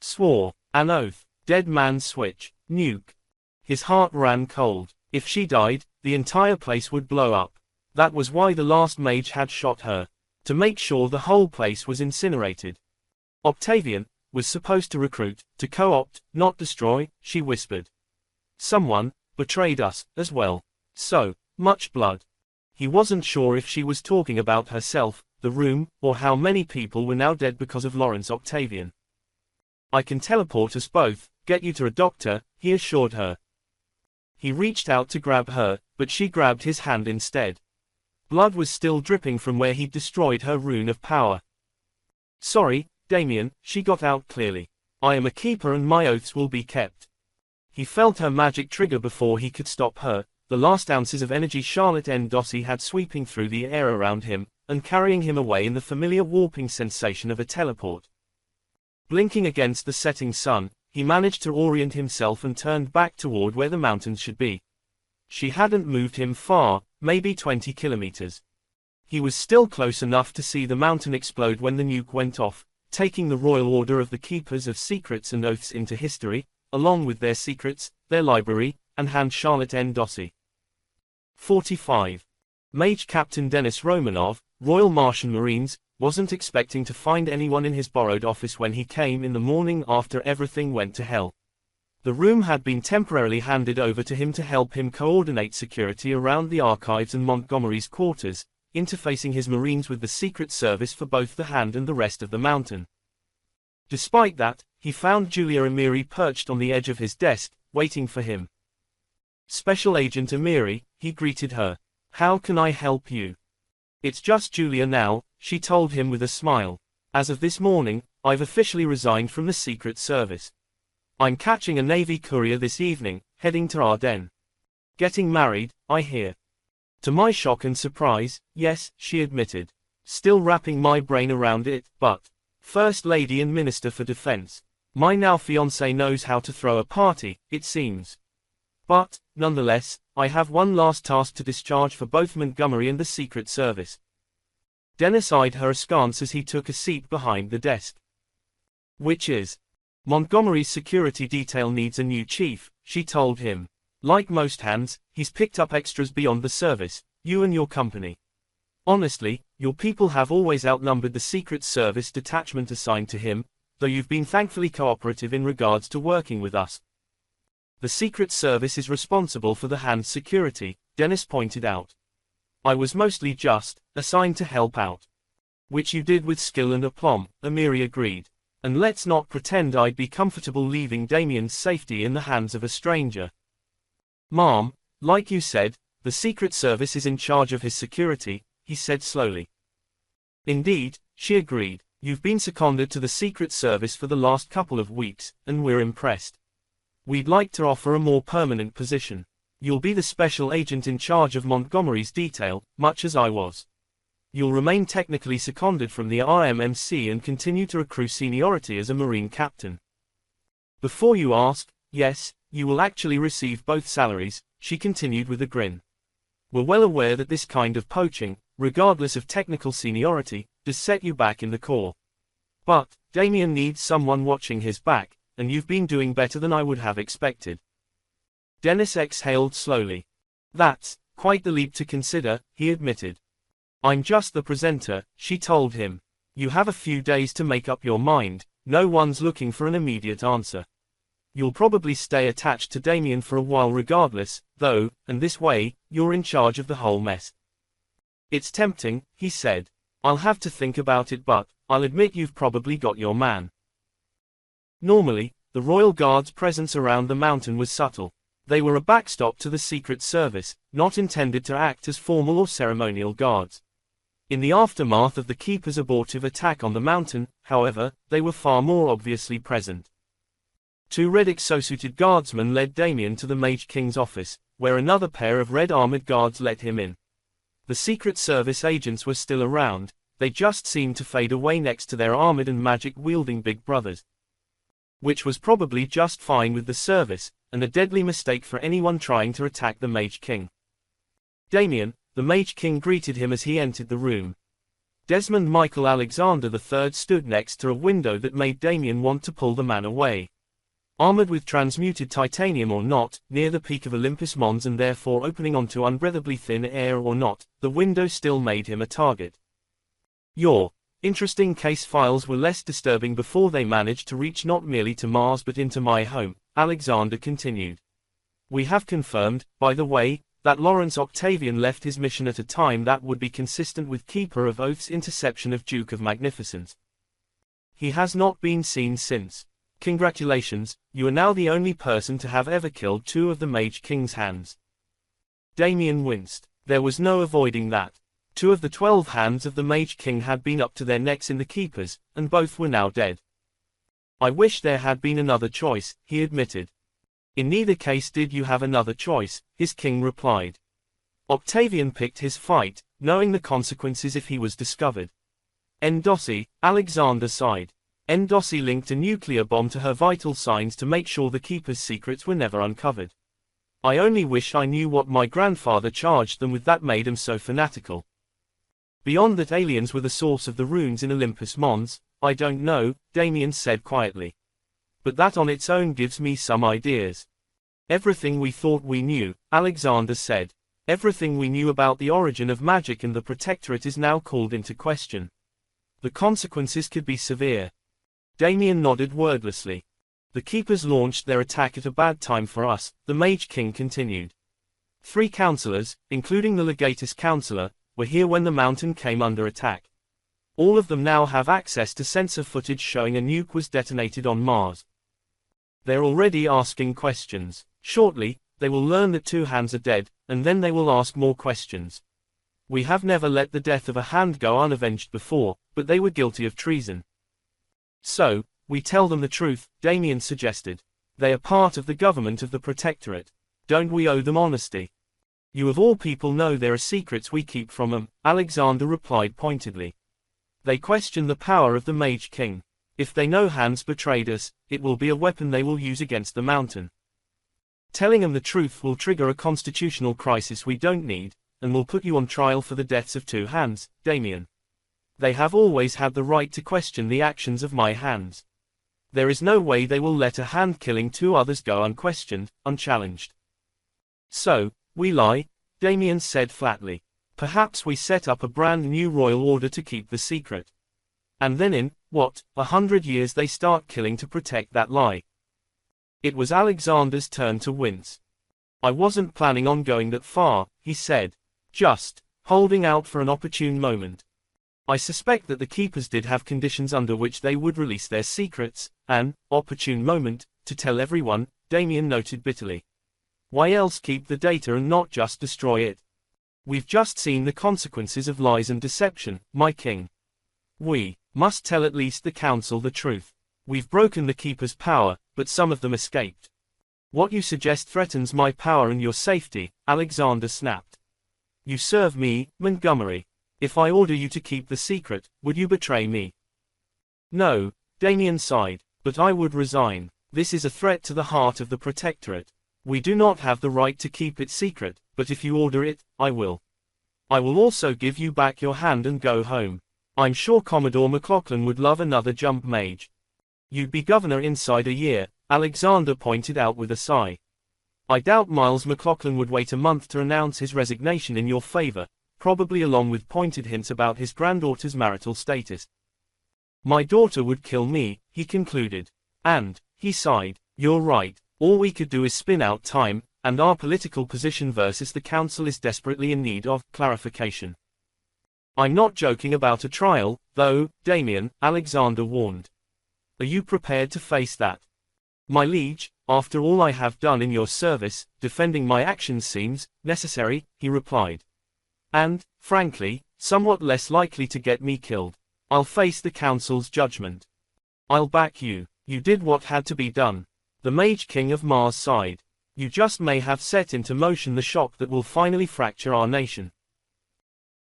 A: "Swore an oath. Dead man's switch. Nuke." His heart ran cold. If she died, the entire place would blow up. That was why the last mage had shot her. To make sure the whole place was incinerated. "Octavian was supposed to recruit, to co-opt, not destroy," she whispered. "Someone betrayed us, as well. So much blood." He wasn't sure if she was talking about herself, the room, or how many people were now dead because of Lawrence Octavian. "I can teleport us both, get you to a doctor," he assured her. He reached out to grab her, but she grabbed his hand instead. Blood was still dripping from where he'd destroyed her rune of power. "Sorry, Damien," she got out clearly. "I am a keeper and my oaths will be kept." He felt her magic trigger before he could stop her, the last ounces of energy Charlotte N'Dosi had sweeping through the air around him, and carrying him away in the familiar warping sensation of a teleport. Blinking against the setting sun, he managed to orient himself and turned back toward where the mountains should be. She hadn't moved him far, maybe 20 kilometers. He was still close enough to see the mountain explode when the nuke went off, taking the Royal Order of the Keepers of Secrets and Oaths into history, along with their secrets, their library, and Hand Charlotte N. Dossi. 45. Mage Captain Denis Romanov, Royal Martian Marines, wasn't expecting to find anyone in his borrowed office when he came in the morning after everything went to hell. The room had been temporarily handed over to him to help him coordinate security around the archives and Montgomery's quarters, interfacing his Marines with the Secret Service for both the Hand and the rest of the mountain. Despite that, he found Julia Amiri perched on the edge of his desk, waiting for him. "Special Agent Amiri," he greeted her. "How can I help you?" "It's just Julia now," she told him with a smile. "As of this morning, I've officially resigned from the Secret Service. I'm catching a Navy courier this evening, heading to Ardennes. Getting married, I hear." To my shock and surprise, yes, she admitted. Still wrapping my brain around it, but First Lady and Minister for Defense. My now fiancé knows how to throw a party, it seems. But, nonetheless, I have one last task to discharge for both Montgomery and the Secret Service. Dennis eyed her askance as he took a seat behind the desk. "Which is?" "Montgomery's security detail needs a new chief," she told him. "Like most hands, he's picked up extras beyond the service, you and your company. Honestly, your people have always outnumbered the Secret Service detachment assigned to him, though you've been thankfully cooperative in regards to working with us. The Secret Service is responsible for the Hand's security," Dennis pointed out. "I was mostly just assigned to help out." "Which you did with skill and aplomb," Amiri agreed. "And let's not pretend I'd be comfortable leaving Damien's safety in the hands of a stranger. Ma'am, like you said, the Secret Service is in charge of his security," he said slowly. "Indeed," she agreed. "You've been seconded to the Secret Service for the last couple of weeks, and we're impressed. We'd like to offer a more permanent position. You'll be the special agent in charge of Montgomery's detail, much as I was. You'll remain technically seconded from the RMMC and continue to accrue seniority as a Marine captain. Before you ask, yes, you will actually receive both salaries," she continued with a grin. "We're well aware that this kind of poaching, regardless of technical seniority, does set you back in the Corps. But, Damien needs someone watching his back, and you've been doing better than I would have expected." Dennis exhaled slowly. "That's quite the leap to consider," he admitted. "I'm just the presenter," she told him. "You have a few days to make up your mind, no one's looking for an immediate answer. You'll probably stay attached to Damien for a while regardless, though, and this way, you're in charge of the whole mess." "It's tempting," he said. "I'll have to think about it, but I'll admit you've probably got your man." Normally, the Royal Guard's presence around the mountain was subtle. They were a backstop to the Secret Service, not intended to act as formal or ceremonial guards. In the aftermath of the Keeper's abortive attack on the mountain, however, they were far more obviously present. 2 red exosuited guardsmen led Damien to the Mage King's office, where another pair of red armored guards let him in. The Secret Service agents were still around, they just seemed to fade away next to their armored and magic-wielding big brothers. Which was probably just fine with the service, and a deadly mistake for anyone trying to attack the Mage King. "Damien," the Mage King greeted him as he entered the room. Desmond Michael Alexander III stood next to a window that made Damien want to pull the man away. Armored with transmuted titanium or not, near the peak of Olympus Mons and therefore opening onto unbreathably thin air or not, the window still made him a target. "Your interesting case files were less disturbing before they managed to reach not merely to Mars but into my home," Alexander continued. "We have confirmed, by the way, that Lawrence Octavian left his mission at a time that would be consistent with Keeper of Oath's interception of Duke of Magnificence. He has not been seen since. Congratulations, you are now the only person to have ever killed 2 of the Mage King's hands." Damien winced. There was no avoiding that. 2 of the 12 hands of the Mage King had been up to their necks in the Keepers, and both were now dead. "I wish there had been another choice," he admitted. "In neither case did you have another choice," his king replied. "Octavian picked his fight, knowing the consequences if he was discovered." "Endossi," Alexander sighed. "Endossi linked a nuclear bomb to her vital signs to make sure the Keeper's secrets were never uncovered. I only wish I knew what my grandfather charged them with that made him so fanatical." Beyond that, aliens were the source of the runes in Olympus Mons, I don't know, Damien said quietly. But that on its own gives me some ideas. Everything we thought we knew, Alexander said. Everything we knew about the origin of magic and the Protectorate is now called into question. The consequences could be severe. Damien nodded wordlessly. The Keepers launched their attack at a bad time for us, the Mage King continued. 3 counselors, including the Legatus Counselor, were here when the mountain came under attack. All of them now have access to sensor footage showing a nuke was detonated on Mars. They're already asking questions. Shortly, they will learn that 2 hands are dead, and then they will ask more questions. We have never let the death of a hand go unavenged before, but they were guilty of treason. So, we tell them the truth, Damien suggested. They are part of the government of the Protectorate. Don't we owe them honesty? You of all people know there are secrets we keep from them, Alexander replied pointedly. They question the power of the Mage King. If they know Hans betrayed us, it will be a weapon they will use against the mountain. Telling them the truth will trigger a constitutional crisis we don't need, and will put you on trial for the deaths of 2 hands, Damien. They have always had the right to question the actions of my hands. There is no way they will let a hand killing 2 others go unquestioned, unchallenged. So, we lie, Damien said flatly. Perhaps we set up a brand new royal order to keep the secret. And then in, 100 years they start killing to protect that lie. It was Alexander's turn to wince. I wasn't planning on going that far, he said. Just holding out for an opportune moment. I suspect that the Keepers did have conditions under which they would release their secrets, an opportune moment, to tell everyone, Damien noted bitterly. Why else keep the data and not just destroy it? We've just seen the consequences of lies and deception, my king. We must tell at least the council the truth. We've broken the Keepers' power, but some of them escaped. What you suggest threatens my power and your safety, Alexander snapped. You serve me, Montgomery. If I order you to keep the secret, would you betray me? No, Damien sighed, but I would resign. This is a threat to the heart of the Protectorate. We do not have the right to keep it secret, but if you order it, I will. I will also give you back your hand and go home. I'm sure Commodore McLaughlin would love another jump mage. You'd be governor inside a year, Alexander pointed out with a sigh. I doubt Miles McLaughlin would wait a month to announce his resignation in your favor, probably along with pointed hints about his granddaughter's marital status. My daughter would kill me, he concluded. And, he sighed, you're right, all we could do is spin out time, and our political position versus the council is desperately in need of clarification. I'm not joking about a trial, though, Damien, Alexander warned. Are you prepared to face that? My liege, after all I have done in your service, defending my actions seems necessary, he replied. And, frankly, somewhat less likely to get me killed. I'll face the council's judgment. I'll back you. You did what had to be done. The Mage King of Mars sighed. You just may have set into motion the shock that will finally fracture our nation.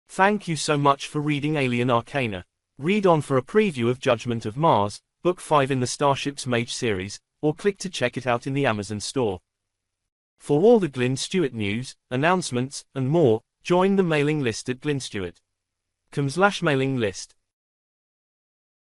A: Thank you so much for reading Alien Arcana. Read on for a preview of Judgment of Mars, Book 5 in the Starships Mage series, or click to check it out in the Amazon store. For all the Glyn Stewart news, announcements, and more, join the mailing list at glynstewart.com/mailing list.